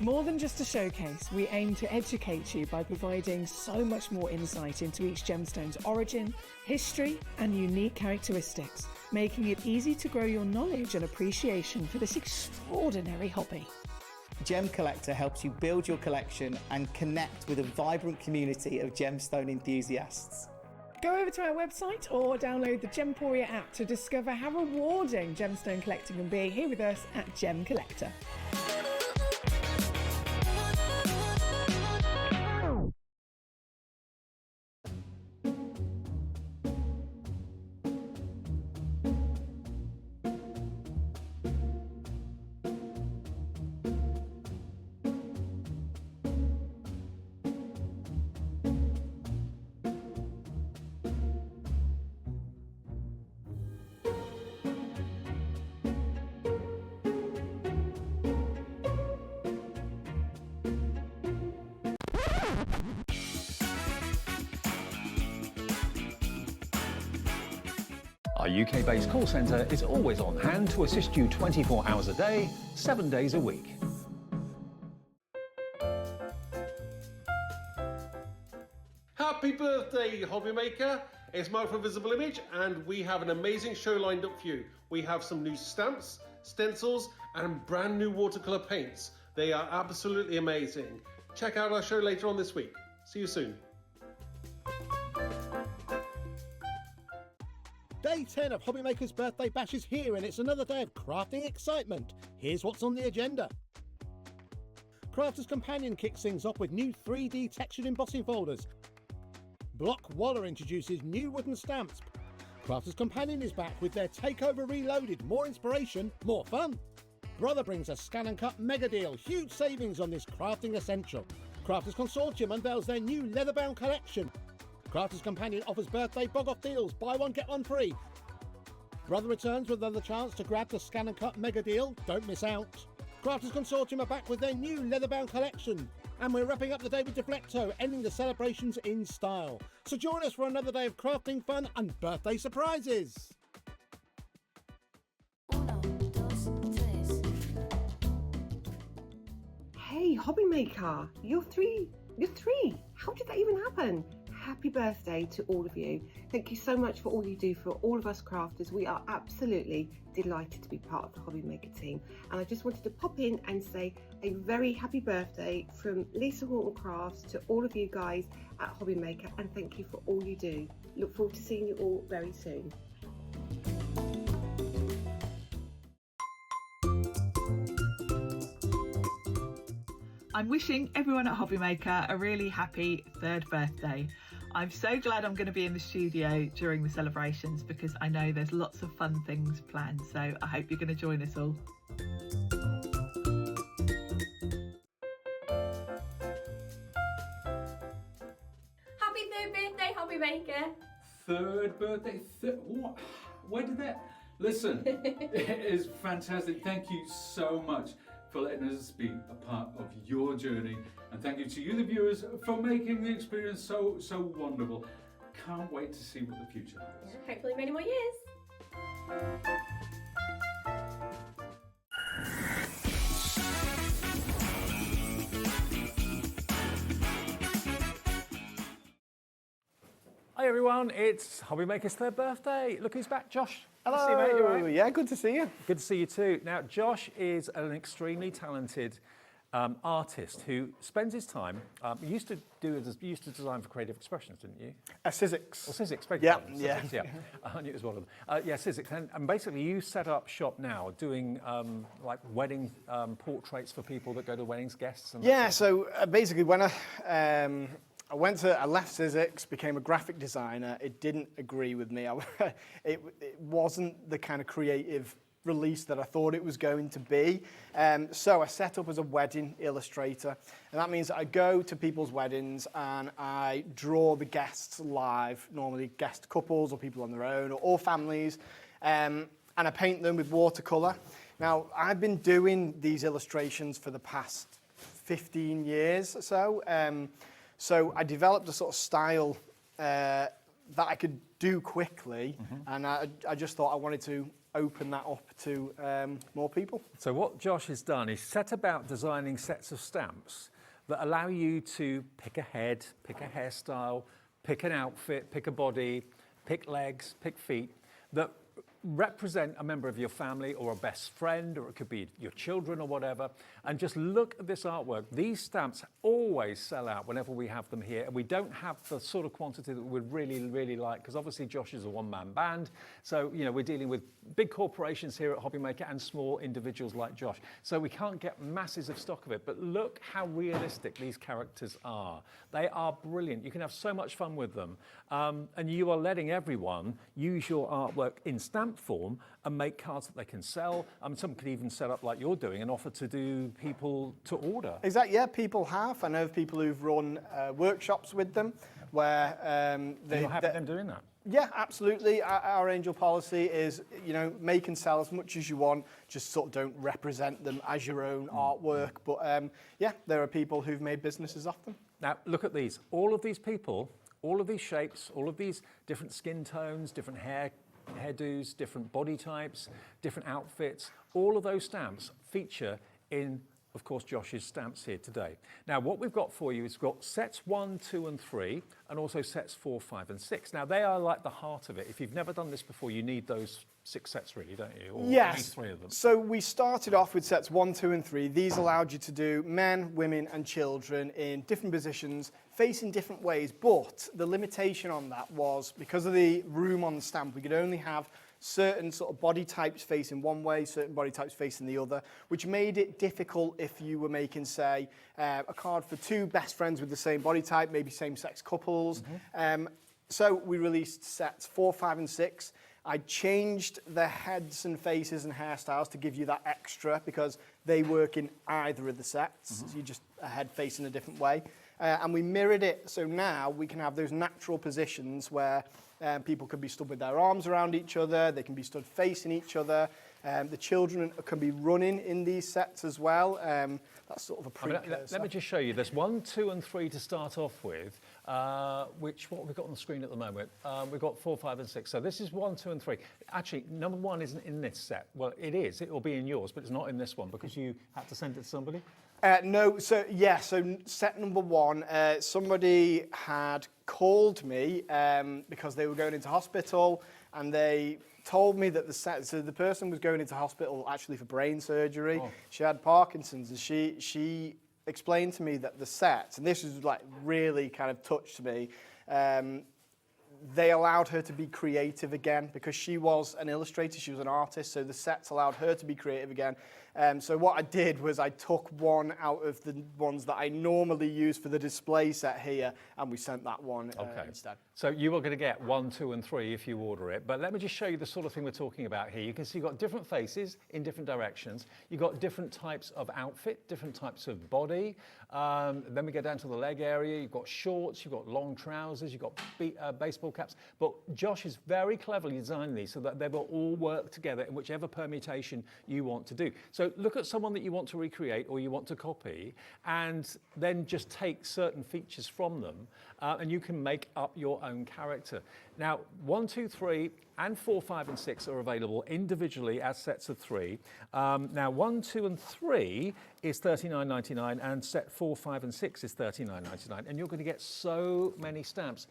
L: More than just a showcase, we aim to educate you by providing so much more insight into each gemstone's origin, history, and unique characteristics, making it easy to grow your knowledge and appreciation for this extraordinary hobby.
R: Gem Collector helps you build your collection and connect with a vibrant community of gemstone enthusiasts.
L: Go over to our website or download the Gemporia app to discover how rewarding gemstone collecting can be here with us at Gem Collector.
F: Our UK-based call centre is always on hand to assist you 24 hours a day, 7 days a week.
H: Happy birthday, HobbyMaker! It's Mark from Visible Image, and we have an amazing show lined up for you. We have some new stamps, stencils, and brand new watercolour paints. They are absolutely amazing. Check out our show later on this week. See you soon.
M: Day 10 of HobbyMaker's Birthday Bash is here, and it's another day of crafting excitement. Here's what's on the agenda. Crafter's Companion kicks things off with new 3D textured embossing folders. Block Waller introduces new wooden stamps. Crafter's Companion is back with their Takeover Reloaded. More inspiration, more fun. Brother brings a scan and cut mega deal. Huge savings on this crafting essential. Crafters Consortium unveils their new leather-bound collection. Crafters Companion offers birthday bog-off deals. Buy one, get one free. Brother returns with another chance to grab the scan and cut mega deal. Don't miss out. Crafters Consortium are back with their new leather-bound collection. And we're wrapping up the day with Deflecto, ending the celebrations in style. So join us for another day of crafting fun and birthday surprises.
T: Hey, HobbyMaker, you're three. How did that even happen? Happy birthday to all of you. Thank you so much for all you do for all of us crafters. We are absolutely delighted to be part of the HobbyMaker team. And I just wanted to pop in and say a very happy birthday from Lisa Horton Crafts to all of you guys at HobbyMaker, and thank you for all you do. Look forward to seeing you all very soon.
A: I'm wishing everyone at HobbyMaker a really happy 3rd birthday. I'm so glad I'm going to be in the studio during the celebrations because I know there's lots of fun things planned, so I hope you're going to join us all.
Y: Happy 3rd birthday, HobbyMaker!
Z: 3rd birthday? What? Where did that... Listen, it is fantastic. Thank you so much for letting us be a part of your journey, and thank you to you, the viewers, for making the experience so wonderful. Can't wait to see what the future holds.
Y: Yeah, hopefully many more years.
P: Hi everyone, it's HobbyMaker's 3rd birthday. Look who's back, Josh.
B: Hello.
P: Good to see you, mate. You all right?
B: Yeah, good to see you.
P: Good to see you too. Now, Josh is an extremely talented artist who spends his time. You used to design for Creative Expressions, didn't you?
B: Sizzix.
P: Or Sizzix, beg
B: Yeah,
P: your pardon. Sizzix, yeah. I knew it was one of them. Yeah, Sizzix. And basically, you set up shop now doing like wedding portraits for people that go to weddings, guests. And
B: Yeah. So basically, when I left Sizzix, became a graphic designer. It didn't agree with me. It wasn't the kind of creative release that I thought it was going to be. So I set up as a wedding illustrator, and that means that I go to people's weddings and I draw the guests live, normally guest couples or people on their own or families, and I paint them with watercolour. Now, I've been doing these illustrations for the past 15 years or so. So I developed a sort of style that I could do quickly, and I just thought I wanted to open that up to more people.
P: So what Josh has done is set about designing sets of stamps that allow you to pick a head, pick a hairstyle, pick an outfit, pick a body, pick legs, pick feet, that represent a member of your family or a best friend, or it could be your children or whatever, and just look at this artwork. These stamps always sell out whenever we have them here, and we don't have the sort of quantity that we would really like, because obviously Josh is a one-man band, so you know we're dealing with big corporations here at HobbyMaker and small individuals like Josh, so we can't get masses of stock of it. But look how realistic these characters are. They are brilliant. You can have so much fun with them, and you are letting everyone use your artwork in stamp form and make cards that they can sell. Some could even set up like you're doing and offer to do people to order.
B: Exactly, yeah, people have. I know of people who've run workshops with them where
P: you're happy them doing that?
B: Yeah, absolutely. Our angel policy is, you know, make and sell as much as you want, just sort of don't represent them as your own artwork. But yeah, there are people who've made businesses off them.
P: Now, look at these. All of these people, all of these shapes, all of these different skin tones, different hairdos, different body types, different outfits, all of those stamps feature in, of course, Josh's stamps here today. Now, what we've got for you is we've got sets 1, 2, and 3, and also sets 4, 5, and 6. Now, they are like the heart of it. If you've never done this before, you need those 6 sets really, don't you? Or
B: yes.
P: At least 3 of them.
B: So we started off with sets 1, 2, and 3. These allowed you to do men, women, and children in different positions, facing different ways. But the limitation on that was because of the room on the stamp, we could only have certain sort of body types facing one way, certain body types facing the other, which made it difficult if you were making, say, a card for 2 best friends with the same body type, maybe same-sex couples. So we released sets 4, 5, and 6. I changed the heads and faces and hairstyles to give you that extra because they work in either of the sets. So you just a head facing a different way. And we mirrored it, so now we can have those natural positions where people can be stood with their arms around each other, they can be stood facing each other. The children can be running in these sets as well. That's sort of a precursor.
P: Let me just show you. There's 1, 2, and 3 to start off with. What have we got on the screen at the moment? We've got 4, 5, and 6. So this is 1, 2, and 3. Actually, number 1 isn't in this set. Well, it is. It will be in yours, but it's not in this one because you had to send it to somebody.
B: No, so set number 1, somebody had called me because they were going into hospital, and they told me that the person was going into hospital actually for brain surgery. Oh. She had Parkinson's, and she explained to me that the sets, and this was like really kind of touched me, they allowed her to be creative again because she was an illustrator, she was an artist, so the sets allowed her to be creative again. So what I did was I took one out of the ones that I normally use for the display set here, and we sent that one instead.
P: So you are going to get 1, 2, and 3 if you order it. But let me just show you the sort of thing we're talking about here. You can see you've got different faces in different directions. You've got different types of outfit, different types of body. Then we go down to the leg area. You've got shorts, you've got long trousers, you've got baseball caps. But Josh has very cleverly designed these so that they will all work together in whichever permutation you want to do. So look at someone that you want to recreate or you want to copy, and then just take certain features from them, and you can make up your own character. Now, 1, 2, 3, and 4, 5, and 6 are available individually as sets of 3. Now, 1, 2, and 3 is $39.99, and set 4, 5, and 6 is $39.99, and you're going to get so many stamps.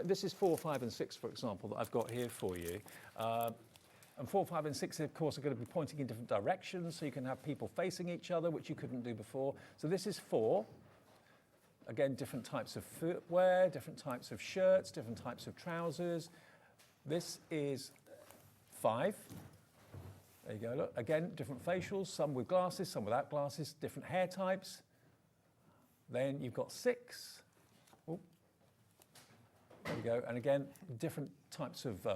P: This is 4, 5, and 6, for example, that I've got here for you. And 4, 5, and 6, of course, are going to be pointing in different directions, so you can have people facing each other, which you couldn't do before. So this is 4. Again, different types of footwear, different types of shirts, different types of trousers. This is 5. There you go, look. Again, different facials, some with glasses, some without glasses, different hair types. Then you've got 6. Oh. There you go. And again, different types of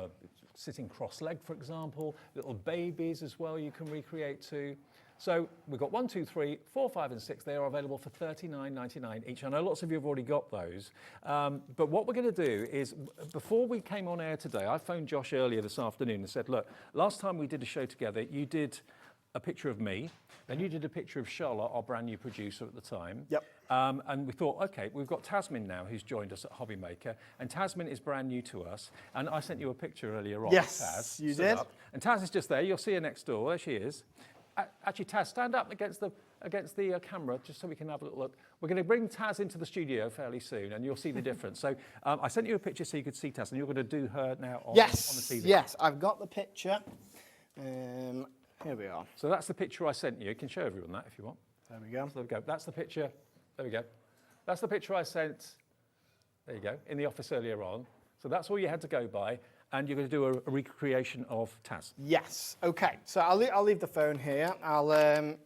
P: sitting cross-legged, for example. Little babies as well you can recreate too. So we've got 1, 2, 3, 4, 5, and 6. They are available for $39.99 each. I know lots of you have already got those. But what we're going to do is, before we came on air today, I phoned Josh earlier this afternoon and said, look, last time we did a show together, you did a picture of me, then you did a picture of Charlotte, our brand new producer at the time.
B: Yep.
P: And we thought, okay, we've got Tasmin now, who's joined us at HobbyMaker, and Tasmin is brand new to us. And I sent you a picture earlier on.
B: Yes,
P: Taz,
B: you
P: stood
B: did.
P: up. And Taz is just there. You'll see her next door. There she is. Actually, Taz, stand up against the camera, just so we can have a little look. We're going to bring Taz into the studio fairly soon, and you'll see the difference. So I sent you a picture so you could see Taz, and you're going to do her now on,
B: yes,
P: on the TV.
B: Yes, I've got the picture. Here we are.
P: So that's the picture I sent you. You can show everyone that if you want.
B: There we go.
P: So there we go. That's the picture. There we go. That's the picture I sent, there you go, in the office earlier on. So that's all you had to go by. And you're going to do a recreation of Taz.
B: Yes. Okay. So I'll leave the phone here. I'll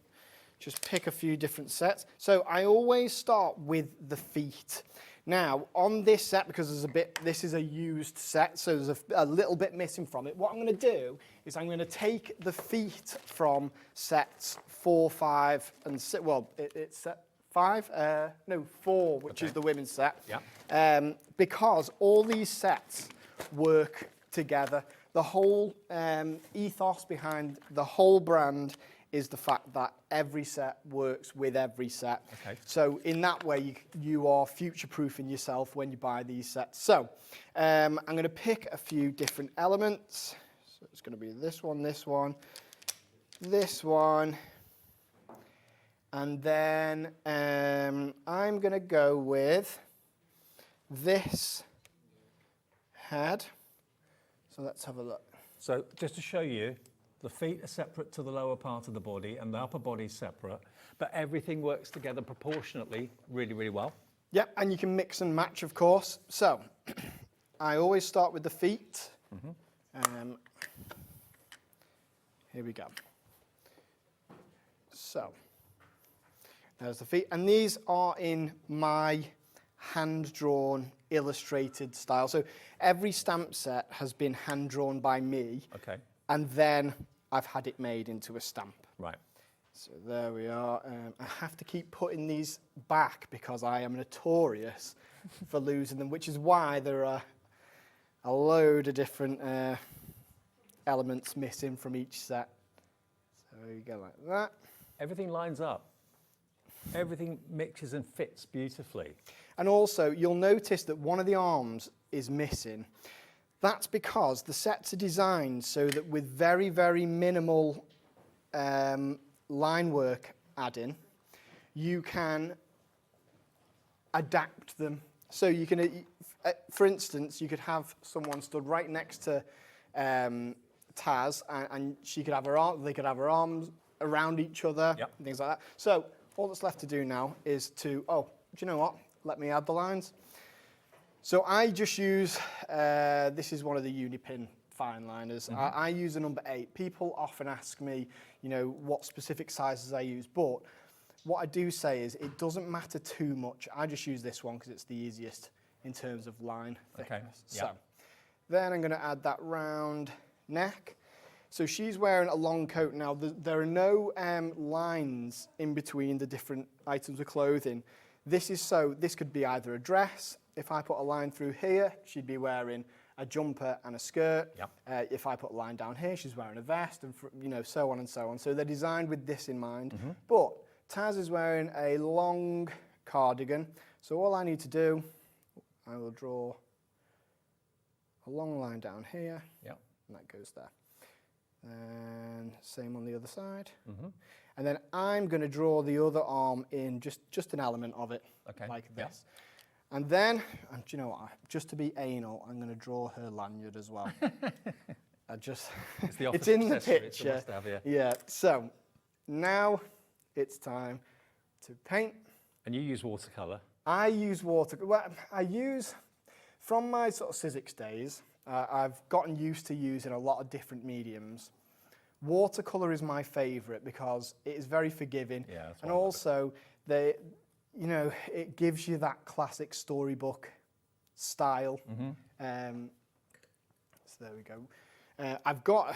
B: just pick a few different sets. So I always start with the feet. Now, on this set, because this is a used set, so there's a little bit missing from it, what I'm going to do is I'm going to take the feet from sets 4, 5, and 6. Well, it's set 5? No, 4, which is the women's set.
P: Yeah.
B: Because all these sets work together. The whole ethos behind the whole brand is the fact that every set works with every set.
P: Okay.
B: So in that way, you are future-proofing yourself when you buy these sets. So I'm going to pick a few different elements. So it's going to be this one, this one, this one. And then I'm going to go with this head. So let's have a look.
P: So just to show you, the feet are separate to the lower part of the body and the upper body is separate, but everything works together proportionately really, really well.
B: Yeah, and you can mix and match, of course. So I always start with the feet. Here we go. So there's the feet, and these are in my hand-drawn, illustrated style. So every stamp set has been hand-drawn by me.
P: Okay.
B: And then I've had it made into a stamp.
P: Right.
B: So there we are. I have to keep putting these back because I am notorious for losing them, which is why there are a load of different elements missing from each set. So you go like that.
P: Everything lines up. Everything mixes and fits beautifully.
B: And also, you'll notice that one of the arms is missing. That's because the sets are designed so that with very, very minimal line work add-in, you can adapt them. So you can, for instance, you could have someone stood right next to Taz, and she could have her arm, they could have her arms around each other, and things like that. So all that's left to do now is to, do you know what? Let me add the lines. So I just use, this is one of the Unipin fine liners. I use a number 8. People often ask me, you know, what specific sizes I use, but what I do say is it doesn't matter too much. I just use this one because it's the easiest in terms of line thickness.
P: Okay.
B: So then I'm going to add that round neck. So she's wearing a long coat now. There are no lines in between the different items of clothing. This could be either a dress. If I put a line through here, she'd be wearing a jumper and a skirt. If I put a line down here, she's wearing a vest, and so on and so on. So they're designed with this in mind. But Taz is wearing a long cardigan. So all I need to do, I will draw a long line down here, and that goes there. And same on the other side. And then I'm going to draw the other arm in just an element of it, like this. And then, do you know what? Just to be anal, I'm going to draw her lanyard as well. It's in the picture.
P: It's a must-have,
B: Yeah. So now it's time to paint.
P: And you use watercolour.
B: I use watercolour. Well, I use, from my sort of Sizzix days, I've gotten used to using a lot of different mediums. Watercolour is my favourite because it is very forgiving, and also it gives you that classic storybook style. So there we go. I've got,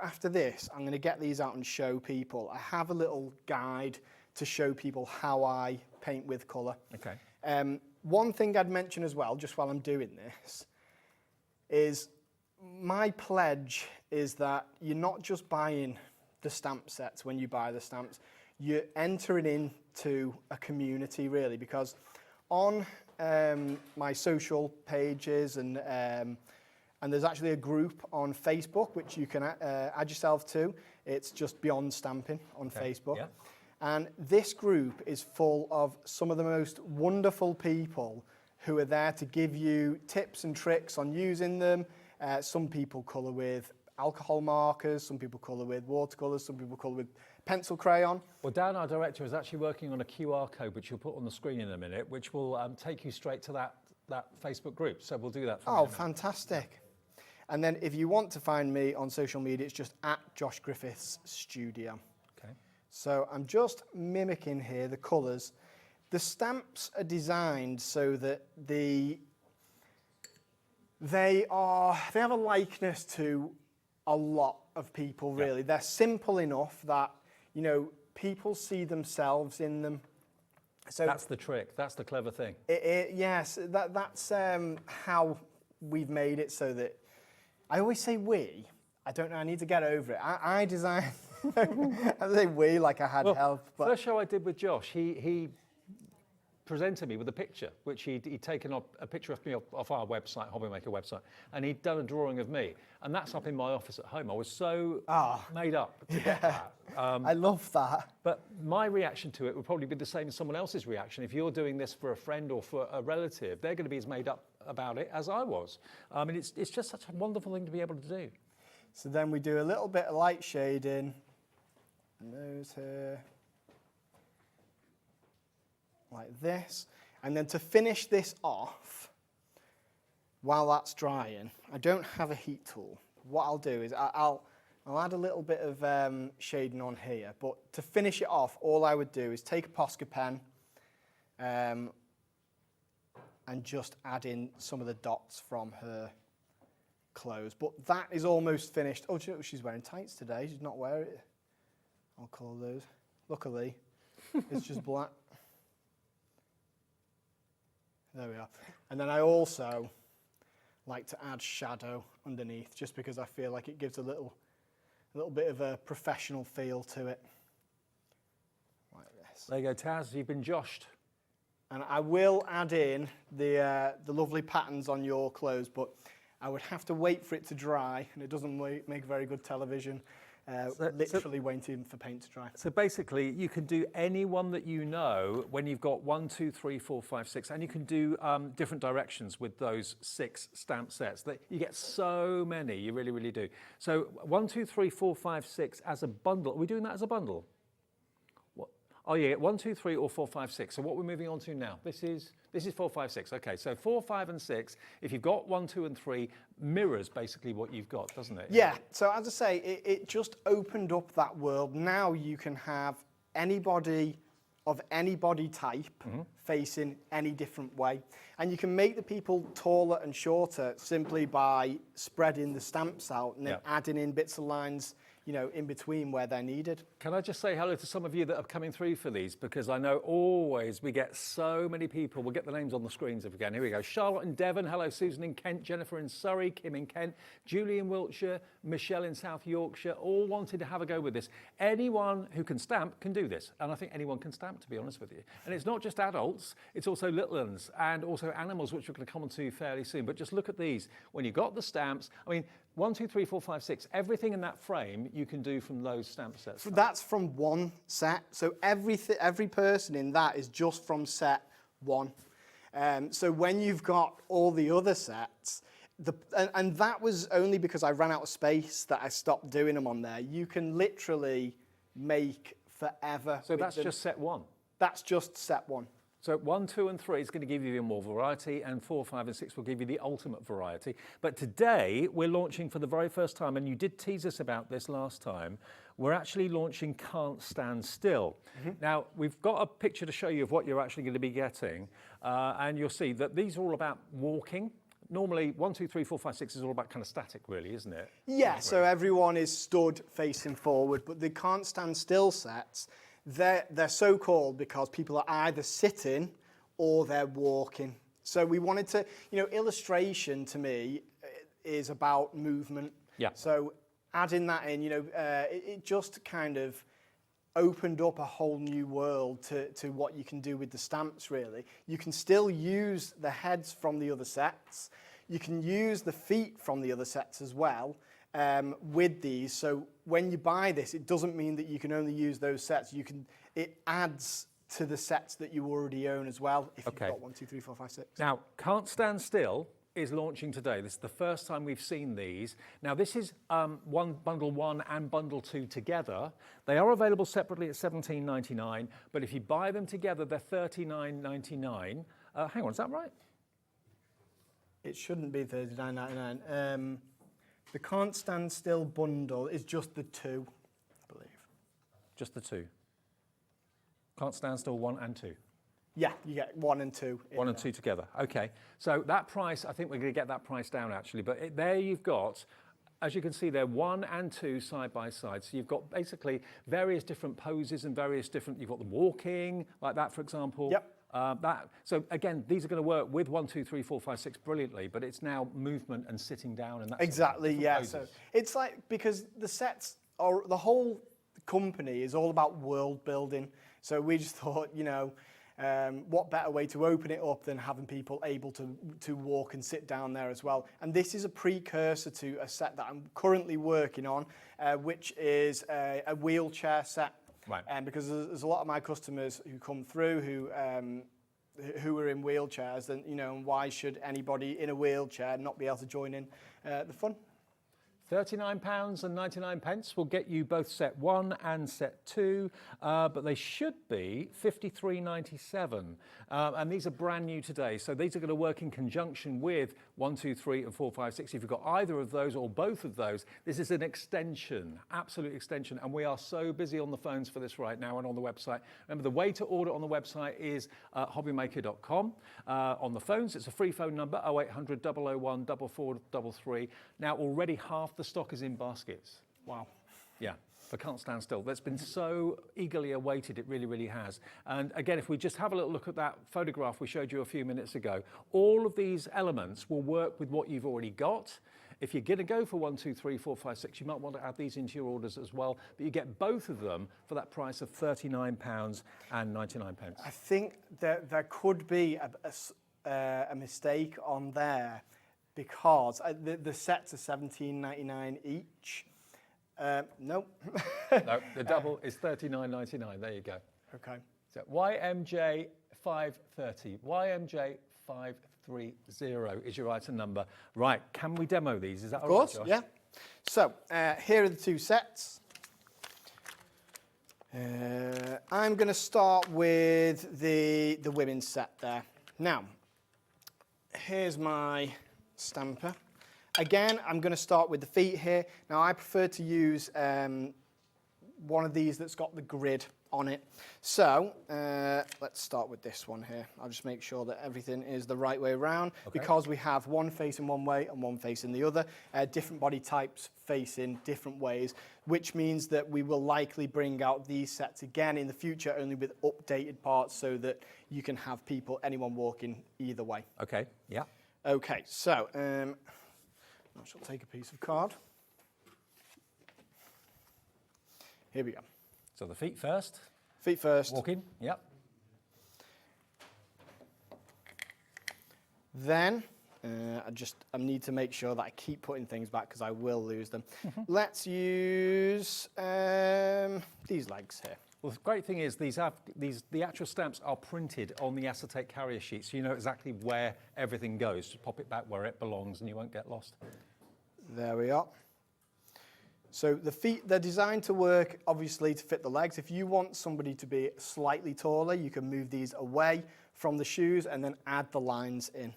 B: after this, I'm going to get these out and show people. I have a little guide to show people how I paint with colour.
P: Okay.
B: One thing I'd mention as well, just while I'm doing this, is my pledge is that you're not just buying the stamp sets when you buy the stamps, you're entering into a community really, because on my social pages and there's actually a group on Facebook which you can add yourself to. It's just Beyond Stamping on Facebook.
P: Yeah.
B: And this group is full of some of the most wonderful people who are there to give you tips and tricks on using them. Some people colour with alcohol markers, some people colour with watercolours, some people colour with pencil crayon.
P: Well, Dan, our director, is actually working on a QR code, which you'll put on the screen in a minute, which will take you straight to that Facebook group. So we'll do that for you.
B: Oh, fantastic. And then if you want to find me on social media, it's just at Josh Griffiths Studio.
P: Okay.
B: So I'm just mimicking here the colours. The stamps are designed so that they have a likeness to a lot of people, really. They're simple enough that, people see themselves in them. So
P: that's the trick. That's the clever thing.
B: Yes, that's how we've made it so that, I always say we. I don't know, I need to get over it. I designed, I say we like I had help. But
P: first show I did with Josh, he presented me with a picture, which he'd taken a picture of me off our website, HobbyMaker website, and he'd done a drawing of me. And that's up in my office at home. I was so made up to get that.
B: I love that.
P: But my reaction to it would probably be the same as someone else's reaction. If you're doing this for a friend or for a relative, they're going to be as made up about it as I was. And it's just such a wonderful thing to be able to do.
B: So then we do a little bit of light shading. Nose here. Like this. And then to finish this off, while that's drying, I don't have a heat tool. What I'll do is I'll add a little bit of shading on here, but to finish it off, all I would do is take a Posca pen and just add in some of the dots from her clothes. But that is almost finished. Oh, she's wearing tights today. She's not wearing it. I'll call those. Luckily, it's just black. There we are. And then I also like to add shadow underneath, just because I feel like it gives a little bit of a professional feel to it. Like this.
P: There you go, Taz, you've been joshed.
B: And I will add in the lovely patterns on your clothes, but I would have to wait for it to dry, and it doesn't make very good television. Literally waiting for paint to dry.
P: So basically, you can do any one that you know when you've got 1, 2, 3, 4, 5, 6, and you can do different directions with those 6 stamp sets. You get so many, you really, really do. So 1, 2, 3, 4, 5, 6 as a bundle. Are we doing that as a bundle? What? Oh yeah, 1, 2, 3, or 4, 5, 6. So what we're moving on to now? This is 4, 5, 6. Okay, so 4, 5, and 6. If you've got 1, 2, and 3, mirrors basically what you've got, doesn't it?
B: Yeah. So as I say, it just opened up that world. Now you can have anybody of any body type facing any different way, and you can make the people taller and shorter simply by spreading the stamps out and then adding in bits of lines, in between where they're needed.
P: Can I just say hello to some of you that are coming through for these, because I know always we get so many people. We'll get the names on the screens if we can. Here we go. Charlotte in Devon. Hello, Susan in Kent. Jennifer in Surrey. Kim in Kent. Julie in Wiltshire. Michelle in South Yorkshire. All wanted to have a go with this. Anyone who can stamp can do this. And I think anyone can stamp, to be honest with you. And it's not just adults. It's also little ones and also animals, which we're going to come on to fairly soon. But just look at these. When you've got the stamps, 1, 2, 3, 4, 5, 6, everything in that frame you can do from those stamp sets.
B: That's from one set. So every person in that is just from set 1. So when you've got all the other sets, and that was only because I ran out of space that I stopped doing them on there. You can literally make forever.
P: So that's just set 1?
B: That's just set 1.
P: So 1, 2 and 3 is going to give you even more variety, and 4, 5 and 6 will give you the ultimate variety. But today we're launching for the very first time, and you did tease us about this last time, we're actually launching Can't Stand Still. Now, we've got a picture to show you of what you're actually going to be getting, and you'll see that these are all about walking. Normally 1, 2, 3, 4, 5, 6 is all about kind of static really, isn't it?
B: Yeah, so everyone is stood facing forward, but the Can't Stand Still sets, they're so called because people are either sitting or they're walking. So we wanted to, illustration to me is about movement.
P: Yeah.
B: So adding that in, it just kind of opened up a whole new world to what you can do with the stamps, really. You can still use the heads from the other sets. You can use the feet from the other sets as well. With these, so when you buy this, it doesn't mean that you can only use those sets. It adds to the sets that you already own as well. If you've got 1, 2, 3, 4, 5, 6.
P: Now, Can't Stand Still is launching today. This is the first time we've seen these. Now, this is bundle 1 and bundle 2 together. They are available separately at $17.99, but if you buy them together, they're $39.99. Hang on, is that right?
B: It shouldn't be $39.99. The Can't Stand Still bundle is just the 2, I believe.
P: Just the 2. Can't Stand Still 1 and 2.
B: Yeah, you get 1 and 2.
P: 1 and 2 together. Okay. So that price, I think we're going to get that price down actually. But there you've got, as you can see there, 1 and 2 side by side. So you've got basically various different poses and various different. You've got them walking like that, for example.
B: Yep.
P: So again, these are going to work with 1, 2, 3, 4, 5, 6 brilliantly, but it's now movement and sitting down and that.
B: Exactly, yeah. So it's like, because the sets are, the whole company is all about world building. So we just thought, what better way to open it up than having people able to walk and sit down there as well. And this is a precursor to a set that I'm currently working on, which is a wheelchair set.
P: Right.
B: Because there's a lot of my customers who come through who are in wheelchairs, and why should anybody in a wheelchair not be able to join in the fun?
P: £39.99 will get you both set 1 and set 2, but they should be $53.97. And these are brand new today, so these are going to work in conjunction with 1, 2, 3 and 4, 5, 6. If you've got either of those or both of those, this is an extension, absolute extension, and we are so busy on the phones for this right now and on the website. Remember, the way to order on the website is hobbymaker.com. On the phones, it's a free phone number, 0800 001 4433. Now, already half the stock is in baskets.
B: Wow.
P: Yeah, for Can't Stand Still. That's been so eagerly awaited, it really, really has. And again, if we just have a little look at that photograph we showed you a few minutes ago, all of these elements will work with what you've already got. If you're going to go for 1, 2, 3, 4, 5, 6, you might want to add these into your orders as well, but you get both of them for that price of £39.99.
B: I think there could be a mistake on there, because the sets are $17.99 each. Nope.
P: No, the double is $39.99. There you go.
B: Okay.
P: So YMJ 530. YMJ 530 is your item number. Right, can we demo these? Is that all right, Josh?
B: Of course, yeah. So here are the 2 sets. I'm going to start with the women's set there. Now, here's my stamper. Again, I'm going to start with the feet here. Now, I prefer to use one of these that's got the grid on it. So, let's start with this one here. I'll just make sure that everything is the right way around, because we have one facing one way and one facing the other. Different body types facing different ways, which means that we will likely bring out these sets again in the future, only with updated parts, so that you can have anyone walking either way.
P: Okay, yeah.
B: Okay, so I shall take a piece of card. Here we go.
P: So the feet first.
B: Feet first.
P: Walking, yep.
B: Then, I need to make sure that I keep putting things back, because I will lose them. Let's use these legs here.
P: Well, the great thing is the actual stamps are printed on the acetate carrier sheet, so you know exactly where everything goes. Just pop it back where it belongs and you won't get lost.
B: There we are. So the feet, they're designed to work, obviously, to fit the legs. If you want somebody to be slightly taller, you can move these away from the shoes and then add the lines in.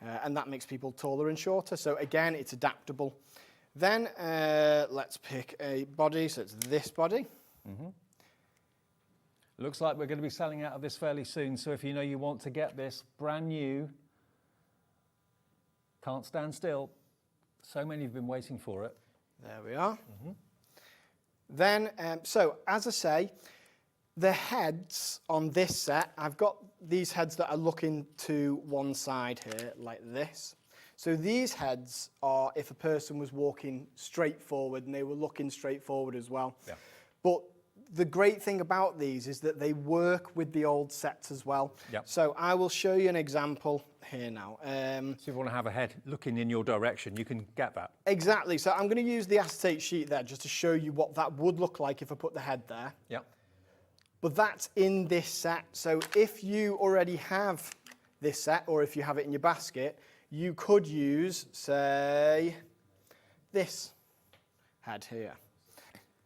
B: And that makes people taller and shorter. So again, it's adaptable. Then let's pick a body. So it's this body.
P: Mm-hmm. Looks like we're going to be selling out of this fairly soon. So if you know you want to get this brand new, can't stand still. So many have been waiting for it.
B: There we are.
P: Mm-hmm.
B: Then, so as I say, the heads on this set, I've got these heads that are looking to one side here, like this. So these heads are if a person was walking straight forward and they were looking straight forward as well.
P: Yeah.
B: But the great thing about these is that they work with the old sets as well.
P: Yep.
B: So I will show you an example here now.
P: So if you want to have a head looking in your direction, you can get that.
B: Exactly. So I'm going to use the acetate sheet there just to show you what that would look like if I put the head there.
P: Yep.
B: But that's in this set. So if you already have this set, or if you have it in your basket, you could use, say, this head here.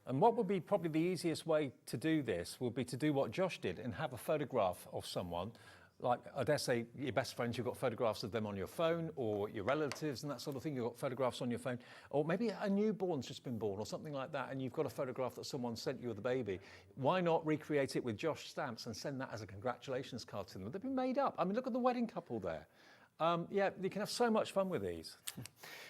P: And what would be probably the easiest way to do this would be to do what Josh did and have a photograph of someone. Like, I dare say, your best friends, you've got photographs of them on your phone, or your relatives and that sort of thing, you've got photographs on your phone. Or maybe a newborn's just been born or something like that, and you've got a photograph that someone sent you with the baby. Why not recreate it with Josh stamps and send that as a congratulations card to them? They've been made up. I mean, look at the wedding couple there. Yeah, you can have so much fun with these.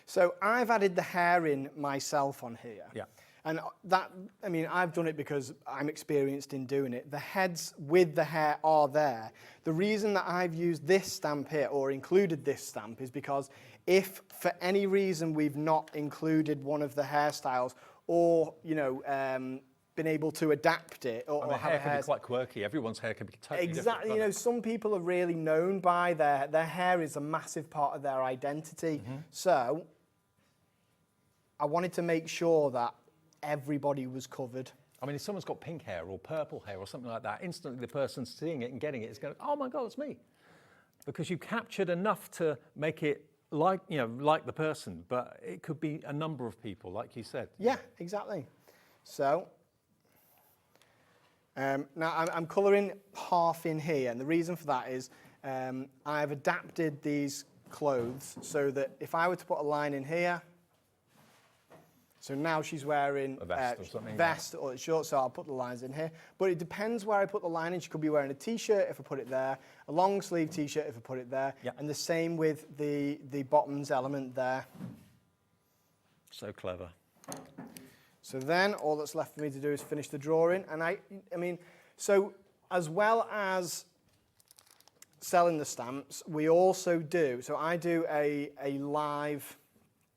B: So I've added the hair in myself on here.
P: Yeah.
B: And that, I mean, I've done it because I'm experienced in doing it. The heads with the hair are there. The reason that I've used this stamp here, or included this stamp, is because if for any reason we've not included one of the hairstyles, or, you know, been able to adapt it, or
P: the
B: have
P: hair can be quite quirky. Everyone's hair can be totally
B: exactly
P: different.
B: You know, some people are really known by their hair is a massive part of their identity.
P: Mm-hmm.
B: So I wanted to make sure that everybody was covered.
P: I mean, if someone's got pink hair or purple hair or something like that, instantly the person seeing it and getting it is going, oh my God, it's me. Because you captured enough to make it like, you know, like the person, but it could be a number of people, like you said.
B: Yeah, exactly. So now I'm colouring half in here, and the reason for that is I've adapted these clothes so that if I were to put a line in here, so now she's wearing
P: a vest or something.
B: Vest or shorts, so I'll put the lines in here. But it depends where I put the line in. She could be wearing a t-shirt if I put it there, a long sleeve t-shirt if I put it there,
P: Yep.
B: and the same with the bottoms element there.
P: So clever.
B: So then all that's left for me to do is finish the drawing. And I mean, so as well as selling the stamps, we also do, so I do a live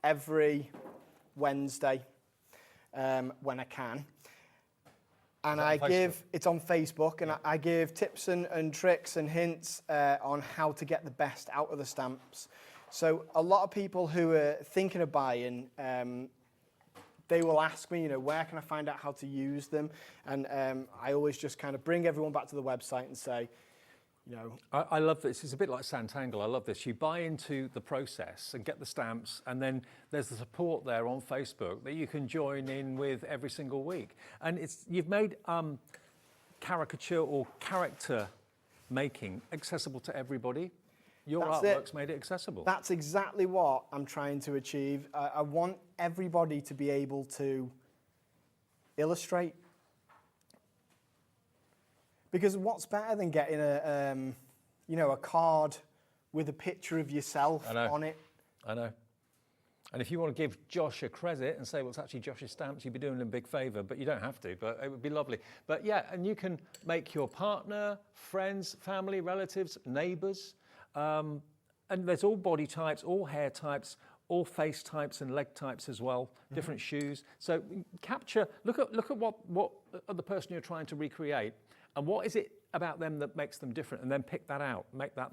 B: every Wednesday when I can. And I give, it's on Facebook, and I give tips and tricks and hints on how to get the best out of the stamps. So a lot of people who are thinking of buying, they will ask me, you know, where can I find out how to use them? And I always just kind of bring everyone back to the website and say, you know.
P: I love this. It's a bit like Santangle. I love this. You buy into the process and get the stamps, and then there's the support there on Facebook that you can join in with every single week. And you've made caricature or character making accessible to everybody. Your artwork's made it accessible.
B: That's exactly what I'm trying to achieve. I want everybody to be able to illustrate. Because what's better than getting a card with a picture of yourself on it?
P: I know. And if you want to give Josh a credit and say, well, it's actually Josh's stamps, you'd be doing him a big favour, but you don't have to, but it would be lovely. But yeah, and you can make your partner, friends, family, relatives, neighbours, and there's all body types, all hair types, all face types and leg types as well, different shoes. So capture, look at what the person you're trying to recreate, And what is it about them that makes them different? And then pick that out, make that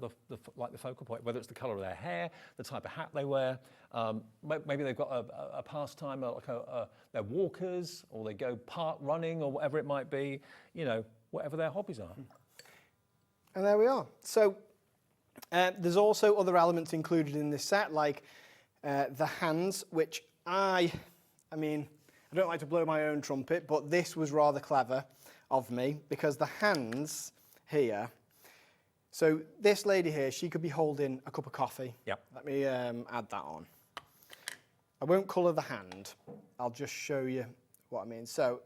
P: like the focal point, whether it's the colour of their hair, the type of hat they wear, maybe they've got a pastime, like they're walkers, or they go park running, or whatever it might be, you know, whatever their hobbies are.
B: And there we are. So there's also other elements included in this set, like the hands, which I mean, I don't like to blow my own trumpet, but this was rather clever of me, because the hands here, so this lady here, she could be holding a cup of coffee.
P: Yep.
B: Let me add that on. I won't colour the hand. I'll just show you what I mean. So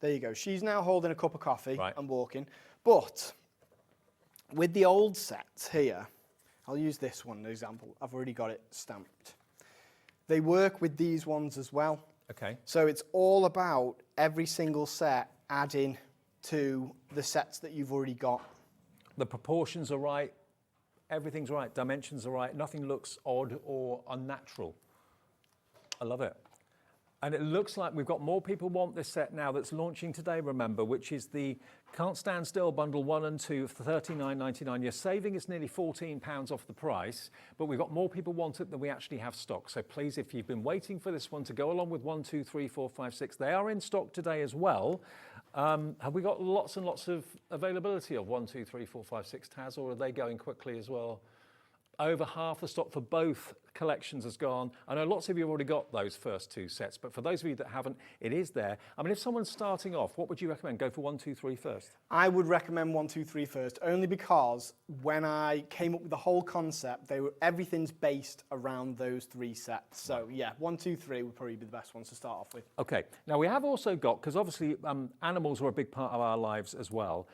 B: there you go. She's now holding a cup of coffee and walking. But with the old sets here, I'll use this one as an example. I've already got it stamped. They work with these ones as well.
P: Okay.
B: So it's all about every single set adding to the sets that you've already got.
P: The proportions are right, everything's right, dimensions are right, nothing looks odd or unnatural. I love it. And it looks like we've got more people want this set now that's launching today, remember, which is the Can't Stand Still Bundle 1 and 2 for $39.99. You're saving us nearly £14 off the price, but we've got more people want it than we actually have stock. So please, if you've been waiting for this one to go along with 1, 2, 3, 4, 5, 6, they are in stock today as well. Have we got lots and lots of availability of 1, 2, 3, 4, 5, 6 Taz, or are they going quickly as well? Over half the stock for both collections has gone. I know lots of you have already got those first two sets, but for those of you that haven't, it is there. I mean, if someone's starting off, what would you recommend? Go for 1, 2, 3 first?
B: I would recommend 1, 2, 3 first, only because when I came up with the whole concept, everything's based around those 3 sets. So yeah, 1, 2, 3 would probably be the best ones to start off with.
P: Okay, now we have also got, because obviously animals are a big part of our lives as well.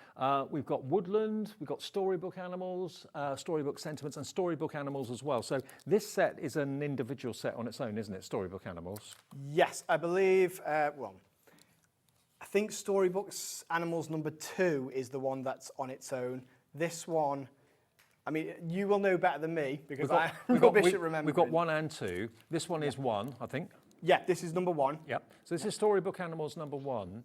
P: We've got woodland, we've got storybook animals, storybook sentiments, and storybook animals as well. So this set is an individual set on its own, isn't it? Storybook animals.
B: Yes, I believe, well, I think Storybooks Animals number 2 is the one that's on its own. This one, I mean, you will know better than me, because I'm rubbish at remembering.
P: We've got 1 and 2. This one is 1, I think.
B: Yeah, this is number 1.
P: Yep. So this is Storybook Animals number 1.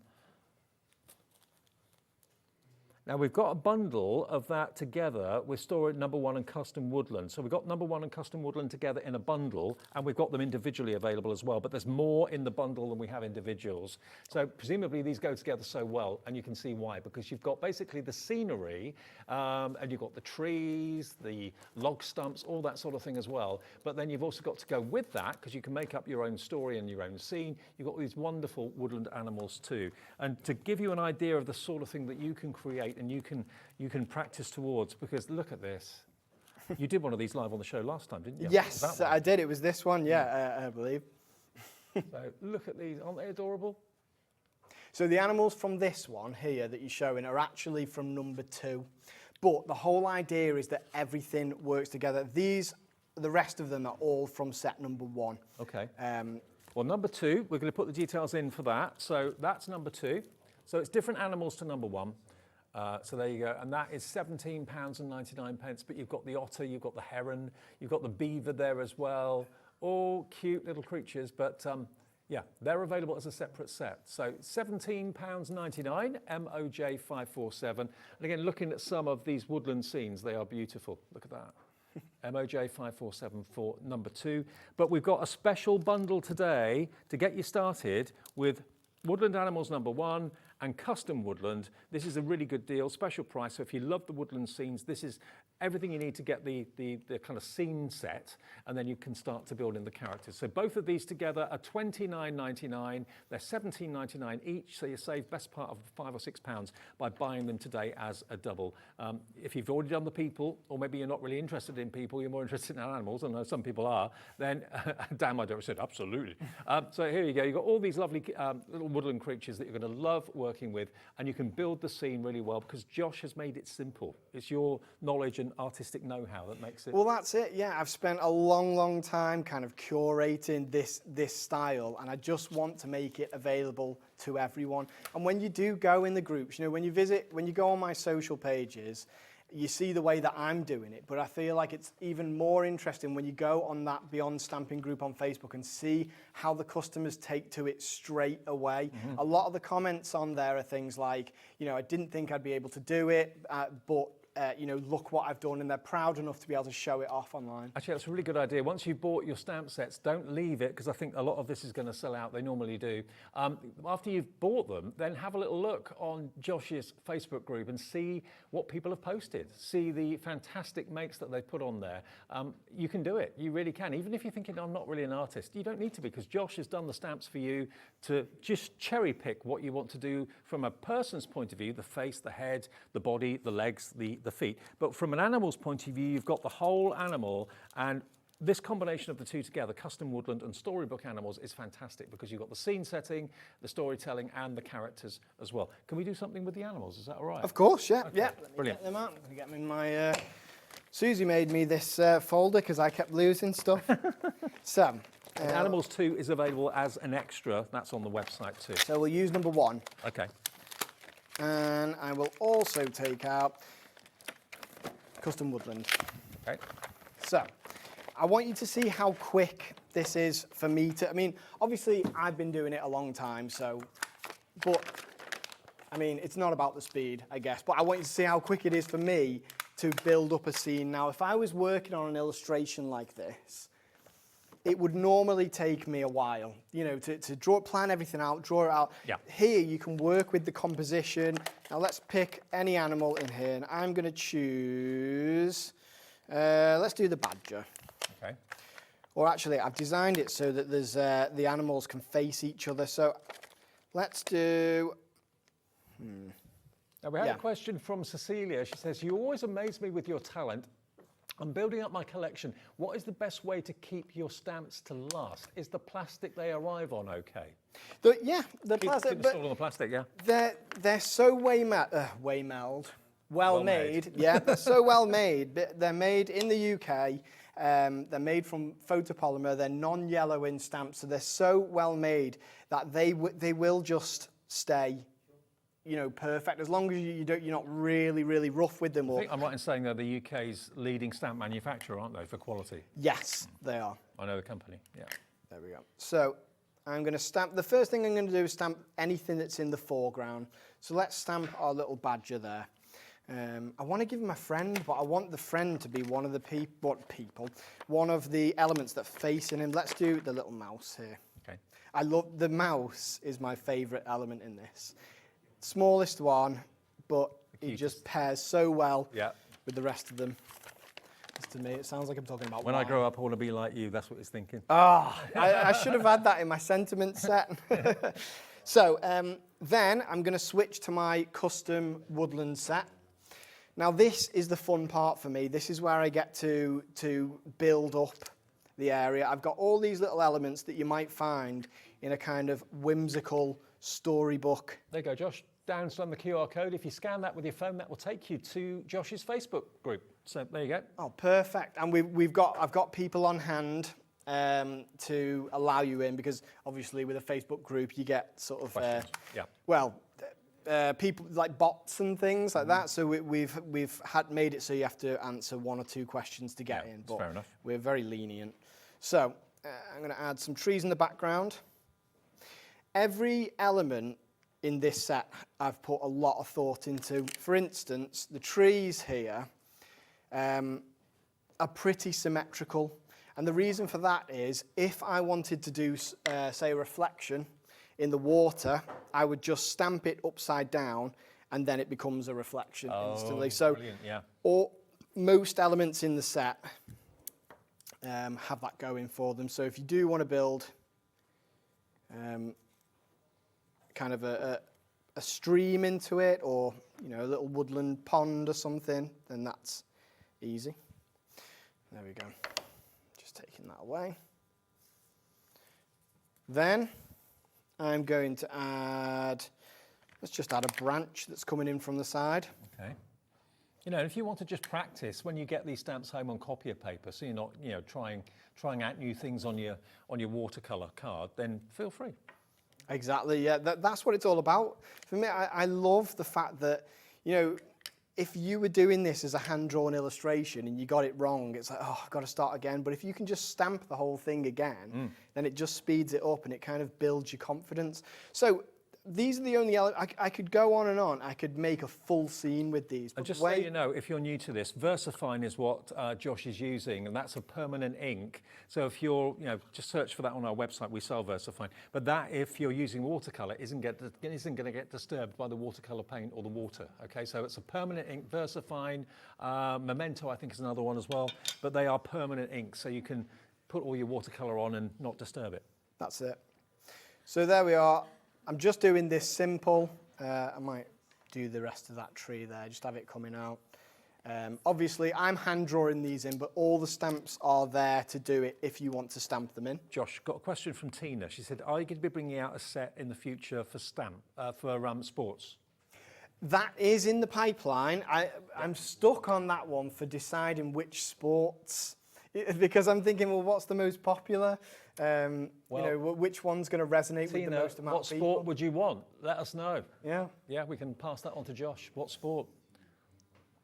P: Now we've got a bundle of that together with story number 1 and custom woodland. So we've got number 1 and custom woodland together in a bundle, and we've got them individually available as well, but there's more in the bundle than we have individuals. So presumably these go together so well, and you can see why, because you've got basically the scenery, and you've got the trees, the log stumps, all that sort of thing as well. But then you've also got to go with that, because you can make up your own story and your own scene. You've got these wonderful woodland animals too. And to give you an idea of the sort of thing that you can create and you can practice towards, because look at this. You did one of these live on the show last time, didn't you?
B: Yes, I did. It was this one, yeah, I believe.
P: So look at these, aren't they adorable?
B: So the animals from this one here that you're showing are actually from number 2. But the whole idea is that everything works together. The rest of them are all from set number 1.
P: Okay. Well, number 2, we're going to put the details in for that. So that's number 2. So it's different animals to number 1. So there you go, and that is £17.99, but you've got the otter, you've got the heron, you've got the beaver there as well, all cute little creatures, but yeah, they're available as a separate set. So £17.99, MOJ 547, and again, looking at some of these woodland scenes, they are beautiful, look at that. MOJ 547 for number 2, but we've got a special bundle today to get you started with Woodland Animals number 1 and Custom Woodland. This is a really good deal, special price. So if you love the woodland scenes, this is everything you need to get the kind of scene set, and then you can start to build in the characters. So both of these together are £29.99. They're £17.99 each, so you save best part of £5 or £6 by buying them today as a double. If you've already done the people, or maybe you're not really interested in people, you're more interested in animals, I know some people are, then damn, I don't said absolutely. So here you go, you've got all these lovely little woodland creatures that you're going to love working with, and you can build the scene really well because Josh has made it simple. It's your knowledge and artistic know-how that makes it.
B: Well, that's it. Yeah, I've spent a long time kind of curating this style, and I just want to make it available to everyone. And when you do go in the groups, you know, when you go on my social pages, you see the way that I'm doing it, but I feel like it's even more interesting when you go on that Beyond Stamping group on Facebook and see how the customers take to it straight away. A lot of the comments on there are things like, you know, I didn't think I'd be able to do it, but you know, look what I've done, and they're proud enough to be able to show it off online.
P: Actually, that's a really good idea. Once you've bought your stamp sets, don't leave it, because I think a lot of this is going to sell out. They normally do. After you've bought them, then have a little look on Josh's Facebook group and see what people have posted. See the fantastic makes that they've put on there. You can do it. You really can. Even if you're thinking, I'm not really an artist, you don't need to be, because Josh has done the stamps for you to just cherry pick what you want to do from a person's point of view, the face, the head, the body, the legs, the feet. But from an animal's point of view, you've got the whole animal, and this combination of the two together, custom woodland and storybook animals, is fantastic, because you've got the scene setting, the storytelling, and the characters as well. Can we do something with the animals? Is that all right?
B: Of course, yeah.
P: Okay.
B: Yeah.
P: Brilliant.
B: Get them out. I'm going to get them in my... Susie made me this folder because I kept losing stuff. So...
P: Animals 2 is available as an extra. That's on the website too.
B: So we'll use number 1.
P: Okay.
B: And I will also take out custom woodland.
P: Okay.
B: So I want you to see how quick this is for me to, I mean, obviously I've been doing it a long time, so, but I mean, it's not about the speed, I guess, but I want you to see how quick it is for me to build up a scene. Now, if I was working on an illustration like this, it would normally take me a while, you know, to plan everything out, draw it out.
P: Yeah.
B: Here, you can work with the composition. Now, let's pick any animal in here, and I'm going to choose, let's do the badger.
P: Okay.
B: Or actually, I've designed it so that there's the animals can face each other. So let's do...
P: Now, we had a question from Cecilia. She says, you always amaze me with your talent. I'm building up my collection. What is the best way to keep your stamps to last? Is the plastic they arrive on okay?
B: The
P: Keep
B: plastic.
P: stored on the plastic, yeah.
B: They're so well made. Yeah, they're so well made. They're made in the UK. They're made from photopolymer. They're non-yellowing stamps, so they're so well made that they will just stay, you know, perfect, as long as you're not really rough with them.
P: I think I'm right in saying they're the UK's leading stamp manufacturer, aren't they, for quality?
B: Yes, they are.
P: I know the company, yeah.
B: There we go. So I'm going to stamp, the first thing I'm going to do is stamp anything that's in the foreground. So let's stamp our little badger there. I want to give him a friend, but I want the friend to be one of the one of the elements that face in him. Let's do the little mouse here.
P: Okay.
B: I love, the mouse is my favourite element in this. Smallest one, but it just pairs so well with the rest of them. To me, it sounds like I'm talking about
P: When I grow up, I want to be like you. That's what he's thinking.
B: I should have had that in my sentiment set. So then I'm going to switch to my custom woodland set. Now this is the fun part for me. This is where I get to build up the area. I've got all these little elements that you might find in a kind of whimsical storybook.
P: There you go, Josh. Down on the QR code. If you scan that with your phone, that will take you to Josh's Facebook group. So there you go.
B: Oh, perfect. And I've got people on hand to allow you in, because obviously with a Facebook group you get sort of people like bots and things like that. So we've made it so you have to answer 1 or 2 questions to get in. But
P: fair enough.
B: We're very lenient. So I'm going to add some trees in the background. Every element in this set I've put a lot of thought into. For instance, the trees here are pretty symmetrical. And the reason for that is, if I wanted to do, say, a reflection in the water, I would just stamp it upside down, and then it becomes a reflection instantly. So,
P: brilliant, yeah.
B: Most elements in the set have that going for them. So if you do want to build kind of a stream into it, or a little woodland pond or something, then that's easy. There we go. Just taking that away. Then I'm going to add, let's just add a branch that's coming in from the side.
P: Okay. If you want to just practice when you get these stamps home on copier paper, so you're not, trying out new things on your watercolour card, then feel free.
B: Exactly, yeah. That's what it's all about. For me, I love the fact that, if you were doing this as a hand-drawn illustration and you got it wrong, it's like, oh, I've got to start again. But if you can just stamp the whole thing again, then it just speeds it up and it kind of builds your confidence. So these are the only elements. I could go on and on. I could make a full scene with these.
P: And just so you know, if you're new to this, VersaFine is what Josh is using, and that's a permanent ink. So if you're, just search for that on our website. We sell VersaFine. But that, if you're using watercolour, isn't going to get disturbed by the watercolour paint or the water. Okay, so it's a permanent ink. VersaFine, Memento, I think, is another one as well. But they are permanent inks, so you can put all your watercolour on and not disturb it.
B: That's it. So there we are. I'm just doing this simple. I might do the rest of that tree there, just have it coming out. Obviously, I'm hand drawing these in, but all the stamps are there to do it if you want to stamp them in.
P: Josh, got a question from Tina. She said, are you going to be bringing out a set in the future for sports?
B: That is in the pipeline. I'm stuck on that one for deciding which sports, because I'm thinking, well, what's the most popular? Which one's going to resonate with the most amount of people?
P: What sport would you want? Let us know.
B: Yeah.
P: Yeah, we can pass that on to Josh. What sport?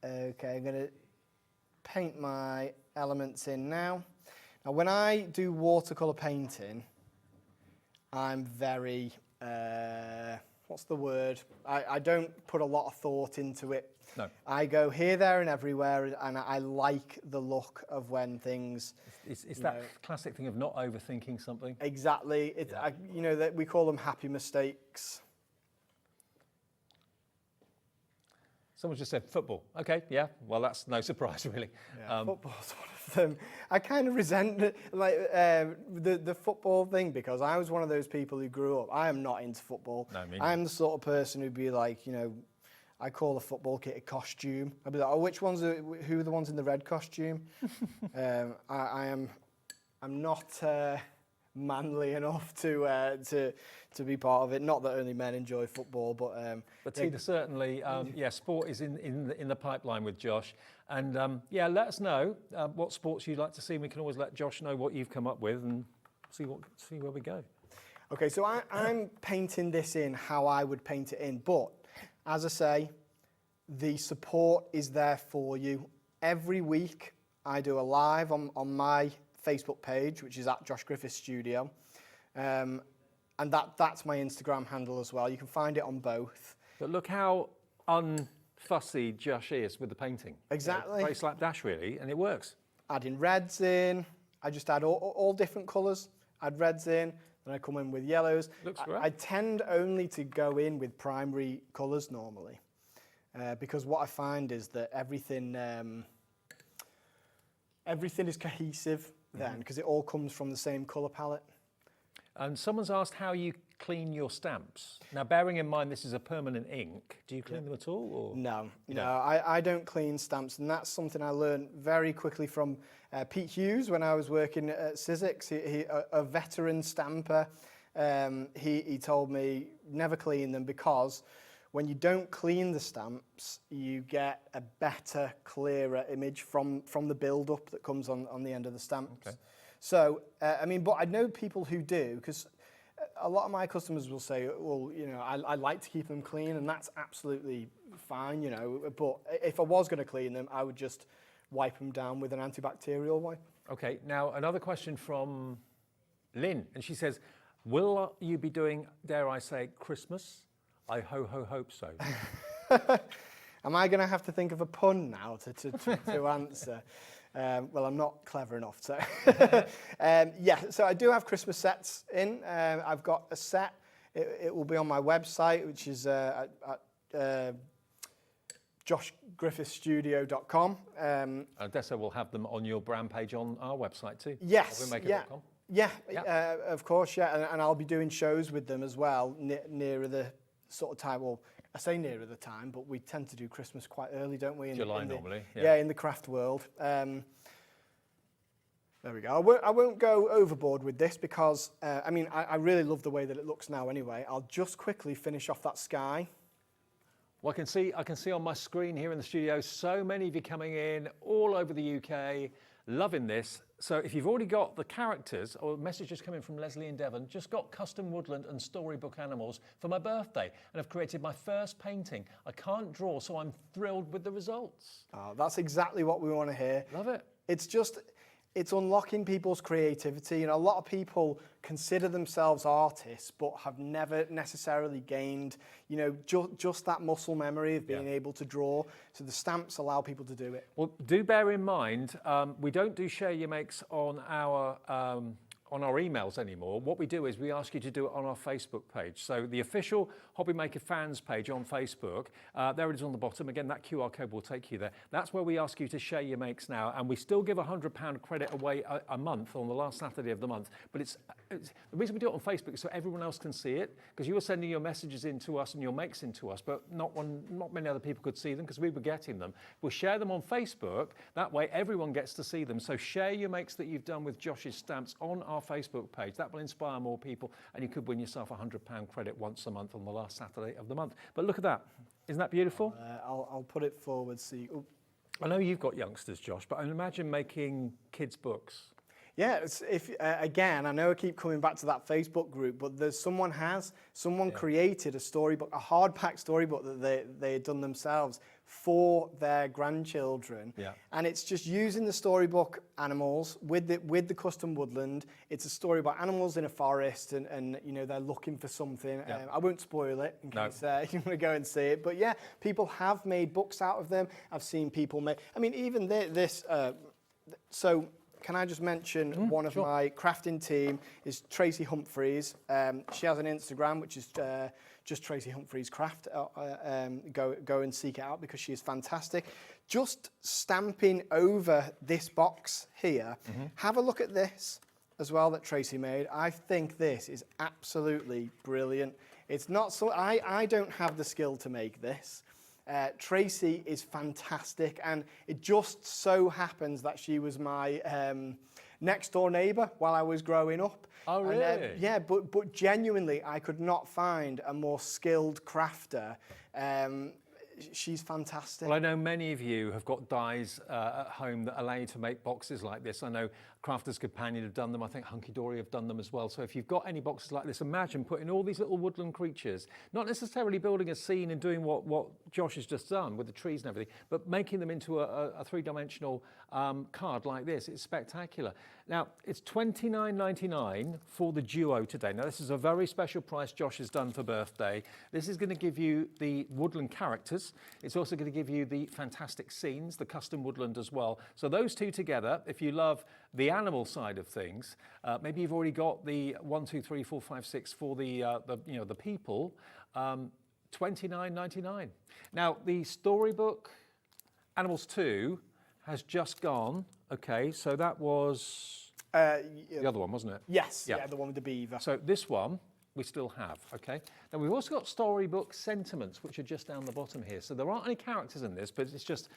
B: Okay, I'm going to paint my elements in now. Now, when I do watercolour painting, I'm very, what's the word? I don't put a lot of thought into it.
P: No.
B: I go here, there and everywhere, and I like the look of when things...
P: It's that classic thing of not overthinking something.
B: Exactly. That we call them happy mistakes.
P: Someone just said football. Okay, yeah. Well, that's no surprise, really.
B: Yeah, football's one of them. I kind of resent the football thing because I was one of those people who grew up. I am not into football.
P: No, me neither.
B: I'm the sort of person who'd be like, I call a football kit a costume. I'd be like, oh, who are the ones in the red costume? I'm not manly enough to be part of it. Not that only men enjoy football, but
P: Tina, certainly, sport is in the pipeline with Josh. And let us know what sports you'd like to see. We can always let Josh know what you've come up with and see where we go.
B: Okay, so I'm painting this in how I would paint it in, but as I say, the support is there for you. Every week I do a live on my Facebook page, which is at Josh Griffith Studio. And that's my Instagram handle as well. You can find it on both.
P: But look how unfussy Josh is with the painting.
B: Exactly.
P: Very slapdash, really, and it works.
B: Adding reds in. I just add all different colours. Add reds in. Then I come in with yellows.
P: Looks great.
B: I tend only to go in with primary colours normally, because what I find is that everything is cohesive then, because it all comes from the same colour palette.
P: And someone's asked how you clean your stamps. Now, bearing in mind this is a permanent ink, do you clean them at all? Or?
B: No, I don't clean stamps, and that's something I learned very quickly from Pete Hughes when I was working at Sizzix. He a veteran stamper. He told me never clean them because when you don't clean the stamps, you get a better, clearer image from the build-up that comes on the end of the stamps.
P: Okay.
B: So, but I know people who do, because a lot of my customers will say, well, I like to keep them clean, and that's absolutely fine, but if I was going to clean them, I would just wipe them down with an antibacterial wipe.
P: Okay, now another question from Lynn, and she says, will you be doing, dare I say, Christmas? I hope so.
B: Am I going to have to think of a pun now to answer? Well, I'm not clever enough, so so I do have Christmas sets in. I've got a set. It will be on my website, which is at joshgriffithstudio.com.
P: Odessa will have them on your brand page on our website too.
B: Yes,
P: HobbyMaker.com.
B: Of course, and I'll be doing shows with them as well nearer the sort of time. Well, I say nearer the time, but we tend to do Christmas quite early, don't we?
P: July normally.
B: Yeah, in the craft world. There we go. I won't go overboard with this because, I really love the way that it looks now anyway. I'll just quickly finish off that sky.
P: Well, I can see on my screen here in the studio so many of you coming in all over the UK. Loving this. So if you've already got the characters or messages coming from Leslie and Devon, just got custom woodland and storybook animals for my birthday and I've created my first painting. I can't draw, so I'm thrilled with the results.
B: Oh, that's exactly what we want to hear.
P: Love it.
B: It's unlocking people's creativity, and a lot of people consider themselves artists but have never necessarily gained, you know, just that muscle memory of being able to draw. So the stamps allow people to do it.
P: Well, do bear in mind, we don't do share your makes on our emails anymore. What we do is we ask you to do it on our Facebook page. So the official HobbyMaker fans page on Facebook, there it is on the bottom. Again, that QR code will take you there. That's where we ask you to share your makes now. And we still give £100 credit away a month on the last Saturday of the month. But it's the reason we do it on Facebook is so everyone else can see it, because you were sending your messages in to us and your makes into us, but not many other people could see them because we were getting them. We'll share them on Facebook. That way everyone gets to see them. So share your makes that you've done with Josh's stamps on our Facebook page. That will inspire more people, and you could win yourself £100 credit once a month on the last Saturday of the month. But look at that. Isn't that beautiful?
B: I'll put it forward so you...
P: I know you've got youngsters, Josh, but I imagine making kids' books.
B: Yeah, again, I know I keep coming back to that Facebook group, but there's someone created a storybook, a hardback storybook that they had done themselves for their grandchildren. Yeah. And it's just using the storybook animals with the custom woodland. It's a story about animals in a forest, and you know, they're looking for something. Yeah. I won't spoil it in case you want to go and see it. But yeah, people have made books out of them. I've seen people make. I mean, even this. So. Can I just mention one of my crafting team is Tracy Humphreys. She has an Instagram, which is just Tracy Humphreys Craft. Go and seek it out because she is fantastic. Just stamping over this box here. Have a look at this as well that Tracy made. I think this is absolutely brilliant. It's not so. I don't have the skill to make this. Tracy is fantastic, and it just so happens that she was my next door neighbour while I was growing up.
P: Oh, really?
B: And, yeah, but genuinely, I could not find a more skilled crafter. She's fantastic.
P: Well, I know many of you have got dies at home that allow you to make boxes like this. I know Crafter's Companion have done them. I think Hunky Dory have done them as well. So if you've got any boxes like this, imagine putting all these little woodland creatures, not necessarily building a scene and doing what Josh has just done with the trees and everything, but making them into a three-dimensional card like this. It's spectacular. Now, it's $29.99 for the duo today. Now, this is a very special price Josh has done for birthday. This is going to give you the woodland characters. It's also going to give you the fantastic scenes, the custom woodland as well. So those two together, if you love the animal side of things, maybe you've already got the 1, 2, 3, 4, 5, 6 for the people, $29.99. Now, the storybook Animals 2 has just gone. Okay, so that was the other one, wasn't it?
B: Yes, yeah, the one with the beaver.
P: So this one we still have, okay? Then we've also got storybook sentiments, which are just down the bottom here. So there aren't any characters in this, but it's just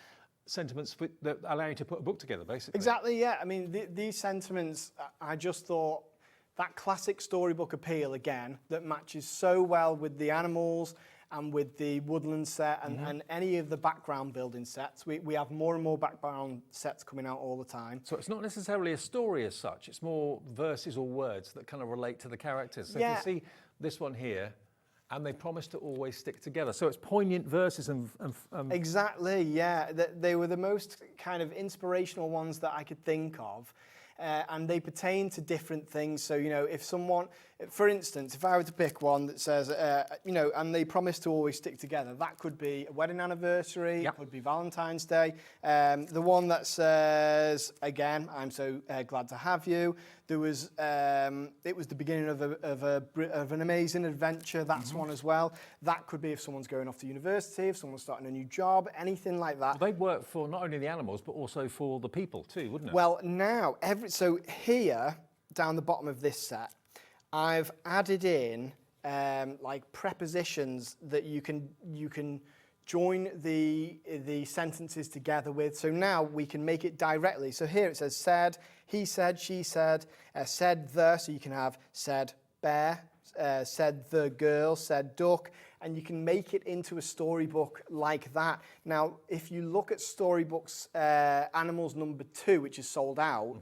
P: sentiments that allow you to put a book together, basically.
B: Exactly, yeah. I mean, these sentiments, I just thought that classic storybook appeal again that matches so well with the animals and with the woodland set and any of the background building sets. We have more and more background sets coming out all the time.
P: So it's not necessarily a story as such, it's more verses or words that kind of relate to the characters. So if you see this one here, and they promise to always stick together. So it's poignant verses and
B: Exactly, yeah. They were the most kind of inspirational ones that I could think of. And they pertain to different things. So, you know, if someone, for instance, if I were to pick one that says, you know, and they promise to always stick together, that could be a wedding anniversary, it could be Valentine's Day. The one that says, again, I'm so glad to have you. There was, it was the beginning of an amazing adventure. That's one as well. That could be if someone's going off to university, if someone's starting a new job, anything like that.
P: Well, they'd work for not only the animals, but also for the people too, wouldn't it?
B: Well, now, so here, down the bottom of this set, I've added in like prepositions that you can join the sentences together with. So now we can make it directly. So here it says said, he said, she said, said the, so you can have said bear, said the girl, said duck, and you can make it into a storybook like that. Now, if you look at storybooks, Animals #2, which is sold out,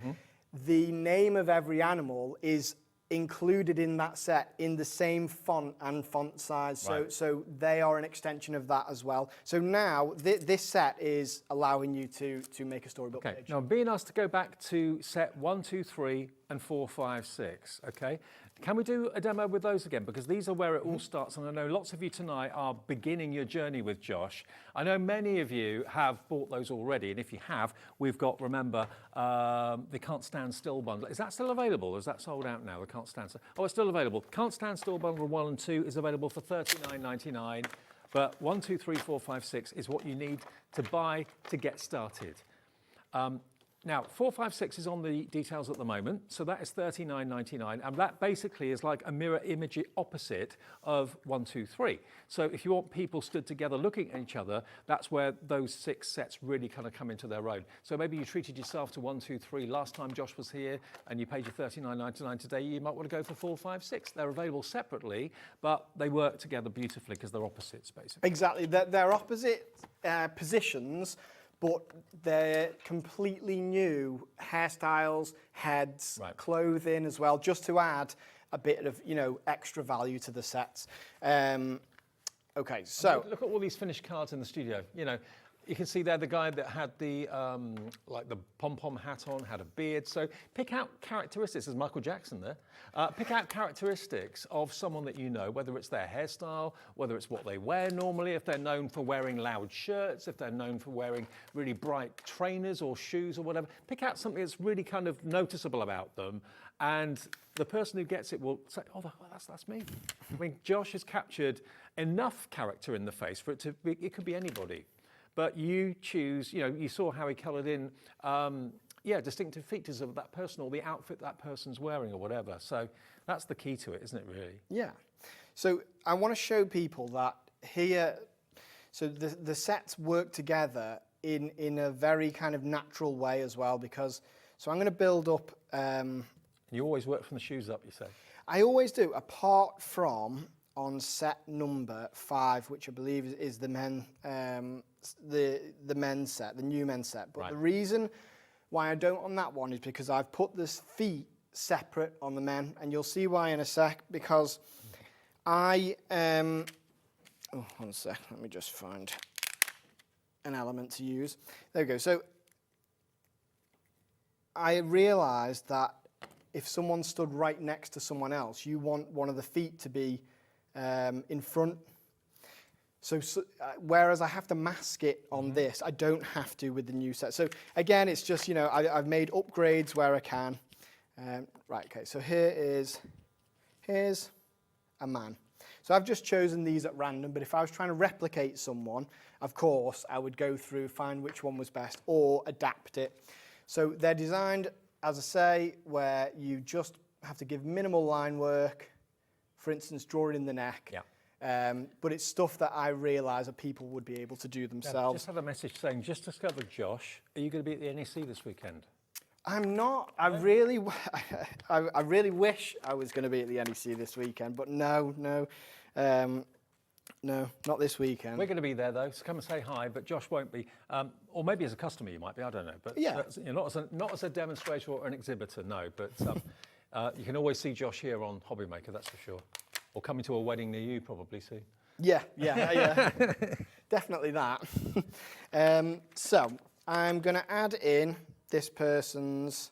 B: the name of every animal is included in that set in the same font and font size, so they are an extension of that as well. So now this set is allowing you to make a storybook page.
P: Now I'm being asked to go back to set 1, 2, 3 and 4, 5, 6, okay? Can we do a demo with those again? Because these are where it all starts, and I know lots of you tonight are beginning your journey with Josh. I know many of you have bought those already, and if you have, we've got, remember, the Can't Stand Still bundle. Is that still available, or is that sold out now, the Can't Stand Still? Oh, it's still available. Can't Stand Still bundle 1 and 2 is available for $39.99, but 1, 2, 3, 4, 5, 6 is what you need to buy to get started. Now, 4, 5, 6 is on the details at the moment, so that is $39.99, and that basically is like a mirror image opposite of 1, 2, 3. So if you want people stood together looking at each other, that's where those 6 sets really kind of come into their own. So maybe you treated yourself to 1, 2, 3 last time Josh was here, and you paid your $39.99 today, you might want to go for 4, 5, 6. They're available separately, but they work together beautifully because they're opposites, basically.
B: Exactly, they're opposite positions, but they're completely new hairstyles, heads, clothing as well, just to add a bit of, extra value to the sets. Okay, so
P: look at all these finished cards in the studio. You can see there the guy that had the like the pom-pom hat on, had a beard. So pick out characteristics, there's Michael Jackson there. Pick out characteristics of someone that you know, whether it's their hairstyle, whether it's what they wear normally, if they're known for wearing loud shirts, if they're known for wearing really bright trainers or shoes or whatever. Pick out something that's really kind of noticeable about them, and the person who gets it will say, oh, that's me. I mean, Josh has captured enough character in the face for it to be, it could be anybody. But you choose, you saw how he coloured in, distinctive features of that person or the outfit that person's wearing or whatever. So that's the key to it, isn't it, really?
B: Yeah. So I want to show people that here, so the sets work together in a very kind of natural way as well, because, so I'm going to build up...
P: you always work from the shoes up, you say?
B: I always do, apart from on set number 5, which I believe is the men... the men's set, the new men's set. But the reason why I don't on that one is because I've put this feet separate on the men, and you'll see why in a sec, because I, oh, one sec, let me just find an element to use. There we go. So I realised that if someone stood right next to someone else, you want one of the feet to be in front. So whereas I have to mask it on this, I don't have to with the new set. So again, it's just, I've made upgrades where I can. Right, okay, so here's a man. So I've just chosen these at random, but if I was trying to replicate someone, of course, I would go through, find which one was best, or adapt it. So they're designed, as I say, where you just have to give minimal line work, for instance, drawing in the neck.
P: Yeah.
B: But it's stuff that I realise that people would be able to do themselves.
P: Just had a message saying, just discovered Josh, are you going to be at the NEC this weekend?
B: I'm not. I really wish I was going to be at the NEC this weekend, but no, not this weekend.
P: We're going to be there though, so come and say hi, but Josh won't be. Or maybe as a customer you might be, I don't know. But
B: yeah.
P: Not as a demonstrator or an exhibitor, no. But you can always see Josh here on HobbyMaker, that's for sure. Or coming to a wedding near you probably soon.
B: Yeah, definitely that. So I'm going to add in this person's,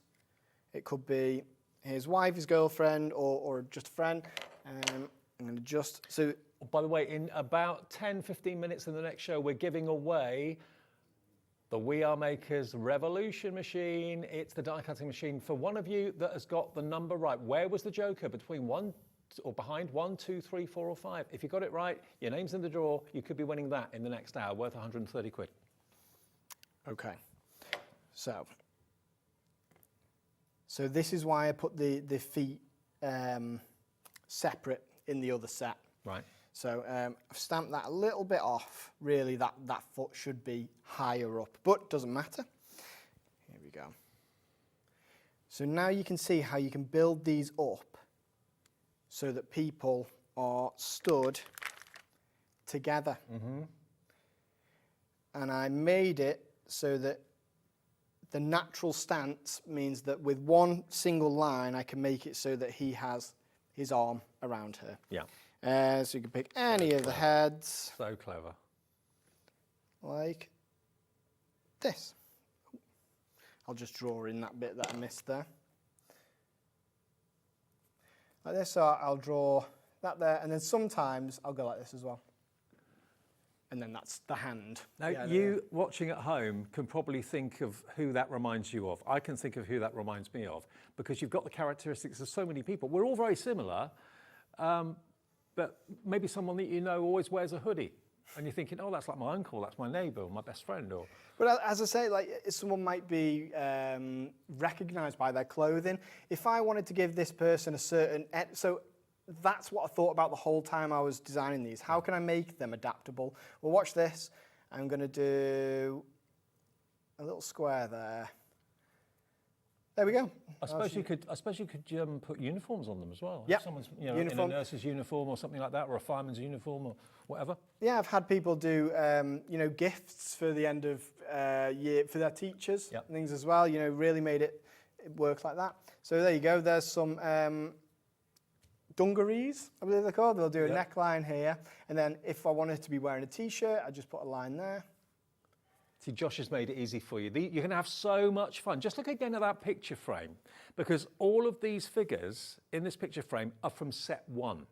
B: it could be his wife, his girlfriend, or just a friend. I'm going to just, so...
P: By the way, in about 10, 15 minutes in the next show, we're giving away the We Are Makers Revolution machine. It's the die cutting machine for one of you that has got the number right. Where was the joker? Between 1 or behind 1, 2, 3, 4 or 5. If you got it right, your name's in the draw. You could be winning that in the next hour, worth 130 quid.
B: Okay. So this is why I put the feet separate in the other set.
P: Right.
B: So I've stamped that a little bit off. Really, that foot should be higher up, but doesn't matter. Here we go. So now you can see how you can build these up so that people are stood together. And I made it so that the natural stance means that with one single line, I can make it so that he has his arm around her.
P: Yeah.
B: So you can pick any of the heads.
P: So clever.
B: Like this. I'll just draw in that bit that I missed there. Like this, so I'll draw that there, and then sometimes I'll go like this as well. And then that's the hand.
P: Now, you watching at home can probably think of who that reminds you of. I can think of who that reminds me of, because you've got the characteristics of so many people. We're all very similar, but maybe someone that you know always wears a hoodie. And you're thinking, oh, that's like my uncle, that's my neighbour, or my best friend. Or
B: But as I say, like someone might be recognised by their clothing. If I wanted to give this person a certain... So that's what I thought about the whole time I was designing these. How can I make them adaptable? Well, watch this. I'm going to do a little square there. There we go.
P: I suppose you could put uniforms on them as well.
B: Yeah.
P: If someone's in a nurse's uniform or something like that, or a fireman's uniform or whatever.
B: Yeah, I've had people do gifts for the end of year for their teachers and things as well. Really made it work like that. So there you go. There's some dungarees, I believe they're called. They'll do a neckline here, and then if I wanted to be wearing a t-shirt, I just put a line there.
P: See, Josh has made it easy for you. You're going to have so much fun. Just look again at that picture frame, because all of these figures in this picture frame are from set 1.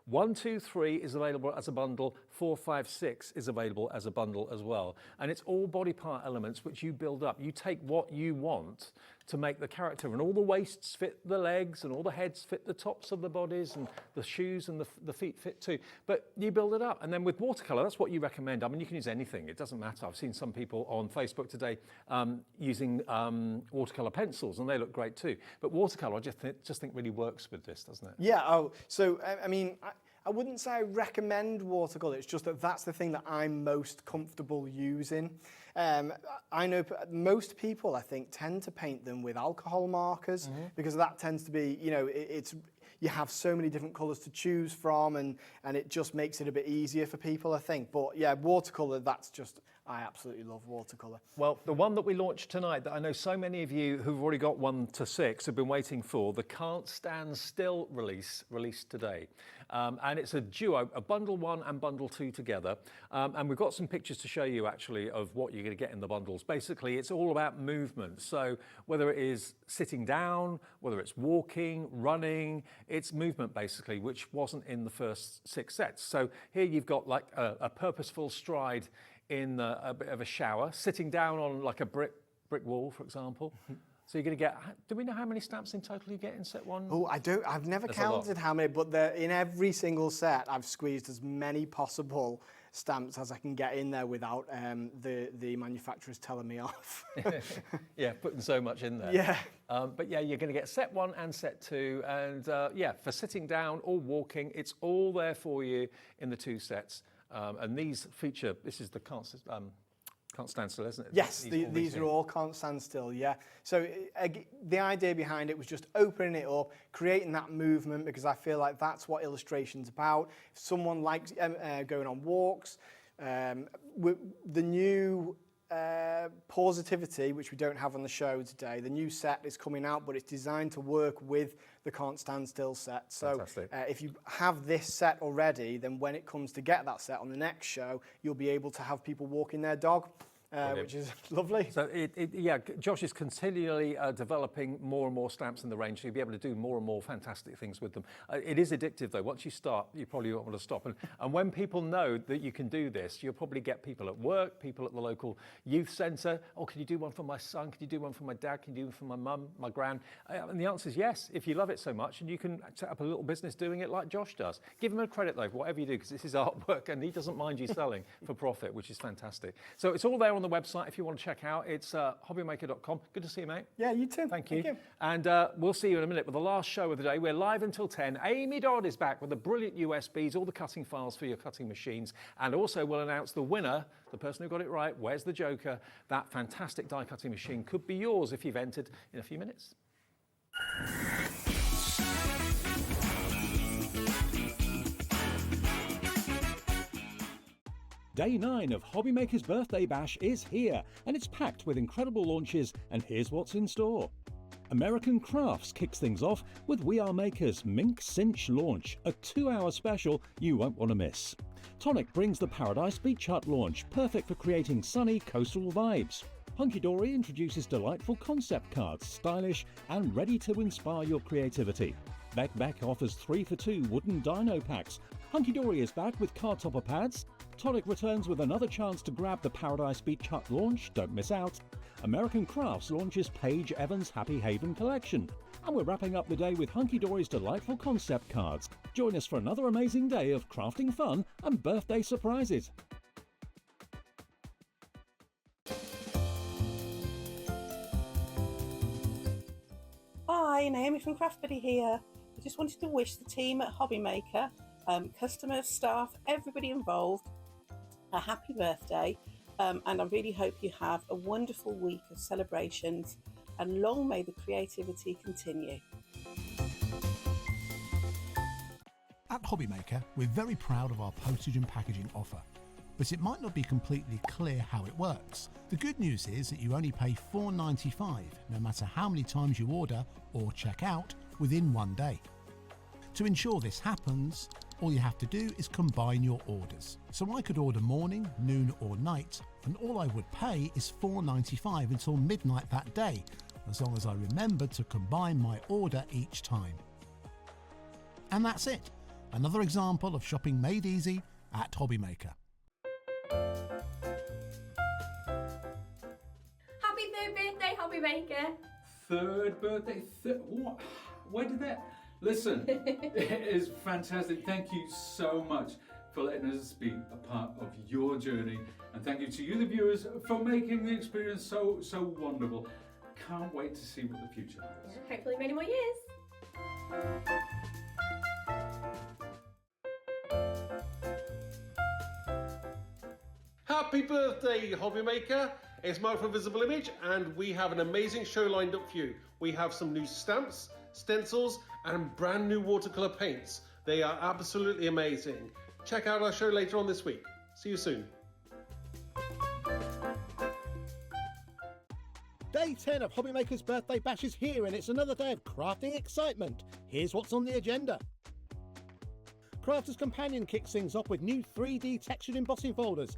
P: 1, 2, 3 is available as a bundle. 4, 5, 6 is available as a bundle as well. And it's all body part elements which you build up. You take what you want to make the character, and all the waists fit the legs, and all the heads fit the tops of the bodies, and the shoes and the feet fit too. But you build it up. And then with watercolour, that's what you recommend. I mean, you can use anything. It doesn't matter. I've seen some people on Facebook today using watercolour pencils, and they look great too. But watercolour, I just think really works with this, doesn't it?
B: Yeah. So I mean, I wouldn't say I recommend watercolour. It's just that that's the thing that I'm most comfortable using. I know most people, I think, tend to paint them with alcohol markers, because that tends to be, you have so many different colours to choose from, and it just makes it a bit easier for people, I think. But yeah, watercolour, I absolutely love watercolour.
P: Well, the one that we launched tonight that I know so many of you who've already got 1 to 6 have been waiting for, the Can't Stand Still released today. And it's a duo, a bundle 1 and bundle 2 together. And we've got some pictures to show you actually of what you're going to get in the bundles. Basically, it's all about movement. So whether it is sitting down, whether it's walking, running, it's movement basically, which wasn't in the first 6 sets. So here you've got like a purposeful stride in a bit of a shower, sitting down on like a brick wall, for example. So you're going to get, do we know how many stamps in total you get in set 1?
B: Oh, I've never counted how many, but in every single set, I've squeezed as many possible stamps as I can get in there without the manufacturers telling me off.
P: Yeah, putting so much in there.
B: Yeah.
P: But yeah, you're going to get set 1 and set 2. And yeah, for sitting down or walking, it's all there for you in the 2 sets. And these feature, this is the Can't Stand Still, isn't it?
B: Yes, these are all Can't Stand Still, yeah. So the idea behind it was just opening it up, creating that movement, because I feel like that's what illustration's about. If someone likes going on walks, the new Positivity, which we don't have on the show today, the new set is coming out, but it's designed to work with the Can't Stand Still set. So if you have this set already, then when it comes to get that set on the next show, you'll be able to have people walking their dog, which is lovely.
P: So yeah, Josh is continually developing more and more stamps in the range, so you'll be able to do more and more fantastic things with them. It is addictive though. Once you start, you probably won't want to stop. And when people know that you can do this, you'll probably get people at work, people at the local youth centre. Oh, can you do one for my son? Can you do one for my dad? Can you do one for my mum, my gran? And the answer is yes, if you love it so much, and you can set up a little business doing it like Josh does. Give him a credit though for whatever you do, because this is artwork and he doesn't mind you selling for profit, which is fantastic. So it's all there on the website if you want to check out. It's hobbymaker.com. Good to see you, mate.
B: Yeah, you too.
P: Thank you. And we'll see you in a minute with the last show of the day. We're live until 10. Amy Dodd is back with the brilliant USBs, all the cutting files for your cutting machines. And also we'll announce the winner, the person who got it right. Where's the Joker? That fantastic die cutting machine could be yours if you've entered in a few minutes.
K: Day 9 of HobbyMaker's Birthday Bash is here, and it's packed with incredible launches, and here's what's in store. American Crafts kicks things off with We Are Maker's Mink Cinch launch, a 2-hour special you won't want to miss. Tonic brings the Paradise Beach Hut launch, perfect for creating sunny coastal vibes. Hunky Dory introduces delightful concept cards, stylish and ready to inspire your creativity. Beck offers 3 for 2 wooden dino packs. Hunky Dory is back with card topper pads. Tonic returns with another chance to grab the Paradise Beach Hut launch, don't miss out. American Crafts launches Paige Evans' Happy Haven collection. And we're wrapping up the day with Hunky Dory's delightful concept cards. Join us for another amazing day of crafting fun and birthday surprises.
C: Hi, Naomi from Craft Buddy here. I just wanted to wish the team at HobbyMaker, customers, staff, everybody involved, a happy birthday, and I really hope you have a wonderful week of celebrations, and long may the creativity continue.
M: At HobbyMaker, we're very proud of our postage and packaging offer, but it might not be completely clear how it works. The good news is that you only pay $4.95 no matter how many times you order or check out within one day. To ensure this happens, all you have to do is combine your orders. So I could order morning, noon or night, and all I would pay is $4.95 until midnight that day, as long as I remembered to combine my order each time. And that's it. Another example of shopping made easy at HobbyMaker.
Y: Happy 3rd birthday, HobbyMaker.
Z: 3rd birthday? What? Where did that... Listen, it is fantastic. Thank you so much for letting us be a part of your journey. And thank you to you, the viewers, for making the experience so wonderful. Can't wait to see what the future holds.
Y: Yeah, hopefully many more years.
H: Happy birthday, HobbyMaker! It's Mark from Visible Image, and we have an amazing show lined up for you. We have some new stamps, stencils, and brand new watercolour paints. They are absolutely amazing. Check out our show later on this week. See you soon.
M: Day 10 of HobbyMaker's Birthday Bash is here, and it's another day of crafting excitement. Here's what's on the agenda. Crafter's Companion kicks things off with new 3D textured embossing folders.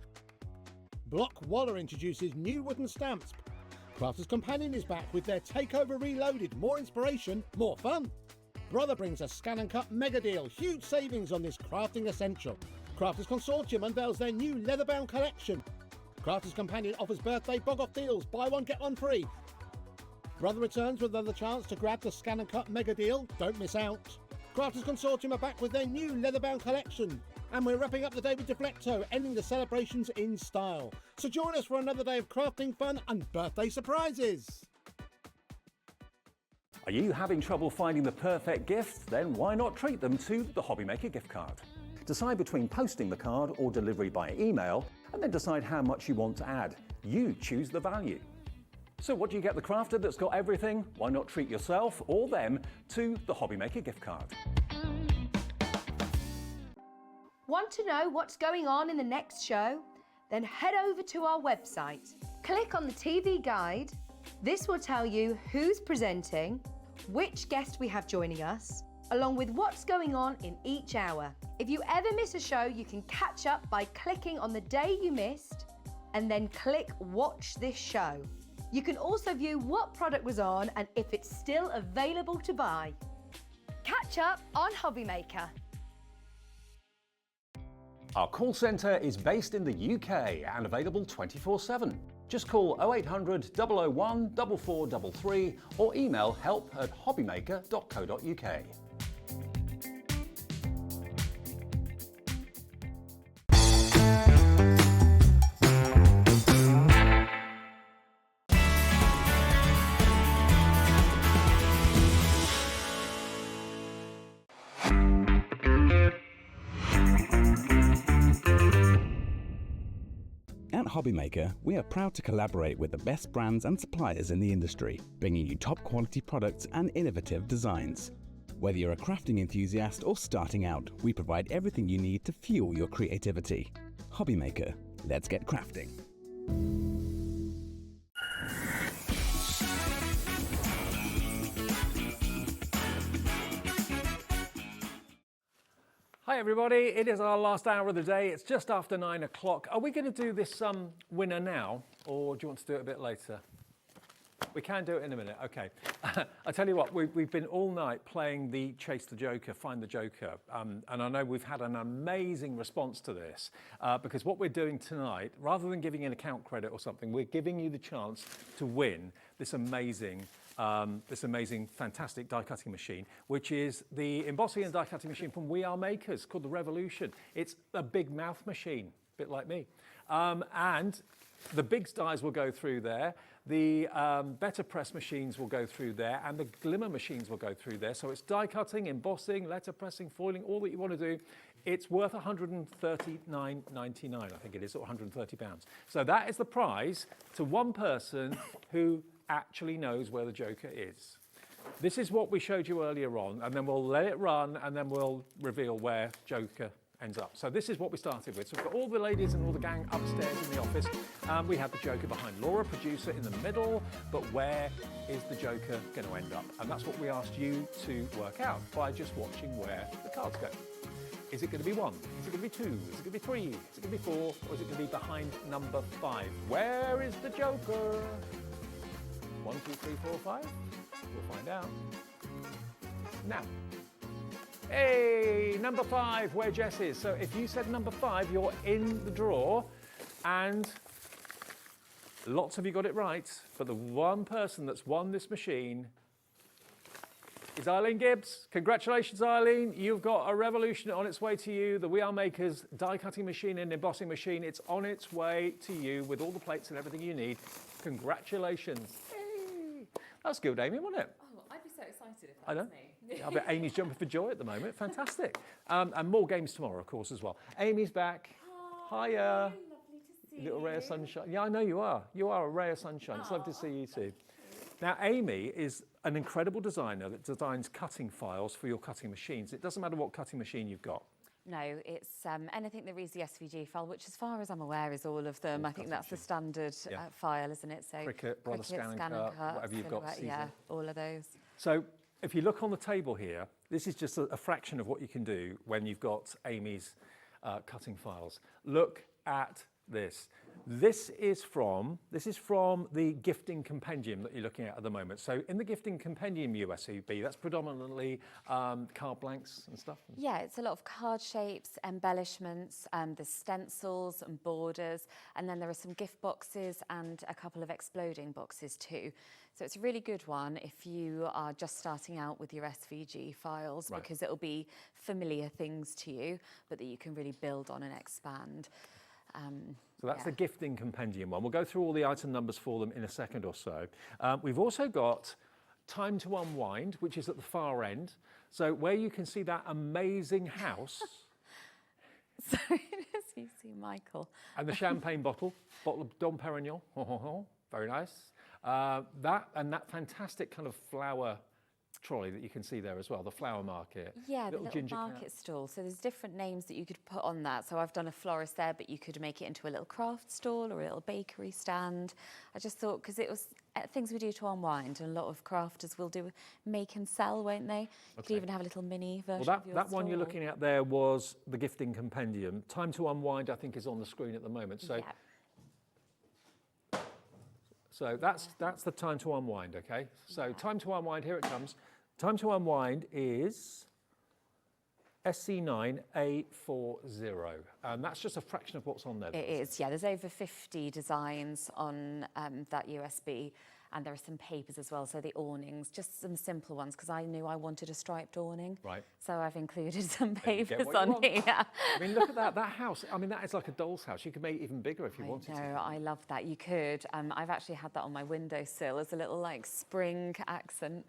M: Block Waller introduces new wooden stamps. Crafter's Companion is back with their Takeover Reloaded. More inspiration, more fun. Brother brings a scan and cut mega deal. Huge savings on this crafting essential. Crafters Consortium unveils their new leather-bound collection. Crafters Companion offers birthday bog-off deals. Buy one, get one free. Brother returns with another chance to grab the scan and cut mega deal. Don't miss out. Crafters Consortium are back with their new leather-bound collection. And we're wrapping up the day with Deflecto, ending the celebrations in style. So join us for another day of crafting fun and birthday surprises.
P: Are you having trouble finding the perfect gift? Then why not treat them to the HobbyMaker gift card? Decide between posting the card or delivery by email, and then decide how much you want to add. You choose the value. So what do you get the crafter that's got everything? Why not treat yourself or them to the HobbyMaker gift card?
I: Want to know what's going on in the next show? Then head over to our website. Click on the TV guide. This will tell you who's presenting, which guest we have joining us, along with what's going on in each hour. If you ever miss a show, you can catch up by clicking on the day you missed and then click Watch This Show. You can also view what product was on and if it's still available to buy. Catch up on HobbyMaker.
P: Our call centre is based in the UK and available 24/7. Just call 0800 001 4433 or email help@hobbymaker.co.uk.
N: At HobbyMaker, we are proud to collaborate with the best brands and suppliers in the industry, bringing you top quality products and innovative designs. Whether you're a crafting enthusiast or starting out, we provide everything you need to fuel your creativity. HobbyMaker, Let's get crafting.
P: Hi everybody, it is our last hour of the day. It's just after 9 o'clock. Are we going to do this winner now, or do you want to do it a bit later? We can do it in a minute, okay. I tell you what, we've been all night playing the Chase the Joker, Find the Joker, and I know we've had an amazing response to this, because what we're doing tonight, rather than giving an account credit or something, we're giving you the chance to win this amazing, fantastic die cutting machine, which is the embossing and die cutting machine from We Are Makers, called the Revolution. It's a big mouth machine, a bit like me. And the big dies will go through there, the better press machines will go through there, and the glimmer machines will go through there. So it's die cutting, embossing, letter pressing, foiling, all that you want to do. It's worth £139.99, I think it is, or £130. So that is the prize to one person who actually knows where the Joker is. This is what we showed you earlier on, and then we'll let it run, and then we'll reveal where Joker ends up. So this is what we started with. So we've got all the ladies and all the gang upstairs in the office. We have the Joker behind Laura, producer, in the middle, but where is the Joker going to end up? And that's what we asked you to work out by just watching where the cards go. Is it going to be 1? Is it going to be 2? Is it going to be 3? Is it going to be 4? Or is it going to be behind number 5? Where is the Joker? 1, 2, 3, 4, 5? We'll find out now. Hey, number 5, where Jess is. So if you said number 5, you're in the draw, and lots of you got it right, but the one person that's won this machine is Eileen Gibbs. Congratulations, Eileen. You've got a Revolution on its way to you, the We Are Makers die cutting machine and embossing machine. It's on its way to you with all the plates and everything you need. Congratulations. Hey. That's good, Amy, wasn't it?
D: Oh, I'd be so excited if that was me.
P: I bet Amy's jumping for joy at the moment. Fantastic. And more games tomorrow, of course, as well. Amy's back. Hiya.
D: Lovely to see
P: Little ray of sunshine. Yeah, I know you are. You are a ray of sunshine. It's lovely to see you too. Now, Amy is an incredible designer that designs cutting files for your cutting machines. It doesn't matter what cutting machine you've got.
D: No, it's anything that reads the SVG file, which as far as I'm aware is all of them. I think that's the standard file, isn't it? So
P: Cricut, Brother Scan and Cut, whatever you've got.
D: Yeah, all of those.
P: So if you look on the table here, this is just a fraction of what you can do when you've got Amy's cutting files. Look at this. This is from the gifting compendium that you're looking at the moment. So in the gifting compendium USEB, that's predominantly card blanks and stuff.
D: Yeah, it's a lot of card shapes, embellishments, there's stencils and borders, and then there are some gift boxes and a couple of exploding boxes too. So it's a really good one if you are just starting out with your SVG files, because it'll be familiar things to you, but that you can really build on and expand.
P: So that's the gifting compendium one. We'll go through all the item numbers for them in a second or so. We've also got Time to Unwind, which is at the far end. So where you can see that amazing house.
D: Sorry, you see Michael.
P: And the champagne bottle of Dom Perignon. Very nice. That fantastic kind of flower trolley that you can see there as well, the flower market.
D: Yeah, the little market stall. So there's different names that you could put on that. So I've done a florist there, but you could make it into a little craft stall or a little bakery stand. I just thought, because it was things we do to unwind, and a lot of crafters will do make and sell, won't they? You could even have a little mini version of your
P: that one
D: stall.
P: you're looking at there was the gifting compendium. Time to Unwind, I think, is on the screen at the moment. So. Yeah. So that's the Time to Unwind, okay? So Time to Unwind, here it comes. Time to Unwind is SC9A40. That's just a fraction of what's on there.
D: It is, yeah. There's over 50 designs on that USB, and there are some papers as well, so the awnings, just some simple ones, because I knew I wanted a striped awning.
P: Right.
D: So I've included some papers on here.
P: I mean, look at that house. I mean, that is like a doll's house. You could make it even bigger if you wanted to.
D: No, I love that. You could. I've actually had that on my windowsill as a little like spring accent.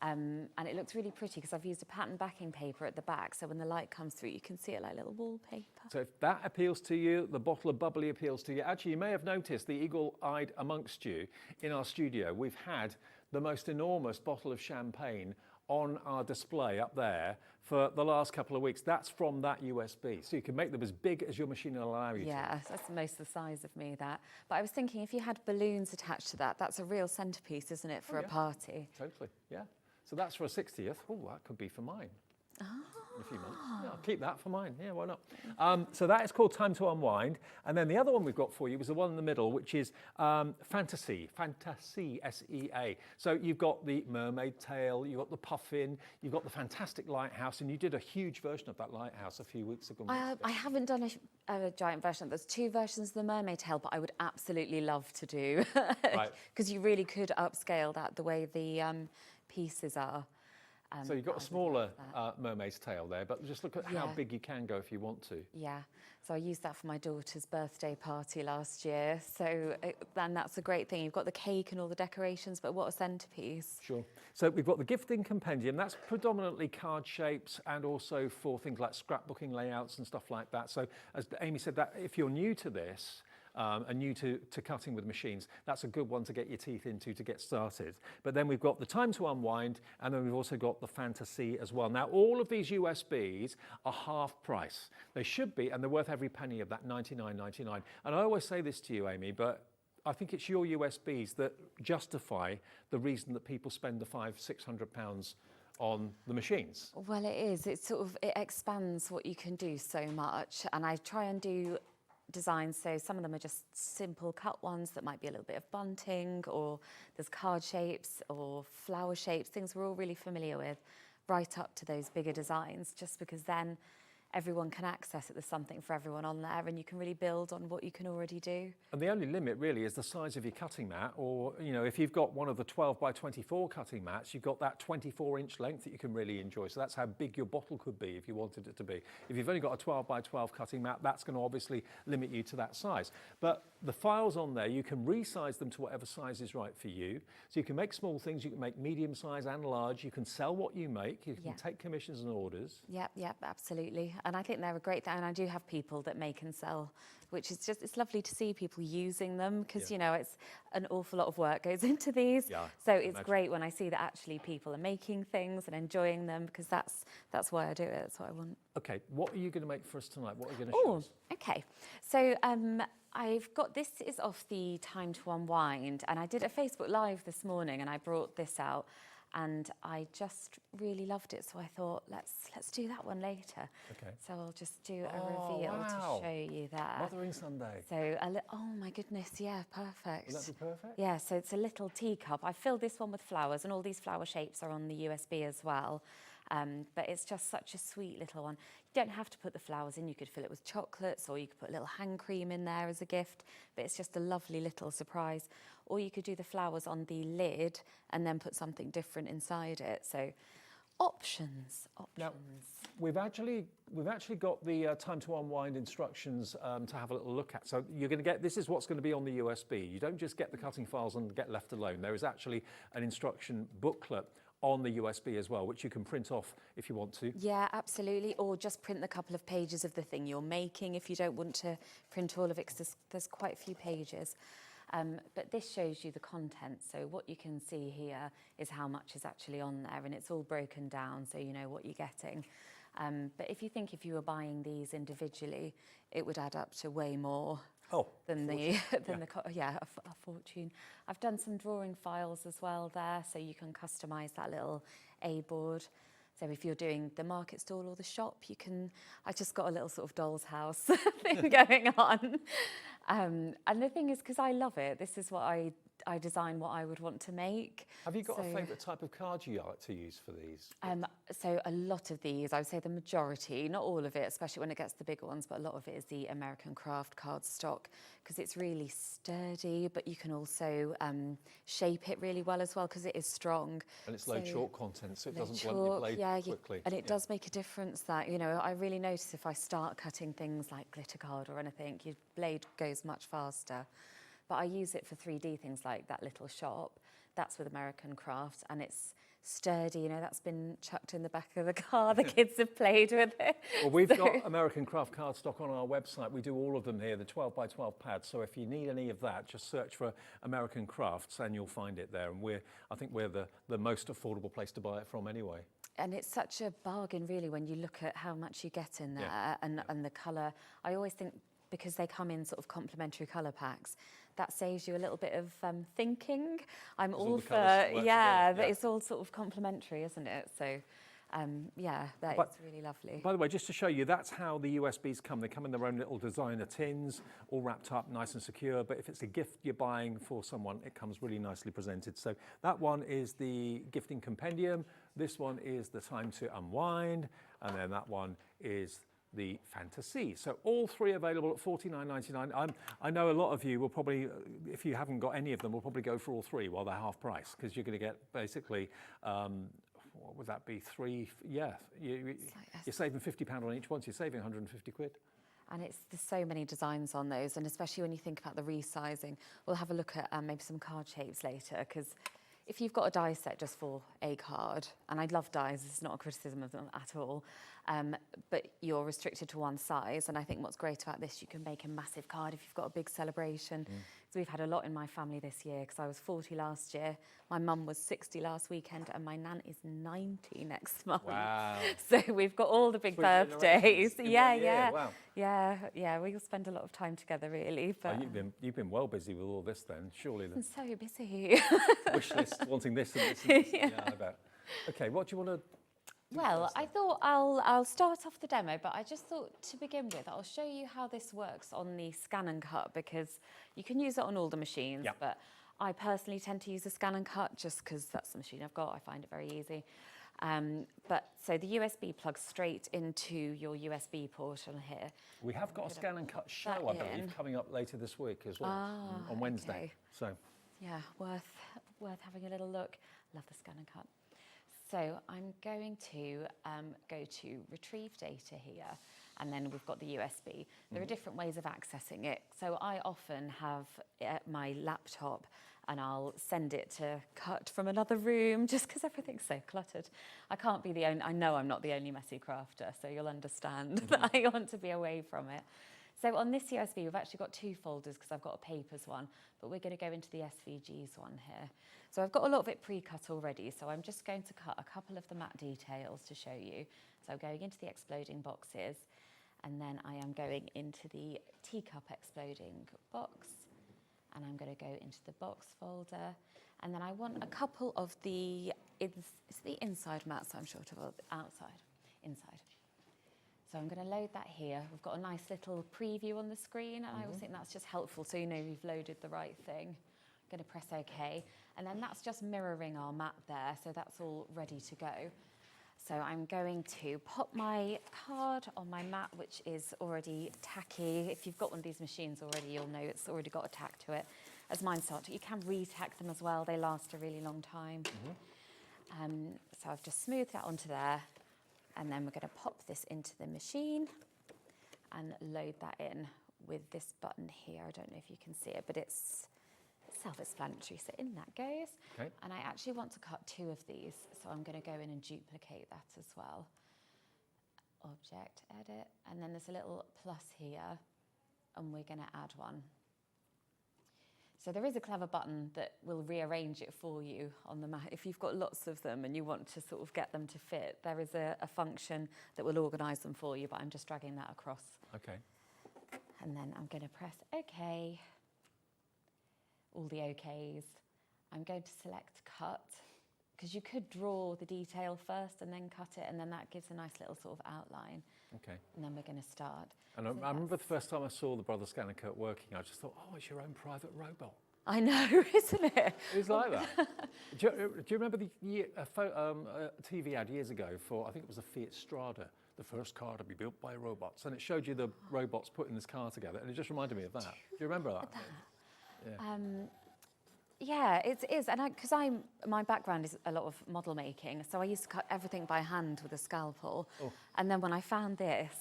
D: And it looks really pretty because I've used a pattern backing paper at the back, so when the light comes through you can see it like little wallpaper.
P: So if that appeals to you, the bottle of bubbly appeals to you. Actually, you may have noticed, the eagle-eyed amongst you, in our studio, we've had the most enormous bottle of champagne on our display up there for the last couple of weeks. That's from that USB. So you can make them as big as your machine will allow you to.
D: Yeah, that's most the size of me, that. But I was thinking, if you had balloons attached to that, that's a real centrepiece, isn't it, for a party?
P: Totally, yeah. So that's for a 60th. Oh, that could be for mine. In a few months. Yeah, I'll keep that for mine. Yeah, why not? So that is called Time to Unwind. And then the other one we've got for you was the one in the middle, which is Fantasy, S-E-A. So you've got the mermaid tail, you've got the puffin, you've got the fantastic lighthouse, and you did a huge version of that lighthouse a few weeks ago.
D: I haven't done a giant version. There's 2 versions of the mermaid tail, but I would absolutely love to do. Because you really could upscale that the way the pieces are.
P: So you've got a smaller mermaid's tail there, but just look at how big you can go if you want to.
D: Yeah, so I used that for my daughter's birthday party last year. So then that's a great thing. You've got the cake and all the decorations, but what a centrepiece.
P: Sure. So we've got the gifting compendium. That's predominantly card shapes and also for things like scrapbooking layouts and stuff like that. So as Amy said, that if you're new to this, and new to cutting with machines, that's a good one to get your teeth into to get started. But then we've got the Time to Unwind, and then we've also got the Fantasy as well. Now, all of these USBs are half price. They should be, and they're worth every penny of that, $99.99. And I always say this to you, Amy, but I think it's your USBs that justify the reason that people spend the £500-600 on the machines.
D: Well, it is. It expands what you can do so much, and I try and do designs, so some of them are just simple cut ones that might be a little bit of bunting, or there's card shapes or flower shapes, things we're all really familiar with, right up to those bigger designs, just because then everyone can access it. There's something for everyone on there, and you can really build on what you can already do.
P: And the only limit really is the size of your cutting mat, or if you've got one of the 12 by 24 cutting mats, you've got that 24-inch length that you can really enjoy. So that's how big your bottle could be if you wanted it to be. If you've only got a 12 by 12 cutting mat, that's going to obviously limit you to that size. But the files on there, you can resize them to whatever size is right for you. So you can make small things, you can make medium size and large, you can sell what you make, you can take commissions and orders.
D: Yep, absolutely. And I think they're a great thing. And I do have people that make and sell, which is just, it's lovely to see people using them, because, it's an awful lot of work goes into these.
P: Yeah,
D: so it's great when I see that actually people are making things and enjoying them, because that's why I do it. That's what I want.
P: Okay, what are you going to make for us tonight? What are you going to show us?
D: Okay. So I've got, this is off the Time to Unwind, and I did a Facebook Live this morning, and I brought this out, and I just really loved it. So I thought, let's do that one later.
P: Okay.
D: So I'll just do a reveal to show you that.
P: Mothering Sunday.
D: So, oh my goodness, yeah, perfect.
P: Will that be perfect?
D: Yeah, so it's a little teacup. I filled this one with flowers, and all these flower shapes are on the USB as well. But it's just such a sweet little one. You don't have to put the flowers in. You could fill it with chocolates, or you could put a little hand cream in there as a gift, but it's just a lovely little surprise. Or you could do the flowers on the lid and then put something different inside it. So options.
P: Now, we've actually got the Time to Unwind instructions to have a little look at. So you're going to get, this is what's going to be on the USB. You don't just get the cutting files and get left alone. There is actually an instruction booklet on the USB as well, which you can print off if you want to.
D: Yeah, absolutely. Or just print a couple of pages of the thing you're making if you don't want to print all of it, because there's quite a few pages. But this shows you the content. So what you can see here is how much is actually on there, and it's all broken down so you know what you're getting. But if you were buying these individually, it would add up to way more. Than a fortune. I've done some drawing files as well there, so you can customise that little A board. So if you're doing the market stall or the shop, you can. I just got a little sort of doll's house thing going on, and the thing is, because I love it, this is what I design what I would want to make.
P: Have you got a favourite type of card you like to use for these?
D: So a lot of these, I would say the majority, not all of it, especially when it gets the bigger ones, but a lot of it is the American craft cardstock, because it's really sturdy, but you can also shape it really well as well, because it is strong.
P: And it's low chalk content, so it doesn't blunt your blade quickly.
D: And it does make a difference that, I really notice if I start cutting things like glitter card or anything, your blade goes much faster. but I use it for 3D things like that little shop. That's with American Crafts, and it's sturdy, you know, that's been chucked in the back of the car. The kids have played with it.
P: Well, we've got American Craft cardstock on our website. We do all of them here, the 12 by 12 pads. So if you need any of that, just search for American Crafts and you'll find it there. And I think we're the most affordable place to buy it from anyway.
D: And it's such a bargain, really, when you look at how much you get in there and the colour. I always think, because they come in sort of complementary colour packs, that saves you a little bit of thinking. I'm all for, it's all sort of complementary, isn't it? So, it's really lovely.
P: By the way, just to show you, that's how the USBs come. They come in their own little designer tins, all wrapped up nice and secure. But if it's a gift you're buying for someone, it comes really nicely presented. So that one is the gifting compendium. This one is the time to unwind. And then that one is the fantasy. So all three available at $49.99. I know a lot of you will probably, if you haven't got any of them, will probably go for all three while they're half price, because you're going to get basically, what would that be? Three, you're saving £50 on each one, so you're saving 150 quid.
D: And there's so many designs on those, and especially when you think about the resizing. We'll have a look at maybe some card shapes later, because if you've got a die set just for a card, and I love dies, it's not a criticism of them at all, but you're restricted to one size, and I think what's great about this, you can make a massive card if you've got a big celebration. So we've had a lot in my family this year, because I was 40 last year, my mum was 60 last weekend, and my nan is 90 next month.
P: Wow.
D: So we've got all the big birthdays.
P: Wow.
D: Yeah, we'll spend a lot of time together, really. But
P: you've been well busy with all this then, surely.
D: I'm so busy.
P: Wish list, wanting this and this and this. Yeah, I bet. Okay, what do you want to...
D: Well, I thought I'll start off the demo, but I just thought to begin with, I'll show you how this works on the Scan and Cut, because you can use it on all the machines, but I personally tend to use a Scan and Cut just because that's the machine I've got. I find it very easy. So the USB plugs straight into your USB port on here.
P: We have got a Scan and Cut show, I believe, coming up later this week as well, on Wednesday.
D: Okay.
P: So
D: yeah, worth having a little look. Love the Scan and Cut. So I'm going to go to Retrieve Data here, and then we've got the USB. There are different ways of accessing it. So I often have my laptop, and I'll send it to cut from another room, just because everything's so cluttered. I can't be the only, I know I'm not the only messy crafter, so you'll understand that I want to be away from it. So on this USB, we've actually got two folders, because I've got a papers one, but we're going to go into the SVGs one here. So I've got a lot of it pre-cut already, so I'm just going to cut a couple of the matte details to show you. So I'm going into the exploding boxes, and then I am going into the teacup exploding box, and I'm going to go into the box folder, and then I want a couple of the, it's the inside matte, so I'm short of outside, inside. So I'm going to load that here. We've got a nice little preview on the screen, and I always think that's just helpful so you know you've loaded the right thing. I'm going to press OK, and then that's just mirroring our matte there, so that's all ready to go. So I'm going to pop my card on my matte, which is already tacky. If you've got one of these machines already, you'll know it's already got a tack to it. As mine start to, you can re-tack them as well. They last a really long time. So I've just smoothed that onto there. And then we're going to pop this into the machine and load that in with this button here. I don't know if you can see it, but it's self-explanatory. So in that goes. Okay. And I actually want to cut two of these, so I'm going to go in and duplicate that as well. Object, edit, and then there's a little plus here, and we're going to add one. So there is a clever button that will rearrange it for you on the mat. If you've got lots of them and you want to sort of get them to fit, there is a function that will organise them for you, but I'm just dragging that across.
P: Okay.
D: And then I'm going to press OK. All the OKs. I'm going to select cut, because you could draw the detail first and then cut it, and then that gives a nice little sort of outline.
P: Okay.
D: And then we're going to start.
P: And I remember the first time I saw the Brother Scan and Cut working, I just thought, oh, it's your own private robot.
D: I know, isn't it?
P: It's like that. do you remember the TV ad years ago for, I think it was a Fiat Strada, the first car to be built by robots, and it showed you the robots putting this car together, and it just reminded me of that. Do you remember that?
D: Yeah. Yeah, it is, and because my background is a lot of model making, so I used to cut everything by hand with a scalpel, and then when I found this,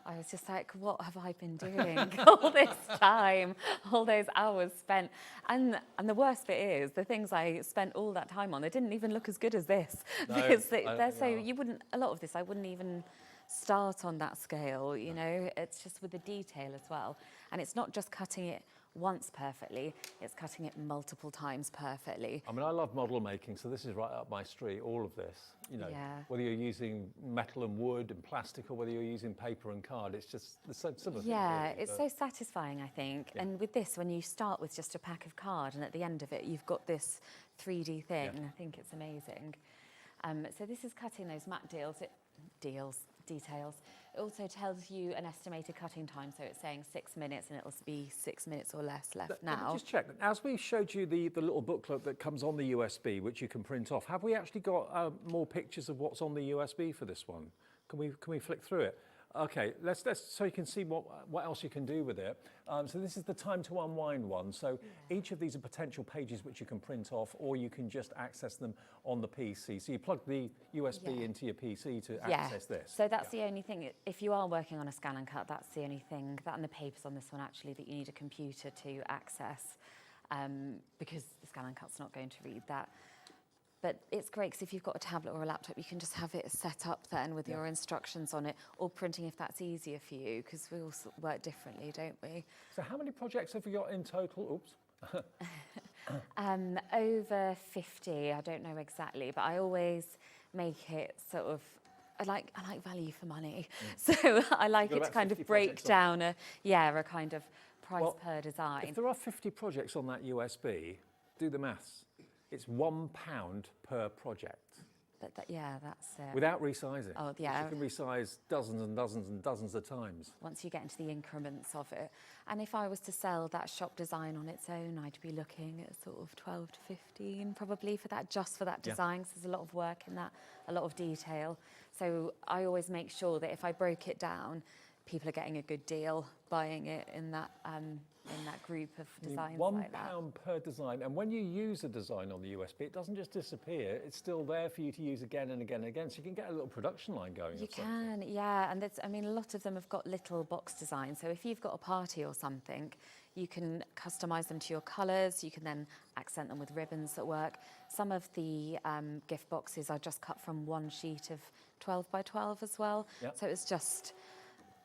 D: I was just like, what have I been doing all this time, all those hours spent? And the worst bit is, the things I spent all that time on, they didn't even look as good as this.
P: No,
D: because they're so, you wouldn't, a lot of this, I wouldn't even start on that scale, you know? It's just with the detail as well. And it's not just cutting it once perfectly, it's cutting it multiple times perfectly.
P: I mean, I love model making, so this is right up my street, all of this. You know, whether you're using metal and wood and plastic or whether you're using paper and card, it's just the similar.
D: Yeah,
P: really,
D: it's so satisfying, I think. Yeah. And with this, when you start with just a pack of card and at the end of it, you've got this 3D thing, I think it's amazing. So this is cutting those matte details. It also tells you an estimated cutting time, so it's saying 6 minutes and it'll be 6 minutes or less left now.
P: Let me just check. As we showed you the little booklet that comes on the USB, which you can print off, have we actually got more pictures of what's on the USB for this one? Can we flick through it? Okay, let's so you can see what else you can do with it. So this is the time to unwind one. So each of these are potential pages which you can print off, or you can just access them on the PC. So you plug the USB into your PC to access this.
D: So that's the only thing. If you are working on a scan and cut, that's the only thing. That and the papers on this one actually that you need a computer to access, because the scan and cut's not going to read that. But it's great because if you've got a tablet or a laptop, you can just have it set up then with your instructions on it, or printing if that's easier for you, because we all work differently, don't we?
P: So how many projects have you got in total? Oops.
D: Over 50, I don't know exactly, but I always make it sort of, I like value for money. So I like it to kind of break down a kind of price per design.
P: If there are 50 projects on that USB, do the maths. It's £1 per project.
D: But that's it.
P: Without resizing.
D: Oh, yeah.
P: You can resize dozens and dozens and dozens of times.
D: Once you get into the increments of it. And if I was to sell that shop design on its own, I'd be looking at sort of 12 to 15 probably for that, just for that design, because there's a lot of work in that, a lot of detail. So I always make sure that if I broke it down, people are getting a good deal buying it in that group of designs like that.
P: £1 per design, and when you use a design on the USB, it doesn't just disappear, it's still there for you to use again and again and again, so you can get a little production line going.
D: You can, yeah, and I mean, a lot of them have got little box designs, so if you've got a party or something, you can customise them to your colours, you can then accent them with ribbons that work. Some of the gift boxes are just cut from one sheet of 12 by 12 as well, so it's just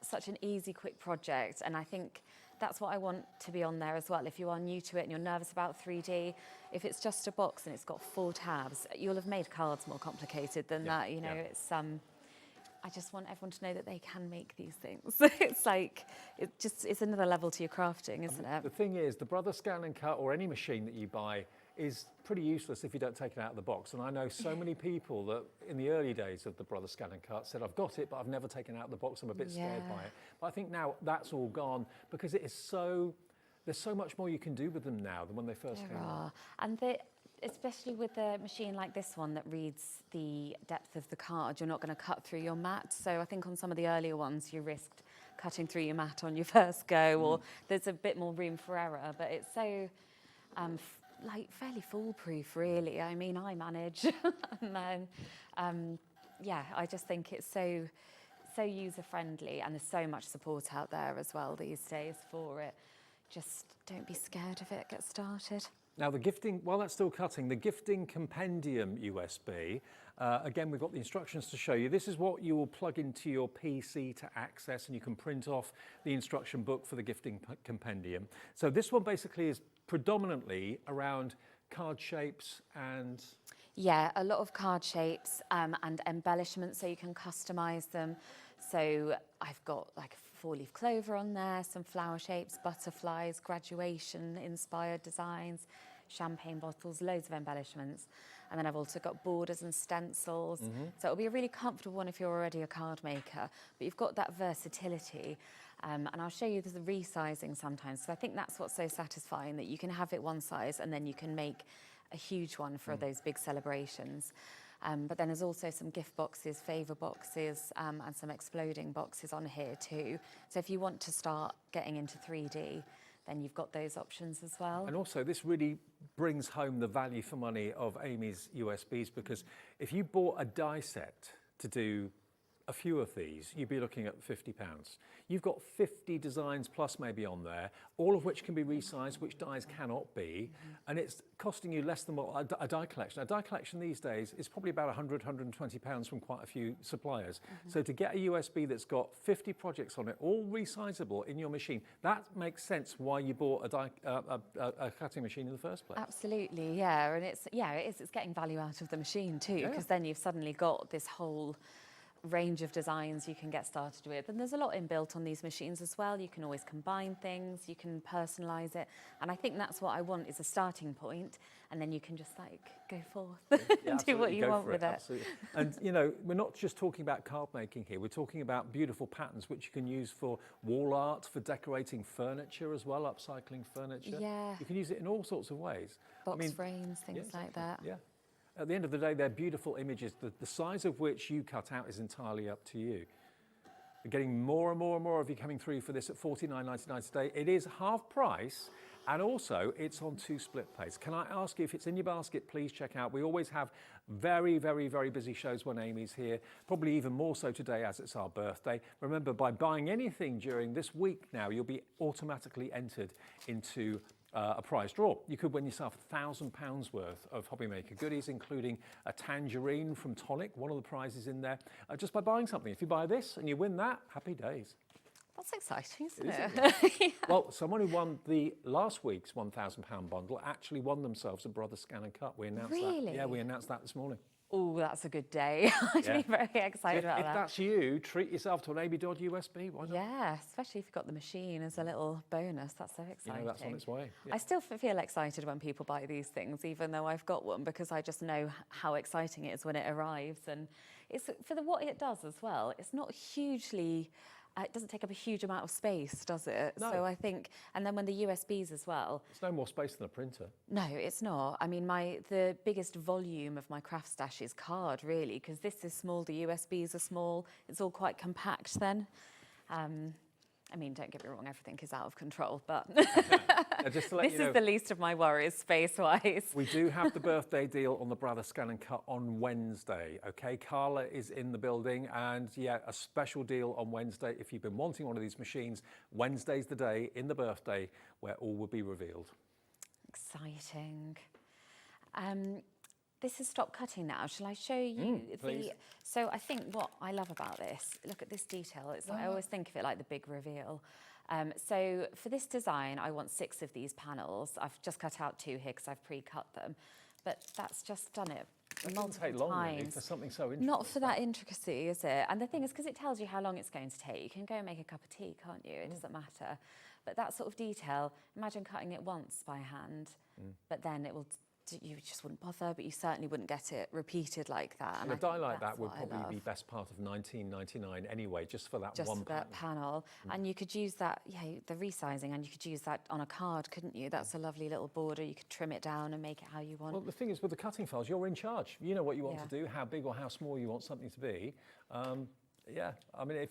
D: such an easy, quick project, and I think that's what I want to be on there as well. If you are new to it and you're nervous about 3D, if it's just a box and it's got 4 tabs, you'll have made cards more complicated than that, you know. It's I just want everyone to know that they can make these things. It's like, it's another level to your crafting, isn't it?
P: The thing is, the Brother Scan and Cut, or any machine that you buy, is pretty useless if you don't take it out of the box. And I know so many people that in the early days of the Brother Scan and Cut said, I've got it, but I've never taken it out of the box. I'm a bit scared by it. But I think now that's all gone, because it is there's so much more you can do with them now than when they first came out.
D: And especially with a machine like this one that reads the depth of the card, you're not going to cut through your mat. So I think on some of the earlier ones, you risked cutting through your mat on your first go, or there's a bit more room for error. But it's so like fairly foolproof, really. I mean, I manage, and then I just think it's so user friendly, and there's so much support out there as well these days for it. Just don't be scared of it. Get started.
P: Now the gifting, while that's still cutting, the gifting compendium USB, again, we've got the instructions to show you. This is what you will plug into your PC to access, and you can print off the instruction book for the gifting compendium. So this one basically is predominantly around card shapes and...
D: Yeah, a lot of card shapes and embellishments, so you can customise them. So I've got like a 4-leaf clover on there, some flower shapes, butterflies, graduation-inspired designs, champagne bottles, loads of embellishments. And then I've also got borders and stencils. So it'll be a really comfortable one if you're already a card maker, but you've got that versatility. And I'll show you the resizing sometimes. So I think that's what's so satisfying, that you can have it one size and then you can make a huge one for those big celebrations. But then there's also some gift boxes, favour boxes, and some exploding boxes on here too. So if you want to start getting into 3D, then you've got those options as well.
P: And also this really brings home the value for money of Amy's USBs, because if you bought a die set to do a few of these, you'd be looking at £50. You've got 50 designs plus maybe on there, all of which can be resized, which dies cannot be, and it's costing you less than what a die collection. A die collection these days is probably about £100, £120 from quite a few suppliers. So to get a USB that's got 50 projects on it, all resizable in your machine, that makes sense why you bought a cutting machine in the first place.
D: Absolutely, yeah, and it's getting value out of the machine too, because then you've suddenly got this whole range of designs you can get started with, and there's a lot inbuilt on these machines as well. You can always combine things, you can personalize it, and I think that's what I want, is a starting point, and then you can just like go forth and do what you want with it.
P: Absolutely. And you know, we're not just talking about card making here, we're talking about beautiful patterns which you can use for wall art, for decorating furniture as well, upcycling furniture.
D: Yeah.
P: You can use it in all sorts of ways.
D: Box frames, things like that.
P: Yeah. At the end of the day, they're beautiful images. The size of which you cut out is entirely up to you. We're getting more and more and more of you coming through for this at $49.99 today. It is half price, and also it's on 2 split plates. Can I ask you, if it's in your basket, please check out. We always have very, very, very busy shows when Amy's here, probably even more so today as it's our birthday. Remember, by buying anything during this week now, you'll be automatically entered into a prize draw. You could win yourself £1,000 worth of HobbyMaker goodies, including a tangerine from Tonic, one of the prizes in there, just by buying something. If you buy this and you win that, happy days.
D: That's exciting, isn't it?
P: Yeah. Well, someone who won the last week's £1,000 bundle actually won themselves a Brother Scan and Cut. We announced that. Yeah, we announced that this morning.
D: Oh, that's a good day. I'd be very excited about that.
P: If that's you, treat yourself to an Amy Dodd USB. Why not?
D: Yeah, especially if you've got the machine as a little bonus. That's so exciting.
P: You know, that's on its way. Yeah.
D: I still feel excited when people buy these things, even though I've got one, because I just know how exciting it is when it arrives. And it's for what it does as well. It's not hugely... it doesn't take up a huge amount of space, does it?
P: No.
D: So I think, and then when the USBs as well.
P: It's no more space than a printer.
D: No, it's not. I mean, the biggest volume of my craft stash is card, really, because this is small, the USBs are small. It's all quite compact then. I mean, don't get me wrong, everything is out of control, but
P: just to let
D: this
P: you know,
D: is the least of my worries space-wise.
P: We do have the birthday deal on the Brother Scan and Cut on Wednesday, okay? Carla is in the building, and yeah, a special deal on Wednesday. If you've been wanting one of these machines, Wednesday's the day in the birthday where all will be revealed.
D: Exciting. This is stop cutting now. Shall I show you
P: please.
D: So I think what I love about this, look at this detail. It's like, I always think of it like the big reveal. So for this design, I want 6 of these panels. I've just cut out 2 here because I've pre-cut them, but that's just done it multiple
P: take long,
D: times.
P: really, for something so interesting.
D: Not for that intricacy, is it? And the thing is, because it tells you how long it's going to take, you can go and make a cup of tea, can't you? It doesn't matter. But that sort of detail, imagine cutting it once by hand, but then it will... you just wouldn't bother, but you certainly wouldn't get it repeated like that.
P: And a die like that would probably be best part of $19.99 anyway, just for that one
D: panel. And you could use that, the resizing, and you could use that on a card, couldn't you? That's a lovely little border. You could trim it down and make it how you want.
P: Well, the thing is, with the cutting files, you're in charge. You know what you want to do, how big or how small you want something to be. Yeah, I mean,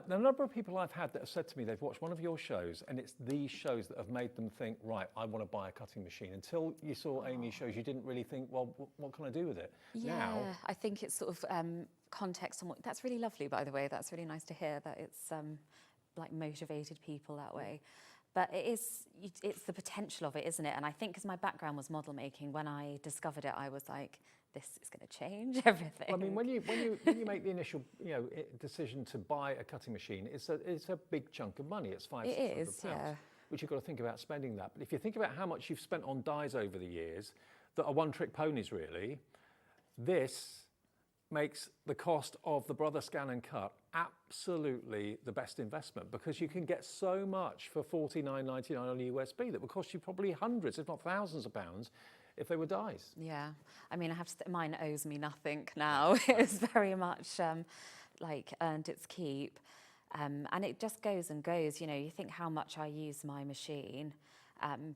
P: the number of people I've had that have said to me they've watched one of your shows, and it's these shows that have made them think, right, I want to buy a cutting machine. Until you saw Amy's shows, you didn't really think, well, what can I do with it?
D: Yeah,
P: now,
D: I think it's sort of context on what... That's really lovely, by the way. That's really nice to hear that it's like motivated people that way. But it's the potential of it, isn't it? And I think because my background was model making, when I discovered it, I was like, this is going to change everything.
P: Well, I mean, when you make the initial decision to buy a cutting machine, it's a big chunk of money. It's £500-600, which you've got to think about spending that. But if you think about how much you've spent on dies over the years, that are one-trick ponies really, this makes the cost of the Brother Scan and Cut absolutely the best investment, because you can get so much for $49.99 on a USB that would cost you probably hundreds, if not thousands of pounds, if they were dies.
D: Yeah, I mean, I have to mine owes me nothing now. It's very much like earned its keep, and it just goes and goes. You know, you think how much I use my machine.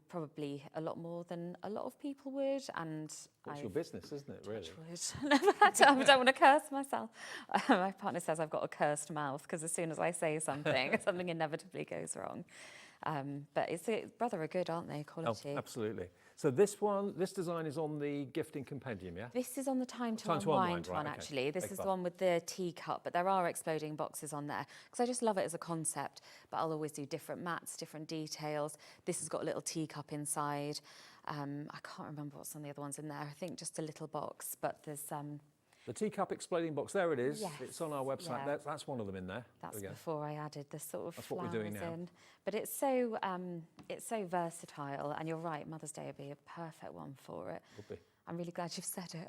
D: Probably a lot more than a lot of people would, and
P: it's your business, isn't it? Really.
D: I don't want to curse myself. My partner says I've got a cursed mouth because as soon as I say something, something inevitably goes wrong. But it's rather are good, aren't they? Quality.
P: Oh, absolutely. So this design is on the gifting compendium, yeah?
D: This is on the Time to
P: Time to
D: Unwind
P: Unwind,
D: one,
P: right, okay.
D: actually. This
P: Beg
D: is the
P: pardon.
D: one with the teacup, but there are exploding boxes on there because I just love it as a concept. But I'll always do different mats, different details. This has got a little teacup inside. I can't remember what's on the other ones in there. I think just a little box, but there's
P: The teacup exploding box, there it is.
D: Yes,
P: It's on our website.
D: yeah.
P: That's one of them in there.
D: That's
P: There we go.
D: before I added the sort of
P: That's what
D: flowers
P: we're doing now.
D: in. But it's so versatile, and you're right, Mother's Day would be a perfect one for it.
P: Would be.
D: I'm really glad you've said it.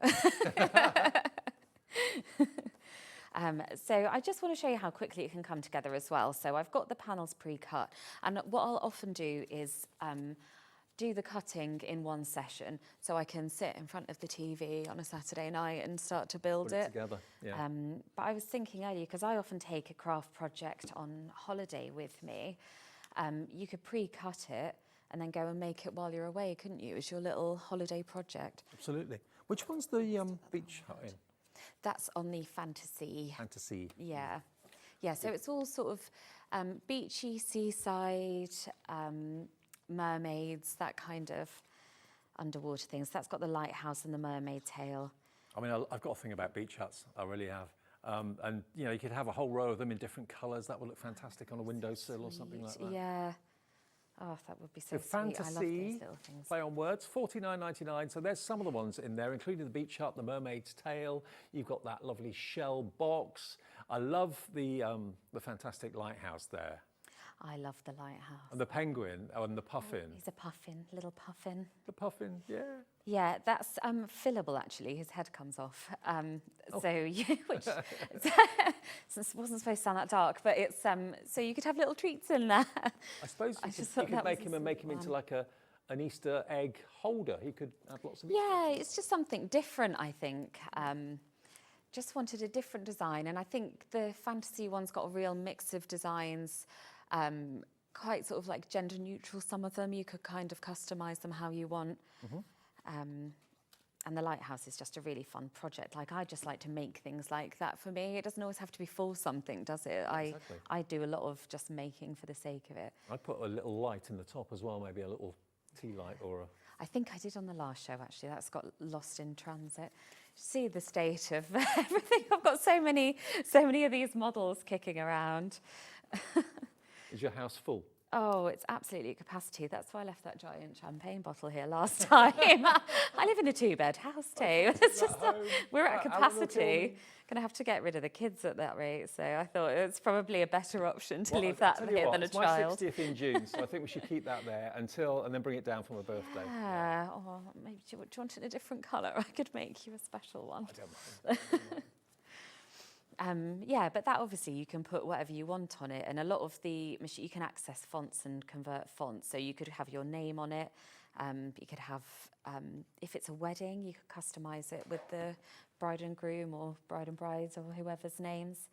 D: So I just want to show you how quickly it can come together as well. So I've got the panels pre-cut, and what I'll often do is do the cutting in one session, so I can sit in front of the TV on a Saturday night and start to build
P: Put it together, yeah.
D: But I was thinking earlier, because I often take a craft project on holiday with me, you could pre-cut it and then go and make it while you're away, couldn't you, as your little holiday project?
P: Absolutely. Which one's the beach hut in?
D: That's on the fantasy.
P: Fantasy.
D: Yeah. Yeah, so it's all sort of beachy, seaside, mermaids, that kind of underwater things. That's got the lighthouse and the mermaid tail.
P: I mean, I've got a thing about beach huts. I really have. And, you know, you could have a whole row of them in different colours. That would look fantastic on a windowsill or something like that.
D: Yeah. Oh, that would be so sweet.
P: Fantasy,
D: I love those little things.
P: play on words, $49.99. So there's some of the ones in there, including the beach hut, the mermaid's tail. You've got that lovely shell box. I love the fantastic lighthouse there.
D: I love the lighthouse.
P: And the penguin and the puffin.
D: He's a puffin, little puffin.
P: The puffin, yeah.
D: Yeah, that's fillable actually. His head comes off. So yeah, which wasn't supposed to sound that dark, but it's so you could have little treats in there.
P: I suppose you could make him into like an Easter egg holder. He could have lots of.
D: Yeah, it's just something different, I think. Just wanted a different design, and I think the fantasy one's got a real mix of designs. Quite sort of like gender neutral, some of them. You could kind of customise them how you want. And the lighthouse is just a really fun project. Like, I just like to make things like that for me. It doesn't always have to be for something, does it?
P: Exactly.
D: I do a lot of just making for the sake of it.
P: I'd put a little light in the top as well, maybe a little tea light or a...
D: I think I did on the last show, actually. That's got lost in transit. See the state of everything. I've got so many of these models kicking around.
P: Is your house full?
D: Oh, it's absolutely at capacity. That's why I left that giant champagne bottle here last time. I live in a 2-bed house too. It's just we're at capacity. Going to have to get rid of the kids at that rate. So I thought it's probably a better option to leave that here than a child.
P: It's my 60th in June, so I think we should keep that there and then bring it down for my birthday.
D: Yeah. Oh, maybe do you want it in a different colour? I could make you a special one.
P: I don't mind.
D: Yeah, but that obviously you can put whatever you want on it, and a lot of the machine you can access fonts and convert fonts, so you could have your name on it. You could have, if it's a wedding, you could customise it with the bride and groom or bride and brides or whoever's names.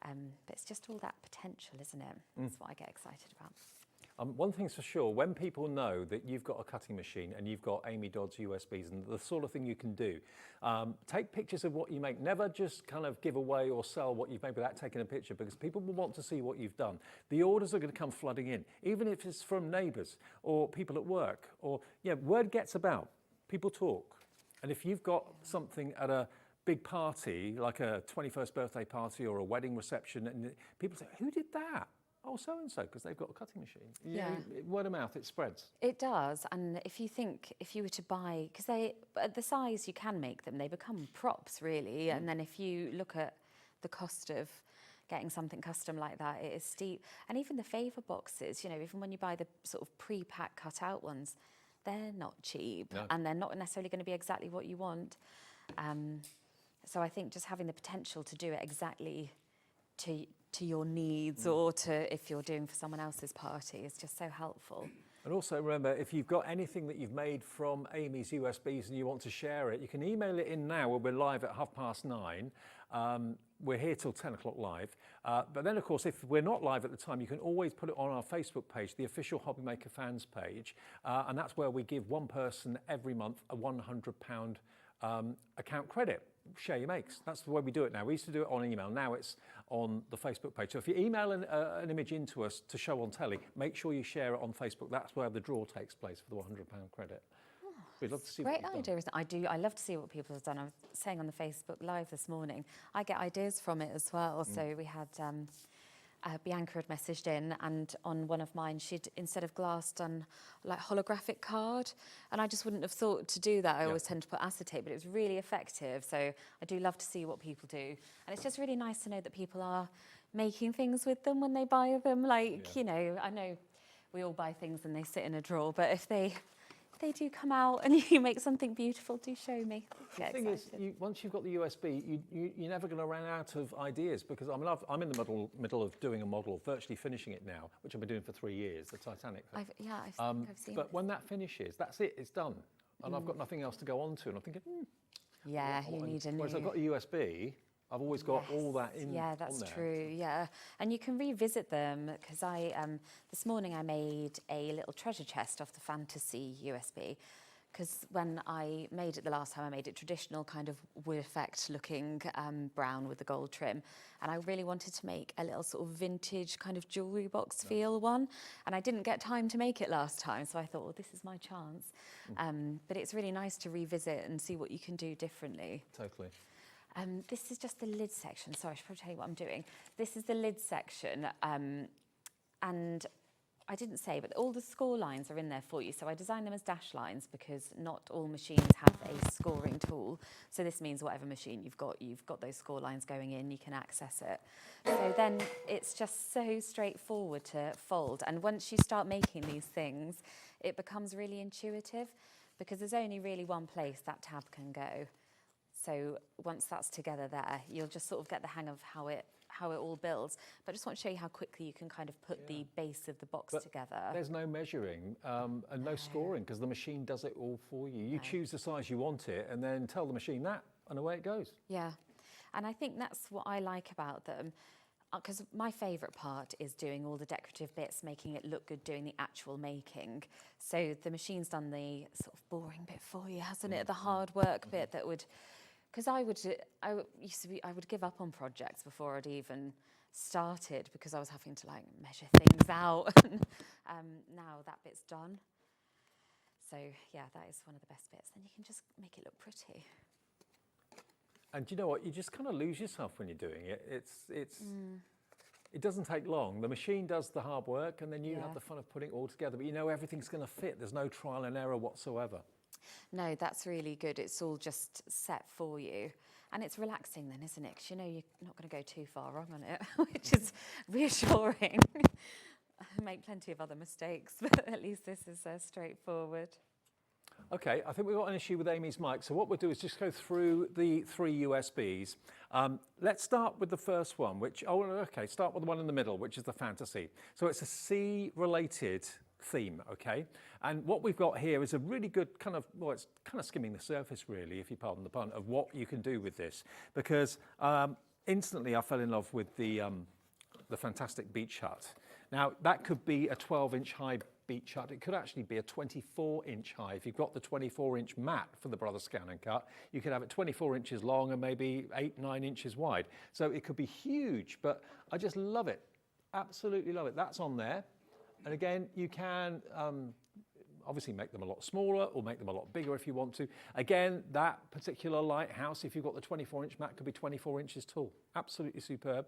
D: But it's just all that potential, isn't it? That's what I get excited about.
P: One thing's for sure, when people know that you've got a cutting machine and you've got Amy Dodd's USBs and the sort of thing you can do, take pictures of what you make. Never just kind of give away or sell what you've made without taking a picture, because people will want to see what you've done. The orders are going to come flooding in, even if it's from neighbours or people at work, or word gets about, people talk. And if you've got something at a big party, like a 21st birthday party or a wedding reception, and people say, who did that? Oh, so-and-so, because they've got a cutting machine.
D: Yeah.
P: Word of mouth, it spreads.
D: It does, and if you were to buy, because at the size you can make them, they become props really, and then if you look at the cost of getting something custom like that, it is steep. And even the favour boxes, even when you buy the sort of pre-pack cut-out ones, they're not cheap, and they're not necessarily going to be exactly what you want. So I think just having the potential to do it exactly to your needs or to if you're doing for someone else's party is just so helpful.
P: And also remember, if you've got anything that you've made from Amy's USBs and you want to share it, you can email it in now. We're live at 9:30. We're here till 10 o'clock live. But then, of course, if we're not live at the time, you can always put it on our Facebook page, the official HobbyMaker fans page. And that's where we give one person every month a £100 account credit. Share your makes. That's the way we do it now. We used to do it on email. Now it's on the Facebook page. So if you email an image into us to show on telly, make sure you share it on Facebook. That's where the draw takes place for the £100 credit. We'd love to see
D: Great
P: what you've
D: idea, isn't it? I love to see what people have done. I was saying on the Facebook Live this morning, I get ideas from it as well. So we had Bianca had messaged in, and on one of mine, she'd, instead of glass, done like holographic card. And I just wouldn't have thought to do that. I always tend to put acetate, but it was really effective. So I do love to see what people do. And it's just really nice to know that people are making things with them when they buy them. Like, you know, I know we all buy things and they sit in a drawer, but if they do come out and you make something beautiful, do show me.
P: The thing is, once you've got the USB, you're never going to run out of ideas, because I mean, I'm in the middle of doing a model, virtually finishing it now, which I've been doing for 3 years, the Titanic.
D: I've seen
P: but when that finishes, that's it, it's done. And I've got nothing else to go on to. And I'm thinking,
D: yeah, you need a new...
P: Whereas I've got a USB, I've always got all that in.
D: Yeah, that's
P: on there.
D: true. Yeah, and you can revisit them, because I this morning I made a little treasure chest off the Fantasy USB, because when I made it the last time, I made it traditional kind of wood effect looking brown with the gold trim, and I really wanted to make a little sort of vintage kind of jewellery box feel one, and I didn't get time to make it last time, so I thought, well, this is my chance. But it's really nice to revisit and see what you can do differently.
P: Totally.
D: This is just the lid section. Sorry, I should probably tell you what I'm doing. This is the lid section, and I didn't say, but all the score lines are in there for you. So I designed them as dash lines because not all machines have a scoring tool. So this means whatever machine you've got those score lines going in, you can access it. So then it's just so straightforward to fold. And once you start making these things, it becomes really intuitive, because there's only really one place that tab can go. So once that's together there, you'll just sort of get the hang of how it all builds. But I just want to show you how quickly you can kind of put the base of the box together.
P: There's no measuring and no scoring, because the machine does it all for you. You choose the size you want it and then tell the machine that, and away it goes.
D: Yeah, and I think that's what I like about them, because my favourite part is doing all the decorative bits, making it look good, doing the actual making. So the machine's done the sort of boring bit for you, hasn't it? The hard work bit that would... Because I would give up on projects before I'd even started, because I was having to like measure things out. Now that bit's done. So yeah, that is one of the best bits. Then you can just make it look pretty.
P: And you know what? You just kind of lose yourself when you're doing it. It doesn't take long. The machine does the hard work, and then you have the fun of putting it all together. But you know everything's going to fit. There's no trial and error whatsoever.
D: No, that's really good. It's all just set for you. And it's relaxing then, isn't it? Because you know you're not going to go too far wrong on it, which is reassuring. I make plenty of other mistakes, but at least this is straightforward.
P: Okay, I think we've got an issue with Amy's mic. So what we'll do is just go through the 3 USBs. Let's start with the first one, start with the one in the middle, which is the Fantasy. So it's a sea-related theme, okay? And what we've got here is a really good kind of, well, it's kind of skimming the surface really, if you pardon the pun, of what you can do with this. Because instantly I fell in love with the fantastic beach hut. Now that could be a 12-inch high beach hut. It could actually be a 24-inch high. If you've got the 24-inch mat for the Brother Scan and Cut, you could have it 24 inches long and maybe 8-9 inches wide. So it could be huge, but I just love it. Absolutely love it. That's on there. And again, you can obviously make them a lot smaller or make them a lot bigger if you want to. Again, that particular lighthouse, if you've got the 24-inch mat, could be 24 inches tall. Absolutely superb.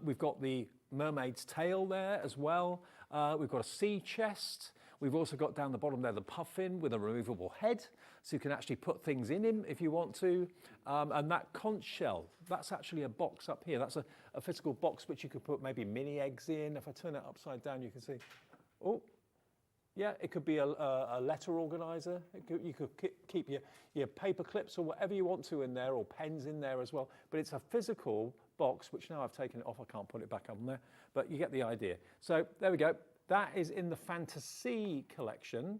P: We've got the mermaid's tail there as well. We've got a sea chest. We've also got down the bottom there the puffin with a removable head, so you can actually put things in him if you want to. And that conch shell, that's actually a box up here. That's a physical box which you could put maybe mini eggs in. If I turn it upside down, you can see. Oh, yeah, it could be a letter organizer. You could keep your paper clips or whatever you want to in there, or pens in there as well. But it's a physical box, which now I've taken it off, I can't put it back on there, but you get the idea. So there we go. That is in the Fantasy collection.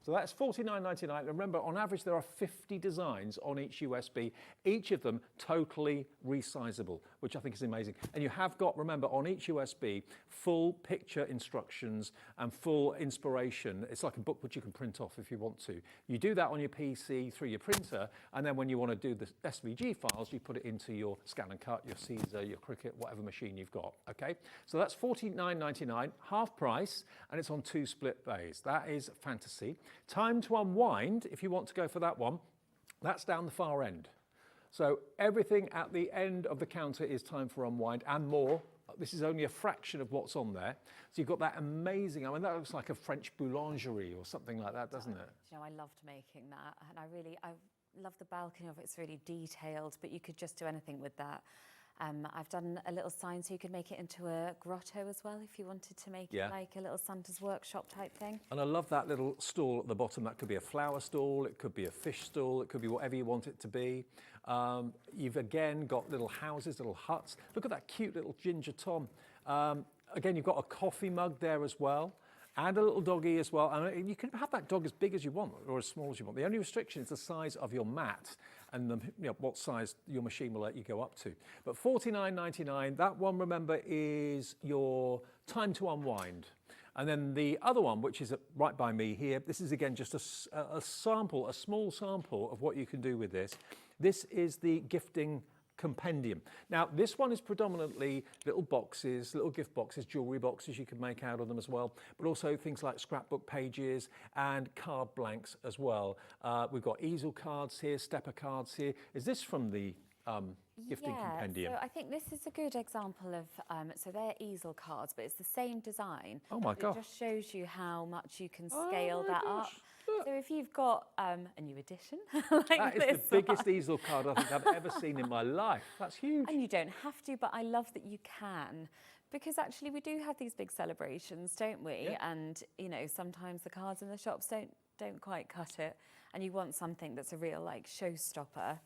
P: So that's $49.99. And remember, on average, there are 50 designs on each USB, each of them totally resizable, which I think is amazing. And you have got, remember, on each USB, full picture instructions and full inspiration. It's like a book which you can print off if you want to. You do that on your PC through your printer, and then when you want to do the SVG files, you put it into your Scan and Cut, your Caesar, your Cricut, whatever machine you've got, okay? So that's $49.99, half price, and it's on 2 split bays. That is fantasy. Time to unwind, if you want to go for that one, that's down the far end. So everything at the end of the counter is time for unwind and more. This is only a fraction of what's on there. So you've got that amazing, I mean, that looks like a French boulangerie or something like that, doesn't it?
D: You know, I loved making that, and I love the balcony of it. It's really detailed, but you could just do anything with that. I've done a little sign so you could make it into a grotto as well if you wanted to make it like a little Santa's workshop type thing.
P: And I love that little stall at the bottom. That could be a flower stall, it could be a fish stall, it could be whatever you want it to be. You've again got little houses, little huts. Look at that cute little ginger Tom. Again, you've got a coffee mug there as well. And a little doggy as well. And you can have that dog as big as you want or as small as you want. The only restriction is the size of your mat and what size your machine will let you go up to. But $49.99, that one, remember, is your time to unwind. And then the other one, which is right by me here, this is again just a sample, a small sample of what you can do with this. This is the gifting compendium. Now, this one is predominantly little boxes, little gift boxes, jewellery boxes you can make out of them as well, but also things like scrapbook pages and card blanks as well. We've got easel cards here, stepper cards here. Is this from the gifting compendium?
D: So I think this is a good example of, so they're easel cards, but it's the same design.
P: Oh my God.
D: It just shows you how much you can scale that up. So if you've got a new edition like
P: that is the biggest easel card I think I've ever seen in my life. That's huge.
D: And you don't have to, but I love that you can. Because actually we do have these big celebrations, don't we?
P: Yeah.
D: And you know, sometimes the cards in the shops don't quite cut it. And you want something that's a real like showstopper.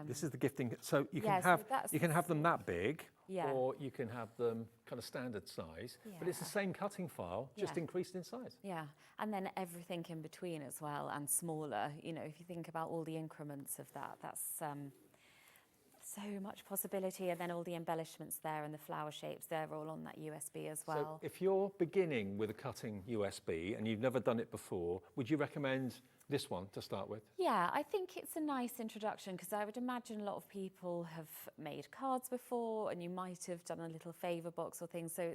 P: This is the gifting. So you can have them that big, or you can have them kind of standard size. But it's the same cutting file, just increased in size.
D: Yeah, and then everything in between as well, and smaller. You know, if you think about all the increments of that, that's so much possibility. And then all the embellishments there and the flower shapes, they're all on that USB as well.
P: So if you're beginning with a cutting USB and you've never done it before, would you recommend this one to start with? Yeah,
D: I think it's a nice introduction because I would imagine a lot of people have made cards before and you might have done a little favour box or things. So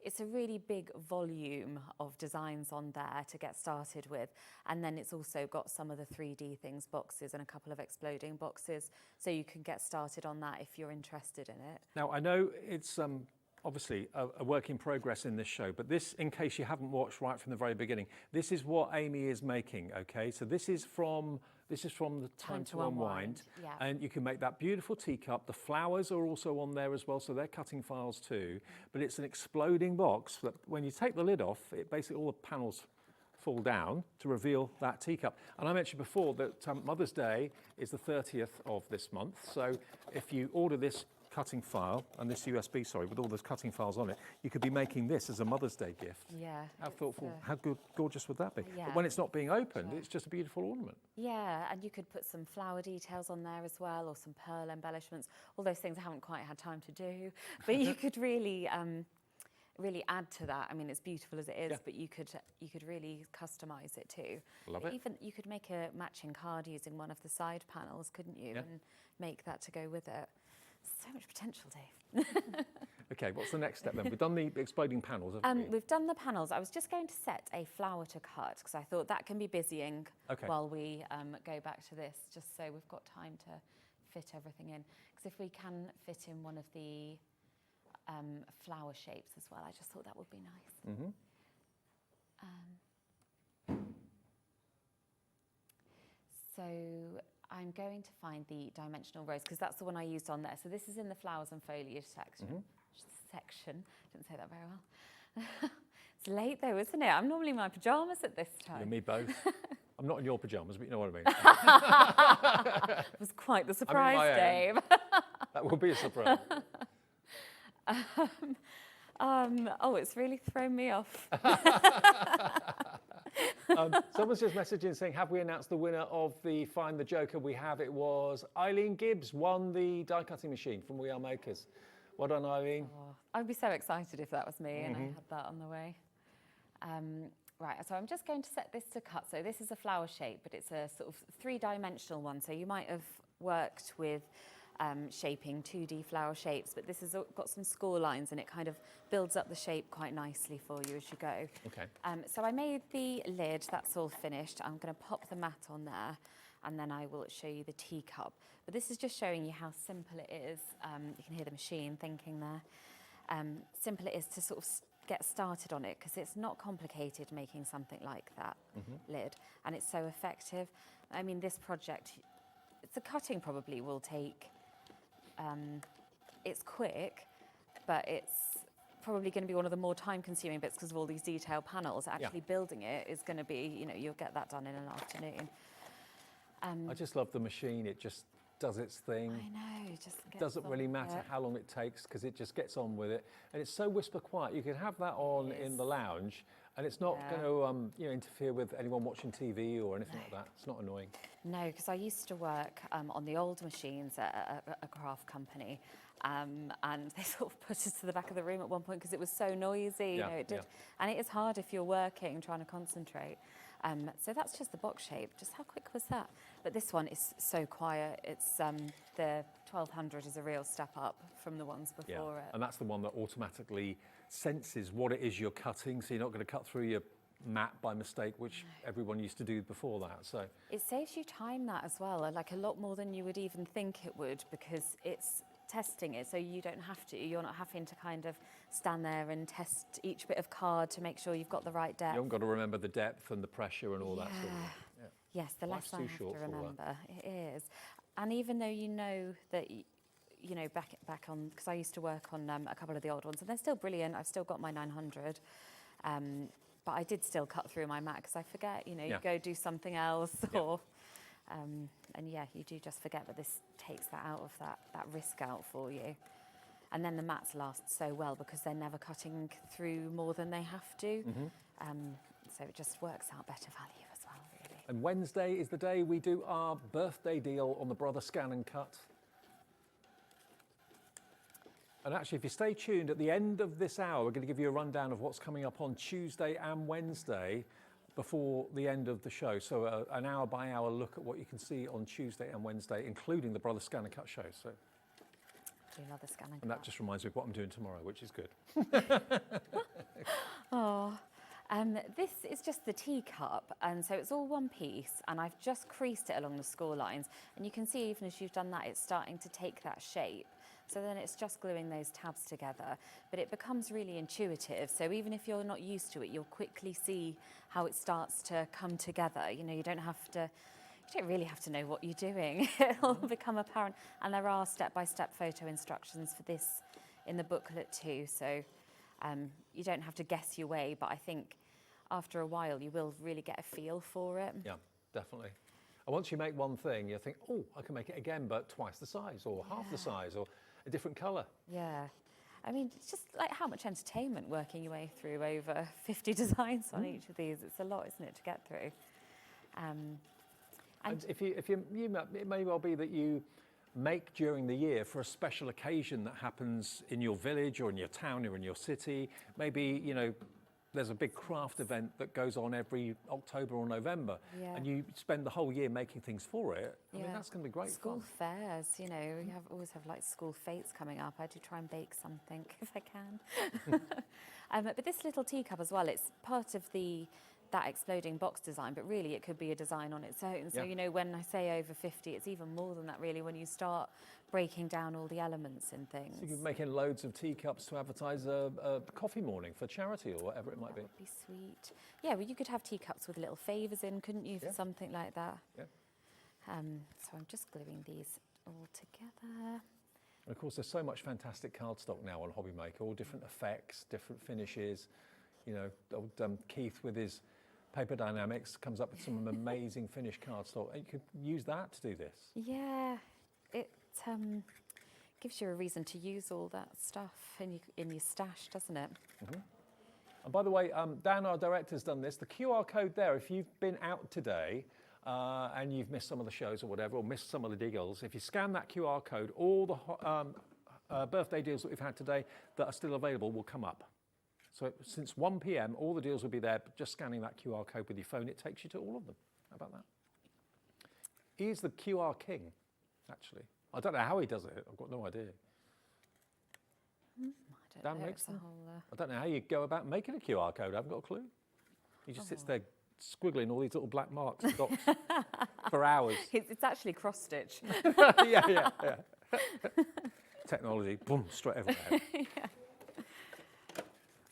D: it's a really big volume of designs on there to get started with. And then it's also got some of the 3D things boxes and a couple of exploding boxes. So you can get started on that if you're interested in it.
P: Now, I know it's obviously a work in progress in this show, but this, in case you haven't watched right from the very beginning, this is what Amy is making, okay? So this is from the Time to Unwind.
D: Yeah.
P: And you can make that beautiful teacup. The flowers are also on there as well, so they're cutting files too. But it's an exploding box that when you take the lid off, it basically all the panels fall down to reveal that teacup. And I mentioned before that Mother's Day is the 30th of this month. So if you order this cutting file and this USB, with all those cutting files on it, you could be making this as a Mother's Day gift.
D: Yeah.
P: How thoughtful, how gorgeous would that be?
D: Yeah.
P: But when it's not being opened, it's just a beautiful ornament.
D: Yeah, and you could put some flower details on there as well, or some pearl embellishments. All those things I haven't quite had time to do, but you could really add to that. I mean, it's beautiful as it is, but you could really customise it too.
P: Love it.
D: Even you could make a matching card using one of the side panels, couldn't you?
P: Yeah.
D: And make that to go with it. So much potential, Dave.
P: Okay, what's the next step then? We've done the exploding panels, haven't we?
D: We've done the panels. I was just going to set a flower to cut because I thought that can be busying while we go back to this, just so we've got time to fit everything in. Because if we can fit in one of the flower shapes as well, I just thought that would be nice.
P: Mm-hmm.
D: So I'm going to find the dimensional rose because that's the one I used on there. So this is in the flowers and foliage section. Didn't say that very well. It's late though, isn't it? I'm normally in my pyjamas at this time.
P: You and me both. I'm not in your pyjamas, but you know what I mean.
D: It was quite the surprise, Dave.
P: That will be a surprise.
D: Oh, it's really thrown me off.
P: Someone's just messaging saying, have we announced the winner of the Find the Joker? We have. It was Eileen Gibbs won the die cutting machine from We Are Makers. Well done, Eileen.
D: Oh, I'd be so excited if that was me and I had that on the way. Right, so I'm just going to set this to cut. So this is a flower shape, but it's a sort of three-dimensional one. So you might have worked with shaping 2D flower shapes, but this has got some score lines and it kind of builds up the shape quite nicely for you as you go.
P: Okay.
D: So I made the lid, that's all finished. I'm going to pop the mat on there and then I will show you the teacup. But this is just showing you how simple it is. You can hear the machine thinking there. Simple it is to sort of get started on it because it's not complicated making something like that lid, and it's so effective. I mean, this project, the cutting probably will take, it's quick, but it's probably going to be one of the more time-consuming bits because of all these detailed panels. Actually building it is going to be, you know, you'll get that done in an afternoon.
P: I just love the machine. It just does its thing.
D: I know, just gets
P: doesn't really matter how long it takes because it just gets on with it, and it's so whisper quiet. You can have that on in the lounge, and it's not going to you know, interfere with anyone watching TV or anything like that. It's not annoying. No, because I used to work on the old machines at a craft company, and they sort of put us to the back of the room at one point because it was so noisy. You know, it did, and it is hard if you're working, trying to concentrate. So that's just the box shape. Just how quick was that? But this one is so quiet. It's the 1200 is a real step up from the ones before it. And that's the one that automatically senses what it is you're cutting, so you're not going to cut through your mat by mistake, which everyone used to do before that. So
D: it saves you time, that as well, like a lot more than you would even think it would, because it's testing it, so you don't have to. You're not having to kind of stand there and test each bit of card to make sure you've got the right depth.
P: You haven't got to remember the depth and the pressure and all that sort of thing.
D: Yes, the less I have to remember. It is. And even though you know that, you know, back on, because I used to work on a couple of the old ones, and they're still brilliant. I've still got my 900. But I did still cut through my mat because I forget, you know, you go do something else or... and yeah, you do just forget, but this takes that out of that risk out for you. And then the mats last so well because they're never cutting through more than they have to. So it just works out better value as well, really.
P: And Wednesday is the day we do our birthday deal on the Brother Scan and Cut. And actually, if you stay tuned, at the end of this hour, we're going to give you a rundown of what's coming up on Tuesday and Wednesday before the end of the show. So an hour by hour look at what you can see on Tuesday and Wednesday, including the Brother Scan and Cut show. So
D: do love the Scan and Cut.
P: And that just reminds me of what I'm doing tomorrow, which is good.
D: This is just the teacup, and so it's all one piece, and I've just creased it along the score lines, and you can see even as you've done that, it's starting to take that shape. So then it's just gluing those tabs together, but it becomes really intuitive. So even if you're not used to it, you'll quickly see how it starts to come together. You know, you don't really have to know what you're doing. It'll become apparent. And there are step-by-step photo instructions for this in the booklet too. So you don't have to guess your way, but I think after a while you will really get a feel for it.
P: Yeah, definitely. And once you make one thing, you think, oh, I can make it again, but twice the size or half the size or a different colour.
D: Yeah. I mean, it's just like how much entertainment working your way through over 50 designs on each of these. It's a lot, isn't it, to get through?
P: And it may well be that you make during the year for a special occasion that happens in your village or in your town or in your city. Maybe, you know, there's a big craft event that goes on every October or November, and you spend the whole year making things for it. I mean, that's going to be great
D: School
P: fun.
D: fairs, you know, you always have like school fates coming up. I do try and bake something if I can. But this little teacup as well, it's part of that exploding box design, but really it could be a design on its own. So, you know, when I say over 50, it's even more than that really when you start breaking down all the elements and things.
P: So you could make in loads of teacups to advertise a coffee morning for charity or whatever it might be.
D: That would be sweet. Yeah, well, you could have teacups with little favours in, couldn't you, for something like that?
P: Yeah.
D: So I'm just gluing these all together.
P: And of course, there's so much fantastic cardstock now on HobbyMaker, all different effects, different finishes. You know, old Keith with his Paper Dynamics comes up with some amazing finished cardstock. You could use that to do this.
D: Yeah, it gives you a reason to use all that stuff in your stash, doesn't it?
P: And by the way, Dan, our director's done this. The QR code there, if you've been out today and you've missed some of the shows or whatever, or missed some of the deals, if you scan that QR code, all the birthday deals that we've had today that are still available will come up. So since 1 p.m, all the deals will be there, but just scanning that QR code with your phone, it takes you to all of them. How about that? He's the QR king, actually. I don't know how he does it. I've got no idea. Dan makes them. I don't know how you go about making a QR code. I haven't got a clue. He just sits there squiggling all these little black marks and dots for hours.
D: It's actually cross-stitch.
P: yeah. Technology, boom, straight everywhere.
D: Yeah.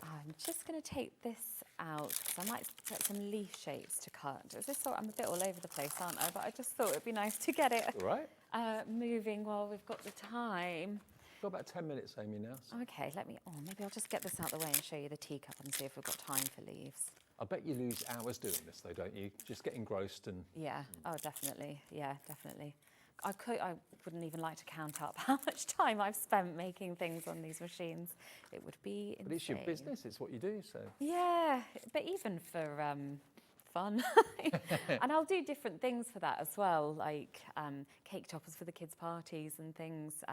D: I'm just going to take this out because I might get some leaf shapes to cut. I'm a bit all over the place, aren't I? But I just thought it'd be nice to get it moving while we've got the time.
P: We've got about 10 minutes, Amy, now. So.
D: Okay, maybe I'll just get this out of the way and show you the teacup and see if we've got time for leaves.
P: I bet you lose hours doing this, though, don't you? Just get engrossed and...
D: Yeah, oh, definitely. Yeah, definitely. I wouldn't even like to count up how much time I've spent making things on these machines. It would be insane.
P: But it's your business, it's what you do, so...
D: Yeah, but even for fun. And I'll do different things for that as well, like cake toppers for the kids' parties and things.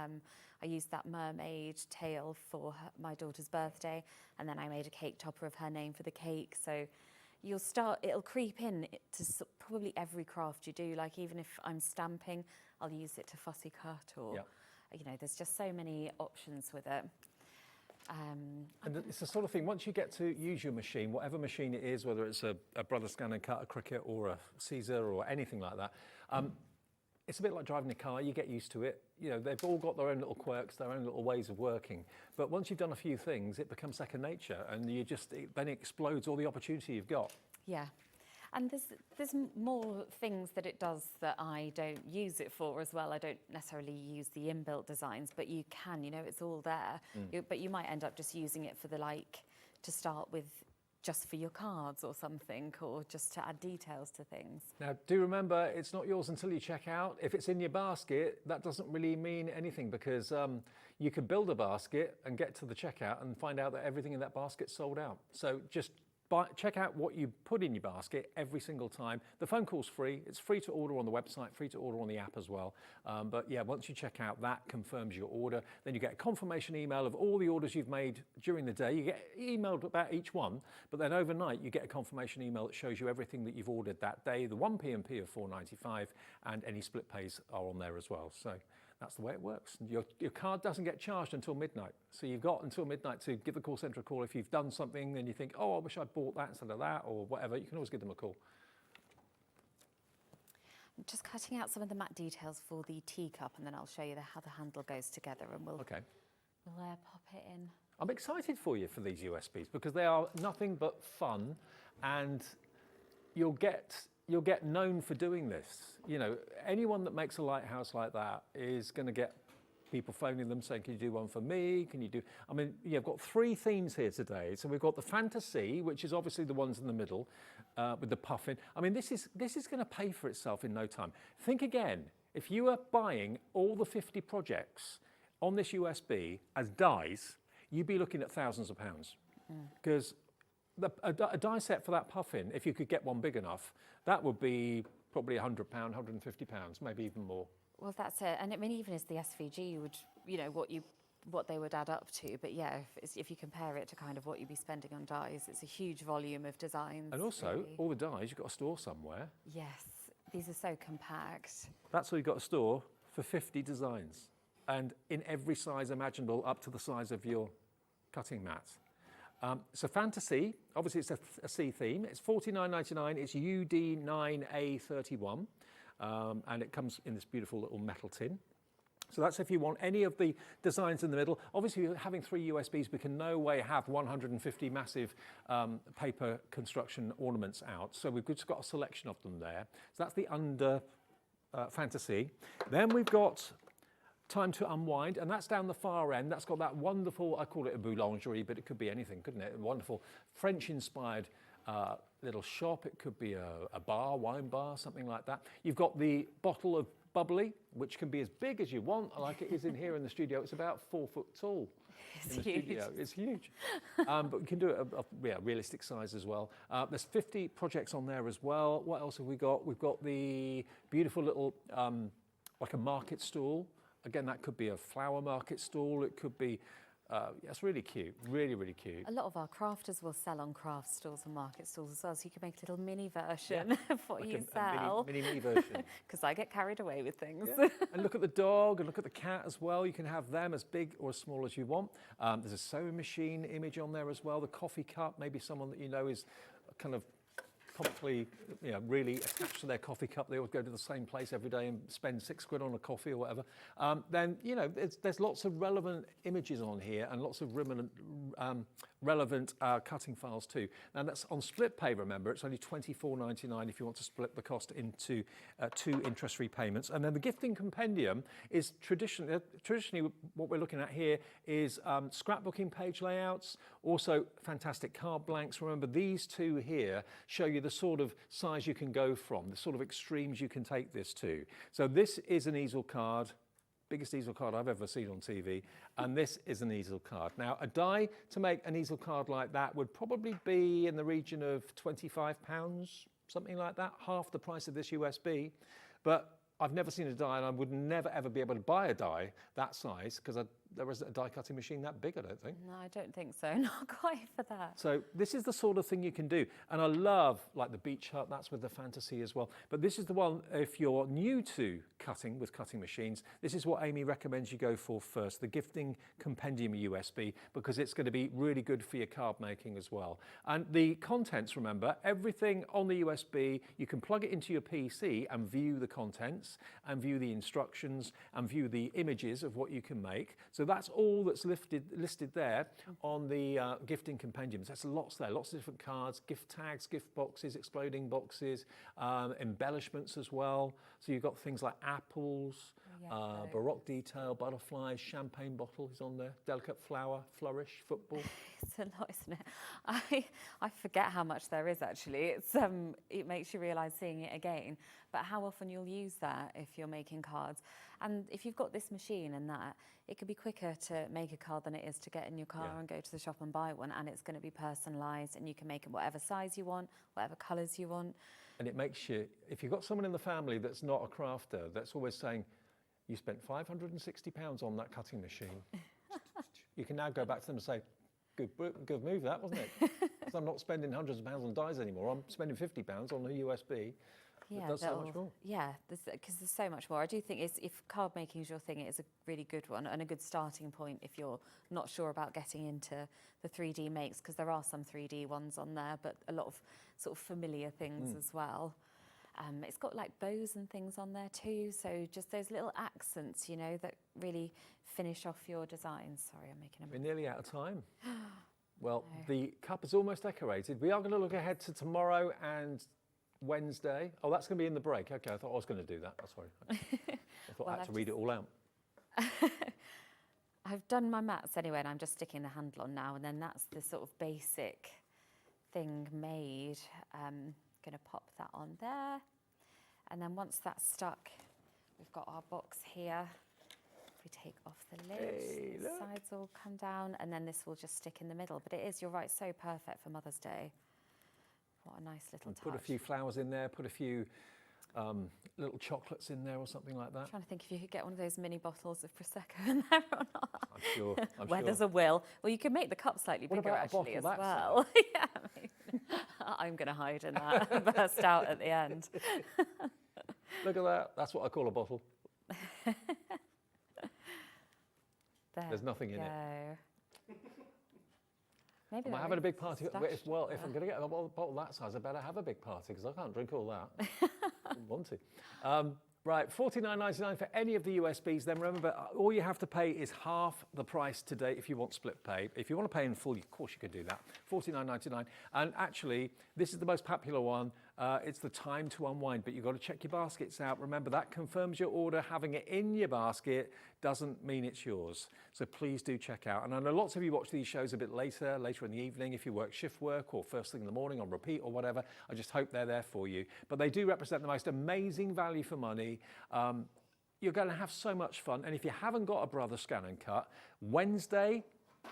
D: I used that mermaid tail for my daughter's birthday, and then I made a cake topper of her name for the cake. So it'll creep in to probably every craft you do. Like even if I'm stamping, I'll use it to fussy cut, or you know, there's just so many options with it.
P: And it's the sort of thing, once you get to use your machine, whatever machine it is, whether it's a Brother Scan and Cut, a Cricut, or a Caesar, or anything like that, it's a bit like driving a car. You get used to it. You know, they've all got their own little quirks, their own little ways of working. But once you've done a few things, it becomes second nature, and then it explodes all the opportunity you've got.
D: Yeah. And there's more things that it does that I don't use it for as well. I don't necessarily use the inbuilt designs, but you can, you know, it's all there. But you might end up just using it for to start with, just for your cards or something, or just to add details to things.
P: Now, do remember, it's not yours until you check out. If it's in your basket, that doesn't really mean anything, because you could build a basket and get to the checkout and find out that everything in that basket's sold out. So just check out what you put in your basket every single time. The phone call's free. It's free to order on the website, free to order on the app as well. But yeah, once you check out, that confirms your order. Then you get a confirmation email of all the orders you've made during the day. You get emailed about each one, but then overnight you get a confirmation email that shows you everything that you've ordered that day. The 1 P&P of $4.95, and any split pays are on there as well. So that's the way it works. Your card doesn't get charged until midnight. So you've got until midnight to give the call centre a call. If you've done something and you think, oh, I wish I'd bought that instead of that, or whatever, you can always give them a call.
D: I'm just cutting out some of the matte details for the teacup, and then I'll show you how the handle goes together, and we'll pop it in.
P: I'm excited for you for these USBs, because they are nothing but fun, and you'll get known for doing this. You know, anyone that makes a lighthouse like that is going to get people phoning them saying, can you do one for me? Can you do... I mean, you've got 3 themes here today. So we've got the fantasy, which is obviously the ones in the middle with the puffin. I mean, this is going to pay for itself in no time. Think again, if you were buying all the 50 projects on this USB as dies, you'd be looking at thousands of pounds. Because a die set for that puffin, if you could get one big enough, that would be probably £100, £150, maybe even more.
D: Well, that's it. And I mean, even as the SVG, you would, you know, what they would add up to. But yeah, if you compare it to kind of what you'd be spending on dies, it's a huge volume of designs.
P: And also, really, all the dies you've got to store somewhere.
D: Yes, these are so compact. That's
P: all you've got to store for 50 designs, and in every size imaginable, up to the size of your cutting mat. So fantasy, obviously it's a C theme. It's $49.99. It's UD9A31, and it comes in this beautiful little metal tin. So that's if you want any of the designs in the middle. Obviously, having 3 USBs, we can no way have 150 massive paper construction ornaments out. So we've just got a selection of them there. So that's the under fantasy. Then we've got Time to Unwind, and that's down the far end. That's got that wonderful, I call it a boulangerie, but it could be anything, couldn't it? A wonderful French-inspired little shop, it could be a bar, wine bar, something like that. You've got the bottle of bubbly, which can be as big as you want, like it is in here in the studio. It's about 4 foot tall.
D: It's
P: in the
D: huge.
P: Studio. It's huge. But we can do it a realistic size as well. There's 50 projects on there as well. What else have we got? We've got the beautiful little, like a market stall. Again, that could be a flower market stall. It could be, it's really cute, really, really cute.
D: A lot of our crafters will sell on craft stalls and market stalls as well, so you can make a little mini version of what
P: Like
D: you sell.
P: A mini version.
D: Because I get carried away with things.
P: Yeah. And look at the dog and look at the cat as well. You can have them as big or as small as you want. There's a sewing machine image on there as well. The coffee cup, maybe someone that you know is kind of promptly, really attached to their coffee cup. They always go to the same place every day and spend £6 on a coffee or whatever. Then, there's lots of relevant images on here and lots of relevant cutting files too. Now that's on split pay, remember. It's only £24.99 if you want to split the cost into 2 interest-free payments. And then the gifting compendium is traditionally what we're looking at here is scrapbooking page layouts, also fantastic card blanks. Remember, these two here show you the sort of size you can go from, the sort of extremes you can take this to. So this is an easel card, biggest easel card I've ever seen on TV, and this is an easel card. Now, a die to make an easel card like that would probably be in the region of £25, something like that, half the price of this USB. But I've never seen a die, and I would never ever be able to buy a die that size because there isn't a die cutting machine that big, I don't think.
D: No, I don't think so. Not quite for that.
P: So this is the sort of thing you can do. And I love, like the beach hut, that's with the fantasy as well. But this is the one, if you're new to cutting with cutting machines, this is what Amy recommends you go for first, the Gifting Compendium USB, because it's going to be really good for your card making as well. And the contents, remember, everything on the USB, you can plug it into your PC and view the contents and view the instructions and view the images of what you can make. So that's all that's listed there on the gifting compendiums. There's lots there, lots of different cards, gift tags, gift boxes, exploding boxes, embellishments as well. So you've got things like apples, baroque detail, butterflies, champagne bottle is on there, delicate flower, flourish, football.
D: It's a lot, isn't it? I forget how much there is actually. It makes you realise seeing it again, but how often you'll use that if you're making cards. And if you've got this machine and that, it could be quicker to make a card than it is to get in your car and go to the shop and buy one, and it's going to be personalised and you can make it whatever size you want, whatever colours you want.
P: And it makes you, if you've got someone in the family that's not a crafter, that's always saying, you spent £560 on that cutting machine, you can now go back to them and say, good move that, wasn't it? Because I'm not spending hundreds of pounds on dies anymore. I'm spending £50 on a USB. It does so much more.
D: Yeah, because there's so much more. I do think if card making is your thing, it is a really good one and a good starting point if you're not sure about getting into the 3D makes, because there are some 3D ones on there, but a lot of sort of familiar things as well. It's got like bows and things on there too, so just those little accents, that really finish off your designs. Sorry, I'm making a
P: We're nearly out of time. Well, the cup is almost decorated. We are going to look ahead to tomorrow and Wednesday. Oh, that's going to be in the break. Okay, I thought I was going to do that. Oh, sorry. I thought I had to read it all out.
D: I've done my mats anyway, and I'm just sticking the handle on now, and then that's the sort of basic thing made. Going to pop that on there, and then once that's stuck, we've got our box here. If we take off the lid, the sides will come down, and then this will just stick in the middle. But it is, you're right, so perfect for Mother's Day. What a nice little touch.
P: Put a few flowers in there, put a few little chocolates in there or something like that.
D: I'm trying to think if you could get one of those mini bottles of Prosecco in there or not.
P: I'm sure.
D: Where there's a will. Well, you can make the cup slightly bigger actually as well. Yeah, I'm going to hide in that, burst out at the end.
P: Look at that. That's what I call a bottle. There's nothing in it.
D: Maybe
P: I'm having a big party. If I'm going to get a bottle that size, I better have a big party because I can't drink all that. I don't want to. Right, $49.99 for any of the USBs. Then remember, all you have to pay is half the price today if you want split pay. If you want to pay in full, of course you could do that. $49.99. And actually, this is the most popular one. It's the time to unwind, but you've got to check your baskets out. Remember, that confirms your order. Having it in your basket doesn't mean it's yours. So please do check out. And I know lots of you watch these shows a bit later in the evening, if you work shift work or first thing in the morning on repeat or whatever. I just hope they're there for you. But they do represent the most amazing value for money. You're going to have so much fun. And if you haven't got a Brother Scan and Cut, Wednesday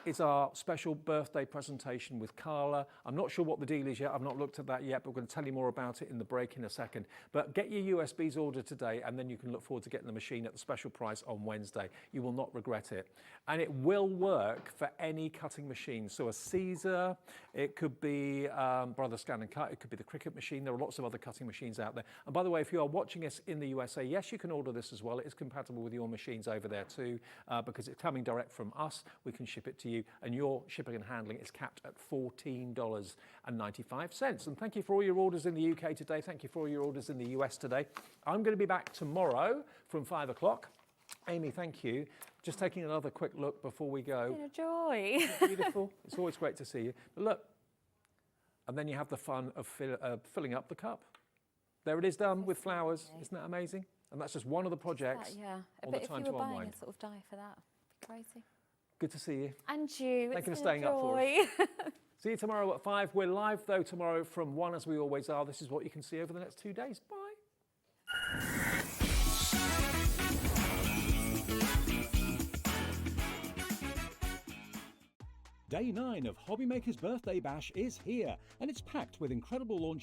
P: is our special birthday presentation with Carla. I'm not sure what the deal is yet. I've not looked at that yet, but we're going to tell you more about it in the break in a second. But get your USBs ordered today, and then you can look forward to getting the machine at the special price on Wednesday. You will not regret it. And it will work for any cutting machine. So a Caesar, it could be Brother Scan and Cut, it could be the Cricut machine. There are lots of other cutting machines out there. And by the way, if you are watching us in the USA, yes, you can order this as well. It is compatible with your machines over there too, because it's coming direct from us. We can ship it to you, and your shipping and handling is capped at $14.95. And thank you for all your orders in the UK today. Thank you for all your orders in the US today. I'm going to be back tomorrow from 5 o'clock. Amy, thank you. Just taking another quick look before we go.
D: It's been a joy.
P: Isn't it beautiful? It's always great to see you. But look, and then you have the fun of filling up the cup. There it is, done with flowers. Isn't that amazing? And that's just one of the projects.
D: Yeah,
P: on
D: but
P: the
D: if
P: time
D: you
P: to
D: were buying
P: unwind.
D: a sort of die for that, it'd be crazy.
P: Good to see you.
D: And you.
P: Thank you for
D: It's been a
P: staying up for us.
D: joy.
P: See you tomorrow at 5. We're live though tomorrow from 1, as we always are. This is what you can see over the next 2 days. Bye.
K: Day 9 of HobbyMaker's Birthday Bash is here, and it's packed with incredible launches